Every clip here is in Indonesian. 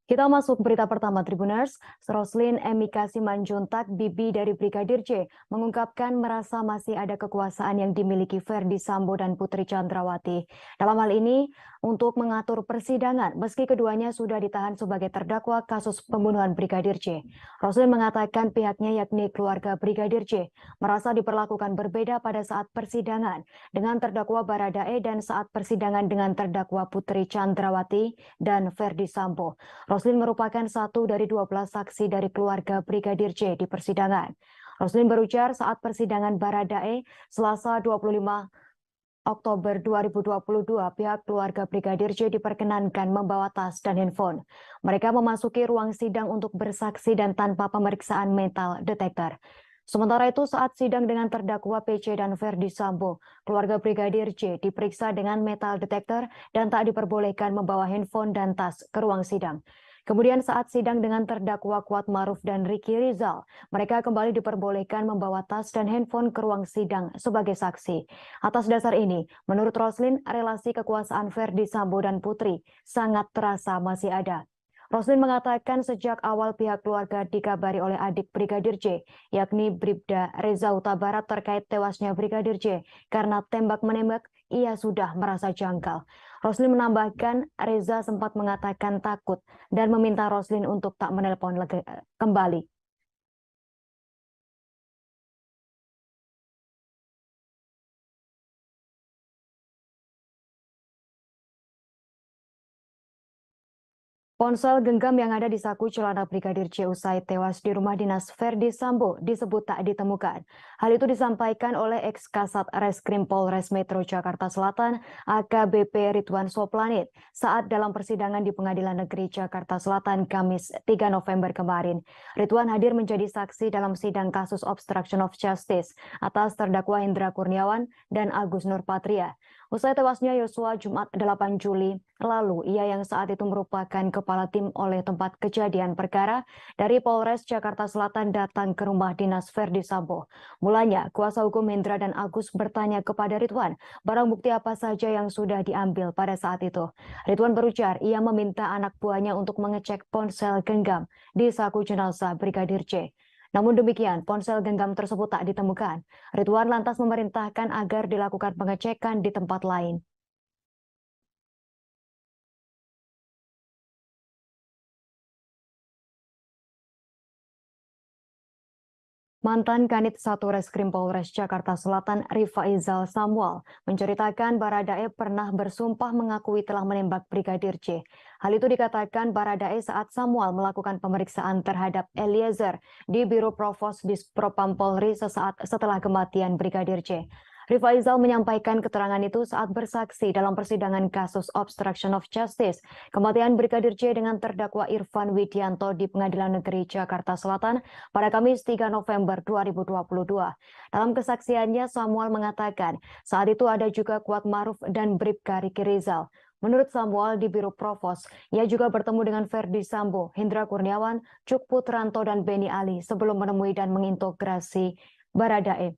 Kita masuk berita pertama Tribuners. Roslin Emika Simanjuntak, bibi dari Brigadir J, mengungkapkan merasa masih ada kekuasaan yang dimiliki Verdi Sambo dan Putri Chandrawati. Dalam hal ini, untuk mengatur persidangan, meski keduanya sudah ditahan sebagai terdakwa kasus pembunuhan Brigadir J. Roslin mengatakan pihaknya yakni keluarga Brigadir J merasa diperlakukan berbeda pada saat persidangan dengan terdakwa Baradae dan saat persidangan dengan terdakwa Putri Chandrawati dan Verdi Sambo. Roslin merupakan satu dari 12 saksi dari keluarga Brigadir J di persidangan. Roslin berujar saat persidangan Baradae Selasa 25 Oktober 2022, pihak keluarga Brigadir J diperkenankan membawa tas dan handphone. Mereka memasuki ruang sidang untuk bersaksi dan tanpa pemeriksaan metal detektor. Sementara itu saat sidang dengan terdakwa PC dan Verdi Sambo, keluarga Brigadir J diperiksa dengan metal detektor dan tak diperbolehkan membawa handphone dan tas ke ruang sidang. Kemudian saat sidang dengan terdakwa Kuat Maruf dan Ricky Rizal, mereka kembali diperbolehkan membawa tas dan handphone ke ruang sidang sebagai saksi. Atas dasar ini, menurut Roslin, relasi kekuasaan Verdi Sambo dan Putri sangat terasa masih ada. Roslin mengatakan sejak awal pihak keluarga dikabari oleh adik Brigadir J, yakni Bribda Reza Huta Barat terkait tewasnya Brigadir J karena tembak-menembak, ia sudah merasa janggal. Roslin menambahkan Reza sempat mengatakan takut dan meminta Roslin untuk tak menelpon kembali. Ponsel genggam yang ada di saku celana Brigadir J usai tewas di rumah dinas Verdi Sambo disebut tak ditemukan. Hal itu disampaikan oleh ex-Kasat Reskrim Polres Metro Jakarta Selatan AKBP Ridwan Soplanit saat dalam persidangan di Pengadilan Negeri Jakarta Selatan Kamis 3 November kemarin. Ridwan hadir menjadi saksi dalam sidang kasus obstruction of justice atas terdakwa Hendra Kurniawan dan Agus Nurpatria. Usai tewasnya Yosua Jumat 8 Juli lalu, ia yang saat itu merupakan kepala tim oleh tempat kejadian perkara dari Polres Jakarta Selatan datang ke rumah dinas Verdi Sambo. Mulanya, kuasa hukum Hendra dan Agus bertanya kepada Ridwan, barang bukti apa saja yang sudah diambil pada saat itu. Ridwan berujar, ia meminta anak buahnya untuk mengecek ponsel genggam di saku jenazah Brigadir J. Namun demikian, ponsel genggam tersebut tak ditemukan. Ridwan lantas memerintahkan agar dilakukan pengecekan di tempat lain. Mantan Kanit 1 Reskrim Polres Jakarta Selatan Rifaizal Samuel menceritakan Baradae pernah bersumpah mengakui telah menembak Brigadir J. Hal itu dikatakan Baradae saat Samuel melakukan pemeriksaan terhadap Eliezer di Biro Provos Dispropam Polri sesaat setelah kematian Brigadir J. Rifaizal menyampaikan keterangan itu saat bersaksi dalam persidangan kasus obstruction of justice kematian Brigadir J dengan terdakwa Irfan Widianto di Pengadilan Negeri Jakarta Selatan pada Kamis 3 November 2022. Dalam kesaksiannya, Samuel mengatakan saat itu ada juga Kuat Maruf dan Bribka Ricky Rizal. Menurut Samuel di Biro Provos, ia juga bertemu dengan Verdi Sambo, Hendra Kurniawan, Cuk Putranto, dan Beni Ali sebelum menemui dan mengintegrasi Baradae.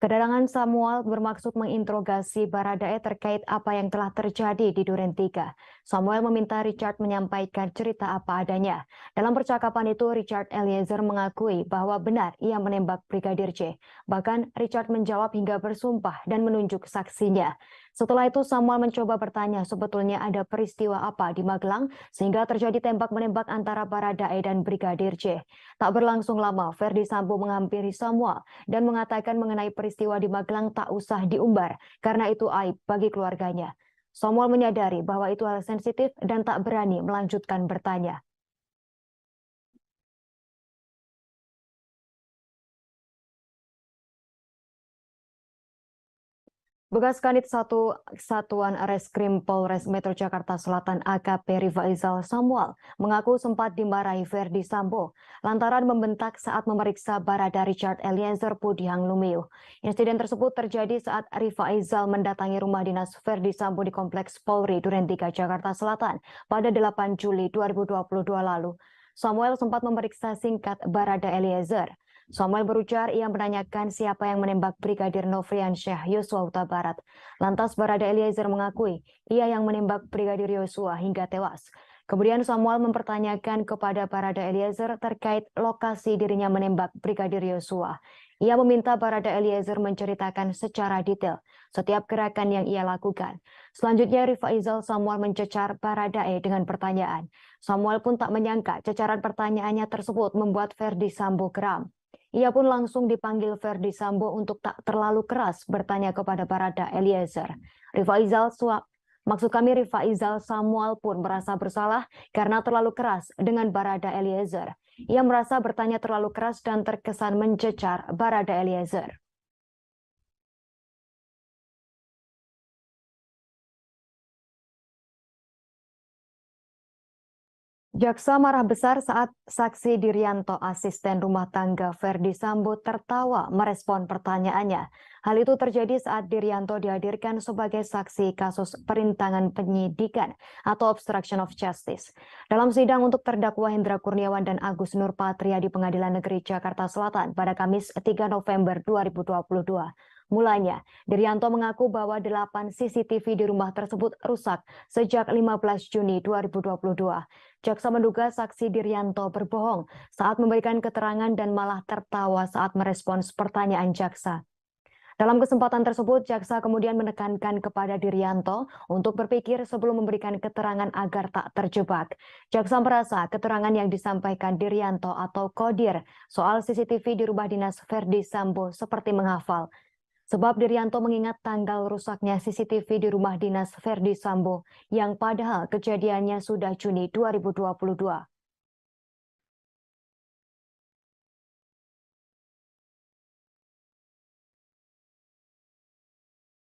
Kedatangan Samuel bermaksud menginterogasi Baradae terkait apa yang telah terjadi di Duren 3. Samuel meminta Richard menyampaikan cerita apa adanya. Dalam percakapan itu, Richard Eliezer mengakui bahwa benar ia menembak Brigadir J. Bahkan Richard menjawab hingga bersumpah dan menunjuk saksinya. Setelah itu Samuel mencoba bertanya sebetulnya ada peristiwa apa di Magelang sehingga terjadi tembak-menembak antara Baradae dan Brigadir J. Tak berlangsung lama, Verdi Sambo menghampiri Samuel dan mengatakan mengenai peristiwa di Magelang tak usah diumbar karena itu aib bagi keluarganya. Samuel menyadari bahwa itu hal sensitif dan tak berani melanjutkan bertanya. Bekas Kanit 1 Satuan Reskrim Polres Metro Jakarta Selatan AKP Rifaizal Samuel mengaku sempat dimarahi Verdi Sambo lantaran membentak saat memeriksa Barada Richard Eliezer Pudihang Lumiu. Insiden tersebut terjadi saat Rifaizal mendatangi rumah dinas Verdi Sambo di Kompleks Polri Duren 3 Jakarta Selatan pada 8 Juli 2022 lalu. Samuel sempat memeriksa singkat Barada Eliezer. Samuel berujar ia menanyakan siapa yang menembak Brigadir Nofriansyah Yosua Huta Barat. Lantas Barada Eliezer mengakui ia yang menembak Brigadir Yosua hingga tewas. Kemudian Samuel mempertanyakan kepada Barada Eliezer terkait lokasi dirinya menembak Brigadir Yosua. Ia meminta Barada Eliezer menceritakan secara detail setiap gerakan yang ia lakukan. Selanjutnya Rifaizal Samuel mencecar Baradae dengan pertanyaan. Samuel pun tak menyangka cecaran pertanyaannya tersebut membuat Verdi Sambo geram. Ia pun langsung dipanggil Verdi Sambo untuk tak terlalu keras bertanya kepada Barada Eliezer. Rifaizal Samuel pun merasa bersalah karena terlalu keras dengan Barada Eliezer. Ia merasa bertanya terlalu keras dan terkesan mencecar Barada Eliezer. Jaksa marah besar saat saksi Dirianto, asisten rumah tangga Verdi Sambo, tertawa merespon pertanyaannya. Hal itu terjadi saat Dirianto dihadirkan sebagai saksi kasus perintangan penyidikan atau obstruction of justice. Dalam sidang untuk terdakwa Hendra Kurniawan dan Agus Nurpatria di Pengadilan Negeri Jakarta Selatan pada Kamis 3 November 2022. Mulanya, Dirianto mengaku bahwa 8 CCTV di rumah tersebut rusak sejak 15 Juni 2022. Jaksa menduga saksi Dirianto berbohong saat memberikan keterangan dan malah tertawa saat merespons pertanyaan jaksa. Dalam kesempatan tersebut, jaksa kemudian menekankan kepada Dirianto untuk berpikir sebelum memberikan keterangan agar tak terjebak. Jaksa merasa keterangan yang disampaikan Dirianto atau Kodir soal CCTV di rumah dinas Verdi Sambo seperti menghafal. Sebab Dirianto mengingat tanggal rusaknya CCTV di rumah dinas Verdi Sambo yang padahal kejadiannya sudah Juni 2022.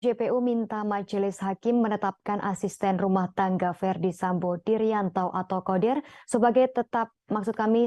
JPU minta majelis hakim menetapkan asisten rumah tangga Verdi Sambo Dirianto atau Kodir sebagai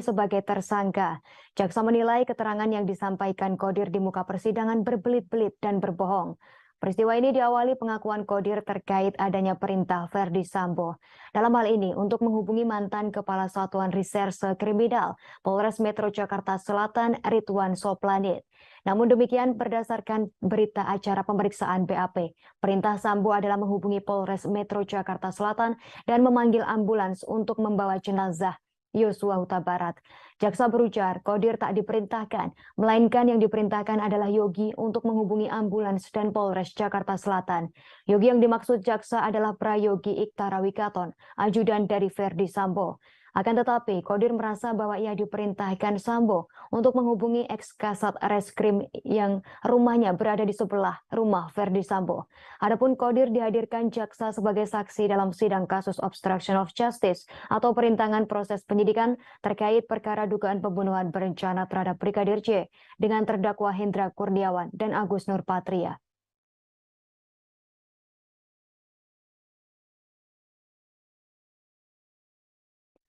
sebagai tersangka. Jaksa menilai keterangan yang disampaikan Kodir di muka persidangan berbelit-belit dan berbohong. Peristiwa ini diawali pengakuan Kodir terkait adanya perintah Verdi Sambo. Dalam hal ini, untuk menghubungi mantan Kepala Satuan Reserse Kriminal Polres Metro Jakarta Selatan, Ridwan Soplanit. Namun demikian, berdasarkan berita acara pemeriksaan BAP, perintah Sambo adalah menghubungi Polres Metro Jakarta Selatan dan memanggil ambulans untuk membawa jenazah Yosua Huta Barat. Jaksa berujar, Kodir tak diperintahkan, melainkan yang diperintahkan adalah Yogi untuk menghubungi ambulans dan Polres Jakarta Selatan. Yogi yang dimaksud jaksa adalah Prayogi Iktara Wikaton, ajudan dari Verdi Sambo. Akan tetapi, Kodir merasa bahwa ia diperintahkan Sambo untuk menghubungi ex-kasat reskrim yang rumahnya berada di sebelah rumah Verdi Sambo. Adapun Kodir dihadirkan jaksa sebagai saksi dalam sidang kasus obstruction of justice atau perintangan proses penyidikan terkait perkara dugaan pembunuhan berencana terhadap Brigadir J dengan terdakwa Hendra Kurniawan dan Agus Nurpatria.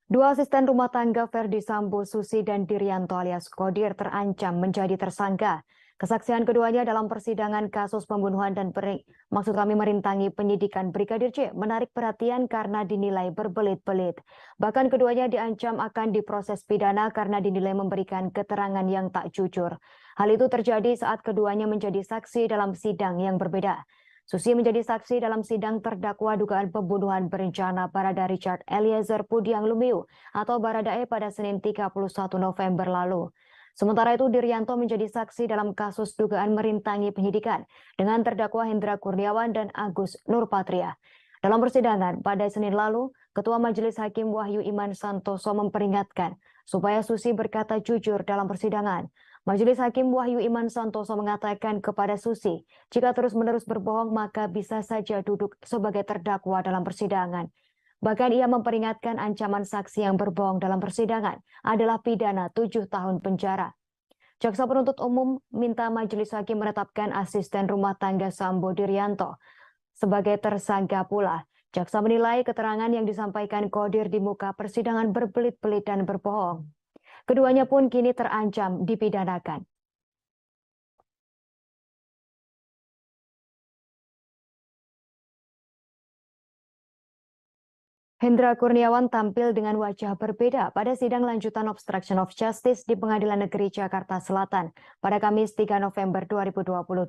Dua asisten rumah tangga Verdi Sambo, Susi dan Dirianto alias Kodir terancam menjadi tersangka. Kesaksian keduanya dalam persidangan kasus pembunuhan dan merintangi penyidikan Brigadir J menarik perhatian karena dinilai berbelit-belit. Bahkan keduanya diancam akan diproses pidana karena dinilai memberikan keterangan yang tak jujur. Hal itu terjadi saat keduanya menjadi saksi dalam sidang yang berbeda. Susi menjadi saksi dalam sidang terdakwa dugaan pembunuhan berencana Barada Richard Eliezer Pudiang Lumiu atau Baradae pada Senin 31 November lalu. Sementara itu Dirianto menjadi saksi dalam kasus dugaan merintangi penyidikan dengan terdakwa Hendra Kurniawan dan Agus Nurpatria. Dalam persidangan pada Senin lalu, Ketua Majelis Hakim Wahyu Iman Santoso memperingatkan supaya Susi berkata jujur dalam persidangan. Majelis Hakim Wahyu Iman Santoso mengatakan kepada Susi, jika terus-menerus berbohong maka bisa saja duduk sebagai terdakwa dalam persidangan. Bahkan ia memperingatkan ancaman saksi yang berbohong dalam persidangan adalah pidana 7 tahun penjara. Jaksa penuntut umum minta Majelis Hakim menetapkan asisten rumah tangga Sambo Dirianto sebagai tersangka pula. Jaksa menilai keterangan yang disampaikan Kodir di muka persidangan berbelit-belit dan berbohong. Keduanya pun kini terancam dipidanakan. Hendra Kurniawan tampil dengan wajah berbeda pada sidang lanjutan obstruction of justice di Pengadilan Negeri Jakarta Selatan pada Kamis 3 November 2022.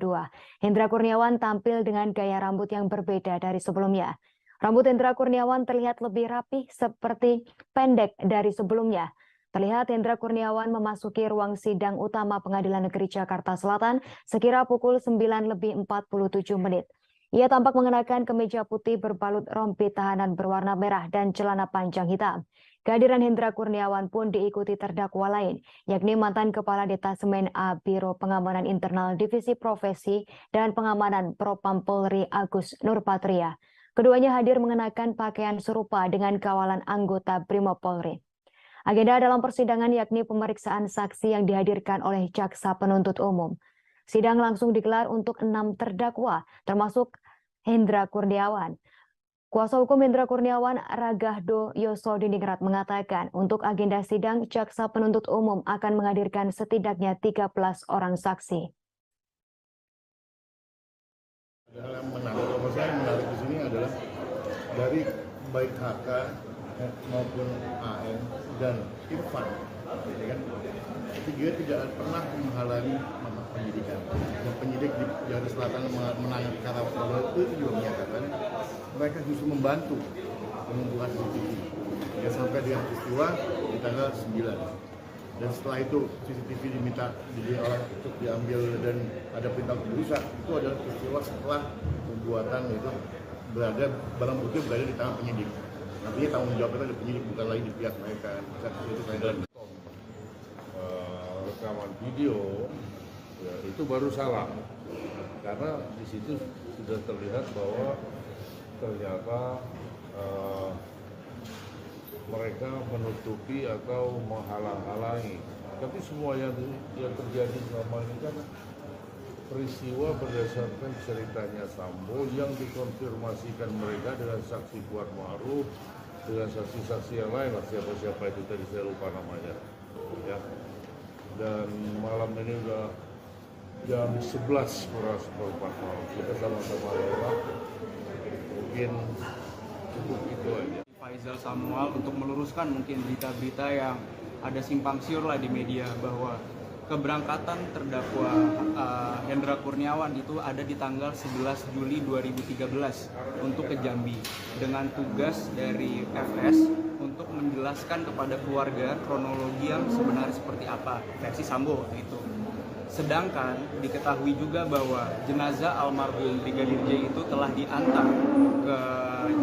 Hendra Kurniawan tampil dengan gaya rambut yang berbeda dari sebelumnya. Rambut Hendra Kurniawan terlihat lebih rapih seperti pendek dari sebelumnya. Terlihat Hendra Kurniawan memasuki ruang sidang utama Pengadilan Negeri Jakarta Selatan sekira pukul 9:47 menit. Ia tampak mengenakan kemeja putih berbalut rompi tahanan berwarna merah dan celana panjang hitam. Kehadiran Hendra Kurniawan pun diikuti terdakwa lain, yakni mantan Kepala Detasemen A Biro Pengamanan Internal Divisi Profesi dan Pengamanan Propam Polri Agus Nurpatria. Keduanya hadir mengenakan pakaian serupa dengan kawalan anggota Brimob Polri. Agenda dalam persidangan yakni pemeriksaan saksi yang dihadirkan oleh jaksa penuntut umum. Sidang langsung digelar untuk 6 terdakwa, termasuk Hendra Kurniawan. Kuasa hukum Hendra Kurniawan, Ragahdo Yosodiningrat, mengatakan untuk agenda sidang, jaksa penuntut umum akan menghadirkan setidaknya 13 orang saksi. Hal yang menarik, kalau saya menarik di sini adalah dari baik HK maupun AN dan Irfan, ya kan? Dia tidak pernah menghalangi penyidikan. Dan penyidik di Jakarta Selatan menangani perkara itu juga menyatakan mereka justru membantu mengumpulkan CCTV. Ya, sampai dengan peristiwa di tanggal 9. Dan setelah itu CCTV diminta untuk diambil dan ada perintah untuk dirusak. Itu adalah peristiwa setelah pembuatan itu barang bukti berada di tangan penyidik. Artinya tanggung jawabnya ada penyidik, bukan lagi di pihak mereka. Itu saya rekaman video ya, itu baru salah karena di situ sudah terlihat bahwa ternyata mereka menutupi atau menghalang-halangi. Tapi semua yang terjadi selama ini kan peristiwa berdasarkan ceritanya Sambo yang dikonfirmasikan mereka dengan saksi Kuat Ma'ruf, dengan saksi-saksi yang lain, siapa-siapa itu tadi saya lupa namanya. Ya. Dan malam ini udah jam 11 kurang seperempat malam. Kita sama-sama lewat. Mungkin cukup itu aja. Faisal Samuel untuk meluruskan mungkin berita-berita yang ada simpang siur lah di media bahwa keberangkatan terdakwa Hendra Kurniawan itu ada di tanggal 11 Juli 2013 untuk ke Jambi dengan tugas dari FS untuk menjelaskan kepada keluarga kronologi yang sebenarnya seperti apa versi Sambo itu. Sedangkan diketahui juga bahwa jenazah almarhum Brigadir J itu telah diantar ke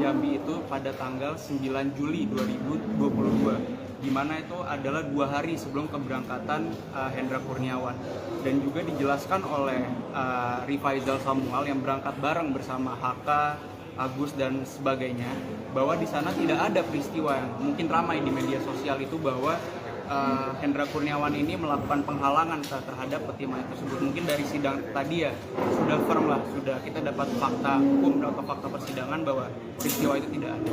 Jambi itu pada tanggal 9 Juli 2022, di mana itu adalah 2 hari sebelum keberangkatan Hendra Kurniawan. Dan juga dijelaskan oleh Rifaizal Samuel yang berangkat bareng bersama HK, Agus dan sebagainya, bahwa di sana tidak ada peristiwa yang mungkin ramai di media sosial itu bahwa Hendra Kurniawan ini melakukan penghalangan terhadap peti mayat tersebut. Mungkin dari sidang tadi ya sudah firm lah, sudah kita dapat fakta hukum atau fakta persidangan bahwa peristiwa itu tidak ada.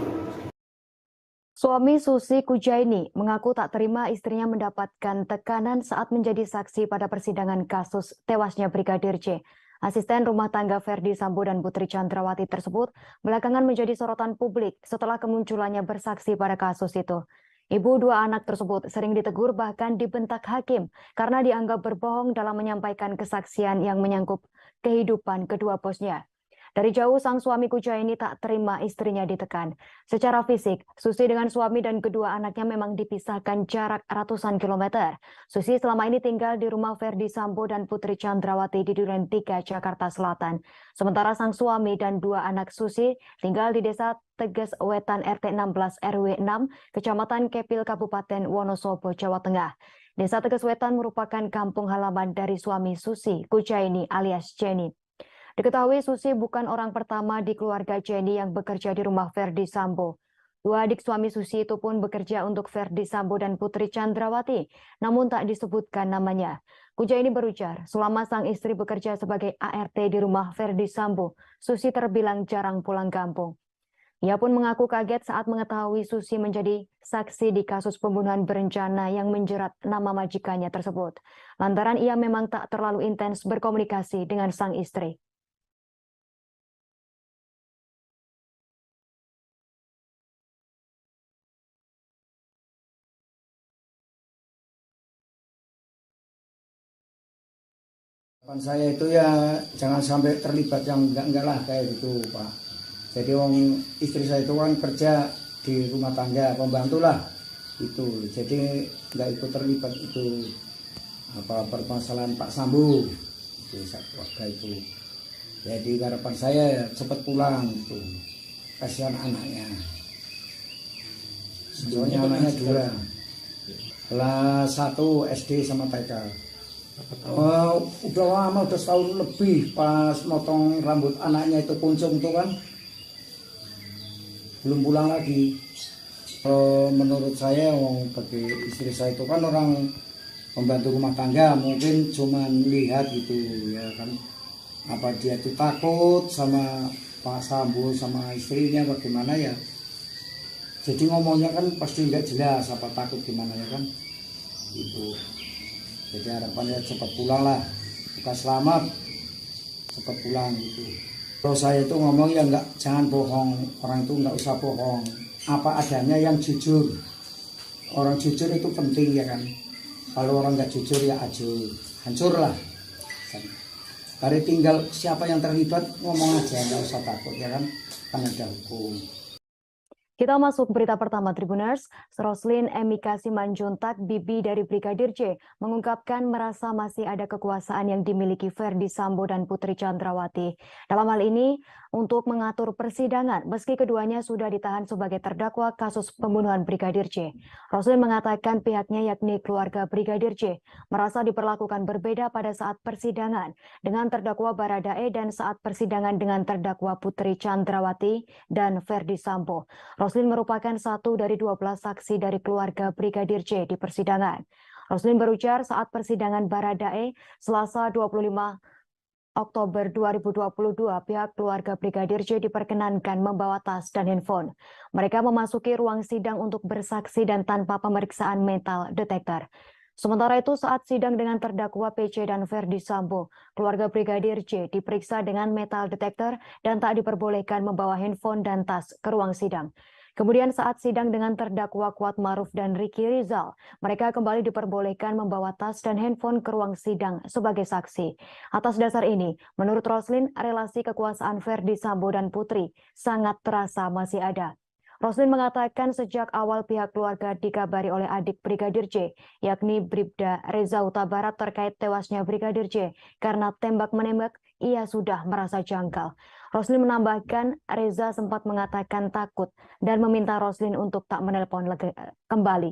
Suami Susi Kujaini mengaku tak terima istrinya mendapatkan tekanan saat menjadi saksi pada persidangan kasus tewasnya Brigadir J. Asisten rumah tangga Ferdi Sambo dan Putri Chandrawati tersebut belakangan menjadi sorotan publik setelah kemunculannya bersaksi pada kasus itu. Ibu 2 anak tersebut sering ditegur bahkan dibentak hakim karena dianggap berbohong dalam menyampaikan kesaksian yang menyangkut kehidupan kedua bosnya. Dari jauh sang suami Kujaini tak terima istrinya ditekan. Secara fisik, Susi dengan suami dan kedua anaknya memang dipisahkan jarak ratusan kilometer. Susi selama ini tinggal di rumah Ferdi Sambo dan Putri Chandrawati di Duren 3, Jakarta Selatan. Sementara sang suami dan 2 anak Susi tinggal di Desa Teges Wetan RT 16 RW 6, Kecamatan Kepil, Kabupaten Wonosobo, Jawa Tengah. Desa Teges Wetan merupakan kampung halaman dari suami Susi, Kujaini alias Jenny. Diketahui Susi bukan orang pertama di keluarga Jenny yang bekerja di rumah Ferdi Sambo. 2 adik suami Susi itu pun bekerja untuk Ferdi Sambo dan Putri Chandrawati, namun tak disebutkan namanya. Kujaini berujar, selama sang istri bekerja sebagai ART di rumah Ferdi Sambo, Susi terbilang jarang pulang kampung. Ia pun mengaku kaget saat mengetahui Susi menjadi saksi di kasus pembunuhan berencana yang menjerat nama majikannya tersebut. Lantaran ia memang tak terlalu intens berkomunikasi dengan sang istri. Saya itu ya jangan sampai terlibat yang enggak lah kayak gitu Pak. Jadi wong istri saya itu kan kerja di rumah tangga, pembantu lah itu. Jadi nggak ikut terlibat itu apa permasalahan Pak Sambo itu waktu itu. Jadi harapan saya ya cepat pulang itu, kasihan anaknya. Soalnya anaknya dua, kelas 1 SD sama TK. Udah lama, udah setahun lebih pas motong rambut anaknya itu kuncung tuh kan, belum pulang lagi. Menurut saya, bagi istri saya itu kan orang pembantu rumah tangga, mungkin cuma lihat gitu ya kan, apa dia tuh takut sama Pak Sambo sama istrinya bagaimana ya. Jadi ngomongnya kan pasti nggak jelas, apa takut gimana ya kan itu. Jadi harapannya cepat pulang lah, bukan selamat, cepat pulang gitu. Kalau saya itu ngomong ya nggak, jangan bohong, orang itu nggak usah bohong, apa adanya yang jujur. Orang jujur itu penting ya kan. Kalau orang nggak jujur ya hancur lah. Dari tinggal siapa yang terlibat ngomong aja, nggak usah takut ya kan ada hukum. Kita masuk berita pertama Tribuners. Roslin Emika Simanjuntak, bibi dari Brigadir J, mengungkapkan merasa masih ada kekuasaan yang dimiliki Ferdi Sambo dan Putri Chandrawati. Dalam hal ini, untuk mengatur persidangan, meski keduanya sudah ditahan sebagai terdakwa kasus pembunuhan Brigadir J. Roslin mengatakan pihaknya, yakni keluarga Brigadir J, merasa diperlakukan berbeda pada saat persidangan dengan terdakwa Baradae dan saat persidangan dengan terdakwa Putri Chandrawati dan Ferdi Sambo. Roslin merupakan satu dari 12 saksi dari keluarga Brigadir J di persidangan. Roslin berujar saat persidangan Baradae Selasa 25 Oktober 2022, pihak keluarga Brigadir J diperkenankan membawa tas dan handphone. Mereka memasuki ruang sidang untuk bersaksi dan tanpa pemeriksaan metal detektor. Sementara itu, saat sidang dengan terdakwa PC dan Ferdi Sambo, keluarga Brigadir J diperiksa dengan metal detektor dan tak diperbolehkan membawa handphone dan tas ke ruang sidang. Kemudian saat sidang dengan terdakwa Kuat Maruf dan Ricky Rizal, mereka kembali diperbolehkan membawa tas dan handphone ke ruang sidang sebagai saksi. Atas dasar ini, menurut Roslin, relasi kekuasaan Ferdi Sambo dan Putri sangat terasa masih ada. Roslin mengatakan sejak awal pihak keluarga dikabari oleh adik Brigadir J, yakni Bribda Reza Huta Barat terkait tewasnya Brigadir J karena tembak-menembak, ia sudah merasa janggal. Roslin menambahkan Reza sempat mengatakan takut dan meminta Roslin untuk tak menelpon kembali.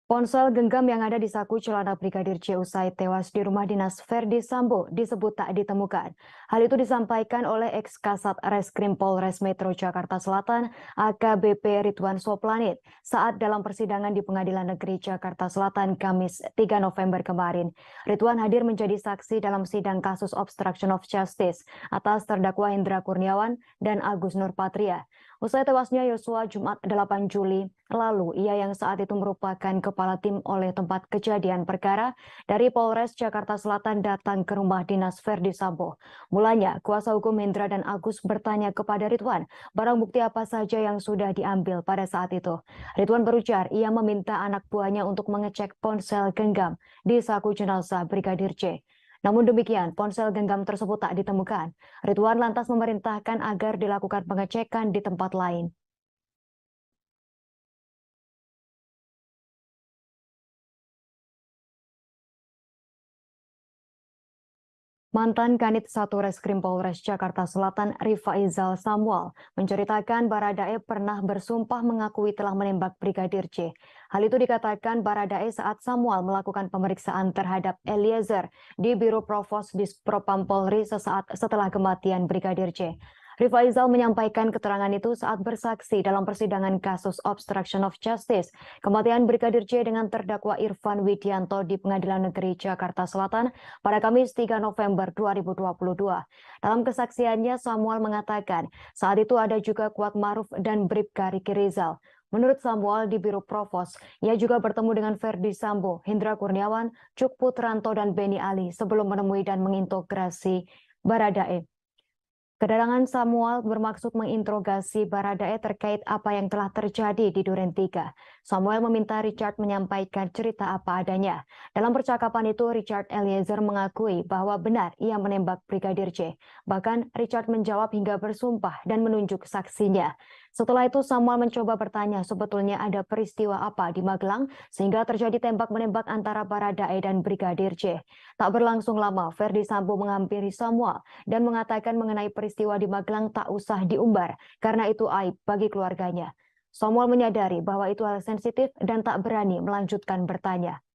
Ponsel genggam yang ada di saku celana Brigadir J usai tewas di rumah dinas Ferdi Sambo disebut tak ditemukan. Hal itu disampaikan oleh ex-Kasat Reskrim Polres Metro Jakarta Selatan AKBP Ridwan Soplanit saat dalam persidangan di Pengadilan Negeri Jakarta Selatan Kamis 3 November kemarin. Ridwan hadir menjadi saksi dalam sidang kasus obstruction of justice atas terdakwa Hendra Kurniawan dan Agus Nurpatria. Usai tewasnya Yosua Jumat 8 Juli lalu, ia yang saat itu merupakan kepala tim oleh tempat kejadian perkara dari Polres Jakarta Selatan datang ke rumah dinas Ferdi Sambo. Mulanya, kuasa hukum Hendra dan Agus bertanya kepada Ridwan barang bukti apa saja yang sudah diambil pada saat itu. Ridwan berujar ia meminta anak buahnya untuk mengecek ponsel genggam di saku jenazah Brigadir J. Namun demikian, ponsel genggam tersebut tak ditemukan. Ridwan lantas memerintahkan agar dilakukan pengecekan di tempat lain. Mantan Kanit 1 Reskrim Polres Jakarta Selatan Rifaizal Samuel menceritakan Baradae pernah bersumpah mengakui telah menembak Brigadir J. Hal itu dikatakan Baradae saat Samuel melakukan pemeriksaan terhadap Eliezer di Biro Provos Dispropam Polri sesaat setelah kematian Brigadir J. Rifaizal menyampaikan keterangan itu saat bersaksi dalam persidangan kasus obstruction of justice kematian Brigadir J dengan terdakwa Irfan Widianto di Pengadilan Negeri Jakarta Selatan pada Kamis 3 November 2022. Dalam kesaksiannya, Samuel mengatakan saat itu ada juga Kuat Maruf dan Bribka Ricky Rizal. Menurut Samuel di Biro Provos, ia juga bertemu dengan Ferdi Sambo, Hendra Kurniawan, Cuk Putranto dan Beni Ali sebelum menemui dan mengintegrasi Baradae. Kedatangan Samuel bermaksud menginterogasi Baradae terkait apa yang telah terjadi di Duren 3. Samuel meminta Richard menyampaikan cerita apa adanya. Dalam percakapan itu, Richard Eliezer mengakui bahwa benar ia menembak Brigadir J. Bahkan Richard menjawab hingga bersumpah dan menunjuk saksinya. Setelah itu Samuel mencoba bertanya sebetulnya ada peristiwa apa di Magelang sehingga terjadi tembak-menembak antara Baradae dan Brigadir J. Tak berlangsung lama, Ferdi Sambo menghampiri Samuel dan mengatakan mengenai peristiwa di Magelang tak usah diumbar karena itu aib bagi keluarganya. Samuel menyadari bahwa itu hal sensitif dan tak berani melanjutkan bertanya.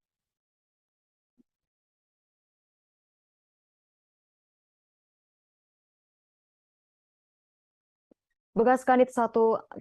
Bekas Kanit 1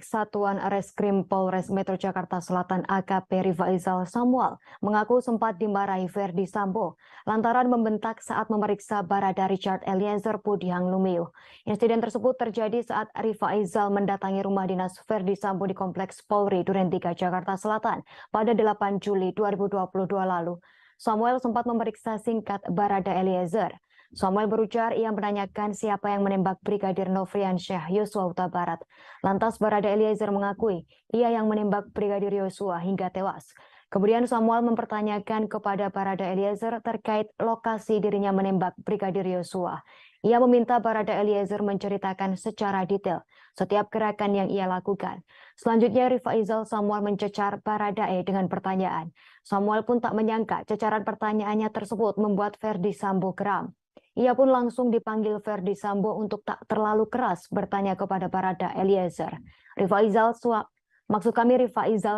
Satuan Reskrim Polres Metro Jakarta Selatan AKP Rifaizal Samuel mengaku sempat dimarahi Ferdi Sambo lantaran membentak saat memeriksa Barada Richard Eliezer Pudihang Lumiu. Insiden tersebut terjadi saat Rifaizal mendatangi rumah dinas Ferdi Sambo di Kompleks Polri Duren 3 Jakarta Selatan pada 8 Juli 2022 lalu. Samuel sempat memeriksa singkat Barada Eliezer. Samuel berujar ia menanyakan siapa yang menembak Brigadir Nofriansyah Yosua Huta Barat. Lantas Barada Eliezer mengakui ia yang menembak Brigadir Yosua hingga tewas. Kemudian Samuel mempertanyakan kepada Barada Eliezer terkait lokasi dirinya menembak Brigadir Yosua. Ia meminta Barada Eliezer menceritakan secara detail setiap gerakan yang ia lakukan. Selanjutnya Rifaizal Samuel mencecar Baradae dengan pertanyaan. Samuel pun tak menyangka cecaran pertanyaannya tersebut membuat Ferdi Sambo geram. Ia pun langsung dipanggil Ferdi Sambo untuk tak terlalu keras bertanya kepada Barada Eliezer. Rifaizal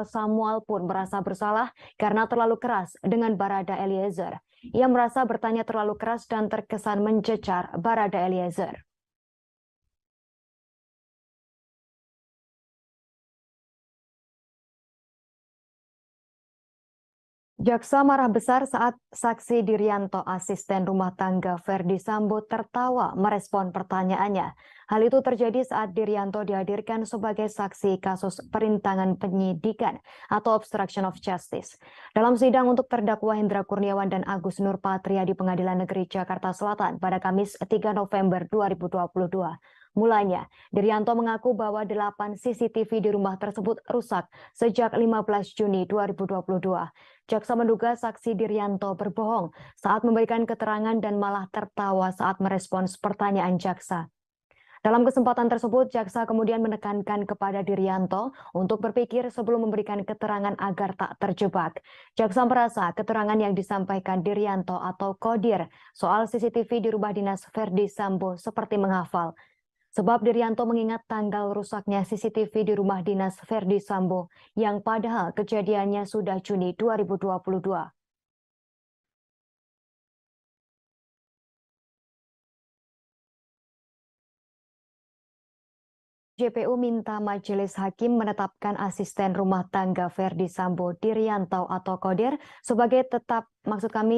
Samuel pun merasa bersalah karena terlalu keras dengan Barada Eliezer. Ia merasa bertanya terlalu keras dan terkesan mencecar Barada Eliezer. Jaksa marah besar saat saksi Dirianto, asisten rumah tangga Ferdi Sambo, tertawa merespon pertanyaannya. Hal itu terjadi saat Dirianto dihadirkan sebagai saksi kasus perintangan penyidikan atau obstruction of justice. Dalam sidang untuk terdakwa Hendra Kurniawan dan Agus Nurpatria di Pengadilan Negeri Jakarta Selatan pada Kamis 3 November 2022. Mulanya, Dirianto mengaku bahwa 8 CCTV di rumah tersebut rusak sejak 15 Juni 2022. Jaksa menduga saksi Dirianto berbohong saat memberikan keterangan dan malah tertawa saat merespons pertanyaan jaksa. Dalam kesempatan tersebut, jaksa kemudian menekankan kepada Dirianto untuk berpikir sebelum memberikan keterangan agar tak terjebak. Jaksa merasa keterangan yang disampaikan Dirianto atau Kodir soal CCTV di rumah dinas Ferdi Sambo seperti menghafal. Sebab Dirianto mengingat tanggal rusaknya CCTV di rumah dinas Ferdi Sambo yang padahal kejadiannya sudah Juni 2022. JPU minta majelis hakim menetapkan asisten rumah tangga Ferdi Sambo Dirianto atau Kodir sebagai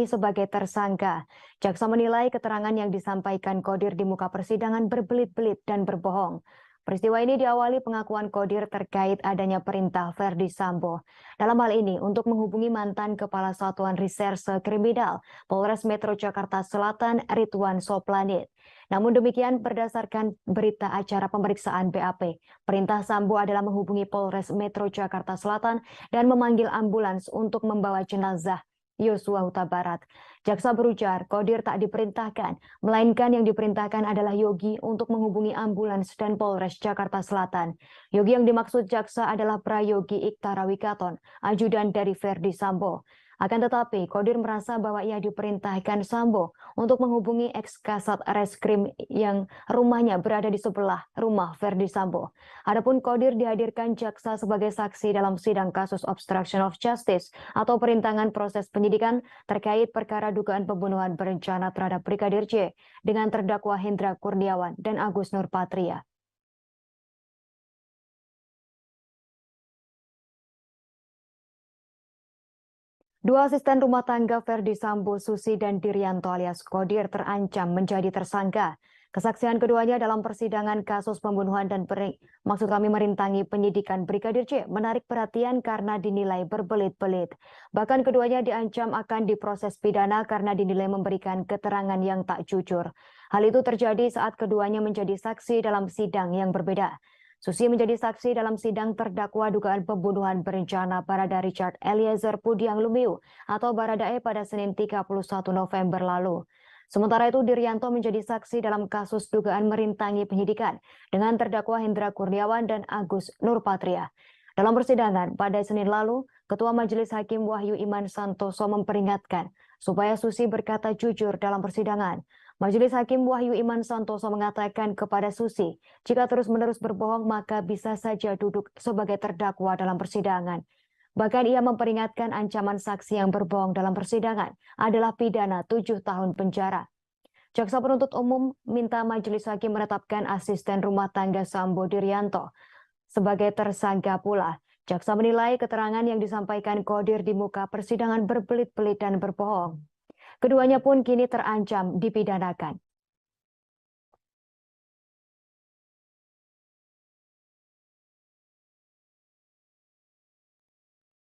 sebagai tersangka. Jaksa menilai keterangan yang disampaikan Kodir di muka persidangan berbelit-belit dan berbohong. Peristiwa ini diawali pengakuan Kodir terkait adanya perintah Ferdi Sambo. Dalam hal ini, untuk menghubungi mantan Kepala Satuan Reserse Kriminal Polres Metro Jakarta Selatan, Ridwan Soplanit. Namun demikian, berdasarkan berita acara pemeriksaan BAP, perintah Sambo adalah menghubungi Polres Metro Jakarta Selatan dan memanggil ambulans untuk membawa jenazah Yosua Huta Barat. Jaksa berujar Kodir tak diperintahkan, melainkan yang diperintahkan adalah Yogi untuk menghubungi ambulans dan Polres Jakarta Selatan. Yogi yang dimaksud jaksa adalah Prayogi Iktara Wikaton, ajudan dari Ferdi Sambo. Akan tetapi, Kodir merasa bahwa ia diperintahkan Sambo untuk menghubungi ex-kasat reskrim yang rumahnya berada di sebelah rumah Ferdi Sambo. Adapun Kodir dihadirkan jaksa sebagai saksi dalam sidang kasus obstruction of justice atau perintangan proses penyidikan terkait perkara dugaan pembunuhan berencana terhadap Brigadir J dengan terdakwa Hendra Kurniawan dan Agus Nurpatria. Dua asisten rumah tangga Ferdi Sambo, Susi dan Dirianto alias Kodir terancam menjadi tersangka. Kesaksian keduanya dalam persidangan kasus pembunuhan dan merintangi penyidikan Brigadir J menarik perhatian karena dinilai berbelit-belit. Bahkan keduanya diancam akan diproses pidana karena dinilai memberikan keterangan yang tak jujur. Hal itu terjadi saat keduanya menjadi saksi dalam sidang yang berbeda. Susi menjadi saksi dalam sidang terdakwa dugaan pembunuhan berencana Barada Richard Eliezer Pudiang Lumiu atau Baradae pada Senin 31 November lalu. Sementara itu Diryanto menjadi saksi dalam kasus dugaan merintangi penyidikan dengan terdakwa Hendra Kurniawan dan Agus Nurpatria. Dalam persidangan pada Senin lalu, Ketua Majelis Hakim Wahyu Iman Santoso memperingatkan supaya Susi berkata jujur dalam persidangan. Majelis Hakim Wahyu Iman Santoso mengatakan kepada Susi, jika terus-menerus berbohong maka bisa saja duduk sebagai terdakwa dalam persidangan. Bahkan ia memperingatkan ancaman saksi yang berbohong dalam persidangan adalah pidana 7 tahun penjara. Jaksa penuntut umum minta Majelis Hakim menetapkan asisten rumah tangga Sambo Diryanto sebagai tersangka pula. Jaksa menilai keterangan yang disampaikan Qodir di muka persidangan berbelit-belit dan berbohong. Keduanya pun kini terancam dipidanakan.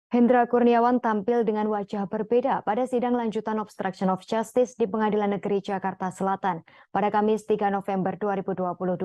Hendra Kurniawan tampil dengan wajah berbeda pada sidang lanjutan obstruction of justice di Pengadilan Negeri Jakarta Selatan pada Kamis 3 November 2022.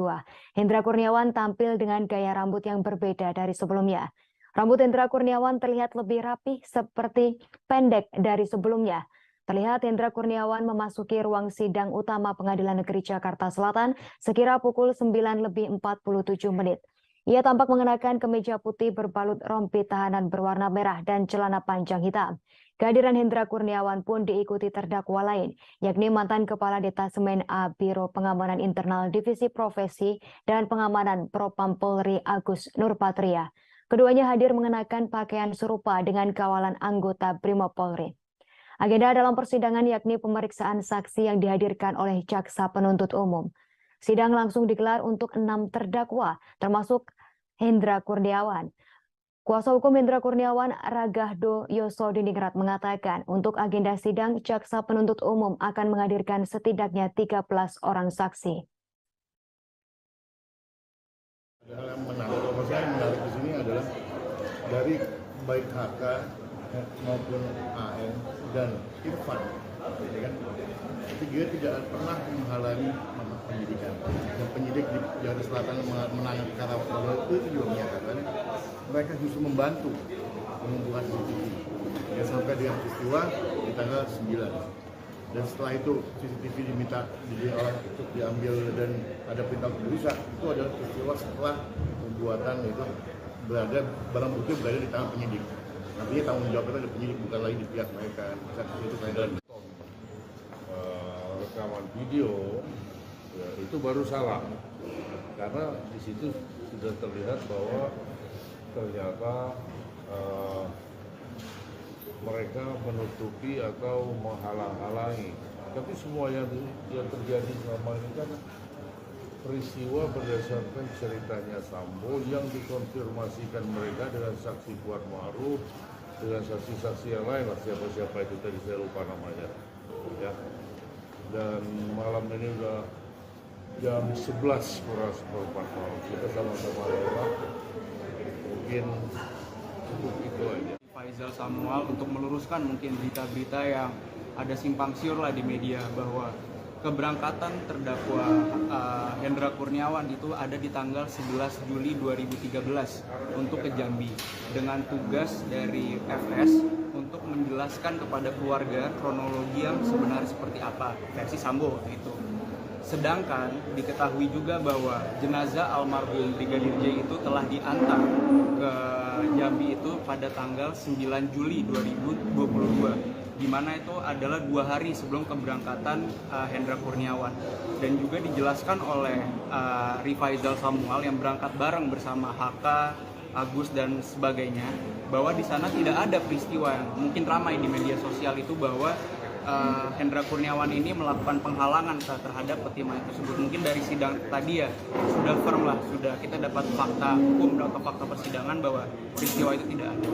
Hendra Kurniawan tampil dengan gaya rambut yang berbeda dari sebelumnya. Rambut Hendra Kurniawan terlihat lebih rapih seperti pendek dari sebelumnya. Terlihat Hendra Kurniawan memasuki ruang sidang utama Pengadilan Negeri Jakarta Selatan sekira pukul 9:47. Ia tampak mengenakan kemeja putih berbalut rompi tahanan berwarna merah dan celana panjang hitam. Kehadiran Hendra Kurniawan pun diikuti terdakwa lain, yakni mantan Kepala Detasemen A Biro Pengamanan Internal Divisi Profesi dan Pengamanan Propam Polri Agus Nurpatria. Keduanya hadir mengenakan pakaian serupa dengan kawalan anggota Brimob Polri. Agenda dalam persidangan yakni pemeriksaan saksi yang dihadirkan oleh jaksa penuntut umum. Sidang langsung digelar untuk 6 terdakwa, termasuk Hendra Kurniawan. Kuasa hukum Hendra Kurniawan, Ragahdo Yosodiningrat mengatakan untuk agenda sidang, jaksa penuntut umum akan menghadirkan setidaknya 13 orang saksi. Hal yang menarik, kalau saya menarik di sini adalah dari baik HK maupun AN dan Irfan, ya kan? Dia tidak pernah menghalangi penyidikan. Dan penyidik di Jakarta Selatan menangani perkara itu juga menyatakan mereka justru membantu mengumpulkan CCTV. Ya, sampai dengan peristiwa di tanggal 9. Dan setelah itu CCTV diminta untuk diambil dan ada perintah untuk dirusak. Itu adalah peristiwa setelah pembuatan itu barang bukti berada di tangan penyidik. Artinya tanggung jawab itu ada penyidik, bukan lagi di pihak mereka. Itu saya rekaman video ya, itu baru salah karena di situ sudah terlihat bahwa ternyata mereka menutupi atau menghalang-halangi. Tapi semua yang terjadi selama ini kan peristiwa berdasarkan ceritanya Sambo yang dikonfirmasikan mereka dengan saksi Kuat Ma'ruf, dengan saksi-saksi yang lain lah, siapa-siapa itu tadi saya lupa namanya. Ya. Dan malam ini udah jam 11 kurang seperempat malam. Kita sama-sama lewat. Mungkin cukup itu aja. Faisal Samuel untuk meluruskan mungkin berita-berita yang ada simpang siur lah di media bahwa keberangkatan terdakwa Hendra Kurniawan itu ada di tanggal 11 Juli 2013 untuk ke Jambi dengan tugas dari FS untuk menjelaskan kepada keluarga kronologi yang sebenarnya seperti apa versi Sambo itu. Sedangkan diketahui juga bahwa jenazah almarhum Brigadir J itu telah diantar ke Jambi itu pada tanggal 9 Juli 2022, di mana itu adalah 2 hari sebelum keberangkatan Hendra Kurniawan. Dan juga dijelaskan oleh Rifaizal Samuel yang berangkat bareng bersama HK, Agus dan sebagainya, bahwa di sana tidak ada peristiwa yang mungkin ramai di media sosial itu bahwa Hendra Kurniawan ini melakukan penghalangan terhadap pertimbangan tersebut. Mungkin dari sidang tadi ya sudah firm lah, sudah kita dapat fakta hukum atau fakta persidangan bahwa peristiwa itu tidak ada.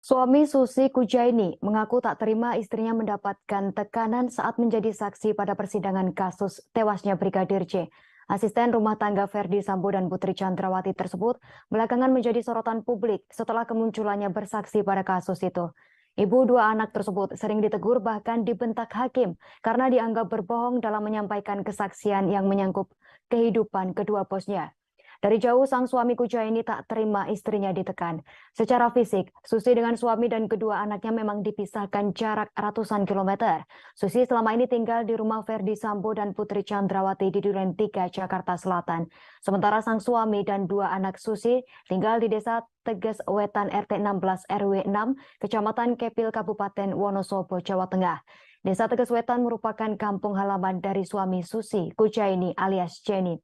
Suami Susi Kujaini mengaku tak terima istrinya mendapatkan tekanan saat menjadi saksi pada persidangan kasus tewasnya Brigadir J. Asisten rumah tangga Ferdi Sambo dan Putri Chandrawati tersebut belakangan menjadi sorotan publik setelah kemunculannya bersaksi pada kasus itu. Ibu dua anak tersebut sering ditegur bahkan dibentak hakim karena dianggap berbohong dalam menyampaikan kesaksian yang menyangkut kehidupan kedua bosnya. Dari jauh sang suami Kujaini tak terima istrinya ditekan. Secara fisik, Susi dengan suami dan kedua anaknya memang dipisahkan jarak ratusan kilometer. Susi selama ini tinggal di rumah Ferdi Sambo dan Putri Chandrawati di Duren 3, Jakarta Selatan. Sementara sang suami dan dua anak Susi tinggal di Desa Teges Wetan RT 16 RW 6, Kecamatan Kepil, Kabupaten Wonosobo, Jawa Tengah. Desa Teges Wetan merupakan kampung halaman dari suami Susi, Kujaini alias Jenny.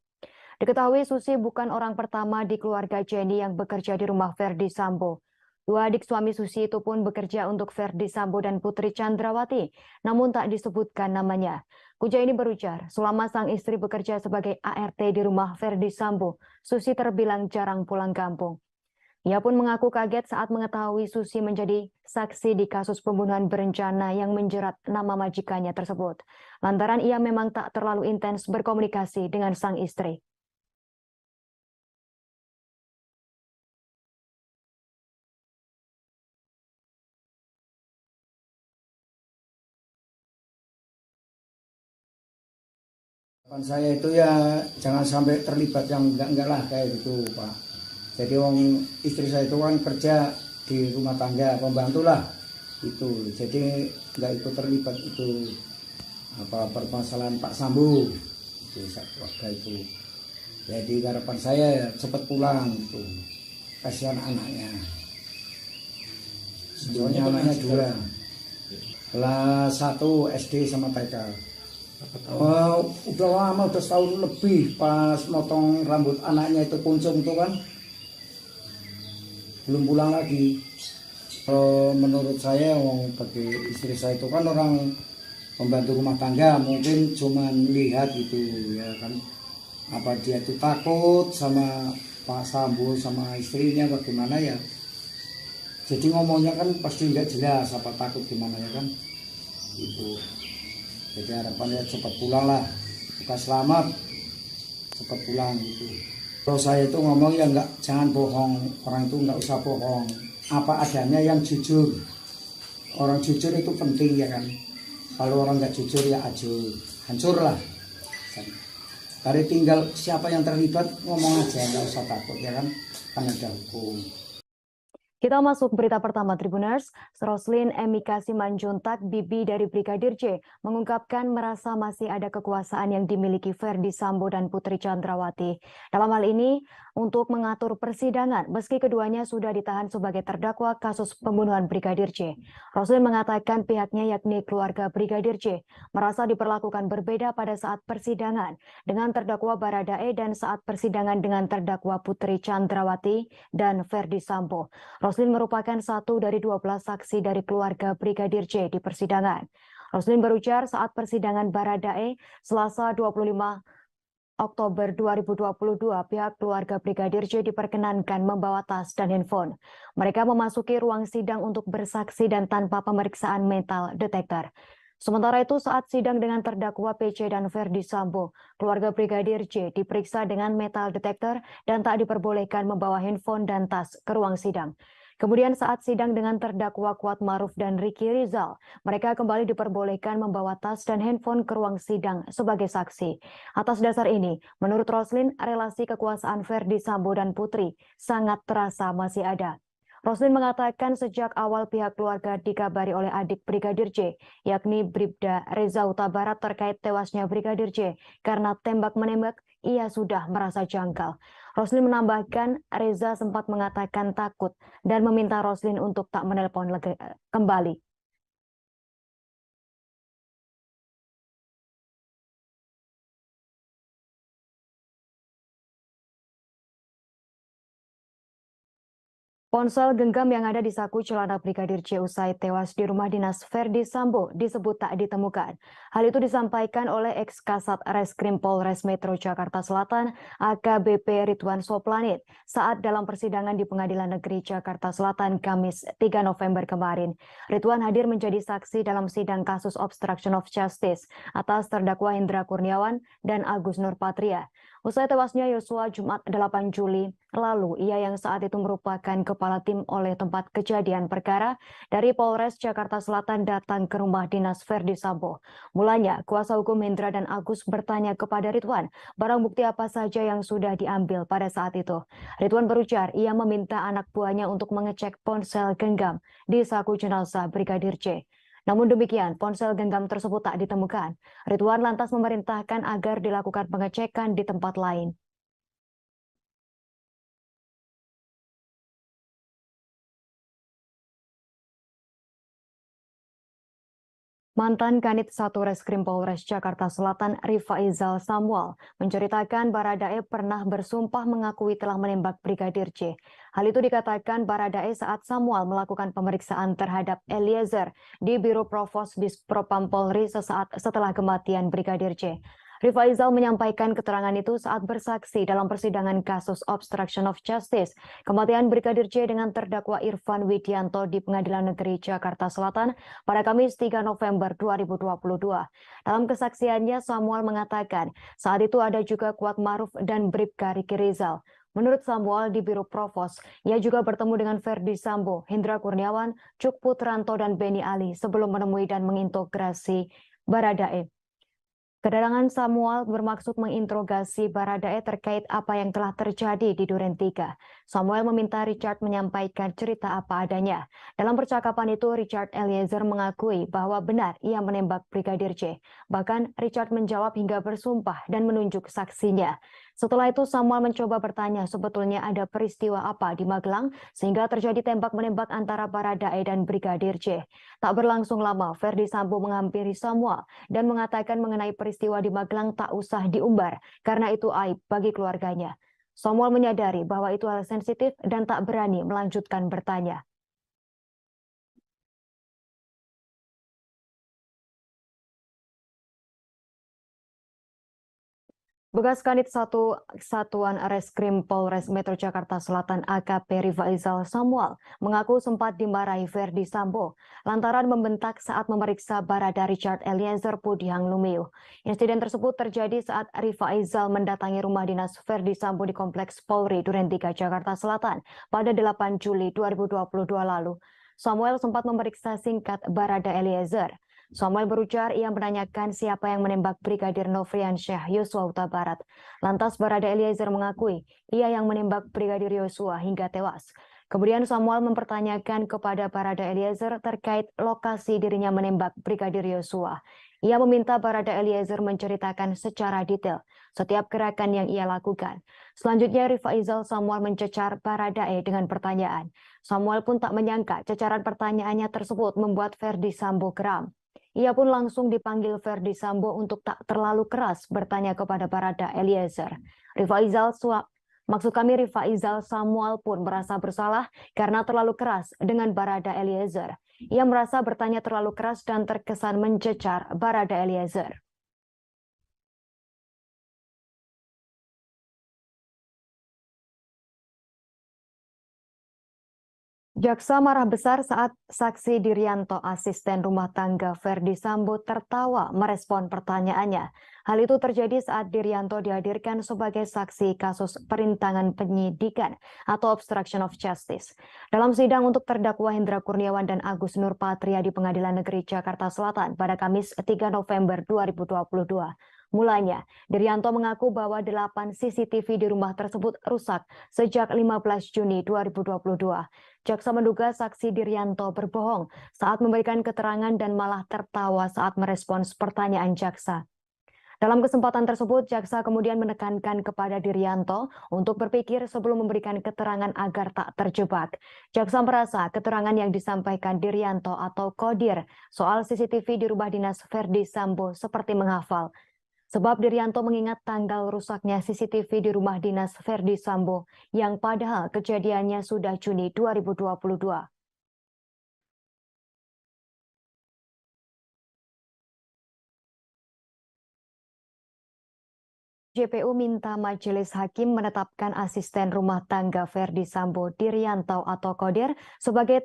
Diketahui Susi bukan orang pertama di keluarga Jenny yang bekerja di rumah Ferdi Sambo. Dua adik suami Susi itu pun bekerja untuk Ferdi Sambo dan Putri Chandrawati, namun tak disebutkan namanya. Kujaini berujar, selama sang istri bekerja sebagai ART di rumah Ferdi Sambo, Susi terbilang jarang pulang kampung. Ia pun mengaku kaget saat mengetahui Susi menjadi saksi di kasus pembunuhan berencana yang menjerat nama majikannya tersebut. Lantaran ia memang tak terlalu intens berkomunikasi dengan sang istri. Harapan saya itu ya jangan sampai terlibat yang enggak lah kayak gitu Pak. Jadi wong istri saya itu kan kerja di rumah tangga, pembantu lah itu. Jadi enggak ikut terlibat itu apa permasalahan Pak Sambo itu keluarga itu. Jadi harapan saya ya cepat pulang itu. Kasihan anaknya. Soalnya anaknya dua. Kelas 1 SD sama TK. Udah lama, udah setahun lebih pas motong rambut anaknya itu kuncung tuh kan belum pulang lagi. Kalau menurut saya bagi istri saya itu kan orang pembantu rumah tangga, mungkin cuman lihat gitu ya kan, apa dia tuh takut sama Pak Sambo sama istrinya bagaimana ya, jadi ngomongnya kan pasti nggak jelas apa takut gimana ya kan itu. Jadi harapannya cepat pulang lah, bukan selamat, cepat pulang gitu. Kalau saya itu ngomong ya jangan bohong, orang itu nggak usah bohong, apa adanya yang jujur. Orang jujur itu penting ya kan. Kalau orang nggak jujur ya hancur lah. Dari tinggal siapa yang terlibat ngomong aja, nggak usah takut ya kan ada hukum. Kita masuk berita pertama Tribuners. Roslin Emika Simanjuntak, bibi dari Brigadir J, mengungkapkan merasa masih ada kekuasaan yang dimiliki Ferdi Sambo dan Putri Chandrawati. Dalam hal ini, untuk mengatur persidangan, meski keduanya sudah ditahan sebagai terdakwa kasus pembunuhan Brigadir J. Roslin mengatakan pihaknya yakni keluarga Brigadir J merasa diperlakukan berbeda pada saat persidangan dengan terdakwa Baradae dan saat persidangan dengan terdakwa Putri Chandrawati dan Ferdi Sambo. Roslin merupakan satu dari 12 saksi dari keluarga Brigadir J di persidangan. Roslin berujar saat persidangan Baradae Selasa 25 Oktober 2022, pihak keluarga Brigadir J diperkenankan membawa tas dan handphone. Mereka memasuki ruang sidang untuk bersaksi dan tanpa pemeriksaan metal detektor. Sementara itu saat sidang dengan terdakwa PC dan Ferdi Sambo, keluarga Brigadir J diperiksa dengan metal detektor dan tak diperbolehkan membawa handphone dan tas ke ruang sidang. Kemudian saat sidang dengan terdakwa Kuat Maruf dan Ricky Rizal, mereka kembali diperbolehkan membawa tas dan handphone ke ruang sidang sebagai saksi. Atas dasar ini, menurut Roslin, relasi kekuasaan Ferdi Sambo dan Putri sangat terasa masih ada. Roslin mengatakan sejak awal pihak keluarga dikabari oleh adik Brigadir J, yakni Bribda Reza Huta Barat terkait tewasnya Brigadir J karena tembak-menembak, ia sudah merasa janggal. Roslin menambahkan Reza sempat mengatakan takut dan meminta Roslin untuk tak menelpon kembali. Ponsel genggam yang ada di saku celana Brigadir J usai tewas di rumah dinas Ferdi Sambo disebut tak ditemukan. Hal itu disampaikan oleh ex-Kasat Reskrim Polres Metro Jakarta Selatan AKBP Ridwan Soplanit saat dalam persidangan di Pengadilan Negeri Jakarta Selatan Kamis 3 November kemarin. Ridwan hadir menjadi saksi dalam sidang kasus obstruction of justice atas terdakwa Hendra Kurniawan dan Agus Nurpatria. Usai tewasnya Yosua Jumat 8 Juli lalu, ia yang saat itu merupakan kepala tim oleh tempat kejadian perkara dari Polres Jakarta Selatan datang ke rumah dinas Verdi Sambo. Mulanya, kuasa hukum Hendra dan Agus bertanya kepada Ridwan, barang bukti apa saja yang sudah diambil pada saat itu. Ridwan berujar, ia meminta anak buahnya untuk mengecek ponsel genggam di saku jenazah Brigadir J. Namun demikian, ponsel genggam tersebut tak ditemukan. Ridwan lantas memerintahkan agar dilakukan pengecekan di tempat lain. Mantan Kanit 1 Reskrim Polres Jakarta Selatan Rifaizal Samuel menceritakan Baradae pernah bersumpah mengakui telah menembak Brigadir J. Hal itu dikatakan Baradae saat Samuel melakukan pemeriksaan terhadap Eliezer di Biro Provos Dispropam Polri sesaat setelah kematian Brigadir J. Rifaizal menyampaikan keterangan itu saat bersaksi dalam persidangan kasus obstruction of justice kematian Brigadir J dengan terdakwa Irfan Widianto di Pengadilan Negeri Jakarta Selatan pada Kamis 3 November 2022. Dalam kesaksiannya, Samuel mengatakan saat itu ada juga Kuat Maruf dan Bribka Riki Rizal. Menurut Samuel di Biro Provos, ia juga bertemu dengan Verdi Sambo, Hendra Kurniawan, Cuk Putranto, dan Beni Ali sebelum menemui dan mengintegrasi Baradae. Kedatangan Samuel bermaksud menginterogasi Baradae terkait apa yang telah terjadi di Duren 3. Samuel meminta Richard menyampaikan cerita apa adanya. Dalam percakapan itu, Richard Eliezer mengakui bahwa benar ia menembak Brigadir J. Bahkan Richard menjawab hingga bersumpah dan menunjuk saksinya. Setelah itu Samuel mencoba bertanya sebetulnya ada peristiwa apa di Magelang sehingga terjadi tembak-menembak antara Baradae dan Brigadir J. Tak berlangsung lama, Verdi Sambo menghampiri Samuel dan mengatakan mengenai peristiwa di Magelang tak usah diumbar karena itu aib bagi keluarganya. Samuel menyadari bahwa itu hal sensitif dan tak berani melanjutkan bertanya. Bekas Kanit 1 Satuan Reskrim Polres Metro Jakarta Selatan AKP Rifaizal Samuel mengaku sempat dimarahi Verdi Sambo lantaran membentak saat memeriksa Barada Richard Eliezer Pudihang Lumiu. Insiden tersebut terjadi saat Rifaizal mendatangi rumah dinas Verdi Sambo di Kompleks Polri Duren 3 Jakarta Selatan pada 8 Juli 2022 lalu. Samuel sempat memeriksa singkat Barada Eliezer. Samuel berujar ia menanyakan siapa yang menembak Brigadir Nofriansyah Yosua Huta Barat. Lantas Barada Eliezer mengakui ia yang menembak Brigadir Yosua hingga tewas. Kemudian Samuel mempertanyakan kepada Barada Eliezer terkait lokasi dirinya menembak Brigadir Yosua. Ia meminta Barada Eliezer menceritakan secara detail setiap gerakan yang ia lakukan. Selanjutnya Rifaizal Samuel mencecar Baradae dengan pertanyaan. Samuel pun tak menyangka cecaran pertanyaannya tersebut membuat Verdi Sambo geram. Ia pun langsung dipanggil Verdi Sambo untuk tak terlalu keras bertanya kepada Barada Eliezer. Rifaizal Samuel pun merasa bersalah karena terlalu keras dengan Barada Eliezer. Ia merasa bertanya terlalu keras dan terkesan mencecar Barada Eliezer. Jaksa marah besar saat saksi Dirianto, asisten rumah tangga Verdi Sambo, tertawa merespon pertanyaannya. Hal itu terjadi saat Dirianto dihadirkan sebagai saksi kasus perintangan penyidikan atau obstruction of justice. Dalam sidang untuk terdakwa Hendra Kurniawan dan Agus Nurpatria di Pengadilan Negeri Jakarta Selatan pada Kamis 3 November 2022. Mulanya, Dirianto mengaku bahwa 8 CCTV di rumah tersebut rusak sejak 15 Juni 2022. Jaksa menduga saksi Dirianto berbohong saat memberikan keterangan dan malah tertawa saat merespons pertanyaan jaksa. Dalam kesempatan tersebut, jaksa kemudian menekankan kepada Dirianto untuk berpikir sebelum memberikan keterangan agar tak terjebak. Jaksa merasa keterangan yang disampaikan Dirianto atau Kodir soal CCTV di rumah dinas Verdi Sambo seperti menghafal. Sebab Dirianto mengingat tanggal rusaknya CCTV di rumah dinas Verdi Sambo yang padahal kejadiannya sudah Juni 2022. JPU minta majelis hakim menetapkan asisten rumah tangga Verdi Sambo Dirianto atau Kodir sebagai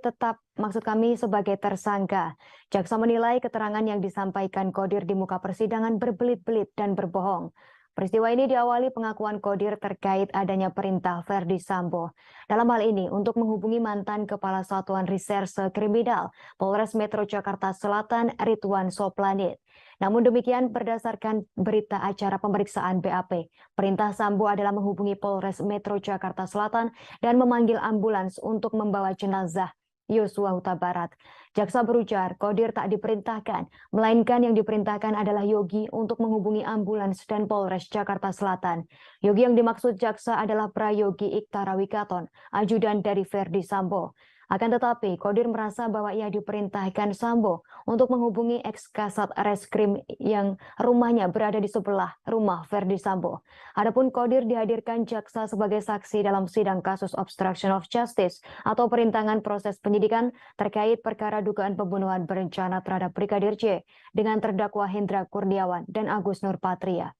sebagai tersangka. Jaksa menilai keterangan yang disampaikan Kodir di muka persidangan berbelit-belit dan berbohong. Peristiwa ini diawali pengakuan Kodir terkait adanya perintah Verdi Sambo. Dalam hal ini, untuk menghubungi mantan Kepala Satuan Reserse Kriminal Polres Metro Jakarta Selatan, Ridwan Soplanit. Namun demikian, berdasarkan berita acara pemeriksaan BAP, perintah Sambo adalah menghubungi Polres Metro Jakarta Selatan dan memanggil ambulans untuk membawa jenazah Yosua Huta Barat. Jaksa berujar, Kodir tak diperintahkan, melainkan yang diperintahkan adalah Yogi untuk menghubungi ambulans dan Polres Jakarta Selatan. Yogi yang dimaksud jaksa adalah Prayogi Iktara Wikaton, ajudan dari Verdi Sambo. Akan tetapi, Kodir merasa bahwa ia diperintahkan Sambo untuk menghubungi ex-kasat reskrim yang rumahnya berada di sebelah rumah Verdi Sambo. Adapun Kodir dihadirkan jaksa sebagai saksi dalam sidang kasus obstruction of justice atau perintangan proses penyidikan terkait perkara dugaan pembunuhan berencana terhadap Brigadir J dengan terdakwa Hendra Kurniawan dan Agus Nurpatria.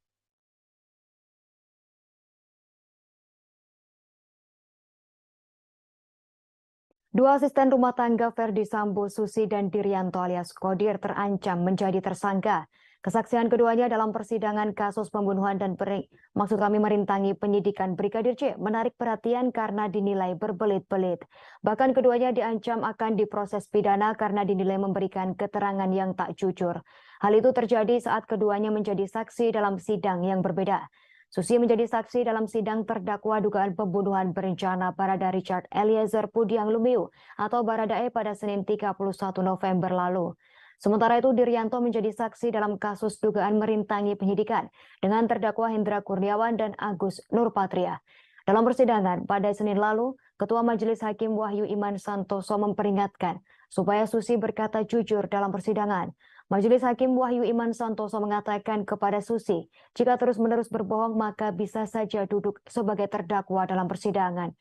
Dua asisten rumah tangga Verdi Sambo, Susi dan Diryanto alias Kodir terancam menjadi tersangka. Kesaksian keduanya dalam persidangan kasus pembunuhan dan merintangi penyidikan Brigadir J menarik perhatian karena dinilai berbelit-belit. Bahkan keduanya diancam akan diproses pidana karena dinilai memberikan keterangan yang tak jujur. Hal itu terjadi saat keduanya menjadi saksi dalam sidang yang berbeda. Susi menjadi saksi dalam sidang terdakwa dugaan pembunuhan berencana Barada Richard Eliezer Pudiang Lumiu atau Baradae pada Senin 31 November lalu. Sementara itu Diryanto menjadi saksi dalam kasus dugaan merintangi penyidikan dengan terdakwa Hendra Kurniawan dan Agus Nurpatria. Dalam persidangan pada Senin lalu, Ketua Majelis Hakim Wahyu Iman Santoso memperingatkan supaya Susi berkata jujur dalam persidangan. Majelis Hakim Wahyu Iman Santoso mengatakan kepada Susi, jika terus-menerus berbohong maka bisa saja duduk sebagai terdakwa dalam persidangan.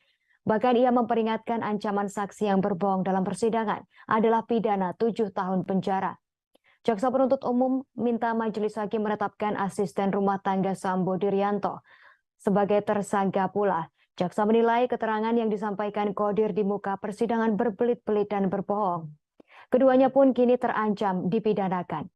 Bahkan ia memperingatkan ancaman saksi yang berbohong dalam persidangan adalah pidana 7 tahun penjara. Jaksa penuntut umum minta Majelis Hakim menetapkan asisten rumah tangga Sambo Diryanto sebagai tersangka pula. Jaksa menilai keterangan yang disampaikan Kodir di muka persidangan berbelit-belit dan berbohong. Keduanya pun kini terancam dipidanakan.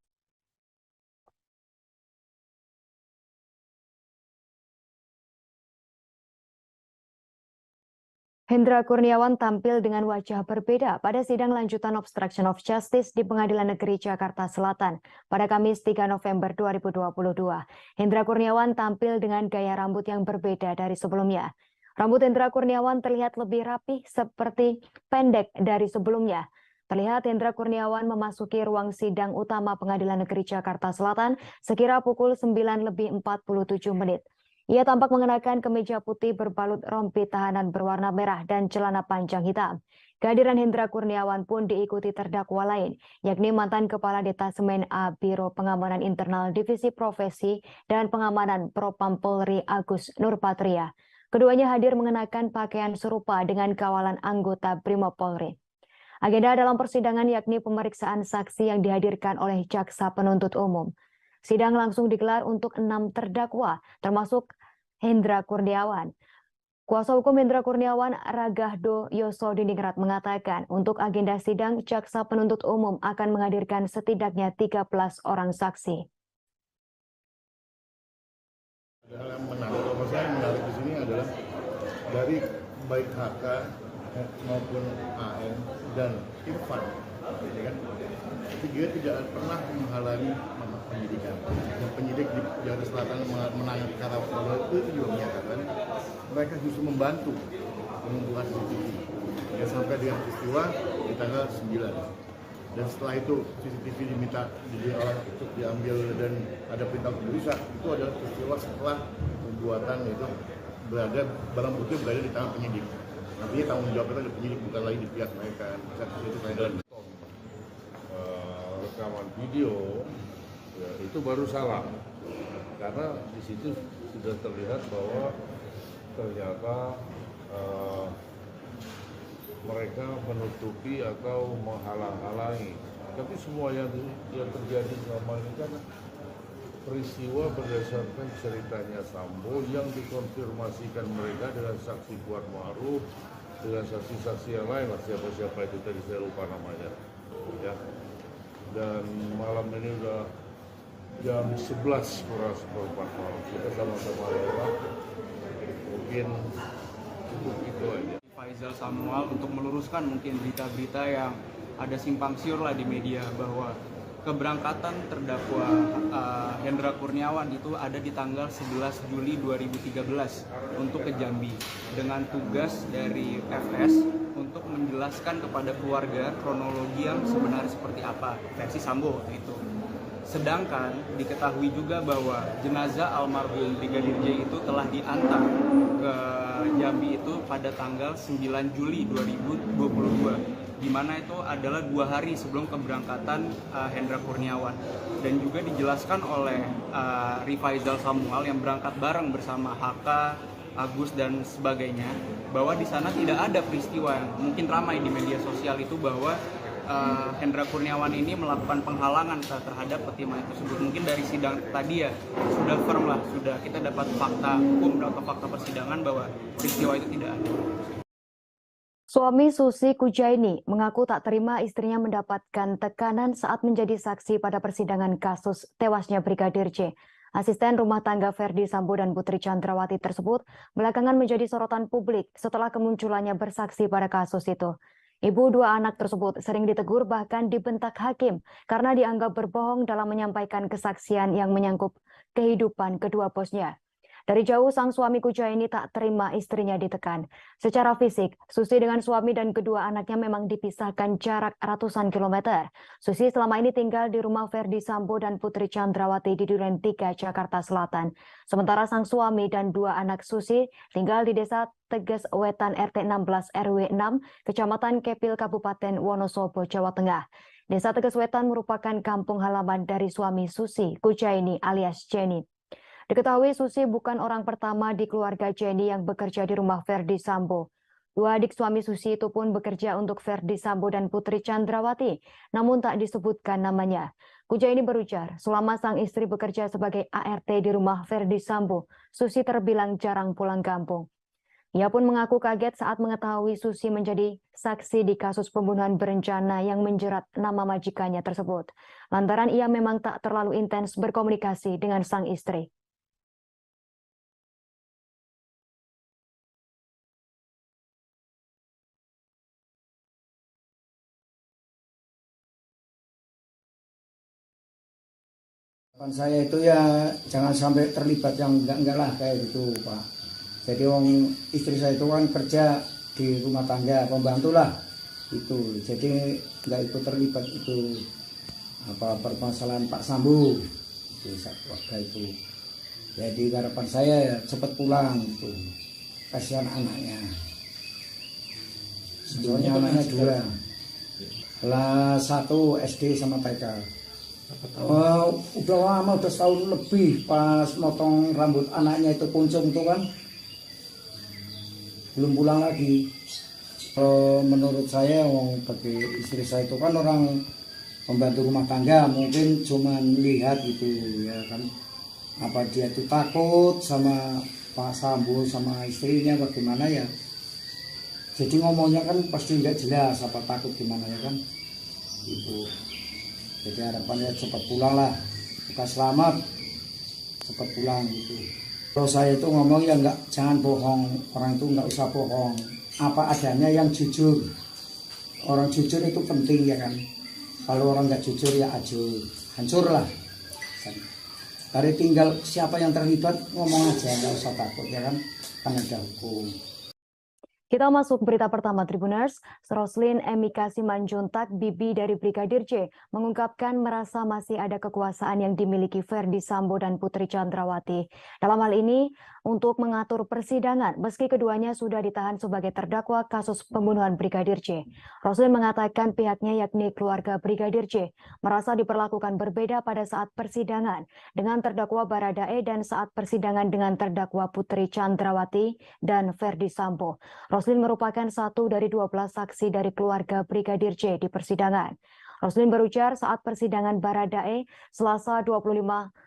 Hendra Kurniawan tampil dengan wajah berbeda pada sidang lanjutan obstruction of justice di Pengadilan Negeri Jakarta Selatan pada Kamis 3 November 2022. Hendra Kurniawan tampil dengan gaya rambut yang berbeda dari sebelumnya. Rambut Hendra Kurniawan terlihat lebih rapih seperti pendek dari sebelumnya. Terlihat Hendra Kurniawan memasuki ruang sidang utama Pengadilan Negeri Jakarta Selatan sekira pukul 9:47. Ia tampak mengenakan kemeja putih berbalut rompi tahanan berwarna merah dan celana panjang hitam. Kehadiran Hendra Kurniawan pun diikuti terdakwa lain, yakni mantan Kepala Detasemen A Biro Pengamanan Internal Divisi Profesi dan Pengamanan Propam Polri Agus Nurpatria. Keduanya hadir mengenakan pakaian serupa dengan kawalan anggota Brimob Polri. Agenda dalam persidangan yakni pemeriksaan saksi yang dihadirkan oleh jaksa penuntut umum. Sidang langsung digelar untuk 6 terdakwa, termasuk Hendra Kurniawan. Kuasa hukum Hendra Kurniawan, Ragahdo Yosodiningrat mengatakan untuk agenda sidang, jaksa penuntut umum akan menghadirkan setidaknya 13 orang saksi. Hal yang menarik, kalau saya menarik di sini adalah dari baik HK maupun AN dan Irfan, ya kan? Dia tidak pernah menghalangi penyidikan. Dan penyidik di Jakarta Selatan menangani perkara itu juga menyatakan mereka justru membantu mengumpulkan CCTV. Ya, sampai dengan peristiwa di tanggal 9. Dan setelah itu CCTV diminta untuk diambil dan ada perintah untuk dirusak. Itu adalah peristiwa setelah pembuatan itu barang bukti berada di tangan penyidik. Artinya tanggung jawab itu ada penyidik, bukan lagi di pihak mereka. Rekaman video ya, itu baru salah karena di situ sudah terlihat bahwa ternyata mereka menutupi atau menghalang-halangi. Tapi semua yang terjadi selama ini kan peristiwa berdasarkan ceritanya Sambo yang dikonfirmasikan mereka dengan saksi Kuat Ma'ruf, dengan saksi-saksi yang lain, siapa-siapa itu tadi saya lupa namanya. Ya. Dan malam ini udah jam 11 kurang seperempat malam. Kita sama-sama lewat, mungkin cukup itu aja. Faisal Samuel untuk meluruskan mungkin berita-berita yang ada simpang siur lah di media bahwa keberangkatan terdakwa Hendra Kurniawan itu ada di tanggal 11 Juli 2013 untuk ke Jambi dengan tugas dari FS untuk menjelaskan kepada keluarga kronologi yang sebenarnya seperti apa versi Sambo itu. Sedangkan diketahui juga bahwa jenazah almarhum Brigadir J itu telah diantar ke Jambi itu pada tanggal 9 Juli 2022, di mana itu adalah 2 hari sebelum keberangkatan Hendra Kurniawan. Dan juga dijelaskan oleh Rifaizal Samuel yang berangkat bareng bersama HK, Agus dan sebagainya, bahwa di sana tidak ada peristiwa yang mungkin ramai di media sosial itu bahwa Hendra Kurniawan ini melakukan penghalangan terhadap peti mayat tersebut. Mungkin dari sidang tadi ya sudah firm lah, sudah kita dapat fakta hukum atau fakta persidangan bahwa peristiwa itu tidak ada. Suami Susi Kujaini mengaku tak terima istrinya mendapatkan tekanan saat menjadi saksi pada persidangan kasus tewasnya Brigadir J. Asisten rumah tangga Ferdi Sambo dan Putri Chandrawati tersebut belakangan menjadi sorotan publik setelah kemunculannya bersaksi pada kasus itu. Ibu 2 anak tersebut sering ditegur bahkan dibentak hakim karena dianggap berbohong dalam menyampaikan kesaksian yang menyangkut kehidupan kedua bosnya. Dari jauh sang suami Kujaini tak terima istrinya ditekan. Secara fisik, Susi dengan suami dan kedua anaknya memang dipisahkan jarak ratusan kilometer. Susi selama ini tinggal di rumah Ferdi Sambo dan Putri Chandrawati di Duren 3, Jakarta Selatan. Sementara sang suami dan 2 anak Susi tinggal di Desa Teges Wetan RT 16 RW 6, Kecamatan Kepil, Kabupaten Wonosobo, Jawa Tengah. Desa Teges Wetan merupakan kampung halaman dari suami Susi Kujaini alias Jenny. Diketahui Susi bukan orang pertama di keluarga Jenny yang bekerja di rumah Ferdi Sambo. 2 adik suami Susi itu pun bekerja untuk Ferdi Sambo dan Putri Chandrawati, namun tak disebutkan namanya. Kujaini berujar, selama sang istri bekerja sebagai ART di rumah Ferdi Sambo, Susi terbilang jarang pulang kampung. Ia pun mengaku kaget saat mengetahui Susi menjadi saksi di kasus pembunuhan berencana yang menjerat nama majikannya tersebut. Lantaran ia memang tak terlalu intens berkomunikasi dengan sang istri. Harapan saya itu ya jangan sampai terlibat yang enggak lah kayak gitu Pak. Jadi istri saya itu kan kerja di rumah tangga, pembantu lah itu. Jadi enggak ikut terlibat itu permasalahan Pak Sambo itu waktu itu. Jadi harapan saya ya cepat pulang itu. Kasihan anaknya. Soalnya anaknya 2. Kelas 1 SD sama TK. Udah lama, udah setahun lebih pas motong rambut anaknya itu kuncung tuh kan belum pulang lagi. Menurut saya bagi istri saya itu kan orang pembantu rumah tangga, mungkin cuma lihat gitu ya kan, apa dia tuh takut sama Pak Sambo sama istrinya bagaimana ya, jadi ngomongnya kan pasti nggak jelas apa takut gimana ya kan itu. Jadi harapannya cepat pulang lah, kita selamat, cepat pulang gitu. Kalau saya itu ngomong ya jangan bohong, orang itu nggak usah bohong, apa adanya yang jujur. Orang jujur itu penting ya kan. Kalau orang nggak jujur ya hancur lah. Dari tinggal siapa yang terlibat ngomong aja, nggak usah takut ya kan ada hukum. Kita masuk berita pertama Tribuners. Roslin Emika Simanjuntak, bibi dari Brigadir J, mengungkapkan merasa masih ada kekuasaan yang dimiliki Ferdi Sambo dan Putri Chandrawati. Dalam hal ini, untuk mengatur persidangan, meski keduanya sudah ditahan sebagai terdakwa kasus pembunuhan Brigadir J. Roslin mengatakan pihaknya yakni keluarga Brigadir J merasa diperlakukan berbeda pada saat persidangan dengan terdakwa Baradae dan saat persidangan dengan terdakwa Putri Chandrawati dan Ferdi Sambo. Roslin merupakan satu dari 12 saksi dari keluarga Brigadir J di persidangan. Roslin berujar saat persidangan Baradae Selasa 25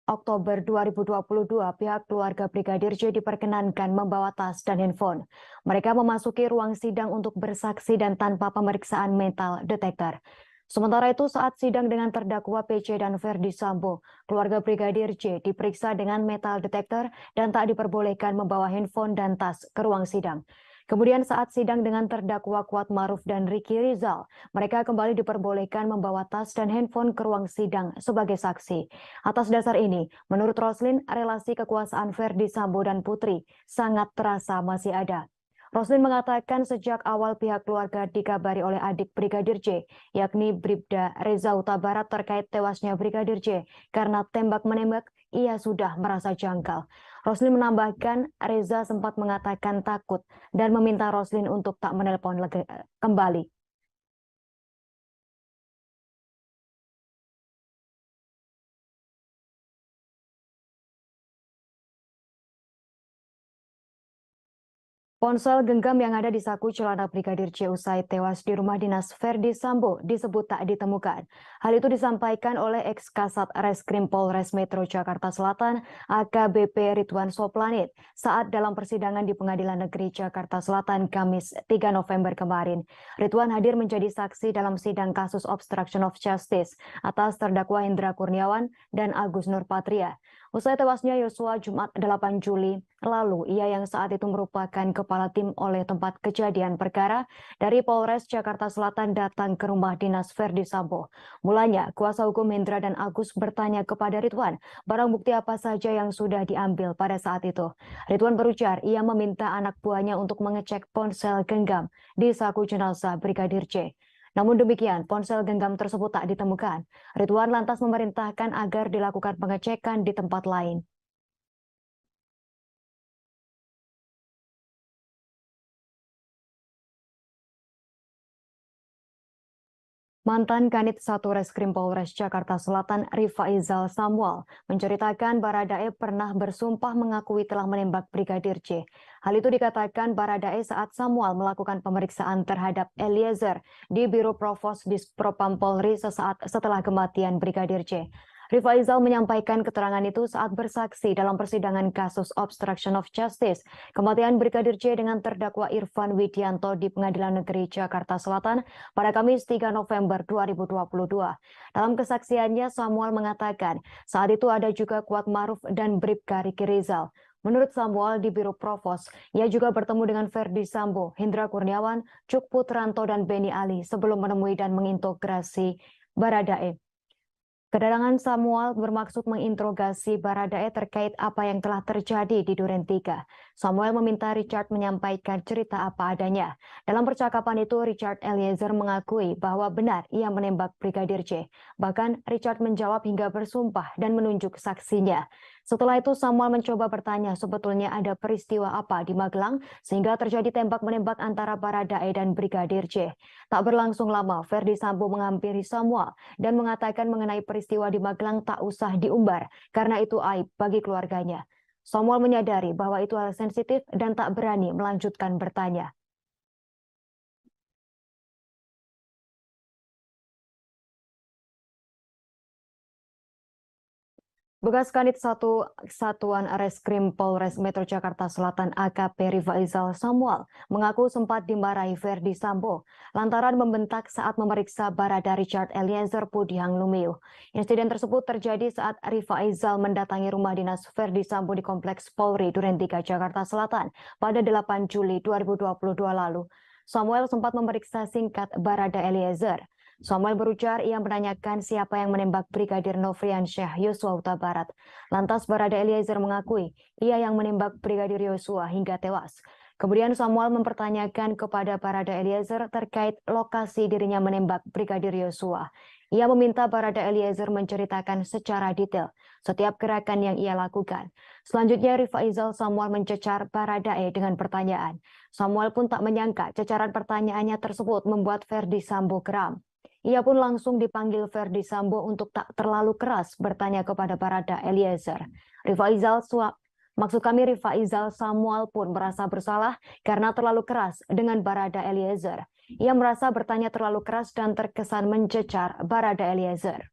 Oktober 2022, pihak keluarga Brigadir J diperkenankan membawa tas dan handphone. Mereka memasuki ruang sidang untuk bersaksi dan tanpa pemeriksaan metal detektor. Sementara itu saat sidang dengan terdakwa PC dan Verdi Sambo, keluarga Brigadir J diperiksa dengan metal detektor dan tak diperbolehkan membawa handphone dan tas ke ruang sidang. Kemudian saat sidang dengan terdakwa Kuat Maruf dan Ricky Rizal, mereka kembali diperbolehkan membawa tas dan handphone ke ruang sidang sebagai saksi. Atas dasar ini, menurut Roslin, relasi kekuasaan Verdi Sambo dan Putri sangat terasa masih ada. Roslin mengatakan sejak awal pihak keluarga dikabari oleh adik Brigadir J, yakni Bribda Reza Huta Barat terkait tewasnya Brigadir J karena tembak-menembak, ia sudah merasa janggal. Roslin menambahkan Reza sempat mengatakan takut dan meminta Roslin untuk tak menelpon kembali. Ponsel genggam yang ada di saku celana Brigadir J usai tewas di rumah dinas Verdi Sambo disebut tak ditemukan. Hal itu disampaikan oleh ex-Kasat Reskrim Polres Metro Jakarta Selatan AKBP Ridwan Soplanit saat dalam persidangan di Pengadilan Negeri Jakarta Selatan Kamis 3 November kemarin. Ridwan hadir menjadi saksi dalam sidang kasus obstruction of justice atas terdakwa Hendra Kurniawan dan Agus Nurpatria. Usai tewasnya Yosua Jumat 8 Juli lalu, ia yang saat itu merupakan kepala tim oleh tempat kejadian perkara dari Polres Jakarta Selatan datang ke rumah dinas Verdi Sambo. Mulanya, kuasa hukum Hendra dan Agus bertanya kepada Ridwan, barang bukti apa saja yang sudah diambil pada saat itu. Ridwan berujar, ia meminta anak buahnya untuk mengecek ponsel genggam di saku jenazah Brigadir J. Namun demikian, ponsel genggam tersebut tak ditemukan. Ridwan lantas memerintahkan agar dilakukan pengecekan di tempat lain. Mantan Kanit 1 Reskrim Polres Jakarta Selatan Rifaizal Samuel menceritakan Baradae pernah bersumpah mengakui telah menembak Brigadir J. Hal itu dikatakan Baradae saat Samuel melakukan pemeriksaan terhadap Eliezer di Biro Provos Dispropam Polri sesaat setelah kematian Brigadir J. Rifaizal menyampaikan keterangan itu saat bersaksi dalam persidangan kasus obstruction of justice kematian Brigadir J dengan terdakwa Irfan Widianto di Pengadilan Negeri Jakarta Selatan pada Kamis 3 November 2022. Dalam kesaksiannya, Samuel mengatakan saat itu ada juga Kuat Maruf dan Bribka Ricky Rizal. Menurut Samuel di Biro Provos, ia juga bertemu dengan Verdi Sambo, Hendra Kurniawan, Cuk Putranto, dan Beni Ali sebelum menemui dan mengintegrasi Baradae. Kedatangan Samuel bermaksud menginterogasi Baradae terkait apa yang telah terjadi di Duren 3. Samuel meminta Richard menyampaikan cerita apa adanya. Dalam percakapan itu, Richard Eliezer mengakui bahwa benar ia menembak Brigadir J. Bahkan Richard menjawab hingga bersumpah dan menunjuk saksinya. Setelah itu Samuel mencoba bertanya sebetulnya ada peristiwa apa di Magelang sehingga terjadi tembak-menembak antara Baradae dan Brigadir J. Tak berlangsung lama, Verdi Sambo menghampiri Samuel dan mengatakan mengenai peristiwa di Magelang tak usah diumbar karena itu aib bagi keluarganya. Samuel menyadari bahwa itu hal sensitif dan tak berani melanjutkan bertanya. Bekas Kanit 1 Satuan Reskrim Polres Metro Jakarta Selatan AKP Rifaizal Samuel mengaku sempat dimarahi Verdi Sambo lantaran membentak saat memeriksa Barada Richard Eliezer Pudihang Lumiu. Insiden tersebut terjadi saat Rifaizal mendatangi rumah dinas Verdi Sambo di Kompleks Polri Duren 3 Jakarta Selatan pada 8 Juli 2022 lalu. Samuel sempat memeriksa singkat Barada Eliezer. Samuel berujar ia menanyakan siapa yang menembak Brigadir Nofriansyah Yosua Huta Barat. Lantas Barada Eliezer mengakui ia yang menembak Brigadir Yosua hingga tewas. Kemudian Samuel mempertanyakan kepada Barada Eliezer terkait lokasi dirinya menembak Brigadir Yosua. Ia meminta Barada Eliezer menceritakan secara detail setiap gerakan yang ia lakukan. Selanjutnya Rifaizal Samuel mencecar Baradae dengan pertanyaan. Samuel pun tak menyangka cecaran pertanyaannya tersebut membuat Verdi Sambo geram. Ia pun langsung dipanggil Verdi Sambo untuk tak terlalu keras bertanya kepada Barada Eliezer. Rifaizal Samuel pun merasa bersalah karena terlalu keras dengan Barada Eliezer. Ia merasa bertanya terlalu keras dan terkesan mencecar Barada Eliezer.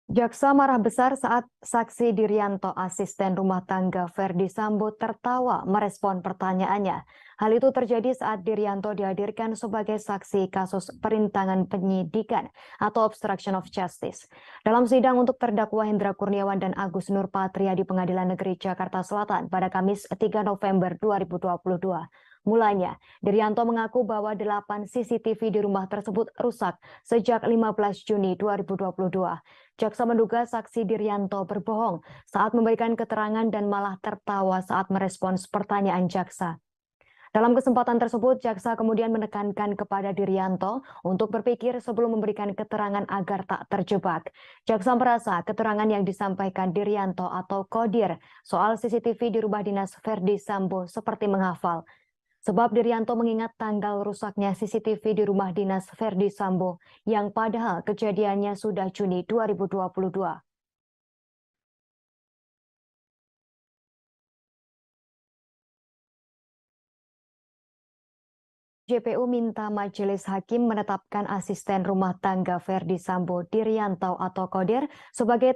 Jaksa marah besar saat saksi Diryanto, asisten rumah tangga Verdi Sambo, tertawa merespon pertanyaannya. Hal itu terjadi saat Diryanto dihadirkan sebagai saksi kasus perintangan penyidikan atau obstruction of justice. Dalam sidang untuk terdakwa Hendra Kurniawan dan Agus Nurpatria di Pengadilan Negeri Jakarta Selatan pada Kamis 3 November 2022. Mulanya, Diryanto mengaku bahwa 8 CCTV di rumah tersebut rusak sejak 15 Juni 2022. Jaksa menduga saksi Diryanto berbohong saat memberikan keterangan dan malah tertawa saat merespons pertanyaan jaksa. Dalam kesempatan tersebut, jaksa kemudian menekankan kepada Diryanto untuk berpikir sebelum memberikan keterangan agar tak terjebak. Jaksa merasa keterangan yang disampaikan Diryanto atau Kodir soal CCTV di rumah dinas Verdi Sambo seperti menghafal. Sebab Diryanto mengingat tanggal rusaknya CCTV di rumah dinas Verdi Sambo yang padahal kejadiannya sudah Juni 2022. JPU minta majelis hakim menetapkan asisten rumah tangga Verdi Sambo, Diryanto atau Kodir sebagai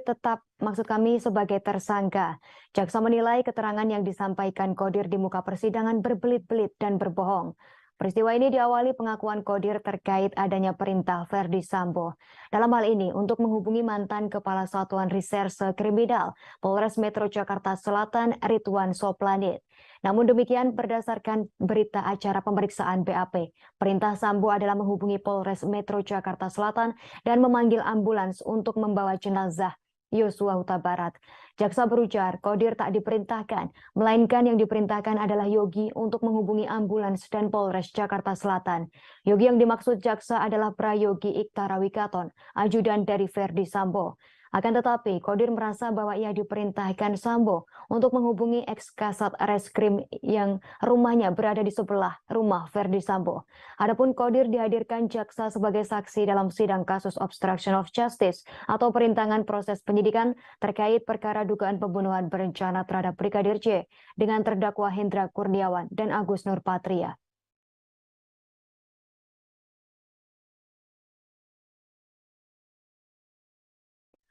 sebagai tersangka. Jaksa menilai keterangan yang disampaikan Kodir di muka persidangan berbelit-belit dan berbohong. Peristiwa ini diawali pengakuan Kodir terkait adanya perintah Verdi Sambo. Dalam hal ini, untuk menghubungi mantan Kepala Satuan Reserse Kriminal Polres Metro Jakarta Selatan, Ridwan Soplanit. Namun demikian, berdasarkan berita acara pemeriksaan BAP, perintah Sambo adalah menghubungi Polres Metro Jakarta Selatan dan memanggil ambulans untuk membawa jenazah Yosua Huta Barat. Jaksa berujar, Kodir tak diperintahkan, melainkan yang diperintahkan adalah Yogi untuk menghubungi ambulans dan Polres Jakarta Selatan. Yogi yang dimaksud jaksa adalah Prayogi Iktara Wikaton, ajudan dari Verdi Sambo. Akan tetapi, Kodir merasa bahwa ia diperintahkan Sambo untuk menghubungi ex-kasat reskrim yang rumahnya berada di sebelah rumah Verdi Sambo. Adapun Kodir dihadirkan jaksa sebagai saksi dalam sidang kasus obstruction of justice atau perintangan proses penyidikan terkait perkara dugaan pembunuhan berencana terhadap Brigadir J dengan terdakwa Hendra Kurniawan dan Agus Nurpatria.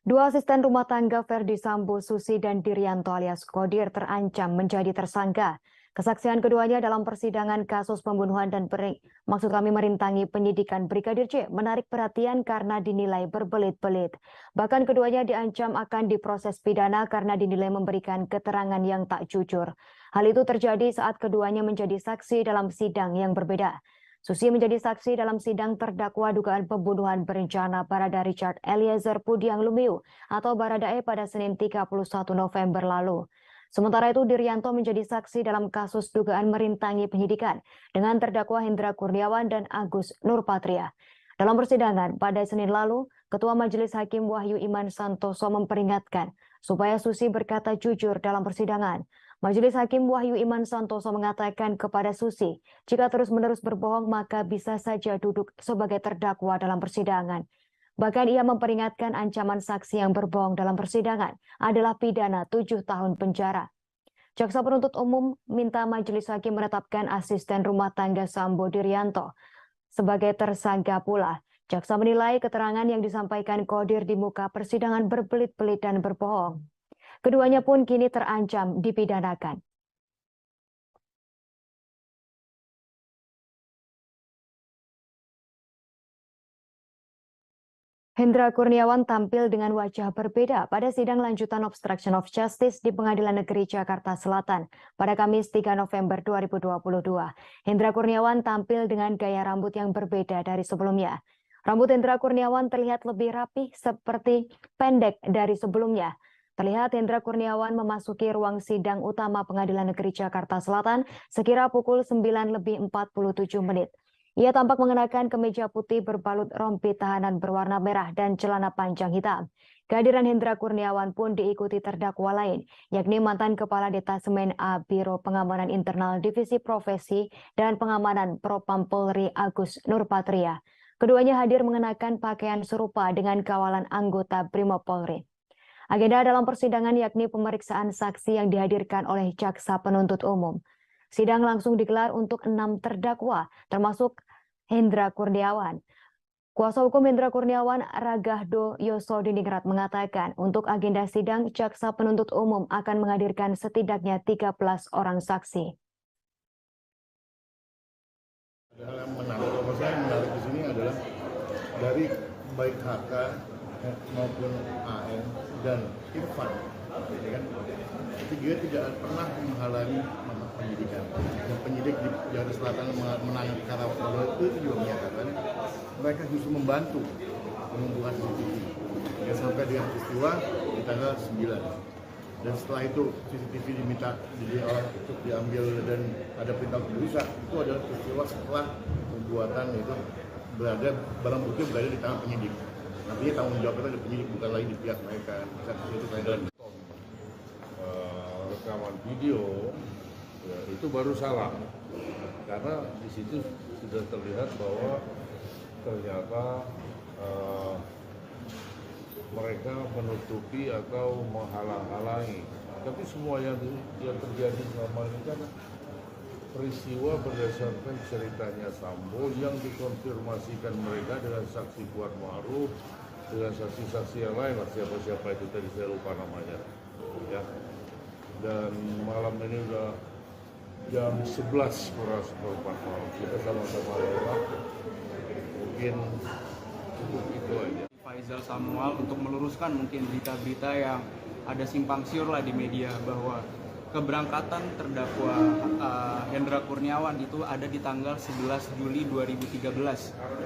Dua asisten rumah tangga Verdi Sambo, Susi dan Diryanto alias Kodir terancam menjadi tersangka. Kesaksian keduanya dalam persidangan kasus pembunuhan dan merintangi penyidikan Brigadir J menarik perhatian karena dinilai berbelit-belit. Bahkan keduanya diancam akan diproses pidana karena dinilai memberikan keterangan yang tak jujur. Hal itu terjadi saat keduanya menjadi saksi dalam sidang yang berbeda. Susi menjadi saksi dalam sidang terdakwa dugaan pembunuhan berencana Barada Richard Eliezer Pudiang Lumiu atau Baradae pada Senin 31 November lalu. Sementara itu Diryanto menjadi saksi dalam kasus dugaan merintangi penyidikan dengan terdakwa Hendra Kurniawan dan Agus Nurpatria. Dalam persidangan pada Senin lalu, Ketua Majelis Hakim Wahyu Iman Santoso memperingatkan supaya Susi berkata jujur dalam persidangan. Majelis Hakim Wahyu Iman Santoso mengatakan kepada Susi, jika terus-menerus berbohong maka bisa saja duduk sebagai terdakwa dalam persidangan. Bahkan ia memperingatkan ancaman saksi yang berbohong dalam persidangan adalah pidana 7 tahun penjara. Jaksa penuntut umum minta Majelis Hakim menetapkan asisten rumah tangga Sambo Diryanto sebagai tersangka pula. Jaksa menilai keterangan yang disampaikan Kodir di muka persidangan berbelit-belit dan berbohong. Keduanya pun kini terancam dipidanakan. Hendra Kurniawan tampil dengan wajah berbeda pada sidang lanjutan obstruction of justice di Pengadilan Negeri Jakarta Selatan pada Kamis 3 November 2022. Hendra Kurniawan tampil dengan gaya rambut yang berbeda dari sebelumnya. Rambut Hendra Kurniawan terlihat lebih rapih seperti pendek dari sebelumnya. Terlihat Hendra Kurniawan memasuki ruang sidang utama Pengadilan Negeri Jakarta Selatan sekira pukul 9:47. Ia tampak mengenakan kemeja putih berbalut rompi tahanan berwarna merah dan celana panjang hitam. Kehadiran Hendra Kurniawan pun diikuti terdakwa lain, yakni mantan Kepala Detasemen A Biro Pengamanan Internal Divisi Profesi dan Pengamanan Propam Polri Agus Nurpatria. Keduanya hadir mengenakan pakaian serupa dengan kawalan anggota Brimob Polri. Agenda dalam persidangan yakni pemeriksaan saksi yang dihadirkan oleh jaksa penuntut umum. Sidang langsung digelar untuk 6 terdakwa, termasuk Hendra Kurniawan. Kuasa hukum Hendra Kurniawan Ragahdo Yosodiningrat mengatakan untuk agenda sidang, jaksa penuntut umum akan menghadirkan setidaknya 13 orang saksi. Ada hal yang menarik, kalau saya menarik di sini adalah dari baik HK maupun AN dan Irfan, ya kan? Tiga tidak pernah menghalangi penyidikan. Dan penyidik di Jakarta Selatan menangani perkara Walau itu juga menyatakan mereka justru membantu mengumpulkan CCTV. Dan sampai dengan peristiwa di tanggal 9. Dan setelah itu CCTV diminta untuk diambil dan ada perintah untuk dirusak. Itu adalah peristiwa setelah pembuatan itu barang bukti berada di tangan penyidik. Artinya tanggung jawab itu ada penyidik, bukan lagi di pihak mereka. Itu saya rekaman video ya, itu baru salah karena di situ sudah terlihat bahwa ternyata mereka menutupi atau menghalang-halangi. Tapi semua yang terjadi selama ini kan peristiwa berdasarkan ceritanya Sambo yang dikonfirmasikan mereka dengan saksi Kuat Ma'ruf, dengan saksi-saksi yang lain, siapa-siapa itu tadi saya lupa namanya. Ya. Dan malam ini udah jam 11 kurang seperempat malam. Kita sama-sama lewat. Mungkin cukup itu aja. Faisal Samuel untuk meluruskan mungkin berita-berita yang ada simpang siur lah di media bahwa keberangkatan terdakwa Hendra Kurniawan itu ada di tanggal 11 Juli 2013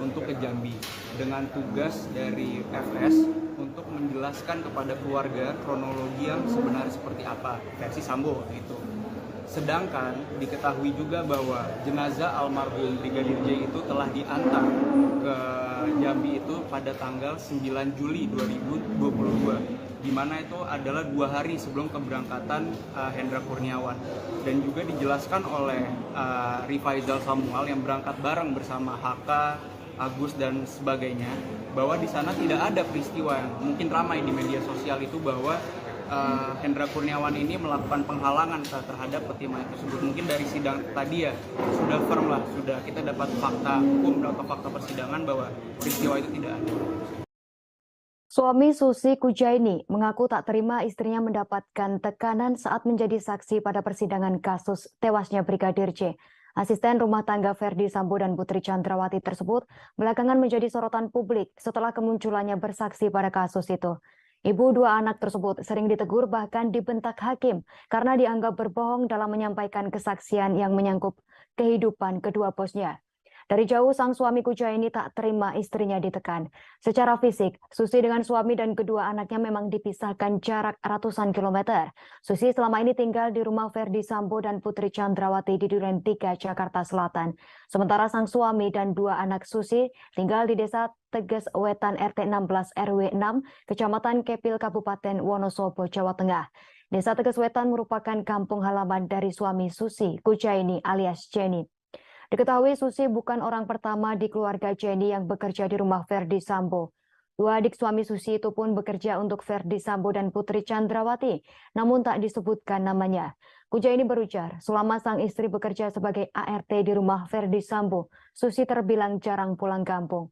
untuk ke Jambi dengan tugas dari FS untuk menjelaskan kepada keluarga kronologi yang sebenarnya seperti apa versi Sambo itu. Sedangkan diketahui juga bahwa jenazah almarhum Brigadir J itu telah diantar ke Jambi itu pada tanggal 9 Juli 2022, di mana itu adalah 2 hari sebelum keberangkatan Hendra Kurniawan. Dan juga dijelaskan oleh Rifaizal Samuel yang berangkat bareng bersama HK, Agus dan sebagainya, bahwa di sana tidak ada peristiwa yang mungkin ramai di media sosial itu bahwa Hendra Kurniawan ini melakukan penghalangan terhadap peti mayat tersebut. Mungkin dari sidang tadi ya sudah firm lah, sudah kita dapat fakta hukum atau fakta persidangan bahwa peristiwa itu tidak ada. Suami Susi Kujaini mengaku tak terima istrinya mendapatkan tekanan saat menjadi saksi pada persidangan kasus tewasnya Brigadir J. Asisten rumah tangga Ferdi Sambo dan Putri Chandrawati tersebut belakangan menjadi sorotan publik setelah kemunculannya bersaksi pada kasus itu. Ibu 2 anak tersebut sering ditegur bahkan dibentak hakim karena dianggap berbohong dalam menyampaikan kesaksian yang menyangkut kehidupan kedua bosnya. Dari jauh sang suami Kujaini tak terima istrinya ditekan. Secara fisik, Susi dengan suami dan kedua anaknya memang dipisahkan jarak ratusan kilometer. Susi selama ini tinggal di rumah Ferdi Sambo dan Putri Chandrawati di Duren 3, Jakarta Selatan. Sementara sang suami dan 2 anak Susi tinggal di Desa Teges Wetan RT 16 RW 6, Kecamatan Kepil, Kabupaten Wonosobo, Jawa Tengah. Desa Teges Wetan merupakan kampung halaman dari suami Susi Kujaini alias Jenny. Diketahui Susi bukan orang pertama di keluarga Jenny yang bekerja di rumah Ferdi Sambo. 2 adik suami Susi itu pun bekerja untuk Ferdi Sambo dan Putri Chandrawati, namun tak disebutkan namanya. Kujaini berujar, selama sang istri bekerja sebagai ART di rumah Ferdi Sambo, Susi terbilang jarang pulang kampung.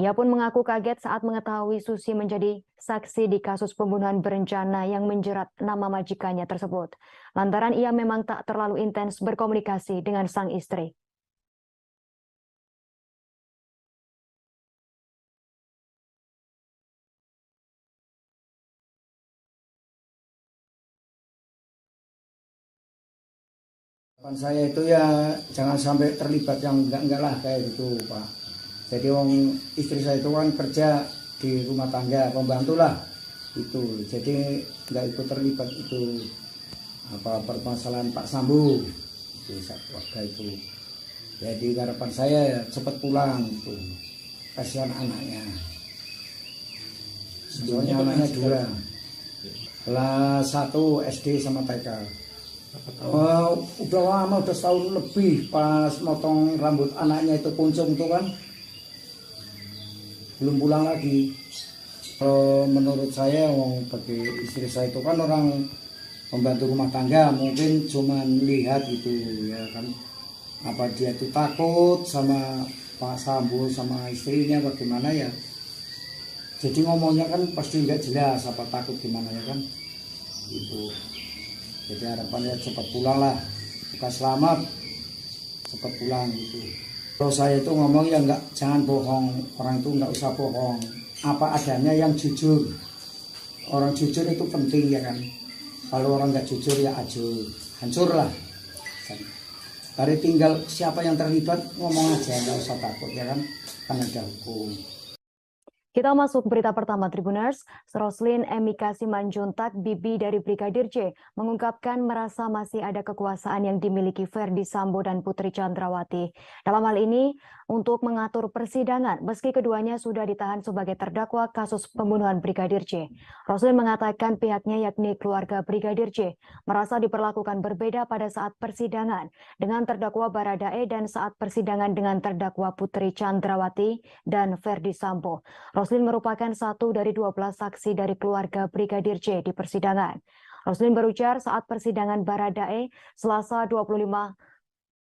Ia pun mengaku kaget saat mengetahui Susi menjadi saksi di kasus pembunuhan berencana yang menjerat nama majikannya tersebut. Lantaran ia memang tak terlalu intens berkomunikasi dengan sang istri. Saya itu ya jangan sampai terlibat yang enggak lah kayak gitu Pak. Jadi istri saya itu kan kerja di rumah tangga, pembantu lah itu. Jadi enggak ikut terlibat itu permasalahan Pak Sambo itu waktu itu. Jadi harapan saya ya cepat pulang itu. Kasihan anaknya. Soalnya anaknya 2. Kelas 1 SD sama TK. Udah lama, udah setahun lebih pas motong rambut anaknya itu kuncung itu kan belum pulang lagi. Menurut saya bagi istri saya itu kan orang pembantu rumah tangga, mungkin cuma lihat gitu ya kan, apa dia itu takut sama Pak Sambo sama istrinya bagaimana ya. Jadi ngomongnya kan pasti nggak jelas, apa takut gimana ya kan. Gitu. Jadi harapannya cepat pulang lah. Bukan selamat, cepat pulang gitu. Kalau saya itu ngomong ya nggak, jangan bohong. Orang itu nggak usah bohong. Apa adanya yang jujur. Orang jujur itu penting ya kan. Kalau orang nggak jujur ya hancur lah. Hari tinggal siapa yang terlibat ngomong aja, nggak usah takut ya kan ada hukum. Kita masuk berita pertama Tribuners. Roslin Emika Simanjuntak, bibi dari Brigadir J, mengungkapkan merasa masih ada kekuasaan yang dimiliki Ferdi Sambo dan Putri Chandrawati. Dalam hal ini, untuk mengatur persidangan, meski keduanya sudah ditahan sebagai terdakwa kasus pembunuhan Brigadir J. Roslin mengatakan pihaknya yakni keluarga Brigadir J merasa diperlakukan berbeda pada saat persidangan dengan terdakwa Baradae dan saat persidangan dengan terdakwa Putri Chandrawati dan Ferdi Sambo. Roslin merupakan satu dari 12 saksi dari keluarga Brigadir J di persidangan. Roslin berujar saat persidangan Baradae Selasa 25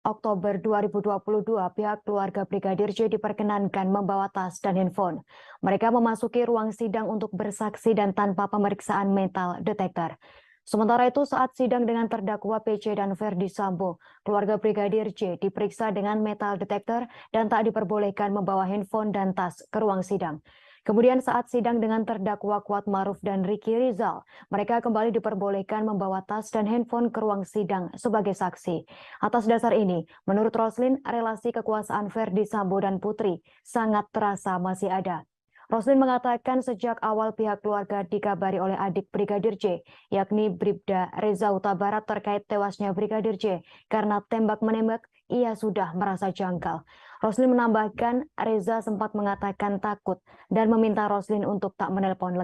Oktober 2022, pihak keluarga Brigadir J diperkenankan membawa tas dan handphone. Mereka memasuki ruang sidang untuk bersaksi dan tanpa pemeriksaan metal detector. Sementara itu saat sidang dengan terdakwa PC dan Ferdi Sambo, keluarga Brigadir J diperiksa dengan metal detector dan tak diperbolehkan membawa handphone dan tas ke ruang sidang. Kemudian saat sidang dengan terdakwa Kuat Maruf dan Ricky Rizal, mereka kembali diperbolehkan membawa tas dan handphone ke ruang sidang sebagai saksi. Atas dasar ini, menurut Roslin, relasi kekuasaan Ferdi Sambo dan Putri sangat terasa masih ada. Roslin mengatakan sejak awal pihak keluarga dikabari oleh adik Brigadir J, yakni Bribda Reza Huta Barat terkait tewasnya Brigadir J karena tembak-menembak, ia sudah merasa janggal. Roslin menambahkan Reza sempat mengatakan takut dan meminta Roslin untuk tak menelpon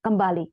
kembali.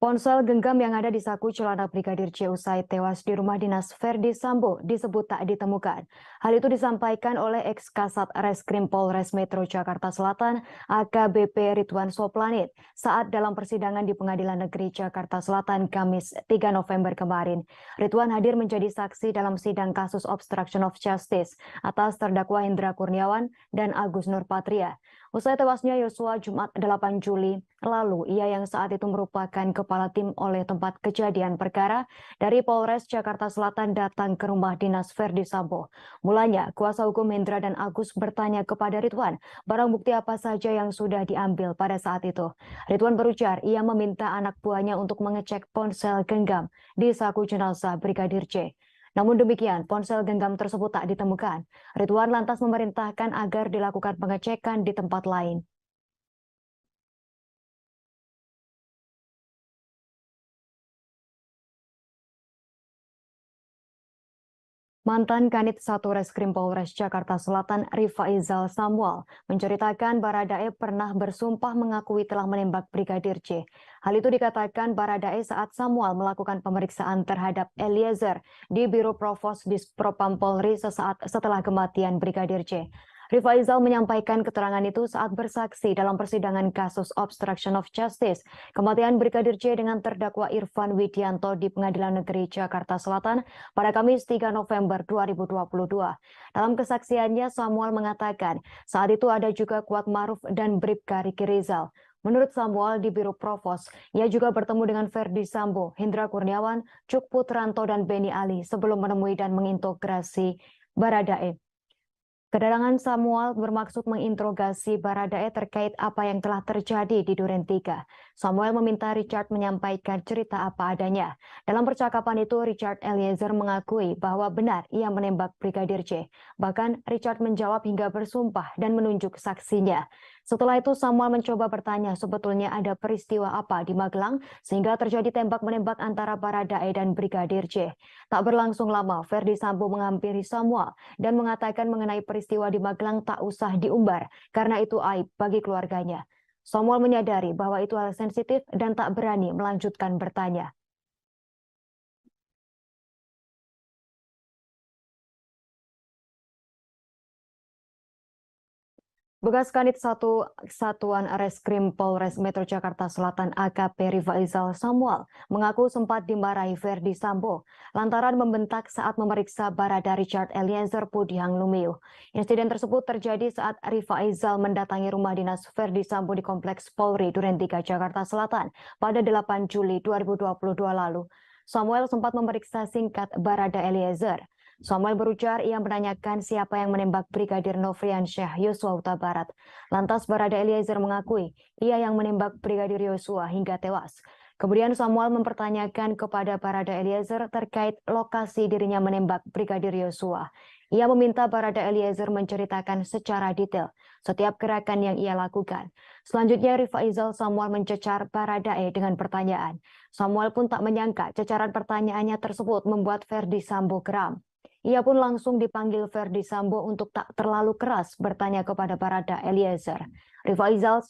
Ponsel genggam yang ada di saku celana Brigadir J usai tewas di rumah dinas Ferdi Sambo disebut tak ditemukan. Hal itu disampaikan oleh ex-Kasat Reskrim Polres Metro Jakarta Selatan AKBP Ridwan Soplanit saat dalam persidangan di Pengadilan Negeri Jakarta Selatan Kamis 3 November kemarin. Ridwan hadir menjadi saksi dalam sidang kasus obstruction of justice atas terdakwa Hendra Kurniawan dan Agus Nurpatria. Usai tewasnya Yosua Jumat 8 Juli lalu, ia yang saat itu merupakan kepala tim oleh tempat kejadian perkara dari Polres Jakarta Selatan datang ke rumah dinas Ferdi Sambo. Mulanya, kuasa hukum Hendra dan Agus bertanya kepada Ridwan, barang bukti apa saja yang sudah diambil pada saat itu. Ridwan berujar, ia meminta anak buahnya untuk mengecek ponsel genggam di saku jenazah Brigadir J. Namun demikian, ponsel genggam tersebut tak ditemukan. Ridwan lantas memerintahkan agar dilakukan pengecekan di tempat lain. Mantan Kanit 1 Reskrim Polres Jakarta Selatan Rifaizal Samuel menceritakan Baradae pernah bersumpah mengakui telah menembak Brigadir J. Hal itu dikatakan Baradae saat Samuel melakukan pemeriksaan terhadap Eliezer di Biro Provos Dispropam Polri sesaat setelah kematian Brigadir J. Rifaizal menyampaikan keterangan itu saat bersaksi dalam persidangan kasus obstruction of justice kematian Brigadir J dengan terdakwa Irfan Widianto di Pengadilan Negeri Jakarta Selatan pada Kamis 3 November 2022. Dalam kesaksiannya, Samuel mengatakan saat itu ada juga Kuat Maruf dan Bribka Ricky Rizal. Menurut Samuel di Biro Provos, ia juga bertemu dengan Ferdi Sambo, Hendra Kurniawan, Cuk Putranto, dan Beni Ali sebelum menemui dan mengintegrasi Baradae. Kedatangan Samuel bermaksud menginterogasi Baradae terkait apa yang telah terjadi di Duren 3. Samuel meminta Richard menyampaikan cerita apa adanya. Dalam percakapan itu, Richard Eliezer mengakui bahwa benar ia menembak Brigadir J. Bahkan Richard menjawab hingga bersumpah dan menunjuk saksinya. Setelah itu Samuel mencoba bertanya sebetulnya ada peristiwa apa di Magelang sehingga terjadi tembak-menembak antara Baradae dan Brigadir J. Tak berlangsung lama, Ferdi Sambo menghampiri Samuel dan mengatakan mengenai peristiwa di Magelang tak usah diumbar karena itu aib bagi keluarganya. Samuel menyadari bahwa itu hal sensitif dan tak berani melanjutkan bertanya. Bekas Kanit 1 Satuan Reskrim Polres Metro Jakarta Selatan AKP Rifaizal Samuel mengaku sempat dimarahi Verdi Sambo lantaran membentak saat memeriksa Barada Richard Eliezer Pudiang Lumiu. Insiden tersebut terjadi saat Rifaizal mendatangi rumah dinas Verdi Sambo di Kompleks Polri Duren 3 Jakarta Selatan pada 8 Juli 2022 lalu. Samuel sempat memeriksa singkat Barada Eliezer. Samuel berujar ia menanyakan siapa yang menembak Brigadir Nofriansyah Yosua Huta Barat. Lantas Barada Eliezer mengakui ia yang menembak Brigadir Yosua hingga tewas. Kemudian Samuel mempertanyakan kepada Barada Eliezer terkait lokasi dirinya menembak Brigadir Yosua. Ia meminta Barada Eliezer menceritakan secara detail setiap gerakan yang ia lakukan. Selanjutnya Rifaizal Samuel mencecar Baradae dengan pertanyaan. Samuel pun tak menyangka cecaran pertanyaannya tersebut membuat Verdi Sambo geram. Ia pun langsung dipanggil Verdi Sambo untuk tak terlalu keras bertanya kepada Barada Eliezer. Rifaizal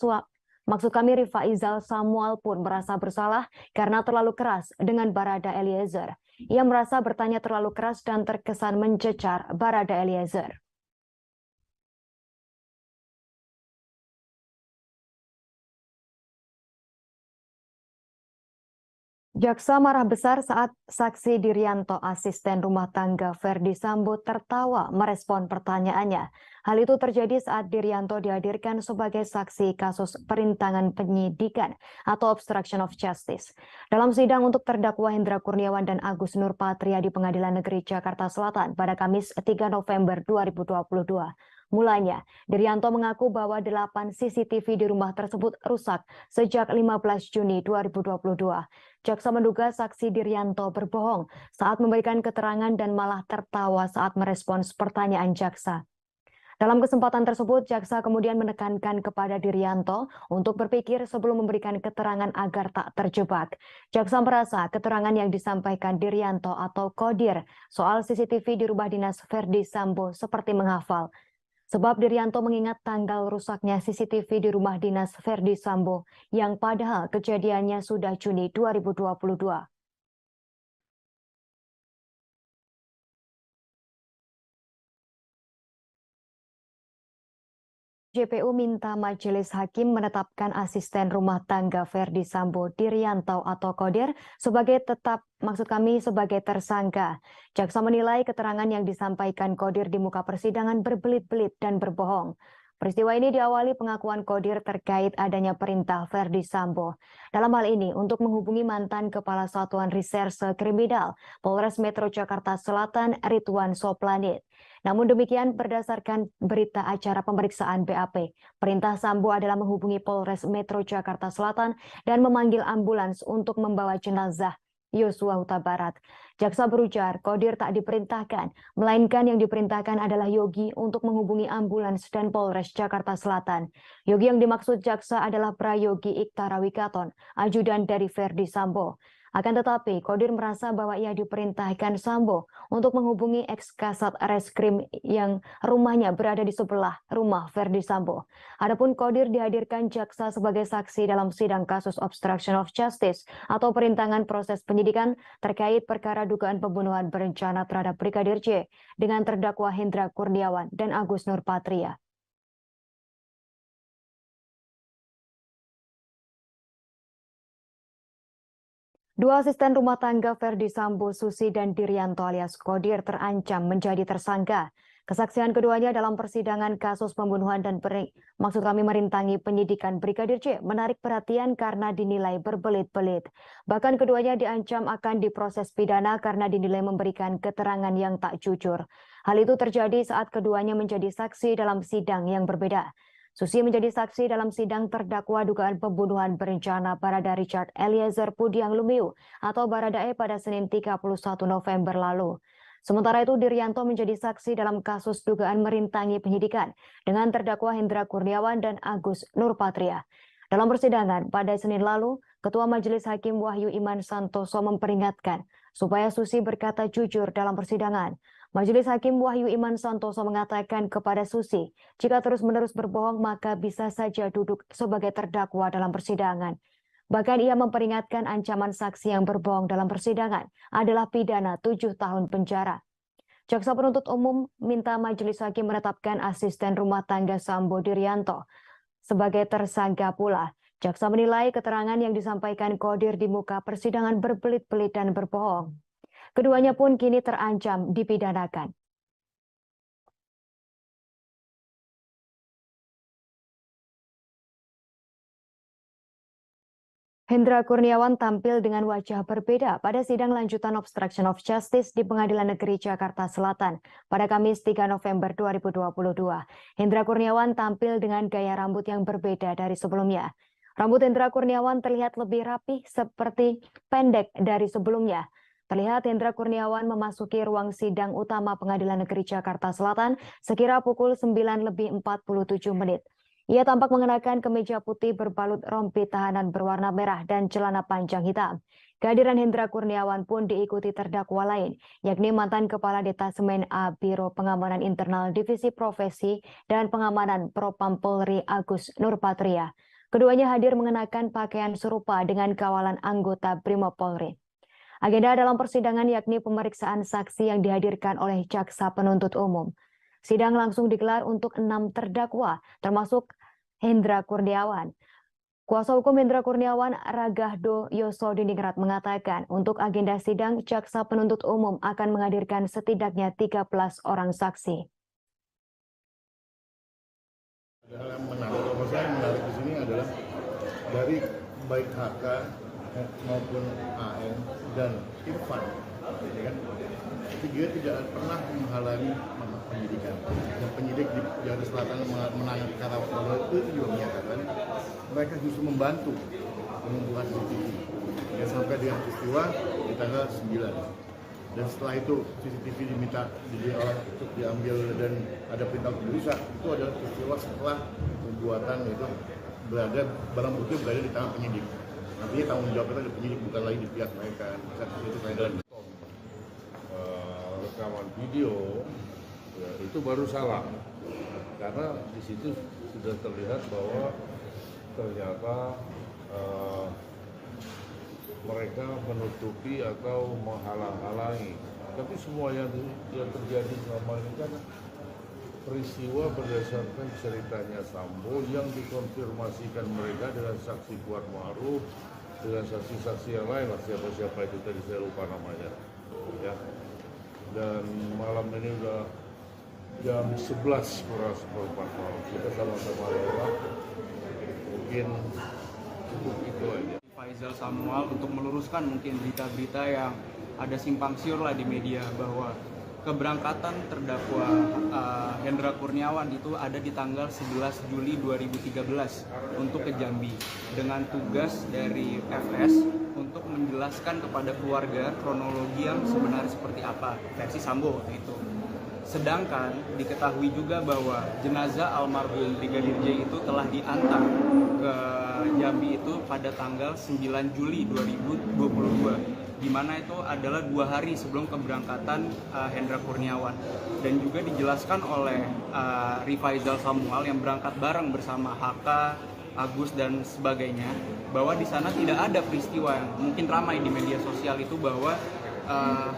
Samuel pun merasa bersalah karena terlalu keras dengan Barada Eliezer. Ia merasa bertanya terlalu keras dan terkesan mencecar Barada Eliezer. Jaksa marah besar saat saksi Dirianto, asisten rumah tangga Verdi Sambo, tertawa merespon pertanyaannya. Hal itu terjadi saat Dirianto dihadirkan sebagai saksi kasus perintangan penyidikan atau obstruction of justice. Dalam sidang untuk terdakwa Hendra Kurniawan dan Agus Nurpatria di Pengadilan Negeri Jakarta Selatan pada Kamis 3 November 2022. Mulanya, Dirianto mengaku bahwa 8 CCTV di rumah tersebut rusak sejak 15 Juni 2022. Jaksa menduga saksi Dirianto berbohong saat memberikan keterangan dan malah tertawa saat merespons pertanyaan jaksa. Dalam kesempatan tersebut, jaksa kemudian menekankan kepada Dirianto untuk berpikir sebelum memberikan keterangan agar tak terjebak. Jaksa merasa keterangan yang disampaikan Dirianto atau Kodir soal CCTV di rumah dinas Verdi Sambo seperti menghafal. Sebab Dirianto mengingat tanggal rusaknya CCTV di rumah dinas Verdi Sambo yang padahal kejadiannya sudah Juni 2022. JPU minta majelis hakim menetapkan asisten rumah tangga Verdi Sambo Dirianto atau Kodir sebagai sebagai tersangka. Jaksa menilai keterangan yang disampaikan Kodir di muka persidangan berbelit-belit dan berbohong. Peristiwa ini diawali pengakuan Kodir terkait adanya perintah Verdi Sambo. Dalam hal ini untuk menghubungi mantan Kepala Satuan Reserse Kriminal Polres Metro Jakarta Selatan Ridwan Soplanit. Namun demikian berdasarkan berita acara pemeriksaan BAP, perintah Sambo adalah menghubungi Polres Metro Jakarta Selatan dan memanggil ambulans untuk membawa jenazah Yosua Huta Barat. Jaksa berujar Kodir tak diperintahkan, melainkan yang diperintahkan adalah Yogi untuk menghubungi ambulans dan Polres Jakarta Selatan. Yogi yang dimaksud jaksa adalah Prayogi Iktara Wikaton, ajudan dari Verdi Sambo. Akan tetapi, Kodir merasa bahwa ia diperintahkan Sambo untuk menghubungi ex-kasat reskrim yang rumahnya berada di sebelah rumah Verdi Sambo. Adapun Kodir dihadirkan jaksa sebagai saksi dalam sidang kasus obstruction of justice atau perintangan proses penyidikan terkait perkara dugaan pembunuhan berencana terhadap Brigadir J dengan terdakwa Hendra Kurniawan dan Agus Nurpatria. Dua asisten rumah tangga Verdi Sambo, Susi dan Dirianto alias Kodir terancam menjadi tersangka. Kesaksian keduanya dalam persidangan kasus pembunuhan dan merintangi penyidikan Brigadir J menarik perhatian karena dinilai berbelit-belit. Bahkan keduanya diancam akan diproses pidana karena dinilai memberikan keterangan yang tak jujur. Hal itu terjadi saat keduanya menjadi saksi dalam sidang yang berbeda. Susi menjadi saksi dalam sidang terdakwa dugaan pembunuhan berencana Barada Richard Eliezer Pudiang Lumiu atau Baradae pada Senin 31 November lalu. Sementara itu Dirianto menjadi saksi dalam kasus dugaan merintangi penyidikan dengan terdakwa Hendra Kurniawan dan Agus Nurpatria. Dalam persidangan pada Senin lalu, Ketua Majelis Hakim Wahyu Iman Santoso memperingatkan supaya Susi berkata jujur dalam persidangan. Majelis Hakim Wahyu Iman Santoso mengatakan kepada Susi, jika terus-menerus berbohong maka bisa saja duduk sebagai terdakwa dalam persidangan. Bahkan ia memperingatkan ancaman saksi yang berbohong dalam persidangan adalah pidana 7 tahun penjara. Jaksa penuntut umum minta majelis hakim menetapkan asisten rumah tangga Sambo Diryanto sebagai tersangka pula. Jaksa menilai keterangan yang disampaikan Qodir di muka persidangan berbelit-belit dan berbohong. Keduanya pun kini terancam dipidanakan. Hendra Kurniawan tampil dengan wajah berbeda pada sidang lanjutan obstruction of justice di Pengadilan Negeri Jakarta Selatan pada Kamis 3 November 2022. Hendra Kurniawan tampil dengan gaya rambut yang berbeda dari sebelumnya. Rambut Hendra Kurniawan terlihat lebih rapih seperti pendek dari sebelumnya. Terlihat Hendra Kurniawan memasuki ruang sidang utama Pengadilan Negeri Jakarta Selatan sekira pukul 9:47. Ia tampak mengenakan kemeja putih berbalut rompi tahanan berwarna merah dan celana panjang hitam. Kehadiran Hendra Kurniawan pun diikuti terdakwa lain, yakni mantan Kepala Detasemen A Biro Pengamanan Internal Divisi Profesi dan Pengamanan Propam Polri Agus Nurpatria. Keduanya hadir mengenakan pakaian serupa dengan kawalan anggota Brimob Polri. Agenda dalam persidangan yakni pemeriksaan saksi yang dihadirkan oleh jaksa penuntut umum. Sidang langsung digelar untuk 6 terdakwa, termasuk Hendra Kurniawan. Kuasa hukum Hendra Kurniawan, Ragahdo Yosodiningrat, mengatakan untuk agenda sidang, jaksa penuntut umum akan menghadirkan setidaknya 13 orang saksi. Ada hal yang menarik, kalau saya menarik di sini adalah dari baik HK maupun AN dan Irfan, ya kan? Dia tidak pernah menghalangi penyidikan. Dan penyidik di Jakarta Selatan menangani perkara itu juga menyatakan mereka justru membantu mengumpulkan CCTV. Dan sampai dengan peristiwa di tanggal 9. Dan setelah itu CCTV diminta untuk diambil dan ada perintah untuk dirusak. Itu adalah peristiwa setelah pembuatan itu barang bukti berada di tangan penyidik. Artinya tanggung jawab itu ada penyidik, bukan lagi di pihak mereka. Itu saya rekaman video ya, itu baru salah karena di situ sudah terlihat bahwa ternyata mereka menutupi atau menghalang-halangi, tapi semua yang terjadi selama ini kan peristiwa berdasarkan ceritanya Sambo yang dikonfirmasikan mereka dengan saksi Kuat Ma'ruf, dengan saksi-saksi yang lain, siapa-siapa itu tadi saya lupa namanya ya. Dan malam ini udah jam 11 kurang seperempat malam. Kita sama-sama lewat. Mungkin cukup itu aja. Faisal Samuel untuk meluruskan mungkin berita-berita yang ada simpang siur lah di media bahwa keberangkatan terdakwa Hendra Kurniawan itu ada di tanggal 11 Juli 2013 untuk ke Jambi dengan tugas dari FS untuk menjelaskan kepada keluarga kronologi yang sebenarnya seperti apa versi Sambo itu. Sedangkan diketahui juga bahwa jenazah almarhum Brigadir J itu telah diantar ke Jambi itu pada tanggal 9 Juli 2022, di mana itu adalah 2 hari sebelum keberangkatan Hendra Kurniawan. Dan juga dijelaskan oleh Rifaizal Samuel yang berangkat bareng bersama HK, Agus dan sebagainya, bahwa di sana tidak ada peristiwa yang mungkin ramai di media sosial itu bahwa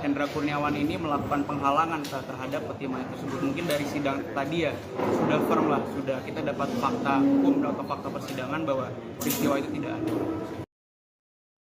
Hendra Kurniawan ini melakukan penghalangan terhadap peti mayat tersebut. Mungkin dari sidang tadi ya sudah firm lah, sudah kita dapat fakta hukum atau fakta persidangan bahwa peristiwa itu tidak ada.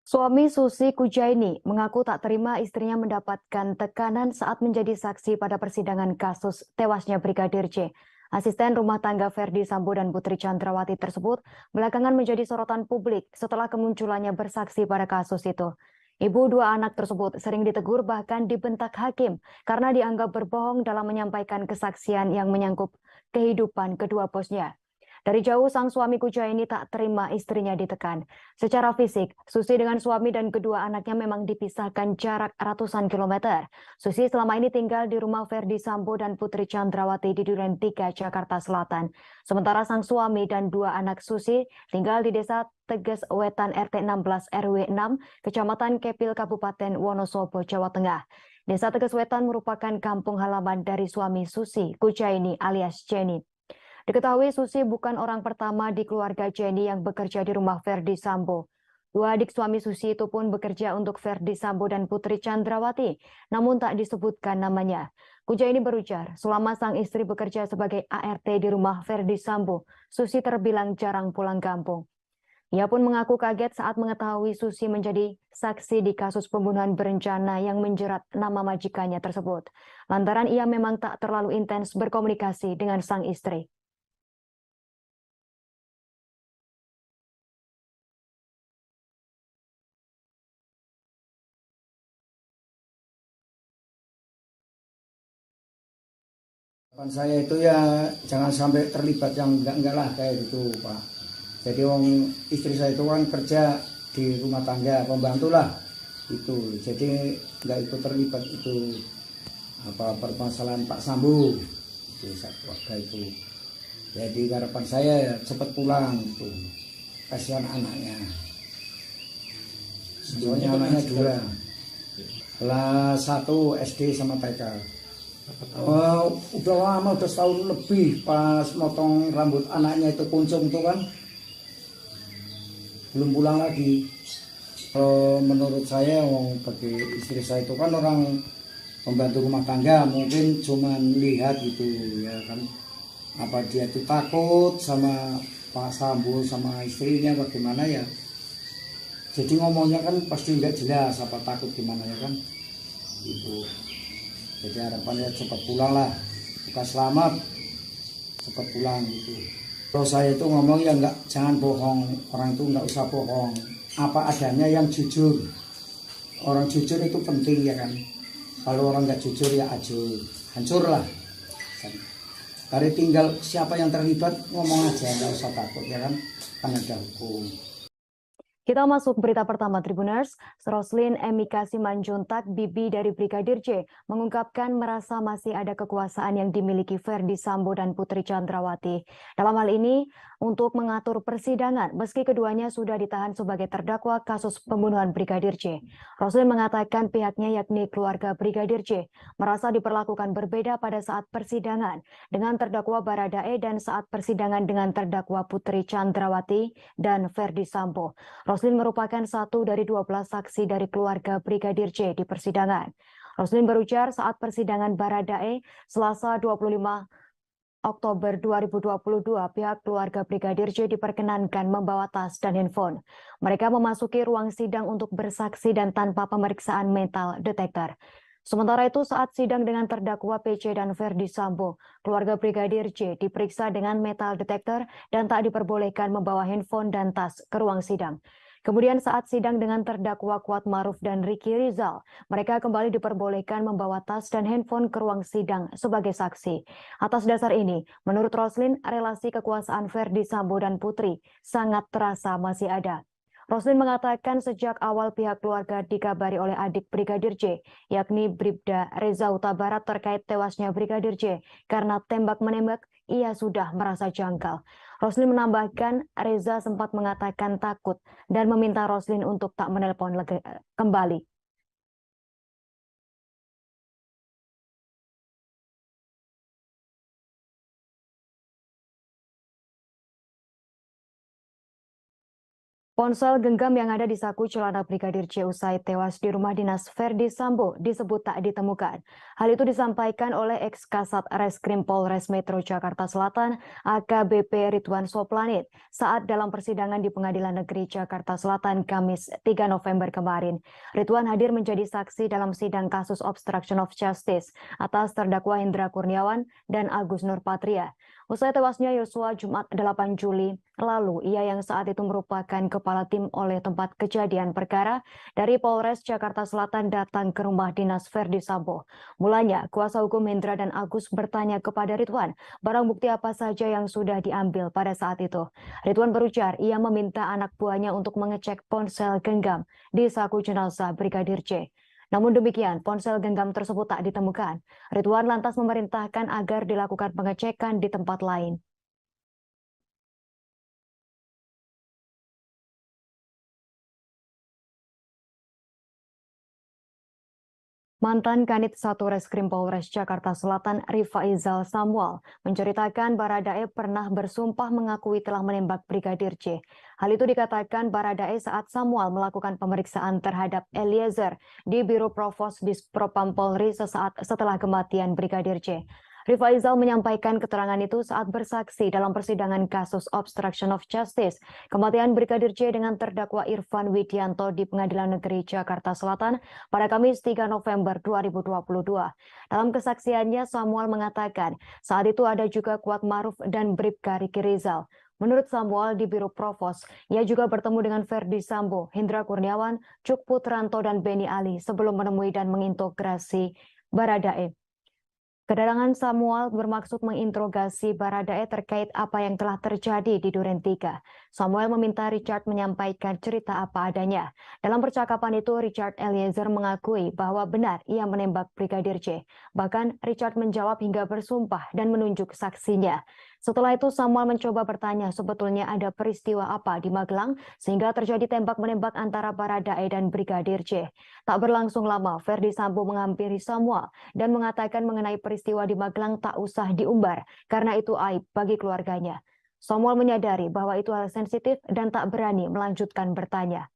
Suami Susi Kujaini mengaku tak terima istrinya mendapatkan tekanan saat menjadi saksi pada persidangan kasus tewasnya Brigadir J. Asisten rumah tangga Ferdi Sambo dan Putri Chandrawati tersebut belakangan menjadi sorotan publik setelah kemunculannya bersaksi pada kasus itu. Ibu 2 anak tersebut sering ditegur bahkan dibentak hakim karena dianggap berbohong dalam menyampaikan kesaksian yang menyangkut kehidupan kedua bosnya. Dari jauh sang suami Kujaini tak terima istrinya ditekan. Secara fisik, Susi dengan suami dan kedua anaknya memang dipisahkan jarak ratusan kilometer. Susi selama ini tinggal di rumah Ferdi Sambo dan Putri Chandrawati di Duren 3, Jakarta Selatan. Sementara sang suami dan 2 anak Susi tinggal di Desa Teges Wetan RT 16 RW 6, Kecamatan Kepil, Kabupaten Wonosobo, Jawa Tengah. Desa Teges Wetan merupakan kampung halaman dari suami Susi Kujaini alias Jenny. Diketahui Susi bukan orang pertama di keluarga Jenny yang bekerja di rumah Ferdi Sambo. Dua adik suami Susi itu pun bekerja untuk Verdi Sambo dan Putri Chandrawati, namun tak disebutkan namanya. Kuja ini berujar, selama sang istri bekerja sebagai ART di rumah Verdi Sambo, Susi terbilang jarang pulang kampung. Ia pun mengaku kaget saat mengetahui Susi menjadi saksi di kasus pembunuhan berencana yang menjerat nama majikannya tersebut. Lantaran ia memang tak terlalu intens berkomunikasi dengan sang istri. Harapan saya itu ya jangan sampai terlibat yang enggak lah kayak gitu Pak. Jadi wong istri saya itu kan kerja di rumah tangga, pembantu lah itu. Jadi enggak ikut terlibat itu apa permasalahan Pak Sambo di saat keluarga itu. Jadi harapan saya ya cepat pulang itu. Kasihan anaknya. Soalnya anaknya dua. Kelas 1 SD sama TK. Udah lama, udah setahun lebih pas motong rambut anaknya itu kuncung tuh kan belum pulang lagi. Menurut saya bagi istri saya itu kan orang pembantu rumah tangga, mungkin cuma lihat gitu ya kan, apa dia tuh takut sama Pak Sambo sama istrinya bagaimana ya, jadi ngomongnya kan pasti nggak jelas apa takut gimana ya kan itu. Jadi harapannya cepat pulang lah, bukan selamat, cepat pulang gitu. Kalau saya itu ngomong ya jangan bohong, orang itu nggak usah bohong, apa adanya yang jujur. Orang jujur itu penting ya kan. Kalau orang nggak jujur ya hancur lah. Dari tinggal siapa yang terlibat ngomong aja, nggak usah takut ya kan ada hukum. Kita masuk berita pertama Tribuners. Roslin Emika Simanjuntak, bibi dari Brigadir J, mengungkapkan merasa masih ada kekuasaan yang dimiliki Verdi Sambo dan Putri Chandrawati. Dalam hal ini, untuk mengatur persidangan, meski keduanya sudah ditahan sebagai terdakwa kasus pembunuhan Brigadir J. Roslin mengatakan pihaknya yakni keluarga Brigadir J merasa diperlakukan berbeda pada saat persidangan dengan terdakwa Baradae dan saat persidangan dengan terdakwa Putri Chandrawati dan Verdi Sambo. Roslin merupakan satu dari 12 saksi dari keluarga Brigadir J di persidangan. Roslin berujar saat persidangan Baradae Selasa 25 Oktober 2022, pihak keluarga Brigadir J diperkenankan membawa tas dan handphone. Mereka memasuki ruang sidang untuk bersaksi dan tanpa pemeriksaan metal detektor. Sementara itu saat sidang dengan terdakwa PC dan Verdi Sambo, keluarga Brigadir J diperiksa dengan metal detektor dan tak diperbolehkan membawa handphone dan tas ke ruang sidang. Kemudian saat sidang dengan terdakwa Kuat Maruf dan Ricky Rizal, mereka kembali diperbolehkan membawa tas dan handphone ke ruang sidang sebagai saksi. Atas dasar ini, menurut Roslin, relasi kekuasaan Verdi Sambo dan Putri sangat terasa masih ada. Roslin mengatakan sejak awal pihak keluarga dikabari oleh adik Brigadir J, yakni Bribda Reza Huta Barat terkait tewasnya Brigadir J karena tembak-menembak, ia sudah merasa janggal. Roslin menambahkan Reza sempat mengatakan takut dan meminta Roslin untuk tak menelpon kembali. Ponsel genggam yang ada di saku celana Brigadir J usai tewas di rumah dinas Verdi Sambo disebut tak ditemukan. Hal itu disampaikan oleh ex-Kasat Reskrim Polres Metro Jakarta Selatan AKBP Ridwan Soplanit saat dalam persidangan di Pengadilan Negeri Jakarta Selatan Kamis 3 November kemarin. Ridwan hadir menjadi saksi dalam sidang kasus obstruction of justice atas terdakwa Hendra Kurniawan dan Agus Nurpatria. Usai tewasnya Yosua Jumat 8 Juli lalu, ia yang saat itu merupakan kepala tim oleh tempat kejadian perkara dari Polres Jakarta Selatan datang ke rumah dinas Verdi Sambo. Mulanya, kuasa hukum Hendra dan Agus bertanya kepada Ridwan, barang bukti apa saja yang sudah diambil pada saat itu. Ridwan berujar, ia meminta anak buahnya untuk mengecek ponsel genggam di saku jenazah Brigadir J. Namun demikian, ponsel genggam tersebut tak ditemukan. Ridwan lantas memerintahkan agar dilakukan pengecekan di tempat lain. Mantan Kanit 1 Reskrim Polres Jakarta Selatan Rifaizal Samuel menceritakan Baradae pernah bersumpah mengakui telah menembak Brigadir J. Hal itu dikatakan Baradae saat Samuel melakukan pemeriksaan terhadap Eliezer di Biro Provos Dispropam Polri sesaat setelah kematian Brigadir J. Rifaizal menyampaikan keterangan itu saat bersaksi dalam persidangan kasus obstruction of justice kematian Brigadir J dengan terdakwa Irfan Widianto di Pengadilan Negeri Jakarta Selatan pada Kamis 3 November 2022. Dalam kesaksiannya, Samuel mengatakan saat itu ada juga Kuat Maruf dan Bribka Riki Rizal. Menurut Samuel di Biro Provos, ia juga bertemu dengan Ferdi Sambo, Hendra Kurniawan, Cuk Putranto, dan Beni Ali sebelum menemui dan mengintegrasi Baradae. Kedatangan Samuel bermaksud menginterogasi Baradae terkait apa yang telah terjadi di Duren 3. Samuel meminta Richard menyampaikan cerita apa adanya. Dalam percakapan itu, Richard Eliezer mengakui bahwa benar ia menembak Brigadir J. Bahkan Richard menjawab hingga bersumpah dan menunjuk saksinya. Setelah itu Samuel mencoba bertanya sebetulnya ada peristiwa apa di Magelang sehingga terjadi tembak-menembak antara Baradae dan Brigadir J. Tak berlangsung lama, Ferdi Sambo menghampiri Samuel dan mengatakan mengenai peristiwa di Magelang tak usah diumbar karena itu aib bagi keluarganya. Samuel menyadari bahwa itu hal sensitif dan tak berani melanjutkan bertanya.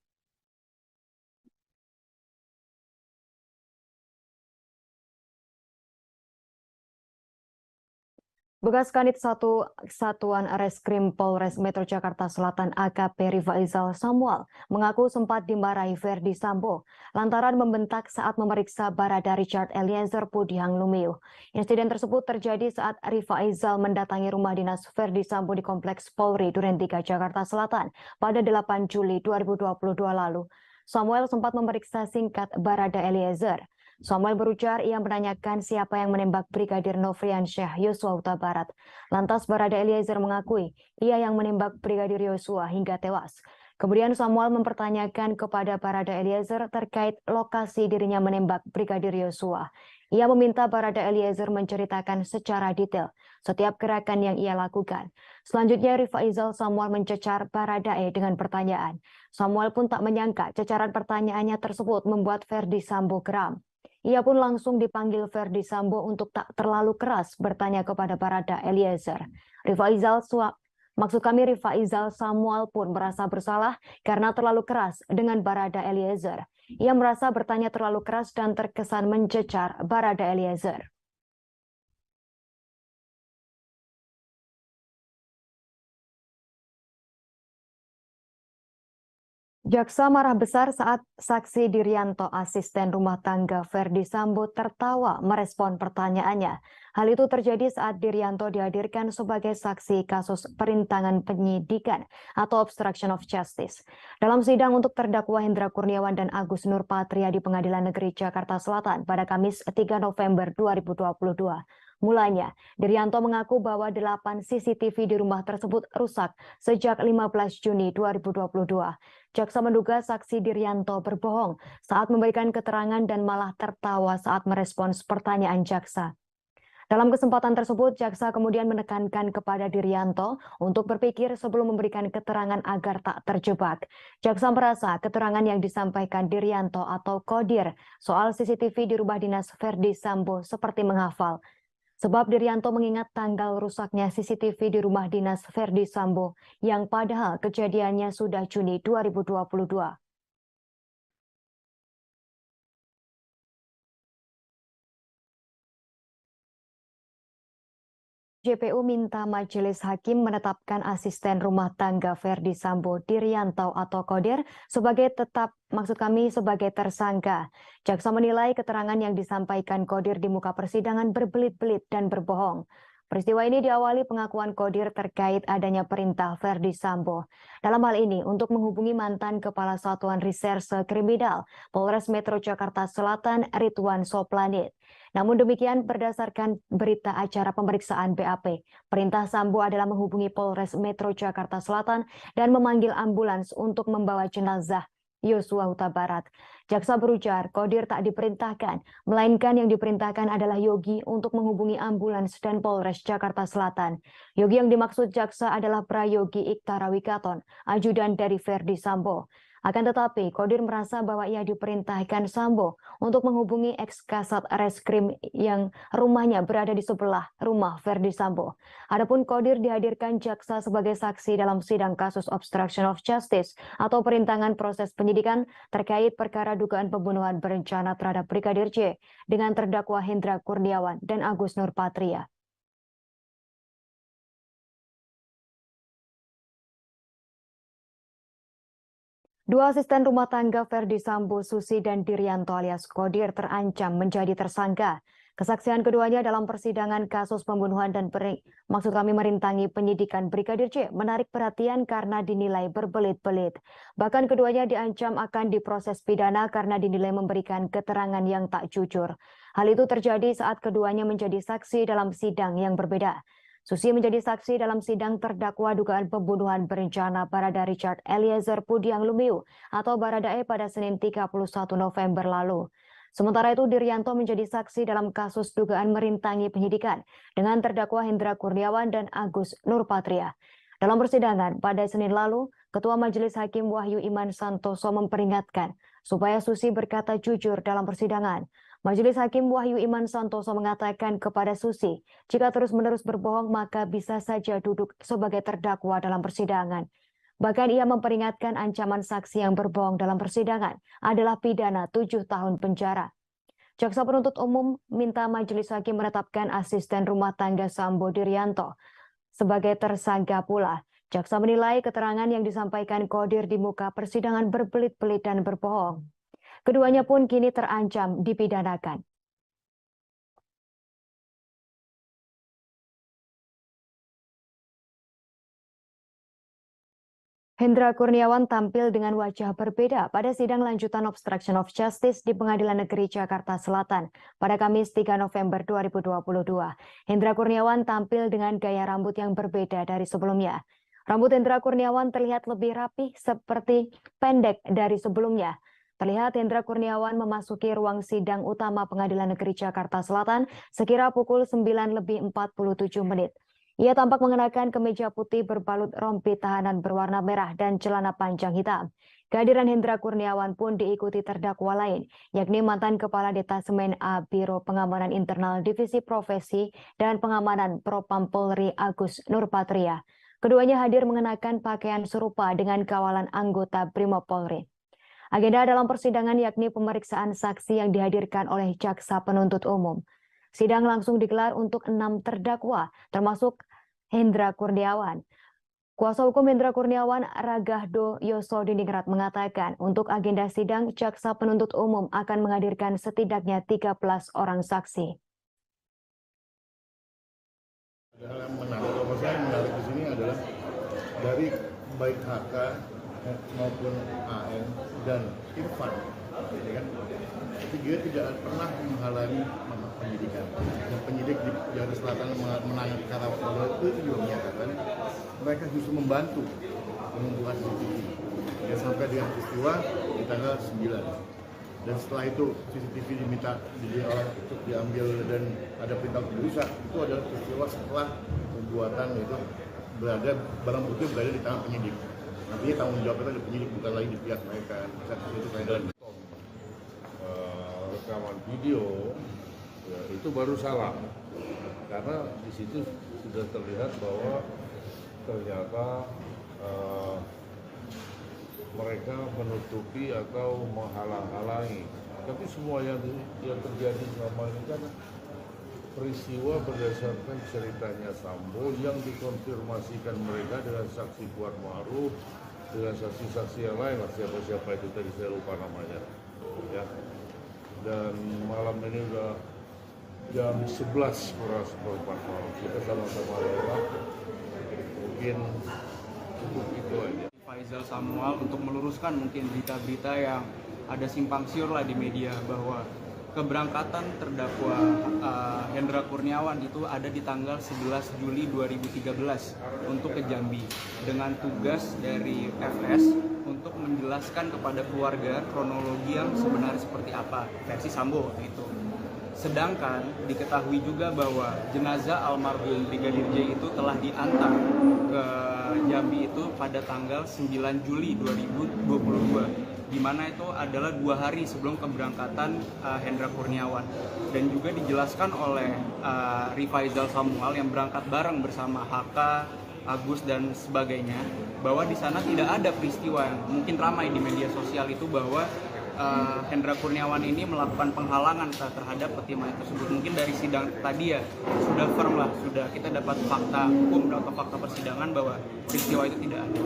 Bekas Kanit 1 Satuan Reskrim Polres Metro Jakarta Selatan AKP Rifaizal Samuel mengaku sempat dimarahi Ferdi Sambo lantaran membentak saat memeriksa Barada Richard Eliezer Pudihang Lumiu. Insiden tersebut terjadi saat Rifaizal mendatangi rumah dinas Ferdi Sambo di Kompleks Polri Duren 3 Jakarta Selatan pada 8 Juli 2022 lalu. Samuel sempat memeriksa singkat Barada Eliezer. Samuel berujar ia menanyakan siapa yang menembak Brigadir Nofriansyah Yosua Huta Barat. Lantas Barada Eliezer mengakui ia yang menembak Brigadir Yosua hingga tewas. Kemudian Samuel mempertanyakan kepada Barada Eliezer terkait lokasi dirinya menembak Brigadir Yosua. Ia meminta Barada Eliezer menceritakan secara detail setiap gerakan yang ia lakukan. Selanjutnya Rifaizal Samuel mencecar Baradae dengan pertanyaan. Samuel pun tak menyangka cecaran pertanyaannya tersebut membuat Ferdi Sambo geram. Ia pun langsung dipanggil Ferdi Sambo untuk tak terlalu keras bertanya kepada Barada Eliezer. Rifaizal Samuel pun merasa bersalah karena terlalu keras dengan Barada Eliezer. Ia merasa bertanya terlalu keras dan terkesan mencecar Barada Eliezer. Jaksa marah besar saat saksi Dirianto, asisten rumah tangga Ferdi Sambo, tertawa merespon pertanyaannya. Hal itu terjadi saat Dirianto dihadirkan sebagai saksi kasus perintangan penyidikan atau obstruction of justice. Dalam sidang untuk terdakwa Hendra Kurniawan dan Agus Nurpatria di Pengadilan Negeri Jakarta Selatan pada Kamis 3 November 2022. Mulanya, Dirianto mengaku bahwa 8 CCTV di rumah tersebut rusak sejak 15 Juni 2022. Jaksa menduga saksi Dirianto berbohong saat memberikan keterangan dan malah tertawa saat merespons pertanyaan jaksa. Dalam kesempatan tersebut, jaksa kemudian menekankan kepada Dirianto untuk berpikir sebelum memberikan keterangan agar tak terjebak. Jaksa merasa keterangan yang disampaikan Dirianto atau Kodir soal CCTV di rumah dinas Ferdi Sambo seperti menghafal. Sebab Dirianto mengingat tanggal rusaknya CCTV di rumah dinas Ferdi Sambo yang padahal kejadiannya sudah Juni 2022. JPU minta majelis hakim menetapkan asisten rumah tangga Ferdi Sambo Dirianto atau Kodir sebagai sebagai tersangka. Jaksa menilai keterangan yang disampaikan Kodir di muka persidangan berbelit-belit dan berbohong. Peristiwa ini diawali pengakuan Kodir terkait adanya perintah Ferdi Sambo. Dalam hal ini untuk menghubungi mantan Kepala Satuan Reserse Kriminal Polres Metro Jakarta Selatan Ridwan Soplanit. Namun demikian berdasarkan berita acara pemeriksaan BAP, perintah Sambo adalah menghubungi Polres Metro Jakarta Selatan dan memanggil ambulans untuk membawa jenazah Yosua Huta Barat. Jaksa berujar Kodir tak diperintahkan, melainkan yang diperintahkan adalah Yogi untuk menghubungi ambulans dan Polres Jakarta Selatan. Yogi yang dimaksud jaksa adalah Prayogi Iktara Wikaton, ajudan dari Ferdi Sambo. Akan tetapi, Kodir merasa bahwa ia diperintahkan Sambo untuk menghubungi ex-Kasat Reskrim yang rumahnya berada di sebelah rumah Verdi Sambo. Adapun Kodir dihadirkan jaksa sebagai saksi dalam sidang kasus obstruction of justice atau perintangan proses penyidikan terkait perkara dugaan pembunuhan berencana terhadap Brigadir J dengan terdakwa Hendra Kurniawan dan Agus Nurpatria. Dua asisten rumah tangga Verdi Sambo, Susi dan Diryanto alias Kodir terancam menjadi tersangka. Kesaksian keduanya dalam persidangan kasus pembunuhan dan merintangi penyidikan Brigadir J menarik perhatian karena dinilai berbelit-belit. Bahkan keduanya diancam akan diproses pidana karena dinilai memberikan keterangan yang tak jujur. Hal itu terjadi saat keduanya menjadi saksi dalam sidang yang berbeda. Susi menjadi saksi dalam sidang terdakwa dugaan pembunuhan berencana Barada Richard Eliezer Pudiang Lumiu atau Baradae pada Senin 31 November lalu. Sementara itu Diryanto menjadi saksi dalam kasus dugaan merintangi penyidikan dengan terdakwa Hendra Kurniawan dan Agus Nurpatria. Dalam persidangan pada Senin lalu, Ketua Majelis Hakim Wahyu Iman Santoso memperingatkan supaya Susi berkata jujur dalam persidangan. Majelis Hakim Wahyu Iman Santoso mengatakan kepada Susi, jika terus-menerus berbohong maka bisa saja duduk sebagai terdakwa dalam persidangan. Bahkan ia memperingatkan ancaman saksi yang berbohong dalam persidangan adalah pidana 7 tahun penjara. Jaksa penuntut umum minta Majelis Hakim menetapkan asisten rumah tangga Sambo Diryanto sebagai tersangka pula. Jaksa menilai keterangan yang disampaikan Kodir di muka persidangan berbelit-belit dan berbohong. Keduanya pun kini terancam dipidanakan. Hendra Kurniawan tampil dengan wajah berbeda pada sidang lanjutan obstruction of justice di Pengadilan Negeri Jakarta Selatan pada Kamis 3 November 2022. Hendra Kurniawan tampil dengan gaya rambut yang berbeda dari sebelumnya. Rambut Hendra Kurniawan terlihat lebih rapih seperti pendek dari sebelumnya. Terlihat Hendra Kurniawan memasuki ruang sidang utama Pengadilan Negeri Jakarta Selatan sekira pukul 9:47. Ia tampak mengenakan kemeja putih berbalut rompi tahanan berwarna merah dan celana panjang hitam. Kehadiran Hendra Kurniawan pun diikuti terdakwa lain, yakni mantan Kepala Detasemen A Biro Pengamanan Internal Divisi Profesi dan Pengamanan Propam Polri Agus Nurpatria. Keduanya hadir mengenakan pakaian serupa dengan kawalan anggota Brimob Polri. Agenda dalam persidangan yakni pemeriksaan saksi yang dihadirkan oleh jaksa penuntut umum. Sidang langsung digelar untuk 6 terdakwa, termasuk Hendra Kurniawan. Kuasa hukum Hendra Kurniawan, Ragahdo Yosodiningrat mengatakan untuk agenda sidang, jaksa penuntut umum akan menghadirkan setidaknya 13 orang saksi. Hal yang menarik, kalau saya menarik di sini adalah dari baik HK maupun AN dan Irfan, ya kan? Dia tidak pernah menghalangi penyidikan. Dan penyidik di Jakarta Selatan menangani perkara Polda itu juga menyatakan mereka justru membantu mengumpulkan CCTV. Ya, sampai dengan peristiwa di tanggal 9. Dan setelah itu CCTV diminta untuk diambil dan ada perintah untuk dirusak. Itu adalah peristiwa setelah pembuatan itu barang bukti berada di tangan penyidik. Artinya tanggung jawab itu ada penyidik, bukan lagi di pihak mereka. Dan rekaman video ya, itu baru salah karena di situ sudah terlihat bahwa ternyata mereka menutupi atau menghalang-halangi. Tapi semua yang terjadi selama ini kan peristiwa berdasarkan ceritanya Sambo yang dikonfirmasikan mereka dengan saksi Kuat Ma'ruf, dengan saksi-saksi yang lain, siapa-siapa itu tadi saya lupa namanya. Ya. Dan malam ini udah jam 11 kurang seperempat malam. Kita sama-sama lewat. Mungkin cukup itu aja. Faisal Samuel untuk meluruskan mungkin berita-berita yang ada simpang siur lah di media bahwa keberangkatan terdakwa Hendra Kurniawan itu ada di tanggal 11 Juli 2013 untuk ke Jambi dengan tugas dari FS untuk menjelaskan kepada keluarga kronologi yang sebenarnya seperti apa versi Sambo waktu itu. Sedangkan diketahui juga bahwa jenazah almarhum Brigadir J itu telah diantar ke Jambi itu pada tanggal 9 Juli 2022, di mana itu adalah 2 hari sebelum keberangkatan Hendra Kurniawan. Dan juga dijelaskan oleh Rifaizal Samuel yang berangkat bareng bersama HK, Agus dan sebagainya, bahwa di sana tidak ada peristiwa yang mungkin ramai di media sosial itu bahwa Hendra Kurniawan ini melakukan penghalangan terhadap peti mayat tersebut. Mungkin dari sidang tadi ya sudah firm lah, sudah kita dapat fakta hukum atau fakta persidangan bahwa peristiwa itu tidak ada.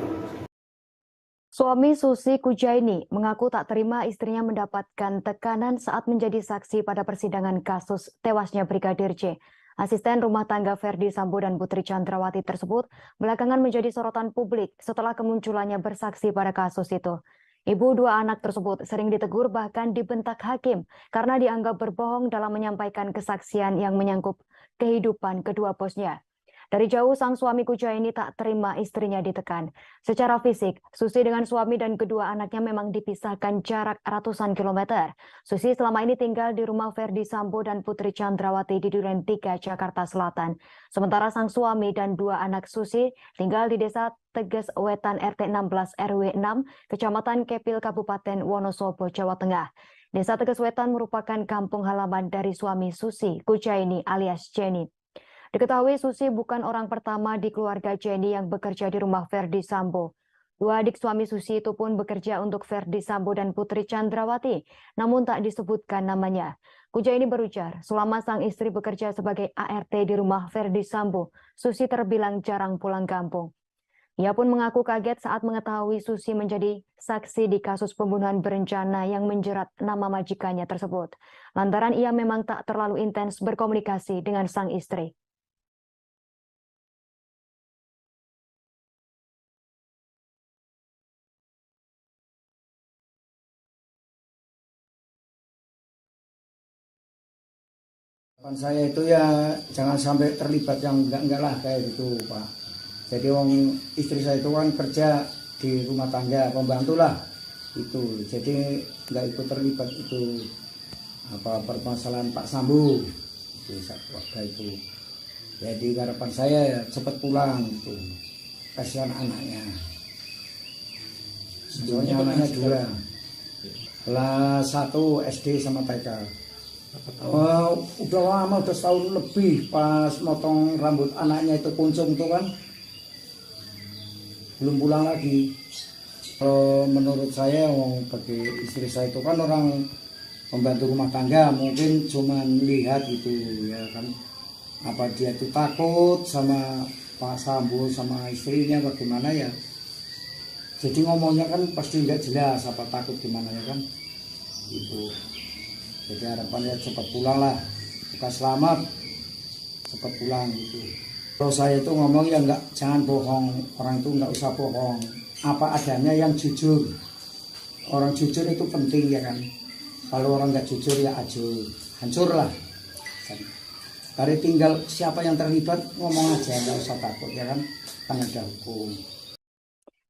Suami Susi Kujaini mengaku tak terima istrinya mendapatkan tekanan saat menjadi saksi pada persidangan kasus tewasnya Brigadir J. Asisten rumah tangga Ferdi Sambo dan Putri Chandrawati tersebut belakangan menjadi sorotan publik setelah kemunculannya bersaksi pada kasus itu. Ibu 2 anak tersebut sering ditegur bahkan dibentak hakim karena dianggap berbohong dalam menyampaikan kesaksian yang menyangkut kehidupan kedua bosnya. Dari jauh sang suami Kujaini tak terima istrinya ditekan. Secara fisik, Susi dengan suami dan kedua anaknya memang dipisahkan jarak ratusan kilometer. Susi selama ini tinggal di rumah Ferdi Sambo dan Putri Chandrawati di Duren 3, Jakarta Selatan. Sementara sang suami dan 2 anak Susi tinggal di Desa Teges Wetan RT 16 RW 6, Kecamatan Kepil, Kabupaten Wonosobo, Jawa Tengah. Desa Teges Wetan merupakan kampung halaman dari suami Susi Kujaini alias Jenny. Diketahui Susi bukan orang pertama di keluarga Jenny yang bekerja di rumah Ferdi Sambo. 2 adik suami Susi itu pun bekerja untuk Ferdi Sambo dan Putri Chandrawati, namun tak disebutkan namanya. Kujaini berujar, selama sang istri bekerja sebagai ART di rumah Ferdi Sambo, Susi terbilang jarang pulang kampung. Ia pun mengaku kaget saat mengetahui Susi menjadi saksi di kasus pembunuhan berencana yang menjerat nama majikannya tersebut. Lantaran ia memang tak terlalu intens berkomunikasi dengan sang istri. Saya itu ya jangan sampai terlibat yang enggak lah kayak gitu Pak. Jadi istri saya itu kan kerja di rumah tangga, pembantu lah itu. Jadi enggak ikut terlibat itu permasalahan Pak Sambo itu waktu itu. Jadi harapan saya ya cepat pulang itu. Kasihan anaknya. Soalnya anaknya 2. Kelas 1 SD sama TK. Udah lama, udah setahun lebih pas motong rambut anaknya itu kuncung tuh kan belum pulang lagi. Kalau menurut saya bagi istri saya itu kan orang pembantu rumah tangga, mungkin cuma lihat gitu ya kan, apa dia tuh takut sama Pak Sambo sama istrinya bagaimana ya, jadi ngomongnya kan pasti nggak jelas apa takut gimana ya kan itu. Jadi harapannya cepat pulang lah, kita selamat, cepat pulang gitu. Kalau saya itu ngomong ya jangan bohong, orang itu nggak usah bohong, apa adanya yang jujur. Orang jujur itu penting ya kan. Kalau orang nggak jujur ya hancur lah. Dari tinggal siapa yang terlibat ngomong aja, nggak usah takut ya kan ada hukum.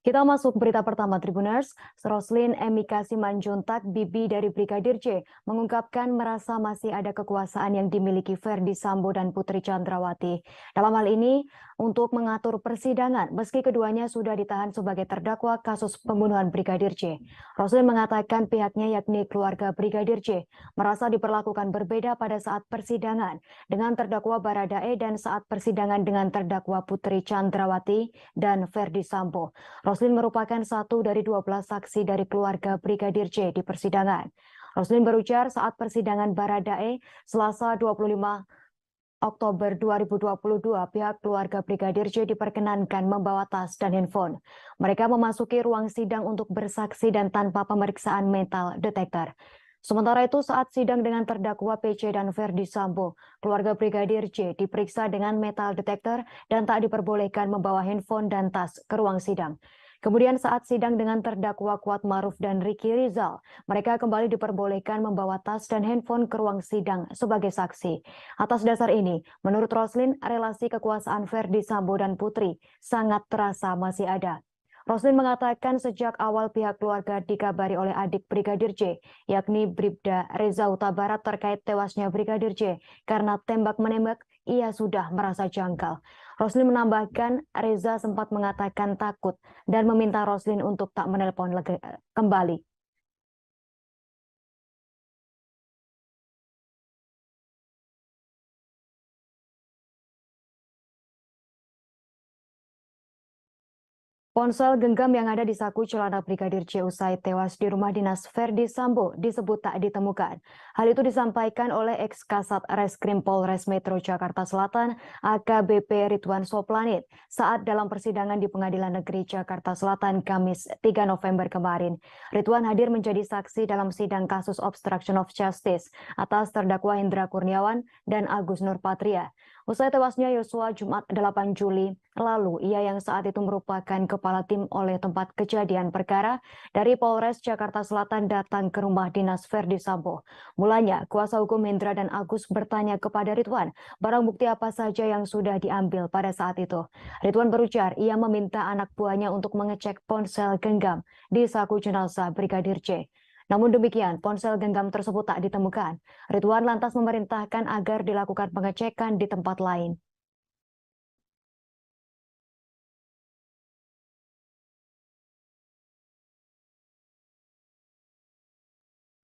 Kita masuk berita pertama Tribuners. Roslin Emika Simanjuntak, bibi dari Brigadir J, mengungkapkan merasa masih ada kekuasaan yang dimiliki Ferdi Sambo dan Putri Chandrawati. Dalam hal ini, untuk mengatur persidangan, meski keduanya sudah ditahan sebagai terdakwa kasus pembunuhan Brigadir J. Roslin mengatakan pihaknya yakni keluarga Brigadir J merasa diperlakukan berbeda pada saat persidangan dengan terdakwa Baradae dan saat persidangan dengan terdakwa Putri Chandrawati dan Ferdi Sambo. Roslin merupakan satu dari 12 saksi dari keluarga Brigadir J di persidangan. Roslin berujar saat persidangan Baradae Selasa 25 Oktober 2022, pihak keluarga Brigadir J diperkenankan membawa tas dan handphone. Mereka memasuki ruang sidang untuk bersaksi dan tanpa pemeriksaan metal detektor. Sementara itu saat sidang dengan terdakwa PC dan Ferdi Sambo, keluarga Brigadir J diperiksa dengan metal detektor dan tak diperbolehkan membawa handphone dan tas ke ruang sidang. Kemudian saat sidang dengan terdakwa Kuat Maruf dan Ricky Rizal, mereka kembali diperbolehkan membawa tas dan handphone ke ruang sidang sebagai saksi. Atas dasar ini, menurut Roslin, relasi kekuasaan Ferdi Sambo dan Putri sangat terasa masih ada. Roslin mengatakan sejak awal pihak keluarga dikabari oleh adik Brigadir J, yakni Bribda Reza Huta Barat terkait tewasnya Brigadir J karena tembak-menembak, ia sudah merasa janggal. Roslin menambahkan Reza sempat mengatakan takut dan meminta Roslin untuk tak menelpon kembali. Ponsel genggam yang ada di saku celana Brigadir J usai tewas di rumah dinas Verdi Sambo disebut tak ditemukan. Hal itu disampaikan oleh ex-Kasat Reskrim Polres Metro Jakarta Selatan AKBP Ridwan Soplanit saat dalam persidangan di Pengadilan Negeri Jakarta Selatan Kamis 3 November kemarin. Ridwan hadir menjadi saksi dalam sidang kasus obstruction of justice atas terdakwa Hendra Kurniawan dan Agus Nurpatria. Usai tewasnya Yosua Jumat 8 Juli lalu, ia yang saat itu merupakan kepala tim oleh tempat kejadian perkara dari Polres Jakarta Selatan datang ke rumah dinas Verdi Sambo. Mulanya, kuasa hukum Hendra dan Agus bertanya kepada Ridwan, barang bukti apa saja yang sudah diambil pada saat itu. Ridwan berujar, ia meminta anak buahnya untuk mengecek ponsel genggam di saku jenazah Brigadir J. Namun demikian, ponsel genggam tersebut tak ditemukan. Ridwan lantas memerintahkan agar dilakukan pengecekan di tempat lain.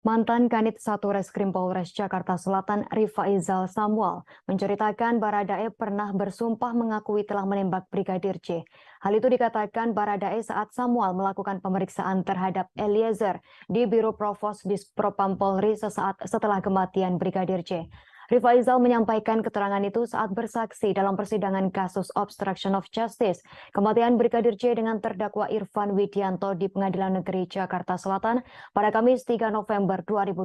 Mantan Kanit 1 Reskrim Polres Jakarta Selatan Rifaizal Samuel menceritakan Baradae pernah bersumpah mengakui telah menembak Brigadir J. Hal itu dikatakan Baradae saat Samuel melakukan pemeriksaan terhadap Eliezer di Biro Provos Dispropam Polri sesaat setelah kematian Brigadir J. Rifaizal menyampaikan keterangan itu saat bersaksi dalam persidangan kasus obstruction of justice kematian Brigadir J dengan terdakwa Irfan Widianto di Pengadilan Negeri Jakarta Selatan pada Kamis 3 November 2022.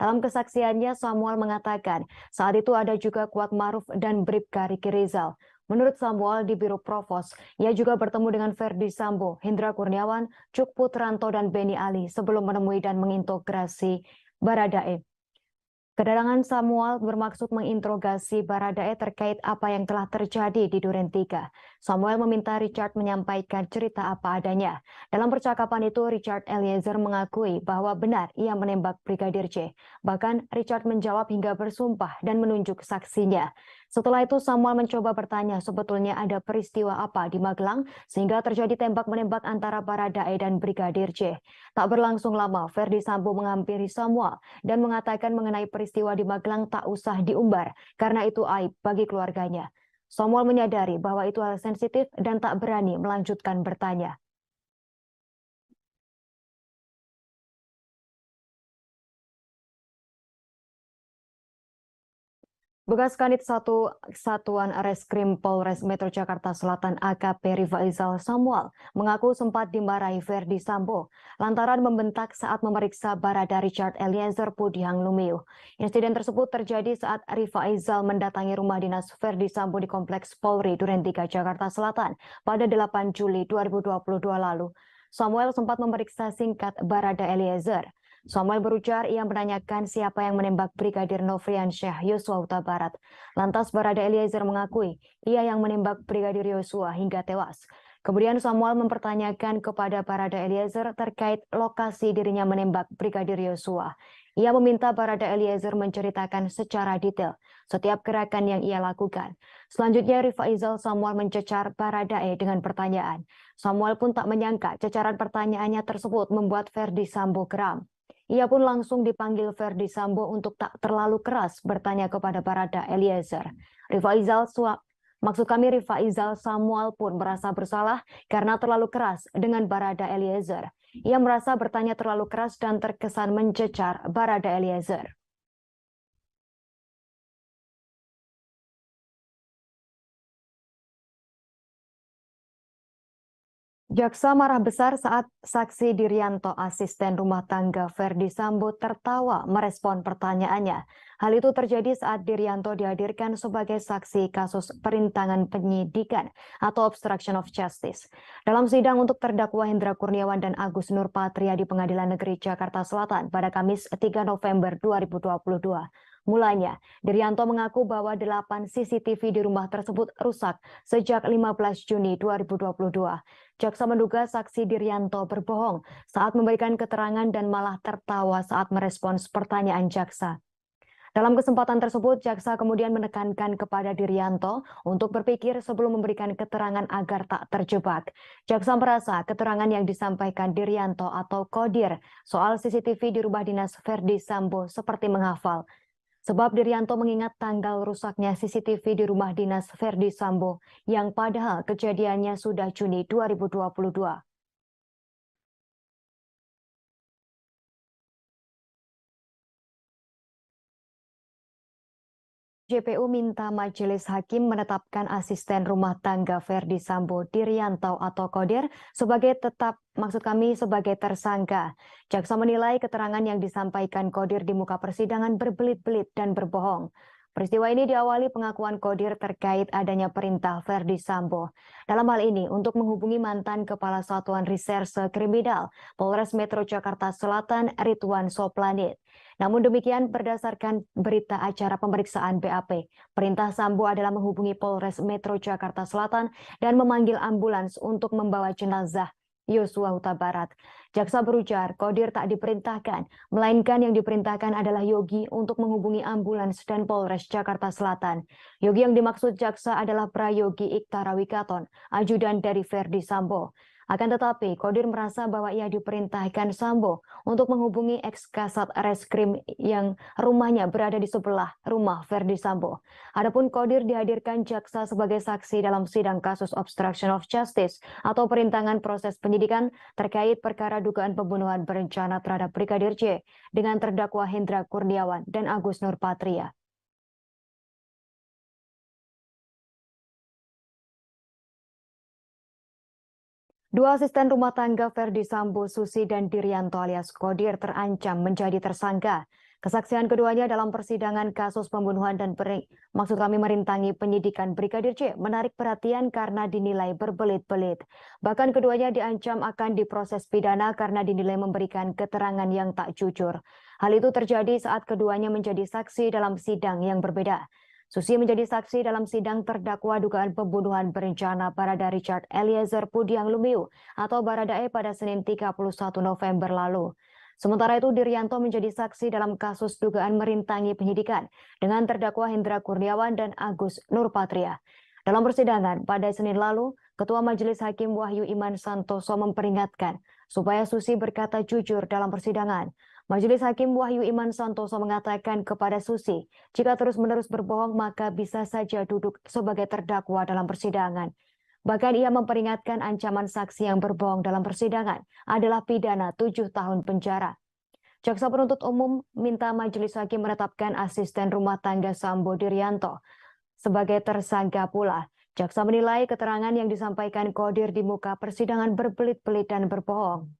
Dalam kesaksiannya, Samuel mengatakan saat itu ada juga Kuat Maruf dan Bribka Riki Rizal. Menurut Samuel di Biro Provos, ia juga bertemu dengan Verdi Sambo, Hendra Kurniawan, Cuk Putranto, dan Beni Ali sebelum menemui dan mengintegrasi Baradae. Kedatangan Samuel bermaksud menginterogasi Baradae terkait apa yang telah terjadi di Duren 3. Samuel meminta Richard menyampaikan cerita apa adanya. Dalam percakapan itu, Richard Eliezer mengakui bahwa benar ia menembak Brigadir J. Bahkan Richard menjawab hingga bersumpah dan menunjuk saksinya. Setelah itu Samuel mencoba bertanya sebetulnya ada peristiwa apa di Magelang sehingga terjadi tembak-menembak antara Baradae dan Brigadir J. Tak berlangsung lama, Verdi Sambo menghampiri Samuel dan mengatakan mengenai peristiwa di Magelang tak usah diumbar karena itu aib bagi keluarganya. Samuel menyadari bahwa itu hal sensitif dan tak berani melanjutkan bertanya. Bekas Kanit 1 Satuan Reskrim Polres Metro Jakarta Selatan AKP Rifaizal Samuel mengaku sempat dimarahi Verdi Sambo lantaran membentak saat memeriksa Barada Richard Eliezer Pudihang Lumiu. Insiden tersebut terjadi saat Rifaizal mendatangi rumah dinas Verdi Sambo di Kompleks Polri Duren 3 Jakarta Selatan pada 8 Juli 2022 lalu. Samuel sempat memeriksa singkat Barada Eliezer. Samuel berujar ia menanyakan siapa yang menembak Brigadir Nofriansyah Yosua Huta Barat. Lantas Barada Eliezer mengakui ia yang menembak Brigadir Yosua hingga tewas. Kemudian Samuel mempertanyakan kepada Barada Eliezer terkait lokasi dirinya menembak Brigadir Yosua. Ia meminta Barada Eliezer menceritakan secara detail setiap gerakan yang ia lakukan. Selanjutnya Rifaizal Samuel mencecar Baradae dengan pertanyaan. Samuel pun tak menyangka cecaran pertanyaannya tersebut membuat Verdi Sambo geram. Ia pun langsung dipanggil Verdi Sambo untuk tak terlalu keras bertanya kepada Barada Eliezer. Rifaizal Samuel pun merasa bersalah karena terlalu keras dengan Barada Eliezer. Ia merasa bertanya terlalu keras dan terkesan mencecar Barada Eliezer. Jaksa marah besar saat saksi Dirianto, asisten rumah tangga Verdi Sambo, tertawa merespon pertanyaannya. Hal itu terjadi saat Dirianto dihadirkan sebagai saksi kasus perintangan penyidikan atau obstruction of justice. Dalam sidang untuk terdakwa Hendra Kurniawan dan Agus Nurpatria di Pengadilan Negeri Jakarta Selatan pada Kamis 3 November 2022. Mulanya, Diryanto mengaku bahwa 8 CCTV di rumah tersebut rusak sejak 15 Juni 2022. Jaksa menduga saksi Diryanto berbohong saat memberikan keterangan dan malah tertawa saat merespons pertanyaan jaksa. Dalam kesempatan tersebut, jaksa kemudian menekankan kepada Diryanto untuk berpikir sebelum memberikan keterangan agar tak terjebak. Jaksa merasa keterangan yang disampaikan Diryanto atau Kodir soal CCTV di rumah dinas Verdi Sambo seperti menghafal. Sebab Diryanto mengingat tanggal rusaknya CCTV di rumah dinas Verdi Sambo yang padahal kejadiannya sudah Juni 2022. JPU minta majelis hakim menetapkan asisten rumah tangga Verdi Sambo Diryanto atau Kodir sebagai sebagai tersangka. Jaksa menilai keterangan yang disampaikan Kodir di muka persidangan berbelit-belit dan berbohong. Peristiwa ini diawali pengakuan Kodir terkait adanya perintah Verdi Sambo. Dalam hal ini untuk menghubungi mantan Kepala Satuan Reserse Kriminal Polres Metro Jakarta Selatan Ridwan Soplanit. Namun demikian berdasarkan berita acara pemeriksaan BAP, perintah Sambo adalah menghubungi Polres Metro Jakarta Selatan dan memanggil ambulans untuk membawa jenazah Yosua Huta Barat. Jaksa berujar Kodir tak diperintahkan, melainkan yang diperintahkan adalah Yogi untuk menghubungi ambulans dan Polres Jakarta Selatan. Yogi yang dimaksud jaksa adalah Prayogi Iktara Wikaton, ajudan dari Verdi Sambo. Akan tetapi, Kodir merasa bahwa ia diperintahkan Sambo untuk menghubungi ex-Kasat Reskrim yang rumahnya berada di sebelah rumah Verdi Sambo. Adapun Kodir dihadirkan jaksa sebagai saksi dalam sidang kasus obstruction of justice atau perintangan proses penyidikan terkait perkara dugaan pembunuhan berencana terhadap Brigadir J dengan terdakwa Hendra Kurniawan dan Agus Nurpatria. Dua asisten rumah tangga Verdi Sambo, Susi dan Diryanto alias Kodir terancam menjadi tersangka. Kesaksian keduanya dalam persidangan kasus pembunuhan dan merintangi penyidikan Brigadir J menarik perhatian karena dinilai berbelit-belit. Bahkan keduanya diancam akan diproses pidana karena dinilai memberikan keterangan yang tak jujur. Hal itu terjadi saat keduanya menjadi saksi dalam sidang yang berbeda. Susi menjadi saksi dalam sidang terdakwa dugaan pembunuhan berencana Barada Richard Eliezer Pudiang Lumiu atau Baradae pada Senin 31 November lalu. Sementara itu Diryanto menjadi saksi dalam kasus dugaan merintangi penyidikan dengan terdakwa Hendra Kurniawan dan Agus Nurpatria. Dalam persidangan pada Senin lalu, Ketua Majelis Hakim Wahyu Iman Santoso memperingatkan supaya Susi berkata jujur dalam persidangan. Majelis Hakim Wahyu Iman Santoso mengatakan kepada Susi, jika terus-menerus berbohong maka bisa saja duduk sebagai terdakwa dalam persidangan. Bahkan ia memperingatkan ancaman saksi yang berbohong dalam persidangan adalah pidana 7 tahun penjara. Jaksa penuntut umum minta Majelis Hakim menetapkan asisten rumah tangga Sambo Diryanto sebagai tersangka pula. Jaksa menilai keterangan yang disampaikan Kodir di muka persidangan berbelit-belit dan berbohong.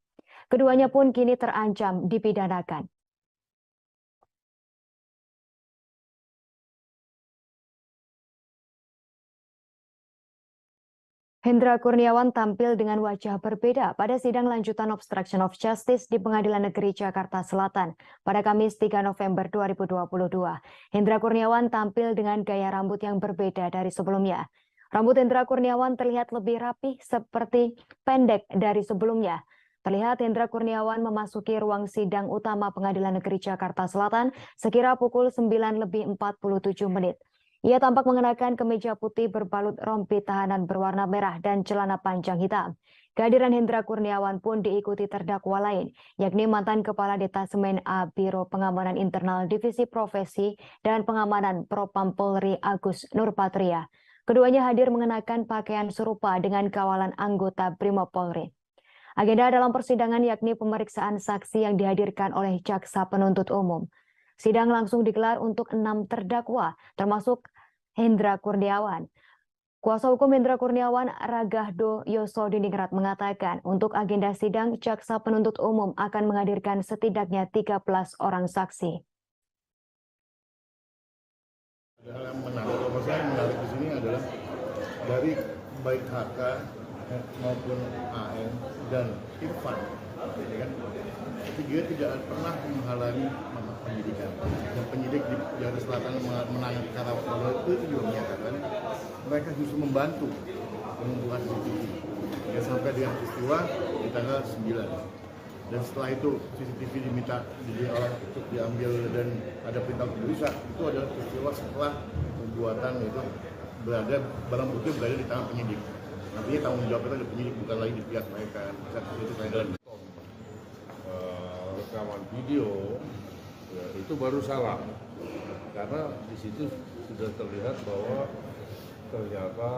Keduanya pun kini terancam dipidanakan. Hendra Kurniawan tampil dengan wajah berbeda pada sidang lanjutan obstruction of justice di Pengadilan Negeri Jakarta Selatan pada Kamis 3 November 2022. Hendra Kurniawan tampil dengan gaya rambut yang berbeda dari sebelumnya. Rambut Hendra Kurniawan terlihat lebih rapih seperti pendek dari sebelumnya. Terlihat Hendra Kurniawan memasuki ruang sidang utama Pengadilan Negeri Jakarta Selatan sekira pukul 9:47. Ia tampak mengenakan kemeja putih berbalut rompi tahanan berwarna merah dan celana panjang hitam. Kehadiran Hendra Kurniawan pun diikuti terdakwa lain, yakni mantan Kepala Detasemen A Biro Pengamanan Internal Divisi Profesi dan Pengamanan Propam Polri Agus Nurpatria. Keduanya hadir mengenakan pakaian serupa dengan kawalan anggota Brimob Polri. Agenda dalam persidangan yakni pemeriksaan saksi yang dihadirkan oleh jaksa penuntut umum. Sidang langsung digelar untuk 6 terdakwa, termasuk Hendra Kurniawan. Kuasa hukum Hendra Kurniawan, Ragahdo Yosodiningrat mengatakan untuk agenda sidang, jaksa penuntut umum akan menghadirkan setidaknya 13 orang saksi. Hal yang menarik, kalau saya menarik di sini adalah dari baik HK maupun AM dan Irfan, ya kan? Dia tidak pernah menghalangi penyidikan. Dan penyidik di Jakarta Selatan menangani perkara Polda itu juga menyatakan mereka justru membantu mengumpulkan CCTV. Ya, sampai dengan peristiwa di tanggal 9. Dan setelah itu CCTV diminta untuk diambil dan ada perintah untuk dirusak. Itu adalah peristiwa setelah pembuatan itu barang bukti berada di tangan penyidik. Artinya tanggung jawab itu ada penyidik, bukan lagi di pihak mereka. Itu saya rekaman video ya, itu baru salah karena di situ sudah terlihat bahwa ternyata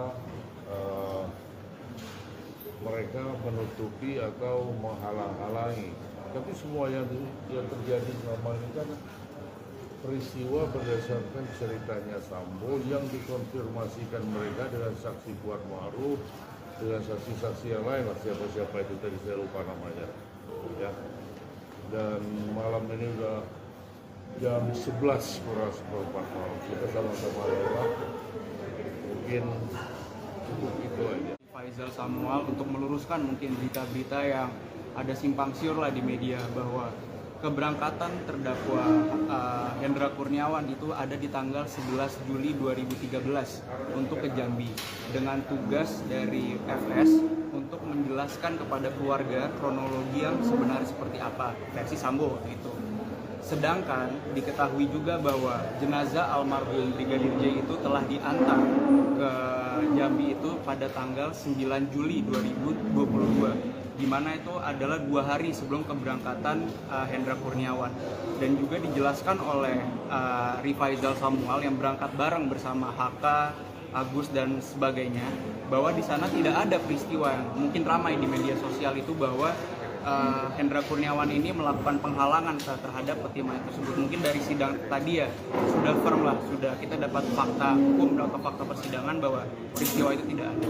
mereka menutupi atau menghalang-halangi. Tapi semua yang terjadi selama ini kan peristiwa berdasarkan ceritanya Sambo yang dikonfirmasikan mereka dengan saksi Kuat Ma'ruf, dengan saksi-saksi yang lain, siapa-siapa itu tadi saya lupa namanya. Ya. Dan malam ini udah jam 11 kurang seperempat malam. Kita sama-sama lewat. Mungkin cukup itu aja. Faisal Samuel untuk meluruskan mungkin berita-berita yang ada simpang siur lah di media bahwa keberangkatan terdakwa Hendra Kurniawan itu ada di tanggal 11 Juli 2013 untuk ke Jambi dengan tugas dari FS untuk menjelaskan kepada keluarga kronologi yang sebenarnya seperti apa versi Sambo waktu itu. Sedangkan diketahui juga bahwa jenazah almarhum Brigadir J itu telah diantar ke Jambi itu pada tanggal 9 Juli 2022, di mana itu adalah 2 hari sebelum keberangkatan Hendra Kurniawan. Dan juga dijelaskan oleh Rifaizal Samuel yang berangkat bareng bersama HK, Agus dan sebagainya, bahwa di sana tidak ada peristiwa yang mungkin ramai di media sosial itu bahwa Hendra Kurniawan ini melakukan penghalangan terhadap peti mayat tersebut. Mungkin dari sidang tadi ya sudah firm lah, sudah kita dapat fakta hukum atau fakta persidangan bahwa peristiwa itu tidak ada.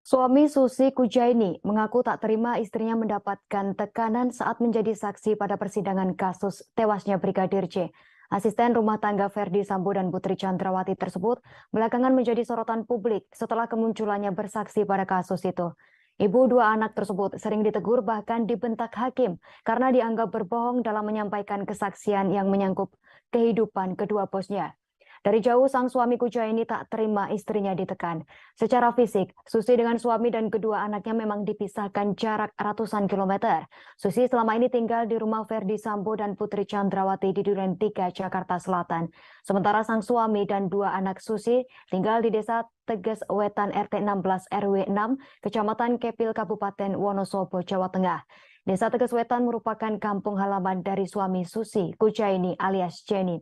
Suami Susi Kujaini mengaku tak terima istrinya mendapatkan tekanan saat menjadi saksi pada persidangan kasus tewasnya Brigadir J. Asisten rumah tangga Ferdi Sambo dan Putri Chandrawati tersebut belakangan menjadi sorotan publik setelah kemunculannya bersaksi pada kasus itu. Ibu 2 anak tersebut sering ditegur bahkan dibentak hakim karena dianggap berbohong dalam menyampaikan kesaksian yang menyangkut kehidupan kedua bosnya. Dari jauh sang suami Kujaini tak terima istrinya ditekan. Secara fisik, Susi dengan suami dan kedua anaknya memang dipisahkan jarak ratusan kilometer. Susi selama ini tinggal di rumah Ferdi Sambo dan Putri Chandrawati di Duren 3, Jakarta Selatan. Sementara sang suami dan 2 anak Susi tinggal di Desa Teges Wetan RT 16 RW 6, Kecamatan Kepil, Kabupaten Wonosobo, Jawa Tengah. Desa Teges Wetan merupakan kampung halaman dari suami Susi Kujaini alias Jenny.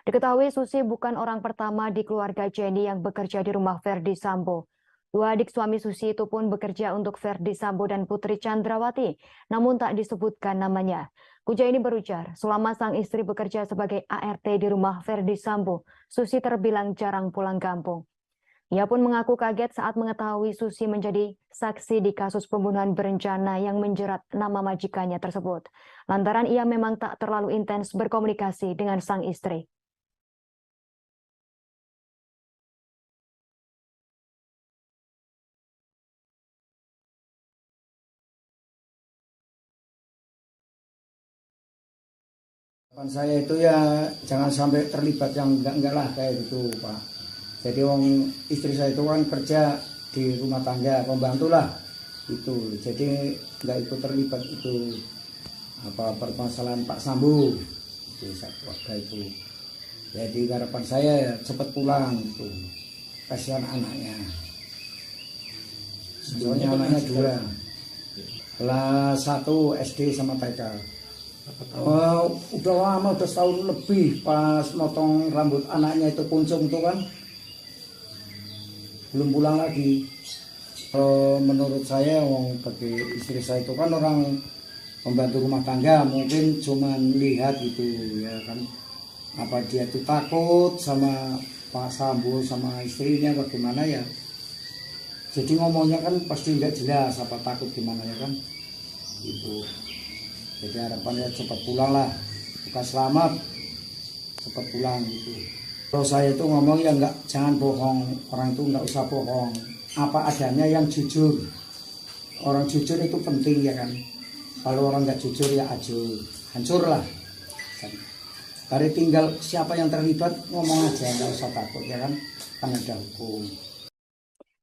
Diketahui Susi bukan orang pertama di keluarga Jenny yang bekerja di rumah Ferdi Sambo. 2 adik suami Susi itu pun bekerja untuk Ferdi Sambo dan Putri Chandrawati, namun tak disebutkan namanya. Kujaini berujar, selama sang istri bekerja sebagai ART di rumah Ferdi Sambo, Susi terbilang jarang pulang kampung. Ia pun mengaku kaget saat mengetahui Susi menjadi saksi di kasus pembunuhan berencana yang menjerat nama majikannya tersebut. Lantaran ia memang tak terlalu intens berkomunikasi dengan sang istri. Saya itu ya jangan sampai terlibat yang enggak lah kayak gitu Pak. Jadi istri saya itu kan kerja di rumah tangga, pembantu lah itu. Jadi enggak ikut terlibat itu permasalahan Pak Sambo itu waktu itu. Jadi harapan saya ya cepat pulang itu. Kasihan anaknya. Soalnya anaknya 2. Kelas 1 SD sama TK. Udah lama, udah setahun lebih pas motong rambut anaknya itu kuncung tuh kan belum pulang lagi. Menurut saya bagi istri saya itu kan orang pembantu rumah tangga, mungkin cuman lihat gitu ya kan, apa dia tuh takut sama Pak Sambo sama istrinya bagaimana ya, jadi ngomongnya kan pasti nggak jelas apa takut gimana ya kan itu. Jadi harapannya cepat pulang lah, kita selamat, cepat pulang gitu. Kalau saya itu ngomong ya jangan bohong, orang itu nggak usah bohong, apa adanya yang jujur. Orang jujur itu penting ya kan. Kalau orang nggak jujur ya hancur lah. kan. Hari tinggal siapa yang terlibat ngomong aja, nggak usah takut ya kan ada hukum.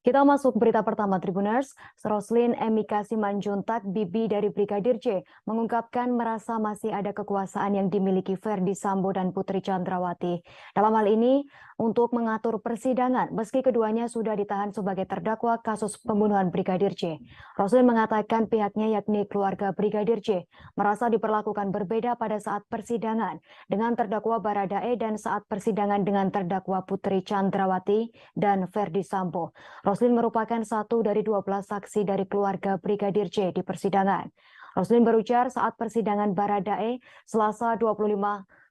Kita masuk berita pertama Tribuners. Roslin Emika Simanjuntak, bibi dari Brigadir J, mengungkapkan merasa masih ada kekuasaan yang dimiliki Ferdi Sambo dan Putri Chandrawati. Dalam hal ini, untuk mengatur persidangan, meski keduanya sudah ditahan sebagai terdakwa kasus pembunuhan Brigadir J. Roslin mengatakan pihaknya yakni keluarga Brigadir J merasa diperlakukan berbeda pada saat persidangan dengan terdakwa Baradae dan saat persidangan dengan terdakwa Putri Chandrawati dan Ferdi Sambo. Roslin merupakan satu dari 12 saksi dari keluarga Brigadir J di persidangan. Roslin berujar saat persidangan Baradae Selasa 25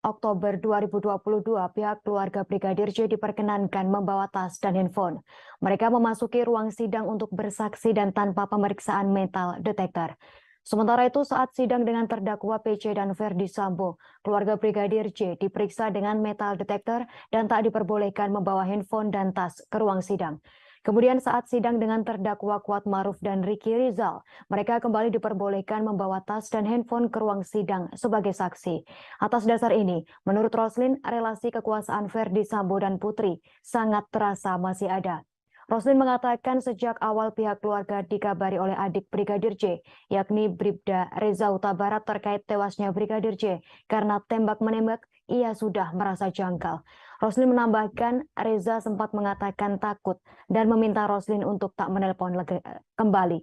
Oktober 2022, pihak keluarga Brigadir J diperkenankan membawa tas dan handphone. Mereka memasuki ruang sidang untuk bersaksi dan tanpa pemeriksaan metal detektor. Sementara itu saat sidang dengan terdakwa PC dan Ferdi Sambo, keluarga Brigadir J diperiksa dengan metal detektor dan tak diperbolehkan membawa handphone dan tas ke ruang sidang. Kemudian saat sidang dengan terdakwa Kuat Maruf dan Ricky Rizal, mereka kembali diperbolehkan membawa tas dan handphone ke ruang sidang sebagai saksi. Atas dasar ini, menurut Roslin, relasi kekuasaan Ferdi Sambo dan Putri sangat terasa masih ada. Roslin mengatakan sejak awal pihak keluarga dikabari oleh adik Brigadir J, yakni Bribda Reza Huta Barat terkait tewasnya Brigadir J karena tembak-menembak, ia sudah merasa janggal. Roslin menambahkan Reza sempat mengatakan takut dan meminta Roslin untuk tak menelpon kembali.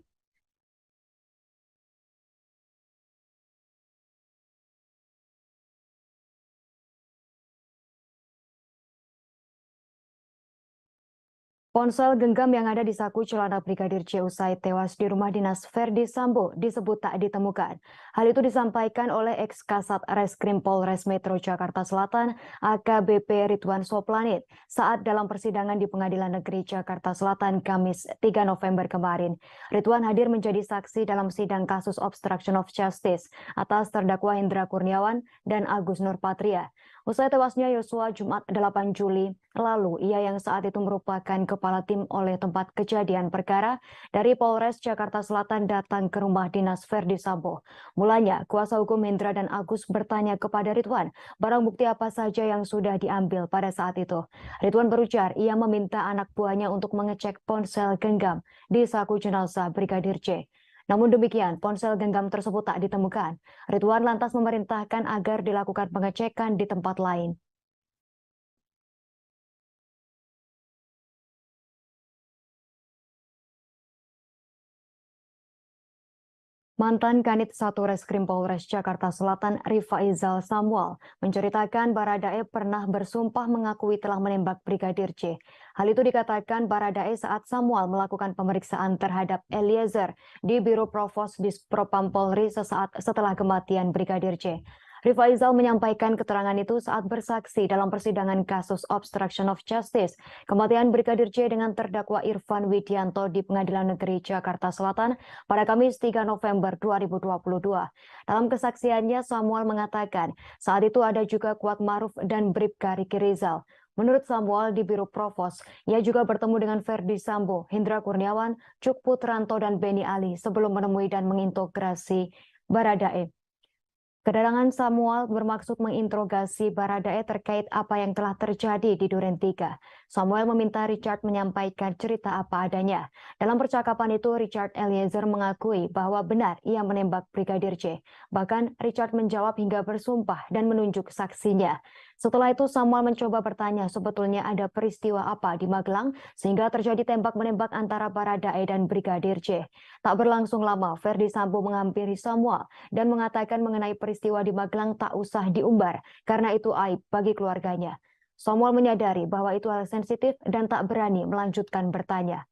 Ponsel genggam yang ada di saku celana Brigadir J usai tewas di rumah dinas Ferdi Sambo disebut tak ditemukan. Hal itu disampaikan oleh ex-Kasat Reskrim Polres Metro Jakarta Selatan AKBP Ridwan Soplanit saat dalam persidangan di Pengadilan Negeri Jakarta Selatan Kamis 3 November kemarin. Ridwan hadir menjadi saksi dalam sidang kasus obstruction of justice atas terdakwa Hendra Kurniawan dan Agus Nurpatria. Usai tewasnya Yosua Jumat 8 Juli lalu, ia yang saat itu merupakan kepala tim oleh tempat kejadian perkara dari Polres Jakarta Selatan datang ke rumah dinas Ferdi Sambo. Mulanya, kuasa hukum Hendra dan Agus bertanya kepada Ridwan, barang bukti apa saja yang sudah diambil pada saat itu. Ridwan berujar ia meminta anak buahnya untuk mengecek ponsel genggam di saku jenazah Brigadir J. Namun demikian, ponsel genggam tersebut tak ditemukan. Ridwan lantas memerintahkan agar dilakukan pengecekan di tempat lain. Mantan Kanit 1 Reskrim Polres Jakarta Selatan Rifaizal Samuel menceritakan Baradae pernah bersumpah mengakui telah menembak Brigadir J. Hal itu dikatakan Baradae saat Samuel melakukan pemeriksaan terhadap Eliezer di Biro Provos Dispropam Polri sesaat setelah kematian Brigadir J. Rifaizal menyampaikan keterangan itu saat bersaksi dalam persidangan kasus obstruction of justice kematian Brigadir J dengan terdakwa Irfan Widianto di Pengadilan Negeri Jakarta Selatan pada Kamis 3 November 2022. Dalam kesaksiannya, Samuel mengatakan saat itu ada juga Kuat Maruf dan Bribka Ricky Rizal. Menurut Samuel di Biro Provos, ia juga bertemu dengan Ferdi Sambo, Hendra Kurniawan, Cuk Putranto, dan Beni Ali sebelum menemui dan mengintegrasi Baradae. Kedatangan Samuel bermaksud menginterogasi Baradae terkait apa yang telah terjadi di Duren 3. Samuel meminta Richard menyampaikan cerita apa adanya. Dalam percakapan itu, Richard Eliezer mengakui bahwa benar ia menembak Brigadir J. Bahkan Richard menjawab hingga bersumpah dan menunjuk saksinya. Setelah itu Samuel mencoba bertanya sebetulnya ada peristiwa apa di Magelang sehingga terjadi tembak-menembak antara Baradae dan Brigadir J. Tak berlangsung lama, Ferdi Sambo menghampiri Samuel dan mengatakan mengenai peristiwa di Magelang tak usah diumbar karena itu aib bagi keluarganya. Samuel menyadari bahwa itu hal sensitif dan tak berani melanjutkan bertanya.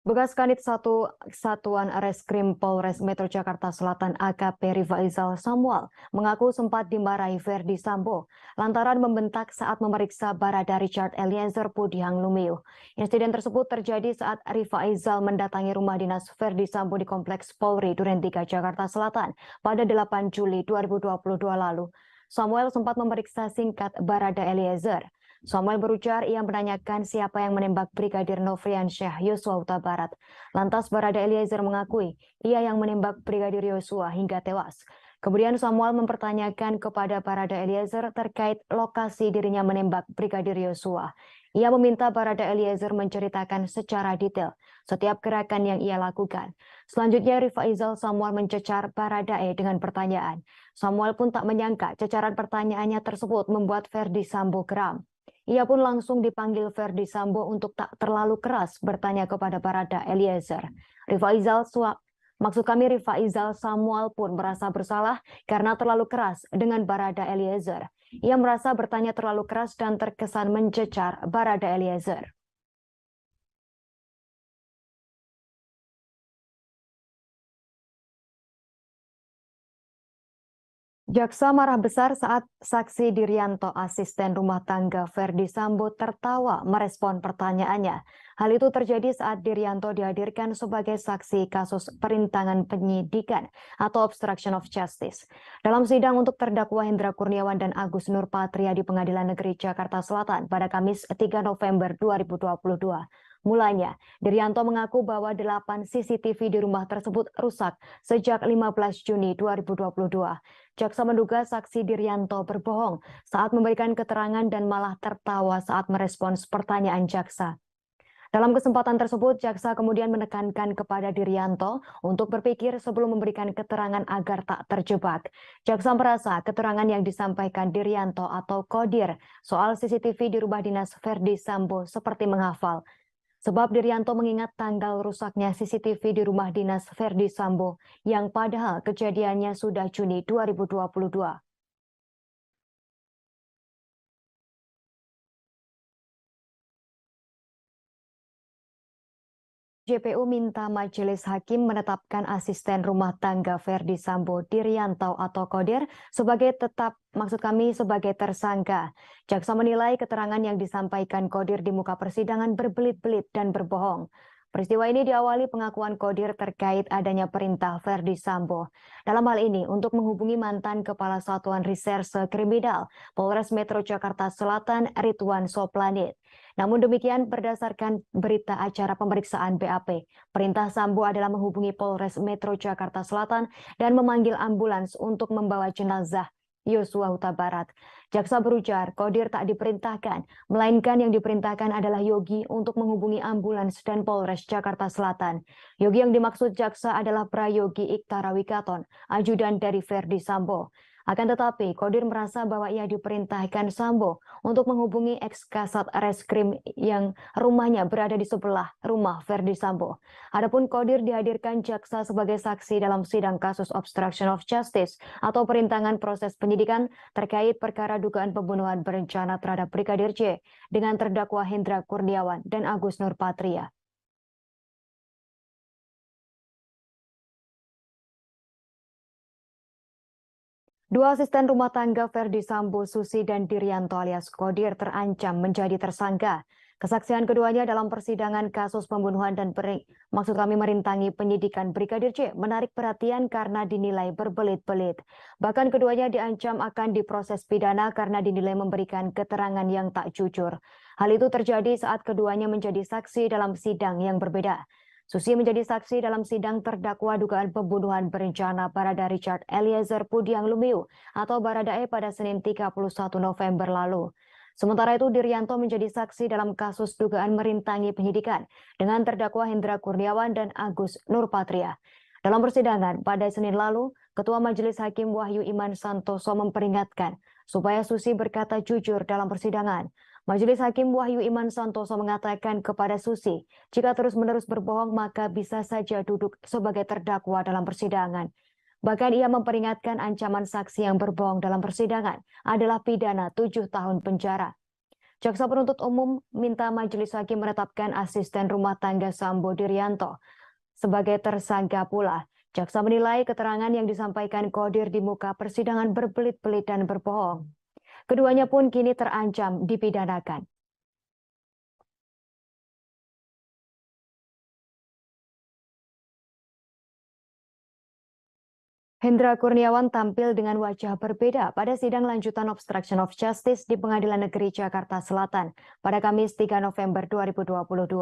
Bekas Kanit 1 Satuan Reskrim Polres Metro Jakarta Selatan AKP Rifaizal Samuel mengaku sempat dimarahi Ferdi Sambo lantaran membentak saat memeriksa Barada Richard Eliezer Pudihang Lumiu. Insiden tersebut terjadi saat Rifaizal mendatangi rumah dinas Ferdi Sambo di Kompleks Polri Duren 3 Jakarta Selatan pada 8 Juli 2022 lalu. Samuel sempat memeriksa singkat Barada Eliezer. Samuel berujar ia menanyakan siapa yang menembak Brigadir Nofriansyah Yosua Huta Barat. Lantas Barada Eliezer mengakui ia yang menembak Brigadir Yosua hingga tewas. Kemudian Samuel mempertanyakan kepada Barada Eliezer terkait lokasi dirinya menembak Brigadir Yosua. Ia meminta Barada Eliezer menceritakan secara detail setiap gerakan yang ia lakukan. Selanjutnya Rifaizal Samuel mencecar Baradae dengan pertanyaan. Samuel pun tak menyangka cecaran pertanyaannya tersebut membuat Verdi Sambo geram. Ia pun langsung dipanggil Verdi Sambo untuk tak terlalu keras bertanya kepada Barada Eliezer. Rifaizal Samuel pun merasa bersalah karena terlalu keras dengan Barada Eliezer. Ia merasa bertanya terlalu keras dan terkesan mencecar Barada Eliezer. Jaksa marah besar saat saksi Diryanto, asisten rumah tangga Verdi Sambo, tertawa merespon pertanyaannya. Hal itu terjadi saat Diryanto dihadirkan sebagai saksi kasus perintangan penyidikan atau obstruction of justice. Dalam sidang untuk terdakwa Hendra Kurniawan dan Agus Nurpatria di Pengadilan Negeri Jakarta Selatan pada Kamis 3 November 2022. Mulanya, Diryanto mengaku bahwa 8 CCTV di rumah tersebut rusak sejak 15 Juni 2022. Jaksa menduga saksi Diryanto berbohong saat memberikan keterangan dan malah tertawa saat merespons pertanyaan jaksa. Dalam kesempatan tersebut, jaksa kemudian menekankan kepada Diryanto untuk berpikir sebelum memberikan keterangan agar tak terjebak. Jaksa merasa keterangan yang disampaikan Diryanto atau Kodir soal CCTV di rumah dinas Verdi Sambo seperti menghafal. Sebab Diryanto mengingat tanggal rusaknya CCTV di rumah dinas Verdi Sambo yang padahal kejadiannya sudah Juni 2022. JPU minta majelis hakim menetapkan asisten rumah tangga Verdi Sambo Diryanto atau Kodir sebagai sebagai tersangka. Jaksa menilai keterangan yang disampaikan Kodir di muka persidangan berbelit-belit dan berbohong. Peristiwa ini diawali pengakuan Kodir terkait adanya perintah Verdi Sambo. Dalam hal ini untuk menghubungi mantan Kepala Satuan Reserse Kriminal Polres Metro Jakarta Selatan Ridwan Soplanit. Namun demikian berdasarkan berita acara pemeriksaan BAP, perintah Sambo adalah menghubungi Polres Metro Jakarta Selatan dan memanggil ambulans untuk membawa jenazah Yosua Huta Barat. Jaksa berujar Kodir tak diperintahkan, melainkan yang diperintahkan adalah Yogi untuk menghubungi ambulans dan Polres Jakarta Selatan. Yogi yang dimaksud jaksa adalah Prayogi Iktara Wikaton, ajudan dari Verdi Sambo. Akan tetapi, Kodir merasa bahwa ia diperintahkan Sambo untuk menghubungi ex-kasat reskrim yang rumahnya berada di sebelah rumah Verdi Sambo. Adapun Kodir dihadirkan jaksa sebagai saksi dalam sidang kasus obstruction of justice atau perintangan proses penyidikan terkait perkara dugaan pembunuhan berencana terhadap Brigadir J dengan terdakwa Hendra Kurniawan dan Agus Nurpatria. Dua asisten rumah tangga Verdi Sambo, Susi dan Diryanto alias Kodir terancam menjadi tersangka. Kesaksian keduanya dalam persidangan kasus pembunuhan dan merintangi penyidikan Brigadir J menarik perhatian karena dinilai berbelit-belit. Bahkan keduanya diancam akan diproses pidana karena dinilai memberikan keterangan yang tak jujur. Hal itu terjadi saat keduanya menjadi saksi dalam sidang yang berbeda. Susi menjadi saksi dalam sidang terdakwa dugaan pembunuhan berencana Barada Richard Eliezer Pudiang Lumiu atau Baradae pada Senin 31 November lalu. Sementara itu Diryanto menjadi saksi dalam kasus dugaan merintangi penyidikan dengan terdakwa Hendra Kurniawan dan Agus Nurpatria. Dalam persidangan pada Senin lalu, Ketua Majelis Hakim Wahyu Iman Santoso memperingatkan supaya Susi berkata jujur dalam persidangan. Majelis Hakim Wahyu Iman Santoso mengatakan kepada Susi, jika terus-menerus berbohong maka bisa saja duduk sebagai terdakwa dalam persidangan. Bahkan ia memperingatkan ancaman saksi yang berbohong dalam persidangan adalah pidana 7 tahun penjara. Jaksa penuntut umum minta Majelis Hakim menetapkan asisten rumah tangga Sambo Diryanto sebagai tersangka pula. Jaksa menilai keterangan yang disampaikan Kodir di muka persidangan berbelit-belit dan berbohong. Keduanya pun kini terancam dipidanakan. Hendra Kurniawan tampil dengan wajah berbeda pada sidang lanjutan obstruction of justice di Pengadilan Negeri Jakarta Selatan pada Kamis 3 November 2022.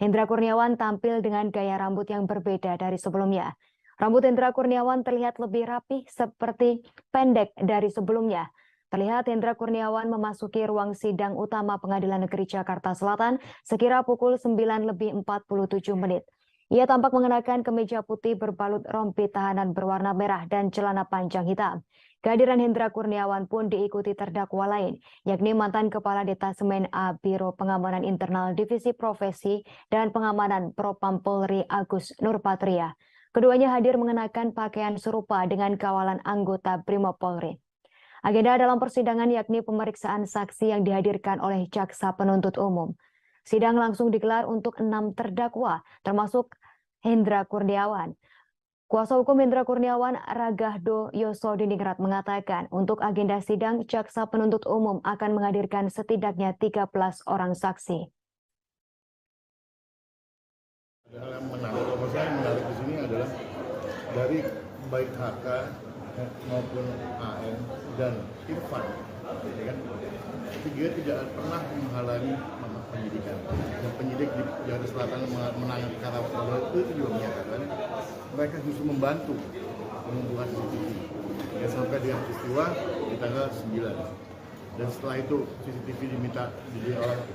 Hendra Kurniawan tampil dengan gaya rambut yang berbeda dari sebelumnya. Rambut Hendra Kurniawan terlihat lebih rapih seperti pendek dari sebelumnya. Terlihat Hendra Kurniawan memasuki ruang sidang utama Pengadilan Negeri Jakarta Selatan sekira pukul 9:47. Ia tampak mengenakan kemeja putih berbalut rompi tahanan berwarna merah dan celana panjang hitam. Kehadiran Hendra Kurniawan pun diikuti terdakwa lain, yakni mantan Kepala Detasemen A Biro Pengamanan Internal Divisi Profesi dan Pengamanan Propam Polri Agus Nurpatria. Keduanya hadir mengenakan pakaian serupa dengan kawalan anggota Brimob Polri. Agenda dalam persidangan yakni pemeriksaan saksi yang dihadirkan oleh jaksa penuntut umum. Sidang langsung digelar untuk 6 terdakwa, termasuk Hendra Kurniawan. Kuasa hukum Hendra Kurniawan, Ragahdo Yosodiningrat, mengatakan untuk agenda sidang, jaksa penuntut umum akan menghadirkan setidaknya 13 orang saksi. Hal yang menarik, kalau saya menarik di sini adalah dari baik HK maupun AN dan Irfan, ya kan? Dia tidak pernah menghalangi penyidikan. Dan penyidik di Jakarta Selatan menangani perkara itu juga menyatakan mereka justru membantu mengumpulkan CCTV. Ya, sampai dengan peristiwa di tanggal 9. Dan setelah itu CCTV diminta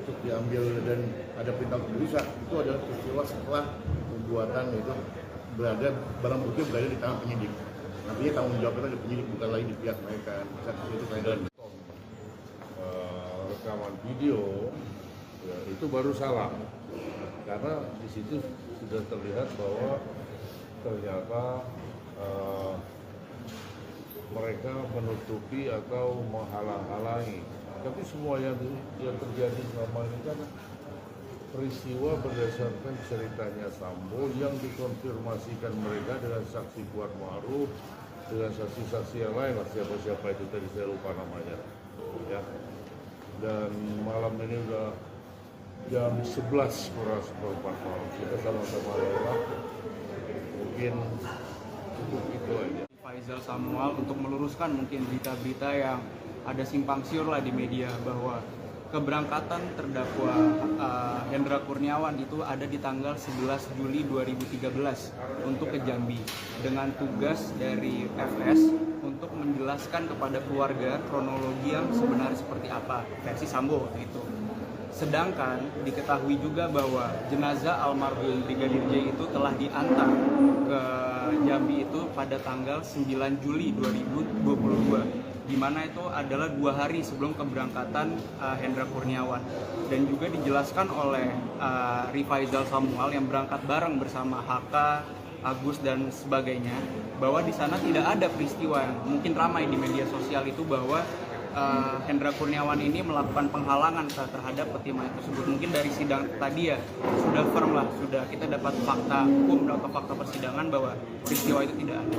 untuk diambil dan ada perintah untuk dirusak. Itu adalah peristiwa setelah pembuatan itu barang bukti berada di tangan penyidik. Artinya tanggung jawab itu ada penyidik, bukan lagi di pihak mereka. Itu dan rekaman video ya, itu baru salah karena di situ sudah terlihat bahwa ternyata mereka menutupi atau menghalang-halangi. Tapi semua yang terjadi selama ini kan peristiwa berdasarkan ceritanya Sambo yang dikonfirmasikan mereka dengan saksi Kuat Ma'ruf, dengan saksi-saksi yang lain, siapa-siapa itu tadi saya lupa namanya. Ya. Dan malam ini udah jam 11 kurang seperempat malam. Kita sama-sama lewat. Mungkin cukup itu aja. Faisal Samuel untuk meluruskan mungkin berita-berita yang ada simpang siur lah di media bahwa keberangkatan terdakwa Hendra Kurniawan itu ada di tanggal 11 Juli 2013 untuk ke Jambi dengan tugas dari FS untuk menjelaskan kepada keluarga kronologi yang sebenarnya seperti apa versi Sambo waktu itu. Sedangkan diketahui juga bahwa jenazah almarhum Brigadir J itu telah diantar ke Jambi itu pada tanggal 9 Juli 2022, di mana itu adalah 2 hari sebelum keberangkatan Hendra Kurniawan. Dan juga dijelaskan oleh Rifaizal Samuel yang berangkat bareng bersama HK, Agus dan sebagainya, bahwa di sana tidak ada peristiwa yang mungkin ramai di media sosial itu bahwa Hendra Kurniawan ini melakukan penghalangan terhadap peti mayat tersebut. Mungkin dari sidang tadi ya sudah firm lah, sudah kita dapat fakta hukum atau fakta persidangan bahwa peristiwa itu tidak ada.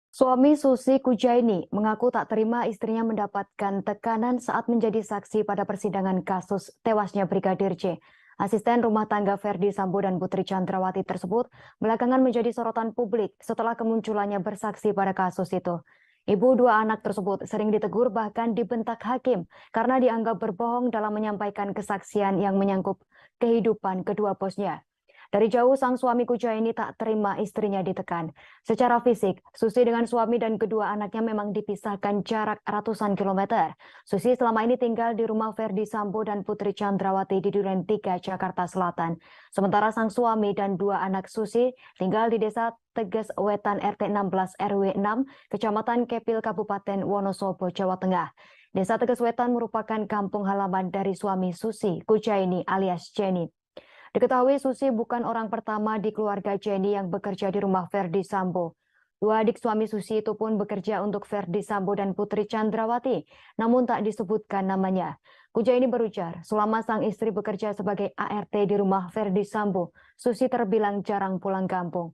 Suami Susi Kujaini mengaku tak terima istrinya mendapatkan tekanan saat menjadi saksi pada persidangan kasus tewasnya Brigadir J. Asisten rumah tangga Ferdi Sambo dan Putri Chandrawati tersebut belakangan menjadi sorotan publik setelah kemunculannya bersaksi pada kasus itu. Ibu 2 anak tersebut sering ditegur bahkan dibentak hakim karena dianggap berbohong dalam menyampaikan kesaksian yang menyangkut kehidupan kedua bosnya. Dari jauh sang suami Kujaini tak terima istrinya ditekan. Secara fisik, Susi dengan suami dan kedua anaknya memang dipisahkan jarak ratusan kilometer. Susi selama ini tinggal di rumah Ferdi Sambo dan Putri Chandrawati di Duren 3, Jakarta Selatan. Sementara sang suami dan 2 anak Susi tinggal di Desa Teges Wetan RT 16 RW 6, Kecamatan Kepil, Kabupaten Wonosobo, Jawa Tengah. Desa Teges Wetan merupakan kampung halaman dari suami Susi Kujaini alias Jenny. Diketahui Susi bukan orang pertama di keluarga Jenny yang bekerja di rumah Ferdi Sambo. 2 adik suami Susi itu pun bekerja untuk Ferdi Sambo dan Putri Chandrawati, namun tak disebutkan namanya. Kujaini berujar, selama sang istri bekerja sebagai ART di rumah Ferdi Sambo, Susi terbilang jarang pulang kampung.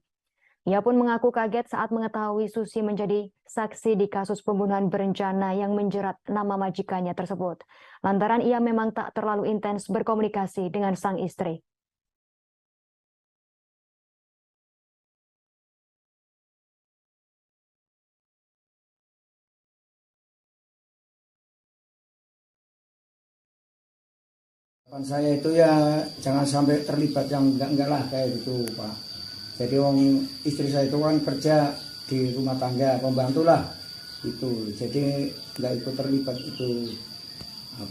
Ia pun mengaku kaget saat mengetahui Susi menjadi saksi di kasus pembunuhan berencana yang menjerat nama majikannya tersebut. Lantaran ia memang tak terlalu intens berkomunikasi dengan sang istri. Harapan saya itu ya jangan sampai terlibat yang enggak lah kayak gitu Pak. Jadi istri saya itu kan kerja di rumah tangga, pembantu lah itu. Jadi nggak ikut terlibat itu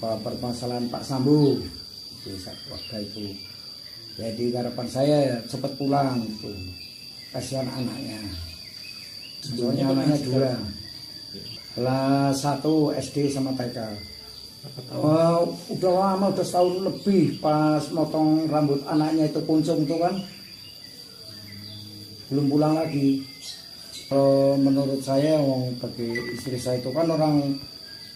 permasalahan Pak Sambo itu waktu itu. Jadi harapan saya ya cepat pulang itu. Kasihan anaknya. Soalnya anaknya dua. Kelas 1 SD sama TK. Udah lama, udah setahun lebih pas motong rambut anaknya itu kuncung itu kan belum pulang lagi. Menurut saya bagi istri saya itu kan orang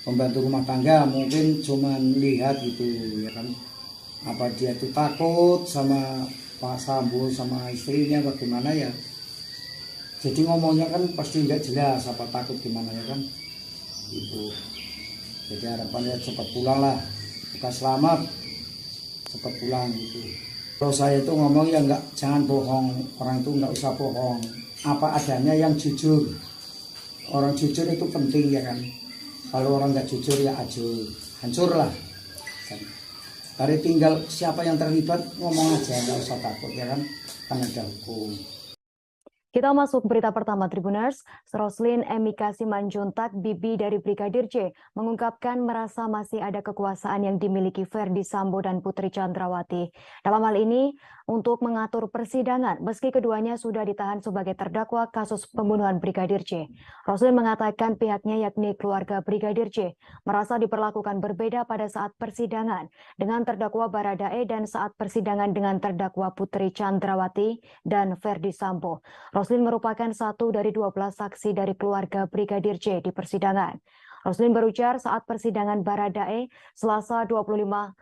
pembantu rumah tangga, mungkin cuman lihat gitu ya kan, apa dia tuh takut sama Pak Sambo sama istrinya bagaimana ya, jadi ngomongnya kan pasti nggak jelas apa takut gimana ya kan itu. Jadi harapannya cepat pulang lah, kita selamat, cepat pulang gitu. Kalau saya itu ngomong ya jangan bohong, orang itu nggak usah bohong, apa adanya yang jujur. Orang jujur itu penting ya kan. Kalau orang nggak jujur ya hancur lah. Hari tinggal siapa yang terlibat ngomong aja, nggak usah takut ya kan ada hukum. Kita masuk berita pertama Tribuners. Roslin Emika Simanjuntak, bibi dari Brigadir J, mengungkapkan merasa masih ada kekuasaan yang dimiliki Ferdi Sambo dan Putri Chandrawati. Dalam hal ini, untuk mengatur persidangan, meski keduanya sudah ditahan sebagai terdakwa kasus pembunuhan Brigadir J. Roslin mengatakan pihaknya yakni keluarga Brigadir J merasa diperlakukan berbeda pada saat persidangan dengan terdakwa Baradae dan saat persidangan dengan terdakwa Putri Chandrawati dan Ferdi Sambo. Roslin merupakan satu dari 12 saksi dari keluarga Brigadir J di persidangan. Roslin berujar saat persidangan Baradae Selasa 25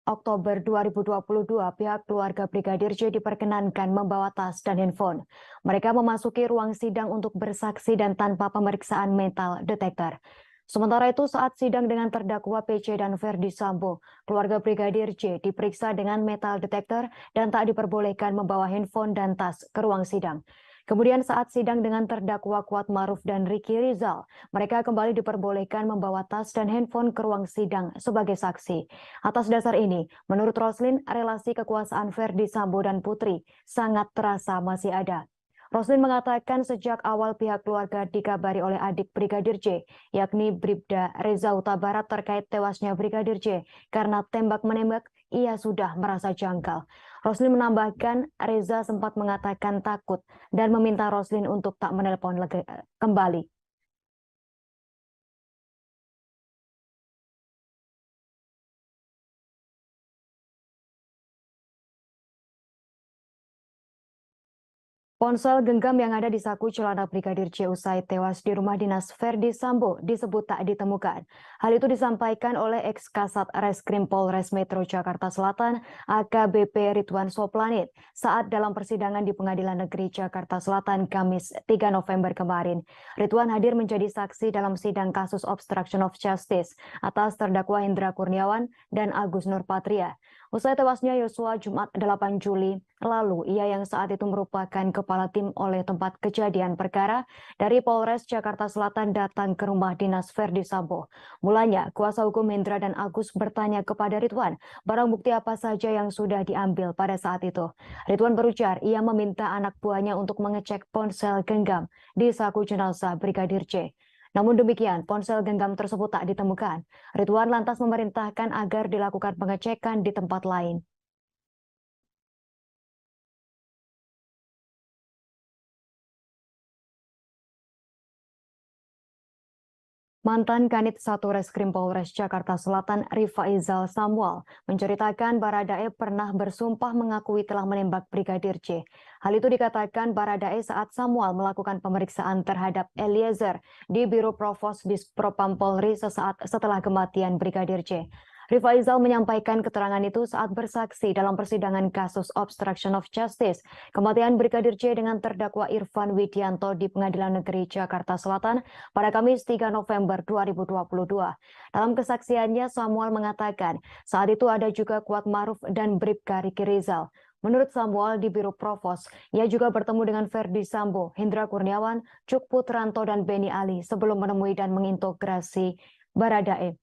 Oktober 2022, pihak keluarga Brigadir J diperkenankan membawa tas dan handphone. Mereka memasuki ruang sidang untuk bersaksi dan tanpa pemeriksaan metal detektor. Sementara itu saat sidang dengan terdakwa PC dan Ferdi Sambo, keluarga Brigadir J diperiksa dengan metal detektor dan tak diperbolehkan membawa handphone dan tas ke ruang sidang. Kemudian saat sidang dengan terdakwa Kuat Maruf dan Ricky Rizal, mereka kembali diperbolehkan membawa tas dan handphone ke ruang sidang sebagai saksi. Atas dasar ini, menurut Roslin, relasi kekuasaan Ferdi Sambo dan Putri sangat terasa masih ada. Roslin mengatakan sejak awal pihak keluarga dikabari oleh adik Brigadir J, yakni Bribda Reza Huta Barat terkait tewasnya Brigadir J karena tembak-menembak, ia sudah merasa janggal. Roslin menambahkan Reza sempat mengatakan takut dan meminta Roslin untuk tak menelpon kembali. Ponsel genggam yang ada di saku celana Brigadir J usai tewas di rumah dinas Ferdi Sambo disebut tak ditemukan. Hal itu disampaikan oleh ex-Kasat Reskrim Polres Metro Jakarta Selatan AKBP Ridwan Soplanit saat dalam persidangan di Pengadilan Negeri Jakarta Selatan Kamis 3 November kemarin. Ridwan hadir menjadi saksi dalam sidang kasus obstruction of justice atas terdakwa Hendra Kurniawan dan Agus Nurpatria. Usai tewasnya Yosua Jumat 8 Juli lalu, ia yang saat itu merupakan kepala tim oleh tempat kejadian perkara dari Polres Jakarta Selatan datang ke rumah dinas Ferdi Sambo. Mulanya, kuasa hukum Hendra dan Agus bertanya kepada Ridwan, barang bukti apa saja yang sudah diambil pada saat itu. Ridwan berujar, ia meminta anak buahnya untuk mengecek ponsel genggam di saku jenazah Brigadir J. Namun demikian, ponsel genggam tersebut tak ditemukan. Ridwan lantas memerintahkan agar dilakukan pengecekan di tempat lain. Mantan Kanit 1 Reskrim Polres Jakarta Selatan Rifaizal Samuel menceritakan Baradae pernah bersumpah mengakui telah menembak Brigadir J. Hal itu dikatakan Baradae saat Samuel melakukan pemeriksaan terhadap Eliezer di Biro Provos Dispropam Polri sesaat setelah kematian Brigadir J. Rifaizal menyampaikan keterangan itu saat bersaksi dalam persidangan kasus obstruction of justice kematian Brigadir J dengan terdakwa Irfan Widianto di Pengadilan Negeri Jakarta Selatan pada Kamis 3 November 2022. Dalam kesaksiannya, Samuel mengatakan saat itu ada juga Kuat Maruf dan Bribka Ricky Rizal. Menurut Samuel di Biro Provos, ia juga bertemu dengan Ferdi Sambo, Hendra Kurniawan, Cuk Putranto, dan Beni Ali sebelum menemui dan mengintegrasi Baradae.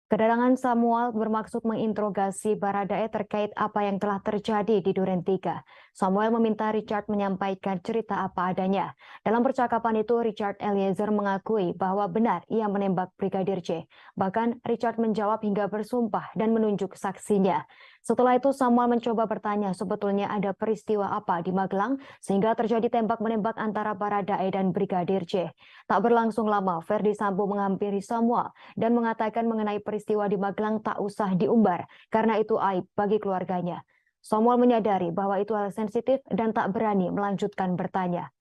Kedatangan Samuel bermaksud menginterogasi Baradae terkait apa yang telah terjadi di Duren 3. Samuel meminta Richard menyampaikan cerita apa adanya. Dalam percakapan itu, Richard Eliezer mengakui bahwa benar ia menembak Brigadir J. Bahkan Richard menjawab hingga bersumpah dan menunjuk saksinya. Setelah itu Samuel mencoba bertanya sebetulnya ada peristiwa apa di Magelang sehingga terjadi tembak-menembak antara Baradae dan Brigadir J. Tak berlangsung lama, Ferdi Sambo menghampiri Samuel dan mengatakan mengenai peristiwa di Magelang tak usah diumbar karena itu aib bagi keluarganya. Samuel menyadari bahwa itu hal sensitif dan tak berani melanjutkan bertanya.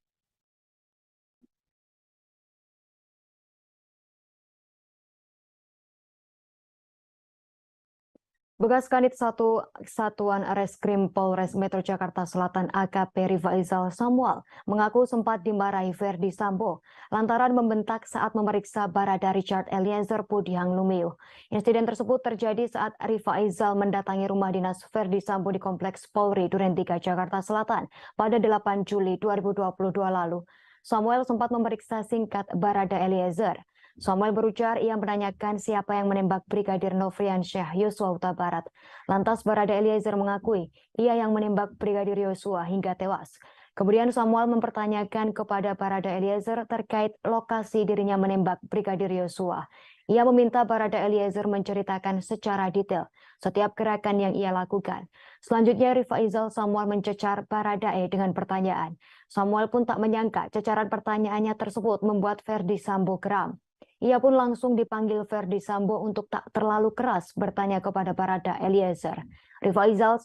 Bekas Kanit 1 Satuan Reskrim Polres Metro Jakarta Selatan AKP Rifaizal Samuel mengaku sempat dimarahi Ferdi Sambo lantaran membentak saat memeriksa Barada Richard Eliezer Pudihang Lumiu. Insiden tersebut terjadi saat Rifaizal mendatangi rumah dinas Ferdi Sambo di Kompleks Polri Duren 3 Jakarta Selatan pada 8 Juli 2022 lalu. Samuel sempat memeriksa singkat Barada Eliezer. Samuel berujar ia menanyakan siapa yang menembak Brigadir Nofriansyah Yosua Huta Barat. Lantas Barada Eliezer mengakui ia yang menembak Brigadir Yosua hingga tewas. Kemudian Samuel mempertanyakan kepada Barada Eliezer terkait lokasi dirinya menembak Brigadir Yosua. Ia meminta Barada Eliezer menceritakan secara detail setiap gerakan yang ia lakukan. Selanjutnya Rifaizal Samuel mencecar Baradae dengan pertanyaan. Samuel pun tak menyangka cecaran pertanyaannya tersebut membuat Ferdi Sambo geram. Ia pun langsung dipanggil Ferdi Sambo untuk tak terlalu keras bertanya kepada Barada Eliezer. Rifaizal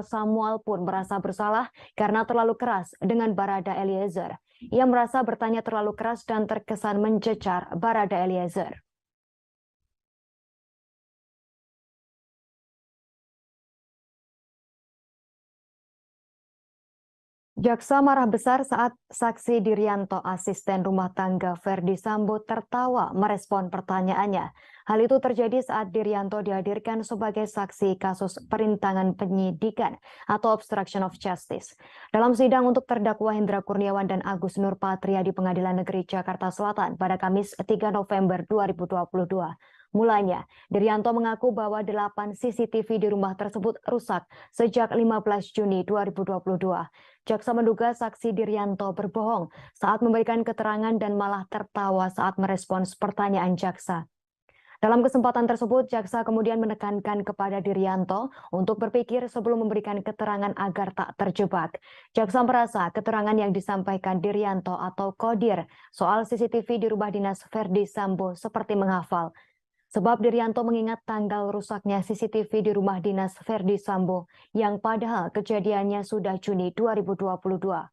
Samuel pun merasa bersalah karena terlalu keras dengan Barada Eliezer. Ia merasa bertanya terlalu keras dan terkesan mencecar Barada Eliezer. Jaksa marah besar saat saksi Diryanto, asisten rumah tangga Ferdi Sambo, tertawa merespon pertanyaannya. Hal itu terjadi saat Diryanto dihadirkan sebagai saksi kasus perintangan penyidikan atau obstruction of justice. Dalam sidang untuk terdakwa Hendra Kurniawan dan Agus Nurpatria di Pengadilan Negeri Jakarta Selatan pada Kamis 3 November 2022. Mulanya, Diryanto mengaku bahwa 8 CCTV di rumah tersebut rusak sejak 15 Juni 2022. Jaksa menduga saksi Diryanto berbohong saat memberikan keterangan dan malah tertawa saat merespons pertanyaan jaksa. Dalam kesempatan tersebut, jaksa kemudian menekankan kepada Diryanto untuk berpikir sebelum memberikan keterangan agar tak terjebak. Jaksa merasa keterangan yang disampaikan Diryanto atau Kodir soal CCTV di rumah dinas Ferdi Sambo seperti menghafal. Sebab Diryanto mengingat tanggal rusaknya CCTV di rumah dinas Ferdi Sambo yang padahal kejadiannya sudah Juni 2022.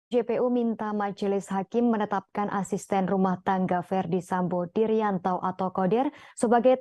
JPU minta majelis hakim menetapkan asisten rumah tangga Ferdi Sambo Diryanto atau Kodir sebagai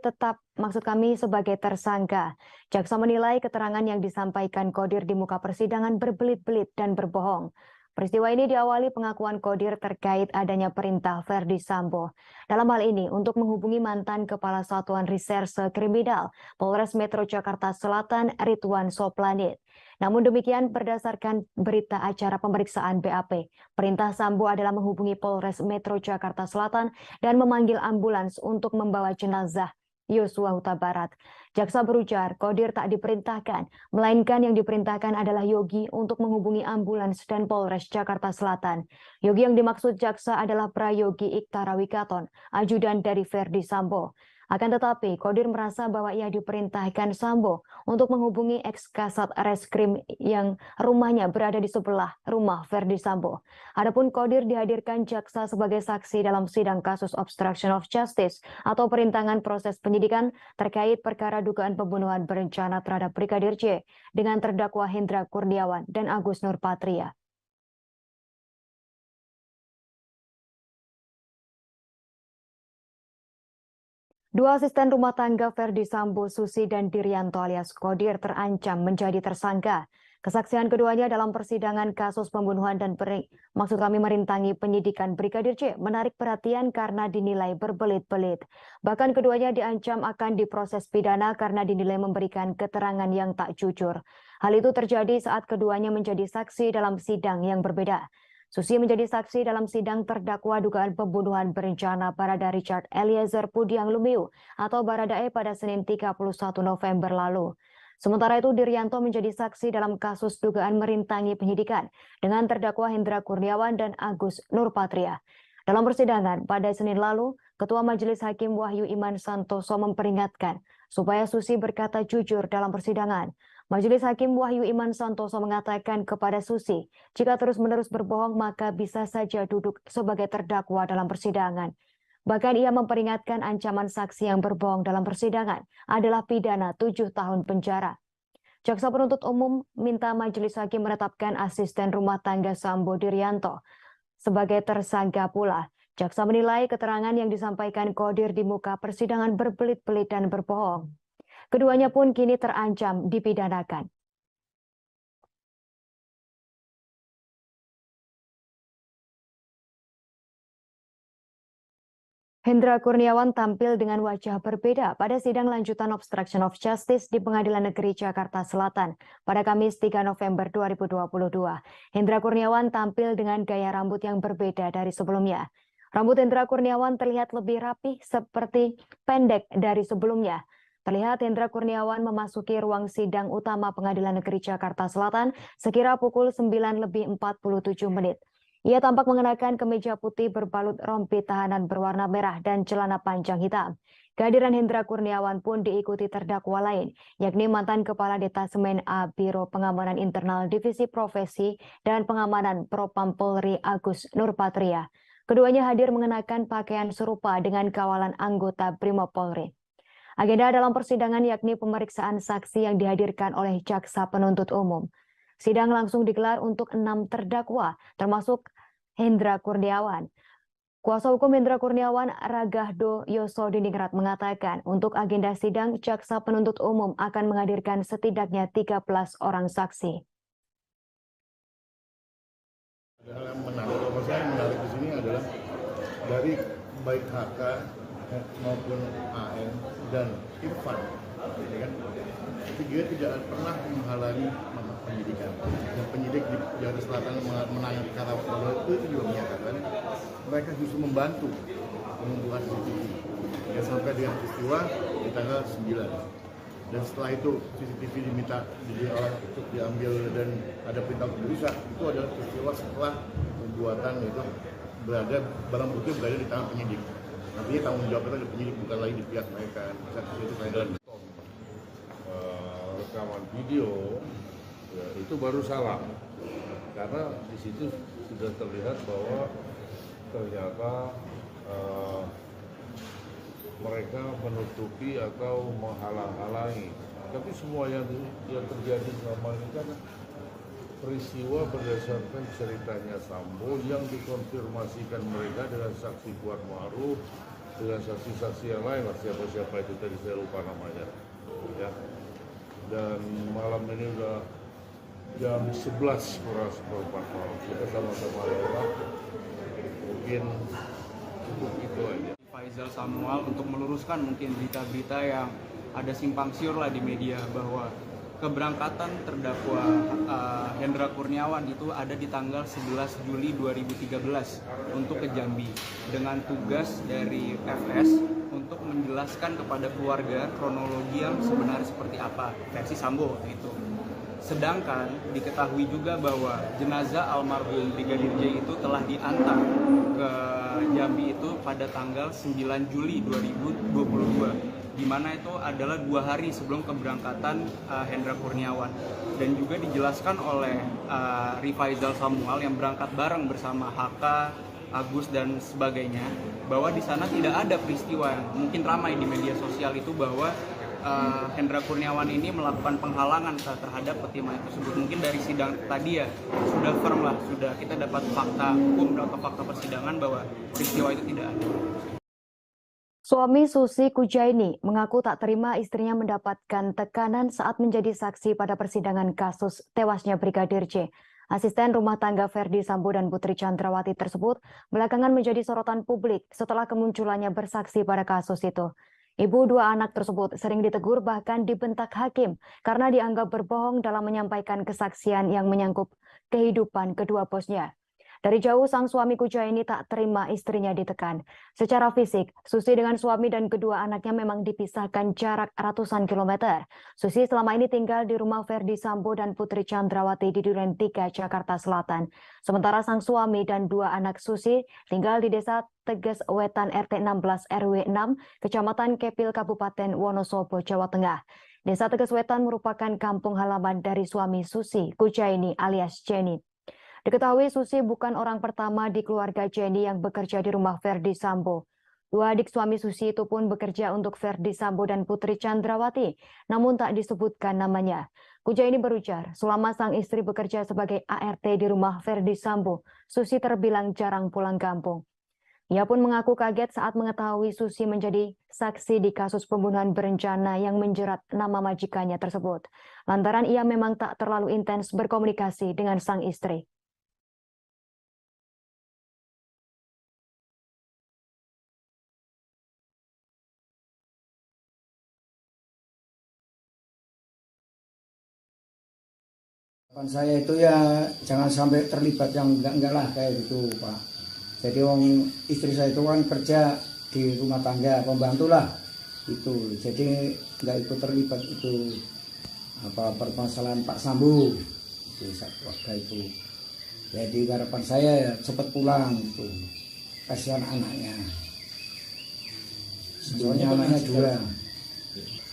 sebagai tersangka. Jaksa menilai keterangan yang disampaikan Kodir di muka persidangan berbelit-belit dan berbohong. Peristiwa ini diawali pengakuan Kodir terkait adanya perintah Ferdi Sambo. Dalam hal ini, untuk menghubungi mantan Kepala Satuan Reserse Kriminal Polres Metro Jakarta Selatan, Ridwan Soplanit. Namun demikian, berdasarkan berita acara pemeriksaan BAP, perintah Sambo adalah menghubungi Polres Metro Jakarta Selatan dan memanggil ambulans untuk membawa jenazah Yosua Huta Barat. Jaksa berujar Kodir tak diperintahkan, melainkan yang diperintahkan adalah Yogi untuk menghubungi ambulans dan Polres Jakarta Selatan. Yogi yang dimaksud jaksa adalah Prayogi Iktara Wikaton, ajudan dari Ferdi Sambo. Akan tetapi, Kodir merasa bahwa ia diperintahkan Sambo untuk menghubungi ex-kasat reskrim yang rumahnya berada di sebelah rumah Ferdi Sambo. Adapun Kodir dihadirkan jaksa sebagai saksi dalam sidang kasus obstruction of justice atau perintangan proses penyidikan terkait perkara dugaan pembunuhan berencana terhadap Brigadir J dengan terdakwa Hendra Kurniawan dan Agus Nurpatria. Dua asisten rumah tangga Ferdi Sambo, Susi dan Diryanto alias Kodir terancam menjadi tersangka. Kesaksian keduanya dalam persidangan kasus pembunuhan dan merintangi penyidikan Brigadir J menarik perhatian karena dinilai berbelit-belit. Bahkan keduanya diancam akan diproses pidana karena dinilai memberikan keterangan yang tak jujur. Hal itu terjadi saat keduanya menjadi saksi dalam sidang yang berbeda. Susi menjadi saksi dalam sidang terdakwa dugaan pembunuhan berencana Barada Richard Eliezer Pudiang Lumiu atau Baradae pada Senin 31 November lalu. Sementara itu Diryanto menjadi saksi dalam kasus dugaan merintangi penyidikan dengan terdakwa Hendra Kurniawan dan Agus Nurpatria. Dalam persidangan pada Senin lalu, Ketua Majelis Hakim Wahyu Iman Santoso memperingatkan supaya Susi berkata jujur dalam persidangan. Majelis Hakim Wahyu Iman Santoso mengatakan kepada Susi, jika terus-menerus berbohong maka bisa saja duduk sebagai terdakwa dalam persidangan. Bahkan ia memperingatkan ancaman saksi yang berbohong dalam persidangan adalah pidana 7 tahun penjara. Jaksa penuntut umum minta majelis hakim menetapkan asisten rumah tangga Sambo Diryanto sebagai tersangka pula. Jaksa menilai keterangan yang disampaikan Qodir di muka persidangan berbelit-belit dan berbohong. Keduanya pun kini terancam dipidanakan. Hendra Kurniawan tampil dengan wajah berbeda pada sidang lanjutan obstruction of justice di Pengadilan Negeri Jakarta Selatan pada Kamis 3 November 2022. Hendra Kurniawan tampil dengan gaya rambut yang berbeda dari sebelumnya. Rambut Hendra Kurniawan terlihat lebih rapih seperti pendek dari sebelumnya. Terlihat Hendra Kurniawan memasuki ruang sidang utama Pengadilan Negeri Jakarta Selatan sekira pukul 9:47. Ia tampak mengenakan kemeja putih berbalut rompi tahanan berwarna merah dan celana panjang hitam. Kehadiran Hendra Kurniawan pun diikuti terdakwa lain, yakni mantan Kepala Detasemen A Biro Pengamanan Internal Divisi Profesi dan Pengamanan Propam Polri Agus Nurpatria. Keduanya hadir mengenakan pakaian serupa dengan kawalan anggota Brimob Polri. Agenda dalam persidangan yakni pemeriksaan saksi yang dihadirkan oleh jaksa penuntut umum. Sidang langsung digelar untuk 6 terdakwa, termasuk Hendra Kurniawan. Kuasa hukum Hendra Kurniawan, Ragahdo Yosodiningrat, mengatakan untuk agenda sidang, jaksa penuntut umum akan menghadirkan setidaknya 13 orang saksi. Hal yang menarik, kalau saya menarik di sini adalah dari baik HK maupun AN dan Irfan, kan? Tiga tidak pernah menghalangi penyidikan. Dan penyidik di Jakarta Selatan menangani perkara itu juga menyatakan mereka justru membantu mengumpulkan CCTV. Ya, sampai dengan peristiwa di tanggal 9. Dan setelah itu CCTV diminta untuk diambil dan ada perintah untuk dirusak. Itu adalah peristiwa setelah pembuatan itu barang bukti berada di tangan penyidik. Artinya tanggung jawab itu di penyidik, bukan lagi di pihak mereka. Itu saya rekaman video ya, itu baru salah karena di situ sudah terlihat bahwa ternyata mereka menutupi atau menghalang-halangi, tapi semua yang terjadi selama ini kan peristiwa berdasarkan ceritanya Sambo yang dikonfirmasikan mereka dengan saksi Kuat Ma'ruf, dengan saksi-saksi yang lain, siapa-siapa itu tadi saya lupa namanya ya. Dan malam ini udah jam 11 kurang seperempat malam. Kita sama-sama lewat. Mungkin cukup itu aja. Faisal Samuel untuk meluruskan mungkin berita-berita yang ada simpang siur lah di media bahwa keberangkatan terdakwa Hendra Kurniawan itu ada di tanggal 11 Juli 2013 untuk ke Jambi dengan tugas dari FS untuk menjelaskan kepada keluarga kronologi yang sebenarnya seperti apa versi Sambo itu. Sedangkan diketahui juga bahwa jenazah almarhum Brigadir J itu telah diantar ke Jambi itu pada tanggal 9 Juli 2022, di mana itu adalah 2 hari sebelum keberangkatan Hendra Kurniawan. Dan juga dijelaskan oleh Rifaizal Samuel yang berangkat bareng bersama HK, Agus dan sebagainya, bahwa di sana tidak ada peristiwa yang mungkin ramai di media sosial itu bahwa Hendra Kurniawan ini melakukan penghalangan terhadap peti mayat tersebut. Mungkin dari sidang tadi ya sudah firm lah, sudah kita dapat fakta hukum atau fakta persidangan bahwa peristiwa itu tidak ada. Suami Susi Kujaini mengaku tak terima istrinya mendapatkan tekanan saat menjadi saksi pada persidangan kasus tewasnya Brigadir J. Asisten rumah tangga Ferdi Sambo dan Putri Chandrawati tersebut belakangan menjadi sorotan publik setelah kemunculannya bersaksi pada kasus itu. Ibu dua anak tersebut sering ditegur bahkan dibentak hakim karena dianggap berbohong dalam menyampaikan kesaksian yang menyangkut kehidupan kedua bosnya. Dari jauh sang suami Kujaini tak terima istrinya ditekan. Secara fisik, Susi dengan suami dan kedua anaknya memang dipisahkan jarak ratusan kilometer. Susi selama ini tinggal di rumah Ferdi Sambo dan Putri Chandrawati di Duren 3, Jakarta Selatan. Sementara sang suami dan dua anak Susi tinggal di desa Teges Wetan RT 16 RW 6, Kecamatan Kepil, Kabupaten Wonosobo, Jawa Tengah. Desa Teges Wetan merupakan kampung halaman dari suami Susi Kujaini alias Jenny. Diketahui Susi bukan orang pertama di keluarga Jenny yang bekerja di rumah Ferdi Sambo. Dua adik suami Susi itu pun bekerja untuk Ferdi Sambo dan Putri Chandrawati, namun tak disebutkan namanya. Kujaini berujar, selama sang istri bekerja sebagai ART di rumah Ferdi Sambo, Susi terbilang jarang pulang kampung. Ia pun mengaku kaget saat mengetahui Susi menjadi saksi di kasus pembunuhan berencana yang menjerat nama majikannya tersebut. Lantaran ia memang tak terlalu intens berkomunikasi dengan sang istri. Harapan saya itu ya jangan sampai terlibat yang enggak lah kayak gitu Pak. Jadi wong istri saya itu kan kerja di rumah tangga, pembantu lah itu. Jadi enggak ikut terlibat itu apa permasalahan Pak Sambo itu waktu itu. Jadi harapan saya ya cepat pulang itu. Kasihan anaknya. Soalnya anaknya dua.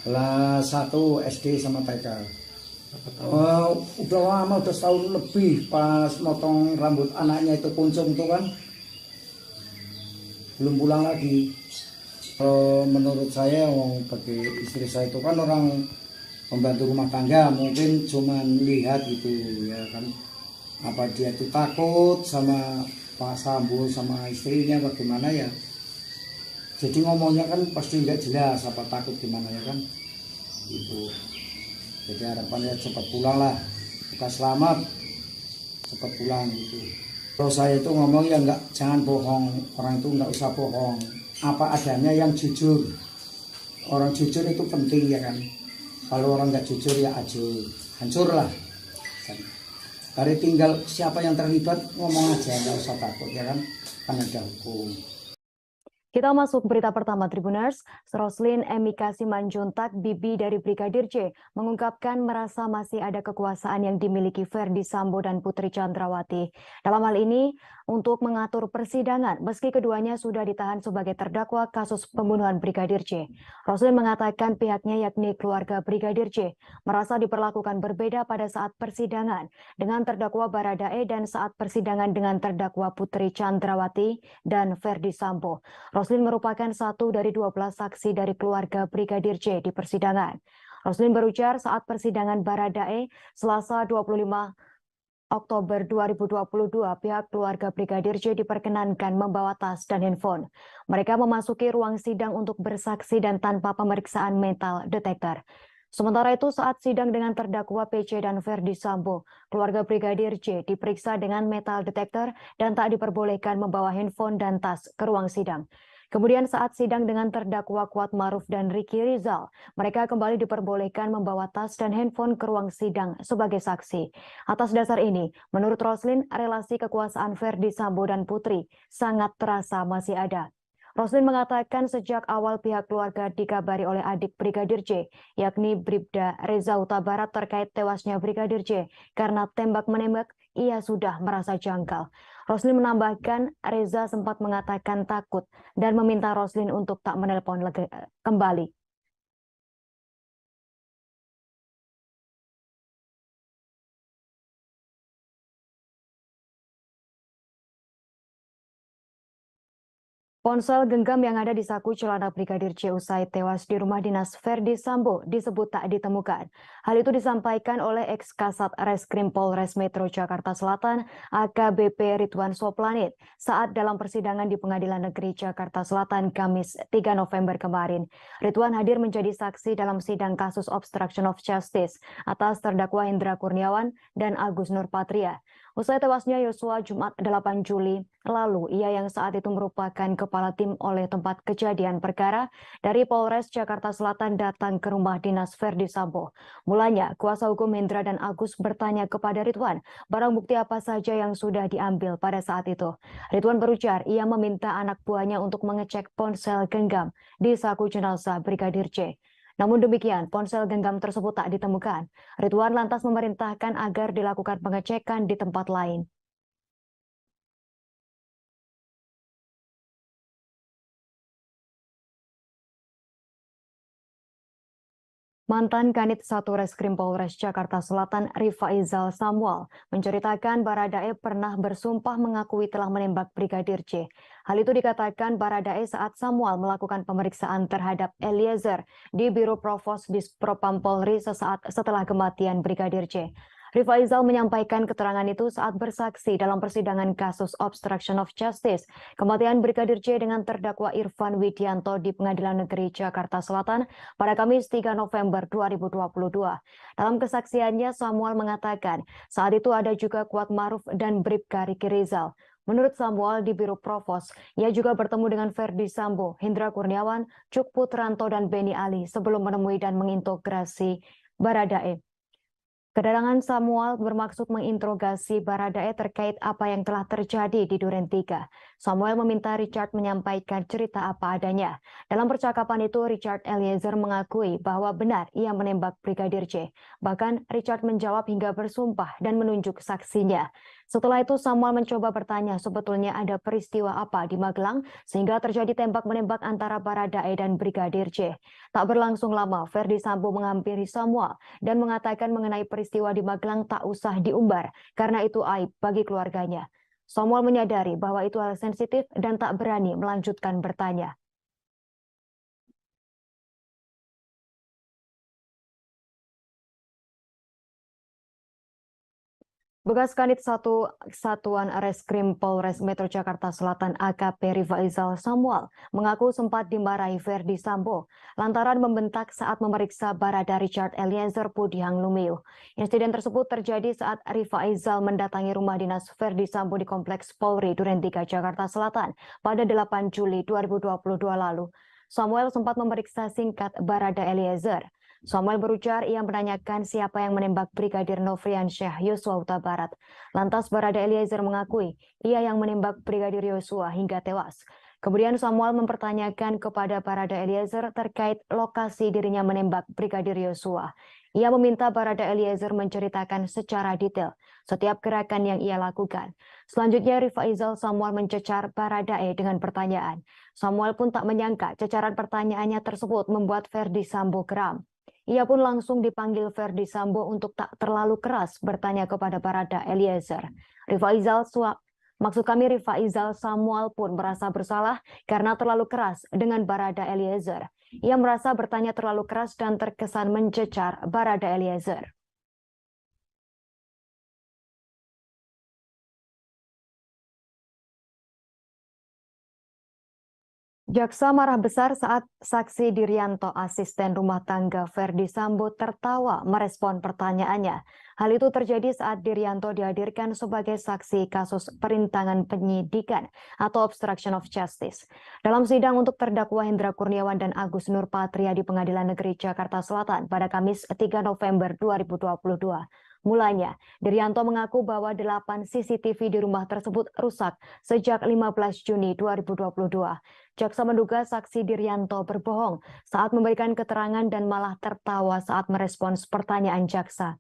Kelas 1 SD sama TK. Udah lama, udah setahun lebih pas motong rambut anaknya itu kuncung tuh kan belum pulang lagi. Kalau menurut saya bagi istri saya itu kan orang pembantu rumah tangga, mungkin cuma lihat gitu ya kan, apa dia tuh takut sama Pak Sambo sama istrinya bagaimana ya, jadi ngomongnya kan pasti nggak jelas apa takut gimana ya kan itu. Jadi harapannya cepat pulang lah, bukan selamat, cepat pulang gitu. Kalau saya itu ngomong ya enggak, jangan bohong, orang itu enggak usah bohong, apa adanya yang jujur. Orang jujur itu penting ya kan. Kalau orang nggak jujur ya hancur lah. Dari tinggal siapa yang terlibat ngomong aja, nggak usah takut ya kan ada hukum. Kita masuk berita pertama Tribuners. Roslin Emika Simanjuntak, bibi dari Brigadir J, mengungkapkan merasa masih ada kekuasaan yang dimiliki Ferdi Sambo dan Putri Chandrawati. Dalam hal ini, untuk mengatur persidangan, meski keduanya sudah ditahan sebagai terdakwa kasus pembunuhan Brigadir J. Roslin mengatakan pihaknya yakni keluarga Brigadir J merasa diperlakukan berbeda pada saat persidangan dengan terdakwa Baradae dan saat persidangan dengan terdakwa Putri Chandrawati dan Ferdi Sambo. Roslin merupakan satu dari 12 saksi dari keluarga Brigadir J di persidangan. Roslin berujar saat persidangan Baradae Selasa 25 Oktober 2022, pihak keluarga Brigadir J diperkenankan membawa tas dan handphone. Mereka memasuki ruang sidang untuk bersaksi dan tanpa pemeriksaan metal detektor. Sementara itu saat sidang dengan terdakwa PC dan Ferdi Sambo, keluarga Brigadir J diperiksa dengan metal detektor dan tak diperbolehkan membawa handphone dan tas ke ruang sidang. Kemudian saat sidang dengan terdakwa Kuat Maruf dan Ricky Rizal, mereka kembali diperbolehkan membawa tas dan handphone ke ruang sidang sebagai saksi. Atas dasar ini, menurut Roslin, relasi kekuasaan Ferdi Sambo dan Putri sangat terasa masih ada. Roslin mengatakan sejak awal pihak keluarga dikabari oleh adik Brigadir J, yakni Bribda Reza Huta Barat terkait tewasnya Brigadir J karena tembak-menembak, ia sudah merasa janggal. Roslin menambahkan Reza sempat mengatakan takut dan meminta Roslin untuk tak menelpon kembali. Ponsel genggam yang ada di saku celana Brigadir C usai tewas di rumah dinas Verdi Sambo disebut tak ditemukan. Hal itu disampaikan oleh ex-Kasat Reskrim Polres Metro Jakarta Selatan AKBP Ridwan Soplanit saat dalam persidangan di Pengadilan Negeri Jakarta Selatan Kamis 3 November kemarin. Ridwan hadir menjadi saksi dalam sidang kasus obstruction of justice atas terdakwa Hendra Kurniawan dan Agus Nurpatria. Usai tewasnya Yosua Jumat 8 Juli lalu, ia yang saat itu merupakan kepala tim oleh tempat kejadian perkara dari Polres Jakarta Selatan datang ke rumah dinas Verdi Sambo. Mulanya, kuasa hukum Hendra dan Agus bertanya kepada Ridwan, barang bukti apa saja yang sudah diambil pada saat itu. Ridwan berujar, ia meminta anak buahnya untuk mengecek ponsel genggam di saku jenazah Brigadir C. Namun demikian, ponsel genggam tersebut tak ditemukan. Ridwan lantas memerintahkan agar dilakukan pengecekan di tempat lain. Mantan Kanit 1 Reskrim Polres Jakarta Selatan Rifaizal Samuel menceritakan Baradae pernah bersumpah mengakui telah menembak Brigadir C. Hal itu dikatakan Baradae saat Samuel melakukan pemeriksaan terhadap Eliezer di Biro Provos Dispropam Polri sesaat setelah kematian Brigadir C. Rifaizal menyampaikan keterangan itu saat bersaksi dalam persidangan kasus obstruction of justice kematian Brigadir C dengan terdakwa Irfan Widianto di Pengadilan Negeri Jakarta Selatan pada Kamis 3 November 2022. Dalam kesaksiannya, Samuel mengatakan saat itu ada juga Kuat Maruf dan Bribka Riki Rizal. Menurut Samuel di Biro Provos, ia juga bertemu dengan Verdi Sambo, Hendra Kurniawan, Cuk Putranto, dan Beni Ali sebelum menemui dan mengintegrasi Baradae. Kedatangan Samuel bermaksud menginterogasi Baradae terkait apa yang telah terjadi di Duren 3. Samuel meminta Richard menyampaikan cerita apa adanya. Dalam percakapan itu, Richard Eliezer mengakui bahwa benar ia menembak Brigadir C. Bahkan Richard menjawab hingga bersumpah dan menunjuk saksinya. Setelah itu Samuel mencoba bertanya sebetulnya ada peristiwa apa di Magelang sehingga terjadi tembak-menembak antara Baradae dan Brigadir C. Tak berlangsung lama, Verdi Sambo menghampiri Samuel dan mengatakan mengenai peristiwa di Magelang tak usah diumbar karena itu aib bagi keluarganya. Samuel menyadari bahwa itu hal sensitif dan tak berani melanjutkan bertanya. Bekas Kanit 1 Satuan Reskrim Polres Metro Jakarta Selatan AKP Rifaizal Samuel mengaku sempat dimarahi Verdi Sambo lantaran membentak saat memeriksa Barada Richard Eliezer Pudihang Lumiu. Insiden tersebut terjadi saat Rifaizal mendatangi rumah dinas Verdi Sambo di Kompleks Polri Duren 3 Jakarta Selatan pada 8 Juli 2022 lalu. Samuel sempat memeriksa singkat Barada Eliezer. Samuel berujar ia menanyakan siapa yang menembak Brigadir Nofriansyah Yosua Huta Barat. Lantas Barada Eliezer mengakui ia yang menembak Brigadir Yosua hingga tewas. Kemudian Samuel mempertanyakan kepada Barada Eliezer terkait lokasi dirinya menembak Brigadir Yosua. Ia meminta Barada Eliezer menceritakan secara detail setiap gerakan yang ia lakukan. Selanjutnya Rifaizal Samuel mencecar Baradae dengan pertanyaan. Samuel pun tak menyangka cecaran pertanyaannya tersebut membuat Verdi Sambo geram. Ia pun langsung dipanggil Verdi Sambo untuk tak terlalu keras bertanya kepada Barada Eliezer. Rifaizal Samuel pun merasa bersalah karena terlalu keras dengan Barada Eliezer. Ia merasa bertanya terlalu keras dan terkesan mencecar Barada Eliezer. Jaksa marah besar saat saksi Dirianto, asisten rumah tangga Verdi Sambo, tertawa merespon pertanyaannya. Hal itu terjadi saat Dirianto dihadirkan sebagai saksi kasus perintangan penyidikan atau obstruction of justice. Dalam sidang untuk terdakwa Hendra Kurniawan dan Agus Nurpatria di Pengadilan Negeri Jakarta Selatan pada Kamis 3 November 2022. Mulanya, Dirianto mengaku bahwa 8 CCTV di rumah tersebut rusak sejak 15 Juni 2022. Jaksa menduga saksi Dirianto berbohong saat memberikan keterangan dan malah tertawa saat merespons pertanyaan jaksa.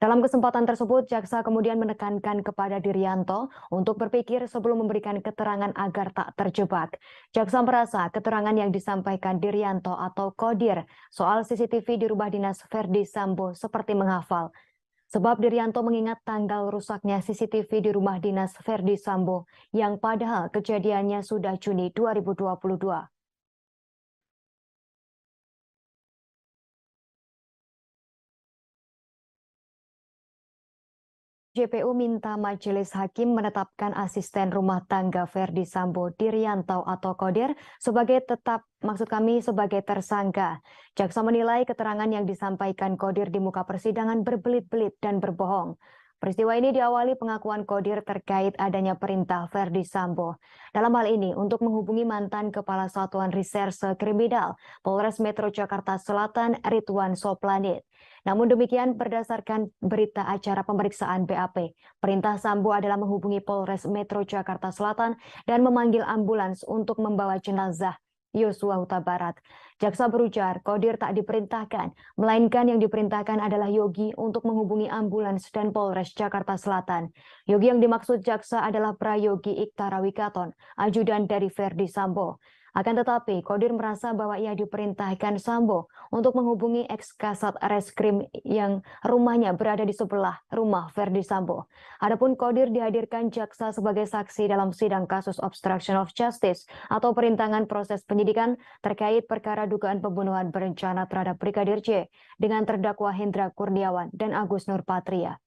Dalam kesempatan tersebut, jaksa kemudian menekankan kepada Dirianto untuk berpikir sebelum memberikan keterangan agar tak terjebak. Jaksa merasa keterangan yang disampaikan Dirianto atau Kodir soal CCTV di rumah dinas Verdi Sambo seperti menghafal. Sebab Diryanto mengingat tanggal rusaknya CCTV di rumah dinas Verdi Sambo yang padahal kejadiannya sudah Juni 2022. JPU minta majelis hakim menetapkan asisten rumah tangga Verdi Sambo Diryanto atau Kodir sebagai sebagai tersangka. Jaksa menilai keterangan yang disampaikan Kodir di muka persidangan berbelit-belit dan berbohong. Peristiwa ini diawali pengakuan Kodir terkait adanya perintah Verdi Sambo. Dalam hal ini untuk menghubungi mantan Kepala Satuan Reserse Kriminal Polres Metro Jakarta Selatan Ridwan Soplanit. Namun demikian berdasarkan berita acara pemeriksaan BAP, perintah Sambo adalah menghubungi Polres Metro Jakarta Selatan dan memanggil ambulans untuk membawa jenazah Yosua Huta Barat. Jaksa berujar, Kodir tak diperintahkan, melainkan yang diperintahkan adalah Yogi untuk menghubungi ambulans dan Polres Jakarta Selatan. Yogi yang dimaksud jaksa adalah Prayogi Iktara Wikaton, ajudan dari Verdi Sambo. Akan tetapi, Kodir merasa bahwa ia diperintahkan Sambo untuk menghubungi ex-kasat reskrim yang rumahnya berada di sebelah rumah Verdi Sambo. Adapun Kodir dihadirkan jaksa sebagai saksi dalam sidang kasus obstruction of justice atau perintangan proses penyidikan terkait perkara dugaan pembunuhan berencana terhadap Brigadir J dengan terdakwa Hendra Kurniawan dan Agus Nurpatria.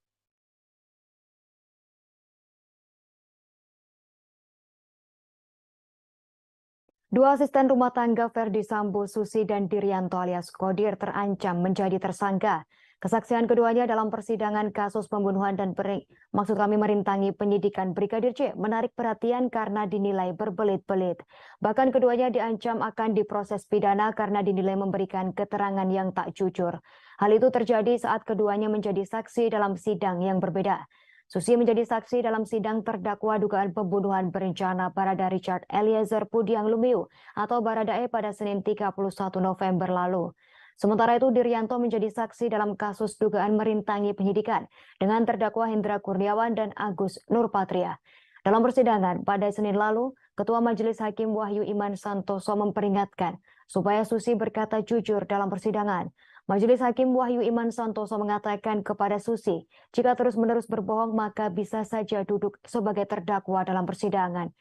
Dua asisten rumah tangga Verdi Sambo, Susi dan Diryanto alias Kodir terancam menjadi tersangka. Kesaksian keduanya dalam persidangan kasus pembunuhan dan merintangi penyidikan Brigadir J menarik perhatian karena dinilai berbelit-belit. Bahkan keduanya diancam akan diproses pidana karena dinilai memberikan keterangan yang tak jujur. Hal itu terjadi saat keduanya menjadi saksi dalam sidang yang berbeda. Susi menjadi saksi dalam sidang terdakwa dugaan pembunuhan berencana Barada Richard Eliezer Pudiang Lumiu atau Baradae pada Senin 31 November lalu. Sementara itu Diryanto menjadi saksi dalam kasus dugaan merintangi penyidikan dengan terdakwa Hendra Kurniawan dan Agus Nurpatria. Dalam persidangan pada Senin lalu, Ketua Majelis Hakim Wahyu Iman Santoso memperingatkan supaya Susi berkata jujur dalam persidangan. Majelis Hakim Wahyu Iman Santoso mengatakan kepada Susi, jika terus-menerus berbohong maka bisa saja duduk sebagai terdakwa dalam persidangan.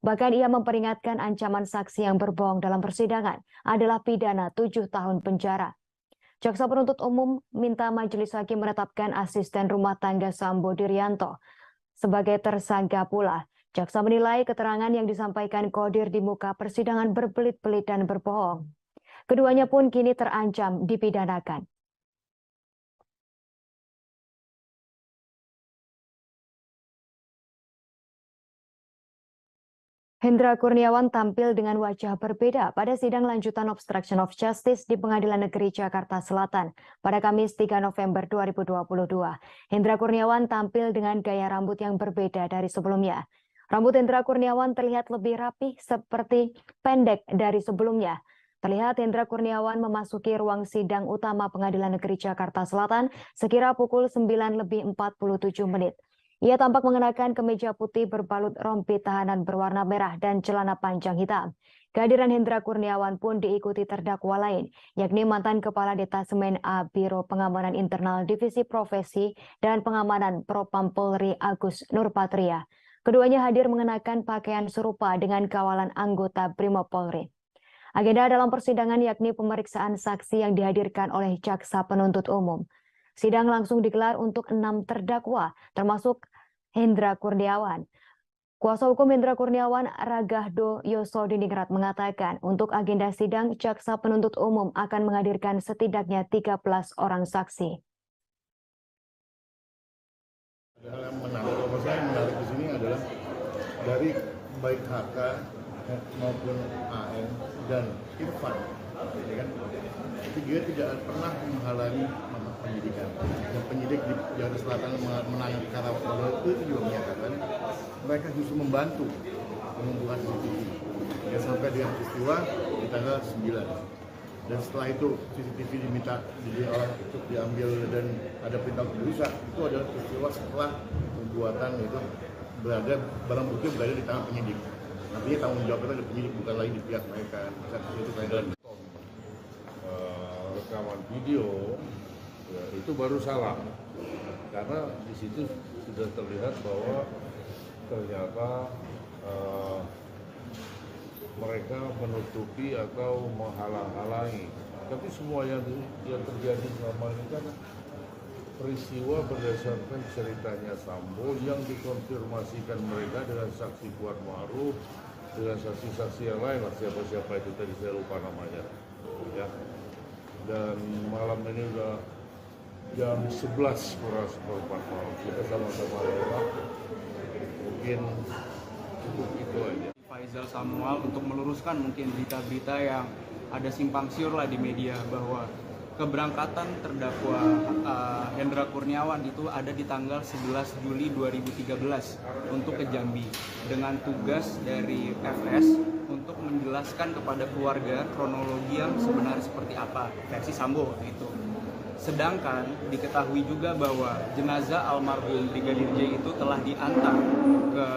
Bahkan ia memperingatkan ancaman saksi yang berbohong dalam persidangan adalah pidana 7 tahun penjara. Jaksa penuntut umum minta Majelis Hakim menetapkan asisten rumah tangga Sambo Diryanto sebagai tersangka pula. Jaksa menilai keterangan yang disampaikan Kodir di muka persidangan berbelit-belit dan berbohong. Keduanya pun kini terancam dipidanakan. Hendra Kurniawan tampil dengan wajah berbeda pada sidang lanjutan obstruction of justice di Pengadilan Negeri Jakarta Selatan pada Kamis 3 November 2022. Hendra Kurniawan tampil dengan gaya rambut yang berbeda dari sebelumnya. Rambut Hendra Kurniawan terlihat lebih rapi seperti pendek dari sebelumnya. Terlihat Hendra Kurniawan memasuki ruang sidang utama Pengadilan Negeri Jakarta Selatan sekira pukul 9:47. Ia tampak mengenakan kemeja putih berbalut rompi tahanan berwarna merah dan celana panjang hitam. Kehadiran Hendra Kurniawan pun diikuti terdakwa lain, yakni mantan Kepala Detasemen A Biro Pengamanan Internal Divisi Profesi dan Pengamanan Propam Polri Agus Nurpatria. Keduanya hadir mengenakan pakaian serupa dengan kawalan anggota Brimob Polri. Agenda dalam persidangan yakni pemeriksaan saksi yang dihadirkan oleh jaksa penuntut umum. Sidang langsung digelar untuk 6 terdakwa, termasuk Hendra Kurniawan. Kuasa hukum Hendra Kurniawan, Ragahdo Yosodiningrat mengatakan untuk agenda sidang, jaksa penuntut umum akan menghadirkan setidaknya 13 orang saksi. Hal yang menarik, kalau saya menarik di sini adalah dari baik HK maupun AN dan Irfan, ya kan? Tiga tidak pernah menghalangi penyidikan. Dan penyidik di Jakarta Selatan menangani perkara itu juga menyatakan mereka justru membantu mengumpulkan CCTV. Ya, sampai dengan peristiwa di tanggal 9. Dan setelah itu CCTV diminta untuk diambil dan ada perintah untuk dirusak. Itu adalah peristiwa setelah pembuatan itu barang bukti berada di tangan penyidik. Artinya tanggung jawab itu di penyidik, bukan lagi di pihak mereka. Itu rekaman video Ya, itu baru salah, karena di situ sudah terlihat bahwa ternyata mereka menutupi atau menghalang-halangi. Tapi semua yang terjadi selama ini kan peristiwa berdasarkan ceritanya Sambo yang dikonfirmasikan mereka dengan saksi Kuat Ma'ruf, dengan saksi-saksi yang lain, siapa-siapa itu tadi saya lupa namanya. Ya. Dan malam ini udah jam 11 kurang seperempat malam. Kita sama-sama lewat. Mungkin cukup itu aja. Faisal Samuel untuk meluruskan mungkin berita-berita yang ada simpang siur lah di media bahwa keberangkatan terdakwa Hendra Kurniawan itu ada di tanggal 11 Juli 2013 untuk ke Jambi dengan tugas dari FS untuk menjelaskan kepada keluarga kronologi yang sebenarnya seperti apa versi Sambo itu. Sedangkan diketahui juga bahwa jenazah almarhum Brigadir J itu telah diantar ke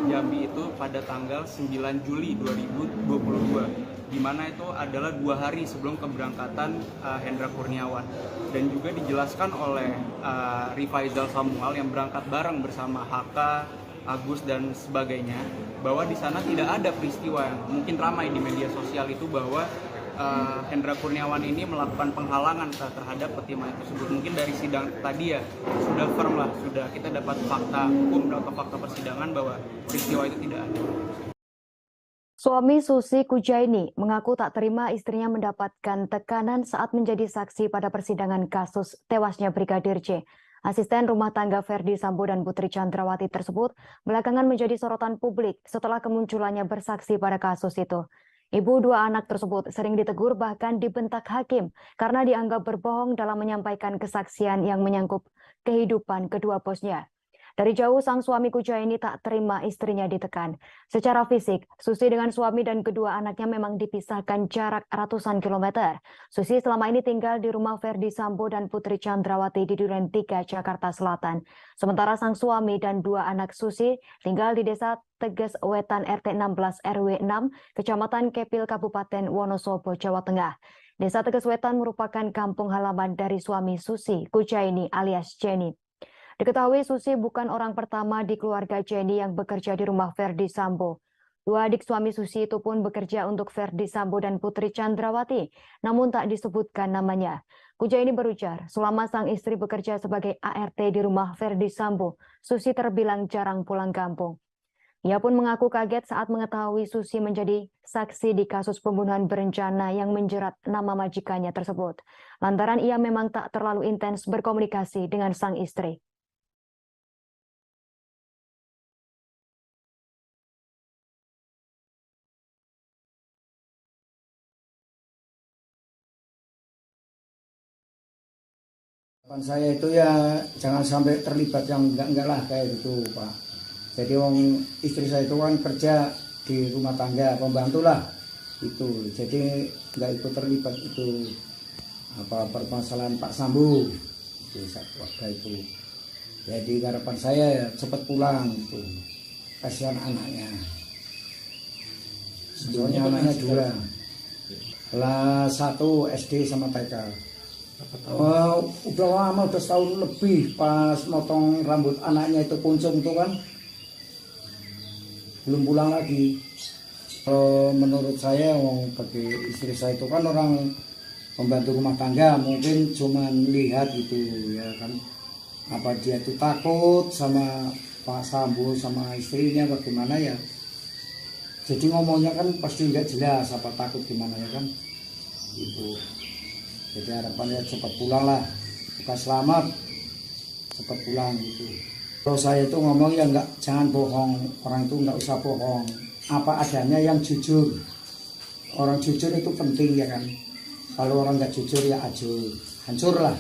Jambi itu pada tanggal 9 Juli 2022, di mana itu adalah 2 hari sebelum keberangkatan Hendra Kurniawan. Dan juga dijelaskan oleh Rifaizal Samuel yang berangkat bareng bersama HK, Agus dan sebagainya, bahwa di sana tidak ada peristiwa yang mungkin ramai di media sosial itu bahwa Hendra Kurniawan ini melakukan penghalangan terhadap peti mayat tersebut. Mungkin dari sidang tadi ya sudah firm lah, sudah kita dapat fakta hukum atau fakta persidangan bahwa peristiwa itu tidak ada. Suami Susi Kujaini mengaku tak terima istrinya mendapatkan tekanan saat menjadi saksi pada persidangan kasus tewasnya Brigadir J. Asisten rumah tangga Ferdi Sambo dan Putri Chandrawati tersebut belakangan menjadi sorotan publik setelah kemunculannya bersaksi pada kasus itu. Ibu 2 anak tersebut sering ditegur bahkan dibentak hakim karena dianggap berbohong dalam menyampaikan kesaksian yang menyangkut kehidupan kedua bosnya. Dari jauh sang suami Kujaini tak terima istrinya ditekan. Secara fisik, Susi dengan suami dan kedua anaknya memang dipisahkan jarak ratusan kilometer. Susi selama ini tinggal di rumah Ferdi Sambo dan Putri Chandrawati di Duren 3, Jakarta Selatan. Sementara sang suami dan 2 anak Susi tinggal di Desa Teges Wetan RT 16 RW 6, Kecamatan Kepil, Kabupaten Wonosobo, Jawa Tengah. Desa Teges Wetan merupakan kampung halaman dari suami Susi Kujaini alias Jenny. Diketahui Susi bukan orang pertama di keluarga Jenny yang bekerja di rumah Ferdi Sambo. 2 adik suami Susi itu pun bekerja untuk Ferdi Sambo dan Putri Chandrawati, namun tak disebutkan namanya. Kujaini berujar, selama sang istri bekerja sebagai ART di rumah Ferdi Sambo, Susi terbilang jarang pulang kampung. Ia pun mengaku kaget saat mengetahui Susi menjadi saksi di kasus pembunuhan berencana yang menjerat nama majikannya tersebut. Lantaran ia memang tak terlalu intens berkomunikasi dengan sang istri. Saya itu ya jangan sampai terlibat yang enggak lah kayak gitu Pak. Jadi istri saya itu kan kerja di rumah tangga, pembantu lah itu. Jadi enggak ikut terlibat itu permasalahan Pak Sambo itu waktu itu. Jadi harapan saya ya cepat pulang itu. Kasihan anaknya. Soalnya anaknya 2. Kelas 1 SD sama TK. Udah lama, udah setahun lebih pas motong rambut anaknya itu kuncung itu kan belum pulang lagi. Menurut saya bagi istri saya itu kan orang pembantu rumah tangga, mungkin cuma lihat gitu ya kan, apa dia itu takut sama Pak Sambo sama istrinya bagaimana ya, jadi ngomongnya kan pasti nggak jelas apa takut gimana ya kan itu. Jadi harapannya cepat pulang lah, bukan selamat, cepat pulang gitu. Kalau saya itu ngomong ya jangan bohong, orang itu nggak usah bohong, apa adanya yang jujur. Orang jujur itu penting ya kan. Kalau orang nggak jujur ya hancur lah.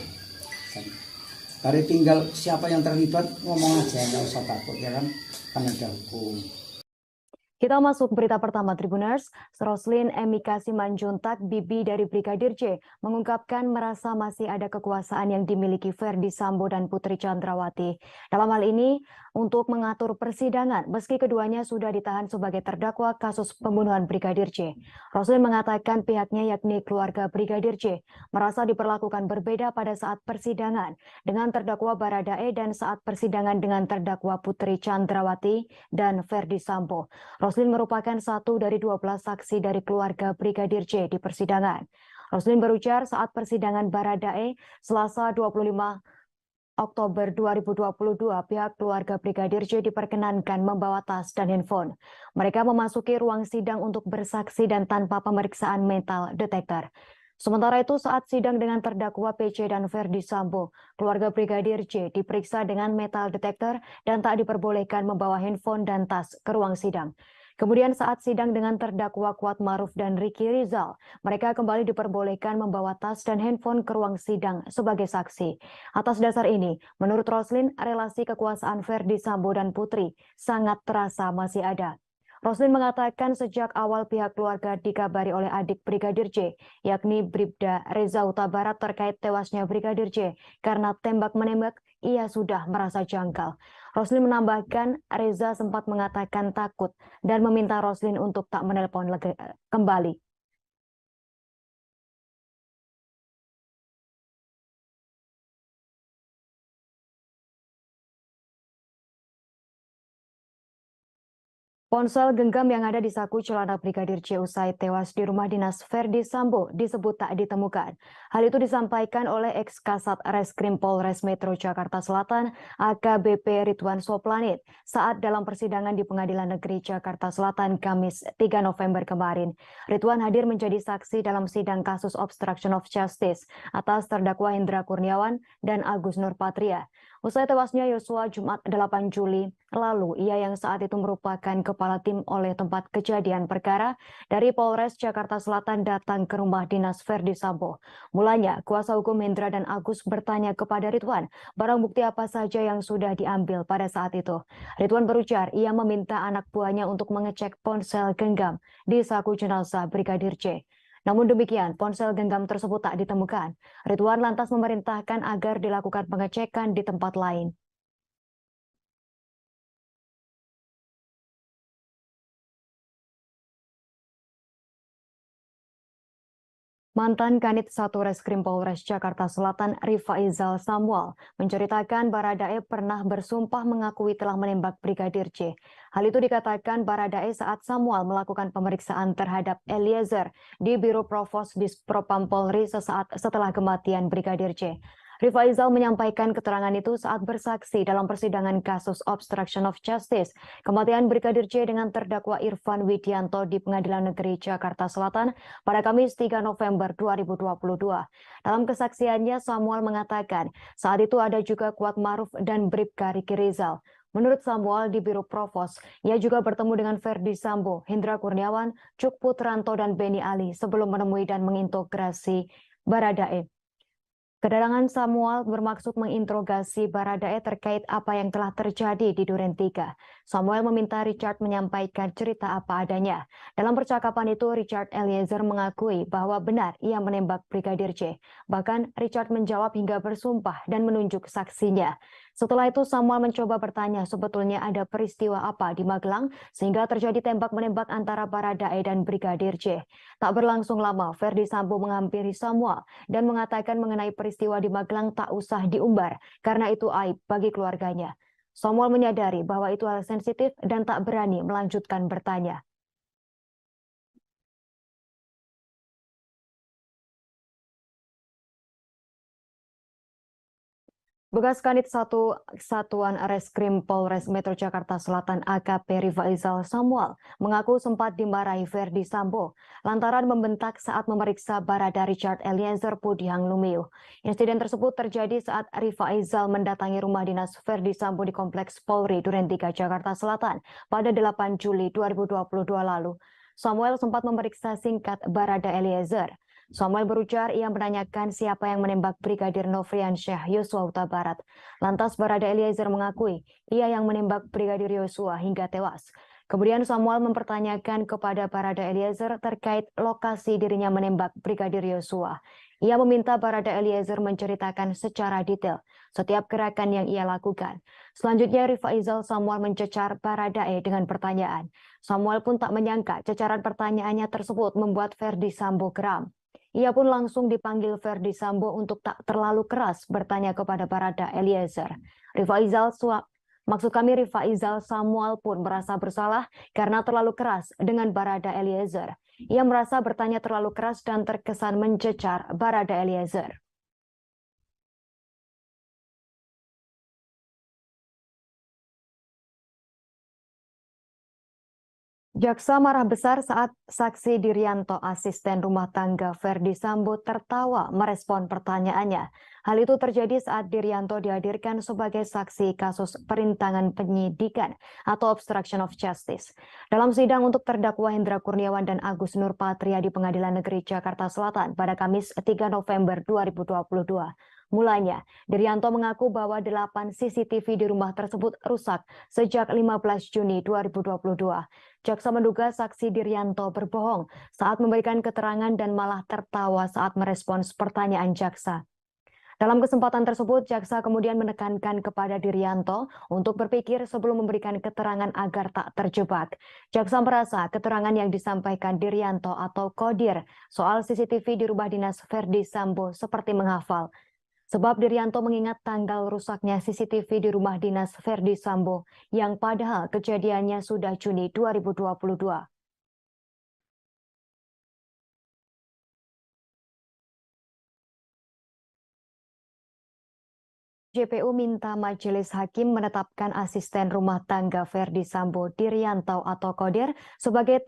Dari tinggal siapa yang terlibat ngomong aja, nggak usah takut ya kan ada hukum. Kita masuk berita pertama Tribuners. Roslin Emika Simanjuntak, bibi dari Brigadir J, mengungkapkan merasa masih ada kekuasaan yang dimiliki Ferdi Sambo dan Putri Chandrawati. Dalam hal ini, untuk mengatur persidangan, meski keduanya sudah ditahan sebagai terdakwa kasus pembunuhan Brigadir J. Roslin mengatakan pihaknya yakni keluarga Brigadir J merasa diperlakukan berbeda pada saat persidangan dengan terdakwa Baradae dan saat persidangan dengan terdakwa Putri Chandrawati dan Ferdi Sambo. Roslin merupakan satu dari 12 saksi dari keluarga Brigadir J di persidangan. Roslin berujar saat persidangan Baradae Selasa 25 Oktober 2022, pihak keluarga Brigadir J diperkenankan membawa tas dan handphone. Mereka memasuki ruang sidang untuk bersaksi dan tanpa pemeriksaan metal detektor. Sementara itu saat sidang dengan terdakwa PC dan Ferdi Sambo, keluarga Brigadir J diperiksa dengan metal detektor dan tak diperbolehkan membawa handphone dan tas ke ruang sidang. Kemudian saat sidang dengan terdakwa Kuat Maruf dan Ricky Rizal, mereka kembali diperbolehkan membawa tas dan handphone ke ruang sidang sebagai saksi. Atas dasar ini, menurut Roslin, relasi kekuasaan Ferdi Sambo dan Putri sangat terasa masih ada. Roslin mengatakan sejak awal pihak keluarga dikabari oleh adik Brigadir J, yakni Bribda Reza Huta Barat terkait tewasnya Brigadir J karena tembak-menembak, ia sudah merasa janggal. Roslin menambahkan Reza sempat mengatakan takut dan meminta Roslin untuk tak menelpon kembali. Ponsel genggam yang ada di saku celana Brigadir J usai tewas di rumah dinas Ferdi Sambo disebut tak ditemukan. Hal itu disampaikan oleh ex-Kasat Reskrim Polres Metro Jakarta Selatan AKBP Ridwan Soplanit saat dalam persidangan di Pengadilan Negeri Jakarta Selatan Kamis 3 November kemarin. Ridwan hadir menjadi saksi dalam sidang kasus obstruction of justice atas terdakwa Hendra Kurniawan dan Agus Nurpatria. Usai tewasnya Yosua Jumat 8 Juli lalu, ia yang saat itu merupakan kepala tim oleh tempat kejadian perkara dari Polres Jakarta Selatan datang ke rumah dinas Ferdi Sambo. Mulanya, kuasa hukum Hendra dan Agus bertanya kepada Ridwan, barang bukti apa saja yang sudah diambil pada saat itu. Ridwan berujar, ia meminta anak buahnya untuk mengecek ponsel genggam di saku jenazah Brigadir J. Namun demikian, ponsel genggam tersebut tak ditemukan. Ridwan lantas memerintahkan agar dilakukan pengecekan di tempat lain. Mantan Kanit 1 Reskrim Polres Jakarta Selatan Rifaizal Samuel menceritakan Baradae pernah bersumpah mengakui telah menembak Brigadir J. Hal itu dikatakan Baradae saat Samuel melakukan pemeriksaan terhadap Eliezer di Biro Provos Dispropam Polri sesaat setelah kematian Brigadir J. Rifaizal menyampaikan keterangan itu saat bersaksi dalam persidangan kasus obstruction of justice kematian Brigadir J dengan terdakwa Irfan Widianto di Pengadilan Negeri Jakarta Selatan pada Kamis 3 November 2022. Dalam kesaksiannya, Samuel mengatakan saat itu ada juga Kuat Maruf dan Bribka Ricky Rizal. Menurut Samuel di Biro Provos, ia juga bertemu dengan Ferdi Sambo, Hendra Kurniawan, Cuk Putranto, dan Beni Ali sebelum menemui dan mengintegrasi Baradae. Kedatangan Samuel bermaksud menginterogasi Baradae terkait apa yang telah terjadi di Duren 3. Samuel meminta Richard menyampaikan cerita apa adanya. Dalam percakapan itu, Richard Eliezer mengakui bahwa benar ia menembak Brigadir J. Bahkan Richard menjawab hingga bersumpah dan menunjuk saksinya. Setelah itu Samuel mencoba bertanya sebetulnya ada peristiwa apa di Magelang sehingga terjadi tembak-menembak antara Baradae dan Brigadir J. Tak berlangsung lama, Ferdi Sambo menghampiri Samuel dan mengatakan mengenai peristiwa di Magelang tak usah diumbar karena itu aib bagi keluarganya. Samuel menyadari bahwa itu hal sensitif dan tak berani melanjutkan bertanya. Bekas Kanit 1 Satuan Reskrim Polres Metro Jakarta Selatan AKP Rifaizal Samuel mengaku sempat dimarahi Ferdi Sambo lantaran membentak saat memeriksa Barada Richard Eliezer Pudihang Lumiu. Insiden tersebut terjadi saat Rifaizal mendatangi rumah dinas Ferdi Sambo di Kompleks Polri Duren 3 Jakarta Selatan pada 8 Juli 2022 lalu. Samuel sempat memeriksa singkat Barada Eliezer. Samuel berujar ia menanyakan siapa yang menembak Brigadir Nofriansyah Yosua Huta Barat. Lantas Barada Eliezer mengakui ia yang menembak Brigadir Yosua hingga tewas. Kemudian Samuel mempertanyakan kepada Barada Eliezer terkait lokasi dirinya menembak Brigadir Yosua. Ia meminta Barada Eliezer menceritakan secara detail setiap gerakan yang ia lakukan. Selanjutnya Rifaizal Samuel mencecar Baradae dengan pertanyaan. Samuel pun tak menyangka cecaran pertanyaannya tersebut membuat Verdi Sambo geram. Ia pun langsung dipanggil Verdi Sambo untuk tak terlalu keras bertanya kepada Barada Eliezer. Rifaizal Samuel pun merasa bersalah karena terlalu keras dengan Barada Eliezer. Ia merasa bertanya terlalu keras dan terkesan mencecar Barada Eliezer. Jaksa marah besar saat saksi Dirianto, asisten rumah tangga Verdi Sambo, tertawa merespon pertanyaannya. Hal itu terjadi saat Dirianto dihadirkan sebagai saksi kasus perintangan penyidikan atau obstruction of justice. Dalam sidang untuk terdakwa Hendra Kurniawan dan Agus Nurpatria di Pengadilan Negeri Jakarta Selatan pada Kamis 3 November 2022. Mulanya, Dirianto mengaku bahwa 8 CCTV di rumah tersebut rusak sejak 15 Juni 2022. Jaksa menduga saksi Dirianto berbohong saat memberikan keterangan dan malah tertawa saat merespons pertanyaan jaksa. Dalam kesempatan tersebut, jaksa kemudian menekankan kepada Dirianto untuk berpikir sebelum memberikan keterangan agar tak terjebak. Jaksa merasa keterangan yang disampaikan Dirianto atau Kodir soal CCTV di rumah dinas Verdi Sambo seperti menghafal. Sebab Dirianto mengingat tanggal rusaknya CCTV di rumah dinas Verdi Sambo yang padahal kejadiannya sudah Juni 2022. JPU minta majelis hakim menetapkan asisten rumah tangga Verdi Sambo Dirianto atau Kodir sebagai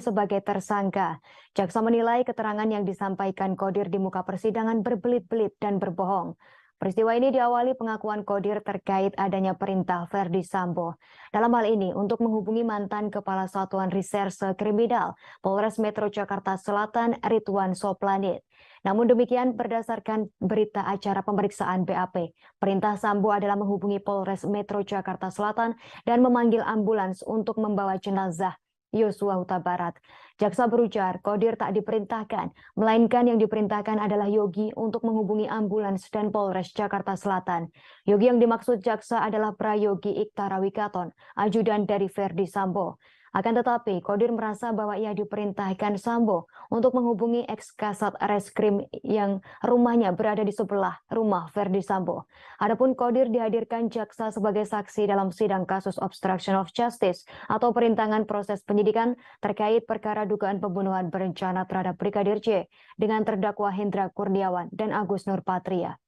sebagai tersangka. Jaksa menilai keterangan yang disampaikan Kodir di muka persidangan berbelit-belit dan berbohong. Peristiwa ini diawali pengakuan Kodir terkait adanya perintah Verdi Sambo. Dalam hal ini untuk menghubungi mantan Kepala Satuan Reserse Kriminal Polres Metro Jakarta Selatan Ridwan Soplanit. Namun demikian berdasarkan berita acara pemeriksaan BAP, perintah Sambo adalah menghubungi Polres Metro Jakarta Selatan dan memanggil ambulans untuk membawa jenazah Yosua Huta Barat. Jaksa berujar Kodir tak diperintahkan, melainkan yang diperintahkan adalah Yogi untuk menghubungi ambulans dan Polres Jakarta Selatan. Yogi yang dimaksud jaksa adalah Prayogi Iktara Wikaton, ajudan dari Verdi Sambo. Akan tetapi, Kodir merasa bahwa ia diperintahkan Sambo untuk menghubungi ex-kasat reskrim yang rumahnya berada di sebelah rumah Verdi Sambo. Adapun Kodir dihadirkan jaksa sebagai saksi dalam sidang kasus obstruction of justice atau perintangan proses penyidikan terkait perkara dugaan pembunuhan berencana terhadap Brigadir J dengan terdakwa Hendra Kurniawan dan Agus Nurpatria.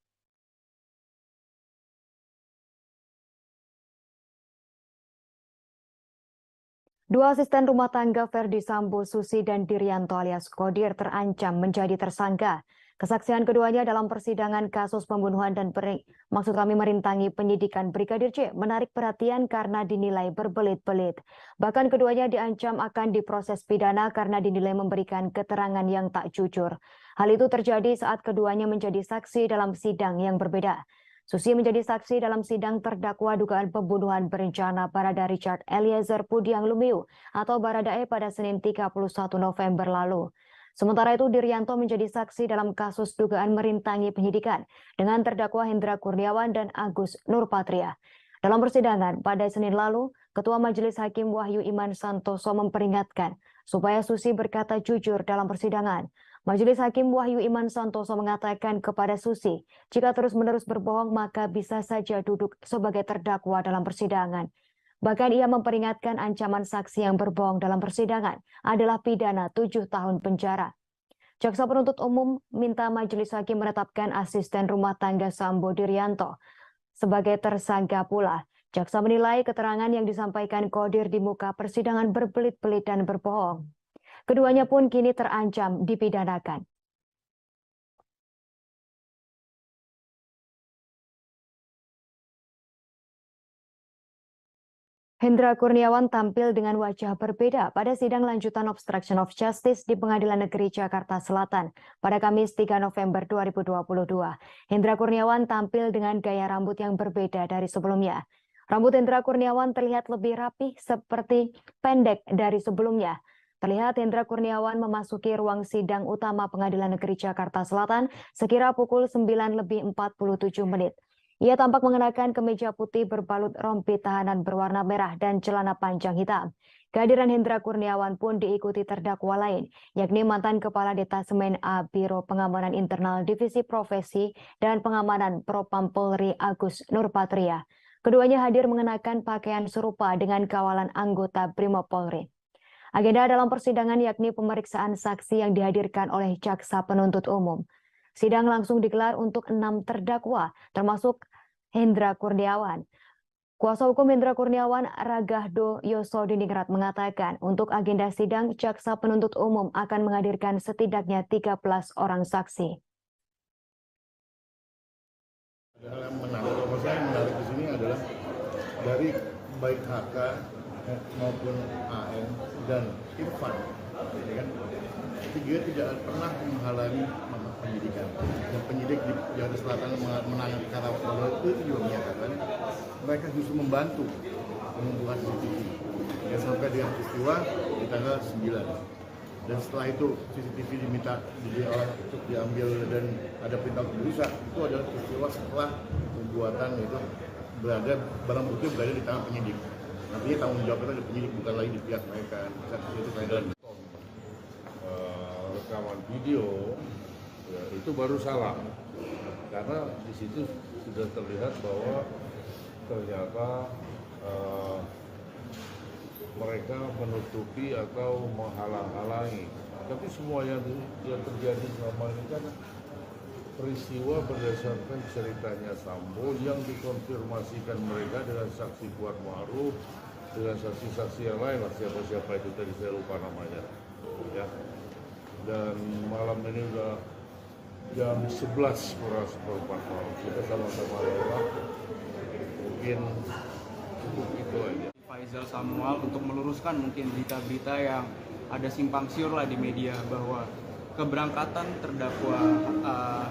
Dua asisten rumah tangga Verdi Sambo, Susi dan Dirianto alias Kodir terancam menjadi tersangka. Kesaksian keduanya dalam persidangan kasus pembunuhan dan merintangi penyidikan Brigadir J menarik perhatian karena dinilai berbelit-belit. Bahkan keduanya diancam akan diproses pidana karena dinilai memberikan keterangan yang tak jujur. Hal itu terjadi saat keduanya menjadi saksi dalam sidang yang berbeda. Susi menjadi saksi dalam sidang terdakwa dugaan pembunuhan berencana Barada Richard Eliezer Pudiang Lumiu atau Baradae pada Senin 31 November lalu. Sementara itu Dirianto menjadi saksi dalam kasus dugaan merintangi penyidikan dengan terdakwa Hendra Kurniawan dan Agus Nurpatria. Dalam persidangan pada Senin lalu, Ketua Majelis Hakim Wahyu Iman Santoso memperingatkan supaya Susi berkata jujur dalam persidangan. Majelis Hakim Wahyu Iman Santoso mengatakan kepada Susi, jika terus-menerus berbohong maka bisa saja duduk sebagai terdakwa dalam persidangan. Bahkan ia memperingatkan ancaman saksi yang berbohong dalam persidangan adalah pidana 7 tahun penjara. Jaksa penuntut umum minta Majelis Hakim menetapkan asisten rumah tangga Sambo Dirianto sebagai tersangka pula. Jaksa menilai keterangan yang disampaikan Kodir di muka persidangan berbelit-belit dan berbohong. Keduanya pun kini terancam dipidanakan. Hendra Kurniawan tampil dengan wajah berbeda pada sidang lanjutan obstruction of justice di Pengadilan Negeri Jakarta Selatan pada Kamis 3 November 2022. Hendra Kurniawan tampil dengan gaya rambut yang berbeda dari sebelumnya. Rambut Hendra Kurniawan terlihat lebih rapih seperti pendek dari sebelumnya. Terlihat Hendra Kurniawan memasuki ruang sidang utama Pengadilan Negeri Jakarta Selatan sekira pukul 9:47. Ia tampak mengenakan kemeja putih berbalut rompi tahanan berwarna merah dan celana panjang hitam. Kehadiran Hendra Kurniawan pun diikuti terdakwa lain, yakni mantan Kepala Detasemen A Biro Pengamanan Internal Divisi Profesi dan Pengamanan Propam Polri Agus Nurpatria. Keduanya hadir mengenakan pakaian serupa dengan kawalan anggota Brimob Polri. Agenda dalam persidangan yakni pemeriksaan saksi yang dihadirkan oleh jaksa penuntut umum. Sidang langsung digelar untuk 6 terdakwa, termasuk Hendra Kurniawan. Kuasa hukum Hendra Kurniawan, Ragahdo Yosodiningrat, mengatakan untuk agenda sidang, jaksa penuntut umum akan menghadirkan setidaknya 13 orang saksi. Hal yang menarik, kalau saya menarik di sini adalah dari baik HK maupun AN dan Irfan, ya kan? Tiga tidak pernah menghalangi penyidikan. Dan penyidik di Jakarta Selatan menangani perkara itu juga menyatakan mereka justru membantu mengumpulkan CCTV. Ya, sampai dengan peristiwa di tanggal 9. Dan setelah itu CCTV diminta untuk diambil dan ada perintah untuk dirusak. Itu adalah peristiwa setelah pembuatan itu barang bukti berada di tangan penyidik. Nantinya tanggung jawab itu di penyidik, bukan lagi di pihak mereka. Itu saya rekaman video ya, itu baru salah karena di situ sudah terlihat bahwa ternyata mereka menutupi atau menghalang-halangi. Tapi semua yang terjadi selama ini kan peristiwa berdasarkan ceritanya Sambo yang dikonfirmasikan mereka dengan saksi Kuat Ma'ruf, dengan saksi-saksi yang lain, siapa-siapa itu tadi saya lupa namanya. Ya. Dan malam ini udah jam 11 kurang seperempat malam. Kita sama-sama lewat. Mungkin cukup itu aja. Faisal Samuel untuk meluruskan mungkin berita-berita yang ada simpang siur lah di media bahwa keberangkatan terdakwa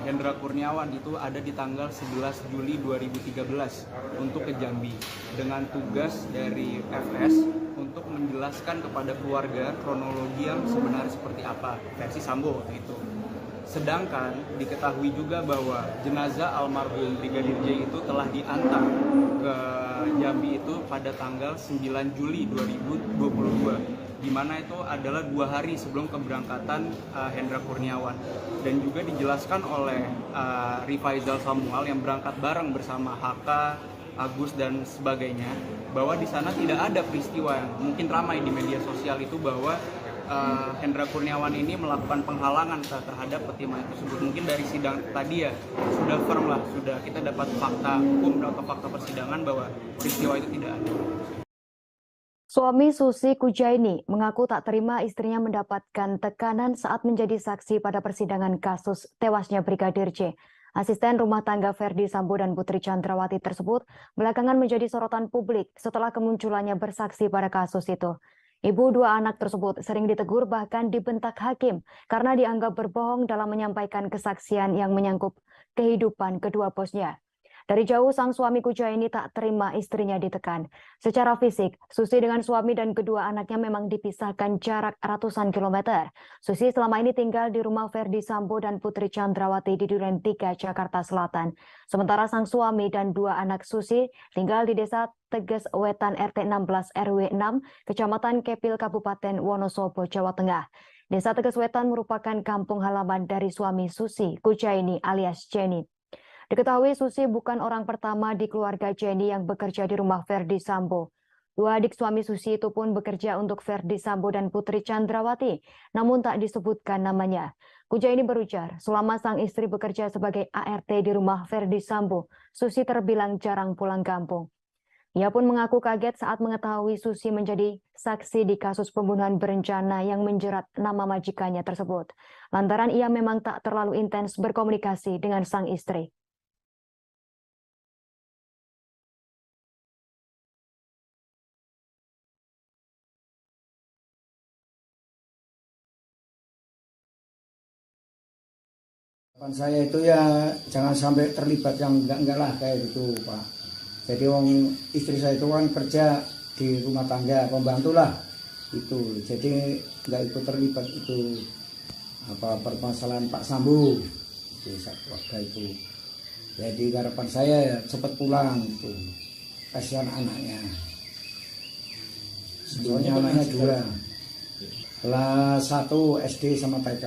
Hendra Kurniawan itu ada di tanggal 11 Juli 2013 untuk ke Jambi dengan tugas dari FS untuk menjelaskan kepada keluarga kronologi yang sebenarnya seperti apa versi Sambo waktu itu. Sedangkan diketahui juga bahwa jenazah almarhum Brigadir J itu telah diantar ke Jambi itu pada tanggal 9 Juli 2022, di mana itu adalah 2 hari sebelum keberangkatan Hendra Kurniawan. Dan juga dijelaskan oleh Rifaizal Samuel yang berangkat bareng bersama HK, Agus dan sebagainya, bahwa di sana tidak ada peristiwa yang mungkin ramai di media sosial itu bahwa Hendra Kurniawan ini melakukan penghalangan terhadap peti mayat tersebut. Mungkin dari sidang tadi ya sudah firm lah, sudah kita dapat fakta hukum atau fakta persidangan bahwa peristiwa itu tidak ada. Suami Susi Kujaini mengaku tak terima istrinya mendapatkan tekanan saat menjadi saksi pada persidangan kasus tewasnya Brigadir J. Asisten rumah tangga Ferdi Sambo dan Putri Chandrawati tersebut belakangan menjadi sorotan publik setelah kemunculannya bersaksi pada kasus itu. Ibu 2 anak tersebut sering ditegur bahkan dibentak hakim karena dianggap berbohong dalam menyampaikan kesaksian yang menyangkut kehidupan kedua bosnya. Dari jauh sang suami Kujaini tak terima istrinya ditekan. Secara fisik, Susi dengan suami dan kedua anaknya memang dipisahkan jarak ratusan kilometer. Susi selama ini tinggal di rumah Ferdi Sambo dan Putri Chandrawati di Duren 3, Jakarta Selatan. Sementara sang suami dan 2 anak Susi tinggal di Desa Teges Wetan RT 16 RW 6, Kecamatan Kepil, Kabupaten Wonosobo, Jawa Tengah. Desa Teges Wetan merupakan kampung halaman dari suami Susi Kujaini alias Jenny. Diketahui Susi bukan orang pertama di keluarga Jenny yang bekerja di rumah Ferdi Sambo. 2 adik suami Susi itu pun bekerja untuk Ferdi Sambo dan Putri Chandrawati, namun tak disebutkan namanya. Kujaini berujar, selama sang istri bekerja sebagai ART di rumah Ferdi Sambo, Susi terbilang jarang pulang kampung. Ia pun mengaku kaget saat mengetahui Susi menjadi saksi di kasus pembunuhan berencana yang menjerat nama majikannya tersebut. Lantaran ia memang tak terlalu intens berkomunikasi dengan sang istri. Saya itu ya jangan sampai terlibat yang enggak lah kayak gitu Pak. Jadi istri saya itu kan kerja di rumah tangga, pembantu lah itu. Jadi nggak ikut terlibat itu permasalahan Pak Sambo itu waktu itu. Jadi harapan saya ya cepat pulang itu. Kasihan anaknya. Soalnya anaknya 2. Kelas 1 SD sama TK.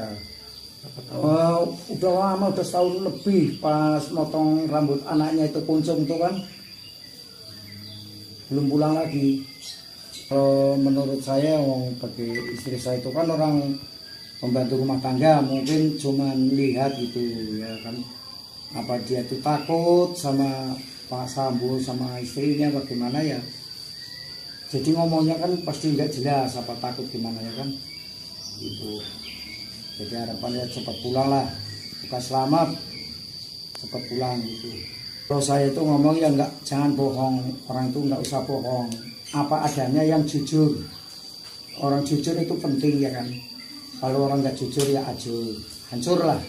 Udah lama, udah setahun lebih pas motong rambut anaknya itu kuncung itu kan. Belum pulang lagi. Kalau menurut saya bagi istri saya itu kan orang pembantu rumah tangga, mungkin cuma lihat gitu ya kan. Apa dia tuh takut sama Pak Sambo sama istrinya bagaimana ya. Jadi ngomongnya kan pasti nggak jelas apa takut gimana ya kan. Gitu. Jadi harapannya cepat pulang lah. Bukan selamat, cepat pulang gitu. Kalau saya itu ngomong ya jangan bohong. Orang itu nggak usah bohong. Apa adanya yang jujur. Orang jujur itu penting ya kan. Kalau orang nggak jujur ya hancur lah.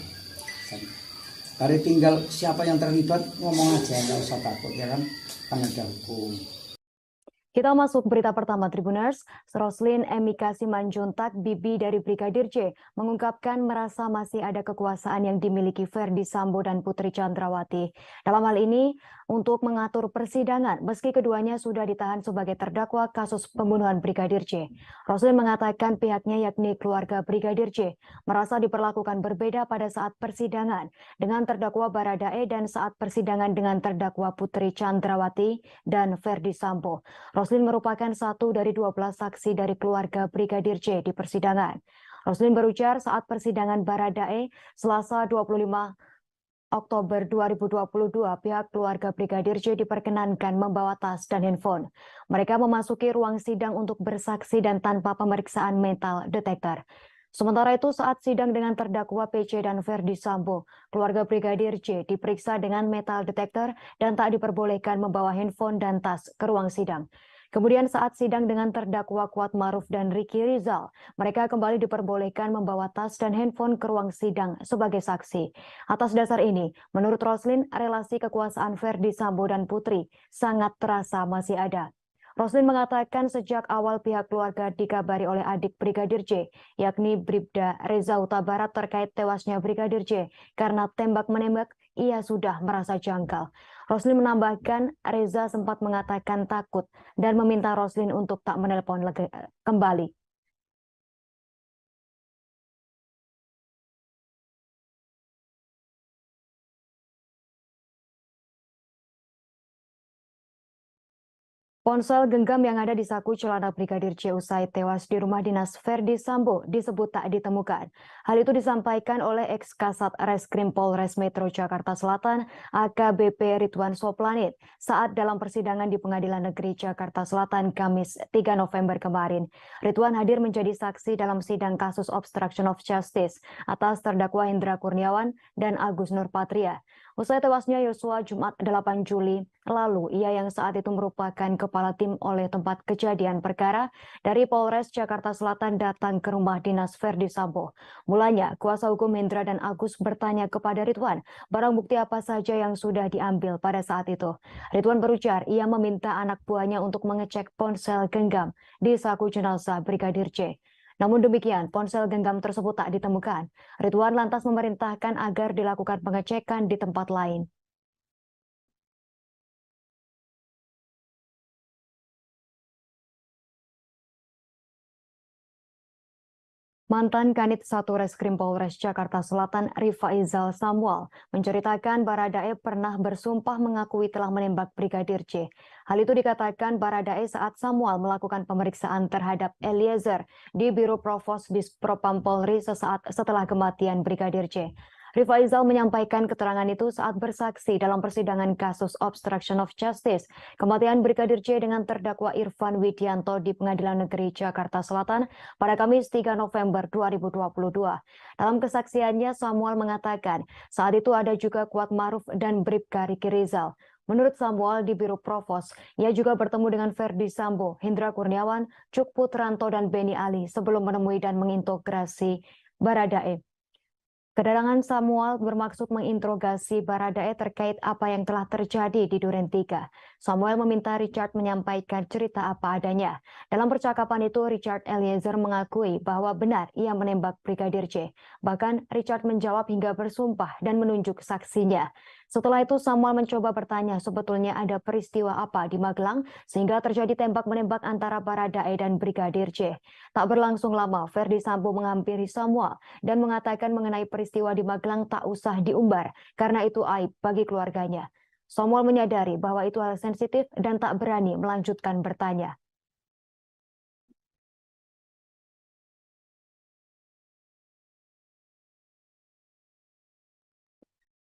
Dari tinggal siapa yang terlibat ngomong aja, nggak usah takut ya kan, ada hukum. Kita masuk berita pertama Tribuners. Roslin Emika Simanjuntak, bibi dari Brigadir J, mengungkapkan merasa masih ada kekuasaan yang dimiliki Ferdi Sambo dan Putri Chandrawati. Dalam hal ini, untuk mengatur persidangan, meski keduanya sudah ditahan sebagai terdakwa kasus pembunuhan Brigadir J. Roslin mengatakan pihaknya yakni keluarga Brigadir J merasa diperlakukan berbeda pada saat persidangan dengan terdakwa Baradae dan saat persidangan dengan terdakwa Putri Chandrawati dan Ferdi Sambo. Roslin merupakan satu dari 12 saksi dari keluarga Brigadir J di persidangan. Roslin berujar saat persidangan Baradae Selasa 25 Oktober 2022, pihak keluarga Brigadir J diperkenankan membawa tas dan handphone. Mereka memasuki ruang sidang untuk bersaksi dan tanpa pemeriksaan metal detektor. Sementara itu saat sidang dengan terdakwa PC dan Ferdi Sambo, keluarga Brigadir J diperiksa dengan metal detektor dan tak diperbolehkan membawa handphone dan tas ke ruang sidang. Kemudian saat sidang dengan terdakwa Kuat Maruf dan Ricky Rizal, mereka kembali diperbolehkan membawa tas dan handphone ke ruang sidang sebagai saksi. Atas dasar ini, menurut Roslin, relasi kekuasaan Ferdi Sambo dan Putri sangat terasa masih ada. Roslin mengatakan sejak awal pihak keluarga dikabari oleh adik Brigadir J, yakni Bribda Reza Huta Barat terkait tewasnya Brigadir J karena tembak-menembak, ia sudah merasa janggal. Roslin menambahkan Reza sempat mengatakan takut dan meminta Roslin untuk tak menelpon kembali. Ponsel genggam yang ada di saku celana Brigadir J usai tewas di rumah dinas Ferdi Sambo disebut tak ditemukan. Hal itu disampaikan oleh ex-Kasat Reskrim Polres Metro Jakarta Selatan AKBP Ridwan Soplanit saat dalam persidangan di Pengadilan Negeri Jakarta Selatan Kamis 3 November kemarin. Ridwan hadir menjadi saksi dalam sidang kasus obstruction of justice atas terdakwa Hendra Kurniawan dan Agus Nurpatria. Usai tewasnya Yosua Jumat 8 Juli lalu, ia yang saat itu merupakan kepala tim oleh tempat kejadian perkara dari Polres Jakarta Selatan datang ke rumah dinas Ferdi Sambo. Mulanya, kuasa hukum Hendra dan Agus bertanya kepada Ridwan, barang bukti apa saja yang sudah diambil pada saat itu. Ridwan berujar, ia meminta anak buahnya untuk mengecek ponsel genggam di saku jenazah Brigadir J. Namun demikian, ponsel genggam tersebut tak ditemukan. Ridwan lantas memerintahkan agar dilakukan pengecekan di tempat lain. Mantan Kanit 1 Reskrim Polres Jakarta Selatan Rifaizal Samuel menceritakan Baradae pernah bersumpah mengakui telah menembak Brigadir J. Hal itu dikatakan Baradae saat Samuel melakukan pemeriksaan terhadap Eliezer di Biro Provos Dispropam Polri sesaat setelah kematian Brigadir J. Rifaizal menyampaikan keterangan itu saat bersaksi dalam persidangan kasus obstruction of justice kematian Brigadir J dengan terdakwa Irfan Widianto di Pengadilan Negeri Jakarta Selatan pada Kamis 3 November 2022. Dalam kesaksiannya, Samuel mengatakan saat itu ada juga Kuat Maruf dan Bribka Ricky Rizal. Menurut Samuel di Biro Provos, ia juga bertemu dengan Ferdi Sambo, Hendra Kurniawan, Cuk Putranto dan Beni Ali sebelum menemui dan mengintegrasi Baradae. Kedatangan Samuel bermaksud menginterogasi Baradae terkait apa yang telah terjadi di Duren 3. Samuel meminta Richard menyampaikan cerita apa adanya. Dalam percakapan itu, Richard Eliezer mengakui bahwa benar ia menembak Brigadir J. Bahkan Richard menjawab hingga bersumpah dan menunjuk saksinya. Setelah itu Samuel mencoba bertanya sebetulnya ada peristiwa apa di Magelang sehingga terjadi tembak-menembak antara Baradae dan Brigadir J. Tak berlangsung lama, Ferdi Sambo menghampiri Samuel dan mengatakan mengenai peristiwa di Magelang tak usah diumbar karena itu aib bagi keluarganya. Samuel menyadari bahwa itu hal sensitif dan tak berani melanjutkan bertanya.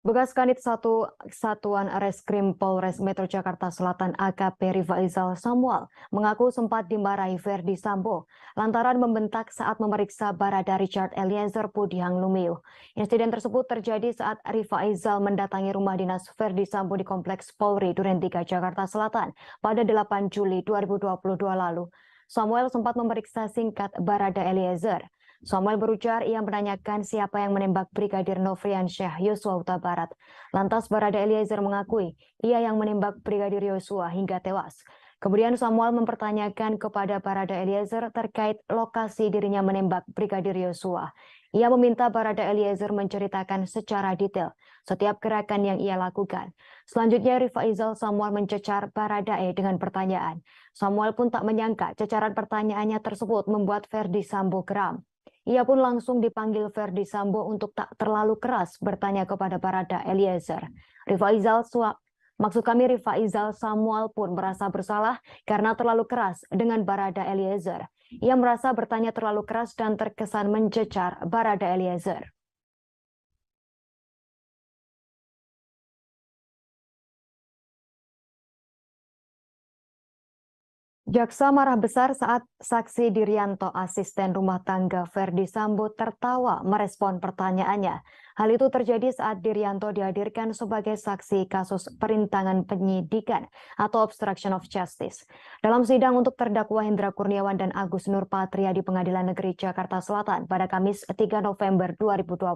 Bekas Kanit 1 Satuan Reskrim Polres Metro Jakarta Selatan AKP Rifaizal Samuel mengaku sempat dimarahi Ferdi Sambo lantaran membentak saat memeriksa Barada Richard Eliezer Pudihang Lumiu. Insiden tersebut terjadi saat Rifaizal mendatangi rumah dinas Ferdi Sambo di Kompleks Polri Duren 3 Jakarta Selatan pada 8 Juli 2022 lalu. Samuel sempat memeriksa singkat Barada Eliezer. Samuel berujar ia menanyakan siapa yang menembak Brigadir Nofriansyah Yosua Huta Barat. Lantas Barada Eliezer mengakui ia yang menembak Brigadir Yosua hingga tewas. Kemudian Samuel mempertanyakan kepada Barada Eliezer terkait lokasi dirinya menembak Brigadir Yosua. Ia meminta Barada Eliezer menceritakan secara detail setiap gerakan yang ia lakukan. Selanjutnya Rifaizal Samuel mencecar Baradae dengan pertanyaan. Samuel pun tak menyangka cecaran pertanyaannya tersebut membuat Ferdi Sambo geram. Ia pun langsung dipanggil Ferdi Sambo untuk tak terlalu keras bertanya kepada Barada Eliezer. Rifaizal Samuel pun merasa bersalah karena terlalu keras dengan Barada Eliezer. Ia merasa bertanya terlalu keras dan terkesan mencecar Barada Eliezer. Jaksa marah besar saat saksi Dirianto, asisten rumah tangga Ferdi Sambo, tertawa merespon pertanyaannya. Hal itu terjadi saat Dirianto dihadirkan sebagai saksi kasus perintangan penyidikan atau obstruction of justice. Dalam sidang untuk terdakwa Hendra Kurniawan dan Agus Nurpatria di Pengadilan Negeri Jakarta Selatan pada Kamis 3 November 2022.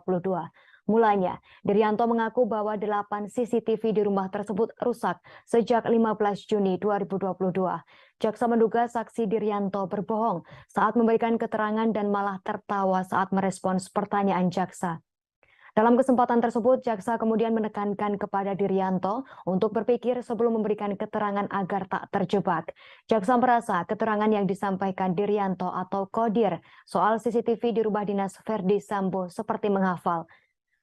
Mulanya, Dirianto mengaku bahwa 8 CCTV di rumah tersebut rusak sejak 15 Juni 2022. Jaksa menduga saksi Dirianto berbohong saat memberikan keterangan dan malah tertawa saat merespons pertanyaan jaksa. Dalam kesempatan tersebut, jaksa kemudian menekankan kepada Dirianto untuk berpikir sebelum memberikan keterangan agar tak terjebak. Jaksa merasa keterangan yang disampaikan Dirianto atau Kodir soal CCTV di rumah dinas Ferdi Sambo seperti menghafal.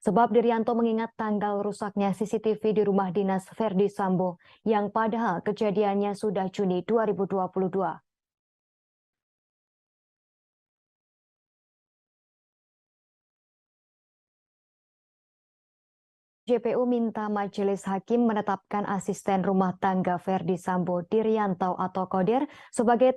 Sebab Dirianto mengingat tanggal rusaknya CCTV di rumah dinas Ferdi Sambo yang padahal kejadiannya sudah Juni 2022. JPU minta majelis hakim menetapkan asisten rumah tangga Ferdi Sambo Dirianto atau Kodir sebagai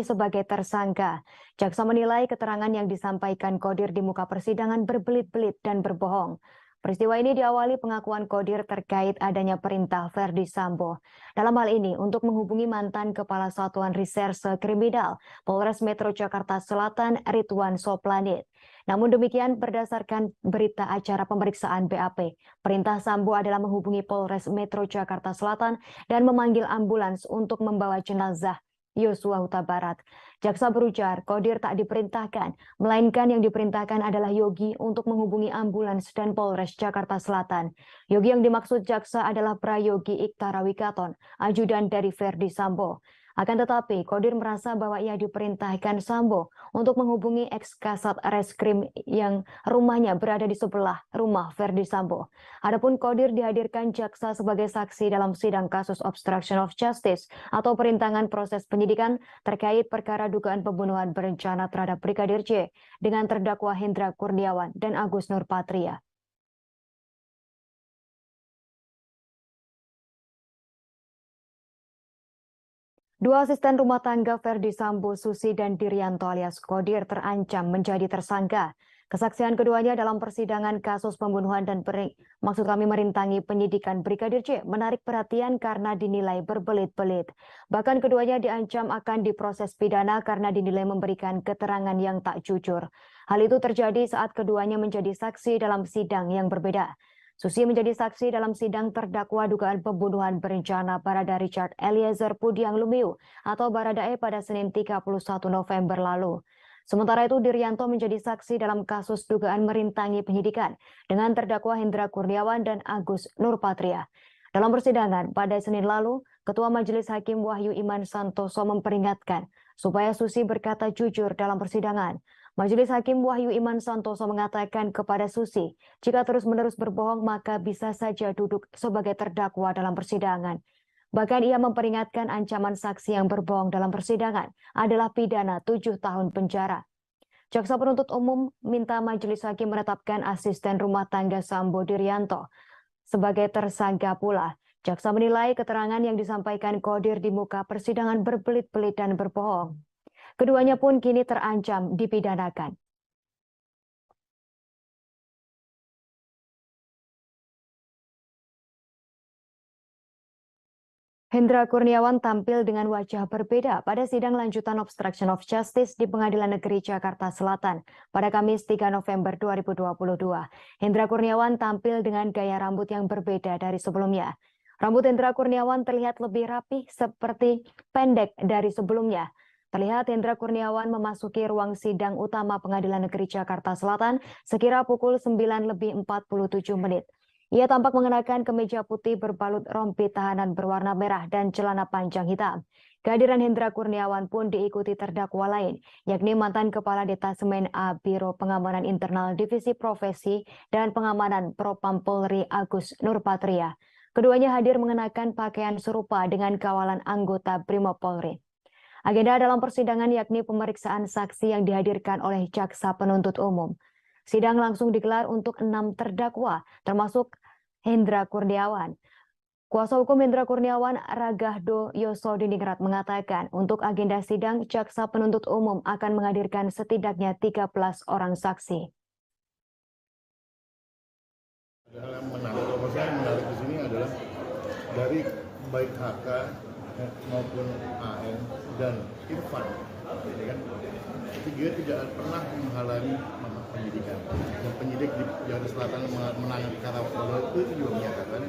sebagai tersangka. Jaksa menilai keterangan yang disampaikan Kodir di muka persidangan berbelit-belit dan berbohong. Peristiwa ini diawali pengakuan Kodir terkait adanya perintah Ferdi Sambo. Dalam hal ini untuk menghubungi mantan Kepala Satuan Reserse Kriminal Polres Metro Jakarta Selatan Ridwan Soplanit. Namun demikian berdasarkan berita acara pemeriksaan BAP, perintah Sambo adalah menghubungi Polres Metro Jakarta Selatan dan memanggil ambulans untuk membawa jenazah Yosua Huta Barat. Jaksa berujar Kodir tak diperintahkan, melainkan yang diperintahkan adalah Yogi untuk menghubungi ambulans dan Polres Jakarta Selatan. Yogi yang dimaksud jaksa adalah Prayogi Iktara Wikaton, ajudan dari Ferdi Sambo. Akan tetapi, Kodir merasa bahwa ia diperintahkan Sambo untuk menghubungi ex-kasat reskrim yang rumahnya berada di sebelah rumah Ferdi Sambo. Adapun Kodir dihadirkan jaksa sebagai saksi dalam sidang kasus obstruction of justice atau perintangan proses penyidikan terkait perkara dugaan pembunuhan berencana terhadap Brigadir J dengan terdakwa Hendra Kurniawan dan Agus Nurpatria. Dua asisten rumah tangga Ferdi Sambo, Susi dan Dirianto alias Kodir terancam menjadi tersangka. Kesaksian keduanya dalam persidangan kasus pembunuhan dan merintangi penyidikan Brigadir J menarik perhatian karena dinilai berbelit-belit. Bahkan keduanya diancam akan diproses pidana karena dinilai memberikan keterangan yang tak jujur. Hal itu terjadi saat keduanya menjadi saksi dalam sidang yang berbeda. Susi menjadi saksi dalam sidang terdakwa dugaan pembunuhan berencana Barada Richard Eliezer Pudiang Lumiu atau Baradae pada Senin 31 November lalu. Sementara itu Diryanto menjadi saksi dalam kasus dugaan merintangi penyidikan dengan terdakwa Hendra Kurniawan dan Agus Nurpatria. Dalam persidangan pada Senin lalu, Ketua Majelis Hakim Wahyu Iman Santoso memperingatkan supaya Susi berkata jujur dalam persidangan. Majelis Hakim Wahyu Iman Santoso mengatakan kepada Susi, jika terus-menerus berbohong maka bisa saja duduk sebagai terdakwa dalam persidangan. Bahkan ia memperingatkan ancaman saksi yang berbohong dalam persidangan adalah pidana 7 tahun penjara. Jaksa penuntut umum minta majelis hakim menetapkan asisten rumah tangga Sambo Diryanto sebagai tersangka pula. Jaksa menilai keterangan yang disampaikan Kodir di muka persidangan berbelit-belit dan berbohong. Keduanya pun kini terancam dipidanakan. Hendra Kurniawan tampil dengan wajah berbeda pada sidang lanjutan obstruction of justice di Pengadilan Negeri Jakarta Selatan pada Kamis 3 November 2022. Hendra Kurniawan tampil dengan gaya rambut yang berbeda dari sebelumnya. Rambut Hendra Kurniawan terlihat lebih rapih seperti pendek dari sebelumnya. Terlihat Hendra Kurniawan memasuki ruang sidang utama Pengadilan Negeri Jakarta Selatan sekira pukul 9:47. Ia tampak mengenakan kemeja putih berbalut rompi tahanan berwarna merah dan celana panjang hitam. Kehadiran Hendra Kurniawan pun diikuti terdakwa lain, yakni mantan Kepala Detasemen A Biro Pengamanan Internal Divisi Profesi dan Pengamanan Propam Polri Agus Nurpatria. Keduanya hadir mengenakan pakaian serupa dengan kawalan anggota Brimob Polri. Agenda dalam persidangan yakni pemeriksaan saksi yang dihadirkan oleh jaksa penuntut umum. Sidang langsung digelar untuk 6 terdakwa, termasuk Hendra Kurniawan. Kuasa hukum Hendra Kurniawan, Ragahdo Yosodiningrat, mengatakan untuk agenda sidang, jaksa penuntut umum akan menghadirkan setidaknya 13 orang saksi. Hal yang menarik, kalau saya menarik di sini adalah dari baik HK maupun AN dan Irfan, ya kan? Dia tidak pernah menghalangi penyidikan. Dan penyidik di Jakarta Selatan menangani Karawang itu juga menyatakan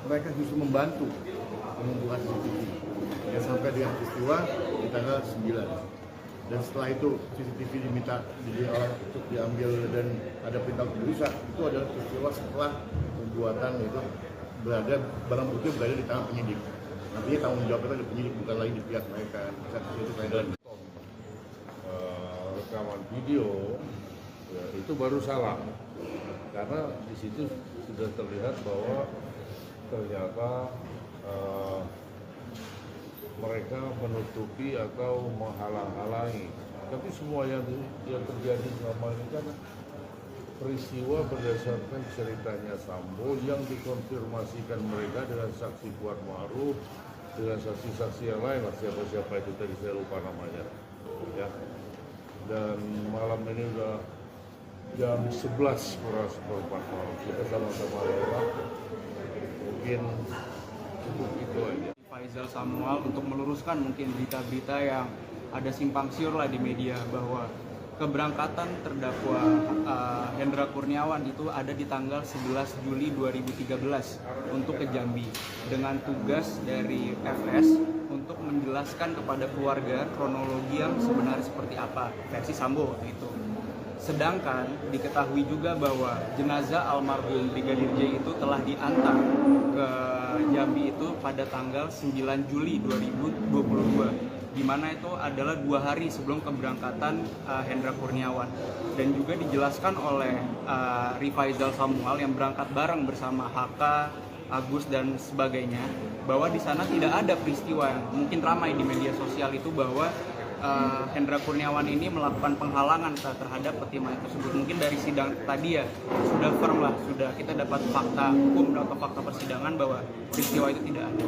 mereka justru membantu mengumpulkan CCTV. Ya, sampai dengan peristiwa di tanggal 9. Dan setelah itu CCTV diminta untuk diambil dan ada perintah untuk dirusak. Itu adalah peristiwa setelah pembuatan itu barang bukti berada di tangan penyidik. Artinya tanggung jawab itu di penyidik, bukan lagi di pihak mereka. Itu rekaman video ya, itu baru salah karena di situ sudah terlihat bahwa ternyata mereka menutupi atau menghalang-halangi. Tapi semua yang terjadi selama ini kan peristiwa berdasarkan ceritanya Sambo yang dikonfirmasikan mereka dengan saksi Kuat Ma'ruf, dengan saksi-saksi yang lain, siapa-siapa itu tadi saya lupa namanya. Ya. Dan malam ini udah jam 11 kurang seperempat malam. Kita sama-sama lewat. Mungkin cukup itu aja. Faisal Samuel untuk meluruskan mungkin berita-berita yang ada simpang siur lah di media bahwa keberangkatan terdakwa Hendra Kurniawan itu ada di tanggal 11 Juli 2013 untuk ke Jambi dengan tugas dari FS untuk menjelaskan kepada keluarga kronologi yang sebenarnya seperti apa versi Sambo waktu itu. Sedangkan diketahui juga bahwa jenazah almarhum Brigadir J itu telah diantar ke Jambi itu pada tanggal 9 Juli 2022. Di mana itu adalah 2 hari sebelum keberangkatan Hendra Kurniawan, dan juga dijelaskan oleh Rifaizal Samuel yang berangkat bareng bersama HK, Agus dan sebagainya, bahwa di sana tidak ada peristiwa yang mungkin ramai di media sosial itu bahwa Hendra Kurniawan ini melakukan penghalangan terhadap peti mayat tersebut. Mungkin dari sidang tadi ya sudah firm lah, sudah kita dapat fakta hukum atau fakta persidangan bahwa peristiwa itu tidak ada.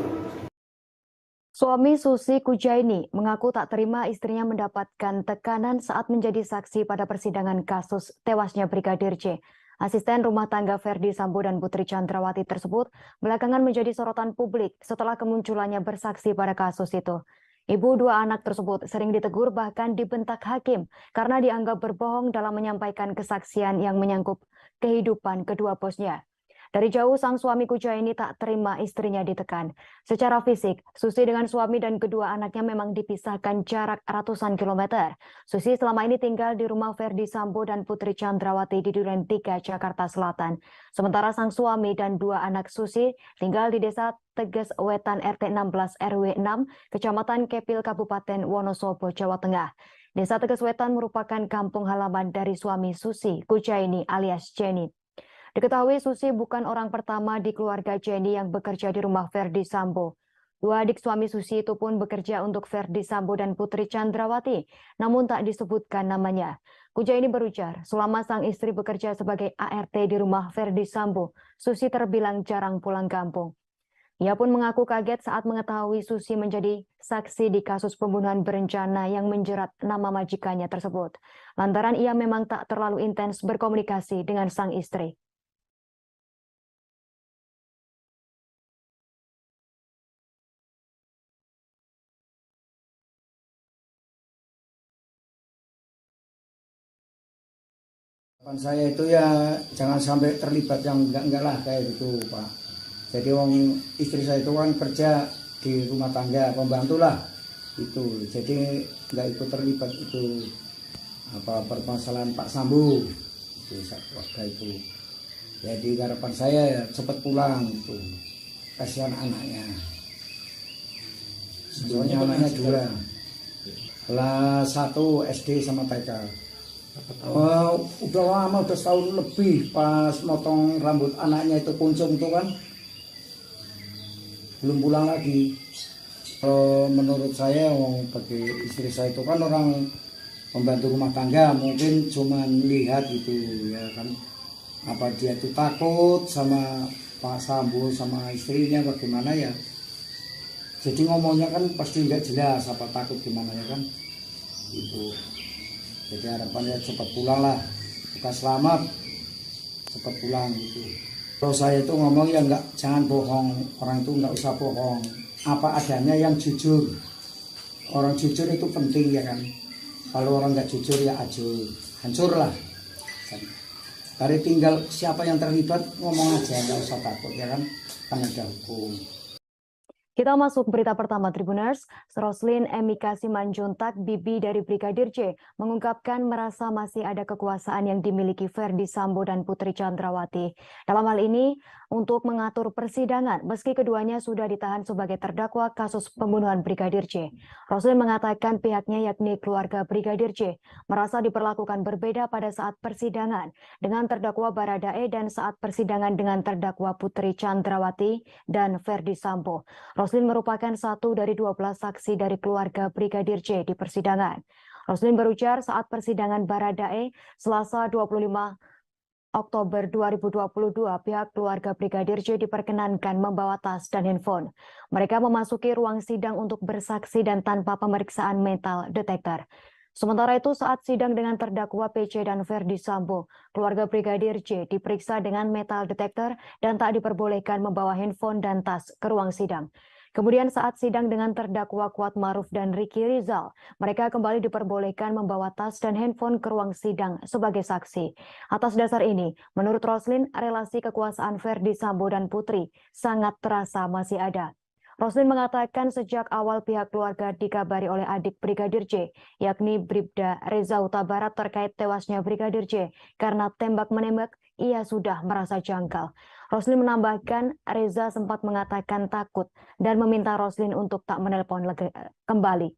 Suami Susi Kujaini mengaku tak terima istrinya mendapatkan tekanan saat menjadi saksi pada persidangan kasus tewasnya Brigadir J. Asisten rumah tangga Ferdi Sambo dan Putri Chandrawati tersebut belakangan menjadi sorotan publik setelah kemunculannya bersaksi pada kasus itu. Ibu dua anak tersebut sering ditegur bahkan dibentak hakim karena dianggap berbohong dalam menyampaikan kesaksian yang menyangkut kehidupan kedua bosnya. Dari jauh sang suami Kujaini tak terima istrinya ditekan. Secara fisik, Susi dengan suami dan kedua anaknya memang dipisahkan jarak ratusan kilometer. Susi selama ini tinggal di rumah Ferdi Sambo dan Putri Chandrawati di Duren 3, Jakarta Selatan. Sementara sang suami dan dua anak Susi tinggal di desa Teges Wetan RT 16 RW 6, Kecamatan Kepil, Kabupaten Wonosobo, Jawa Tengah. Desa Teges Wetan merupakan kampung halaman dari suami Susi Kujaini alias Jenny. Diketahui Susi bukan orang pertama di keluarga Jenny yang bekerja di rumah Ferdi Sambo. Dua adik suami Susi itu pun bekerja untuk Ferdi Sambo dan Putri Chandrawati, namun tak disebutkan namanya. Kujaini berujar, selama sang istri bekerja sebagai ART di rumah Ferdi Sambo, Susi terbilang jarang pulang kampung. Ia pun mengaku kaget saat mengetahui Susi menjadi saksi di kasus pembunuhan berencana yang menjerat nama majikannya tersebut. Lantaran ia memang tak terlalu intens berkomunikasi dengan sang istri. Harapan saya itu ya jangan sampai terlibat yang enggak lah kayak gitu Pak. Jadi wong istri saya itu kan kerja di rumah tangga, pembantu lah itu. Jadi nggak ikut terlibat itu apa permasalahan Pak Sambo itu waktu itu. Jadi harapan saya ya cepat pulang itu. Kasihan anaknya. Soalnya anaknya dua. Kelas 1 SD sama TK. Udah lama, udah setahun lebih pas motong rambut anaknya itu kuncung tuh kan belum pulang lagi. Kalau menurut saya bagi istri saya itu kan orang pembantu rumah tangga, mungkin cuma lihat gitu ya kan, apa dia itu takut sama Pak Sambo sama istrinya bagaimana ya, jadi ngomongnya kan pasti nggak jelas, apa takut gimana ya kan itu. Jadi harapannya cepat pulang lah, kita selamat, cepat pulang gitu. Kalau saya itu ngomong ya enggak, jangan bohong, orang itu enggak usah bohong, apa adanya yang jujur. Orang jujur itu penting ya kan. Kalau orang enggak jujur ya hancur lah. Dari tinggal siapa yang terlibat ngomong aja, enggak usah takut ya kan ada hukum. Kita masuk berita pertama Tribuners. Roslin Emika Simanjuntak, bibi dari Brigadir J, mengungkapkan merasa masih ada kekuasaan yang dimiliki Ferdi Sambo dan Putri Chandrawati. Dalam hal ini, untuk mengatur persidangan, meski keduanya sudah ditahan sebagai terdakwa kasus pembunuhan Brigadir J. Roslin mengatakan pihaknya yakni keluarga Brigadir J merasa diperlakukan berbeda pada saat persidangan dengan terdakwa Baradae dan saat persidangan dengan terdakwa Putri Chandrawati dan Ferdi Sambo. Roslin merupakan satu dari 12 saksi dari keluarga Brigadir J di persidangan. Roslin berujar saat persidangan Baradae Selasa 25 Oktober 2022, pihak keluarga Brigadir J diperkenankan membawa tas dan handphone. Mereka memasuki ruang sidang untuk bersaksi dan tanpa pemeriksaan metal detektor. Sementara itu saat sidang dengan terdakwa PC dan Ferdi Sambo, keluarga Brigadir J diperiksa dengan metal detektor dan tak diperbolehkan membawa handphone dan tas ke ruang sidang. Kemudian saat sidang dengan terdakwa Kuat Maruf dan Ricky Rizal, mereka kembali diperbolehkan membawa tas dan handphone ke ruang sidang sebagai saksi. Atas dasar ini, menurut Roslin, relasi kekuasaan Ferdi Sambo dan Putri sangat terasa masih ada. Roslin mengatakan sejak awal pihak keluarga dikabari oleh adik Brigadir J, yakni Bribda Reza Huta Barat terkait tewasnya Brigadir J karena tembak-menembak, ia sudah merasa janggal. Roslin menambahkan Reza sempat mengatakan takut dan meminta Roslin untuk tak menelpon kembali.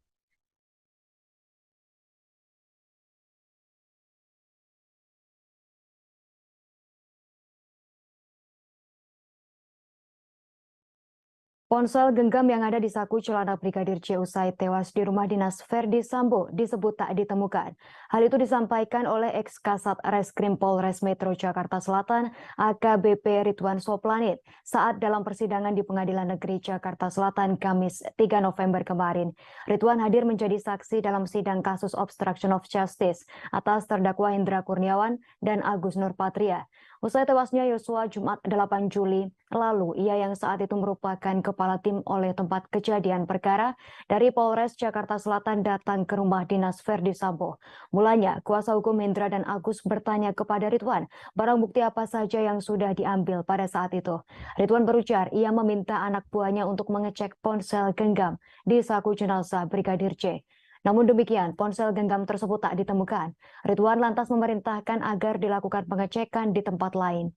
Ponsel genggam yang ada di saku celana Brigadir C usai tewas di rumah dinas Verdi Sambo disebut tak ditemukan. Hal itu disampaikan oleh ex-Kasat Reskrim Polres Metro Jakarta Selatan AKBP Ridwan Soplanit saat dalam persidangan di Pengadilan Negeri Jakarta Selatan Kamis 3 November kemarin. Ridwan hadir menjadi saksi dalam sidang kasus obstruction of justice atas terdakwa Hendra Kurniawan dan Agus Nurpatria. Usai tewasnya Yosua Jumat 8 Juli lalu, ia yang saat itu merupakan kepala tim oleh tempat kejadian perkara dari Polres Jakarta Selatan datang ke rumah dinas Verdi Sambo. Mulanya, kuasa hukum Hendra dan Agus bertanya kepada Ridwan, barang bukti apa saja yang sudah diambil pada saat itu. Ridwan berujar, ia meminta anak buahnya untuk mengecek ponsel genggam di saku jenazah Brigadir C. Namun demikian, ponsel genggam tersebut tak ditemukan. Ridwan lantas memerintahkan agar dilakukan pengecekan di tempat lain.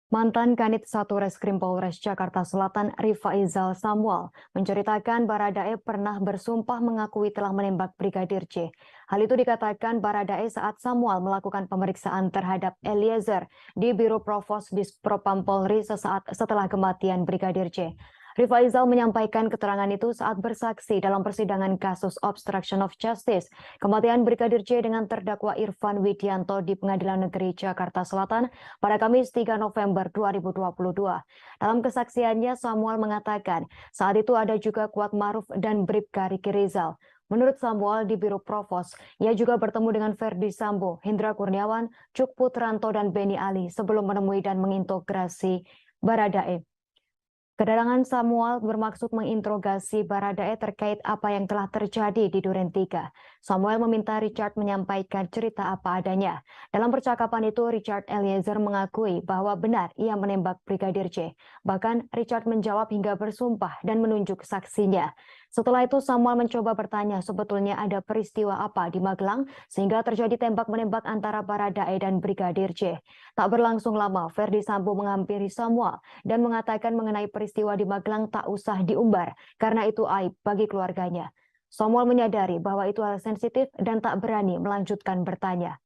Mantan Kanit 1 Reskrim Polres Jakarta Selatan Rifaizal Samuel menceritakan Baradae pernah bersumpah mengakui telah menembak Brigadir C. Hal itu dikatakan Baradae saat Samuel melakukan pemeriksaan terhadap Eliezer di Biro Provos Dispropam Polri sesaat setelah kematian Brigadir C. Rifaizal menyampaikan keterangan itu saat bersaksi dalam persidangan kasus obstruction of justice kematian Brigadir C dengan terdakwa Irfan Widianto di Pengadilan Negeri Jakarta Selatan pada Kamis 3 November 2022. Dalam kesaksiannya, Samuel mengatakan saat itu ada juga Kuat Maruf dan Bribka Riki Rizal. Menurut Samuel di Biro Provos, ia juga bertemu dengan Verdi Sambo, Hendra Kurniawan, Cuk Putranto, dan Beni Ali sebelum menemui dan mengintegrasi Baradae. Kedatangan Samuel bermaksud menginterogasi Baradae terkait apa yang telah terjadi di Duren 3. Samuel meminta Richard menyampaikan cerita apa adanya. Dalam percakapan itu, Richard Eliezer mengakui bahwa benar ia menembak Brigadir C. Bahkan Richard menjawab hingga bersumpah dan menunjuk saksinya. Setelah itu Samuel mencoba bertanya sebetulnya ada peristiwa apa di Magelang sehingga terjadi tembak-menembak antara Baradae dan Brigadir C. Tak berlangsung lama, Verdi Sambo menghampiri Samuel dan mengatakan mengenai peristiwa di Magelang tak usah diumbar karena itu aib bagi keluarganya. Samuel menyadari bahwa itu hal sensitif dan tak berani melanjutkan bertanya.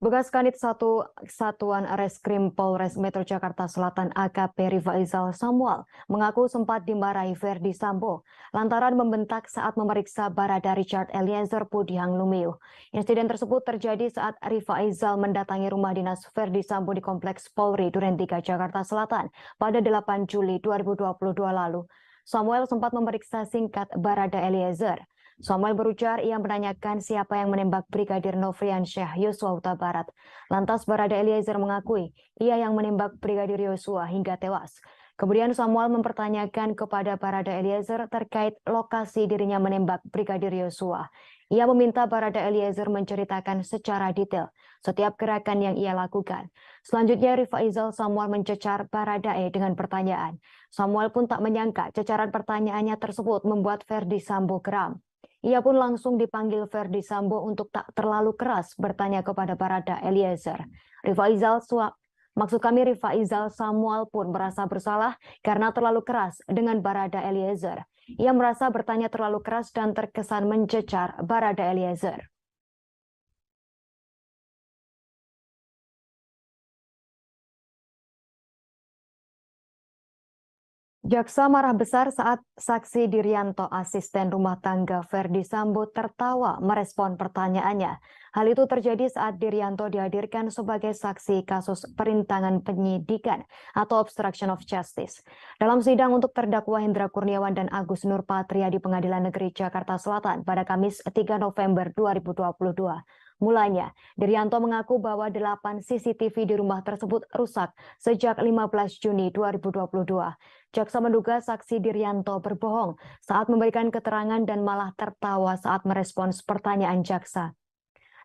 Bekas Kanit 1 Satuan Reskrim Polres Metro Jakarta Selatan AKP Rifaizal Samuel mengaku sempat dimarahi Verdi Sambo lantaran membentak saat memeriksa Barada Richard Eliezer Pudihang Lumiu. Insiden tersebut terjadi saat Rifaizal mendatangi rumah dinas Verdi Sambo di Kompleks Polri Duren 3 Jakarta Selatan pada 8 Juli 2022 lalu. Samuel sempat memeriksa singkat Barada Eliezer. Samuel berujar ia menanyakan siapa yang menembak Brigadir Nofriansyah Yosua Huta Barat. Lantas Barada Eliezer mengakui ia yang menembak Brigadir Yosua hingga tewas. Kemudian Samuel mempertanyakan kepada Barada Eliezer terkait lokasi dirinya menembak Brigadir Yosua. Ia meminta Barada Eliezer menceritakan secara detail setiap gerakan yang ia lakukan. Selanjutnya Rifaizal Samuel mencecar Baradae dengan pertanyaan. Samuel pun tak menyangka cecaran pertanyaannya tersebut membuat Verdi Sambo geram. Ia pun langsung dipanggil Verdi Sambo untuk tak terlalu keras bertanya kepada Barada Eliezer. Rifaizal Samuel pun merasa bersalah karena terlalu keras dengan Barada Eliezer. Ia merasa bertanya terlalu keras dan terkesan mencecar Barada Eliezer. Jaksa marah besar saat saksi Dirianto, asisten rumah tangga Verdi Sambo, tertawa merespon pertanyaannya. Hal itu terjadi saat Dirianto dihadirkan sebagai saksi kasus perintangan penyidikan atau obstruction of justice. Dalam sidang untuk terdakwa Hendra Kurniawan dan Agus Nurpatria di Pengadilan Negeri Jakarta Selatan pada Kamis 3 November 2022. Mulanya, Dirianto mengaku bahwa 8 CCTV di rumah tersebut rusak sejak 15 Juni 2022. Jaksa menduga saksi Dirianto berbohong saat memberikan keterangan dan malah tertawa saat merespons pertanyaan jaksa.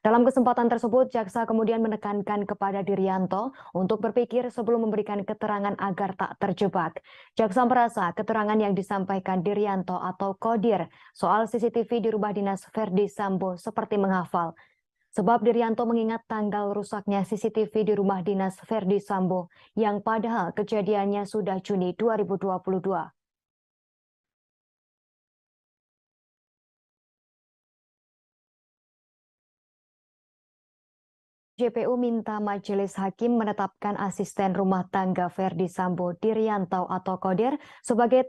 Dalam kesempatan tersebut, jaksa kemudian menekankan kepada Dirianto untuk berpikir sebelum memberikan keterangan agar tak terjebak. Jaksa merasa keterangan yang disampaikan Dirianto atau Kodir soal CCTV di rumah dinas Verdi Sambo seperti menghafal. Sebab Diryanto mengingat tanggal rusaknya CCTV di rumah dinas Verdi Sambo yang padahal kejadiannya sudah Juni 2022. JPU minta majelis hakim menetapkan asisten rumah tangga Verdi Sambo Diryanto atau Kodir sebagai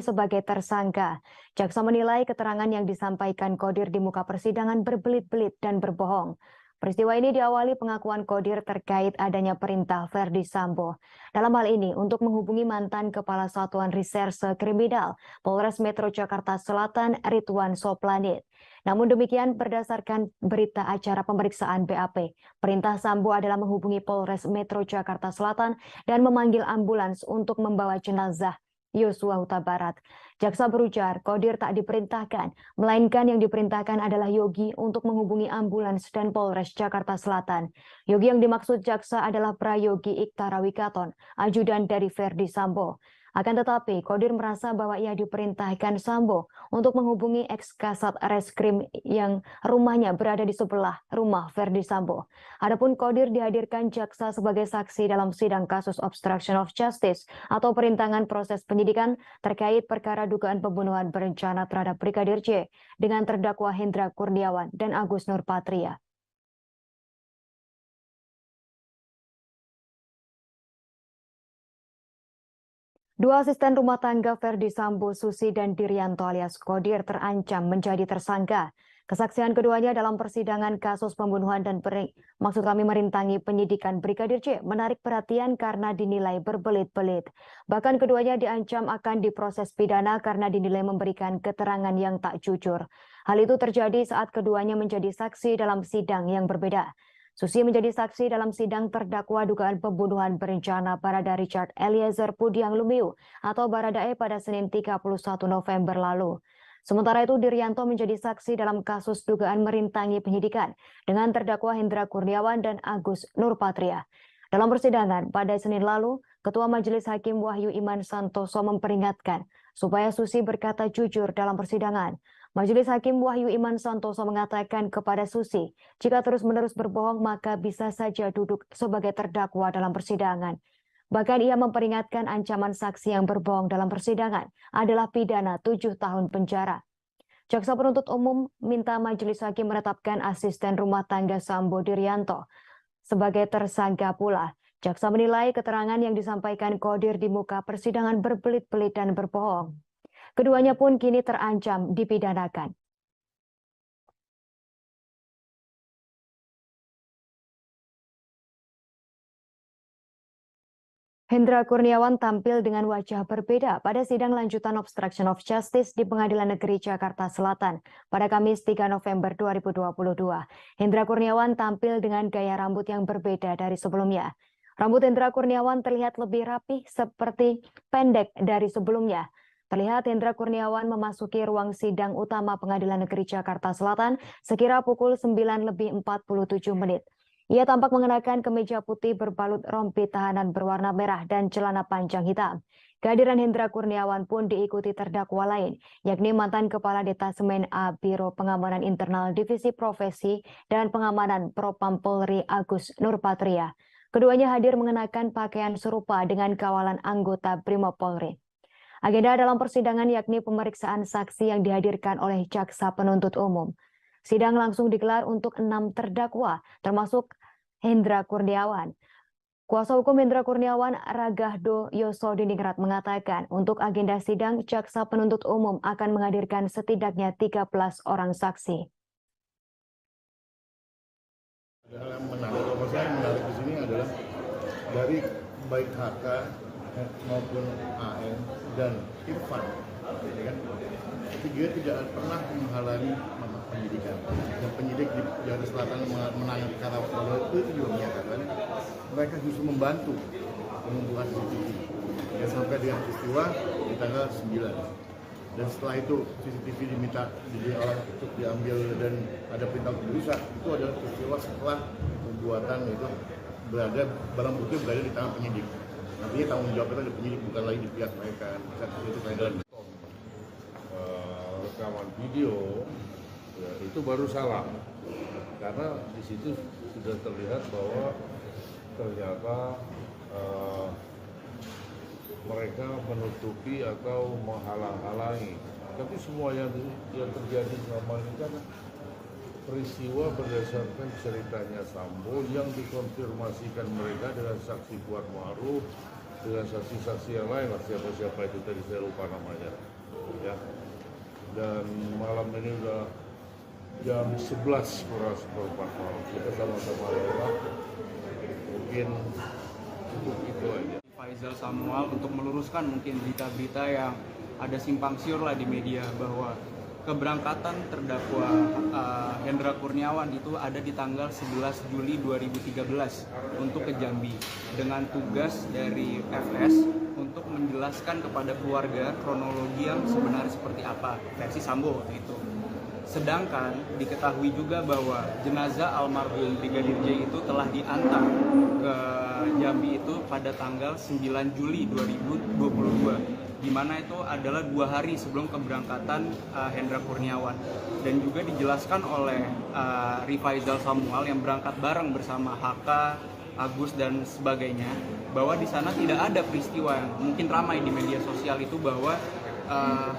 sebagai tersangka. Jaksa menilai keterangan yang disampaikan Kodir di muka persidangan berbelit-belit dan berbohong. Peristiwa ini diawali pengakuan Kodir terkait adanya perintah Verdi Sambo. Dalam hal ini untuk menghubungi mantan Kepala Satuan Reserse Kriminal Polres Metro Jakarta Selatan Ridwan Soplanit. Namun demikian berdasarkan berita acara pemeriksaan BAP, perintah Sambo adalah menghubungi Polres Metro Jakarta Selatan dan memanggil ambulans untuk membawa jenazah Yosua Huta Barat. Jaksa berujar Kodir tak diperintahkan, melainkan yang diperintahkan adalah Yogi untuk menghubungi ambulans dan Polres Jakarta Selatan. Yogi yang dimaksud jaksa adalah Prayogi Iktara Wikaton, ajudan dari Verdi Sambo. Akan tetapi, Kodir merasa bahwa ia diperintahkan Sambo untuk menghubungi ex-kasat reskrim yang rumahnya berada di sebelah rumah Verdi Sambo. Adapun Kodir dihadirkan jaksa sebagai saksi dalam sidang kasus obstruction of justice atau perintangan proses penyidikan terkait perkara dugaan pembunuhan berencana terhadap Brigadir J dengan terdakwa Hendra Kurniawan dan Agus Nurpatria. Dua asisten rumah tangga Verdi Sambo, Susi dan Diryanto alias Kodir terancam menjadi tersangka. Kesaksian keduanya dalam persidangan kasus pembunuhan dan merintangi penyidikan Brigadir J menarik perhatian karena dinilai berbelit-belit. Bahkan keduanya diancam akan diproses pidana karena dinilai memberikan keterangan yang tak jujur. Hal itu terjadi saat keduanya menjadi saksi dalam sidang yang berbeda. Susi menjadi saksi dalam sidang terdakwa dugaan pembunuhan berencana Barada Richard Eliezer Pudiang Lumiu atau Baradae pada Senin 31 November lalu. Sementara itu Diryanto menjadi saksi dalam kasus dugaan merintangi penyidikan dengan terdakwa Hendra Kurniawan dan Agus Nurpatria. Dalam persidangan pada Senin lalu, Ketua Majelis Hakim Wahyu Iman Santoso memperingatkan supaya Susi berkata jujur dalam persidangan. Majelis Hakim Wahyu Iman Santoso mengatakan kepada Susi, jika terus-menerus berbohong maka bisa saja duduk sebagai terdakwa dalam persidangan. Bahkan ia memperingatkan ancaman saksi yang berbohong dalam persidangan adalah pidana 7 tahun penjara. Jaksa penuntut umum minta Majelis Hakim menetapkan asisten rumah tangga Sambo Diryanto sebagai tersangka pula. Jaksa menilai keterangan yang disampaikan Kodir di muka persidangan berbelit-belit dan berbohong. Keduanya pun kini terancam dipidanakan. Hendra Kurniawan tampil dengan wajah berbeda pada sidang lanjutan obstruction of justice di Pengadilan Negeri Jakarta Selatan pada Kamis 3 November 2022. Hendra Kurniawan tampil dengan gaya rambut yang berbeda dari sebelumnya. Rambut Hendra Kurniawan terlihat lebih rapih seperti pendek dari sebelumnya. Terlihat Hendra Kurniawan memasuki ruang sidang utama Pengadilan Negeri Jakarta Selatan sekira pukul 9:47. Ia tampak mengenakan kemeja putih berbalut rompi tahanan berwarna merah dan celana panjang hitam. Kehadiran Hendra Kurniawan pun diikuti terdakwa lain, yakni mantan Kepala Detasemen A Biro Pengamanan Internal Divisi Profesi dan Pengamanan Propam Polri Agus Nurpatria. Keduanya hadir mengenakan pakaian serupa dengan kawalan anggota Brimob Polri. Agenda dalam persidangan yakni pemeriksaan saksi yang dihadirkan oleh jaksa penuntut umum. Sidang langsung digelar untuk 6 terdakwa, termasuk Hendra Kurniawan. Kuasa hukum Hendra Kurniawan, Ragahdo Yosodiningrat mengatakan untuk agenda sidang, jaksa penuntut umum akan menghadirkan setidaknya 13 orang saksi. Hal yang menarik, kalau saya menarik di sini adalah dari baik HK maupun AN dan Irfan, ya kan? Tiga tidak pernah menghalangi penyidikan. Dan penyidik di Jakarta Selatan menangani perkara itu juga menyatakan mereka justru membantu mengumpulkan CCTV. Ya, sampai dengan peristiwa di tanggal 9. Dan setelah itu CCTV diminta untuk diambil dan ada perintah untuk dirusak. Itu adalah peristiwa setelah pembuatan itu barang bukti berada di tangan penyidik. Artinya tanggung jawab itu ada penyidik, bukan lagi di pihak mereka. Itu kaitan. Rekaman video ya, itu baru salah. Karena di situ sudah terlihat bahwa ternyata mereka menutupi atau menghalang-halangi. Tapi semua yang terjadi selama ini kan peristiwa berdasarkan ceritanya Sambo yang dikonfirmasikan mereka dengan saksi Kuat Ma'ruf, dengan saksi-saksi yang lain, siapa-siapa itu tadi saya lupa namanya. Ya. Dan malam ini udah jam 11 kurang seperempat malam. Kita sama-sama lewat. Mungkin cukup itu aja. Faisal Samuel untuk meluruskan mungkin berita-berita yang ada simpang siur lah di media bahwa keberangkatan terdakwa Hendra Kurniawan itu ada di tanggal 11 Juli 2013 untuk ke Jambi dengan tugas dari FS untuk menjelaskan kepada keluarga kronologi yang sebenarnya seperti apa versi Sambo waktu itu. Sedangkan diketahui juga bahwa jenazah almarhum Brigadir J itu telah diantar ke Jambi itu pada tanggal 9 Juli 2022, di mana itu adalah 2 hari sebelum keberangkatan Hendra Kurniawan. Dan juga dijelaskan oleh Rifaizal Samuel yang berangkat bareng bersama HK, Agus dan sebagainya, bahwa di sana tidak ada peristiwa yang mungkin ramai di media sosial itu bahwa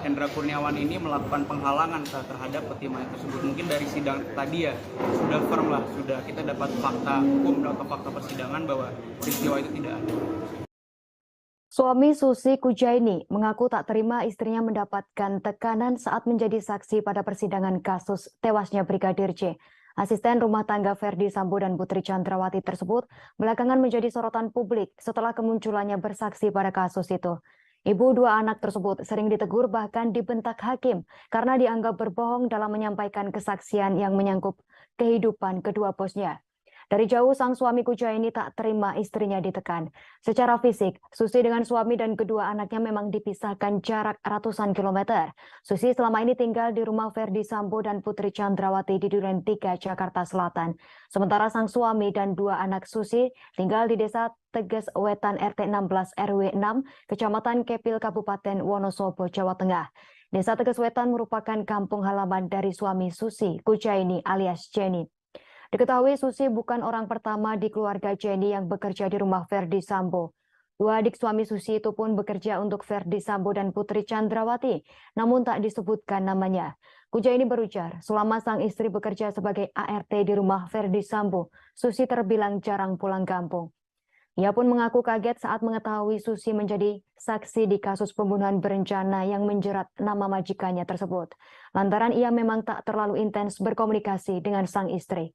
Hendra Kurniawan ini melakukan penghalangan terhadap peti mayat tersebut. Mungkin dari sidang tadi ya sudah firm lah, sudah kita dapat fakta hukum atau fakta persidangan bahwa peristiwa itu tidak ada. Suami Susi Kujaini mengaku tak terima istrinya mendapatkan tekanan saat menjadi saksi pada persidangan kasus tewasnya Brigadir J. Asisten rumah tangga Ferdi Sambo dan Putri Chandrawati tersebut belakangan menjadi sorotan publik setelah kemunculannya bersaksi pada kasus itu. Ibu 2 anak tersebut sering ditegur bahkan dibentak hakim karena dianggap berbohong dalam menyampaikan kesaksian yang menyangkut kehidupan kedua bosnya. Dari jauh sang suami Kujaini tak terima istrinya ditekan. Secara fisik, Susi dengan suami dan kedua anaknya memang dipisahkan jarak ratusan kilometer. Susi selama ini tinggal di rumah Ferdi Sambo dan Putri Chandrawati di Duren 3, Jakarta Selatan. Sementara sang suami dan 2 anak Susi tinggal di Desa Teges Wetan RT 16 RW 6, Kecamatan Kepil, Kabupaten Wonosobo, Jawa Tengah. Desa Teges Wetan merupakan kampung halaman dari suami Susi Kujaini alias Jenny. Diketahui Susi bukan orang pertama di keluarga Jenny yang bekerja di rumah Ferdi Sambo. 2 adik suami Susi itu pun bekerja untuk Ferdi Sambo dan Putri Chandrawati, namun tak disebutkan namanya. Kujaini berujar, selama sang istri bekerja sebagai ART di rumah Ferdi Sambo, Susi terbilang jarang pulang kampung. Ia pun mengaku kaget saat mengetahui Susi menjadi saksi di kasus pembunuhan berencana yang menjerat nama majikannya tersebut. Lantaran ia memang tak terlalu intens berkomunikasi dengan sang istri.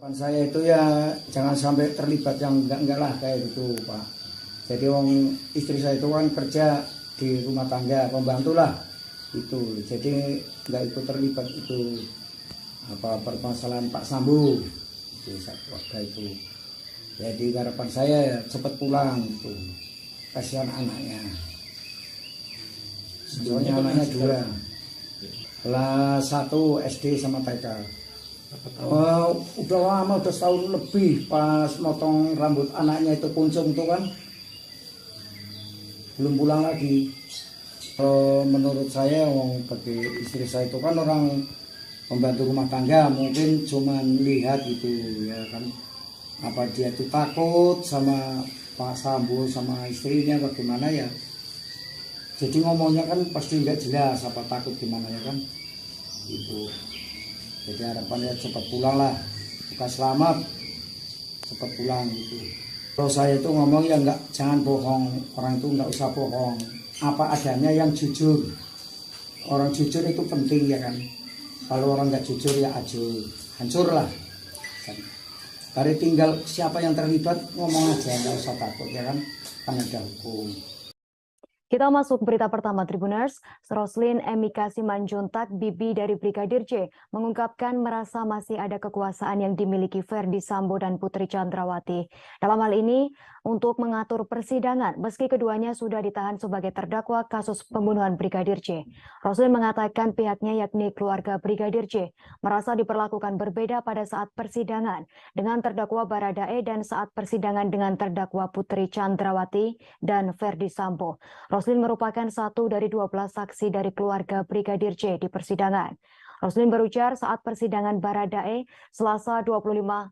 Saya itu ya jangan sampai terlibat yang enggak lah kayak gitu Pak. Jadi istri saya itu kan kerja di rumah tangga, pembantu lah itu. Jadi enggak ikut terlibat itu permasalahan Pak Sambo itu keluarga itu. Jadi harapan saya ya cepat pulang itu. Kasihan anaknya. Soalnya anaknya 2. Kelas 1 SD sama TK. Udah lama, udah setahun lebih pas motong rambut anaknya itu kuncung tuh kan belum pulang lagi. Menurut saya bagi istri saya itu kan orang pembantu rumah tangga, mungkin cuman lihat gitu ya kan, apa dia tuh takut sama Pak Sambo sama istrinya bagaimana ya, jadi ngomongnya kan pasti nggak jelas, apa takut gimana ya kan itu. Jadi harapannya cepat pulang lah, bukan selamat, cepat pulang gitu. Kalau saya itu ngomong ya enggak, jangan bohong, orang itu enggak usah bohong, apa adanya yang jujur. Orang jujur itu penting ya kan. Kalau orang enggak jujur ya hancur lah. Dari tinggal siapa yang terlibat ngomong aja, enggak usah takut ya kan ada hukum. Kita masuk berita pertama Tribuners. Roslin Emika Simanjuntak, bibi dari Brigadir J, mengungkapkan merasa masih ada kekuasaan yang dimiliki Ferdi Sambo dan Putri Chandrawati. Dalam hal ini, untuk mengatur persidangan meski keduanya sudah ditahan sebagai terdakwa kasus pembunuhan Brigadir J. Roslin mengatakan pihaknya yakni keluarga Brigadir J merasa diperlakukan berbeda pada saat persidangan dengan terdakwa Baradae dan saat persidangan dengan terdakwa Putri Chandrawati dan Verdi Sambo. Roslin merupakan satu dari 12 saksi dari keluarga Brigadir J di persidangan. Roslin berujar saat persidangan Baradae Selasa 25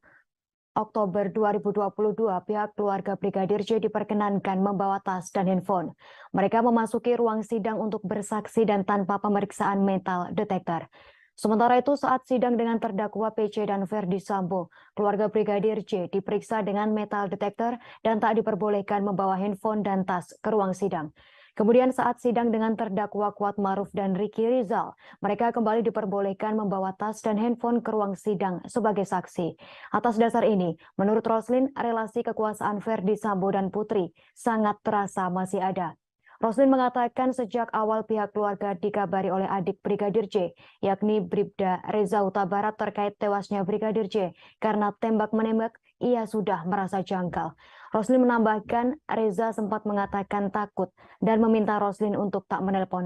Oktober 2022, pihak keluarga Brigadir J diperkenankan membawa tas dan handphone. Mereka memasuki ruang sidang untuk bersaksi dan tanpa pemeriksaan metal detektor. Sementara itu saat sidang dengan terdakwa PC dan Verdi Sambo, keluarga Brigadir J diperiksa dengan metal detektor dan tak diperbolehkan membawa handphone dan tas ke ruang sidang. Kemudian saat sidang dengan terdakwa Kuat Maruf dan Ricky Rizal, mereka kembali diperbolehkan membawa tas dan handphone ke ruang sidang sebagai saksi. Atas dasar ini, menurut Roslin, relasi kekuasaan Verdi Sambo dan Putri sangat terasa masih ada. Roslin mengatakan sejak awal pihak keluarga dikabari oleh adik Brigadir J, yakni Bribda Reza Huta Barat terkait tewasnya Brigadir J karena tembak-menembak, ia sudah merasa janggal. Roslin menambahkan Reza sempat mengatakan takut dan meminta Roslin untuk tak menelpon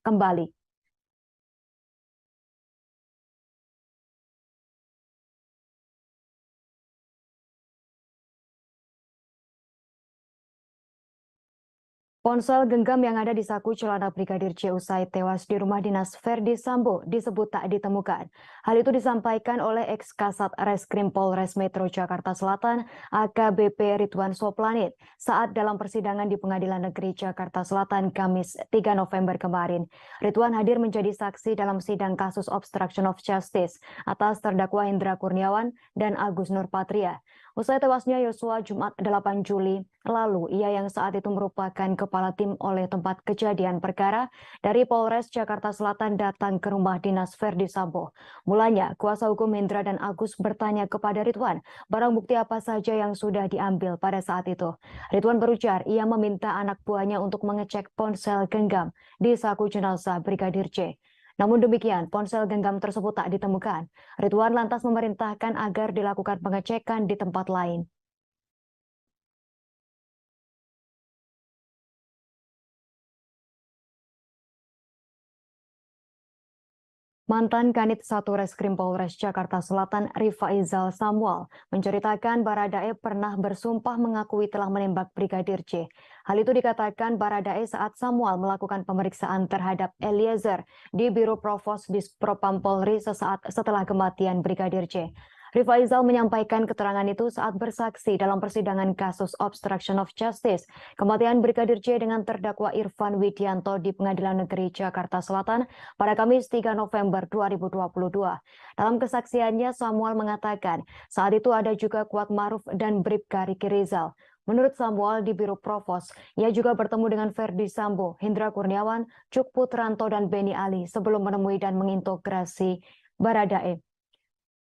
kembali. Ponsel genggam yang ada di saku celana Brigadir J usai tewas di rumah dinas Verdi Sambo disebut tak ditemukan. Hal itu disampaikan oleh ex-Kasat Reskrim Polres Metro Jakarta Selatan AKBP Ridwan Soplanit saat dalam persidangan di Pengadilan Negeri Jakarta Selatan Kamis 3 November kemarin. Ridwan hadir menjadi saksi dalam sidang kasus obstruction of justice atas terdakwa Hendra Kurniawan dan Agus Nurpatria. Usai tewasnya Yosua Jumat 8 Juli lalu, ia yang saat itu merupakan kepala tim oleh tempat kejadian perkara dari Polres Jakarta Selatan datang ke rumah dinas Verdi Sambo. Mulanya, kuasa hukum Hendra dan Agus bertanya kepada Ridwan, barang bukti apa saja yang sudah diambil pada saat itu. Ridwan berujar, ia meminta anak buahnya untuk mengecek ponsel genggam di saku jenazah Brigadir J. Namun demikian, ponsel genggam tersebut tak ditemukan. Ridwan lantas memerintahkan agar dilakukan pengecekan di tempat lain. Mantan Kanit 1 Reskrim Polres Jakarta Selatan Rifaizal Samuel menceritakan Baradae pernah bersumpah mengakui telah menembak Brigadir J. Hal itu dikatakan Baradae saat Samuel melakukan pemeriksaan terhadap Eliezer di Biro Provos Dispropam Polri sesaat setelah kematian Brigadir J. Rifaizal menyampaikan keterangan itu saat bersaksi dalam persidangan kasus obstruction of justice kematian Brigadir J dengan terdakwa Irfan Widianto di Pengadilan Negeri Jakarta Selatan pada Kamis 3 November 2022. Dalam kesaksiannya, Samuel mengatakan saat itu ada juga Kuat Maruf dan Bribka Ricky Rizal. Menurut Samuel di Biro Provos, ia juga bertemu dengan Verdi Sambo, Hendra Kurniawan, Cuk Putranto, dan Beni Ali sebelum menemui dan mengintegrasi Baradae.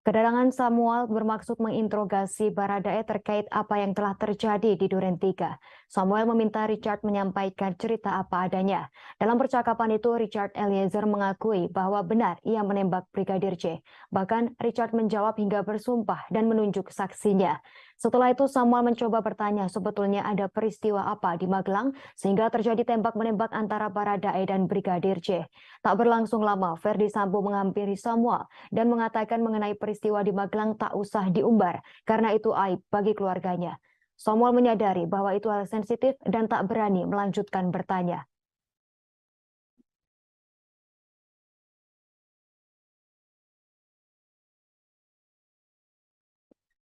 Kedatangan Samuel bermaksud menginterogasi Baradae terkait apa yang telah terjadi di Duren 3. Samuel meminta Richard menyampaikan cerita apa adanya. Dalam percakapan itu, Richard Eliezer mengakui bahwa benar ia menembak Brigadir J. Bahkan Richard menjawab hingga bersumpah dan menunjuk saksinya. Setelah itu Samuel mencoba bertanya sebetulnya ada peristiwa apa di Magelang sehingga terjadi tembak-menembak antara Baradae dan Brigadir J. Tak berlangsung lama, Verdi Sambo menghampiri Samuel dan mengatakan mengenai peristiwa di Magelang tak usah diumbar karena itu aib bagi keluarganya. Samuel menyadari bahwa itu hal sensitif dan tak berani melanjutkan bertanya.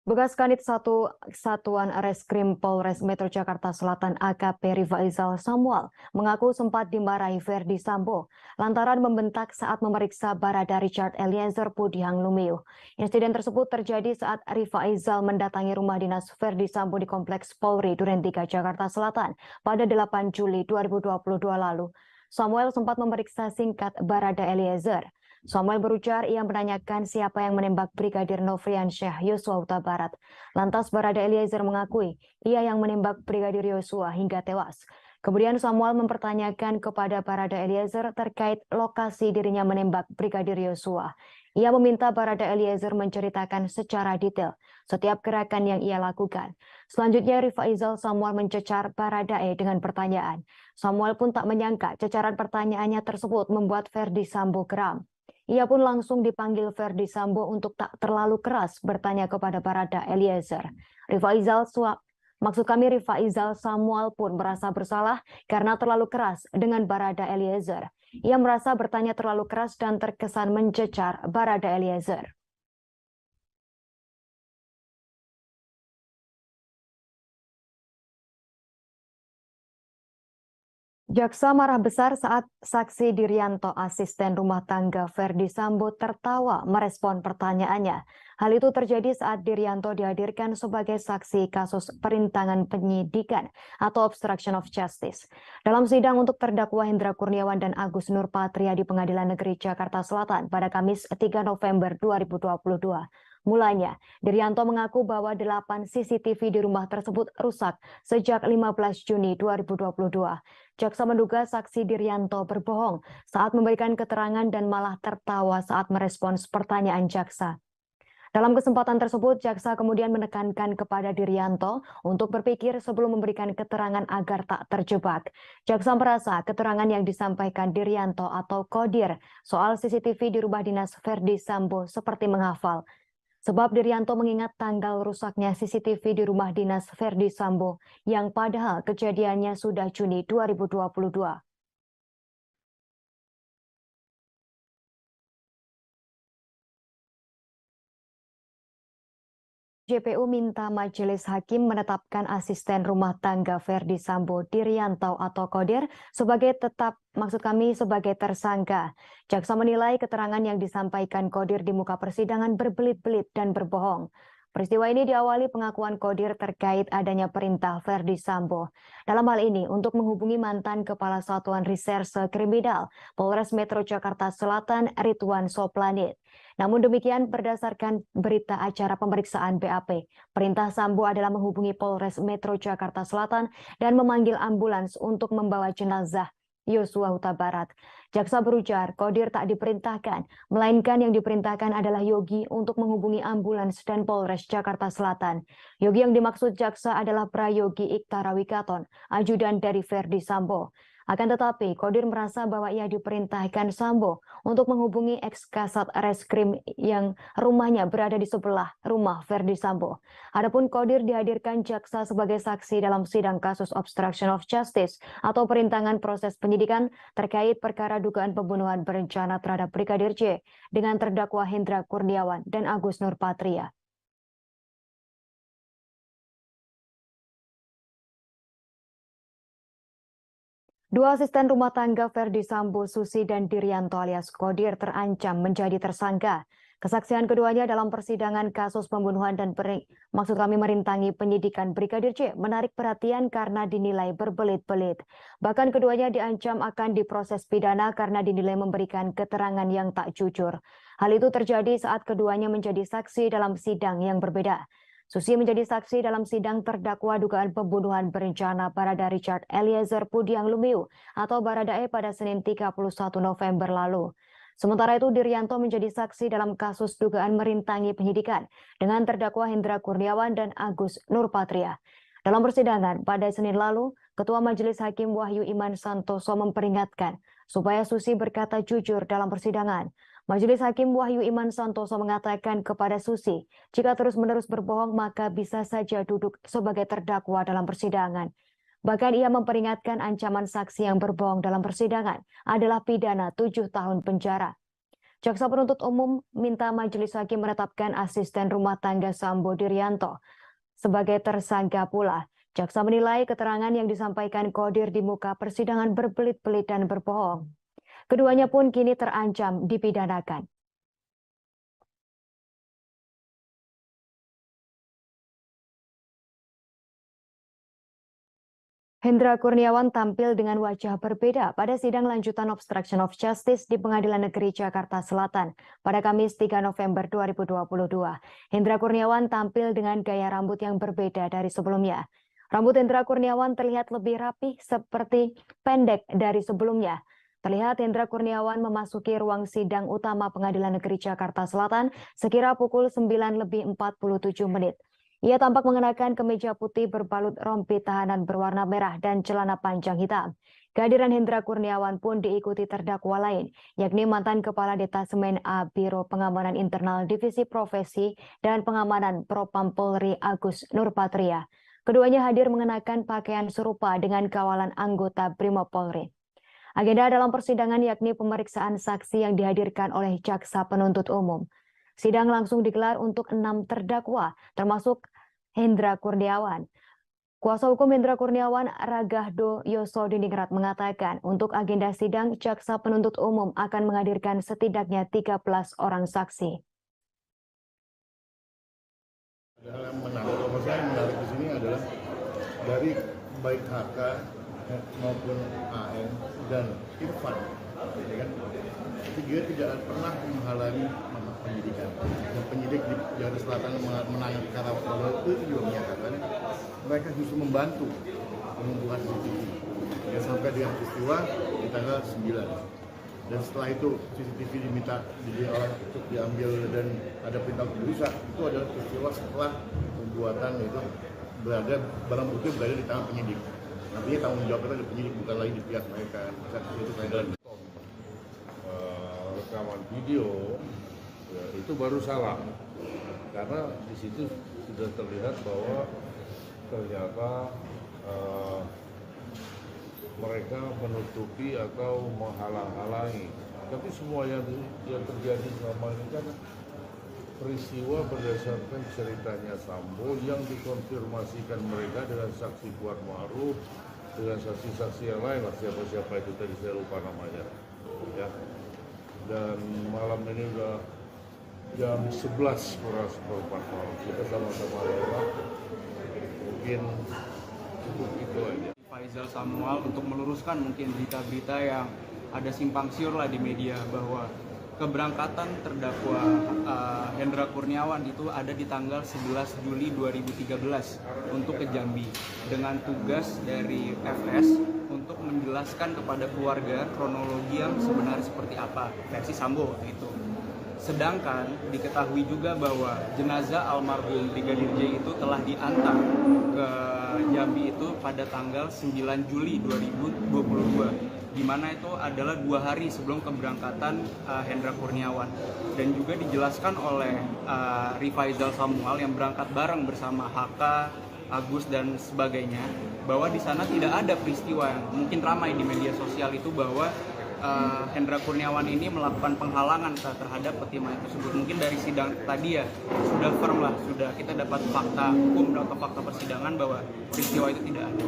Bekas Kanit 1 Satuan Reskrim Polres Metro Jakarta Selatan AKP Rifaizal Samuel mengaku sempat dimarahi Verdi Sambo lantaran membentak saat memeriksa Barada Richard Eliezer Pudihang Lumiu. Insiden tersebut terjadi saat Rifaizal mendatangi rumah dinas Verdi Sambo di Kompleks Polri Duren 3 Jakarta Selatan pada 8 Juli 2022 lalu. Samuel sempat memeriksa singkat Barada Eliezer. Samuel berujar ia menanyakan siapa yang menembak Brigadir Nofriansyah Yosua Huta Barat. Lantas Barada Eliezer mengakui ia yang menembak Brigadir Yosua hingga tewas. Kemudian Samuel mempertanyakan kepada Barada Eliezer terkait lokasi dirinya menembak Brigadir Yosua. Ia meminta Barada Eliezer menceritakan secara detail setiap gerakan yang ia lakukan. Selanjutnya Rifaizal Samuel mencecar Baradae dengan pertanyaan. Samuel pun tak menyangka cecaran pertanyaannya tersebut membuat Verdi Sambo geram. Ia pun langsung dipanggil Verdi Sambo untuk tak terlalu keras bertanya kepada Barada Eliezer. Rifaizal Samuel pun merasa bersalah karena terlalu keras dengan Barada Eliezer. Ia merasa bertanya terlalu keras dan terkesan mencecar Barada Eliezer. Jaksa marah besar saat saksi Dirianto, asisten rumah tangga Verdi Sambo, tertawa merespon pertanyaannya. Hal itu terjadi saat Dirianto dihadirkan sebagai saksi kasus perintangan penyidikan atau obstruction of justice. Dalam sidang untuk terdakwa Hendra Kurniawan dan Agus Nurpatria di Pengadilan Negeri Jakarta Selatan pada Kamis 3 November 2022. Mulanya, Dirianto mengaku bahwa 8 CCTV di rumah tersebut rusak sejak 15 Juni 2022. Jaksa menduga saksi Dirianto berbohong saat memberikan keterangan dan malah tertawa saat merespons pertanyaan jaksa. Dalam kesempatan tersebut, jaksa kemudian menekankan kepada Dirianto untuk berpikir sebelum memberikan keterangan agar tak terjebak. Jaksa merasa keterangan yang disampaikan Dirianto atau Kodir soal CCTV di rumah dinas Verdi Sambo seperti menghafal. Sebab Dirianto mengingat tanggal rusaknya CCTV di rumah dinas Verdi Sambo yang padahal kejadiannya sudah Juni 2022. JPU minta majelis hakim menetapkan asisten rumah tangga Verdi Sambo Dirianto atau Kodir sebagai sebagai tersangka. Jaksa menilai keterangan yang disampaikan Kodir di muka persidangan berbelit-belit dan berbohong. Peristiwa ini diawali pengakuan Kodir terkait adanya perintah Verdi Sambo. Dalam hal ini untuk menghubungi mantan Kepala Satuan Reserse Kriminal Polres Metro Jakarta Selatan Ridwan Soplanit. Namun demikian berdasarkan berita acara pemeriksaan BAP, perintah Sambo adalah menghubungi Polres Metro Jakarta Selatan dan memanggil ambulans untuk membawa jenazah Yosua Huta Barat. Jaksa berujar Kodir tak diperintahkan, melainkan yang diperintahkan adalah Yogi untuk menghubungi ambulans dan Polres Jakarta Selatan. Yogi yang dimaksud jaksa adalah Prayogi Iktara Wikaton, ajudan dari Verdi Sambo. Akan tetapi, Kodir merasa bahwa ia diperintahkan Sambo untuk menghubungi ex-kasat reskrim yang rumahnya berada di sebelah rumah Verdi Sambo. Adapun Kodir dihadirkan jaksa sebagai saksi dalam sidang kasus obstruction of justice atau perintangan proses penyidikan terkait perkara dugaan pembunuhan berencana terhadap Brigadir J dengan terdakwa Hendra Kurniawan dan Agus Nurpatria. Dua asisten rumah tangga Verdi Sambo, Susi dan Dirianto alias Kodir terancam menjadi tersangka. Kesaksian keduanya dalam persidangan kasus pembunuhan dan merintangi penyidikan Brigadir J menarik perhatian karena dinilai berbelit-belit. Bahkan keduanya diancam akan diproses pidana karena dinilai memberikan keterangan yang tak jujur. Hal itu terjadi saat keduanya menjadi saksi dalam sidang yang berbeda. Susi menjadi saksi dalam sidang terdakwa dugaan pembunuhan berencana Barada Richard Eliezer Pudiang Lumiu atau Baradae pada Senin 31 November lalu. Sementara itu Dirianto menjadi saksi dalam kasus dugaan merintangi penyidikan dengan terdakwa Hendra Kurniawan dan Agus Nurpatria. Dalam persidangan pada Senin lalu, Ketua Majelis Hakim Wahyu Iman Santoso memperingatkan supaya Susi berkata jujur dalam persidangan. Majelis Hakim Wahyu Iman Santoso mengatakan kepada Susi, jika terus-menerus berbohong maka bisa saja duduk sebagai terdakwa dalam persidangan. Bahkan ia memperingatkan ancaman saksi yang berbohong dalam persidangan adalah pidana 7 tahun penjara. Jaksa penuntut umum minta Majelis Hakim menetapkan asisten rumah tangga Sambo Dirianto sebagai tersangka pula. Jaksa menilai keterangan yang disampaikan Kodir di muka persidangan berbelit-belit dan berbohong. Keduanya pun kini terancam dipidanakan. Hendra Kurniawan tampil dengan wajah berbeda pada sidang lanjutan obstruction of justice di Pengadilan Negeri Jakarta Selatan pada Kamis 3 November 2022. Hendra Kurniawan tampil dengan gaya rambut yang berbeda dari sebelumnya. Rambut Hendra Kurniawan terlihat lebih rapih seperti pendek dari sebelumnya. Terlihat Hendra Kurniawan memasuki ruang sidang utama Pengadilan Negeri Jakarta Selatan sekira pukul 9:47. Ia tampak mengenakan kemeja putih berbalut rompi tahanan berwarna merah dan celana panjang hitam. Kehadiran Hendra Kurniawan pun diikuti terdakwa lain, yakni mantan Kepala Detasemen A Biro Pengamanan Internal Divisi Profesi dan Pengamanan Propam Polri Agus Nurpatria. Keduanya hadir mengenakan pakaian serupa dengan kawalan anggota Brimob Polri. Agenda dalam persidangan yakni pemeriksaan saksi yang dihadirkan oleh jaksa penuntut umum. Sidang langsung digelar untuk 6 terdakwa, termasuk Hendra Kurniawan. Kuasa hukum Hendra Kurniawan, Ragahdo Yosodiningrat, mengatakan untuk agenda sidang, jaksa penuntut umum akan menghadirkan setidaknya 13 orang saksi. Hal yang menarik, kalau saya menarik di sini adalah dari baik HK maupun AN dan Irfan, ya kan? Dia tidak pernah menghalangi penyidikan. Dan penyidik di Jakarta Selatan menangani Karawang itu juga menyatakan mereka justru membantu mengumpulkan CCTV. Ya, sampai dengan peristiwa di tanggal 9. Dan setelah itu CCTV diminta untuk diambil dan ada perintah untuk dirusak. Itu adalah peristiwa setelah pembuatan itu barang bukti berada di tangan penyidik. Artinya tanggung jawab itu di penyidik, bukan lagi di pihak mereka. Itu dan rekaman video ya, itu baru salah karena di situ sudah terlihat bahwa ternyata mereka menutupi atau menghalang-halangi. Tapi semua yang terjadi selama ini kan peristiwa berdasarkan ceritanya Sambo yang dikonfirmasikan mereka dengan saksi Kuat Ma'ruf, dengan saksi-saksi yang lain, siapa-siapa itu tadi saya lupa namanya. Ya. Dan malam ini udah jam 11 kurang seperempat malam. Kita sama-sama lewat. Mungkin cukup itu aja. Faisal Samuel untuk meluruskan mungkin berita-berita yang ada simpang siur lah di media bahwa keberangkatan terdakwa Hendra Kurniawan itu ada di tanggal 11 Juli 2013 untuk ke Jambi dengan tugas dari FS untuk menjelaskan kepada keluarga kronologi yang sebenarnya seperti apa versi Sambo itu. Sedangkan diketahui juga bahwa jenazah almarhum Brigadir J itu telah diantar ke Jambi itu pada tanggal 9 Juli 2022. Di mana itu adalah 2 hari sebelum keberangkatan Hendra Kurniawan, dan juga dijelaskan oleh Rifaizal Samuel yang berangkat bareng bersama HK, Agus dan sebagainya, bahwa di sana tidak ada peristiwa yang mungkin ramai di media sosial itu bahwa Hendra Kurniawan ini melakukan penghalangan terhadap pertimbangan tersebut. Mungkin dari sidang tadi ya sudah firm lah, sudah kita dapat fakta hukum atau fakta persidangan bahwa peristiwa itu tidak ada.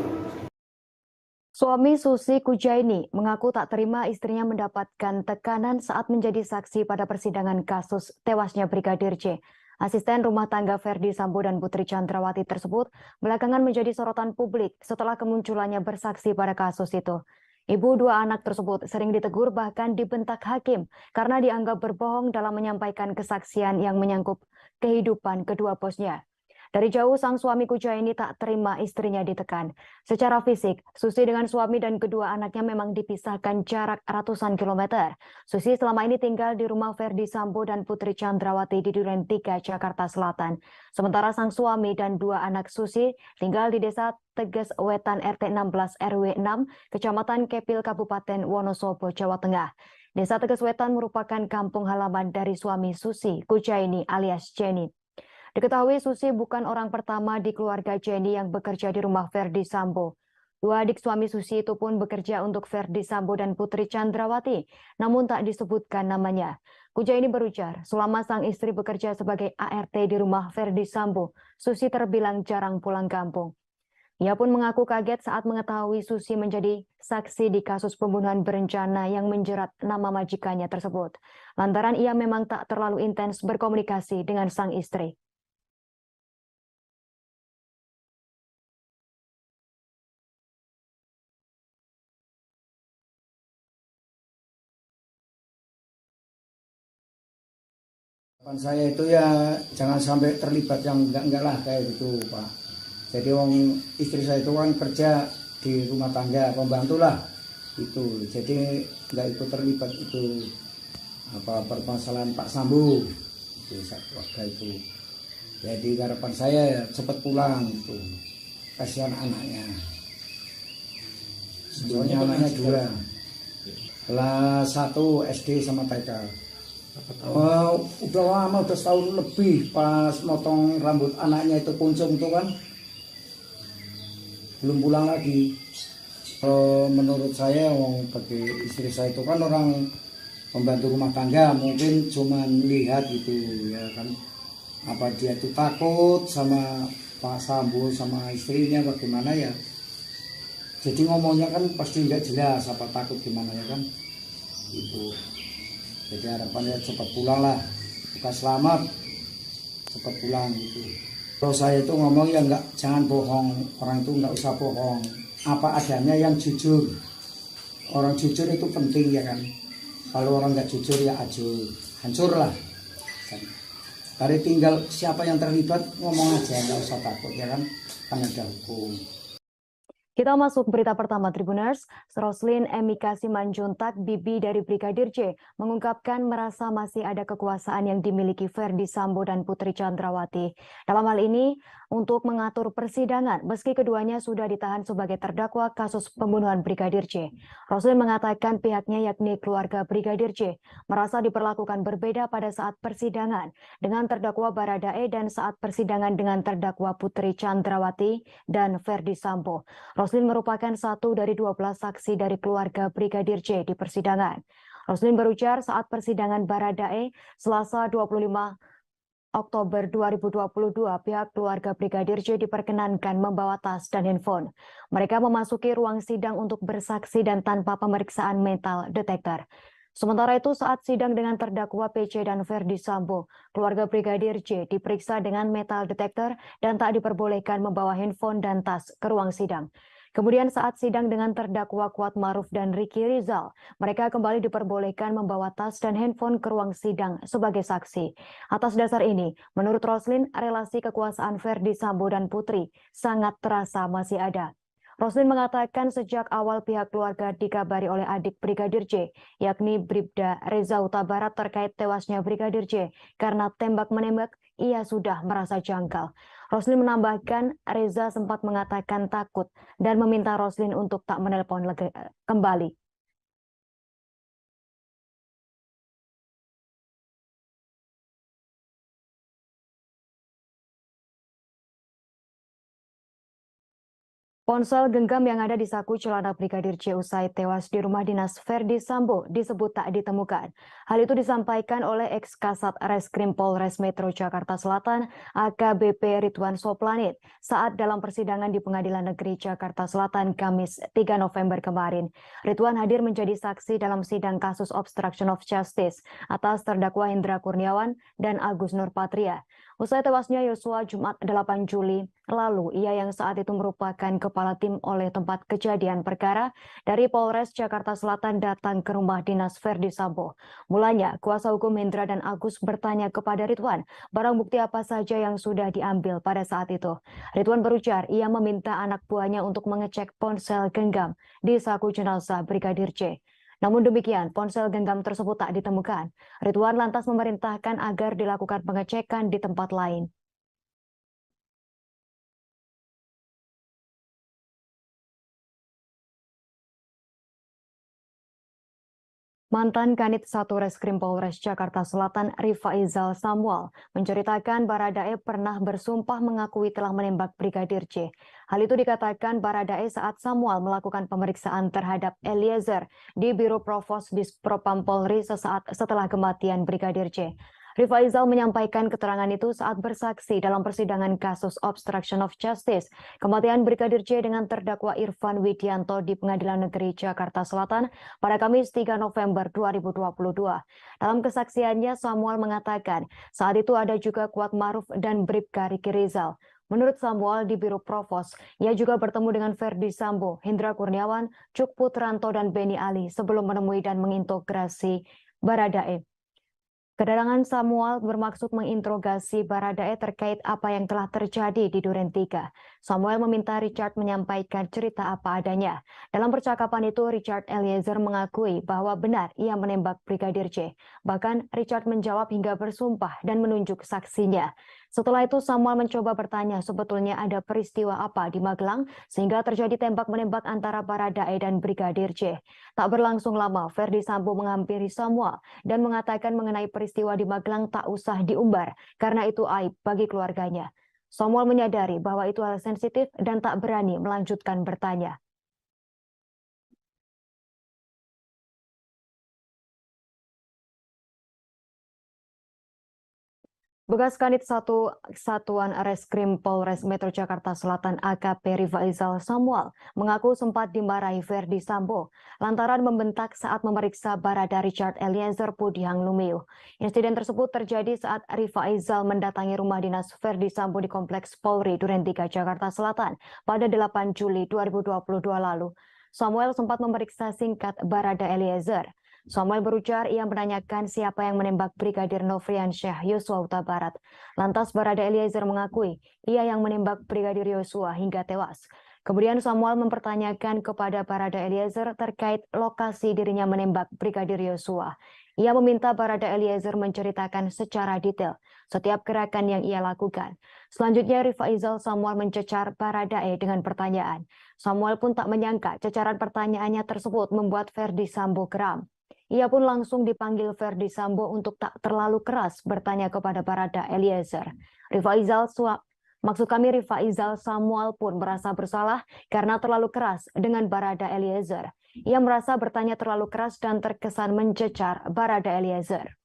Suami Susi Kujaini mengaku tak terima istrinya mendapatkan tekanan saat menjadi saksi pada persidangan kasus tewasnya Brigadir J. Asisten rumah tangga Ferdi Sambo dan Putri Chandrawati tersebut belakangan menjadi sorotan publik setelah kemunculannya bersaksi pada kasus itu. Ibu 2 anak tersebut sering ditegur bahkan dibentak hakim karena dianggap berbohong dalam menyampaikan kesaksian yang menyangkut kehidupan kedua bosnya. Dari jauh sang suami Kujaini tak terima istrinya ditekan. Secara fisik, Susi dengan suami dan kedua anaknya memang dipisahkan jarak ratusan kilometer. Susi selama ini tinggal di rumah Ferdi Sambo dan Putri Chandrawati di Duren 3, Jakarta Selatan. Sementara sang suami dan 2 anak Susi tinggal di Desa Teges Wetan RT 16 RW 6, Kecamatan Kepil, Kabupaten Wonosobo, Jawa Tengah. Desa Teges Wetan merupakan kampung halaman dari suami Susi, Kujaini alias Jenny. Diketahui Susi bukan orang pertama di keluarga Jenny yang bekerja di rumah Ferdi Sambo. 2 adik suami Susi itu pun bekerja untuk Ferdi Sambo dan Putri Chandrawati, namun tak disebutkan namanya. Kujaini berujar, selama sang istri bekerja sebagai ART di rumah Ferdi Sambo, Susi terbilang jarang pulang kampung. Ia pun mengaku kaget saat mengetahui Susi menjadi saksi di kasus pembunuhan berencana yang menjerat nama majikannya tersebut. Lantaran ia memang tak terlalu intens berkomunikasi dengan sang istri. Saya itu ya jangan sampai terlibat yang enggak lah kayak gitu Pak. Jadi istri saya itu kan kerja di rumah tangga, pembantu lah itu. Jadi nggak ikut terlibat itu permasalahan Pak Sambo itu keluarga itu. Jadi harapan saya ya cepat pulang itu, kasihan anaknya. Soalnya anaknya dua, kelas 1 SD sama TK. Udah lama, udah setahun lebih pas motong rambut anaknya itu kuncung tuh kan, belum pulang lagi. Menurut saya bagi istri saya itu kan orang pembantu rumah tangga, mungkin cuman lihat gitu ya kan, apa dia tuh takut sama Pak Sambo sama istrinya bagaimana ya. Jadi ngomongnya kan pasti nggak jelas, apa takut gimana ya kan itu. Jadi harapannya cepat pulang lah, bukan selamat, cepat pulang gitu. Kalau saya itu ngomong ya jangan bohong, orang itu nggak usah bohong, apa adanya yang jujur. Orang jujur itu penting ya kan. Kalau orang nggak jujur ya hancur lah. Dari tinggal siapa yang terlibat ngomong aja, nggak usah takut ya kan ada hukum. Kita masuk berita pertama Tribuners. Roslin Emika Simanjuntak, bibi dari Brigadir J, mengungkapkan merasa masih ada kekuasaan yang dimiliki Ferdi Sambo dan Putri Chandrawati. Dalam hal ini, untuk mengatur persidangan, meski keduanya sudah ditahan sebagai terdakwa kasus pembunuhan Brigadir J. Roslin mengatakan pihaknya yakni keluarga Brigadir J merasa diperlakukan berbeda pada saat persidangan dengan terdakwa Baradae dan saat persidangan dengan terdakwa Putri Chandrawati dan Ferdi Sambo. Roslin merupakan satu dari 12 saksi dari keluarga Brigadir J di persidangan. Roslin berujar saat persidangan Baradae Selasa 25 Oktober 2022, pihak keluarga Brigadir J diperkenankan membawa tas dan handphone. Mereka memasuki ruang sidang untuk bersaksi dan tanpa pemeriksaan metal detektor. Sementara itu saat sidang dengan terdakwa PC dan Ferdi Sambo, keluarga Brigadir J diperiksa dengan metal detektor dan tak diperbolehkan membawa handphone dan tas ke ruang sidang. Kemudian saat sidang dengan terdakwa Kuat Maruf dan Ricky Rizal, mereka kembali diperbolehkan membawa tas dan handphone ke ruang sidang sebagai saksi. Atas dasar ini, menurut Roslin, relasi kekuasaan Ferdi Sambo dan Putri sangat terasa masih ada. Roslin mengatakan sejak awal pihak keluarga dikabari oleh adik Brigadir J, yakni Bribda Reza Huta Barat terkait tewasnya Brigadir J karena tembak-menembak, ia sudah merasa janggal. Roslin menambahkan Reza sempat mengatakan takut dan meminta Roslin untuk tak menelpon kembali. Ponsel genggam yang ada di saku celana Brigadir J usai tewas di rumah dinas Ferdi Sambo disebut tak ditemukan. Hal itu disampaikan oleh ex-Kasat Reskrim Polres Metro Jakarta Selatan AKBP Ridwan Soplanit saat dalam persidangan di Pengadilan Negeri Jakarta Selatan Kamis 3 November kemarin. Ridwan hadir menjadi saksi dalam sidang kasus obstruction of justice atas terdakwa Hendra Kurniawan dan Agus Nurpatria. Usai tewasnya Yosua Jumat 8 Juli lalu, ia yang saat itu merupakan kepala tim oleh tempat kejadian perkara dari Polres Jakarta Selatan datang ke rumah dinas Ferdi Sambo. Mulanya, kuasa hukum Hendra dan Agus bertanya kepada Ridwan, barang bukti apa saja yang sudah diambil pada saat itu. Ridwan berujar, ia meminta anak buahnya untuk mengecek ponsel genggam di saku jenazah Brigadir J. Namun demikian, ponsel genggam tersebut tak ditemukan. Ridwan lantas memerintahkan agar dilakukan pengecekan di tempat lain. Mantan Kanit 1 Reskrim Polres Jakarta Selatan Rifaizal Samuel menceritakan Baradae pernah bersumpah mengakui telah menembak Brigadir J. Hal itu dikatakan Baradae saat Samuel melakukan pemeriksaan terhadap Eliezer di Biro Provos Dispropam Polri sesaat setelah kematian Brigadir J. Rifaizal menyampaikan keterangan itu saat bersaksi dalam persidangan kasus obstruction of justice kematian Brigadir J dengan terdakwa Irfan Widianto di Pengadilan Negeri Jakarta Selatan pada Kamis 3 November 2022. Dalam kesaksiannya, Samuel mengatakan saat itu ada juga Kuat Maruf dan Bribka Ricky Rizal. Menurut Samuel di Biro Provos, ia juga bertemu dengan Ferdi Sambo, Hendra Kurniawan, Cuk Putranto, dan Beni Ali sebelum menemui dan mengintegrasi Baradae. Kedatangan Samuel bermaksud menginterogasi Baradae terkait apa yang telah terjadi di Duren 3. Samuel meminta Richard menyampaikan cerita apa adanya. Dalam percakapan itu, Richard Eliezer mengakui bahwa benar ia menembak Brigadir J. Bahkan Richard menjawab hingga bersumpah dan menunjuk saksinya. Setelah itu Samuel mencoba bertanya sebetulnya ada peristiwa apa di Magelang sehingga terjadi tembak-menembak antara Baradae dan Brigadir J. Tak berlangsung lama, Ferdi Sambo menghampiri Samuel dan mengatakan mengenai peristiwa di Magelang tak usah diumbar karena itu aib bagi keluarganya. Samuel menyadari bahwa itu hal sensitif dan tak berani melanjutkan bertanya. Bekas Kanit 1 Satuan Reskrim Polres Metro Jakarta Selatan AKP Rifaizal Samuel mengaku sempat dimarahi Ferdi Sambo lantaran membentak saat memeriksa Barada Richard Eliezer Pudihang Lumiu. Insiden tersebut terjadi saat Rifaizal mendatangi rumah dinas Ferdi Sambo di Kompleks Polri Duren 3 Jakarta Selatan pada 8 Juli 2022 lalu. Samuel sempat memeriksa singkat Barada Eliezer. Samuel berujar ia menanyakan siapa yang menembak Brigadir Nofriansyah Yosua Huta Barat. Lantas Barada Eliezer mengakui ia yang menembak Brigadir Yosua hingga tewas. Kemudian Samuel mempertanyakan kepada Barada Eliezer terkait lokasi dirinya menembak Brigadir Yosua. Ia meminta Barada Eliezer menceritakan secara detail setiap gerakan yang ia lakukan. Selanjutnya Rifaizal Samuel mencecar Baradae dengan pertanyaan. Samuel pun tak menyangka cecaran pertanyaannya tersebut membuat Ferdi Sambo geram. Ia pun langsung dipanggil Ferdi Sambo untuk tak terlalu keras bertanya kepada Barada Eliezer. Rifaizal Samuel pun merasa bersalah karena terlalu keras dengan Barada Eliezer. Ia merasa bertanya terlalu keras dan terkesan mencecar Barada Eliezer.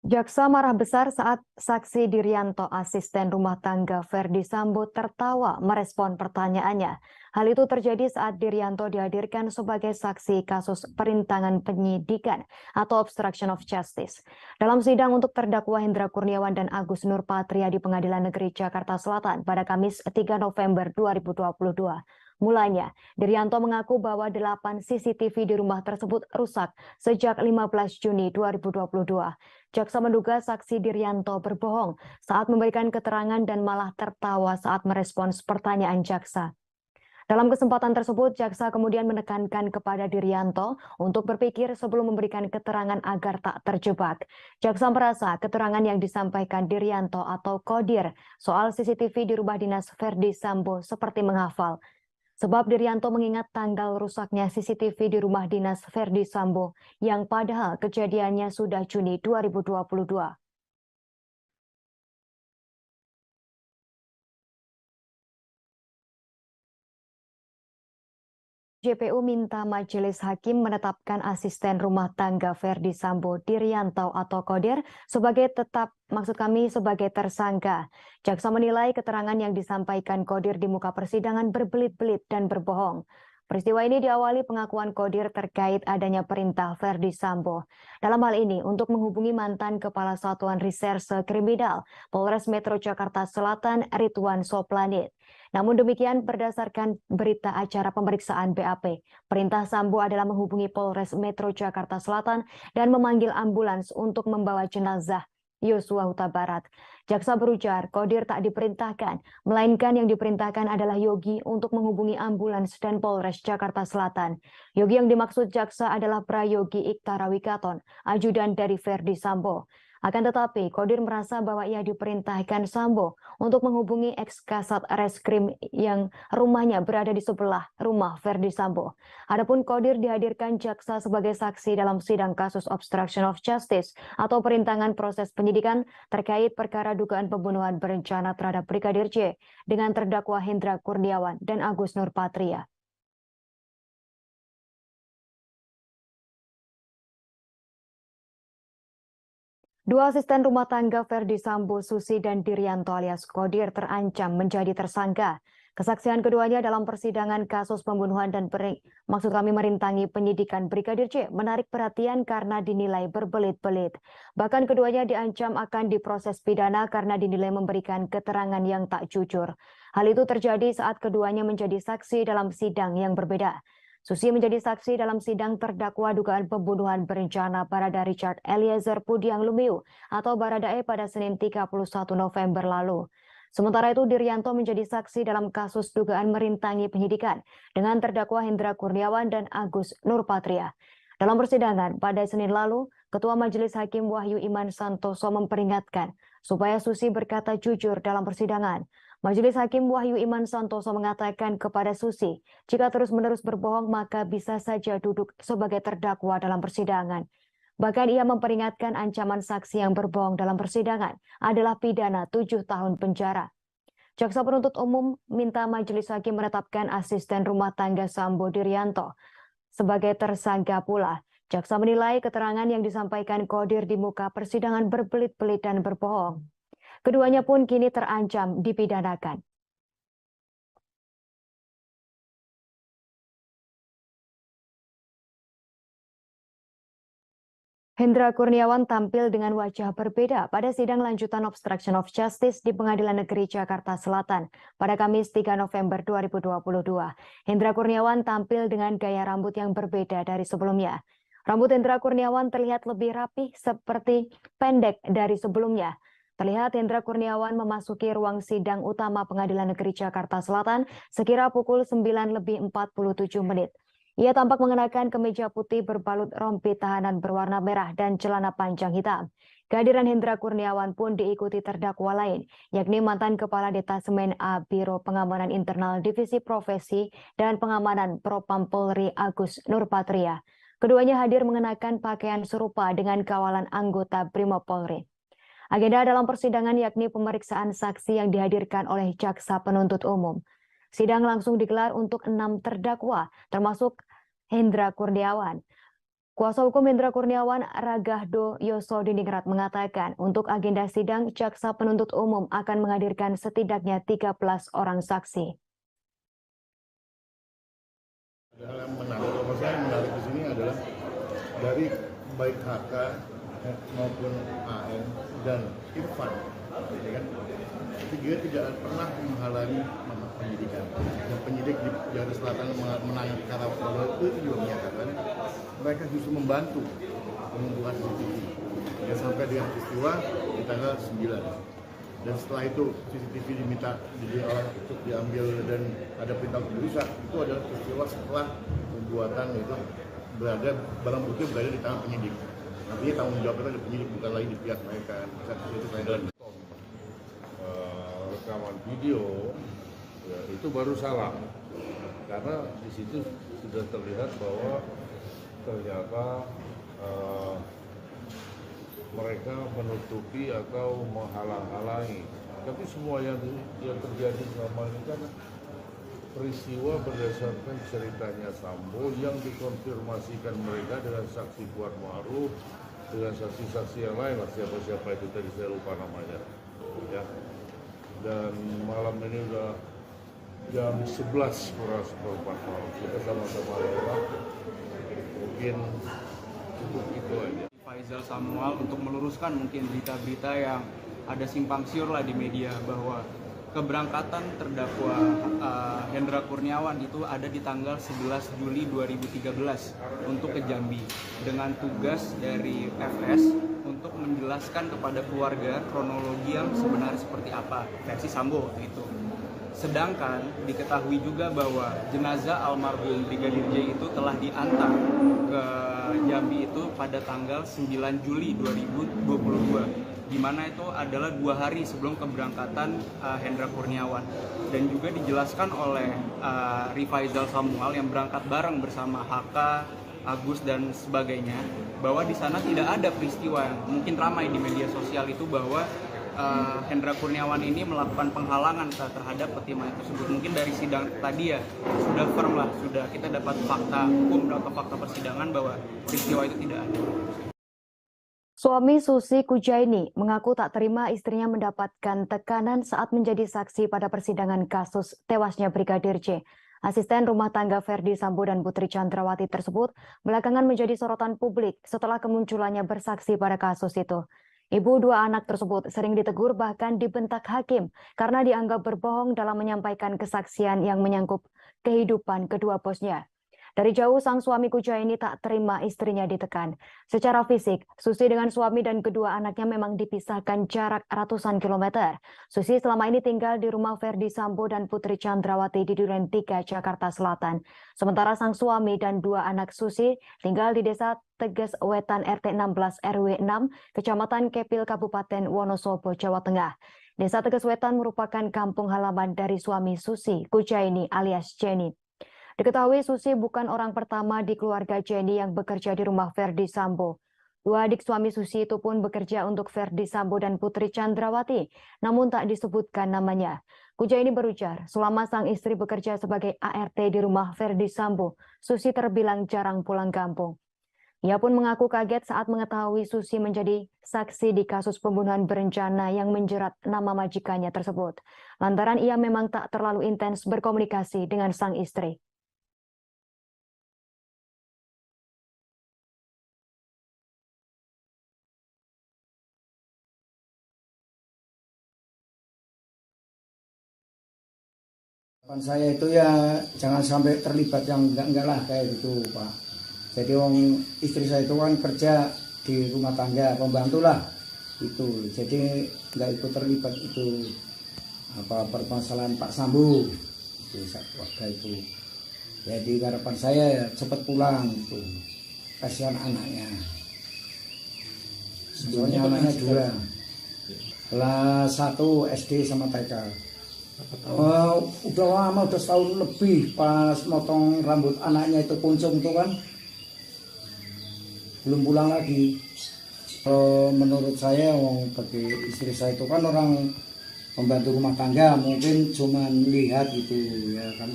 Jaksa marah besar saat saksi Dirianto, asisten rumah tangga Ferdi Sambo, tertawa merespon pertanyaannya. Hal itu terjadi saat Dirianto dihadirkan sebagai saksi kasus perintangan penyidikan atau obstruction of justice. Dalam sidang untuk terdakwa Hendra Kurniawan dan Agus Nurpatria di Pengadilan Negeri Jakarta Selatan pada Kamis 3 November 2022. Mulanya, Dirianto mengaku bahwa 8 CCTV di rumah tersebut rusak sejak 15 Juni 2022. Jaksa menduga saksi Dirianto berbohong saat memberikan keterangan dan malah tertawa saat merespons pertanyaan jaksa. Dalam kesempatan tersebut, jaksa kemudian menekankan kepada Dirianto untuk berpikir sebelum memberikan keterangan agar tak terjebak. Jaksa merasa keterangan yang disampaikan Dirianto atau Kodir soal CCTV di rumah dinas Ferdi Sambo seperti menghafal. Sebab Dirianto mengingat tanggal rusaknya CCTV di rumah dinas Ferdi Sambo yang padahal kejadiannya sudah Juni 2022. JPU minta majelis hakim menetapkan asisten rumah tangga Ferdi Sambo Dirianto atau Kodir sebagai sebagai tersangka. Jaksa menilai keterangan yang disampaikan Kodir di muka persidangan berbelit-belit dan berbohong. Peristiwa ini diawali pengakuan Kodir terkait adanya perintah Ferdi Sambo. Dalam hal ini untuk menghubungi mantan Kepala Satuan Reserse Kriminal Polres Metro Jakarta Selatan Ridwan Soplanit. Namun demikian berdasarkan berita acara pemeriksaan BAP, perintah Sambo adalah menghubungi Polres Metro Jakarta Selatan dan memanggil ambulans untuk membawa jenazah Yosua Huta Barat. Jaksa berujar Kodir tak diperintahkan, melainkan yang diperintahkan adalah Yogi untuk menghubungi ambulans dan Polres Jakarta Selatan. Yogi yang dimaksud jaksa adalah Prayogi Iktara Wikaton, ajudan dari Ferdi Sambo. Akan tetapi, Kodir merasa bahwa ia diperintahkan Sambo untuk menghubungi ex-kasat reskrim yang rumahnya berada di sebelah rumah Ferdi Sambo. Adapun Kodir dihadirkan jaksa sebagai saksi dalam sidang kasus obstruction of justice atau perintangan proses penyidikan terkait perkara dugaan pembunuhan berencana terhadap Brigadir J dengan terdakwa Hendra Kurniawan dan Agus Nurpatria. Dua asisten rumah tangga Ferdi Sambo, Susi dan Dirianto alias Kodir terancam menjadi tersangka. Kesaksian keduanya dalam persidangan kasus pembunuhan dan merintangi penyidikan Brigadir J menarik perhatian karena dinilai berbelit-belit. Bahkan keduanya diancam akan diproses pidana karena dinilai memberikan keterangan yang tak jujur. Hal itu terjadi saat keduanya menjadi saksi dalam sidang yang berbeda. Susi menjadi saksi dalam sidang terdakwa dugaan pembunuhan berencana Barada Richard Eliezer Pudiang Lumiu atau Baradae pada Senin 31 November lalu. Sementara itu Diryanto menjadi saksi dalam kasus dugaan merintangi penyidikan dengan terdakwa Hendra Kurniawan dan Agus Nurpatria. Dalam persidangan pada Senin lalu, Ketua Majelis Hakim Wahyu Iman Santoso memperingatkan supaya Susi berkata jujur dalam persidangan. Majelis Hakim Wahyu Iman Santoso mengatakan kepada Susi, jika terus-menerus berbohong maka bisa saja duduk sebagai terdakwa dalam persidangan. Bahkan ia memperingatkan ancaman saksi yang berbohong dalam persidangan adalah pidana 7 tahun penjara. Jaksa penuntut umum minta majelis hakim menetapkan asisten rumah tangga Sambo Diryanto sebagai tersangka pula. Jaksa menilai keterangan yang disampaikan Qodir di muka persidangan berbelit-belit dan berbohong. Keduanya pun kini terancam dipidanakan. Hendra Kurniawan tampil dengan wajah berbeda pada sidang lanjutan obstruction of justice di Pengadilan Negeri Jakarta Selatan pada Kamis 3 November 2022. Hendra Kurniawan tampil dengan gaya rambut yang berbeda dari sebelumnya. Rambut Hendra Kurniawan terlihat lebih rapih seperti pendek dari sebelumnya. Terlihat Hendra Kurniawan memasuki ruang sidang utama Pengadilan Negeri Jakarta Selatan sekira pukul 9:47. Ia tampak mengenakan kemeja putih berbalut rompi tahanan berwarna merah dan celana panjang hitam. Kehadiran Hendra Kurniawan pun diikuti terdakwa lain, yakni mantan Kepala Detasemen A Biro Pengamanan Internal Divisi Profesi dan Pengamanan Propam Polri Agus Nurpatria. Keduanya hadir mengenakan pakaian serupa dengan kawalan anggota Brimob Polri. Agenda dalam persidangan yakni pemeriksaan saksi yang dihadirkan oleh jaksa penuntut umum. Sidang langsung digelar untuk 6 terdakwa, termasuk Hendra Kurniawan. Kuasa hukum Hendra Kurniawan, Ragahdo Yosodiningrat mengatakan untuk agenda sidang, jaksa penuntut umum akan menghadirkan setidaknya 13 orang saksi. Hal yang menarik, kalau saya menarik di sini adalah dari baik HK maupun AN dan Irfan, ya kan? Dia tidak pernah menghalangi penyidikan. Dan penyidik di Jakarta Selatan menangani perkara itu juga menyatakan mereka justru membantu mengumpulkan CCTV. Dan sampai dengan peristiwa di tanggal 9. Dan setelah itu CCTV diminta untuk diambil dan ada perintah untuk dirusak. Itu adalah peristiwa setelah pembuatan itu barang bukti berada di tangan penyidik. Artinya tanggung jawab itu ada penyidik, bukan lagi di pihak mereka. Itu saya rekaman video ya, itu baru salah karena di situ sudah terlihat bahwa ternyata mereka menutupi atau menghalang-halangi. Tapi semua yang terjadi selama ini kan peristiwa berdasarkan ceritanya Sambo yang dikonfirmasikan mereka dengan saksi Kuat Ma'ruf, dengan saksi-saksi yang lain, siapa-siapa itu tadi saya lupa namanya. Ya. Dan malam ini udah jam 11 kurang seperempat malam. Kita sama-sama lewat. Mungkin cukup itu aja. Faisal Samuel untuk meluruskan mungkin berita-berita yang ada simpang siur lah di media bahwa keberangkatan terdakwa Hendra Kurniawan itu ada di tanggal 11 Juli 2013 untuk ke Jambi dengan tugas dari FS untuk menjelaskan kepada keluarga kronologi yang sebenarnya seperti apa versi Sambo itu. Sedangkan diketahui juga bahwa jenazah almarhum Brigadir J itu telah diantar ke Jambi itu pada tanggal 9 Juli 2022, di mana itu adalah 2 hari sebelum keberangkatan Hendra Kurniawan. Dan juga dijelaskan oleh Rifaizal Samuel yang berangkat bareng bersama HK, Agus dan sebagainya, bahwa di sana tidak ada peristiwa yang mungkin ramai di media sosial itu bahwa Hendra Kurniawan ini melakukan penghalangan terhadap pertimbangan tersebut. Mungkin dari sidang tadi ya sudah firm lah, sudah kita dapat fakta hukum atau fakta persidangan bahwa peristiwa itu tidak ada. Suami Susi Kujaini mengaku tak terima istrinya mendapatkan tekanan saat menjadi saksi pada persidangan kasus tewasnya Brigadir J. Asisten rumah tangga Ferdi Sambo dan Putri Chandrawati tersebut belakangan menjadi sorotan publik setelah kemunculannya bersaksi pada kasus itu. Ibu dua anak tersebut sering ditegur bahkan dibentak hakim karena dianggap berbohong dalam menyampaikan kesaksian yang menyangkut kehidupan kedua bosnya. Dari jauh sang suami Kujaini tak terima istrinya ditekan. Secara fisik, Susi dengan suami dan kedua anaknya memang dipisahkan jarak ratusan kilometer. Susi selama ini tinggal di rumah Ferdi Sambo dan Putri Chandrawati di Duren 3, Jakarta Selatan. Sementara sang suami dan dua anak Susi tinggal di desa Teges Wetan RT 16 RW 6, Kecamatan Kepil, Kabupaten Wonosobo, Jawa Tengah. Desa Teges Wetan merupakan kampung halaman dari suami Susi Kujaini alias Jenny. Diketahui Susi bukan orang pertama di keluarga Jenny yang bekerja di rumah Ferdi Sambo. Dua adik suami Susi itu pun bekerja untuk Ferdi Sambo dan Putri Chandrawati, namun tak disebutkan namanya. Kujaini berujar, selama sang istri bekerja sebagai ART di rumah Ferdi Sambo, Susi terbilang jarang pulang kampung. Ia pun mengaku kaget saat mengetahui Susi menjadi saksi di kasus pembunuhan berencana yang menjerat nama majikannya tersebut. Lantaran ia memang tak terlalu intens berkomunikasi dengan sang istri. Harapan saya itu ya jangan sampai terlibat yang enggak lah kayak gitu Pak. Jadi wong istri saya itu kan kerja di rumah tangga, pembantu lah itu. Jadi enggak ikut terlibat itu apa permasalahan Pak Sambo itu keluarga itu. Jadi harapan saya ya cepat pulang itu. Kasihan anaknya. Soalnya anaknya dua. Kelas 1 SD sama TK. Udah lama, udah setahun lebih pas motong rambut anaknya itu kuncung tuh kan belum pulang lagi. Menurut saya bagi istri saya itu kan orang pembantu rumah tangga, mungkin cuma lihat gitu ya kan,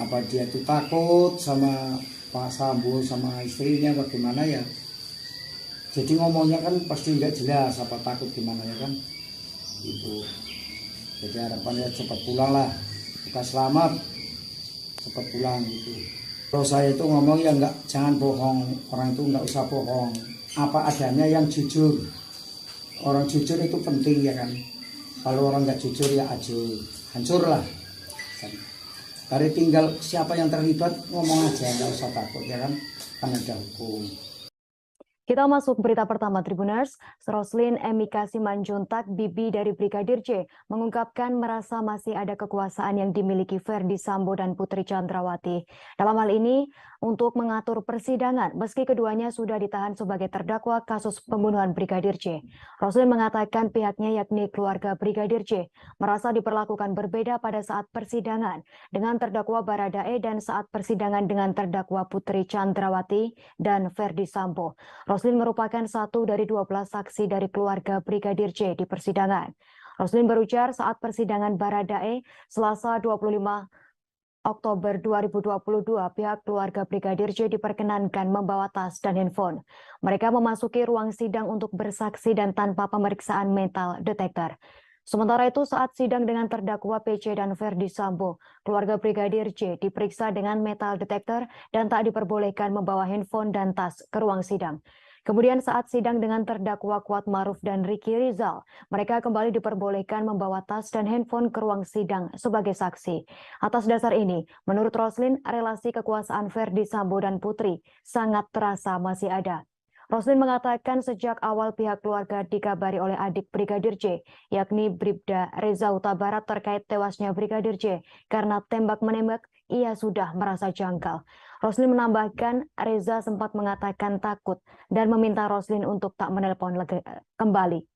apa dia tuh takut sama Pak Sambo sama istrinya bagaimana ya, jadi ngomongnya kan pasti nggak jelas apa takut gimana ya kan itu. Jadi harapannya cepat pulang lah, bukan selamat, cepat pulang gitu. Kalau saya itu ngomong ya nggak, jangan bohong, orang itu nggak usah bohong, apa adanya yang jujur. Orang jujur itu penting ya kan. Kalau orang nggak jujur ya hancur lah. Dari tinggal siapa yang terlibat ngomong aja, nggak usah takut ya kan ada hukum. Kita masuk berita pertama Tribuners. Roslin Emika Simanjuntak, bibi dari Brigadir J, mengungkapkan merasa masih ada kekuasaan yang dimiliki Ferdi Sambo dan Putri Chandrawati. Dalam hal ini, untuk mengatur persidangan, meski keduanya sudah ditahan sebagai terdakwa kasus pembunuhan Brigadir J. Roslin mengatakan pihaknya yakni keluarga Brigadir J merasa diperlakukan berbeda pada saat persidangan dengan terdakwa Baradae dan saat persidangan dengan terdakwa Putri Chandrawati dan Ferdi Sambo. Roslin merupakan satu dari 12 saksi dari keluarga Brigadir J di persidangan. Roslin berujar saat persidangan Baradae Selasa 25 Oktober 2022, pihak keluarga Brigadir J diperkenankan membawa tas dan handphone. Mereka memasuki ruang sidang untuk bersaksi dan tanpa pemeriksaan metal detektor. Sementara itu saat sidang dengan terdakwa PC dan Ferdi Sambo, keluarga Brigadir J diperiksa dengan metal detektor dan tak diperbolehkan membawa handphone dan tas ke ruang sidang. Kemudian saat sidang dengan terdakwa Kuat Maruf dan Ricky Rizal, mereka kembali diperbolehkan membawa tas dan handphone ke ruang sidang sebagai saksi. Atas dasar ini, menurut Roslin, relasi kekuasaan Ferdi Sambo dan Putri sangat terasa masih ada. Roslin mengatakan sejak awal pihak keluarga dikabari oleh adik Brigadir J, yakni Bribda Reza Huta Barat terkait tewasnya Brigadir J karena tembak-menembak, ia sudah merasa janggal. Roslin menambahkan Reza sempat mengatakan takut dan meminta Roslin untuk tak menelpon kembali.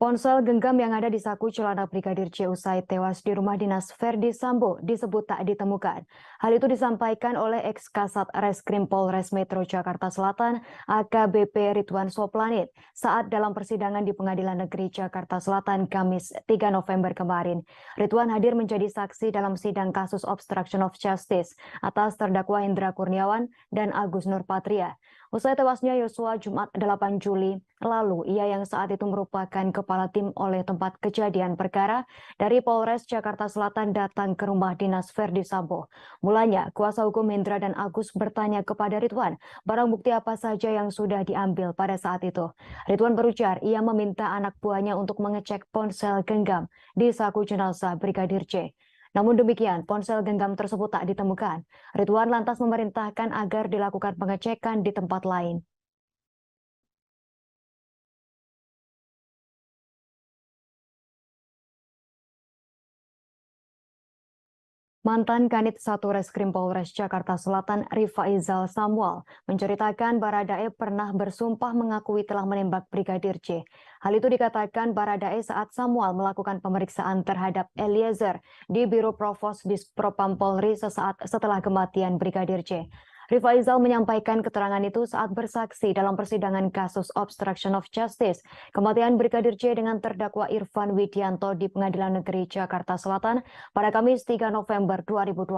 Ponsel genggam yang ada di saku celana Brigadir J usai tewas di rumah dinas Verdi Sambo disebut tak ditemukan. Hal itu disampaikan oleh ex-Kasat Reskrim Polres Metro Jakarta Selatan AKBP Ridwan Soplanit saat dalam persidangan di Pengadilan Negeri Jakarta Selatan Kamis 3 November kemarin. Ridwan hadir menjadi saksi dalam sidang kasus obstruction of justice atas terdakwa Hendra Kurniawan dan Agus Nurpatria. Usai tewasnya Yosua Jumat 8 Juli lalu, ia yang saat itu merupakan kepala tim oleh tempat kejadian perkara dari Polres Jakarta Selatan datang ke rumah dinas Verdi Sambo. Mulanya, kuasa hukum Hendra dan Agus bertanya kepada Ridwan, barang bukti apa saja yang sudah diambil pada saat itu. Ridwan berujar, ia meminta anak buahnya untuk mengecek ponsel genggam di saku jenazah Brigadir J. Namun demikian, ponsel genggam tersebut tak ditemukan. Ridwan lantas memerintahkan agar dilakukan pengecekan di tempat lain. Mantan Kanit 1 Reskrim Polres Jakarta Selatan Rifaizal Samuel menceritakan Baradae pernah bersumpah mengakui telah menembak Brigadir J. Hal itu dikatakan Baradae saat Samuel melakukan pemeriksaan terhadap Eliezer di Biro Provos Dispropam Polri sesaat setelah kematian Brigadir J. Rifaizal menyampaikan keterangan itu saat bersaksi dalam persidangan kasus obstruction of justice kematian Brigadir J dengan terdakwa Irfan Widianto di Pengadilan Negeri Jakarta Selatan pada Kamis 3 November 2022.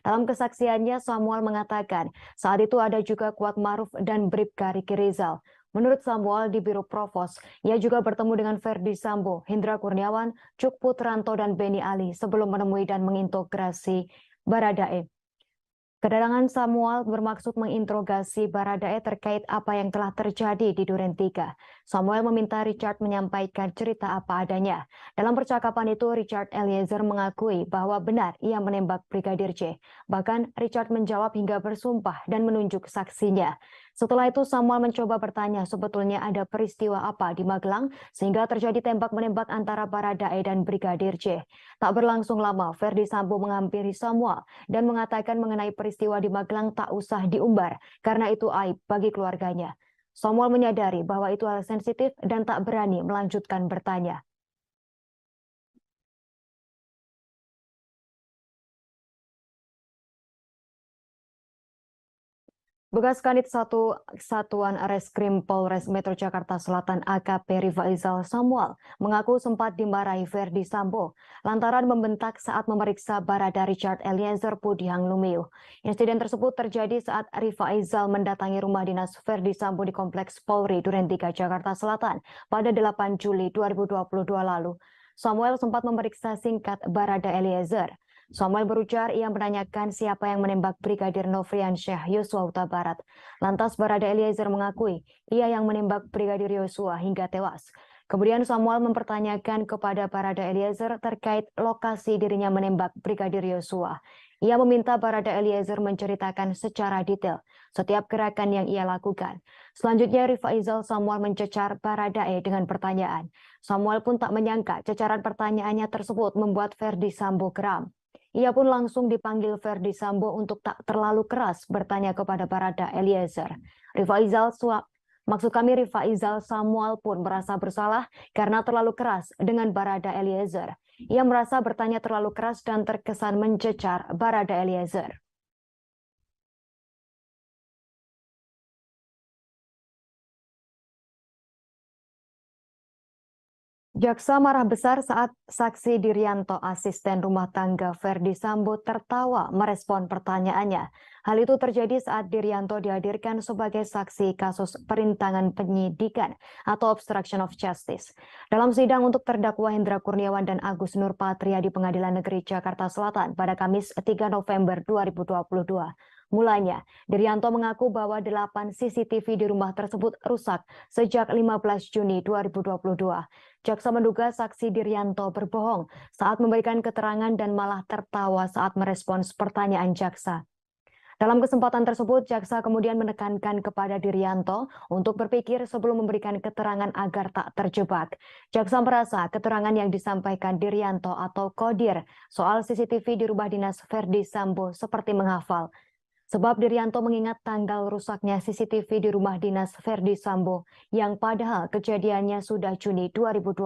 Dalam kesaksiannya, Samuel mengatakan saat itu ada juga Kuat Maruf dan Bribka Riki Rizal. Menurut Samuel di Biro Provos, ia juga bertemu dengan Verdi Sambo, Hendra Kurniawan, Cuk Putranto, dan Beni Ali sebelum menemui dan mengintegrasi Baradae. Kedatangan Samuel bermaksud menginterogasi Baradae terkait apa yang telah terjadi di Duren 3. Samuel meminta Richard menyampaikan cerita apa adanya. Dalam percakapan itu, Richard Eliezer mengakui bahwa benar ia menembak Brigadir J. Bahkan Richard menjawab hingga bersumpah dan menunjuk saksinya. Setelah itu Samuel mencoba bertanya sebetulnya ada peristiwa apa di Magelang sehingga terjadi tembak-menembak antara Baradae dan Brigadir J. Tak berlangsung lama, Verdi Sambo menghampiri Samuel dan mengatakan mengenai peristiwa di Magelang tak usah diumbar karena itu aib bagi keluarganya. Samuel menyadari bahwa itu hal sensitif dan tak berani melanjutkan bertanya. Bekas Kanit 1 Satuan Reskrim Polres Metro Jakarta Selatan AKP Rifaizal Samuel mengaku sempat dimarahi Verdi Sambo lantaran membentak saat memeriksa Barada Richard Eliezer Pudihang Lumiu. Insiden tersebut terjadi saat Rifaizal mendatangi rumah dinas Verdi Sambo di Kompleks Polri Duren 3 Jakarta Selatan pada 8 Juli 2022 lalu. Samuel sempat memeriksa singkat Barada Eliezer. Samuel berujar ia menanyakan siapa yang menembak Brigadir Nofriansyah Yosua Huta Barat. Lantas Barada Eliezer mengakui ia yang menembak Brigadir Yosua hingga tewas. Kemudian Samuel mempertanyakan kepada Barada Eliezer terkait lokasi dirinya menembak Brigadir Yosua. Ia meminta Barada Eliezer menceritakan secara detail setiap gerakan yang ia lakukan. Selanjutnya Rifaizal Samuel mencecar Baradae dengan pertanyaan. Samuel pun tak menyangka cecaran pertanyaannya tersebut membuat Verdi Sambo geram. Ia pun langsung dipanggil Verdi Sambo untuk tak terlalu keras bertanya kepada Barada Eliezer. Rifaizal Samuel pun merasa bersalah karena terlalu keras dengan Barada Eliezer. Ia merasa bertanya terlalu keras dan terkesan mencecar Barada Eliezer. Jaksa marah besar saat saksi Dirianto, asisten rumah tangga Verdi Sambo, tertawa merespon pertanyaannya. Hal itu terjadi saat Dirianto dihadirkan sebagai saksi kasus perintangan penyidikan atau obstruction of justice. Dalam sidang untuk terdakwa Hendra Kurniawan dan Agus Nurpatria di Pengadilan Negeri Jakarta Selatan pada Kamis 3 November 2022. Mulanya, Dirianto mengaku bahwa 8 CCTV di rumah tersebut rusak sejak 15 Juni 2022. Jaksa menduga saksi Dirianto berbohong saat memberikan keterangan dan malah tertawa saat merespons pertanyaan jaksa. Dalam kesempatan tersebut, jaksa kemudian menekankan kepada Dirianto untuk berpikir sebelum memberikan keterangan agar tak terjebak. Jaksa merasa keterangan yang disampaikan Dirianto atau Kodir soal CCTV di rumah dinas Verdi Sambo seperti menghafal. Sebab Diryanto mengingat tanggal rusaknya CCTV di rumah dinas Verdi Sambo yang padahal kejadiannya sudah Juni 2022.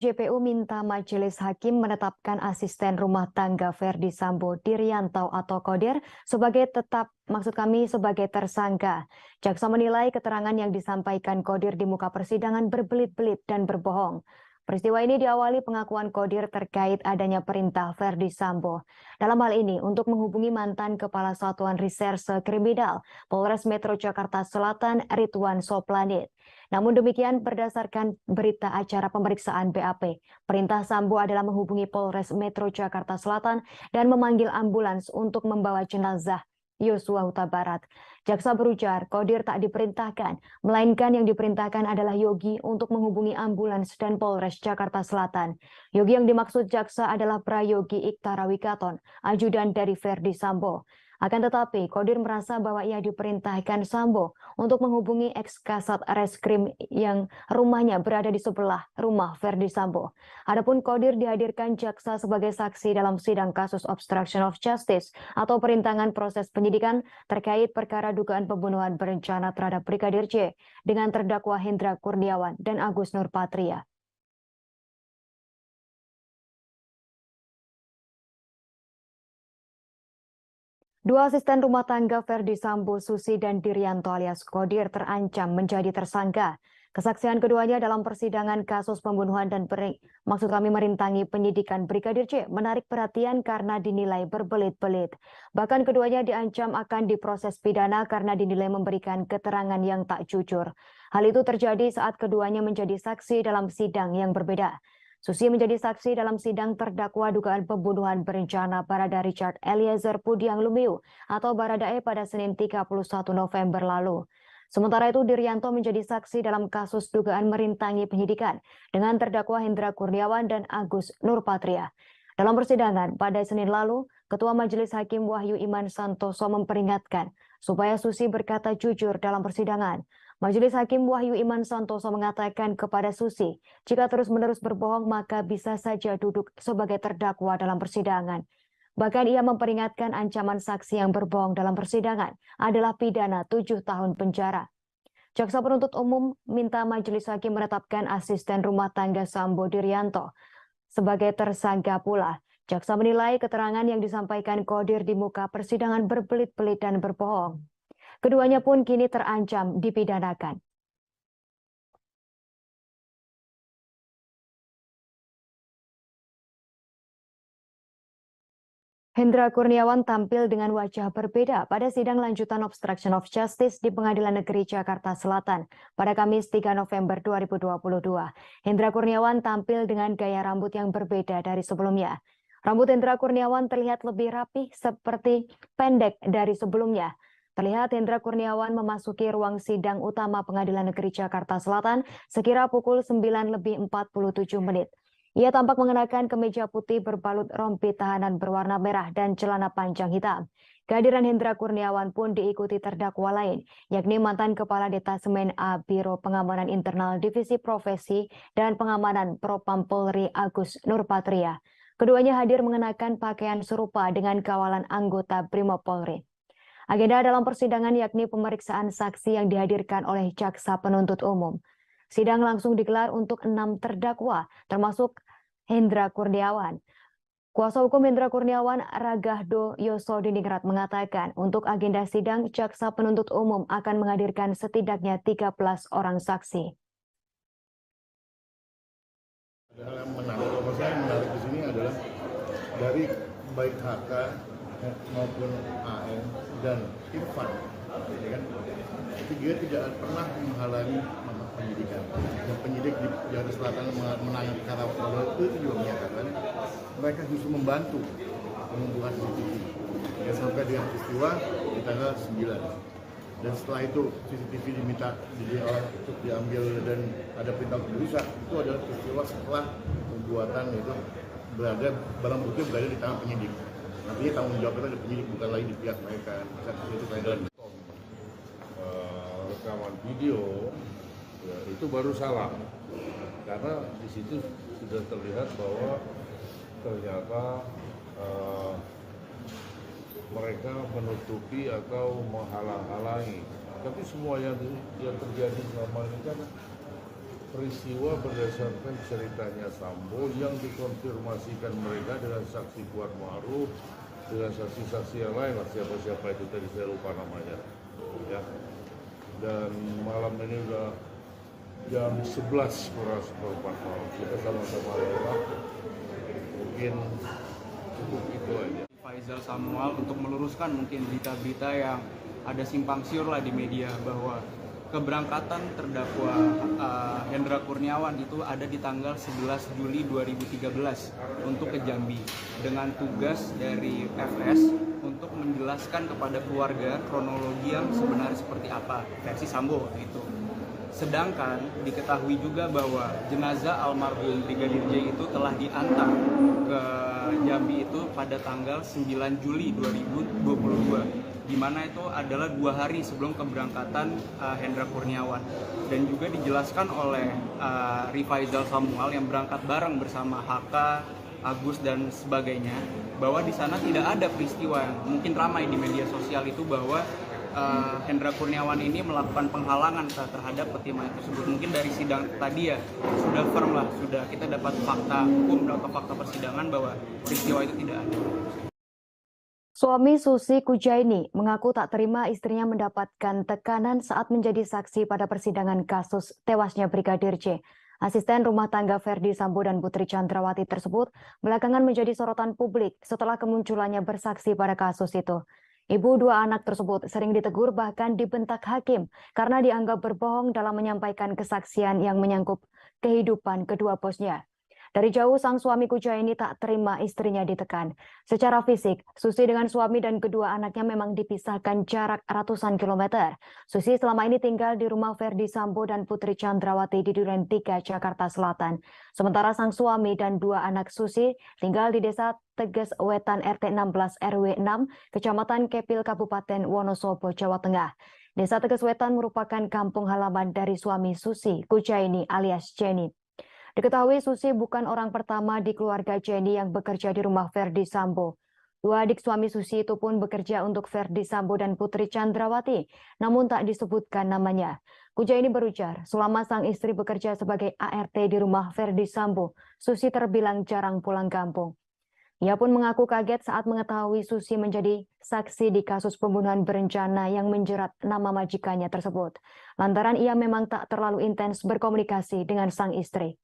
JPU minta Majelis Hakim menetapkan asisten rumah tangga Verdi Sambo Diryanto atau Kodir sebagai sebagai tersangka. Jaksa menilai keterangan yang disampaikan Kodir di muka persidangan berbelit-belit dan berbohong. Peristiwa ini diawali pengakuan Kodir terkait adanya perintah Verdi Sambo. Dalam hal ini untuk menghubungi mantan Kepala Satuan Reserse Kriminal Polres Metro Jakarta Selatan Ridwan Soplanit. Namun demikian berdasarkan berita acara pemeriksaan BAP, perintah Sambo adalah menghubungi Polres Metro Jakarta Selatan dan memanggil ambulans untuk membawa jenazah Yosua Huta Barat. Jaksa berujar, Kodir tak diperintahkan, melainkan yang diperintahkan adalah Yogi untuk menghubungi ambulans dan Polres Jakarta Selatan. Yogi yang dimaksud jaksa adalah Prayogi Iktara Wikaton, ajudan dari Verdi Sambo. Akan tetapi, Kodir merasa bahwa ia diperintahkan Sambo untuk menghubungi ex-kasat reskrim yang rumahnya berada di sebelah rumah Verdi Sambo. Adapun Kodir dihadirkan jaksa sebagai saksi dalam sidang kasus obstruction of justice atau perintangan proses penyidikan terkait perkara dugaan pembunuhan berencana terhadap Brigadir J dengan terdakwa Hendra Kurniawan dan Agus Nurpatria. Dua asisten rumah tangga Verdi Sambo, Susi dan Diryanto alias Kodir terancam menjadi tersangka. Kesaksian keduanya dalam persidangan kasus pembunuhan dan merintangi penyidikan Brigadir J menarik perhatian karena dinilai berbelit-belit. Bahkan keduanya diancam akan diproses pidana karena dinilai memberikan keterangan yang tak jujur. Hal itu terjadi saat keduanya menjadi saksi dalam sidang yang berbeda. Susi menjadi saksi dalam sidang terdakwa dugaan pembunuhan berencana Barada Richard Eliezer Pudiang Lumiu atau Baradae pada Senin 31 November lalu. Sementara itu Diryanto menjadi saksi dalam kasus dugaan merintangi penyidikan dengan terdakwa Hendra Kurniawan dan Agus Nurpatria. Dalam persidangan pada Senin lalu, Ketua Majelis Hakim Wahyu Iman Santoso memperingatkan supaya Susi berkata jujur dalam persidangan. Majelis Hakim Wahyu Iman Santoso mengatakan kepada Susi, jika terus-menerus berbohong maka bisa saja duduk sebagai terdakwa dalam persidangan. Bahkan ia memperingatkan ancaman saksi yang berbohong dalam persidangan adalah pidana 7 tahun penjara. Jaksa penuntut umum minta Majelis Hakim menetapkan asisten rumah tangga Sambo Diryanto sebagai tersangka pula. Jaksa menilai keterangan yang disampaikan Kodir di muka persidangan berbelit-belit dan berbohong. Keduanya pun kini terancam dipidanakan. Hendra Kurniawan tampil dengan wajah berbeda pada sidang lanjutan obstruction of justice di Pengadilan Negeri Jakarta Selatan pada Kamis 3 November 2022. Hendra Kurniawan tampil dengan gaya rambut yang berbeda dari sebelumnya. Rambut Hendra Kurniawan terlihat lebih rapih seperti pendek dari sebelumnya. Terlihat Hendra Kurniawan memasuki ruang sidang utama Pengadilan Negeri Jakarta Selatan sekira pukul 9:47. Ia tampak mengenakan kemeja putih berbalut rompi tahanan berwarna merah dan celana panjang hitam. Kehadiran Hendra Kurniawan pun diikuti terdakwa lain, yakni mantan Kepala Detasemen A Biro Pengamanan Internal Divisi Profesi dan Pengamanan Propam Polri Agus Nurpatria. Keduanya hadir mengenakan pakaian serupa dengan kawalan anggota Brimob Polri. Agenda dalam persidangan yakni pemeriksaan saksi yang dihadirkan oleh jaksa penuntut umum. Sidang langsung digelar untuk 6 terdakwa, termasuk Hendra Kurniawan. Kuasa hukum Hendra Kurniawan, Ragahdo Yosodiningrat mengatakan untuk agenda sidang, jaksa penuntut umum akan menghadirkan setidaknya 13 orang saksi. Hal yang menarik di sini adalah dari baik HK maupun AN dan Irfan, ya kan? Dia tidak pernah menghalangi penyidikan. Dan penyidik di Jakarta Selatan menangani perkara itu juga menyatakan mereka justru membantu pembukaan CCTV. Ya, sampai dengan peristiwa di tanggal 9. Dan setelah itu CCTV diminta untuk diambil dan ada perintah untuk dirusak. Itu adalah peristiwa setelah pembuatan itu barang bukti berada di tangan penyidik. Artinya tanggung jawab itu ada penyidik, bukan lagi di pihak mereka. Itu rekaman video Ya, itu baru salah, karena di situ sudah terlihat bahwa ternyata mereka menutupi atau menghalang-halangi. Tapi semua yang terjadi selama ini kan peristiwa berdasarkan ceritanya Sambo yang dikonfirmasikan mereka dengan saksi Kuat Ma'ruf, dengan saksi-saksi yang lain, siapa-siapa itu tadi saya lupa namanya. Ya. Dan malam ini udah jam 11 kurang seperempat malam. Kita sama-sama lewat. Mungkin cukup itu aja. Faisal Samuel untuk meluruskan mungkin berita-berita yang ada simpang siur lah di media bahwa keberangkatan terdakwa Hendra Kurniawan itu ada di tanggal 11 Juli 2013 untuk ke Jambi dengan tugas dari FS untuk menjelaskan kepada keluarga kronologi yang sebenarnya seperti apa versi Sambo itu. Sedangkan diketahui juga bahwa jenazah almarhum Brigadir J itu telah diantar ke Jambi itu pada tanggal 9 Juli 2022, di mana itu adalah 2 hari sebelum keberangkatan Hendra Kurniawan. Dan juga dijelaskan oleh Rifaizal Samuel yang berangkat bareng bersama HK, Agus dan sebagainya, bahwa di sana tidak ada peristiwa yang mungkin ramai di media sosial itu bahwa Hendra Kurniawan ini melakukan penghalangan terhadap peti mayat tersebut. Mungkin dari sidang tadi ya sudah firm lah, sudah kita dapat fakta hukum atau fakta persidangan bahwa peristiwa itu tidak ada. Suami Susi Kujaini mengaku tak terima istrinya mendapatkan tekanan saat menjadi saksi pada persidangan kasus tewasnya Brigadir J. Asisten rumah tangga Ferdi Sambo dan Putri Chandrawati tersebut belakangan menjadi sorotan publik setelah kemunculannya bersaksi pada kasus itu. Ibu 2 anak tersebut sering ditegur bahkan dibentak hakim karena dianggap berbohong dalam menyampaikan kesaksian yang menyangkut kehidupan kedua bosnya. Dari jauh sang suami Kujaini tak terima istrinya ditekan. Secara fisik, Susi dengan suami dan kedua anaknya memang dipisahkan jarak ratusan kilometer. Susi selama ini tinggal di rumah Ferdi Sambo dan Putri Chandrawati di Duren 3, Jakarta Selatan. Sementara sang suami dan 2 anak Susi tinggal di Desa Teges Wetan RT 16 RW 6, Kecamatan Kepil, Kabupaten Wonosobo, Jawa Tengah. Desa Teges Wetan merupakan kampung halaman dari suami Susi Kujaini alias Jenny. Diketahui Susi bukan orang pertama di keluarga Jenny yang bekerja di rumah Ferdi Sambo. 2 adik suami Susi itu pun bekerja untuk Ferdi Sambo dan Putri Chandrawati, namun tak disebutkan namanya. Kujaini berujar, selama sang istri bekerja sebagai ART di rumah Ferdi Sambo, Susi terbilang jarang pulang kampung. Ia pun mengaku kaget saat mengetahui Susi menjadi saksi di kasus pembunuhan berencana yang menjerat nama majikannya tersebut. Lantaran ia memang tak terlalu intens berkomunikasi dengan sang istri.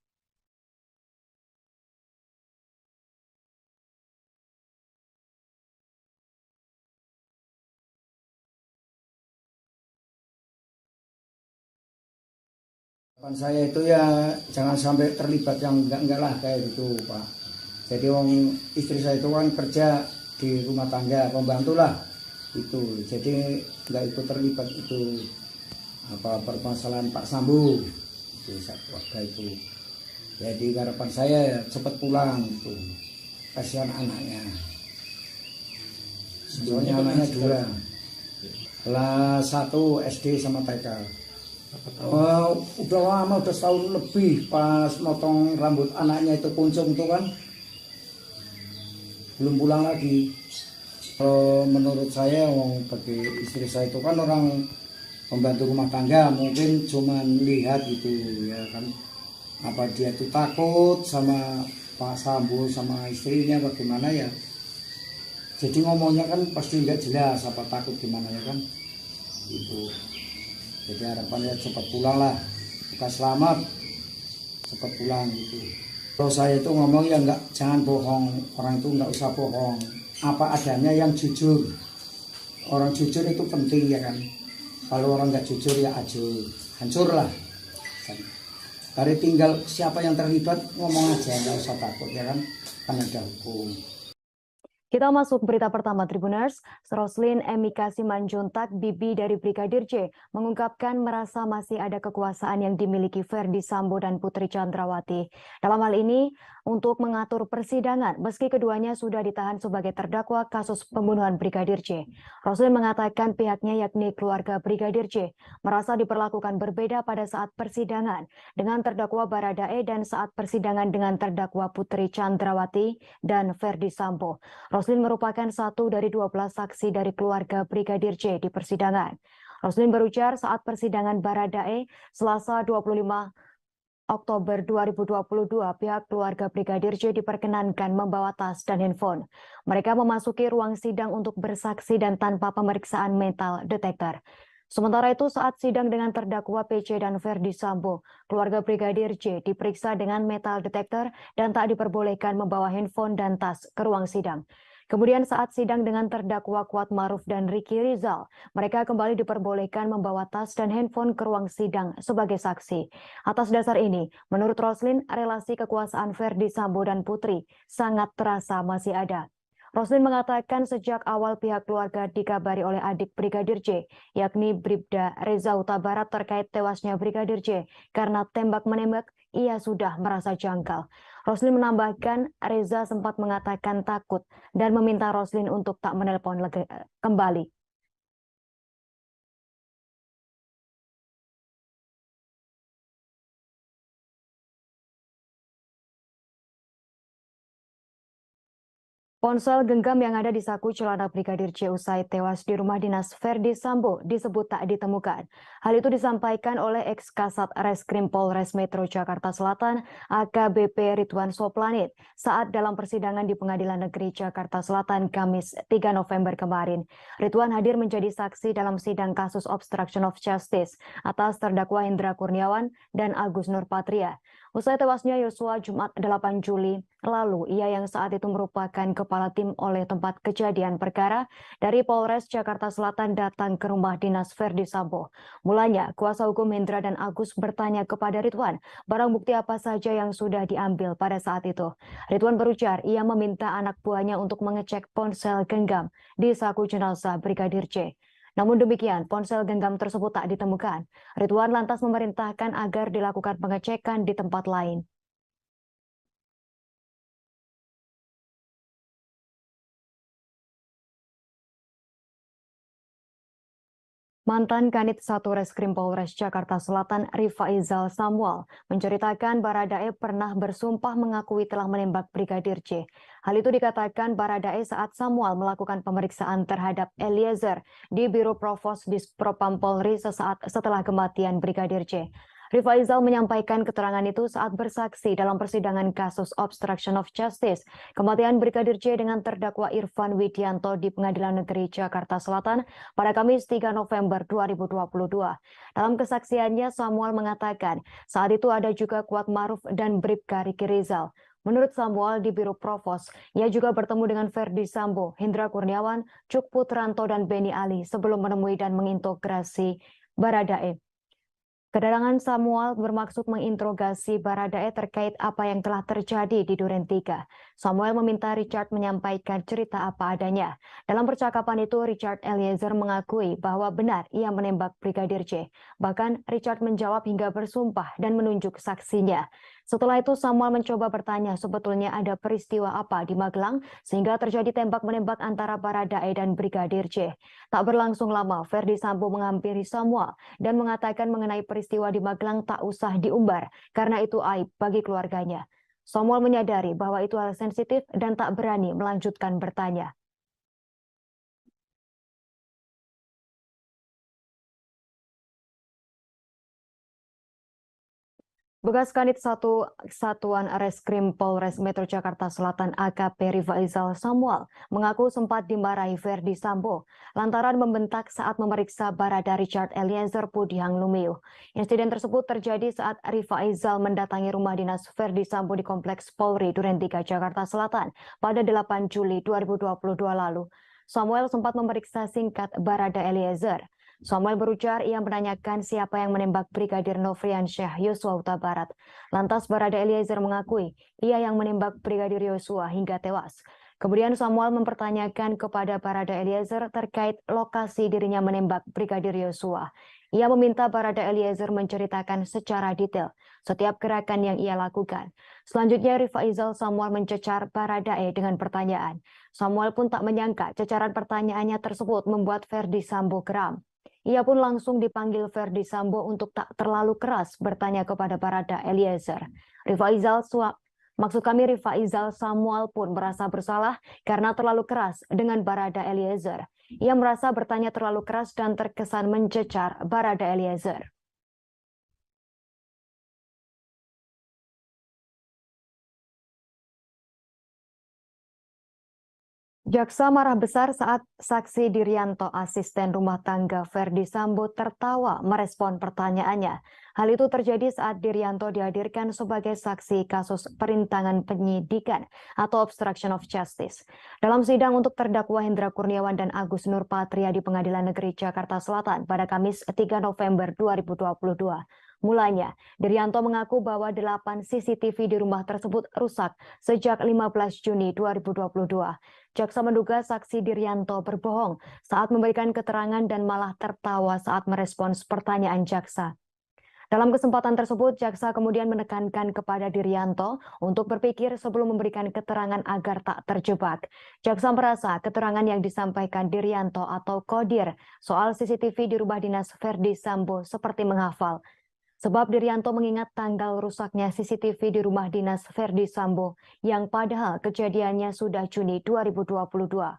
Saya itu ya jangan sampai terlibat yang enggak lah kayak gitu Pak. Jadi istri saya itu kan kerja di rumah tangga, pembantu lah itu. Jadi enggak ikut terlibat itu permasalahan Pak Sambo itu keluarga itu. Jadi harapan saya ya cepat pulang itu. Kasihan anaknya. Soalnya anaknya 2. Kelas 1 SD sama TK. Udah lama, udah setahun lebih pas motong rambut anaknya itu kuncung tuh kan belum pulang lagi. Menurut saya bagi istri saya itu kan orang pembantu rumah tangga, mungkin cuman lihat gitu ya kan, apa dia tuh takut sama Pak Sambo sama istrinya bagaimana ya, jadi ngomongnya kan pasti nggak jelas apa takut gimana ya kan itu. Jadi harapannya cepat pulang lah, bukan selamat, cepat pulang gitu. Kalau saya itu ngomong ya enggak, jangan bohong, orang itu enggak usah bohong, apa adanya yang jujur. Orang jujur itu penting ya kan. Kalau orang enggak jujur ya hancur lah. Dari tinggal siapa yang terlibat ngomong aja, enggak usah takut ya kan ada hukum. Kita masuk berita pertama Tribuners. Roslin Emika Simanjuntak, bibi dari Brigadir J, mengungkapkan merasa masih ada kekuasaan yang dimiliki Ferdi Sambo dan Putri Chandrawati. Dalam hal ini, untuk mengatur persidangan, meski keduanya sudah ditahan sebagai terdakwa kasus pembunuhan Brigadir J. Roslin mengatakan pihaknya yakni keluarga Brigadir J merasa diperlakukan berbeda pada saat persidangan dengan terdakwa Baradae dan saat persidangan dengan terdakwa Putri Chandrawati dan Ferdi Sambo. Roslin merupakan satu dari 12 saksi dari keluarga Brigadir J di persidangan. Roslin berujar saat persidangan Baradae Selasa 25 Oktober 2022, pihak keluarga Brigadir J diperkenankan membawa tas dan handphone. Mereka memasuki ruang sidang untuk bersaksi dan tanpa pemeriksaan metal detector. Sementara itu saat sidang dengan terdakwa PC dan Ferdi Sambo, keluarga Brigadir J diperiksa dengan metal detector dan tak diperbolehkan membawa handphone dan tas ke ruang sidang. Kemudian saat sidang dengan terdakwa Kuat Maruf dan Ricky Rizal, mereka kembali diperbolehkan membawa tas dan handphone ke ruang sidang sebagai saksi. Atas dasar ini, menurut Roslin, relasi kekuasaan Ferdi Sambo dan Putri sangat terasa masih ada. Roslin mengatakan sejak awal pihak keluarga dikabari oleh adik Brigadir J, yakni Bribda Reza Huta Barat terkait tewasnya Brigadir J karena tembak-menembak, ia sudah merasa janggal. Roslin menambahkan Reza sempat mengatakan takut dan meminta Roslin untuk tak menelpon kembali. Ponsel genggam yang ada di saku celana Brigadir J usai tewas di rumah dinas Ferdi Sambo disebut tak ditemukan. Hal itu disampaikan oleh ex-Kasat Reskrim Polres Metro Jakarta Selatan AKBP Ridwan Soplanit saat dalam persidangan di Pengadilan Negeri Jakarta Selatan Kamis 3 November kemarin. Ridwan hadir menjadi saksi dalam sidang kasus obstruction of justice atas terdakwa Hendra Kurniawan dan Agus Nurpatria. Usai tewasnya Yosua Jumat 8 Juli lalu, ia yang saat itu merupakan kepala tim oleh tempat kejadian perkara dari Polres Jakarta Selatan datang ke rumah dinas Ferdi Sambo. Mulanya, kuasa hukum Hendra dan Agus bertanya kepada Ridwan, barang bukti apa saja yang sudah diambil pada saat itu. Ridwan berujar, ia meminta anak buahnya untuk mengecek ponsel genggam di saku jenazah Brigadir J. Namun demikian, ponsel genggam tersebut tak ditemukan. Ridwan lantas memerintahkan agar dilakukan pengecekan di tempat lain. Mantan Kanit 1 Reskrim Polres Jakarta Selatan Rifaizal Samuel menceritakan Baradae pernah bersumpah mengakui telah menembak Brigadir J. Hal itu dikatakan Baradae saat Samuel melakukan pemeriksaan terhadap Eliezer di Biro Provos Dispropam Polri sesaat setelah kematian Brigadir J. Rifaizal menyampaikan keterangan itu saat bersaksi dalam persidangan kasus obstruction of justice kematian Brigadir J dengan terdakwa Irfan Widianto di Pengadilan Negeri Jakarta Selatan pada Kamis 3 November 2022. Dalam kesaksiannya, Samuel mengatakan saat itu ada juga Kuat Maruf dan Bribka Ricky Rizal. Menurut Samuel di Biro Provos, ia juga bertemu dengan Ferdi Sambo, Hendra Kurniawan, Cuk Putranto, dan Beni Ali sebelum menemui dan mengintegrasi Baradae. Kedatangan Samuel bermaksud menginterogasi Baradae terkait apa yang telah terjadi di Duren 3. Samuel meminta Richard menyampaikan cerita apa adanya. Dalam percakapan itu, Richard Eliezer mengakui bahwa benar ia menembak Brigadir J. Bahkan Richard menjawab hingga bersumpah dan menunjuk saksinya. Setelah itu Samuel mencoba bertanya sebetulnya ada peristiwa apa di Magelang sehingga terjadi tembak-menembak antara Baradae dan Brigadir J. Tak berlangsung lama, Ferdi Sambo menghampiri Samuel dan mengatakan mengenai peristiwa di Magelang tak usah diumbar karena itu aib bagi keluarganya. Samuel menyadari bahwa itu hal sensitif dan tak berani melanjutkan bertanya. Bekas Kanit 1 Satuan Reskrim Polres Metro Jakarta Selatan AKP Rifaizal Samuel mengaku sempat dimarahi Ferdi Sambo lantaran membentak saat memeriksa Barada Richard Eliezer Pudihang Lumiu. Insiden tersebut terjadi saat Rifaizal mendatangi rumah dinas Ferdi Sambo di Kompleks Polri Duren 3 Jakarta Selatan pada 8 Juli 2022 lalu. Samuel sempat memeriksa singkat Barada Eliezer. Samuel berujar ia menanyakan siapa yang menembak Brigadir Nofriansyah Yosua Huta Barat. Lantas Barada Eliezer mengakui ia yang menembak Brigadir Yosua hingga tewas. Kemudian Samuel mempertanyakan kepada Barada Eliezer terkait lokasi dirinya menembak Brigadir Yosua. Ia meminta Barada Eliezer menceritakan secara detail setiap gerakan yang ia lakukan. Selanjutnya Rifaizal Samuel mencecar Baradae dengan pertanyaan. Samuel pun tak menyangka cecaran pertanyaannya tersebut membuat Verdi Sambo geram. Ia pun langsung dipanggil Verdi Sambo untuk tak terlalu keras bertanya kepada Barada Eliezer. Rifaizal Samuel pun merasa bersalah karena terlalu keras dengan Barada Eliezer. Ia merasa bertanya terlalu keras dan terkesan mencecar Barada Eliezer. Jaksa marah besar saat saksi Diryanto, asisten rumah tangga Verdi Sambo, tertawa merespon pertanyaannya. Hal itu terjadi saat Diryanto dihadirkan sebagai saksi kasus perintangan penyidikan atau obstruction of justice. Dalam sidang untuk terdakwa Hendra Kurniawan dan Agus Nurpatria di Pengadilan Negeri Jakarta Selatan pada Kamis 3 November 2022. Mulanya, Diryanto mengaku bahwa 8 CCTV di rumah tersebut rusak sejak 15 Juni 2022. Jaksa menduga saksi Diryanto berbohong saat memberikan keterangan dan malah tertawa saat merespons pertanyaan jaksa. Dalam kesempatan tersebut, jaksa kemudian menekankan kepada Diryanto untuk berpikir sebelum memberikan keterangan agar tak terjebak. Jaksa merasa keterangan yang disampaikan Diryanto atau Kodir soal CCTV di rumah dinas Verdi Sambo seperti menghafal. Sebab Diryanto mengingat tanggal rusaknya CCTV di rumah dinas Verdi Sambo yang padahal kejadiannya sudah Juni 2022.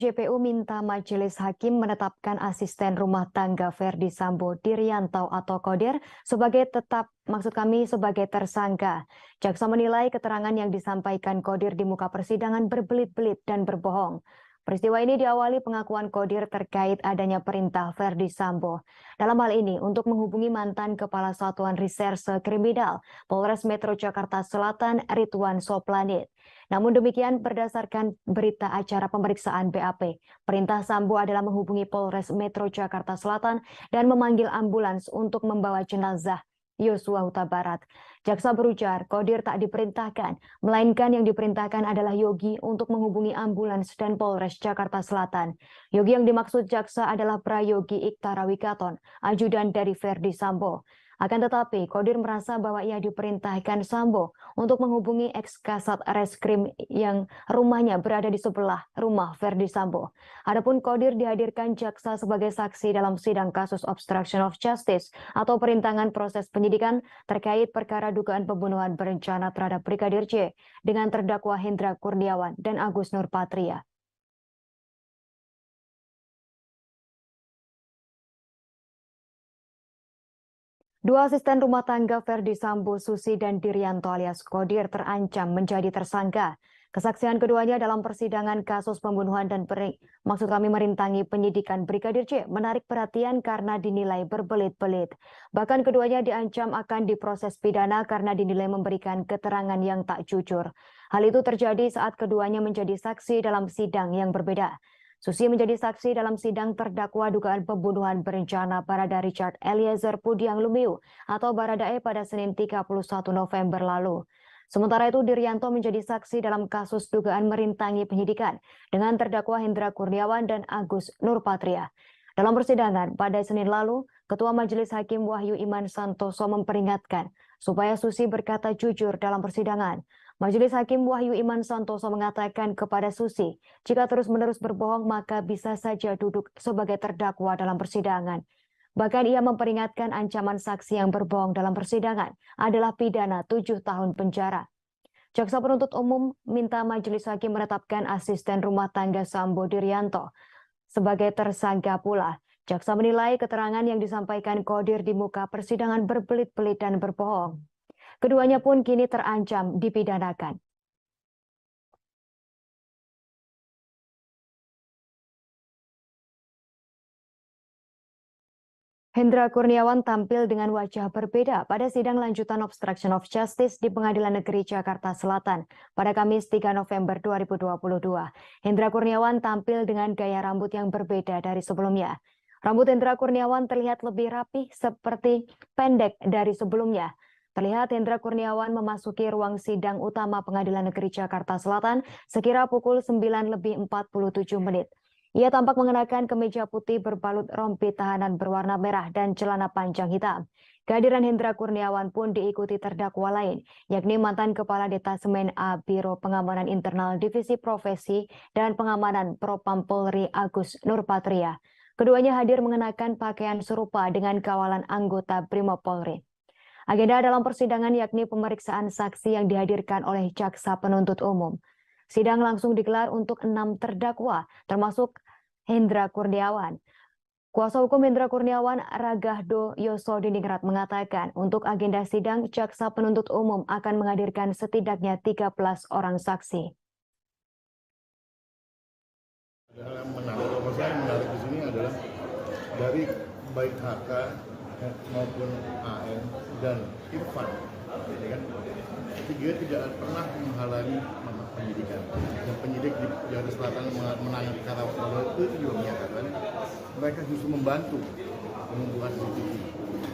JPU minta majelis hakim menetapkan asisten rumah tangga Verdi Sambo Diryanto atau Kodir sebagai sebagai tersangka. Jaksa menilai keterangan yang disampaikan Kodir di muka persidangan berbelit-belit dan berbohong. Peristiwa ini diawali pengakuan Kodir terkait adanya perintah Verdi Sambo. Dalam hal ini untuk menghubungi mantan Kepala Satuan Reserse Kriminal Polres Metro Jakarta Selatan Ridwan Soplanit. Namun demikian berdasarkan berita acara pemeriksaan BAP, perintah Sambo adalah menghubungi Polres Metro Jakarta Selatan dan memanggil ambulans untuk membawa jenazah Yosua Huta Barat. Jaksa berujar Kodir tak diperintahkan, melainkan yang diperintahkan adalah Yogi untuk menghubungi ambulans dan Polres Jakarta Selatan. Yogi yang dimaksud jaksa adalah Prayogi Iktara Wikaton, ajudan dari Verdi Sambo. Akan tetapi, Kodir merasa bahwa ia diperintahkan Sambo untuk menghubungi ex-kasat reskrim yang rumahnya berada di sebelah rumah Verdi Sambo. Adapun Kodir dihadirkan jaksa sebagai saksi dalam sidang kasus obstruction of justice atau perintangan proses penyidikan terkait perkara dugaan pembunuhan berencana terhadap Brigadir J dengan terdakwa Hendra Kurniawan dan Agus Nurpatria. Dua asisten rumah tangga Verdi Sambo, Susi dan Diryanto alias Kodir terancam menjadi tersangka. Kesaksian keduanya dalam persidangan kasus pembunuhan dan merintangi penyidikan Brigadir J menarik perhatian karena dinilai berbelit-belit. Bahkan keduanya diancam akan diproses pidana karena dinilai memberikan keterangan yang tak jujur. Hal itu terjadi saat keduanya menjadi saksi dalam sidang yang berbeda. Susi menjadi saksi dalam sidang terdakwa dugaan pembunuhan berencana Barada Richard Eliezer Pudiang Lumiu atau Baradae pada Senin 31 November lalu. Sementara itu Diryanto menjadi saksi dalam kasus dugaan merintangi penyidikan dengan terdakwa Hendra Kurniawan dan Agus Nurpatria. Dalam persidangan pada Senin lalu, Ketua Majelis Hakim Wahyu Iman Santoso memperingatkan supaya Susi berkata jujur dalam persidangan. Majelis Hakim Wahyu Iman Santoso mengatakan kepada Susi, jika terus-menerus berbohong maka bisa saja duduk sebagai terdakwa dalam persidangan. Bahkan ia memperingatkan ancaman saksi yang berbohong dalam persidangan adalah pidana 7 tahun penjara. Jaksa penuntut umum minta Majelis Hakim menetapkan asisten rumah tangga Sambo Diryanto sebagai tersangka pula. Jaksa menilai keterangan yang disampaikan Kodir di muka persidangan berbelit-belit dan berbohong. Keduanya pun kini terancam dipidanakan. Hendra Kurniawan tampil dengan wajah berbeda pada sidang lanjutan obstruction of justice di Pengadilan Negeri Jakarta Selatan pada Kamis 3 November 2022. Hendra Kurniawan tampil dengan gaya rambut yang berbeda dari sebelumnya. Rambut Hendra Kurniawan terlihat lebih rapih seperti pendek dari sebelumnya. Terlihat Hendra Kurniawan memasuki ruang sidang utama Pengadilan Negeri Jakarta Selatan sekira pukul 9:47. Ia tampak mengenakan kemeja putih berbalut rompi tahanan berwarna merah dan celana panjang hitam. Kehadiran Hendra Kurniawan pun diikuti terdakwa lain, yakni mantan Kepala Detasemen A Biro Pengamanan Internal Divisi Profesi dan Pengamanan Propam Polri Agus Nurpatria. Keduanya hadir mengenakan pakaian serupa dengan kawalan anggota Brimob Polri. Agenda dalam persidangan yakni pemeriksaan saksi yang dihadirkan oleh jaksa penuntut umum. Sidang langsung digelar untuk 6 terdakwa, termasuk Hendra Kurniawan. Kuasa hukum Hendra Kurniawan, Ragahdo Yosodiningrat, mengatakan untuk agenda sidang, jaksa penuntut umum akan menghadirkan setidaknya 13 orang saksi. Hal yang menarik, kalau saya menarik di sini adalah dari baik HK maupun AN dan Irfan, ya kan? Tiga tidak pernah menghalangi penyidikan. Dan penyidik di Jakarta Selatan menangani perkara itu juga menyatakan mereka justru membantu mengumpulkan CCTV.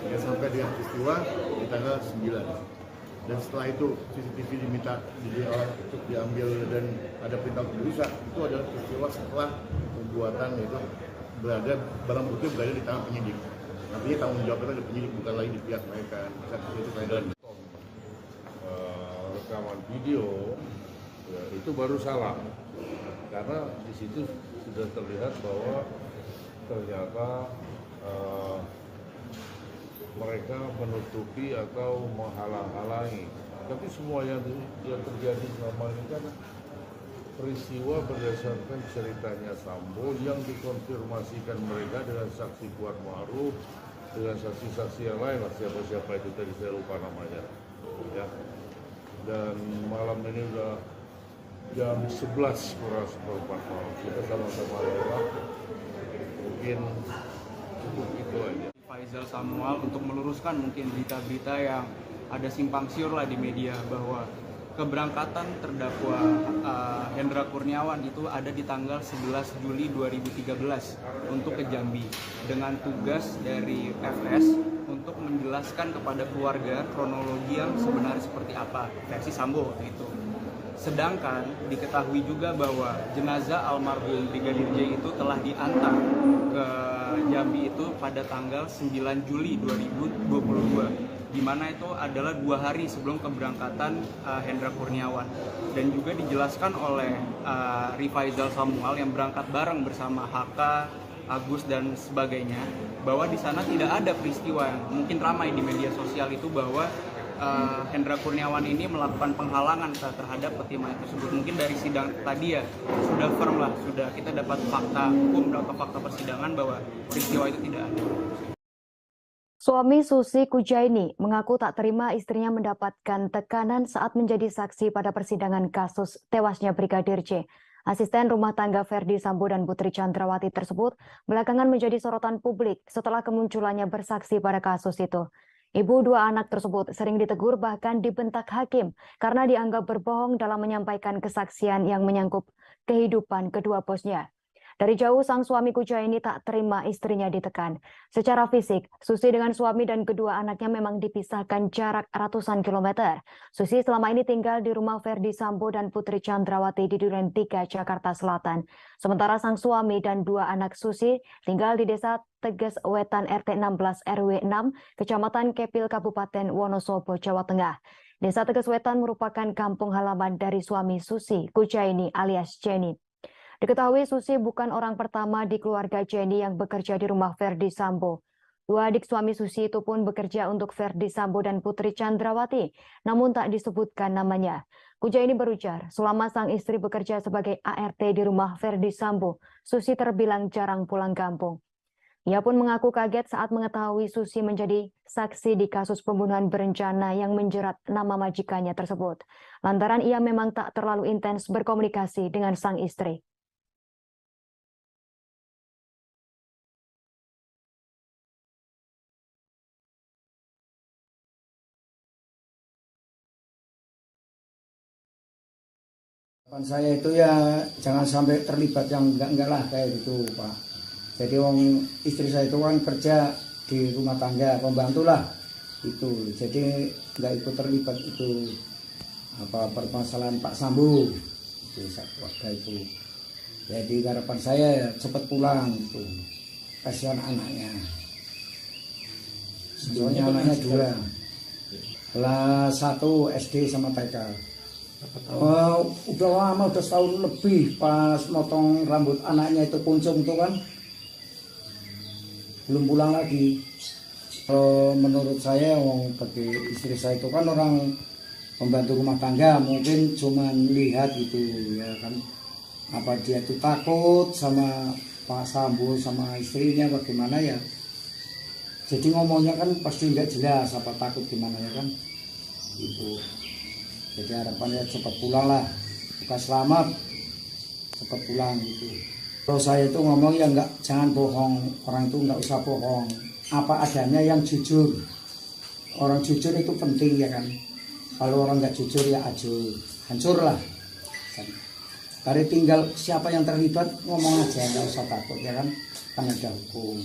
Ya, sampai dengan peristiwa di tanggal 9. Dan setelah itu CCTV diminta untuk diambil dan ada perintah untuk dirusak. Itu adalah peristiwa setelah perbuatan itu barang bukti berada di tangan penyidik. Artinya tanggung jawab itu ada penyidik, bukan lagi di pihak mereka. Itu dan rekaman video ya, itu baru salah karena di situ sudah terlihat bahwa ternyata mereka menutupi atau menghalang-halangi. Tapi semua yang terjadi selama ini kan peristiwa berdasarkan ceritanya Sambo yang dikonfirmasikan mereka dengan saksi Kuat Ma'ruf, dengan saksi-saksi yang lain, siapa-siapa itu tadi saya lupa namanya. Ya. Dan malam ini udah jam 11 kurang seperempat malam. Kita sama-sama lewat. Mungkin cukup itu aja. Faisal Samuel untuk meluruskan mungkin berita-berita yang ada simpang siur lah di media bahwa keberangkatan terdakwa Hendra Kurniawan itu ada di tanggal 11 Juli 2013 untuk ke Jambi dengan tugas dari FS untuk menjelaskan kepada keluarga kronologi yang sebenarnya seperti apa versi Sambo itu. Sedangkan diketahui juga bahwa jenazah almarhum Brigadir J itu telah diantar ke Jambi itu pada tanggal 9 Juli 2022, di mana itu adalah 2 hari sebelum keberangkatan Hendra Kurniawan. Dan juga dijelaskan oleh Rifaizal Samuel yang berangkat bareng bersama HK, Agus dan sebagainya, bahwa di sana tidak ada peristiwa yang mungkin ramai di media sosial itu bahwa Hendra Kurniawan ini melakukan penghalangan terhadap peti mayat tersebut. Mungkin dari sidang tadi ya sudah firm lah, sudah kita dapat fakta hukum, dapat fakta persidangan bahwa peristiwa itu tidak ada. Suami Susi Kujaini mengaku tak terima istrinya mendapatkan tekanan saat menjadi saksi pada persidangan kasus tewasnya Brigadir J. Asisten rumah tangga Ferdi Sambo dan Putri Chandrawati tersebut belakangan menjadi sorotan publik setelah kemunculannya bersaksi pada kasus itu. Ibu 2 anak tersebut sering ditegur bahkan dibentak hakim karena dianggap berbohong dalam menyampaikan kesaksian yang menyangkut kehidupan kedua bosnya. Dari jauh sang suami Kujaini tak terima istrinya ditekan. Secara fisik, Susi dengan suami dan kedua anaknya memang dipisahkan jarak ratusan kilometer. Susi selama ini tinggal di rumah Ferdi Sambo dan Putri Chandrawati di Duren 3, Jakarta Selatan. Sementara sang suami dan 2 anak Susi tinggal di Desa Teges Wetan RT 16 RW 6, Kecamatan Kepil, Kabupaten Wonosobo, Jawa Tengah. Desa Teges Wetan merupakan kampung halaman dari suami Susi, Kujaini alias Jenny. Diketahui Susi bukan orang pertama di keluarga Jenny yang bekerja di rumah Ferdi Sambo. 2 adik suami Susi itu pun bekerja untuk Ferdi Sambo dan Putri Chandrawati, namun tak disebutkan namanya. Kujaini berujar, selama sang istri bekerja sebagai ART di rumah Ferdi Sambo, Susi terbilang jarang pulang kampung. Ia pun mengaku kaget saat mengetahui Susi menjadi saksi di kasus pembunuhan berencana yang menjerat nama majikannya tersebut. Lantaran ia memang tak terlalu intens berkomunikasi dengan sang istri. Saya itu ya jangan sampai terlibat yang enggak lah kayak gitu Pak. Jadi istri saya itu kan kerja di rumah tangga, pembantu lah itu. Jadi nggak ikut terlibat itu permasalahan Pak Sambo itu waktu itu. Jadi harapan saya ya cepat pulang itu. Kasihan anaknya. Soalnya anaknya dua. Kelas 1 SD sama TK. Udah lama, udah setahun lebih pas motong rambut anaknya itu kuncung tuh kan. Belum pulang lagi. Menurut saya bagi istri saya itu kan orang pembantu rumah tangga, mungkin cuma lihat gitu ya kan. Apa dia tuh takut sama Pak Sambo sama istrinya bagaimana ya. Jadi ngomongnya kan pasti nggak jelas apa takut gimana ya kan. Itu. Jadi harapannya cepat pulang lah. Bukan selamat, cepat pulang gitu. Kalau saya itu ngomong ya jangan bohong. Orang itu nggak usah bohong. Apa adanya yang jujur. Orang jujur itu penting ya kan. Kalau orang nggak jujur ya hancur lah. Dari tinggal siapa yang terlibat ngomong aja, nggak usah takut ya kan. Kan ada hukum.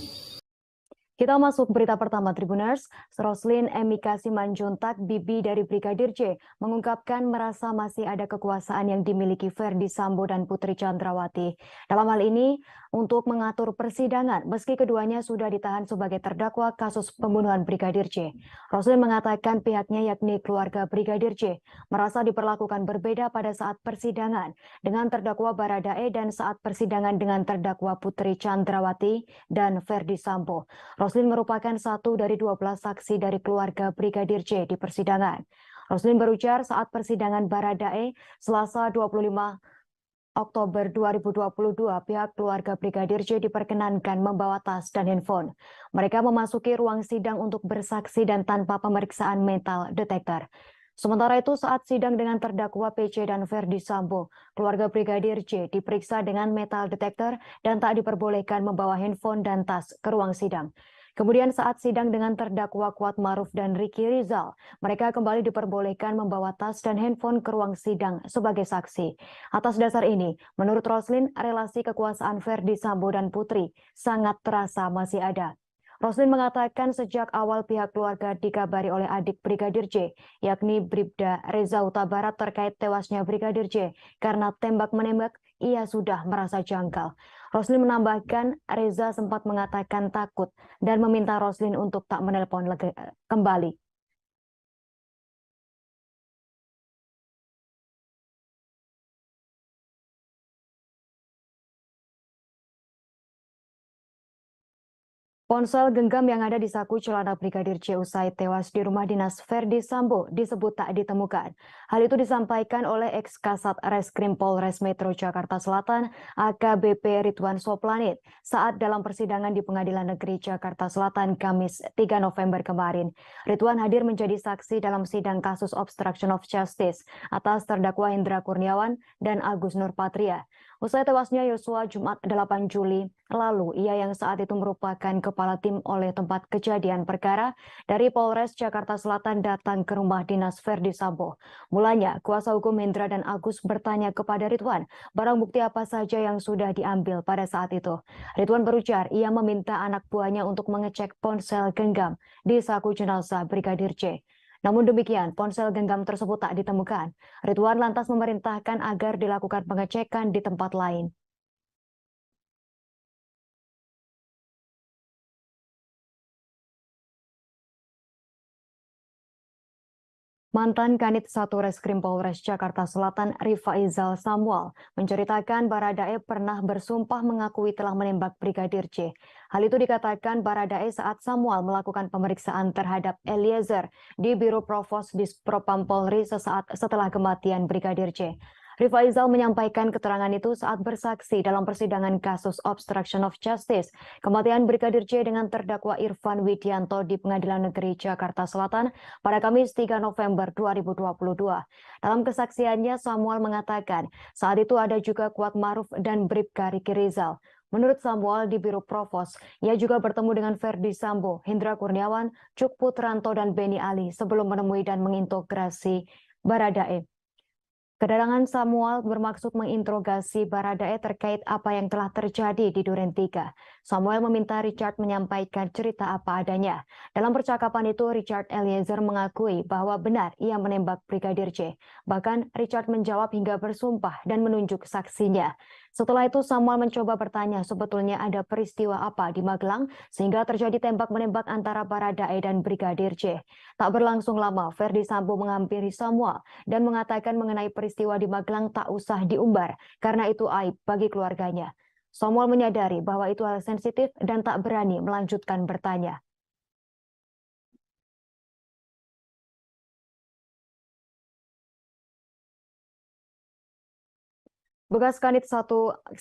Kita masuk berita pertama Tribuners. Roslin Emika Simanjuntak, bibi dari Brigadir J, mengungkapkan merasa masih ada kekuasaan yang dimiliki Ferdi Sambo dan Putri Chandrawati. Dalam hal ini, untuk mengatur persidangan, meski keduanya sudah ditahan sebagai terdakwa kasus pembunuhan Brigadir J. Roslin mengatakan pihaknya yakni keluarga Brigadir J merasa diperlakukan berbeda pada saat persidangan dengan terdakwa Baradae dan saat persidangan dengan terdakwa Putri Chandrawati dan Ferdi Sambo. Roslin merupakan satu dari 12 saksi dari keluarga Brigadir J di persidangan. Roslin berujar saat persidangan Baradae Selasa 25 Oktober 2022, pihak keluarga Brigadir J diperkenankan membawa tas dan handphone. Mereka memasuki ruang sidang untuk bersaksi dan tanpa pemeriksaan metal detektor. Sementara itu saat sidang dengan terdakwa PC dan Ferdi Sambo, keluarga Brigadir J diperiksa dengan metal detektor dan tak diperbolehkan membawa handphone dan tas ke ruang sidang. Kemudian saat sidang dengan terdakwa Kuat Maruf dan Ricky Rizal, mereka kembali diperbolehkan membawa tas dan handphone ke ruang sidang sebagai saksi. Atas dasar ini, menurut Roslin, relasi kekuasaan Ferdi Sambo dan Putri sangat terasa masih ada. Roslin mengatakan sejak awal pihak keluarga dikabari oleh adik Brigadir J, yakni Bribda Reza Huta Barat terkait tewasnya Brigadir J karena tembak-menembak, ia sudah merasa janggal. Roslin menambahkan Reza sempat mengatakan takut dan meminta Roslin untuk tak menelpon kembali. Ponsel genggam yang ada di saku celana Brigadir J usai tewas di rumah dinas Ferdi Sambo disebut tak ditemukan. Hal itu disampaikan oleh ex-Kasat Reskrim Polres Metro Jakarta Selatan AKBP Ridwan Soplanit saat dalam persidangan di Pengadilan Negeri Jakarta Selatan Kamis 3 November kemarin. Ridwan hadir menjadi saksi dalam sidang kasus obstruction of justice atas terdakwa Hendra Kurniawan dan Agus Nurpatria. Usai tewasnya Yosua Jumat 8 Juli lalu, ia yang saat itu merupakan kepala tim oleh tempat kejadian perkara dari Polres Jakarta Selatan datang ke rumah dinas Ferdi Sambo. Mulanya, kuasa hukum Hendra dan Agus bertanya kepada Ridwan, barang bukti apa saja yang sudah diambil pada saat itu. Ridwan berujar, ia meminta anak buahnya untuk mengecek ponsel genggam di saku jenazah Brigadir J. Namun demikian, ponsel genggam tersebut tak ditemukan. Ridwan lantas memerintahkan agar dilakukan pengecekan di tempat lain. Mantan Kanit 1 Reskrim Polres Jakarta Selatan Rifaizal Samuel menceritakan Baradae pernah bersumpah mengakui telah menembak Brigadir J. Hal itu dikatakan Baradae saat Samuel melakukan pemeriksaan terhadap Eliezer di Biro Provos Dispropam Polri sesaat setelah kematian Brigadir J. Rifaizal menyampaikan keterangan itu saat bersaksi dalam persidangan kasus obstruction of justice kematian Brigadir J dengan terdakwa Irfan Widianto di Pengadilan Negeri Jakarta Selatan pada Kamis 3 November 2022. Dalam kesaksiannya, Samuel mengatakan saat itu ada juga Kuat Maruf dan Bribka Ricky Rizal. Menurut Samuel di Biro Provos, ia juga bertemu dengan Ferdi Sambo, Hendra Kurniawan, Cuk Putranto dan Beni Ali sebelum menemui dan mengintegrasi Baradae. Kedatangan Samuel bermaksud menginterogasi Baradae terkait apa yang telah terjadi di Duren 3. Samuel meminta Richard menyampaikan cerita apa adanya. Dalam percakapan itu, Richard Eliezer mengakui bahwa benar ia menembak Brigadir J. Bahkan Richard menjawab hingga bersumpah dan menunjuk saksinya. Setelah itu Samuel mencoba bertanya sebetulnya ada peristiwa apa di Magelang sehingga terjadi tembak-menembak antara Baradae dan Brigadir J. Tak berlangsung lama, Ferdi Sambo menghampiri Samuel dan mengatakan mengenai peristiwa di Magelang tak usah diumbar karena itu aib bagi keluarganya. Samuel menyadari bahwa itu hal sensitif dan tak berani melanjutkan bertanya. Bekas Kanit 1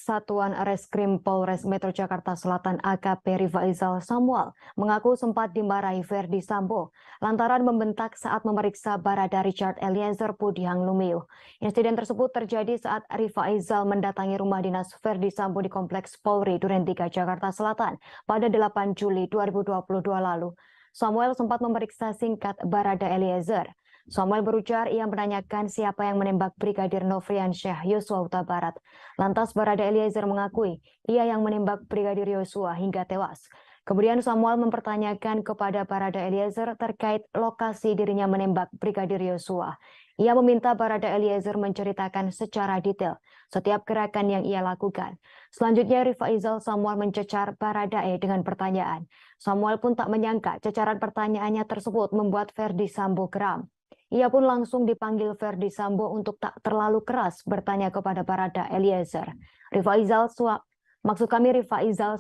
Satuan Reskrim Polres Metro Jakarta Selatan AKP Rifaizal Samuel mengaku sempat dimarahi Ferdi Sambo lantaran membentak saat memeriksa Barada Richard Eliezer Pudihang Lumiu. Insiden tersebut terjadi saat Rifaizal mendatangi rumah dinas Ferdi Sambo di Kompleks Polri Duren 3 Jakarta Selatan pada 8 Juli 2022 lalu. Samuel sempat memeriksa singkat Barada Eliezer. Samuel berujar ia menanyakan siapa yang menembak Brigadir Nofriansyah Yosua Huta Barat. Lantas Barada Eliezer mengakui ia yang menembak Brigadir Yosua hingga tewas. Kemudian Samuel mempertanyakan kepada Barada Eliezer terkait lokasi dirinya menembak Brigadir Yosua. Ia meminta Barada Eliezer menceritakan secara detail setiap gerakan yang ia lakukan. Selanjutnya Rifaizal Samuel mencecar Baradae dengan pertanyaan. Samuel pun tak menyangka cecaran pertanyaannya tersebut membuat Ferdi Sambo geram. Ia pun langsung dipanggil Ferdi Sambo untuk tak terlalu keras bertanya kepada Barada Eliezer. Rifaizal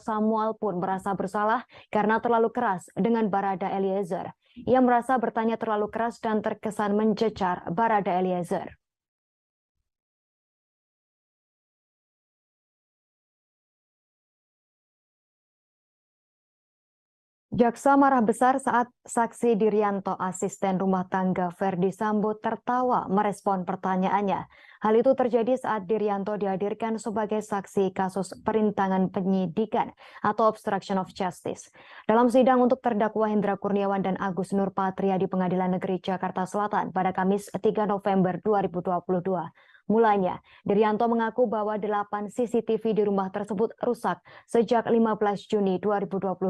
Samuel pun merasa bersalah karena terlalu keras dengan Barada Eliezer. Ia merasa bertanya terlalu keras dan terkesan mencecar Barada Eliezer. Jaksa marah besar saat saksi Dirianto, asisten rumah tangga Ferdi Sambo, tertawa merespon pertanyaannya. Hal itu terjadi saat Dirianto dihadirkan sebagai saksi kasus perintangan penyidikan atau obstruction of justice. Dalam sidang untuk terdakwa Hendra Kurniawan dan Agus Nurpatria di Pengadilan Negeri Jakarta Selatan pada Kamis 3 November 2022. Mulanya, Dirianto mengaku bahwa 8 CCTV di rumah tersebut rusak sejak 15 Juni 2022.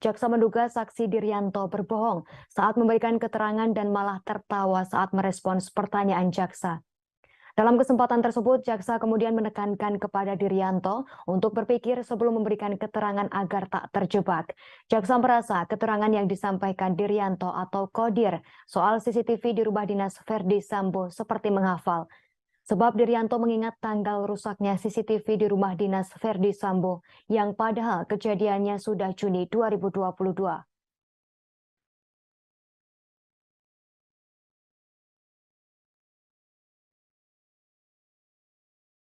Jaksa menduga saksi Dirianto berbohong saat memberikan keterangan dan malah tertawa saat merespons pertanyaan jaksa. Dalam kesempatan tersebut, jaksa kemudian menekankan kepada Dirianto untuk berpikir sebelum memberikan keterangan agar tak terjebak. Jaksa merasa keterangan yang disampaikan Dirianto atau Kodir soal CCTV di rumah dinas Ferdi Sambo seperti menghafal. Sebab Dirianto mengingat tanggal rusaknya CCTV di rumah dinas Ferdi Sambo yang padahal kejadiannya sudah Juni 2022.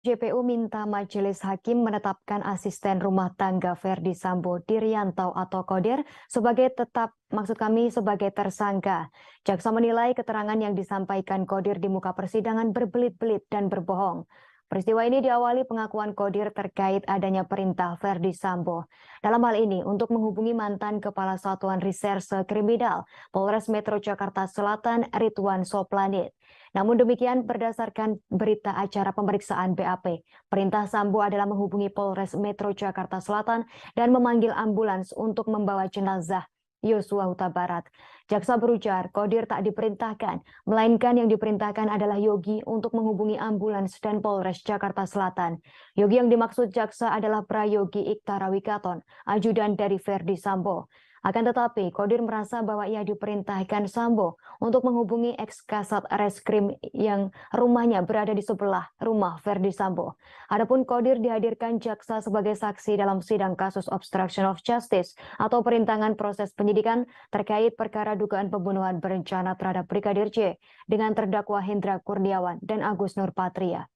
JPU minta majelis hakim menetapkan asisten rumah tangga Ferdi Sambo Dirianto atau Kodir sebagai sebagai tersangka. Jaksa menilai keterangan yang disampaikan Kodir di muka persidangan berbelit-belit dan berbohong. Peristiwa ini diawali pengakuan Kodir terkait adanya perintah Ferdi Sambo. Dalam hal ini, untuk menghubungi mantan Kepala Satuan Reserse Kriminal Polres Metro Jakarta Selatan, Ridwan Soplanit. Namun demikian, berdasarkan berita acara pemeriksaan BAP, perintah Sambo adalah menghubungi Polres Metro Jakarta Selatan dan memanggil ambulans untuk membawa jenazah Yosua Huta Barat. Jaksa berujar, Kodir tak diperintahkan, melainkan yang diperintahkan adalah Yogi untuk menghubungi ambulans dan Polres Jakarta Selatan. Yogi yang dimaksud jaksa adalah Prayogi Iktara Wikaton, ajudan dari Ferdi Sambo. Akan tetapi, Kodir merasa bahwa ia diperintahkan Sambo untuk menghubungi ex-kasat reskrim yang rumahnya berada di sebelah rumah Ferdi Sambo. Adapun Kodir dihadirkan jaksa sebagai saksi dalam sidang kasus obstruction of justice atau perintangan proses penyidikan terkait perkara dugaan pembunuhan berencana terhadap Brigadir J dengan terdakwa Hendra Kurniawan dan Agus Nurpatria.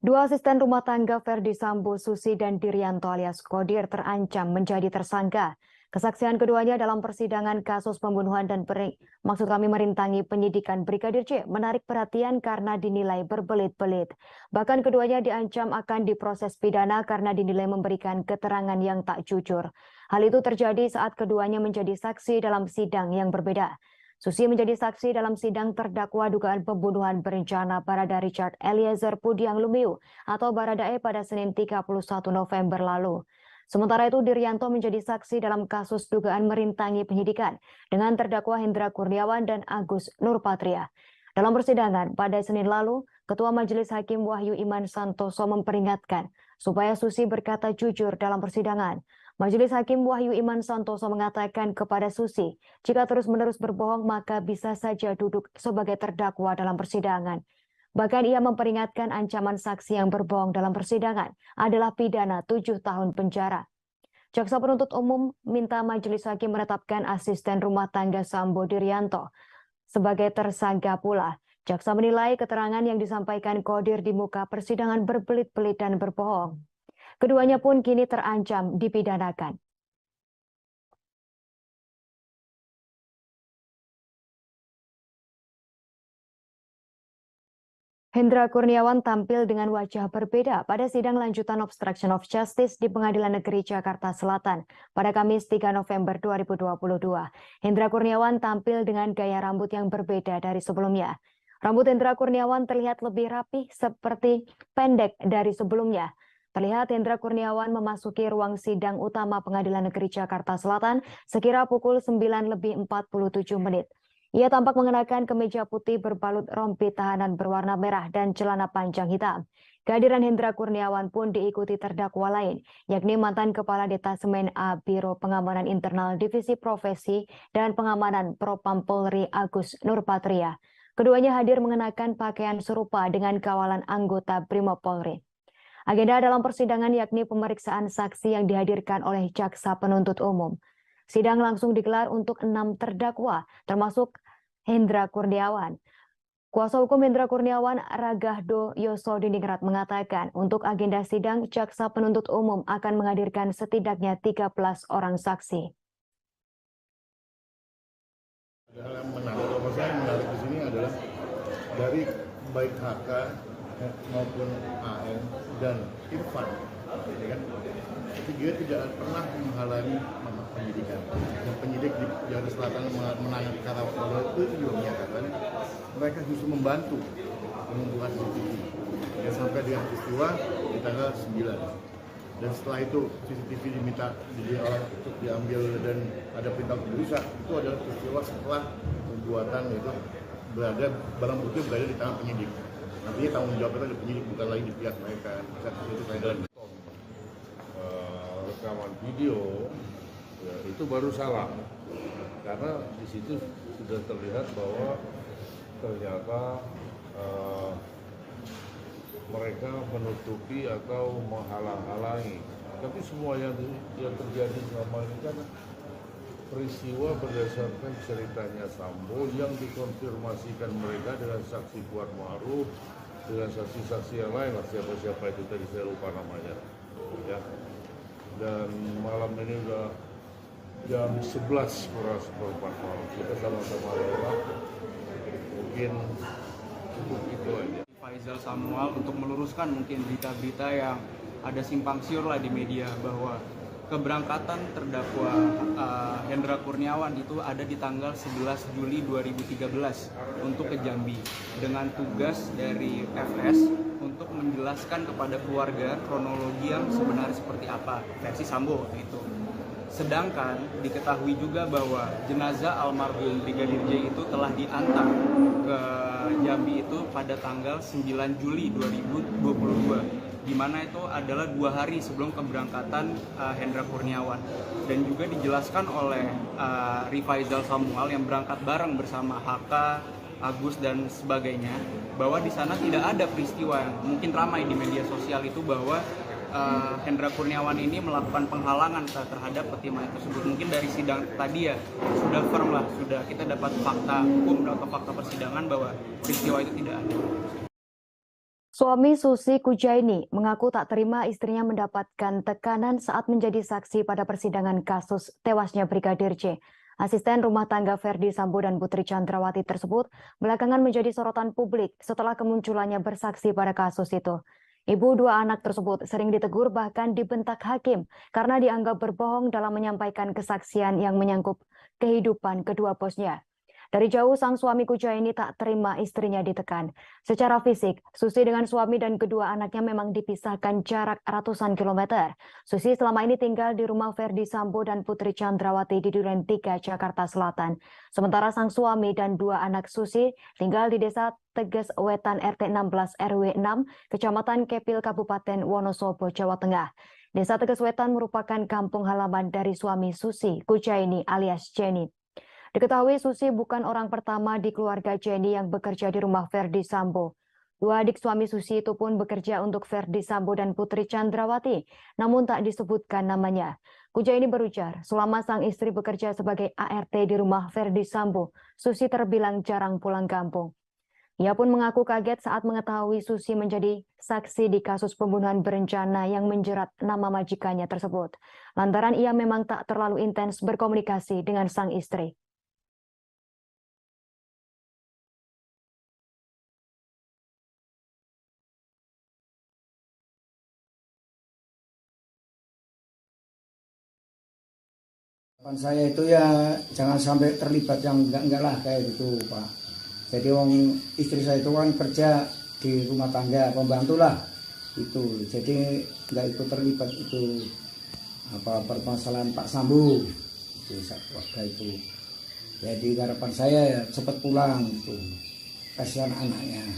Dua asisten rumah tangga Ferdi Sambo, Susi dan Dirianto alias Kodir terancam menjadi tersangka. Kesaksian keduanya dalam persidangan kasus pembunuhan dan merintangi penyidikan Brigadir J menarik perhatian karena dinilai berbelit-belit. Bahkan keduanya diancam akan diproses pidana karena dinilai memberikan keterangan yang tak jujur. Hal itu terjadi saat keduanya menjadi saksi dalam sidang yang berbeda. Susi menjadi saksi dalam sidang terdakwa dugaan pembunuhan berencana Barada Richard Eliezer Pudiang Lumiu atau Baradae pada Senin 31 November lalu. Sementara itu Diryanto menjadi saksi dalam kasus dugaan merintangi penyidikan dengan terdakwa Hendra Kurniawan dan Agus Nurpatria. Dalam persidangan pada Senin lalu, Ketua Majelis Hakim Wahyu Iman Santoso memperingatkan supaya Susi berkata jujur dalam persidangan. Majelis Hakim Wahyu Iman Santoso mengatakan kepada Susi, jika terus-menerus berbohong maka bisa saja duduk sebagai terdakwa dalam persidangan. Bahkan ia memperingatkan ancaman saksi yang berbohong dalam persidangan adalah pidana 7 tahun penjara. Jaksa penuntut umum minta majelis hakim menetapkan asisten rumah tangga Sambo Diryanto sebagai tersangka pula. Jaksa menilai keterangan yang disampaikan Qodir di muka persidangan berbelit-belit dan berbohong. Keduanya pun kini terancam dipidanakan. Hendra Kurniawan tampil dengan wajah berbeda pada sidang lanjutan obstruction of justice di Pengadilan Negeri Jakarta Selatan pada Kamis 3 November 2022. Hendra Kurniawan tampil dengan gaya rambut yang berbeda dari sebelumnya. Rambut Hendra Kurniawan terlihat lebih rapih seperti pendek dari sebelumnya. Terlihat Hendra Kurniawan memasuki ruang sidang utama Pengadilan Negeri Jakarta Selatan sekira pukul 9:47. Ia tampak mengenakan kemeja putih berbalut rompi tahanan berwarna merah dan celana panjang hitam. Kehadiran Hendra Kurniawan pun diikuti terdakwa lain, yakni mantan Kepala Detasemen A Biro Pengamanan Internal Divisi Profesi dan Pengamanan Propam Polri Agus Nurpatria. Keduanya hadir mengenakan pakaian serupa dengan kawalan anggota Brimob Polri. Agenda dalam persidangan yakni pemeriksaan saksi yang dihadirkan oleh jaksa penuntut umum. Sidang langsung digelar untuk 6 terdakwa, termasuk Hendra Kurniawan. Kuasa hukum Hendra Kurniawan, Ragahdo Yosodiningrat mengatakan untuk agenda sidang, jaksa penuntut umum akan menghadirkan setidaknya 13 orang saksi. Hal yang menarik, kalau saya menarik di sini adalah dari baik HK maupun AN dan Irfan, ya kan? Dia tidak pernah menghalangi penyidikan. Dan penyidik di Jakarta Selatan menangani perkara itu juga menyatakan mereka justru membantu mengumpulkan CCTV. Dan sampai dengan peristiwa di tanggal 9. Dan setelah itu CCTV diminta untuk diambil dan ada perintah untuk dirusak. Itu adalah peristiwa setelah pembuatan itu barang bukti berada di tangan penyidik. Artinya tanggung jawab itu ada penyidik, bukan lagi di pihak mereka. Itu saya rekaman video ya, itu baru salah karena di situ sudah terlihat bahwa ternyata mereka menutupi atau menghalang-halangi. Tapi semua yang terjadi selama ini kan peristiwa berdasarkan ceritanya Sambo yang dikonfirmasikan mereka dengan saksi Kuat Ma'ruf, dengan saksi-saksi yang lain, siapa-siapa itu tadi saya lupa namanya. Ya. Dan malam ini udah jam 11 kurang seperempat malam. Kita sama-sama lewat. Mungkin cukup itu aja. Faisal Samuel untuk meluruskan mungkin berita-berita yang ada simpang siur lah di media bahwa keberangkatan terdakwa Hendra Kurniawan itu ada di tanggal 11 Juli 2013 untuk ke Jambi dengan tugas dari FS untuk menjelaskan kepada keluarga kronologi yang sebenarnya seperti apa versi Sambo itu. Sedangkan diketahui juga bahwa jenazah almarhum Brigadir J itu telah diantar ke Jambi itu pada tanggal 9 Juli 2022, di mana itu adalah 2 hari sebelum keberangkatan Hendra Kurniawan. Dan juga dijelaskan oleh Rifaizal Samuel yang berangkat bareng bersama HK, Agus dan sebagainya, bahwa di sana tidak ada peristiwa yang mungkin ramai di media sosial itu bahwa Hendra Kurniawan ini melakukan penghalangan terhadap pertimbangan tersebut. Mungkin dari sidang tadi ya sudah firm lah, sudah kita dapat fakta hukum atau fakta persidangan bahwa peristiwa itu tidak ada. Suami Susi Kujaini mengaku tak terima istrinya mendapatkan tekanan saat menjadi saksi pada persidangan kasus tewasnya Brigadir J. Asisten rumah tangga Ferdi Sambo dan Putri Chandrawati tersebut belakangan menjadi sorotan publik setelah kemunculannya bersaksi pada kasus itu. Ibu dua anak tersebut sering ditegur bahkan dibentak hakim karena dianggap berbohong dalam menyampaikan kesaksian yang menyangkut kehidupan kedua bosnya. Dari jauh sang suami Kujaini tak terima istrinya ditekan. Secara fisik, Susi dengan suami dan kedua anaknya memang dipisahkan jarak ratusan kilometer. Susi selama ini tinggal di rumah Ferdi Sambo dan Putri Chandrawati di Duren 3, Jakarta Selatan. Sementara sang suami dan dua anak Susi tinggal di desa Teges Wetan RT 16 RW 6, Kecamatan Kepil, Kabupaten Wonosobo, Jawa Tengah. Desa Teges Wetan merupakan kampung halaman dari suami Susi Kujaini alias Jenny. Diketahui Susi bukan orang pertama di keluarga Jenny yang bekerja di rumah Ferdi Sambo. Dua adik suami Susi itu pun bekerja untuk Ferdi Sambo dan Putri Chandrawati, namun tak disebutkan namanya. Kujaini berujar, selama sang istri bekerja sebagai ART di rumah Ferdi Sambo, Susi terbilang jarang pulang kampung. Ia pun mengaku kaget saat mengetahui Susi menjadi saksi di kasus pembunuhan berencana yang menjerat nama majikannya tersebut. Lantaran ia memang tak terlalu intens berkomunikasi dengan sang istri. Harapan saya itu ya jangan sampai terlibat yang enggak lah kayak gitu Pak. Jadi wong istri saya itu kan kerja di rumah tangga, pembantu lah itu. Jadi enggak ikut terlibat itu apa permasalahan Pak Sambo itu waktu itu. Jadi harapan saya ya cepat pulang itu. Kasihan anaknya.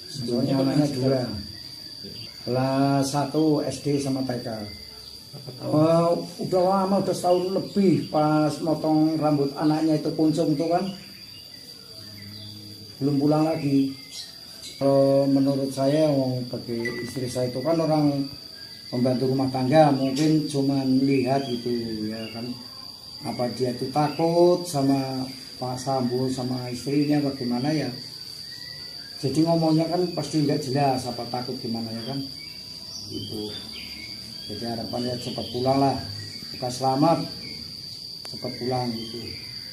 Soalnya anaknya dua. Kelas 1 SD sama TK. Udah lama, udah setahun lebih pas motong rambut anaknya itu kuncung tuh kan belum pulang lagi. Kalau menurut saya bagi istri saya itu kan orang pembantu rumah tangga, mungkin cuma lihat gitu ya kan, apa dia tuh takut sama Pak Sambo sama istrinya bagaimana ya, jadi ngomongnya kan pasti nggak jelas apa takut gimana ya kan itu. Jadi harapannya cepat pulang lah, bukan selamat, cepat pulang gitu.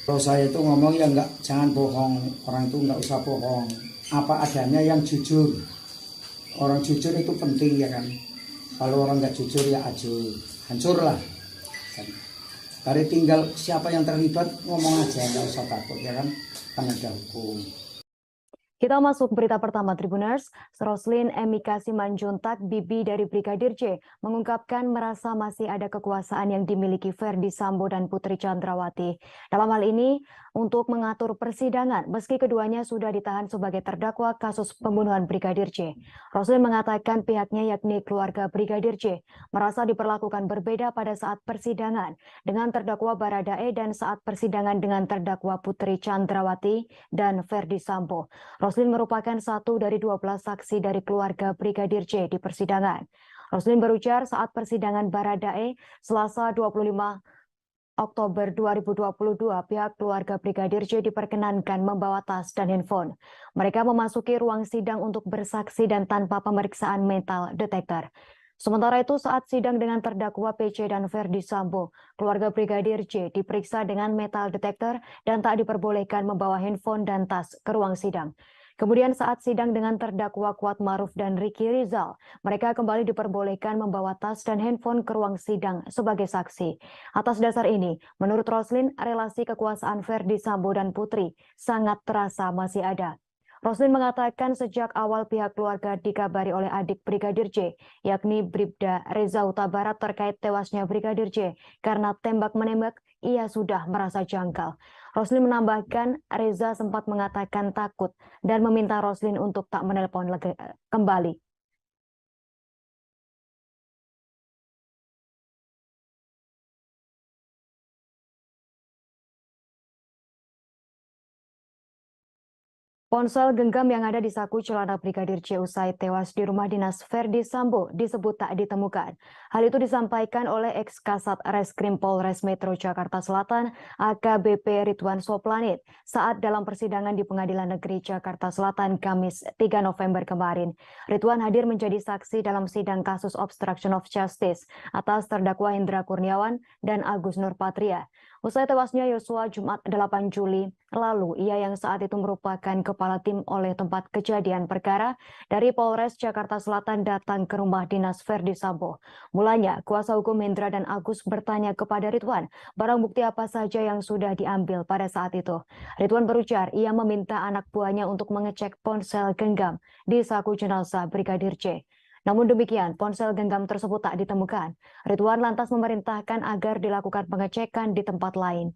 Kalau saya itu ngomong ya nggak, jangan bohong, orang itu nggak usah bohong, apa adanya yang jujur. Orang jujur itu penting ya kan. Kalau orang nggak jujur ya hancur lah. Dari tinggal siapa yang terlibat ngomong aja, nggak usah takut ya kan ada hukum. Kita masuk berita pertama Tribuners. Roslin Emika Simanjuntak, bibi dari Brigadir J, mengungkapkan merasa masih ada kekuasaan yang dimiliki Ferdi Sambo dan Putri Chandrawati. Dalam hal ini, untuk mengatur persidangan, meski keduanya sudah ditahan sebagai terdakwa kasus pembunuhan Brigadir J. Roslin mengatakan pihaknya yakni keluarga Brigadir J merasa diperlakukan berbeda pada saat persidangan dengan terdakwa Baradae dan saat persidangan dengan terdakwa Putri Chandrawati dan Ferdi Sambo. Roslin merupakan satu dari 12 saksi dari keluarga Brigadir J di persidangan. Roslin berujar saat persidangan Baradae Selasa 25 Oktober 2022, pihak keluarga Brigadir J diperkenankan membawa tas dan handphone. Mereka memasuki ruang sidang untuk bersaksi dan tanpa pemeriksaan metal detektor. Sementara itu saat sidang dengan terdakwa PC dan Ferdi Sambo, keluarga Brigadir J diperiksa dengan metal detektor dan tak diperbolehkan membawa handphone dan tas ke ruang sidang. Kemudian saat sidang dengan terdakwa Kuat Maruf dan Ricky Rizal, mereka kembali diperbolehkan membawa tas dan handphone ke ruang sidang sebagai saksi. Atas dasar ini, menurut Roslin, relasi kekuasaan Ferdi Sambo dan Putri sangat terasa masih ada. Roslin mengatakan sejak awal pihak keluarga dikabari oleh adik Brigadir J, yakni Bribda Reza Huta Barat terkait tewasnya Brigadir J karena tembak-menembak, ia sudah merasa janggal. Roslin menambahkan Reza sempat mengatakan takut dan meminta Roslin untuk tak menelpon kembali. Ponsel genggam yang ada di saku celana Brigadir C usai tewas di rumah dinas Verdi Sambo disebut tak ditemukan. Hal itu disampaikan oleh ex-Kasat Reskrim Polres Metro Jakarta Selatan AKBP Ridwan Soplanit saat dalam persidangan di Pengadilan Negeri Jakarta Selatan Kamis 3 November kemarin. Ridwan hadir menjadi saksi dalam sidang kasus obstruction of justice atas terdakwa Hendra Kurniawan dan Agus Nurpatria. Usai tewasnya Yosua Jumat 8 Juli lalu, ia yang saat itu merupakan kepala tim oleh tempat kejadian perkara dari Polres Jakarta Selatan datang ke rumah dinas Verdi Sambo. Mulanya, kuasa hukum Hendra dan Agus bertanya kepada Ridwan, barang bukti apa saja yang sudah diambil pada saat itu. Ridwan berujar, ia meminta anak buahnya untuk mengecek ponsel genggam di saku jenazah Brigadir C. Namun demikian, ponsel genggam tersebut tak ditemukan. Ridwan lantas memerintahkan agar dilakukan pengecekan di tempat lain.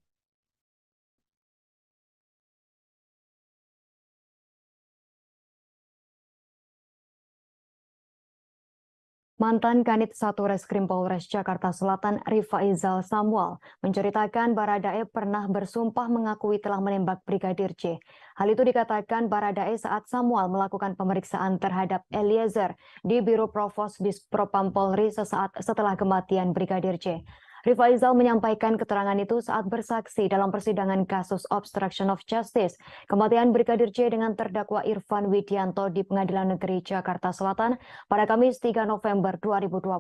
Mantan Kanit 1 Reskrim Polres Jakarta Selatan Rifaizal Samuel menceritakan Baradae pernah bersumpah mengakui telah menembak Brigadir C. Hal itu dikatakan Baradae saat Samuel melakukan pemeriksaan terhadap Eliezer di Biro Provos Dispropam Polri sesaat setelah kematian Brigadir C. Rifaizal menyampaikan keterangan itu saat bersaksi dalam persidangan kasus obstruction of justice kematian Brigadir C dengan terdakwa Irfan Widianto di Pengadilan Negeri Jakarta Selatan pada Kamis 3 November 2022.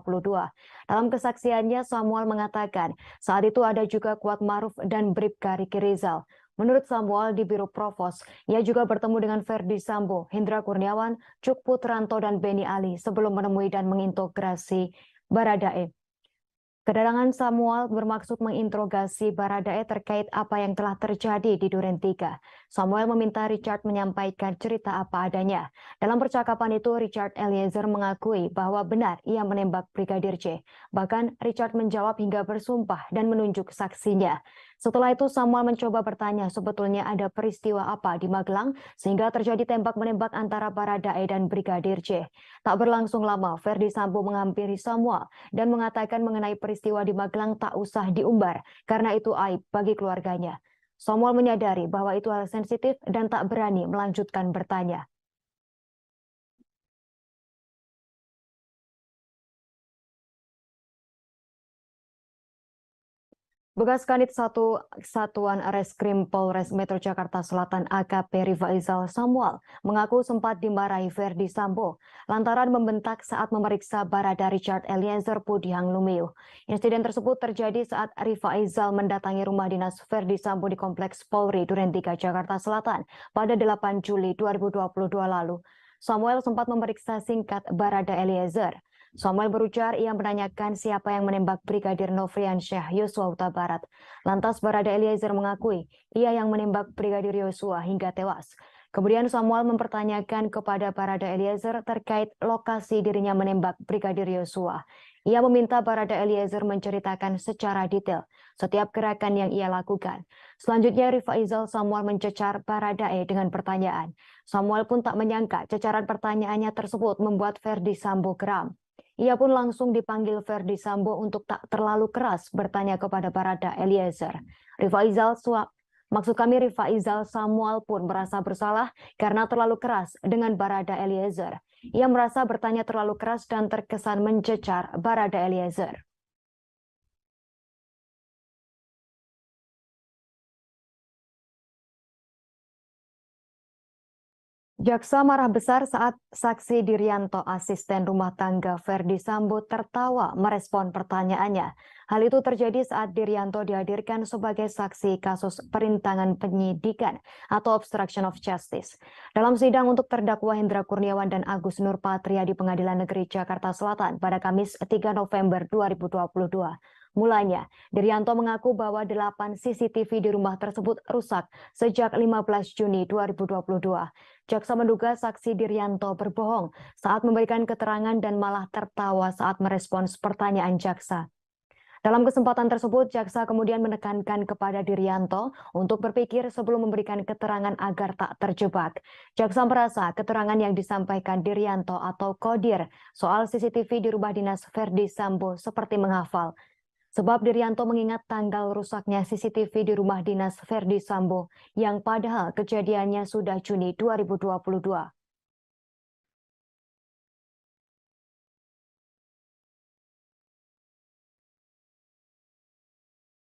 Dalam kesaksiannya, Samuel mengatakan saat itu ada juga Kuat Maruf dan Bribka Riki Rizal. Menurut Samuel di Biro Provos, ia juga bertemu dengan Verdi Sambo, Hendra Kurniawan, Cuk Putranto, dan Beni Ali sebelum menemui dan mengintegrasi Baradae. Kedatangan Samuel bermaksud menginterogasi Baradae terkait apa yang telah terjadi di Duren 3. Samuel meminta Richard menyampaikan cerita apa adanya. Dalam percakapan itu, Richard Eliezer mengakui bahwa benar ia menembak Brigadir C. Bahkan Richard menjawab hingga bersumpah dan menunjuk saksinya. Setelah itu Samuel mencoba bertanya sebetulnya ada peristiwa apa di Magelang sehingga terjadi tembak-menembak antara Baradae dan Brigadir C. Tak berlangsung lama, Verdi Sambo menghampiri Samuel dan mengatakan mengenai peristiwa di Magelang tak usah diumbar karena itu aib bagi keluarganya. Samuel menyadari bahwa itu hal sensitif dan tak berani melanjutkan bertanya. Bekas Kanit 1 Satuan Reskrim Polres Metro Jakarta Selatan AKP Rifaizal Samuel mengaku sempat dimarahi Verdi Sambo lantaran membentak saat memeriksa Barada Richard Eliezer Pudihang Lumiu. Insiden tersebut terjadi saat Rifaizal mendatangi rumah dinas Verdi Sambo di Kompleks Polri Duren 3 Jakarta Selatan pada 8 Juli 2022 lalu. Samuel sempat memeriksa singkat Barada Eliezer. Samuel berujar ia menanyakan siapa yang menembak Brigadir Nofriansyah Yosua Huta Barat. Lantas Barada Eliezer mengakui ia yang menembak Brigadir Yosua hingga tewas. Kemudian Samuel mempertanyakan kepada Barada Eliezer terkait lokasi dirinya menembak Brigadir Yosua. Ia meminta Barada Eliezer menceritakan secara detail setiap gerakan yang ia lakukan. Selanjutnya Rifaizal Samuel mencecar Baradae dengan pertanyaan. Samuel pun tak menyangka cecaran pertanyaannya tersebut membuat Verdi Sambo geram. Ia pun langsung dipanggil Verdi Sambo untuk tak terlalu keras bertanya kepada Barada Eliezer. Rifaizal Samuel pun merasa bersalah karena terlalu keras dengan Barada Eliezer. Ia merasa bertanya terlalu keras dan terkesan mencecar Barada Eliezer. Jaksa marah besar saat saksi Dirianto, asisten rumah tangga Verdi Sambo, tertawa merespon pertanyaannya. Hal itu terjadi saat Dirianto dihadirkan sebagai saksi kasus perintangan penyidikan atau obstruction of justice. Dalam sidang untuk terdakwa Hendra Kurniawan dan Agus Nurpatria di Pengadilan Negeri Jakarta Selatan pada Kamis 3 November 2022. Mulanya, Dirianto mengaku bahwa 8 CCTV di rumah tersebut rusak sejak 15 Juni 2022. Jaksa menduga saksi Dirianto berbohong saat memberikan keterangan dan malah tertawa saat merespons pertanyaan jaksa. Dalam kesempatan tersebut, jaksa kemudian menekankan kepada Dirianto untuk berpikir sebelum memberikan keterangan agar tak terjebak. Jaksa merasa keterangan yang disampaikan Dirianto atau Kodir soal CCTV di rumah dinas Verdi Sambo seperti menghafal. Sebab Diryanto mengingat tanggal rusaknya CCTV di rumah dinas Verdi Sambo yang padahal kejadiannya sudah Juni 2022.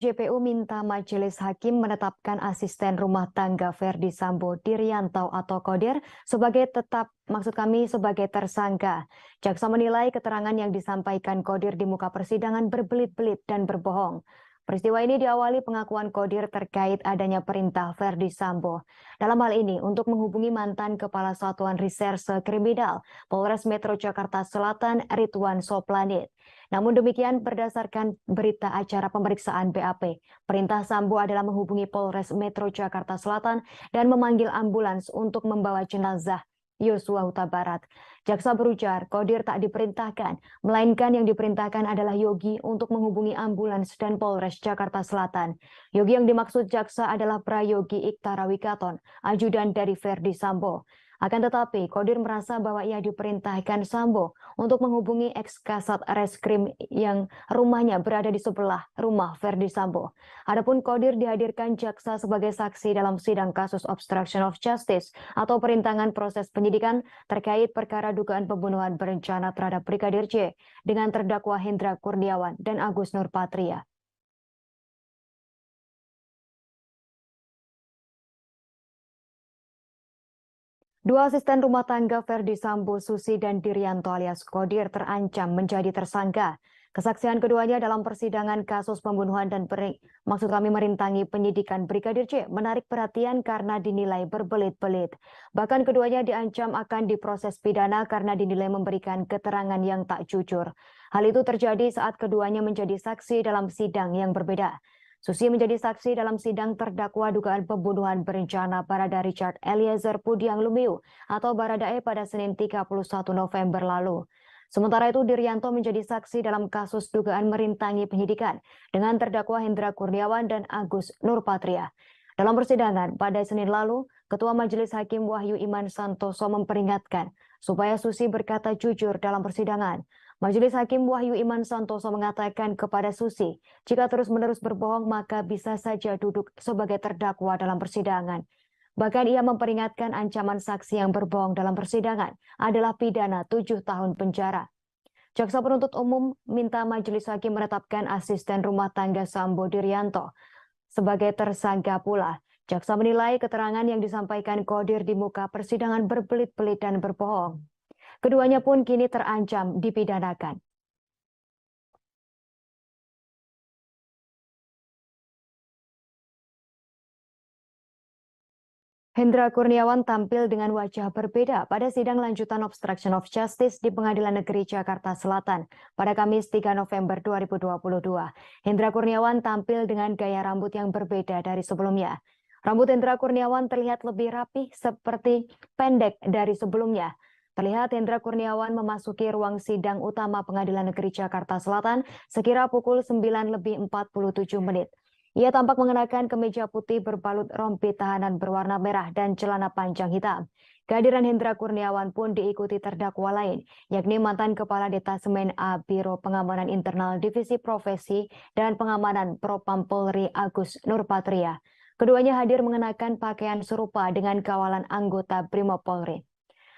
JPU minta Majelis Hakim menetapkan asisten rumah tangga Verdi Sambo Diryanto atau Kodir sebagai sebagai tersangka. Jaksa menilai keterangan yang disampaikan Kodir di muka persidangan berbelit-belit dan berbohong. Peristiwa ini diawali pengakuan Kodir terkait adanya perintah Verdi Sambo. Dalam hal ini untuk menghubungi mantan Kepala Satuan Reserse Kriminal Polres Metro Jakarta Selatan Ridwan Soplanit. Namun demikian berdasarkan berita acara pemeriksaan BAP, perintah Sambo adalah menghubungi Polres Metro Jakarta Selatan dan memanggil ambulans untuk membawa jenazah Yosua Huta Barat. Jaksa berujar, Kodir tak diperintahkan, melainkan yang diperintahkan adalah Yogi untuk menghubungi ambulans dan Polres Jakarta Selatan. Yogi yang dimaksud jaksa adalah Prayogi Iktara Wikaton, ajudan dari Verdi Sambo. Akan tetapi, Kodir merasa bahwa ia diperintahkan Sambo untuk menghubungi ex-Kasat Reskrim yang rumahnya berada di sebelah rumah Verdi Sambo. Adapun Kodir dihadirkan jaksa sebagai saksi dalam sidang kasus obstruction of justice atau perintangan proses penyidikan terkait perkara dugaan pembunuhan berencana terhadap Brigadir J dengan terdakwa Hendra Kurniawan dan Agus Nurpatria. Dua asisten rumah tangga Verdi Sambo, Susi dan Diryanto alias Kodir terancam menjadi tersangka. Kesaksian keduanya dalam persidangan kasus pembunuhan dan merintangi penyidikan Brigadir J menarik perhatian karena dinilai berbelit-belit. Bahkan keduanya diancam akan diproses pidana karena dinilai memberikan keterangan yang tak jujur. Hal itu terjadi saat keduanya menjadi saksi dalam sidang yang berbeda. Susi menjadi saksi dalam sidang terdakwa dugaan pembunuhan berencana Barada Richard Eliezer Pudiang Lumiu atau Baradae pada Senin 31 November lalu. Sementara itu Diryanto menjadi saksi dalam kasus dugaan merintangi penyidikan dengan terdakwa Hendra Kurniawan dan Agus Nurpatria. Dalam persidangan pada Senin lalu, Ketua Majelis Hakim Wahyu Iman Santoso memperingatkan supaya Susi berkata jujur dalam persidangan. Majelis Hakim Wahyu Iman Santoso mengatakan kepada Susi, jika terus-menerus berbohong maka bisa saja duduk sebagai terdakwa dalam persidangan. Bahkan ia memperingatkan ancaman saksi yang berbohong dalam persidangan adalah pidana 7 tahun penjara. Jaksa penuntut umum minta Majelis Hakim menetapkan asisten rumah tangga Sambo Diryanto sebagai tersangka pula. Jaksa menilai keterangan yang disampaikan Kodir di muka persidangan berbelit-belit dan berbohong. Keduanya pun kini terancam dipidanakan. Hendra Kurniawan tampil dengan wajah berbeda pada sidang lanjutan obstruction of justice di Pengadilan Negeri Jakarta Selatan pada Kamis 3 November 2022. Hendra Kurniawan tampil dengan gaya rambut yang berbeda dari sebelumnya. Rambut Hendra Kurniawan terlihat lebih rapih seperti pendek dari sebelumnya. Terlihat Hendra Kurniawan memasuki ruang sidang utama Pengadilan Negeri Jakarta Selatan sekira pukul 9:47. Ia tampak mengenakan kemeja putih berbalut rompi tahanan berwarna merah dan celana panjang hitam. Kehadiran Hendra Kurniawan pun diikuti terdakwa lain, yakni mantan Kepala Detasemen A Biro Pengamanan Internal Divisi Profesi dan Pengamanan Propam Polri Agus Nurpatria. Keduanya hadir mengenakan pakaian serupa dengan kawalan anggota Brimob Polri.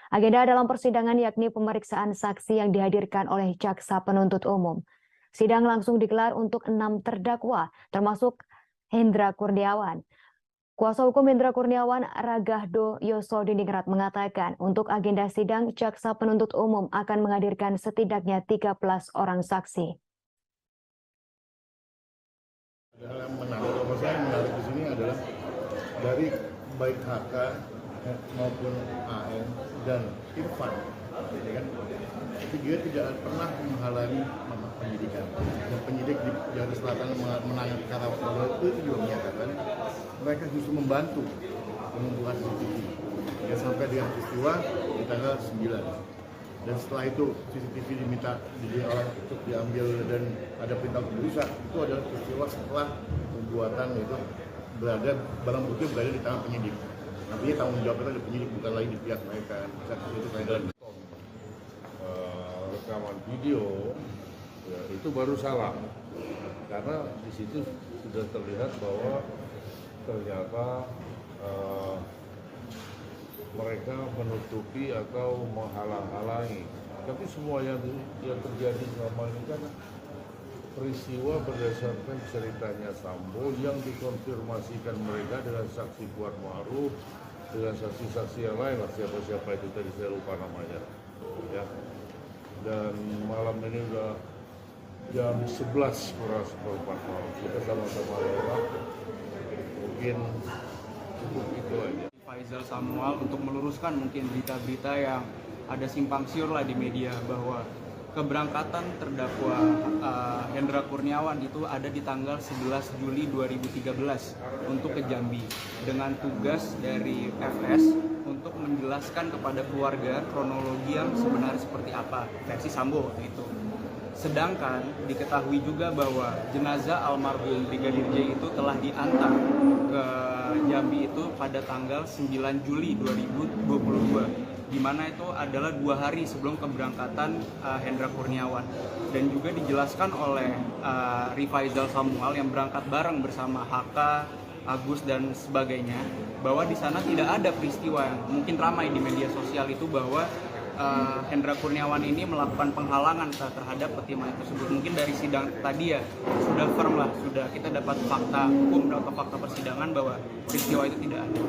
Agenda dalam persidangan yakni pemeriksaan saksi yang dihadirkan oleh jaksa penuntut umum. Sidang langsung digelar untuk 6 terdakwa, termasuk Hendra Kurniawan. Kuasa hukum Hendra Kurniawan, Ragahdo Yosodiningrat mengatakan untuk agenda sidang, jaksa penuntut umum akan menghadirkan setidaknya 13 orang saksi. Hal yang menarik, kalau saya menarik di sini adalah dari baik HK maupun AN dan Irfan, ya kan? Dia tidak pernah menghalangi penyidikan. Dan penyidik di Jakarta Selatan menangani perkara itu juga menyatakan mereka justru membantu pengumpulan CCTV. Ya sampai dengan peristiwa di tanggal 9. Dan setelah itu CCTV diminta untuk diambil dan ada perintah untuk dirusak. Itu adalah peristiwa setelah pembuatan itu barang bukti berada di tangan penyidik. Artinya tanggung jawab itu ada penyidik, bukan lagi di pihak mereka. Itu rekaman video Ya, itu baru salah. Karena di situ sudah terlihat bahwa ternyata mereka menutupi atau menghalang-halangi. Tapi semua yang terjadi selama ini kan peristiwa berdasarkan ceritanya Sambo yang dikonfirmasikan mereka dengan saksi Kuat Ma'ruf, dengan saksi-saksi yang lain lah, siapa-siapa itu tadi saya lupa namanya. Ya. Dan malam ini udah jam 11 kurang seperempat malam. Kita sama-sama lewat. Mungkin cukup itu aja. Faisal Samuel untuk meluruskan mungkin berita-berita yang ada simpang siur lah di media bahwa keberangkatan terdakwa Hendra Kurniawan itu ada di tanggal 11 Juli 2013 untuk ke Jambi dengan tugas dari FS untuk menjelaskan kepada keluarga kronologi yang sebenarnya seperti apa versi Sambo waktu itu. Sedangkan diketahui juga bahwa jenazah almarhum Brigadir J itu telah diantar ke Jambi itu pada tanggal 9 Juli 2022, di mana itu adalah 2 hari sebelum keberangkatan Hendra Kurniawan. Dan juga dijelaskan oleh Rifaizal Samuel yang berangkat bareng bersama HK, Agus dan sebagainya, bahwa di sana tidak ada peristiwa yang mungkin ramai di media sosial itu bahwa Hendra Kurniawan ini melakukan penghalangan terhadap peti mayat tersebut. Mungkin dari sidang tadi ya sudah firm lah, sudah kita dapat fakta hukum atau fakta persidangan bahwa peristiwa itu tidak ada.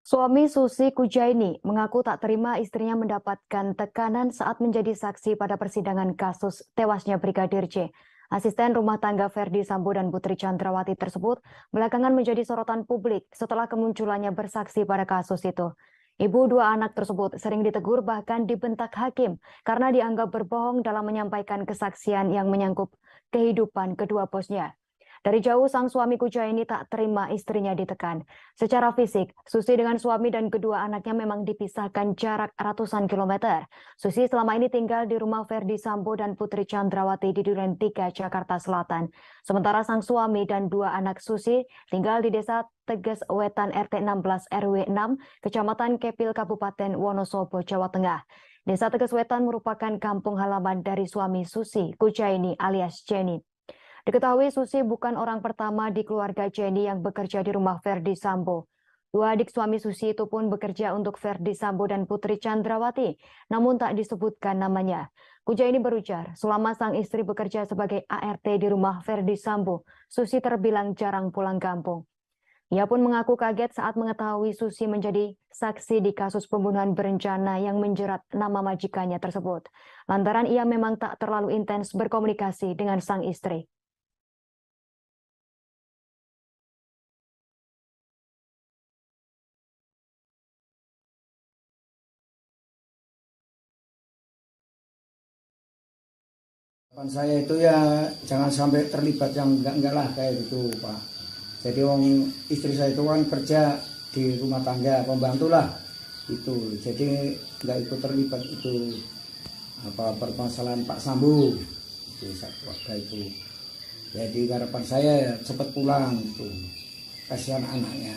Suami Susi Kujaini mengaku tak terima istrinya mendapatkan tekanan saat menjadi saksi pada persidangan kasus tewasnya Brigadir J. Asisten rumah tangga Ferdi Sambo dan Putri Chandrawati tersebut belakangan menjadi sorotan publik setelah kemunculannya bersaksi pada kasus itu. Ibu 2 anak tersebut sering ditegur bahkan dibentak hakim karena dianggap berbohong dalam menyampaikan kesaksian yang menyangkut kehidupan kedua bosnya. Dari jauh sang suami Kujaini tak terima istrinya ditekan. Secara fisik, Susi dengan suami dan kedua anaknya memang dipisahkan jarak ratusan kilometer. Susi selama ini tinggal di rumah Ferdi Sambo dan Putri Chandrawati di Duren 3, Jakarta Selatan. Sementara sang suami dan 2 anak Susi tinggal di Desa Teges Wetan RT 16 RW 6, Kecamatan Kepil, Kabupaten Wonosobo, Jawa Tengah. Desa Teges Wetan merupakan kampung halaman dari suami Susi Kujaini alias Jenny. Diketahui Susi bukan orang pertama di keluarga Jenny yang bekerja di rumah Ferdi Sambo. 2 adik suami Susi itu pun bekerja untuk Ferdi Sambo dan Putri Chandrawati, namun tak disebutkan namanya. Kujaini berujar, selama sang istri bekerja sebagai ART di rumah Ferdi Sambo, Susi terbilang jarang pulang kampung. Ia pun mengaku kaget saat mengetahui Susi menjadi saksi di kasus pembunuhan berencana yang menjerat nama majikannya tersebut. Lantaran ia memang tak terlalu intens berkomunikasi dengan sang istri. Saya itu ya jangan sampai terlibat yang enggak lah kayak gitu Pak. Jadi istri saya itu kan kerja di rumah tangga, pembantu lah itu. Jadi enggak ikut terlibat itu permasalahan Pak Sambo itu waktu itu. Jadi harapan saya cepat pulang itu, kasihan anaknya.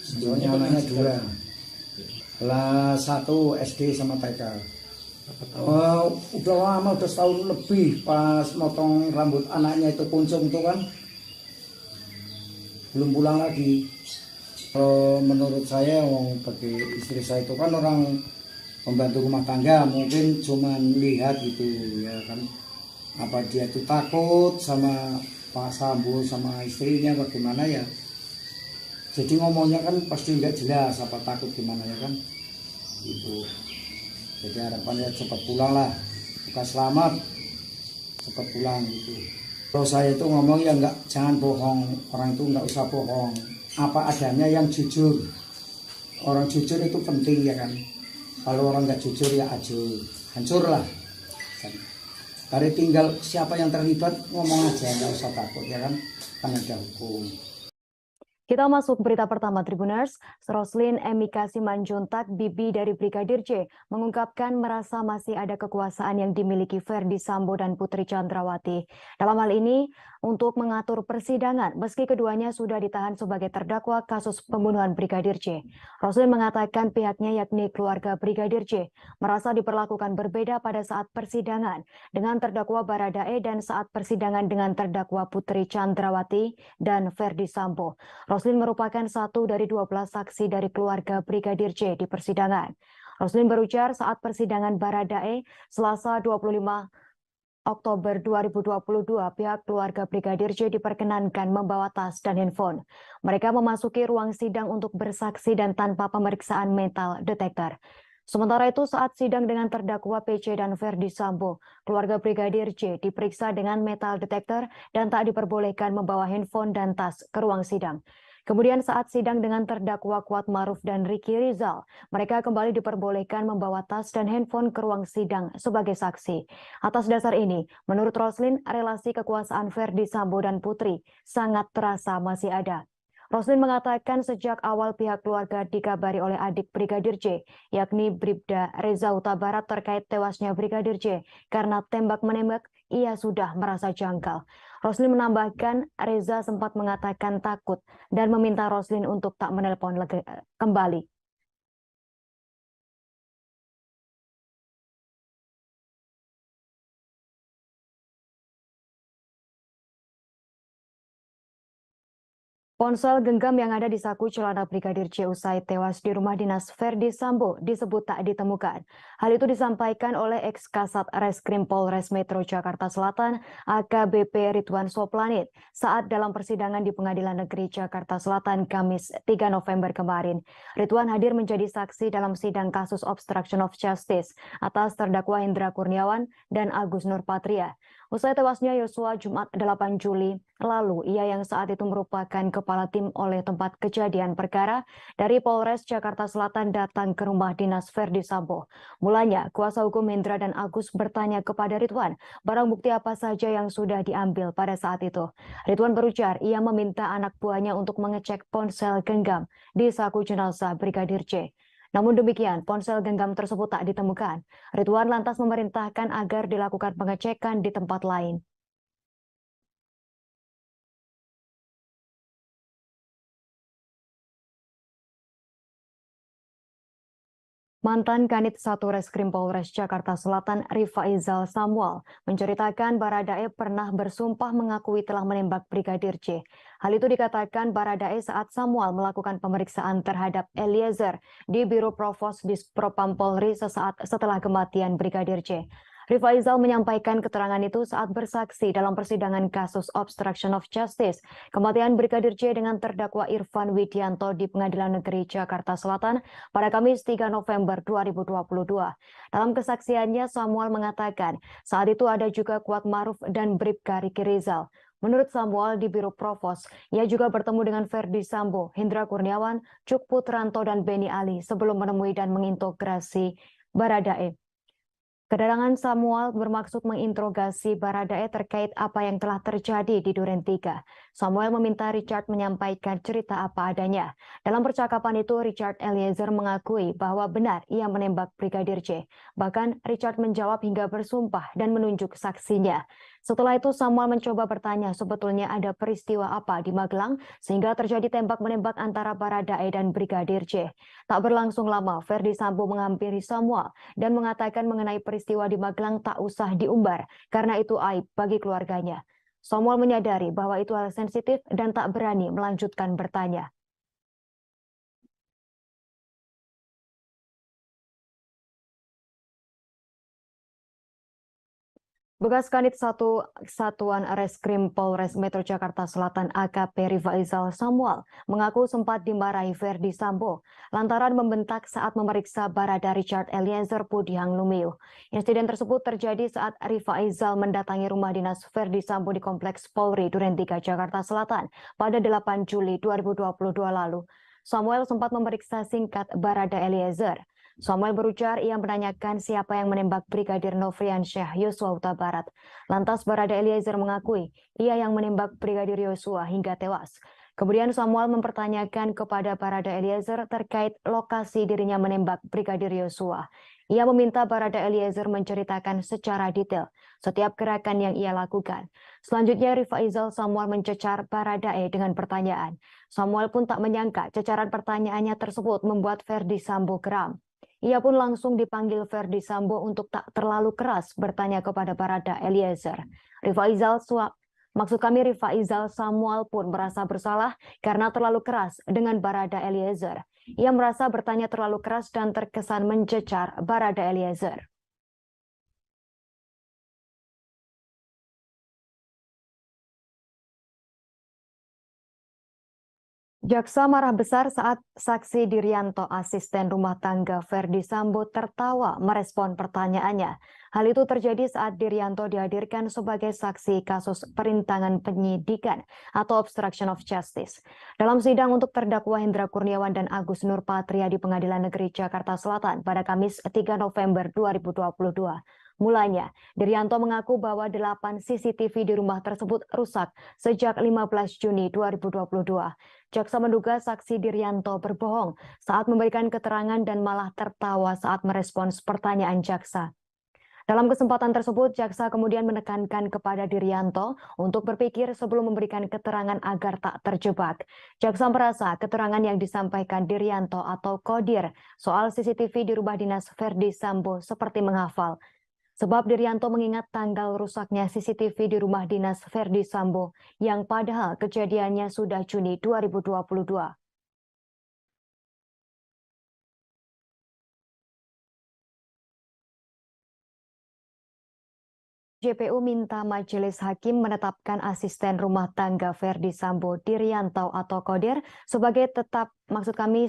Soalnya anaknya 2, kelas 1 SD sama TK. Udah lama, udah setahun lebih pas motong rambut anaknya itu Kuncung itu kan belum pulang lagi. Menurut saya bagi istri saya itu kan orang pembantu rumah tangga, mungkin cuman lihat gitu ya kan, apa dia itu takut sama Pak Sambo sama istrinya bagaimana ya. Jadi ngomongnya kan pasti nggak jelas, apa takut gimana ya kan itu. Jadi harapannya cepat pulang lah, bukan selamat, cepat pulang gitu. Kalau saya itu ngomong ya jangan bohong, orang itu nggak usah bohong, apa adanya yang jujur. Orang jujur itu penting ya kan. Kalau orang nggak jujur ya hancur lah. Dari tinggal siapa yang terlibat ngomong aja, nggak usah takut ya kan ada hukum. Kita masuk berita pertama Tribuners. Roslin Emika Simanjuntak, bibi dari Brigadir J, mengungkapkan merasa masih ada kekuasaan yang dimiliki Ferdi Sambo dan Putri Chandrawati. Dalam hal ini, untuk mengatur persidangan meski keduanya sudah ditahan sebagai terdakwa kasus pembunuhan Brigadir J. Roslin mengatakan pihaknya yakni keluarga Brigadir J merasa diperlakukan berbeda pada saat persidangan dengan terdakwa Baradae dan saat persidangan dengan terdakwa Putri Chandrawati dan Verdi Sambo. Roslin merupakan satu dari 12 saksi dari keluarga Brigadir J di persidangan. Roslin berujar saat persidangan Baradae Selasa 25 Oktober 2022, pihak keluarga Brigadir J diperkenankan membawa tas dan handphone. Mereka memasuki ruang sidang untuk bersaksi dan tanpa pemeriksaan metal detektor. Sementara itu saat sidang dengan terdakwa PC dan Verdi Sambo, keluarga Brigadir J diperiksa dengan metal detektor dan tak diperbolehkan membawa handphone dan tas ke ruang sidang. Kemudian saat sidang dengan terdakwa Kuat Maruf dan Ricky Rizal, mereka kembali diperbolehkan membawa tas dan handphone ke ruang sidang sebagai saksi. Atas dasar ini, menurut Roslin, relasi kekuasaan Verdi Sambo dan Putri sangat terasa masih ada. Roslin mengatakan sejak awal pihak keluarga dikabari oleh adik Brigadir J, yakni Bribda Reza Huta Barat terkait tewasnya Brigadir J karena tembak-menembak, ia sudah merasa janggal. Roslin menambahkan Reza sempat mengatakan takut dan meminta Roslin untuk tak menelpon kembali. Ponsel genggam yang ada di saku celana Brigadir J usai tewas di rumah dinas Verdi Sambo disebut tak ditemukan. Hal itu disampaikan oleh ex-Kasat Reskrim Polres Metro Jakarta Selatan AKBP Ridwan Soplanit saat dalam persidangan di Pengadilan Negeri Jakarta Selatan Kamis 3 November kemarin. Ridwan hadir menjadi saksi dalam sidang kasus obstruction of justice atas terdakwa Hendra Kurniawan dan Agus Nurpatria. Usai tewasnya Yosua Jumat 8 Juli lalu, ia yang saat itu merupakan kepala tim oleh tempat kejadian perkara dari Polres Jakarta Selatan datang ke rumah dinas Verdi Sambo. Mulanya, kuasa hukum Hendra dan Agus bertanya kepada Ridwan barang bukti apa saja yang sudah diambil pada saat itu. Ridwan berujar ia meminta anak buahnya untuk mengecek ponsel genggam di saku jenazah Brigadir J. Namun demikian, ponsel genggam tersebut tak ditemukan. Ridwan lantas memerintahkan agar dilakukan pengecekan di tempat lain. Mantan Kanit 1 Reskrim Polres Jakarta Selatan Rifaizal Samuel menceritakan Baradae pernah bersumpah mengakui telah menembak Brigadir J. Hal itu dikatakan Baradae saat Samuel melakukan pemeriksaan terhadap Eliezer di Biro Provos Dispropam Polri sesaat setelah kematian Brigadir J. Rifaizal menyampaikan keterangan itu saat bersaksi dalam persidangan kasus obstruction of justice kematian Brigadir J dengan terdakwa Irfan Widianto di Pengadilan Negeri Jakarta Selatan pada Kamis 3 November 2022. Dalam kesaksiannya, Samuel mengatakan saat itu ada juga Kuat Maruf dan Bribka Ricky Rizal. Menurut Samuel di Biro Provos, ia juga bertemu dengan Verdi Sambo, Hendra Kurniawan, Cuk Putranto, dan Beni Ali sebelum menemui dan mengintegrasi Baradae. Kedatangan Samuel bermaksud menginterogasi Baradae terkait apa yang telah terjadi di Duren 3. Samuel meminta Richard menyampaikan cerita apa adanya. Dalam percakapan itu, Richard Eliezer mengakui bahwa benar ia menembak Brigadir J. Bahkan Richard menjawab hingga bersumpah dan menunjuk saksinya. Setelah itu Samuel mencoba bertanya sebetulnya ada peristiwa apa di Magelang sehingga terjadi tembak-menembak antara Baradae dan Brigadir J. Tak berlangsung lama, Verdi Sambo menghampiri Samuel dan mengatakan mengenai peristiwa di Magelang tak usah diumbar karena itu aib bagi keluarganya. Samuel menyadari bahwa itu hal sensitif dan tak berani melanjutkan bertanya. Bekas Kanit 1 Satuan Reskrim Polres Metro Jakarta Selatan AKP Rifaizal Samuel mengaku sempat dimarahi Verdi Sambo lantaran membentak saat memeriksa Barada Richard Eliezer Pudihang Lumiu. Insiden tersebut terjadi saat Rifaizal mendatangi rumah dinas Verdi Sambo di Kompleks Polri Duren 3 Jakarta Selatan pada 8 Juli 2022 lalu. Samuel sempat memeriksa singkat Barada Eliezer. Samuel berujar ia menanyakan siapa yang menembak Brigadir Nofriansyah Yosua Huta Barat. Lantas Barada Eliezer mengakui ia yang menembak Brigadir Yosua hingga tewas. Kemudian Samuel mempertanyakan kepada Barada Eliezer terkait lokasi dirinya menembak Brigadir Yosua. Ia meminta Barada Eliezer menceritakan secara detail setiap gerakan yang ia lakukan. Selanjutnya Rifaizal Samuel mencecar Baradae dengan pertanyaan. Samuel pun tak menyangka cecaran pertanyaannya tersebut membuat Ferdi Sambo geram. Ia pun langsung dipanggil Ferdi Sambo untuk tak terlalu keras bertanya kepada Barada Eliezer. Rifaizal Samuel pun merasa bersalah karena terlalu keras dengan Barada Eliezer. Ia merasa bertanya terlalu keras dan terkesan mencecar Barada Eliezer. Jaksa marah besar saat saksi Diryanto, asisten rumah tangga Ferdi Sambo, tertawa merespon pertanyaannya. Hal itu terjadi saat Diryanto dihadirkan sebagai saksi kasus perintangan penyidikan atau obstruction of justice. Dalam sidang untuk terdakwa Hendra Kurniawan dan Agus Nurpatria di Pengadilan Negeri Jakarta Selatan pada Kamis 3 November 2022. Mulanya, Diryanto mengaku bahwa 8 CCTV di rumah tersebut rusak sejak 15 Juni 2022. Jaksa menduga saksi Diryanto berbohong saat memberikan keterangan dan malah tertawa saat merespons pertanyaan jaksa. Dalam kesempatan tersebut, jaksa kemudian menekankan kepada Diryanto untuk berpikir sebelum memberikan keterangan agar tak terjebak. Jaksa merasa keterangan yang disampaikan Diryanto atau Kodir soal CCTV di rumah dinas Ferdi Sambo seperti menghafal. Sebab Diryanto mengingat tanggal rusaknya CCTV di rumah dinas Ferdi Sambo yang padahal kejadiannya sudah Juni 2022. JPU minta majelis hakim menetapkan asisten rumah tangga Ferdi Sambo Diryanto atau Kodir sebagai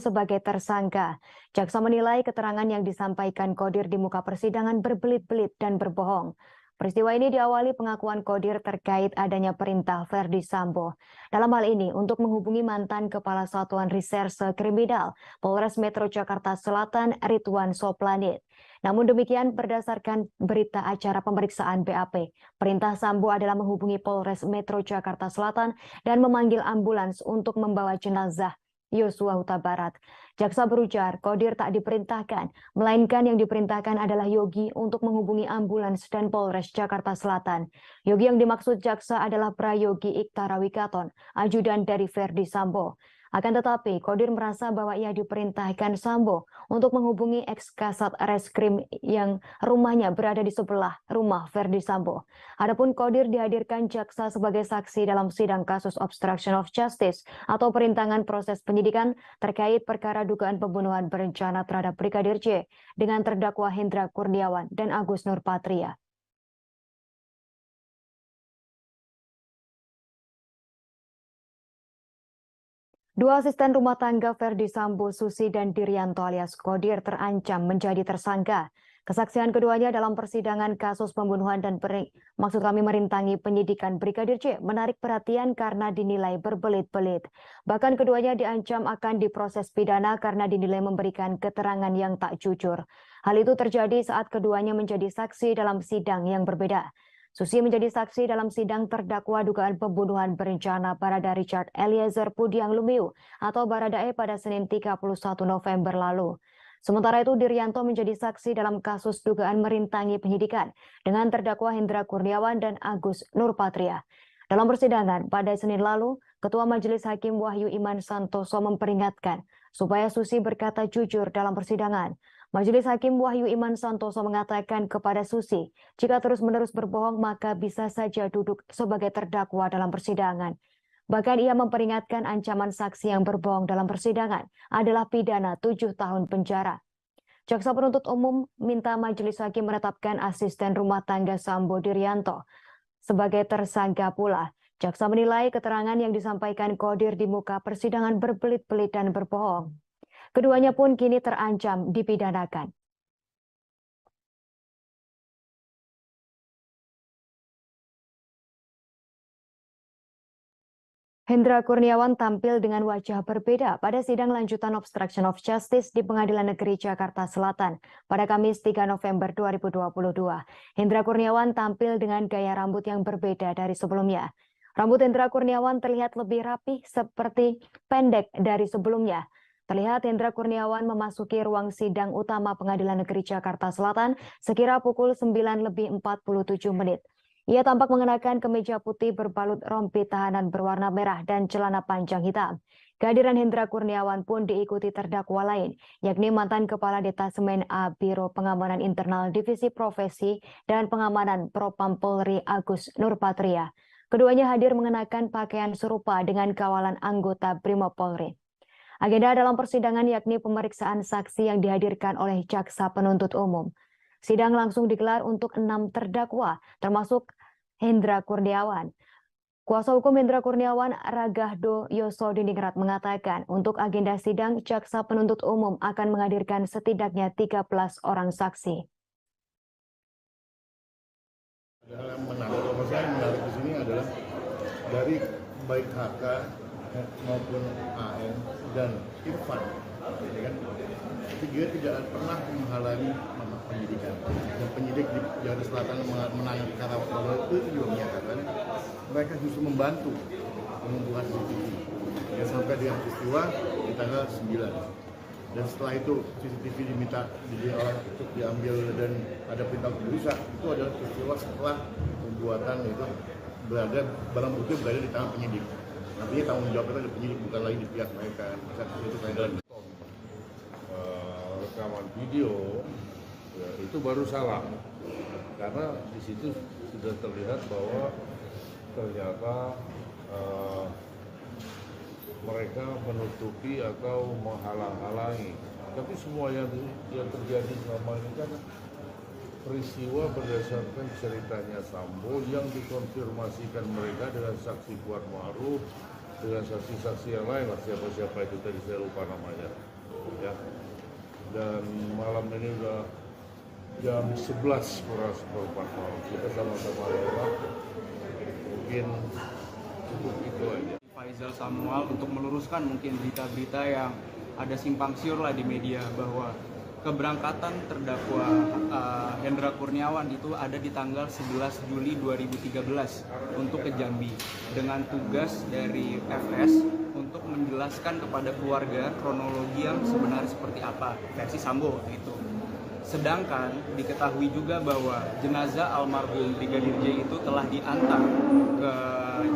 sebagai tersangka. Jaksa menilai keterangan yang disampaikan Kodir di muka persidangan berbelit-belit dan berbohong. Peristiwa ini diawali pengakuan Kodir terkait adanya perintah Ferdi Sambo. Dalam hal ini untuk menghubungi mantan Kepala Satuan Reserse Kriminal Polres Metro Jakarta Selatan Ridwan Soplanit. Namun demikian berdasarkan berita acara pemeriksaan BAP, perintah Sambo adalah menghubungi Polres Metro Jakarta Selatan dan memanggil ambulans untuk membawa jenazah Yosua Huta Barat. Jaksa berujar Kodir tak diperintahkan, melainkan yang diperintahkan adalah Yogi untuk menghubungi ambulans dan Polres Jakarta Selatan. Yogi yang dimaksud jaksa adalah Prayogi Iktara Wikaton, ajudan dari Ferdi Sambo. Akan tetapi, Kodir merasa bahwa ia diperintahkan Sambo untuk menghubungi ex-kasat reskrim yang rumahnya berada di sebelah rumah Ferdi Sambo. Adapun Kodir dihadirkan jaksa sebagai saksi dalam sidang kasus obstruction of justice atau perintangan proses penyidikan terkait perkara dugaan pembunuhan berencana terhadap Brigadir J dengan terdakwa Hendra Kurniawan dan Agus Nurpatria. Dua asisten rumah tangga Ferdi Sambo, Susi dan Diryanto alias Kodir terancam menjadi tersangka. Kesaksian keduanya dalam persidangan kasus pembunuhan dan merintangi penyidikan Brigadir J menarik perhatian karena dinilai berbelit-belit. Bahkan keduanya diancam akan diproses pidana karena dinilai memberikan keterangan yang tak jujur. Hal itu terjadi saat keduanya menjadi saksi dalam sidang yang berbeda. Susi menjadi saksi dalam sidang terdakwa dugaan pembunuhan berencana Barada Richard Eliezer Pudiang Lumiu atau Baradae pada Senin 31 November lalu. Sementara itu Diryanto menjadi saksi dalam kasus dugaan merintangi penyidikan dengan terdakwa Hendra Kurniawan dan Agus Nurpatria. Dalam persidangan pada Senin lalu, Ketua Majelis Hakim Wahyu Iman Santoso memperingatkan supaya Susi berkata jujur dalam persidangan. Majelis Hakim Wahyu Iman Santoso mengatakan kepada Susi, jika terus-menerus berbohong maka bisa saja duduk sebagai terdakwa dalam persidangan. Bahkan ia memperingatkan ancaman saksi yang berbohong dalam persidangan adalah pidana 7 tahun penjara. Jaksa penuntut umum minta Majelis Hakim menetapkan asisten rumah tangga Sambo Diryanto sebagai tersangka pula. Jaksa menilai keterangan yang disampaikan Kodir di muka persidangan berbelit-belit dan berbohong. Keduanya pun kini terancam dipidanakan. Hendra Kurniawan tampil dengan wajah berbeda pada sidang lanjutan obstruction of justice di Pengadilan Negeri Jakarta Selatan pada Kamis 3 November 2022. Hendra Kurniawan tampil dengan gaya rambut yang berbeda dari sebelumnya. Rambut Hendra Kurniawan terlihat lebih rapi seperti pendek dari sebelumnya. Terlihat Hendra Kurniawan memasuki ruang sidang utama Pengadilan Negeri Jakarta Selatan sekira pukul 9:47. Ia tampak mengenakan kemeja putih berbalut rompi tahanan berwarna merah dan celana panjang hitam. Kehadiran Hendra Kurniawan pun diikuti terdakwa lain, yakni mantan Kepala Detasemen A Biro Pengamanan Internal Divisi Profesi dan Pengamanan Propam Polri Agus Nurpatria. Keduanya hadir mengenakan pakaian serupa dengan kawalan anggota Brimob Polri. Agenda dalam persidangan yakni pemeriksaan saksi yang dihadirkan oleh jaksa penuntut umum. Sidang langsung digelar untuk 6 terdakwa, termasuk Hendra Kurniawan. Kuasa hukum Hendra Kurniawan, Ragahdo Yosodiningrat, mengatakan untuk agenda sidang, jaksa penuntut umum akan menghadirkan setidaknya 13 orang saksi. Hal yang menarik, kalau saya menarik di sini adalah dari baik HK maupun AN dan Irfan, ya kan? Dia tidak pernah menghalangi penyidikan. Dan penyidik di Jakarta Selatan menangani perkara Walau itu juga menyatakan mereka justru membantu mengumpulkan CCTV. Ya, sampai dengan peristiwa di tanggal 9. Dan setelah itu CCTV diminta untuk diambil dan ada perintah untuk dirusak. Itu adalah peristiwa setelah pembuatan itu barang bukti berada di tangan penyidik. Artinya tanggung jawab itu ada penyidik, bukan lagi di pihak mereka. Itu kaitan. Rekaman video ya, itu baru salah karena di situ sudah terlihat bahwa ternyata mereka menutupi atau menghalang-halangi. Tapi semua yang terjadi selama ini kan peristiwa berdasarkan ceritanya Sambo yang dikonfirmasikan mereka dengan saksi Kuat Ma'ruf, dengan saksi-saksi yang lain lah, siapa-siapa itu tadi saya lupa namanya. Ya. Dan malam ini udah jam 11 kurang seperempat malam. Kita sama-sama lewat. Mungkin cukup itu aja. Faisal Samuel untuk meluruskan mungkin berita-berita yang ada simpang siur lah di media bahwa keberangkatan terdakwa Hendra Kurniawan itu ada di tanggal 11 Juli 2013 untuk ke Jambi dengan tugas dari FS untuk menjelaskan kepada keluarga kronologi yang sebenarnya seperti apa versi Sambo itu. Sedangkan diketahui juga bahwa jenazah almarhum Brigadir J itu telah diantar ke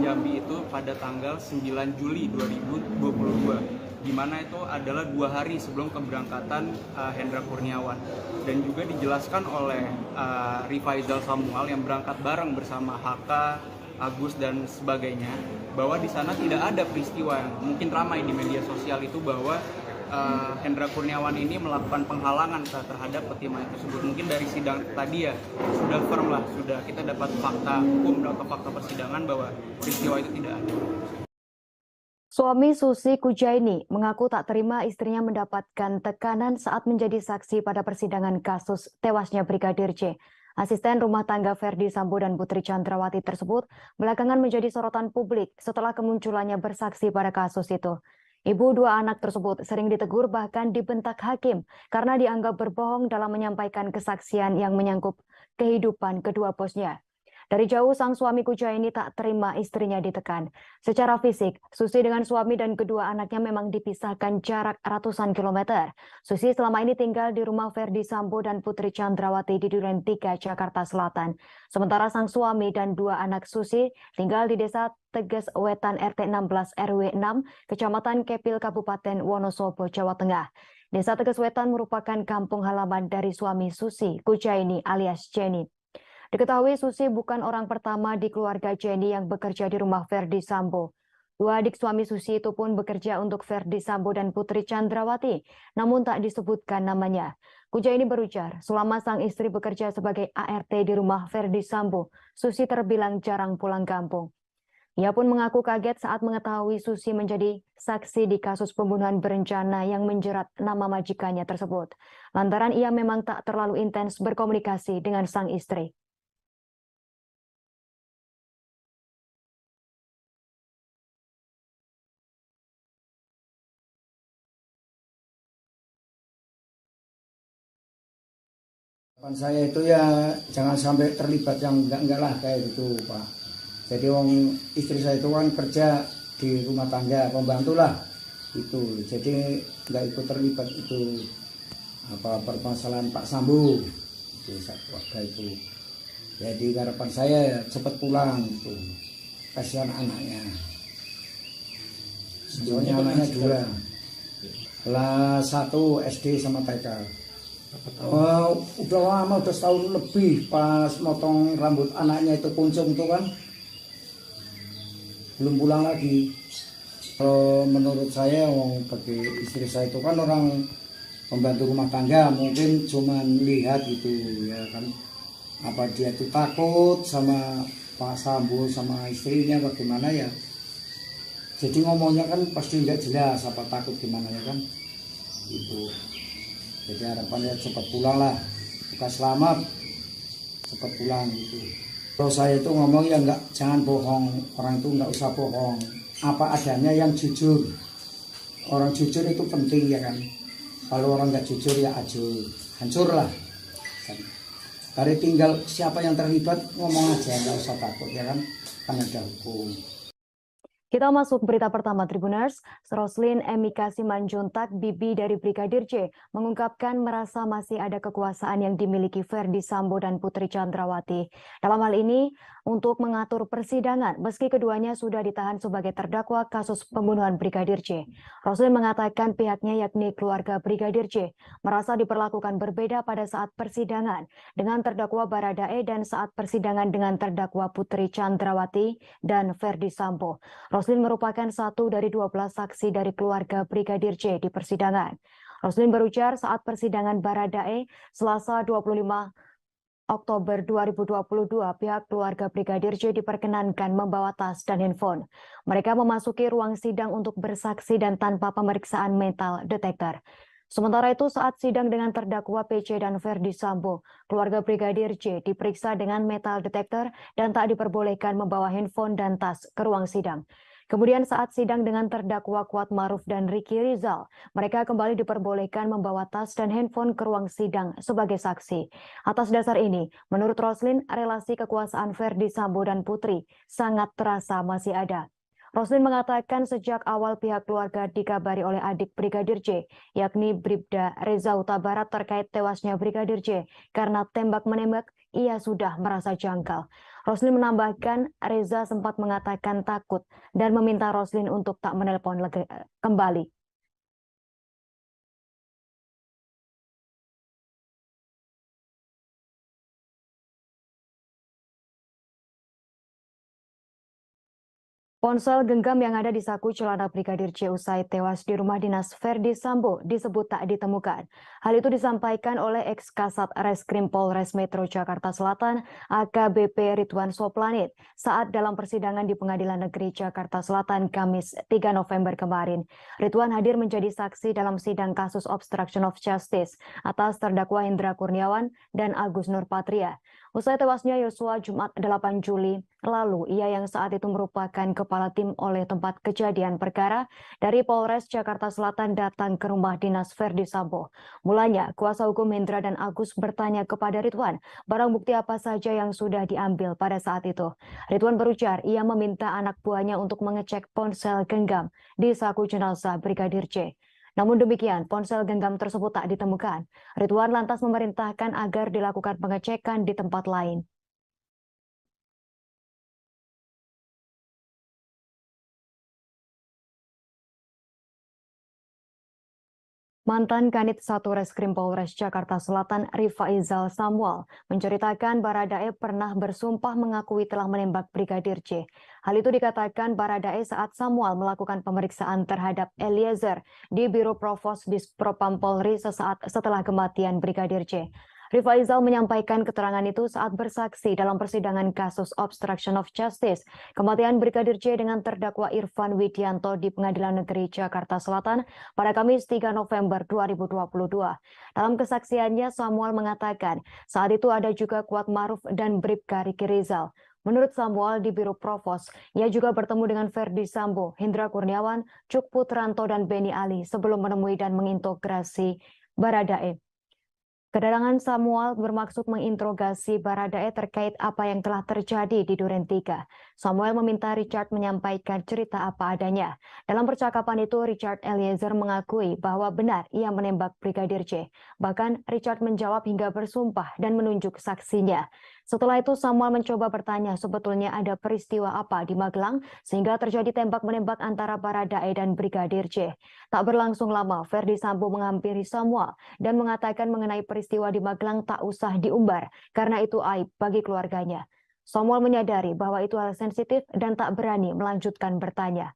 Jambi itu pada tanggal 9 Juli 2022, di mana itu adalah 2 hari sebelum keberangkatan Hendra Kurniawan. Dan juga dijelaskan oleh Rifaizal Samuel yang berangkat bareng bersama HK, Agus dan sebagainya, bahwa di sana tidak ada peristiwa yang mungkin ramai di media sosial itu bahwa Hendra Kurniawan ini melakukan penghalangan terhadap peti mayat tersebut. Mungkin dari sidang tadi ya sudah firm lah, sudah kita dapat fakta hukum atau fakta persidangan bahwa peristiwa itu tidak ada. Suami Susi Kujaini mengaku tak terima istrinya mendapatkan tekanan saat menjadi saksi pada persidangan kasus tewasnya Brigadir J. Asisten rumah tangga Ferdi Sambo dan Putri Chandrawati tersebut belakangan menjadi sorotan publik setelah kemunculannya bersaksi pada kasus itu. Ibu 2 anak tersebut sering ditegur bahkan dibentak hakim karena dianggap berbohong dalam menyampaikan kesaksian yang menyangkut kehidupan kedua bosnya. Dari jauh sang suami Kujaini tak terima istrinya ditekan. Secara fisik, Susi dengan suami dan kedua anaknya memang dipisahkan jarak ratusan kilometer. Susi selama ini tinggal di rumah Ferdi Sambo dan Putri Chandrawati di Duren 3, Jakarta Selatan. Sementara sang suami dan 2 anak Susi tinggal di Desa Teges Wetan RT 16 RW 6, Kecamatan Kepil, Kabupaten Wonosobo, Jawa Tengah. Desa Teges Wetan merupakan kampung halaman dari suami Susi Kujaini alias Jenny. Diketahui Susi bukan orang pertama di keluarga Jenny yang bekerja di rumah Ferdi Sambo. 2 adik suami Susi itu pun bekerja untuk Ferdi Sambo dan Putri Chandrawati, namun tak disebutkan namanya. Kujaini berujar, selama sang istri bekerja sebagai ART di rumah Ferdi Sambo, Susi terbilang jarang pulang kampung. Ia pun mengaku kaget saat mengetahui Susi menjadi saksi di kasus pembunuhan berencana yang menjerat nama majikannya tersebut. Lantaran ia memang tak terlalu intens berkomunikasi dengan sang istri. Saya itu ya jangan sampai terlibat yang enggak lah kayak gitu Pak. Jadi wong istri saya itu kan kerja di rumah tangga, pembantu lah itu. Jadi nggak ikut terlibat itu apa permasalahan Pak Sambo itu waktu itu. Jadi harapan saya ya cepat pulang itu. Kasihan anaknya. Soalnya anaknya dua. Kelas 1 SD sama TK. Udah lama, udah setahun lebih pas motong rambut anaknya itu kuncung tuh kan. Belum pulang lagi. Kalau menurut saya bagi istri saya itu kan orang pembantu rumah tangga, mungkin cuman lihat gitu ya kan, apa dia tuh takut sama Pak Sambo sama istrinya bagaimana ya, jadi ngomongnya kan pasti nggak jelas apa takut gimana ya kan itu. Jadi harapannya cepat pulang lah, bukan selamat, cepat pulang gitu. Kalau saya itu ngomong ya nggak, jangan bohong, orang itu nggak usah bohong, apa adanya yang jujur. Orang jujur itu penting ya kan. Kalau orang nggak jujur ya hancur lah. Dari tinggal siapa yang terlibat ngomong aja, nggak usah takut ya kan ada hukum. Kita masuk berita pertama Tribuners. Roslin Emika Simanjuntak, bibi dari Brigadir J, mengungkapkan merasa masih ada kekuasaan yang dimiliki Ferdi Sambo dan Putri Chandrawati. Dalam hal ini, untuk mengatur persidangan, meski keduanya sudah ditahan sebagai terdakwa kasus pembunuhan Brigadir J. Roslin mengatakan pihaknya yakni keluarga Brigadir J merasa diperlakukan berbeda pada saat persidangan dengan terdakwa Baradae dan saat persidangan dengan terdakwa Putri Chandrawati dan Ferdi Sambo. Roslin merupakan satu dari 12 saksi dari keluarga Brigadir J di persidangan. Roslin berujar saat persidangan Baradae Selasa 25 Oktober 2022, pihak keluarga Brigadir J diperkenankan membawa tas dan handphone. Mereka memasuki ruang sidang untuk bersaksi dan tanpa pemeriksaan metal detektor. Sementara itu saat sidang dengan terdakwa PC dan Ferdi Sambo, keluarga Brigadir J diperiksa dengan metal detektor dan tak diperbolehkan membawa handphone dan tas ke ruang sidang. Kemudian saat sidang dengan terdakwa Kuat Maruf dan Ricky Rizal, mereka kembali diperbolehkan membawa tas dan handphone ke ruang sidang sebagai saksi. Atas dasar ini, menurut Roslin, relasi kekuasaan Ferdi Sambo dan Putri sangat terasa masih ada. Roslin mengatakan sejak awal pihak keluarga dikabari oleh adik Brigadir J, yakni Bribda Reza Huta Barat terkait tewasnya Brigadir J karena tembak-menembak, ia sudah merasa janggal. Roslin menambahkan Reza sempat mengatakan takut dan meminta Roslin untuk tak menelpon kembali. Ponsel genggam yang ada di saku celana Brigadir J usai tewas di rumah dinas Ferdi Sambo disebut tak ditemukan. Hal itu disampaikan oleh ex-Kasat Reskrim Polres Metro Jakarta Selatan AKBP Ridwan Soplanit saat dalam persidangan di Pengadilan Negeri Jakarta Selatan Kamis 3 November kemarin. Ridwan hadir menjadi saksi dalam sidang kasus obstruction of justice atas terdakwa Hendra Kurniawan dan Agus Nurpatria. Usai tewasnya Yosua Jumat 8 Juli lalu, ia yang saat itu merupakan kepala tim oleh tempat kejadian perkara dari Polres Jakarta Selatan datang ke rumah dinas Ferdi Sambo. Mulanya, kuasa hukum Hendra dan Agus bertanya kepada Ridwan, barang bukti apa saja yang sudah diambil pada saat itu. Ridwan berujar, ia meminta anak buahnya untuk mengecek ponsel genggam di saku jenazah Brigadir J. Namun demikian, ponsel genggam tersebut tak ditemukan. Ridwan lantas memerintahkan agar dilakukan pengecekan di tempat lain. Mantan Kanit 1 Reskrim Polres Jakarta Selatan Rifaizal Samuel menceritakan Baradae pernah bersumpah mengakui telah menembak Brigadir J. Hal itu dikatakan Baradae saat Samuel melakukan pemeriksaan terhadap Eliezer di Biro Provos Dispropam Polri sesaat setelah kematian Brigadir J. Rifaizal menyampaikan keterangan itu saat bersaksi dalam persidangan kasus obstruction of justice kematian Brigadir J dengan terdakwa Irfan Widianto di Pengadilan Negeri Jakarta Selatan pada Kamis 3 November 2022. Dalam kesaksiannya, Samuel mengatakan saat itu ada juga Kuat Maruf dan Bribka Ricky Rizal. Menurut Samuel di Biro Provos, ia juga bertemu dengan Ferdi Sambo, Hendra Kurniawan, Cuk Putranto, dan Beni Ali sebelum menemui dan mengintegrasi Baradae. Kedatangan Samuel bermaksud menginterogasi Baradae terkait apa yang telah terjadi di Duren 3. Samuel meminta Richard menyampaikan cerita apa adanya. Dalam percakapan itu, Richard Eliezer mengakui bahwa benar ia menembak Brigadir J. Bahkan Richard menjawab hingga bersumpah dan menunjuk saksinya. Setelah itu, Samuel mencoba bertanya sebetulnya ada peristiwa apa di Magelang sehingga terjadi tembak-menembak antara Baradae dan Brigadir J. Tak berlangsung lama, Ferdi Sambo menghampiri Samuel dan mengatakan mengenai peristiwa di Magelang tak usah diumbar karena itu aib bagi keluarganya. Samuel menyadari bahwa itu hal sensitif dan tak berani melanjutkan bertanya.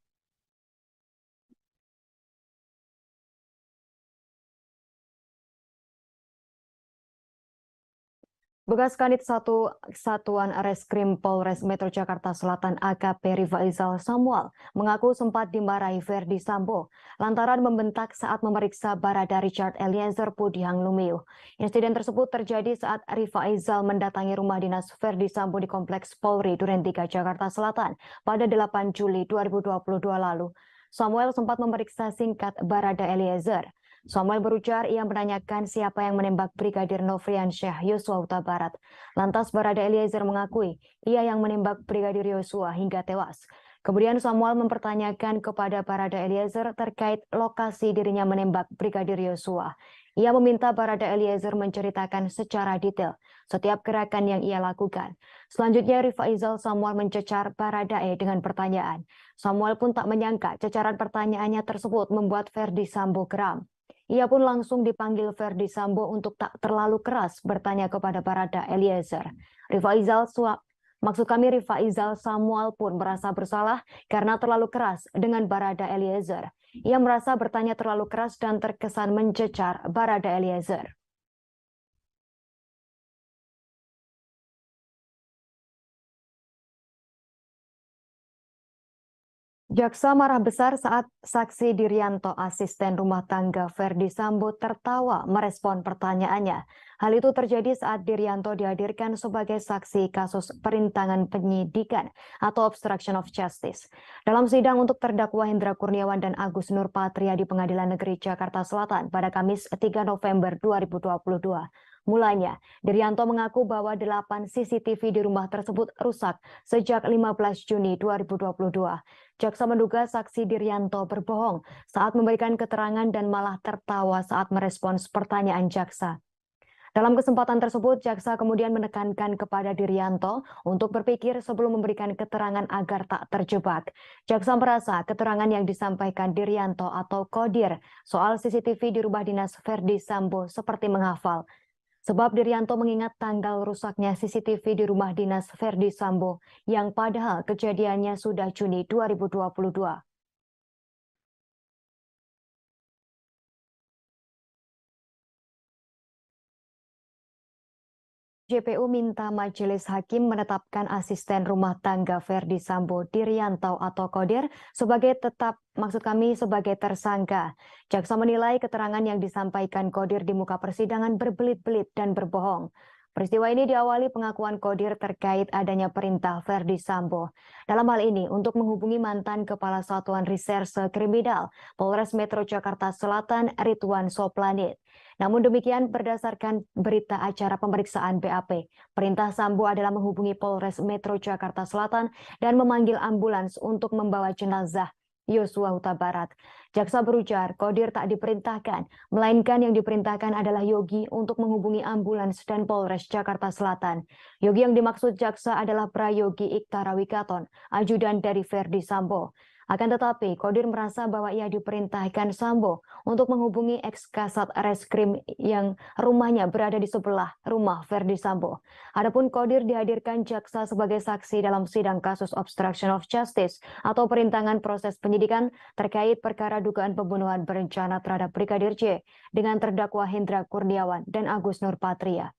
Bekas Kanit 1 Satuan Reskrim Polres Metro Jakarta Selatan AKP Rifaizal Samuel mengaku sempat dimarahi Ferdi Sambo lantaran membentak saat memeriksa Barada Richard Eliezer Pudihang Lumiu. Insiden tersebut terjadi saat Rifaizal mendatangi rumah dinas Ferdi Sambo di Kompleks Polri Duren 3 Jakarta Selatan pada 8 Juli 2022 lalu. Samuel sempat memeriksa singkat Barada Eliezer. Samuel berujar ia menanyakan siapa yang menembak Brigadir Nofriansyah Yosua Huta Barat. Lantas Barada Eliezer mengakui ia yang menembak Brigadir Yosua hingga tewas. Kemudian Samuel mempertanyakan kepada Barada Eliezer terkait lokasi dirinya menembak Brigadir Yosua. Ia meminta Barada Eliezer menceritakan secara detail setiap gerakan yang ia lakukan. Selanjutnya Rifaizal Samuel mencecar Baradae dengan pertanyaan. Samuel pun tak menyangka cecaran pertanyaannya tersebut membuat Ferdi Sambo geram. Ia pun langsung dipanggil Ferdi Sambo untuk tak terlalu keras bertanya kepada Barada Eliezer. Rifaizal Samuel pun merasa bersalah karena terlalu keras dengan Barada Eliezer. Ia merasa bertanya terlalu keras dan terkesan mencecar Barada Eliezer. Jaksa marah besar saat saksi Dirianto, asisten rumah tangga Ferdi Sambo, tertawa merespon pertanyaannya. Hal itu terjadi saat Dirianto dihadirkan sebagai saksi kasus perintangan penyidikan atau obstruction of justice. Dalam sidang untuk terdakwa Hendra Kurniawan dan Agus Nurpatria di Pengadilan Negeri Jakarta Selatan pada Kamis 3 November 2022. Mulanya, Dirianto mengaku bahwa 8 CCTV di rumah tersebut rusak sejak 15 Juni 2022. Jaksa menduga saksi Dirianto berbohong saat memberikan keterangan dan malah tertawa saat merespons pertanyaan jaksa. Dalam kesempatan tersebut, jaksa kemudian menekankan kepada Dirianto untuk berpikir sebelum memberikan keterangan agar tak terjebak. Jaksa merasa keterangan yang disampaikan Dirianto atau Kodir soal CCTV di rumah dinas Ferdi Sambo seperti menghafal. Sebab Dirianto mengingat tanggal rusaknya CCTV di rumah dinas Ferdi Sambo yang padahal kejadiannya sudah Juni 2022. JPU minta majelis hakim menetapkan asisten rumah tangga Ferdi Sambo Dirianto atau Kodir sebagai sebagai tersangka. Jaksa menilai keterangan yang disampaikan Kodir di muka persidangan berbelit-belit dan berbohong. Peristiwa ini diawali pengakuan Kodir terkait adanya perintah Ferdi Sambo. Dalam hal ini, untuk menghubungi mantan Kepala Satuan Reserse Kriminal Polres Metro Jakarta Selatan, Ridwan Soplanit. Namun demikian, berdasarkan berita acara pemeriksaan BAP, perintah Sambo adalah menghubungi Polres Metro Jakarta Selatan dan memanggil ambulans untuk membawa jenazah Yosua Huta Barat. Jaksa berujar Kodir tak diperintahkan, melainkan yang diperintahkan adalah Yogi untuk menghubungi ambulans dan Polres Jakarta Selatan. Yogi yang dimaksud jaksa adalah Prayogi Iktara Wikaton, ajudan dari Ferdi Sambo. Akan tetapi, Kodir merasa bahwa ia diperintahkan Sambo untuk menghubungi ex-kasat reskrim yang rumahnya berada di sebelah rumah Ferdi Sambo. Adapun Kodir dihadirkan jaksa sebagai saksi dalam sidang kasus obstruction of justice atau perintangan proses penyidikan terkait perkara dugaan pembunuhan berencana terhadap Brigadir J dengan terdakwa Hendra Kurniawan dan Agus Nurpatria.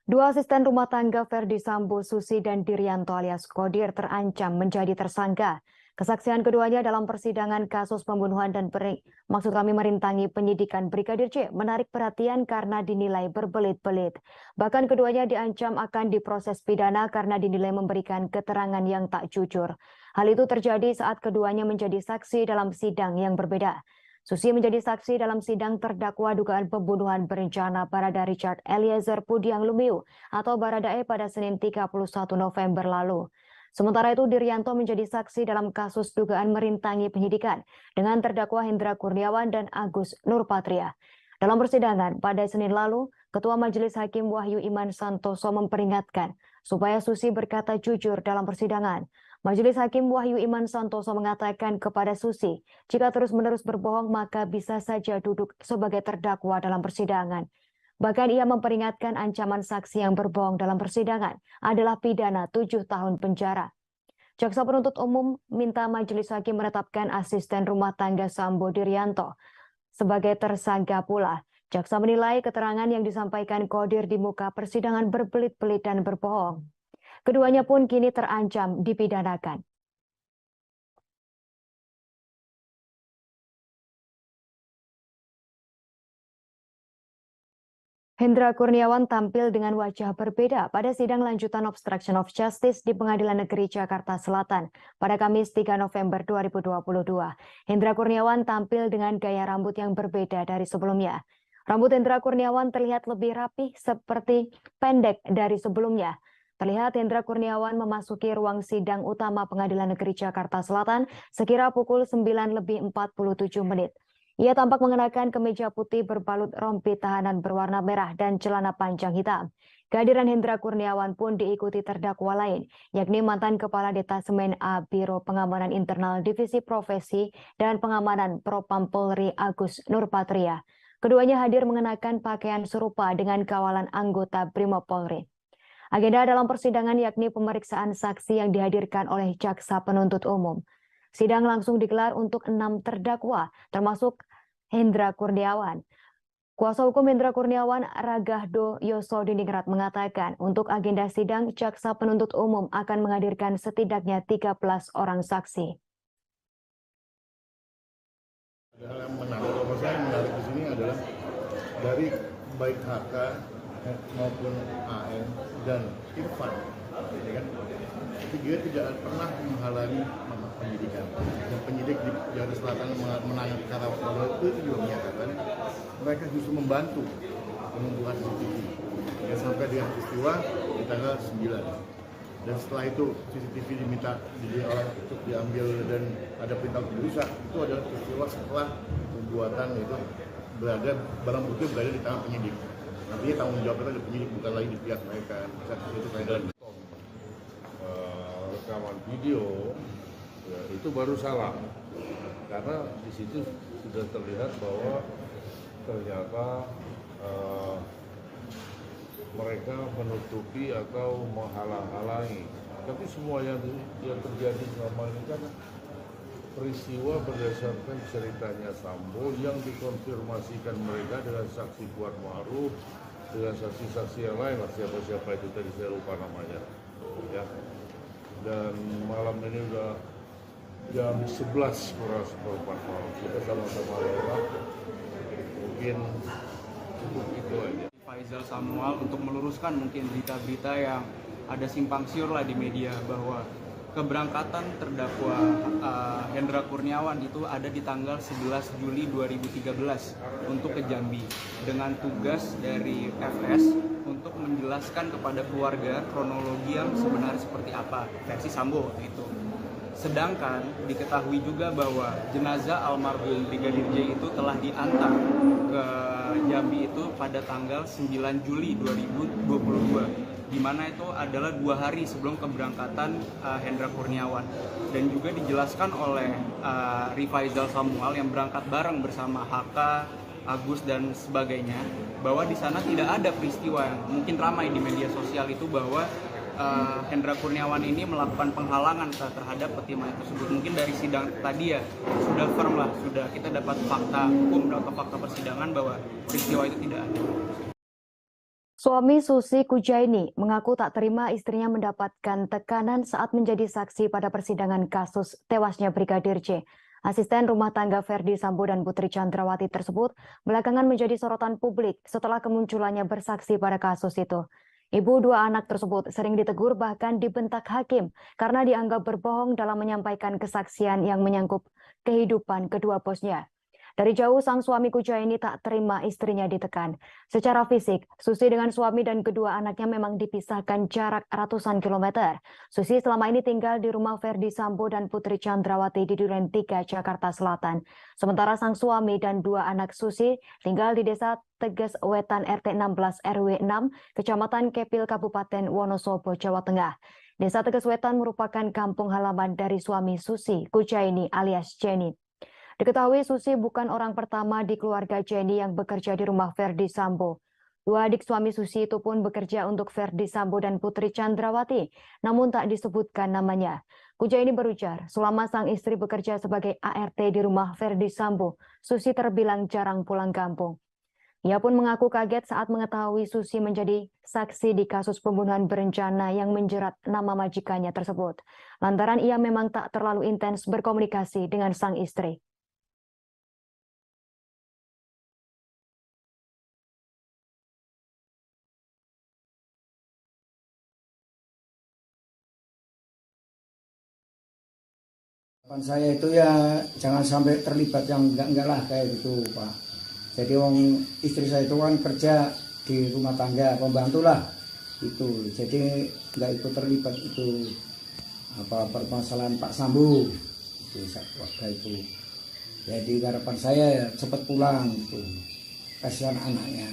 Dua asisten rumah tangga Ferdi Sambo, Susi dan Dirianto alias Kodir terancam menjadi tersangka. Kesaksian keduanya dalam persidangan kasus pembunuhan dan merintangi penyidikan Brigadir J menarik perhatian karena dinilai berbelit-belit. Bahkan keduanya diancam akan diproses pidana karena dinilai memberikan keterangan yang tak jujur. Hal itu terjadi saat keduanya menjadi saksi dalam sidang yang berbeda. Susi menjadi saksi dalam sidang terdakwa dugaan pembunuhan berencana Barada Richard Eliezer Pudiang Lumiu atau Baradae pada Senin 31 November lalu. Sementara itu Diryanto menjadi saksi dalam kasus dugaan merintangi penyidikan dengan terdakwa Hendra Kurniawan dan Agus Nurpatria. Dalam persidangan pada Senin lalu, Ketua Majelis Hakim Wahyu Iman Santoso memperingatkan supaya Susi berkata jujur dalam persidangan. Majelis Hakim Wahyu Iman Santoso mengatakan kepada Susi, jika terus-menerus berbohong maka bisa saja duduk sebagai terdakwa dalam persidangan. Bahkan ia memperingatkan ancaman saksi yang berbohong dalam persidangan adalah pidana 7 tahun penjara. Jaksa penuntut umum minta Majelis Hakim menetapkan asisten rumah tangga Sambo Diryanto sebagai tersangka pula. Jaksa menilai keterangan yang disampaikan Qodir di muka persidangan berbelit-belit dan berbohong. Keduanya pun kini terancam dipidanakan. Hendra Kurniawan tampil dengan wajah berbeda pada sidang lanjutan obstruction of justice di Pengadilan Negeri Jakarta Selatan pada Kamis 3 November 2022. Hendra Kurniawan tampil dengan gaya rambut yang berbeda dari sebelumnya. Rambut Hendra Kurniawan terlihat lebih rapih seperti pendek dari sebelumnya. Terlihat Hendra Kurniawan memasuki ruang sidang utama Pengadilan Negeri Jakarta Selatan sekira pukul 9:47. Ia tampak mengenakan kemeja putih berbalut rompi tahanan berwarna merah dan celana panjang hitam. Kehadiran Hendra Kurniawan pun diikuti terdakwa lain, yakni mantan Kepala Detasemen A Biro Pengamanan Internal Divisi Profesi dan Pengamanan Propam Polri Agus Nurpatria. Keduanya hadir mengenakan pakaian serupa dengan kawalan anggota Brimob Polri. Agenda dalam persidangan yakni pemeriksaan saksi yang dihadirkan oleh jaksa penuntut umum. Sidang langsung digelar untuk 6 terdakwa, termasuk Hendra Kurniawan. Kuasa hukum Hendra Kurniawan, Ragahdo Yosodiningrat, mengatakan untuk agenda sidang, jaksa penuntut umum akan menghadirkan setidaknya 13 orang saksi. Hal yang menarik, kalau saya menarik di sini adalah dari baik HK maupun AN dan Irfan, ya kan? Tiga tidak pernah menghalangi penyidikan. Dan penyidik di Jakarta Selatan menangani perkara itu juga menyatakan mereka justru membantu penumpukan CCTV. Ya, sampai dengan peristiwa di tanggal 9. Dan setelah itu CCTV diminta untuk diambil dan ada perintah untuk dirusak. Itu adalah peristiwa setelah pembuatan itu barang bukti berada di tangan penyidik. Artinya tanggung jawab kita di penyidik, bukan lagi di pihak mereka. Itu kaitan. Rekaman video ya, itu baru salah, karena di situ sudah terlihat bahwa ternyata mereka menutupi atau menghalang-halangi. Tapi semua yang terjadi selama ini kan peristiwa berdasarkan ceritanya Sambo yang dikonfirmasikan mereka dengan saksi Kuat Ma'ruf, dengan saksi-saksi yang lain, siapa-siapa itu tadi saya lupa namanya. Ya. Dan malam ini udah jam 11 kurang seperempat malam. Kita sama-sama lewat. Mungkin cukup itu aja. Faisal Samuel untuk meluruskan mungkin berita-berita yang ada simpang siur lah di media bahwa keberangkatan terdakwa Hendra Kurniawan itu ada di tanggal 11 Juli 2013 untuk ke Jambi dengan tugas dari FS untuk menjelaskan kepada keluarga kronologi yang sebenarnya seperti apa versi Sambo itu. Sedangkan diketahui juga bahwa jenazah almarhum Brigadir J itu telah diantar ke Jambi itu pada tanggal 9 Juli 2022. Di mana itu adalah 2 hari sebelum keberangkatan Hendra Kurniawan, dan juga dijelaskan oleh Rifaizal Samuel yang berangkat bareng bersama HK, Agus dan sebagainya, bahwa di sana tidak ada peristiwa yang mungkin ramai di media sosial itu bahwa Hendra Kurniawan ini melakukan penghalangan terhadap peti mayat tersebut. Mungkin dari sidang tadi ya sudah firm lah, sudah kita dapat fakta hukum atau fakta persidangan bahwa peristiwa itu tidak ada. Suami Susi Kujaini mengaku tak terima istrinya mendapatkan tekanan saat menjadi saksi pada persidangan kasus tewasnya Brigadir J. Asisten rumah tangga Ferdi Sambo dan Putri Chandrawati tersebut belakangan menjadi sorotan publik setelah kemunculannya bersaksi pada kasus itu. Ibu dua anak tersebut sering ditegur bahkan dibentak hakim karena dianggap berbohong dalam menyampaikan kesaksian yang menyangkut kehidupan kedua bosnya. Dari jauh sang suami Kuja ini tak terima istrinya ditekan. Secara fisik, Susi dengan suami dan kedua anaknya memang dipisahkan jarak ratusan kilometer. Susi selama ini tinggal di rumah Ferdi Sambo dan Putri Chandrawati di Duren 3, Jakarta Selatan. Sementara sang suami dan dua anak Susi tinggal di Desa Teges Wetan RT 16 RW 6, Kecamatan Kepil, Kabupaten Wonosobo, Jawa Tengah. Desa Teges Wetan merupakan kampung halaman dari suami Susi, Kujaini alias Jenny. Diketahui Susi bukan orang pertama di keluarga Jenny yang bekerja di rumah Ferdi Sambo. Dua adik suami Susi itu pun bekerja untuk Ferdi Sambo dan Putri Chandrawati, namun tak disebutkan namanya. Kujaini berujar, selama sang istri bekerja sebagai ART di rumah Ferdi Sambo, Susi terbilang jarang pulang kampung. Ia pun mengaku kaget saat mengetahui Susi menjadi saksi di kasus pembunuhan berencana yang menjerat nama majikannya tersebut. Lantaran ia memang tak terlalu intens berkomunikasi dengan sang istri. Harapan saya itu ya jangan sampai terlibat yang enggak lah kayak gitu Pak. Jadi istri saya itu kan kerja di rumah tangga, pembantu lah itu. Jadi enggak ikut terlibat itu permasalahan Pak Sambo itu waktu itu. Jadi harapan saya ya cepat pulang itu. Kasihan anaknya.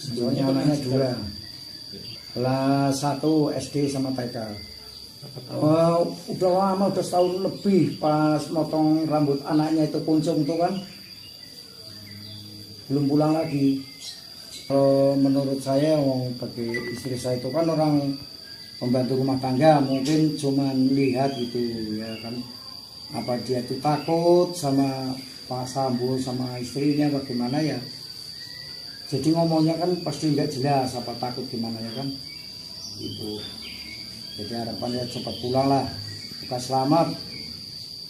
Soalnya anaknya dua. Kelas 1 SD sama TK. Udah lama, udah setahun lebih pas motong rambut anaknya itu kuncung tuh kan belum pulang lagi. Menurut saya bagi istri saya itu kan orang pembantu rumah tangga, mungkin cuma lihat gitu ya kan, apa dia tuh takut sama Pak Sambo sama istrinya bagaimana ya, jadi ngomongnya kan pasti nggak jelas apa takut gimana ya kan itu. Jadi harapannya cepat pulang lah, bukan selamat,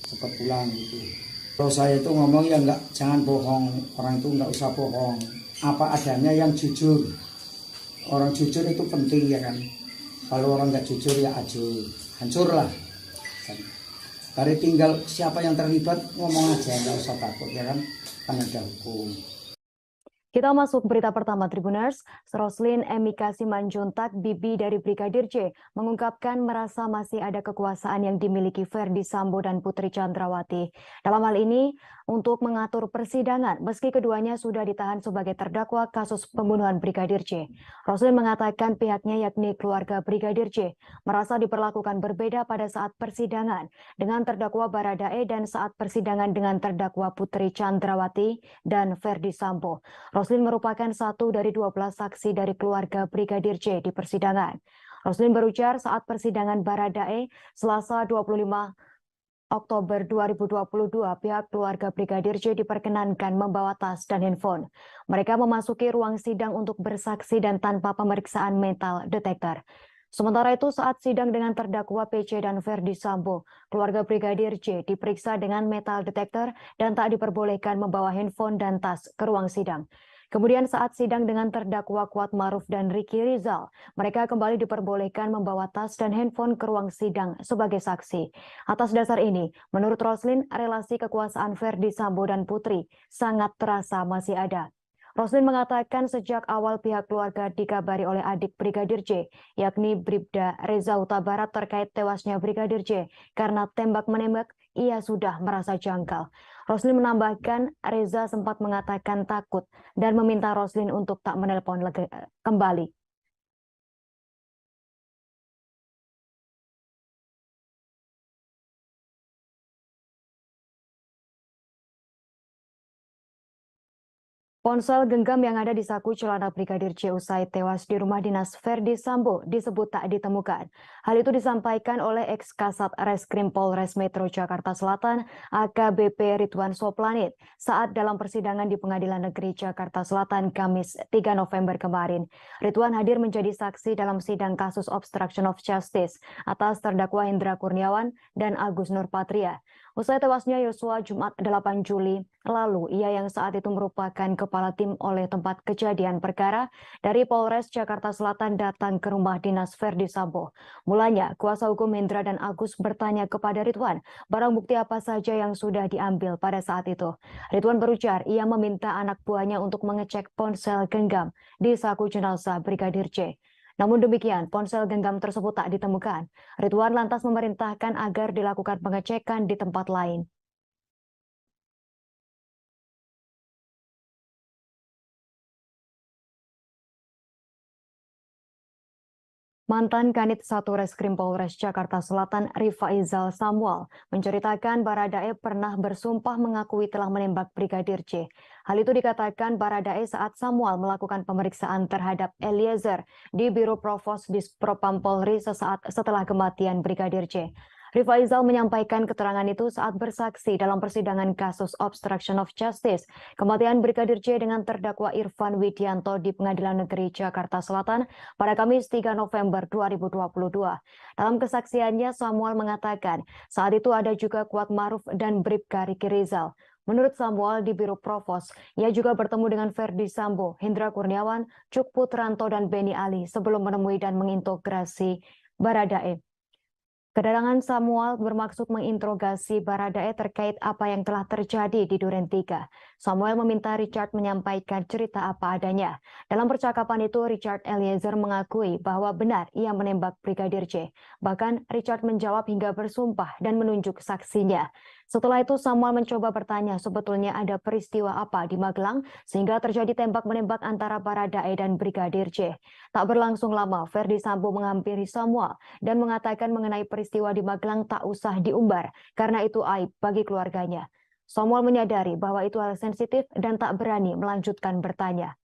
cepat pulang gitu. Kalau saya itu ngomong ya jangan bohong, orang itu nggak usah bohong, apa adanya yang jujur. Orang jujur itu penting ya kan. Kalau orang nggak jujur ya hancur lah. Dari tinggal siapa yang terlibat ngomong aja, nggak usah takut ya kan ada hukum. Kita masuk berita pertama Tribuners. Roslin Emika Simanjuntak, bibi dari Brigadir J, mengungkapkan merasa masih ada kekuasaan yang dimiliki Ferdi Sambo dan Putri Chandrawati. Dalam hal ini, untuk mengatur persidangan, meski keduanya sudah ditahan sebagai terdakwa kasus pembunuhan Brigadir J. Roslin mengatakan pihaknya yakni keluarga Brigadir J merasa diperlakukan berbeda pada saat persidangan dengan terdakwa Baradae dan saat persidangan dengan terdakwa Putri Chandrawati dan Ferdi Sambo. Roslin merupakan satu dari 12 saksi dari keluarga Brigadir J di persidangan. Roslin berujar saat persidangan Baradae Selasa 25 Oktober 2022, pihak keluarga Brigadir J diperkenankan membawa tas dan handphone. Mereka memasuki ruang sidang untuk bersaksi dan tanpa pemeriksaan metal detektor. Sementara itu saat sidang dengan terdakwa PC dan Ferdi Sambo, keluarga Brigadir J diperiksa dengan metal detektor dan tak diperbolehkan membawa handphone dan tas ke ruang sidang. Kemudian saat sidang dengan terdakwa Kuat Maruf dan Ricky Rizal, mereka kembali diperbolehkan membawa tas dan handphone ke ruang sidang sebagai saksi. Atas dasar ini, menurut Roslin, relasi kekuasaan Ferdi Sambo dan Putri sangat terasa masih ada. Roslin mengatakan sejak awal pihak keluarga dikabari oleh adik Brigadir J, yakni Bribda Reza Huta Barat terkait tewasnya Brigadir J karena tembak-menembak, ia sudah merasa janggal. Roslin menambahkan Reza sempat mengatakan takut dan meminta Roslin untuk tak menelpon kembali. Ponsel genggam yang ada di saku celana Brigadir J usai tewas di rumah dinas Ferdi Sambo disebut tak ditemukan. Hal itu disampaikan oleh ex-Kasat Reskrim Polres Metro Jakarta Selatan AKBP Ridwan Soplanit saat dalam persidangan di Pengadilan Negeri Jakarta Selatan Kamis 3 November kemarin. Ridwan hadir menjadi saksi dalam sidang kasus obstruction of justice atas terdakwa Hendra Kurniawan dan Agus Nurpatria. Usai tewasnya Yosua Jumat 8 Juli lalu, ia yang saat itu merupakan kepala tim oleh tempat kejadian perkara dari Polres Jakarta Selatan datang ke rumah dinas Verdi Sambo. Mulanya, kuasa hukum Hendra dan Agus bertanya kepada Ridwan, barang bukti apa saja yang sudah diambil pada saat itu. Ridwan berujar ia meminta anak buahnya untuk mengecek ponsel genggam di saku jenazah Brigadir J. Namun demikian, ponsel genggam tersebut tak ditemukan. Ridwan lantas memerintahkan agar dilakukan pengecekan di tempat lain. Mantan Kanit 1 Reskrim Polres Jakarta Selatan Rifaizal Samuel menceritakan Baradae pernah bersumpah mengakui telah menembak Brigadir J. Hal itu dikatakan Baradae saat Samuel melakukan pemeriksaan terhadap Eliezer di Biro Provos Dispropam Polri sesaat setelah kematian Brigadir J. Rifaizal menyampaikan keterangan itu saat bersaksi dalam persidangan kasus obstruction of justice kematian Brigadir J dengan terdakwa Irfan Widianto di Pengadilan Negeri Jakarta Selatan pada Kamis 3 November 2022. Dalam kesaksiannya, Samuel mengatakan saat itu ada juga Kuat Maruf dan Bribka Riki Rizal. Menurut Samuel di Biro Provos, ia juga bertemu dengan Verdi Sambo, Hendra Kurniawan, Cuk Putranto, dan Beni Ali sebelum menemui dan mengintegrasi Baradae. Kedatangan Samuel bermaksud menginterogasi Baradae terkait apa yang telah terjadi di Duren 3. Samuel meminta Richard menyampaikan cerita apa adanya. Dalam percakapan itu, Richard Eliezer mengakui bahwa benar ia menembak Brigadir J. Bahkan Richard menjawab hingga bersumpah dan menunjuk saksinya. Setelah itu Samuel mencoba bertanya sebetulnya ada peristiwa apa di Magelang sehingga terjadi tembak-menembak antara Baradae dan Brigadir J. Tak berlangsung lama, Verdi Sambo menghampiri Samuel dan mengatakan mengenai peristiwa di Magelang tak usah diumbar karena itu aib bagi keluarganya. Samuel menyadari bahwa itu hal sensitif dan tak berani melanjutkan bertanya.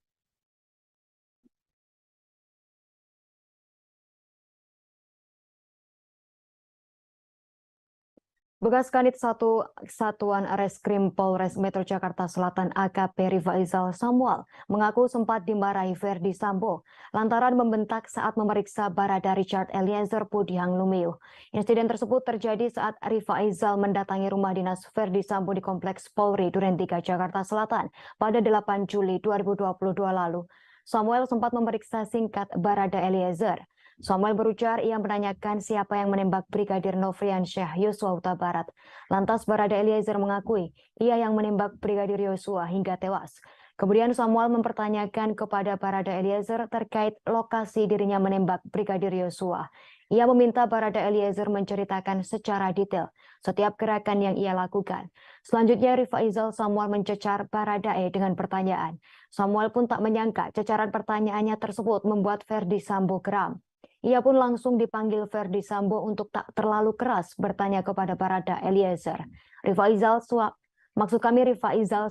Bekas Kanit 1 Satuan Reskrim Polres Metro Jakarta Selatan AKP Rifaizal Samuel mengaku sempat dimarahi Verdi Sambo lantaran membentak saat memeriksa Barada Richard Eliezer Pudihang Lumiu. Insiden tersebut terjadi saat Rifaizal mendatangi rumah dinas Verdi Sambo di Kompleks Polri Duren 3 Jakarta Selatan pada 8 Juli 2022 lalu. Samuel sempat memeriksa singkat Barada Eliezer. Samuel berujar ia menanyakan siapa yang menembak Brigadir Nofriansyah Yosua Huta Barat. Lantas Barada Eliezer mengakui ia yang menembak Brigadir Yosua hingga tewas. Kemudian Samuel mempertanyakan kepada Barada Eliezer terkait lokasi dirinya menembak Brigadir Yosua. Ia meminta Barada Eliezer menceritakan secara detail setiap gerakan yang ia lakukan. Selanjutnya Rifaizal Samuel mencecar Baradae dengan pertanyaan. Samuel pun tak menyangka cecaran pertanyaannya tersebut membuat Verdi Sambo geram. Ia pun langsung dipanggil Verdi Sambo untuk tak terlalu keras bertanya kepada Barada Eliezer. Rifaizal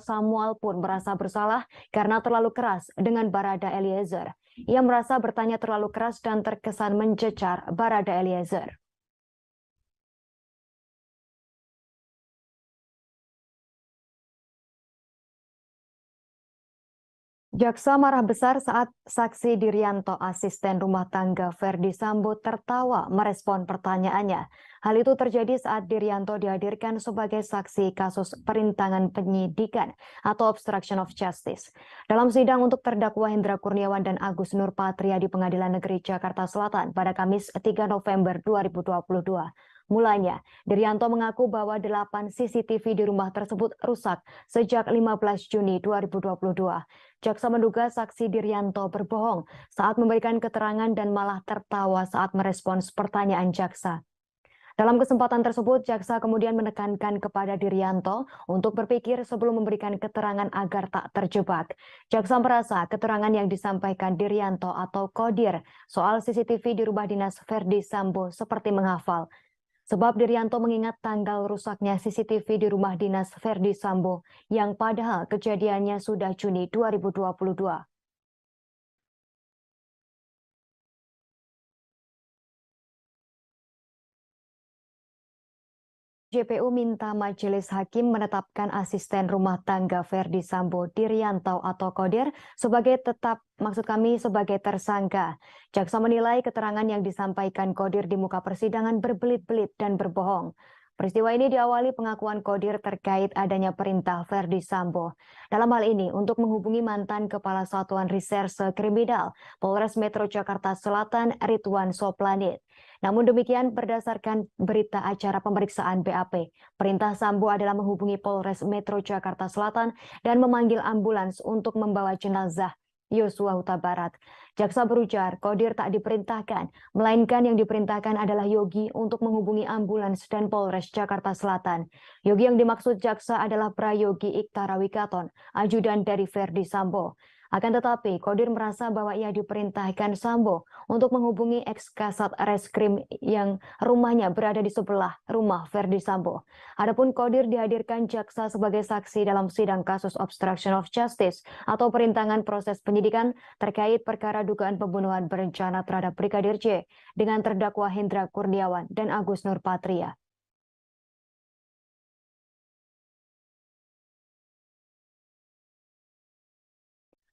Samuel pun merasa bersalah karena terlalu keras dengan Barada Eliezer. Ia merasa bertanya terlalu keras dan terkesan mencecar Barada Eliezer. Jaksa marah besar saat saksi Dirianto, asisten rumah tangga Verdi Sambo, tertawa merespon pertanyaannya. Hal itu terjadi saat Dirianto dihadirkan sebagai saksi kasus perintangan penyidikan atau obstruction of justice. Dalam sidang untuk terdakwa Hendra Kurniawan dan Agus Nurpatria di Pengadilan Negeri Jakarta Selatan pada Kamis 3 November 2022. Mulanya, Dirianto mengaku bahwa 8 CCTV di rumah tersebut rusak sejak 15 Juni 2022. Jaksa menduga saksi Dirianto berbohong saat memberikan keterangan dan malah tertawa saat merespons pertanyaan jaksa. Dalam kesempatan tersebut, jaksa kemudian menekankan kepada Dirianto untuk berpikir sebelum memberikan keterangan agar tak terjebak. Jaksa merasa keterangan yang disampaikan Dirianto atau Kodir soal CCTV di rumah dinas Verdi Sambo seperti menghafal. Sebab Dirianto mengingat tanggal rusaknya CCTV di rumah dinas Verdi Sambo yang padahal kejadiannya sudah Juni 2022. JPU minta majelis hakim menetapkan asisten rumah tangga Verdi Sambo Dirianto atau Kodir sebagai sebagai tersangka. Jaksa menilai keterangan yang disampaikan Kodir di muka persidangan berbelit-belit dan berbohong. Peristiwa ini diawali pengakuan Kodir terkait adanya perintah Verdi Sambo. Dalam hal ini, untuk menghubungi mantan Kepala Satuan Reserse Kriminal Polres Metro Jakarta Selatan, Ridwan Soplanit. Namun demikian, berdasarkan berita acara pemeriksaan BAP, perintah Sambo adalah menghubungi Polres Metro Jakarta Selatan dan memanggil ambulans untuk membawa jenazah Yosua Huta Barat. Jaksa berujar, Kodir tak diperintahkan, melainkan yang diperintahkan adalah Yogi untuk menghubungi ambulans dan Polres Jakarta Selatan. Yogi yang dimaksud jaksa adalah Prayogi Iktara Wikaton, ajudan dari Verdi Sambo. Akan tetapi, Kodir merasa bahwa ia diperintahkan Sambo untuk menghubungi ex-Kasat Reskrim yang rumahnya berada di sebelah rumah Verdi Sambo. Adapun Kodir dihadirkan jaksa sebagai saksi dalam sidang kasus obstruction of justice atau perintangan proses penyidikan terkait perkara dugaan pembunuhan berencana terhadap Brigadir J dengan terdakwa Hendra Kurniawan dan Agus Nurpatria.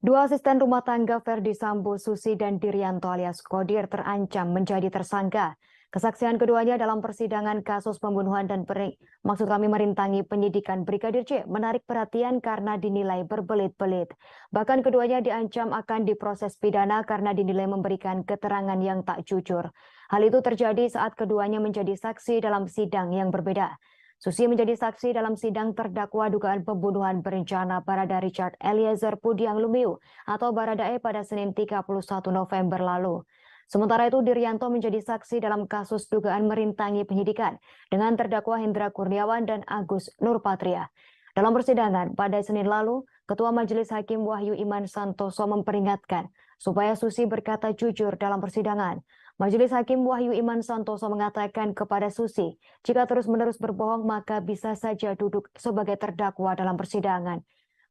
Dua asisten rumah tangga Verdi Sambo, Susi dan Diryanto alias Kodir terancam menjadi tersangka. Kesaksian keduanya dalam persidangan kasus pembunuhan dan merintangi penyidikan Brigadir J menarik perhatian karena dinilai berbelit-belit. Bahkan keduanya diancam akan diproses pidana karena dinilai memberikan keterangan yang tak jujur. Hal itu terjadi saat keduanya menjadi saksi dalam sidang yang berbeda. Susi menjadi saksi dalam sidang terdakwa dugaan pembunuhan berencana Barada Richard Eliezer Pudiang Lumiu atau Baradae pada Senin 31 November lalu. Sementara itu Diryanto menjadi saksi dalam kasus dugaan merintangi penyidikan dengan terdakwa Hendra Kurniawan dan Agus Nurpatria. Dalam persidangan pada Senin lalu, Ketua Majelis Hakim Wahyu Iman Santoso memperingatkan supaya Susi berkata jujur dalam persidangan. Majelis Hakim Wahyu Iman Santoso mengatakan kepada Susi, jika terus-menerus berbohong maka bisa saja duduk sebagai terdakwa dalam persidangan.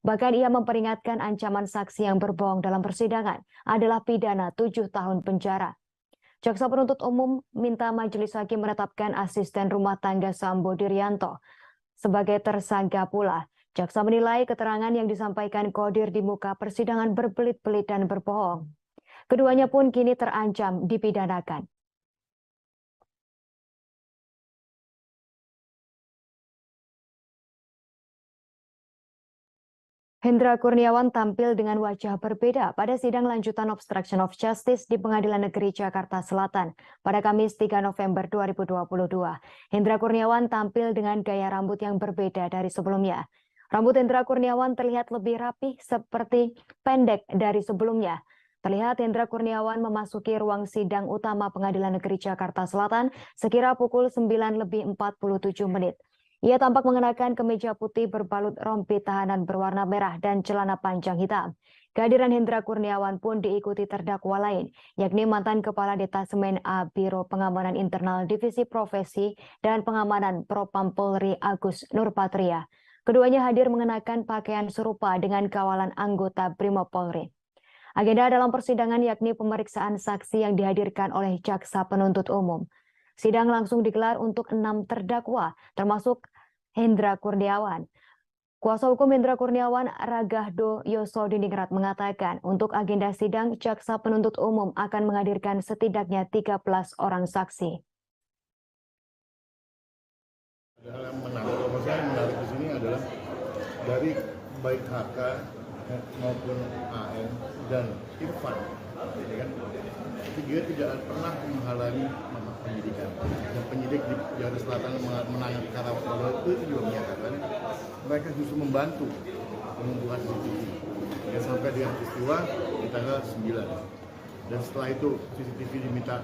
Bahkan ia memperingatkan ancaman saksi yang berbohong dalam persidangan adalah pidana 7 tahun penjara. Jaksa penuntut umum minta Majelis Hakim menetapkan asisten rumah tangga Sambo Diryanto sebagai tersangka pula. Jaksa menilai keterangan yang disampaikan Kodir di muka persidangan berbelit-belit dan berbohong. Keduanya pun kini terancam dipidanakan. Hendra Kurniawan tampil dengan wajah berbeda pada sidang lanjutan obstruction of justice di Pengadilan Negeri Jakarta Selatan pada Kamis 3 November 2022. Hendra Kurniawan tampil dengan gaya rambut yang berbeda dari sebelumnya. Rambut Hendra Kurniawan terlihat lebih rapih seperti pendek dari sebelumnya. Terlihat Hendra Kurniawan memasuki ruang sidang utama Pengadilan Negeri Jakarta Selatan sekira pukul 9:47. Ia tampak mengenakan kemeja putih berbalut rompi tahanan berwarna merah dan celana panjang hitam. Kehadiran Hendra Kurniawan pun diikuti terdakwa lain, yakni mantan Kepala Detasemen A Biro Pengamanan Internal Divisi Profesi dan Pengamanan Propam Polri Agus Nurpatria. Keduanya hadir mengenakan pakaian serupa dengan kawalan anggota Brimob Polri. Agenda dalam persidangan yakni pemeriksaan saksi yang dihadirkan oleh jaksa penuntut umum. Sidang langsung digelar untuk 6 terdakwa, termasuk Hendra Kurniawan. Kuasa hukum Hendra Kurniawan, Ragahdo Yosodiningrat mengatakan untuk agenda sidang, jaksa penuntut umum akan menghadirkan setidaknya 13 orang saksi. Hal yang menarik, kalau saya menarik di sini adalah dari baik HK maupun AN dan Irfan, ya kan? Dia tidak pernah menghalangi penyidikan. Dan penyidik di Jakarta Selatan menangani perkara itu juga menyatakan mereka justru membantu mengumpulkan CCTV. Dan sampai dengan peristiwa di tanggal 9. Dan setelah itu CCTV diminta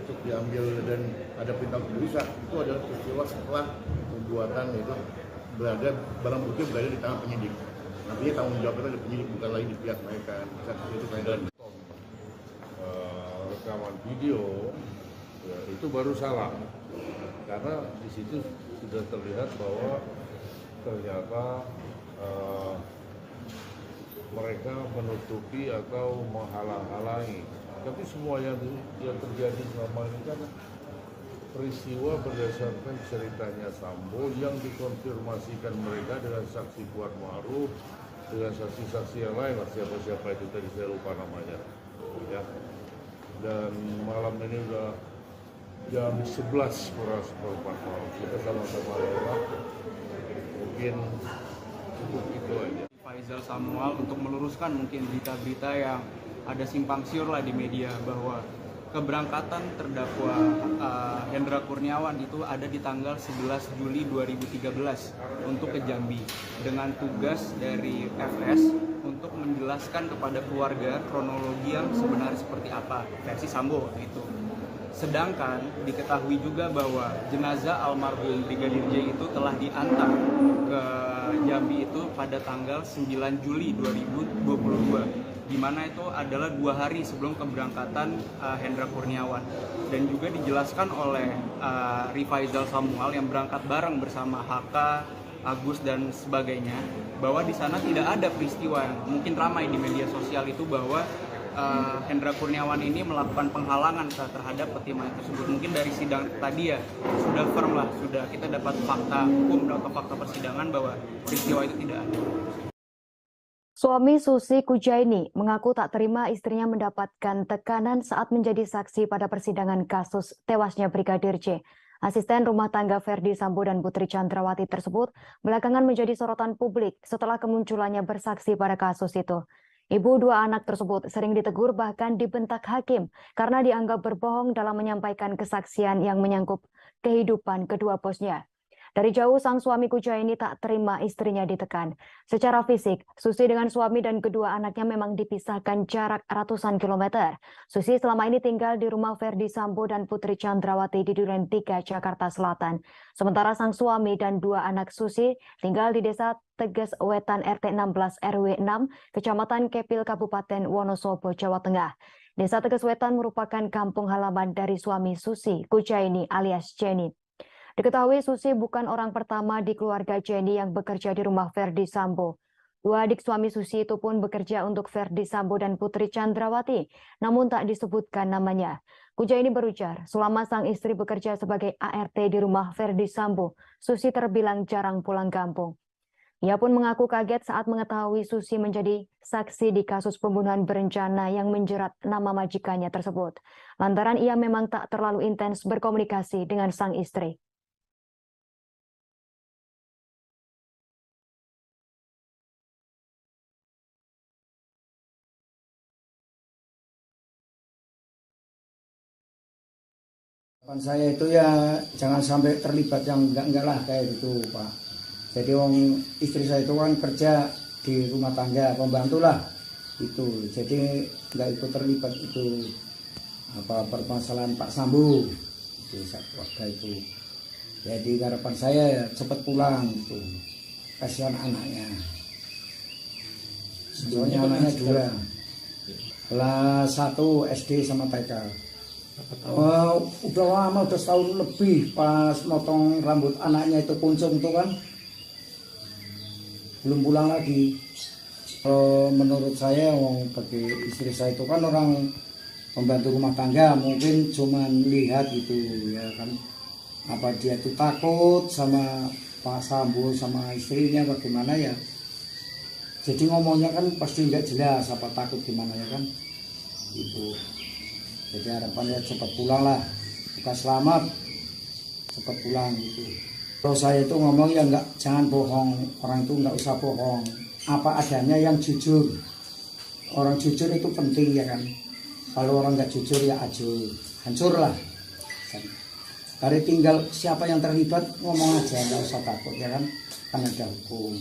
untuk diambil dan ada perintah untuk dirusak. Itu adalah peristiwa setelah pembuatan itu barang bukti berada di tangan penyidik. Artinya tanggung jawab itu ada penyidik, bukan lagi di pihak mereka. Itu dan rekaman video ya, itu baru salah karena di situ sudah terlihat bahwa ternyata mereka menutupi atau menghalang-halangi. Tapi semua yang terjadi selama ini kan peristiwa berdasarkan ceritanya Sambo yang dikonfirmasikan mereka dengan saksi Kuat Ma'ruf, dengan saksi-saksi yang lain, siapa-siapa itu tadi saya lupa namanya. Ya. Dan malam ini udah jam 11 kurang seperempat malam. Kita sama-sama lewat, mungkin cukup itu aja. Faisal Samuel untuk meluruskan mungkin berita-berita yang ada simpang siur lah di media bahwa keberangkatan terdakwa Hendra Kurniawan itu ada di tanggal 11 Juli 2013 untuk ke Jambi dengan tugas dari FS untuk menjelaskan kepada keluarga kronologi yang sebenarnya seperti apa versi Sambo itu. Sedangkan diketahui juga bahwa jenazah almarhum Brigadir J itu telah diantar ke Jambi itu pada tanggal 9 Juli 2022, di mana itu adalah 2 hari sebelum keberangkatan Hendra Kurniawan. Dan juga dijelaskan oleh Rifaizal Samuel yang berangkat bareng bersama HK, Agus dan sebagainya, bahwa di sana tidak ada peristiwa yang mungkin ramai di media sosial itu bahwa Hendra Kurniawan ini melakukan penghalangan terhadap peti mayat tersebut. Mungkin dari sidang tadi ya sudah firm lah, sudah kita dapat fakta hukum atau fakta persidangan bahwa peristiwa itu tidak ada. Suami Susi Kujaini mengaku tak terima istrinya mendapatkan tekanan saat menjadi saksi pada persidangan kasus tewasnya Brigadir J. Asisten rumah tangga Ferdi Sambo dan Putri Chandrawati tersebut belakangan menjadi sorotan publik setelah kemunculannya bersaksi pada kasus itu. Ibu 2 anak tersebut sering ditegur bahkan dibentak hakim karena dianggap berbohong dalam menyampaikan kesaksian yang menyangkut kehidupan kedua bosnya. Dari jauh sang suami Kujaini tak terima istrinya ditekan. Secara fisik, Susi dengan suami dan kedua anaknya memang dipisahkan jarak ratusan kilometer. Susi selama ini tinggal di rumah Ferdi Sambo dan Putri Chandrawati di Duren 3, Jakarta Selatan. Sementara sang suami dan 2 anak Susi tinggal di Desa Teges Wetan RT 16 RW 6, Kecamatan Kepil, Kabupaten Wonosobo, Jawa Tengah. Desa Teges Wetan merupakan kampung halaman dari suami Susi Kujaini alias Jenny. Diketahui Susi bukan orang pertama di keluarga Jenny yang bekerja di rumah Ferdi Sambo. 2 adik suami Susi itu pun bekerja untuk Ferdi Sambo dan Putri Chandrawati, namun tak disebutkan namanya. Kujaini berujar, selama sang istri bekerja sebagai ART di rumah Ferdi Sambo, Susi terbilang jarang pulang kampung. Ia pun mengaku kaget saat mengetahui Susi menjadi saksi di kasus pembunuhan berencana yang menjerat nama majikannya tersebut. Lantaran ia memang tak terlalu intens berkomunikasi dengan sang istri. Harapan saya itu ya jangan sampai terlibat yang enggak lah kayak gitu Pak. Jadi istri saya itu kan kerja di rumah tangga, pembantu lah itu. Jadi enggak ikut terlibat itu permasalahan Pak Sambo itu waktu itu. Jadi harapan saya ya cepat pulang itu. Kasihan anaknya. Soalnya anaknya 2. Kelas 1 SD sama TK. Udah lama, udah setahun lebih pas motong rambut anaknya itu kuncung tuh kan belum pulang lagi. Menurut saya bagi istri saya itu kan orang pembantu rumah tangga, mungkin cuman lihat gitu ya kan, apa dia tuh takut sama Pak Sambo sama istrinya bagaimana ya, jadi ngomongnya kan pasti nggak jelas apa takut gimana ya kan itu. Jadi harapannya cepat pulang lah, bukan selamat, cepat pulang gitu. Kalau saya itu ngomong ya jangan bohong, orang itu nggak usah bohong, apa adanya yang jujur. Orang jujur itu penting ya kan. Kalau orang nggak jujur ya hancur lah. Dari tinggal siapa yang terlibat ngomong aja, nggak usah takut ya kan ada hukum.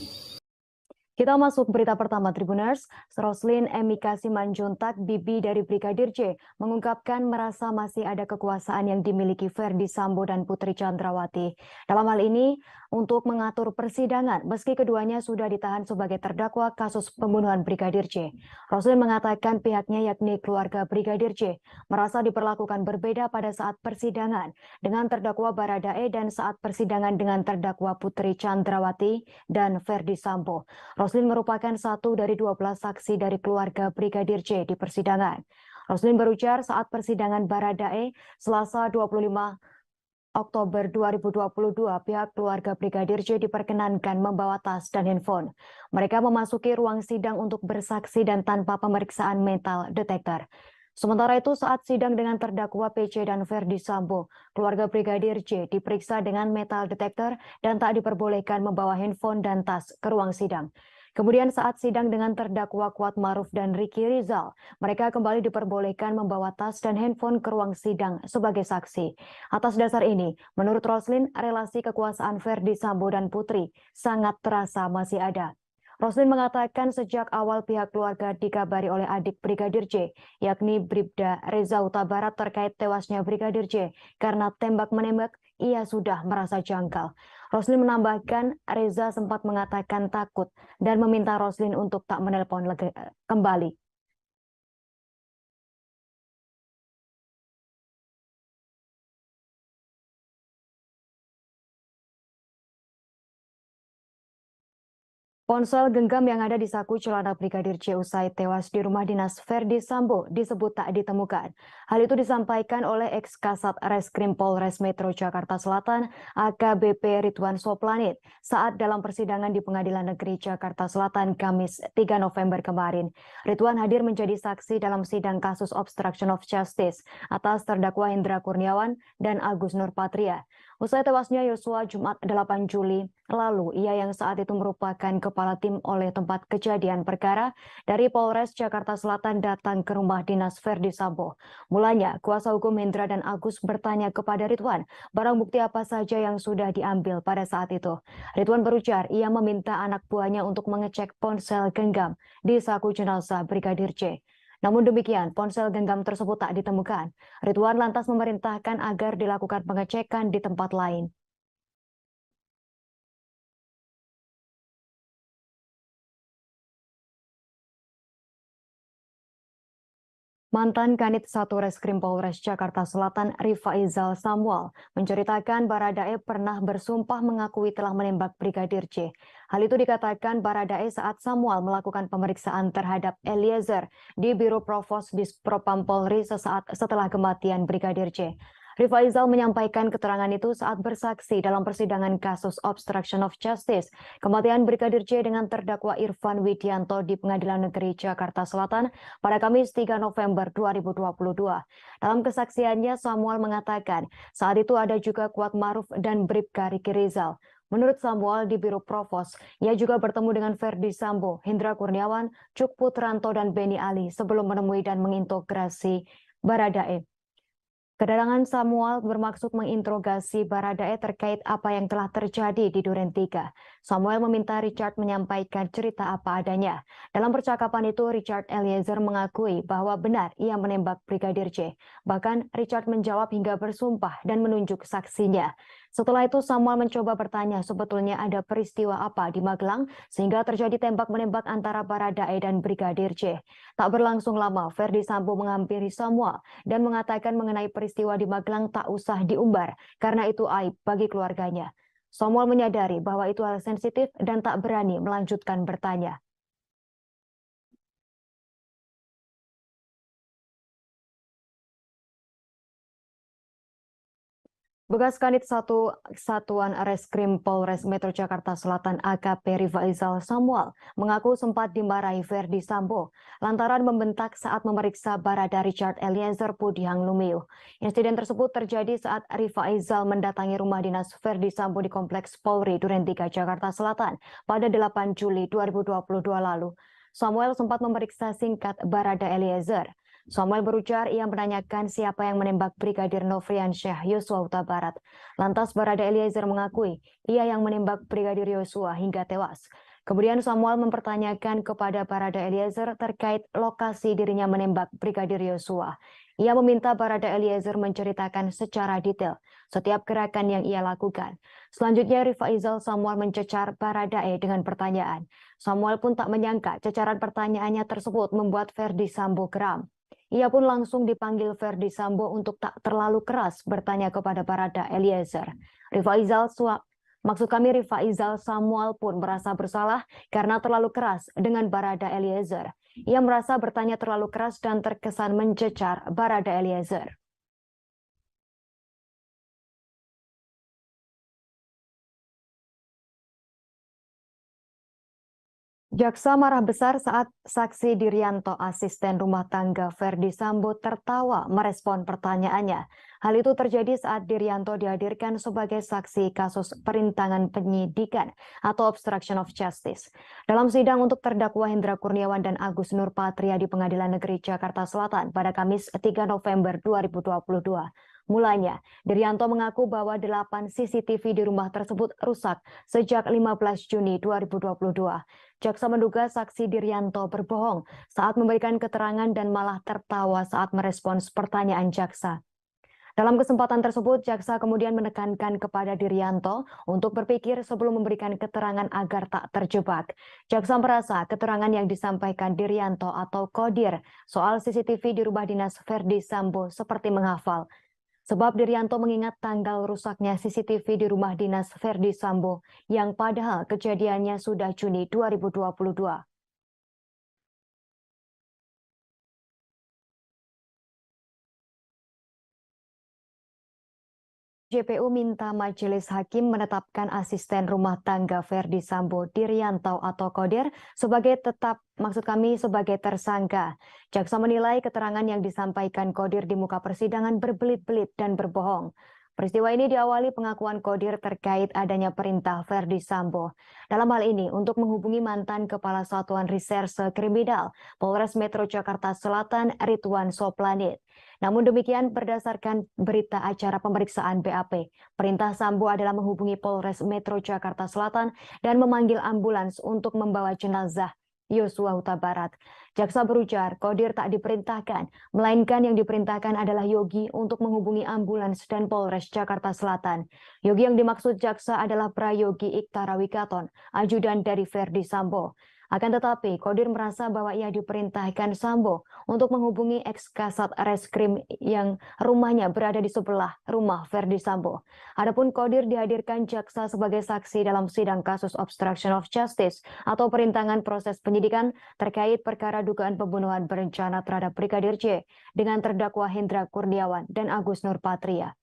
Kita masuk berita pertama Tribuners. Roslin Emika Simanjuntak, bibi dari Brigadir J, mengungkapkan merasa masih ada kekuasaan yang dimiliki Ferdi Sambo dan Putri Chandrawati. Dalam hal ini, untuk mengatur persidangan, meski keduanya sudah ditahan sebagai terdakwa kasus pembunuhan Brigadir J. Roslin mengatakan pihaknya yakni keluarga Brigadir J merasa diperlakukan berbeda pada saat persidangan dengan terdakwa Baradae dan saat persidangan dengan terdakwa Putri Chandrawati dan Ferdi Sambo. Roslin merupakan satu dari 12 saksi dari keluarga Brigadir J di persidangan. Roslin berujar saat persidangan Baradae Selasa 25 Oktober 2022, pihak keluarga Brigadir J diperkenankan membawa tas dan handphone. Mereka memasuki ruang sidang untuk bersaksi dan tanpa pemeriksaan metal detektor. Sementara itu saat sidang dengan terdakwa PC dan Verdi Sambo, keluarga Brigadir J diperiksa dengan metal detektor dan tak diperbolehkan membawa handphone dan tas ke ruang sidang. Kemudian saat sidang dengan terdakwa Kuat Maruf dan Ricky Rizal, mereka kembali diperbolehkan membawa tas dan handphone ke ruang sidang sebagai saksi. Atas dasar ini, menurut Roslin, relasi kekuasaan Verdi Sambo dan Putri sangat terasa masih ada. Roslin mengatakan sejak awal pihak keluarga dikabari oleh adik Brigadir J, yakni Bribda Reza Huta Barat terkait tewasnya Brigadir J karena tembak-menembak, ia sudah merasa janggal. Roslin menambahkan Reza sempat mengatakan takut dan meminta Roslin untuk tak menelpon kembali. Ponsel genggam yang ada di saku celana Brigadir J usai tewas di rumah dinas Verdi Sambo disebut tak ditemukan. Hal itu disampaikan oleh ex-Kasat Reskrim Polres Metro Jakarta Selatan AKBP Ridwan Soplanit saat dalam persidangan di Pengadilan Negeri Jakarta Selatan Kamis 3 November kemarin. Ridwan hadir menjadi saksi dalam sidang kasus obstruction of justice atas terdakwa Hendra Kurniawan dan Agus Nurpatria. Usai tewasnya Yosua Jumat 8 Juli lalu, ia yang saat itu merupakan kepala tim oleh tempat kejadian perkara dari Polres Jakarta Selatan datang ke rumah dinas Verdi Sambo. Mulanya, kuasa hukum Hendra dan Agus bertanya kepada Ridwan, barang bukti apa saja yang sudah diambil pada saat itu. Ridwan berujar, ia meminta anak buahnya untuk mengecek ponsel genggam di saku jenazah Brigadir J. Namun demikian, ponsel genggam tersebut tak ditemukan. Ridwan lantas memerintahkan agar dilakukan pengecekan di tempat lain. Mantan Kanit 1 Reskrim Polres Jakarta Selatan Rifaizal Samuel menceritakan Baradae pernah bersumpah mengakui telah menembak Brigadir J. Hal itu dikatakan Baradae saat Samuel melakukan pemeriksaan terhadap Eliezer di Biro Provos Dispropam Polri sesaat setelah kematian Brigadir J. Rifaizal menyampaikan keterangan itu saat bersaksi dalam persidangan kasus obstruction of justice kematian Brigadir J dengan terdakwa Irfan Widianto di Pengadilan Negeri Jakarta Selatan pada Kamis 3 November 2022. Dalam kesaksiannya, Samuel mengatakan saat itu ada juga Kuat Maruf dan Bribka Ricky Rizal. Menurut Samuel di Biro Provos, ia juga bertemu dengan Verdi Sambo, Hendra Kurniawan, Cuk Putranto, dan Beni Ali sebelum menemui dan mengintegrasi Baradae. Kedatangan Samuel bermaksud menginterogasi Baradae terkait apa yang telah terjadi di Duren 3. Samuel meminta Richard menyampaikan cerita apa adanya. Dalam percakapan itu, Richard Eliezer mengakui bahwa benar ia menembak Brigadir J. Bahkan Richard menjawab hingga bersumpah dan menunjuk saksinya. Setelah itu Samuel mencoba bertanya sebetulnya ada peristiwa apa di Magelang sehingga terjadi tembak-menembak antara Baradae dan Brigadir J. Tak berlangsung lama, Verdi Sambo menghampiri Samuel dan mengatakan mengenai peristiwa di Magelang tak usah diumbar karena itu aib bagi keluarganya. Samuel menyadari bahwa itu hal sensitif dan tak berani melanjutkan bertanya. Bekas Kanit 1 Satuan Reskrim Polres Metro Jakarta Selatan AKP Rifaizal Samuel mengaku sempat dimarahi Verdi Sambo lantaran membentak saat memeriksa Barada Richard Eliezer Pudihang Lumiu. Insiden tersebut terjadi saat Rifaizal mendatangi rumah dinas Verdi Sambo di Kompleks Polri Duren 3 Jakarta Selatan pada 8 Juli 2022 lalu. Samuel sempat memeriksa singkat Barada Eliezer. Samuel berujar ia menanyakan siapa yang menembak Brigadir Nofriansyah Yosua Huta Barat. Lantas Barada Eliezer mengakui ia yang menembak Brigadir Yosua hingga tewas. Kemudian Samuel mempertanyakan kepada Barada Eliezer terkait lokasi dirinya menembak Brigadir Yosua. Ia meminta Barada Eliezer menceritakan secara detail setiap gerakan yang ia lakukan. Selanjutnya Rifaizal Samuel mencecar Baradae dengan pertanyaan. Samuel pun tak menyangka cecaran pertanyaannya tersebut membuat Verdi Sambo geram. Ia pun langsung dipanggil Verdi Sambo untuk tak terlalu keras bertanya kepada Barada Eliezer. Rifaizal Samuel pun merasa bersalah karena terlalu keras dengan Barada Eliezer. Ia merasa bertanya terlalu keras dan terkesan mencecar Barada Eliezer. Jaksa marah besar saat saksi Diryanto, asisten rumah tangga Verdi Sambo, tertawa merespon pertanyaannya. Hal itu terjadi saat Diryanto dihadirkan sebagai saksi kasus perintangan penyidikan atau obstruction of justice. Dalam sidang untuk terdakwa Hendra Kurniawan dan Agus Nurpatria di Pengadilan Negeri Jakarta Selatan pada Kamis 3 November 2022. Mulanya, Diryanto mengaku bahwa 8 CCTV di rumah tersebut rusak sejak 15 Juni 2022. Jaksa menduga saksi Diryanto berbohong saat memberikan keterangan dan malah tertawa saat merespons pertanyaan jaksa. Dalam kesempatan tersebut, jaksa kemudian menekankan kepada Diryanto untuk berpikir sebelum memberikan keterangan agar tak terjebak. Jaksa merasa keterangan yang disampaikan Diryanto atau Kodir soal CCTV di rumah dinas Verdi Sambo seperti menghafal. Sebab Diryanto mengingat tanggal rusaknya CCTV di rumah dinas Verdi Sambo yang padahal kejadiannya sudah Juni 2022. JPU minta majelis hakim menetapkan asisten rumah tangga Verdi Sambo Diryanto atau Kodir sebagai sebagai tersangka. Jaksa menilai keterangan yang disampaikan Kodir di muka persidangan berbelit-belit dan berbohong. Peristiwa ini diawali pengakuan Kodir terkait adanya perintah Verdi Sambo. Dalam hal ini untuk menghubungi mantan Kepala Satuan Reserse Kriminal Polres Metro Jakarta Selatan Ridwan Soplanit. Namun demikian berdasarkan berita acara pemeriksaan BAP, perintah Sambo adalah menghubungi Polres Metro Jakarta Selatan dan memanggil ambulans untuk membawa jenazah Yosua Huta Barat. Jaksa berujar, Kodir tak diperintahkan, melainkan yang diperintahkan adalah Yogi untuk menghubungi ambulans dan Polres Jakarta Selatan. Yogi yang dimaksud jaksa adalah Prayogi Iktara Wikaton, ajudan dari Verdi Sambo. Akan tetapi, Kodir merasa bahwa ia diperintahkan Sambo untuk menghubungi ex-kasat reskrim yang rumahnya berada di sebelah rumah Verdi Sambo. Adapun Kodir dihadirkan jaksa sebagai saksi dalam sidang kasus obstruction of justice atau perintangan proses penyidikan terkait perkara dugaan pembunuhan berencana terhadap Brigadir J dengan terdakwa Hendra Kurniawan dan Agus Nurpatria.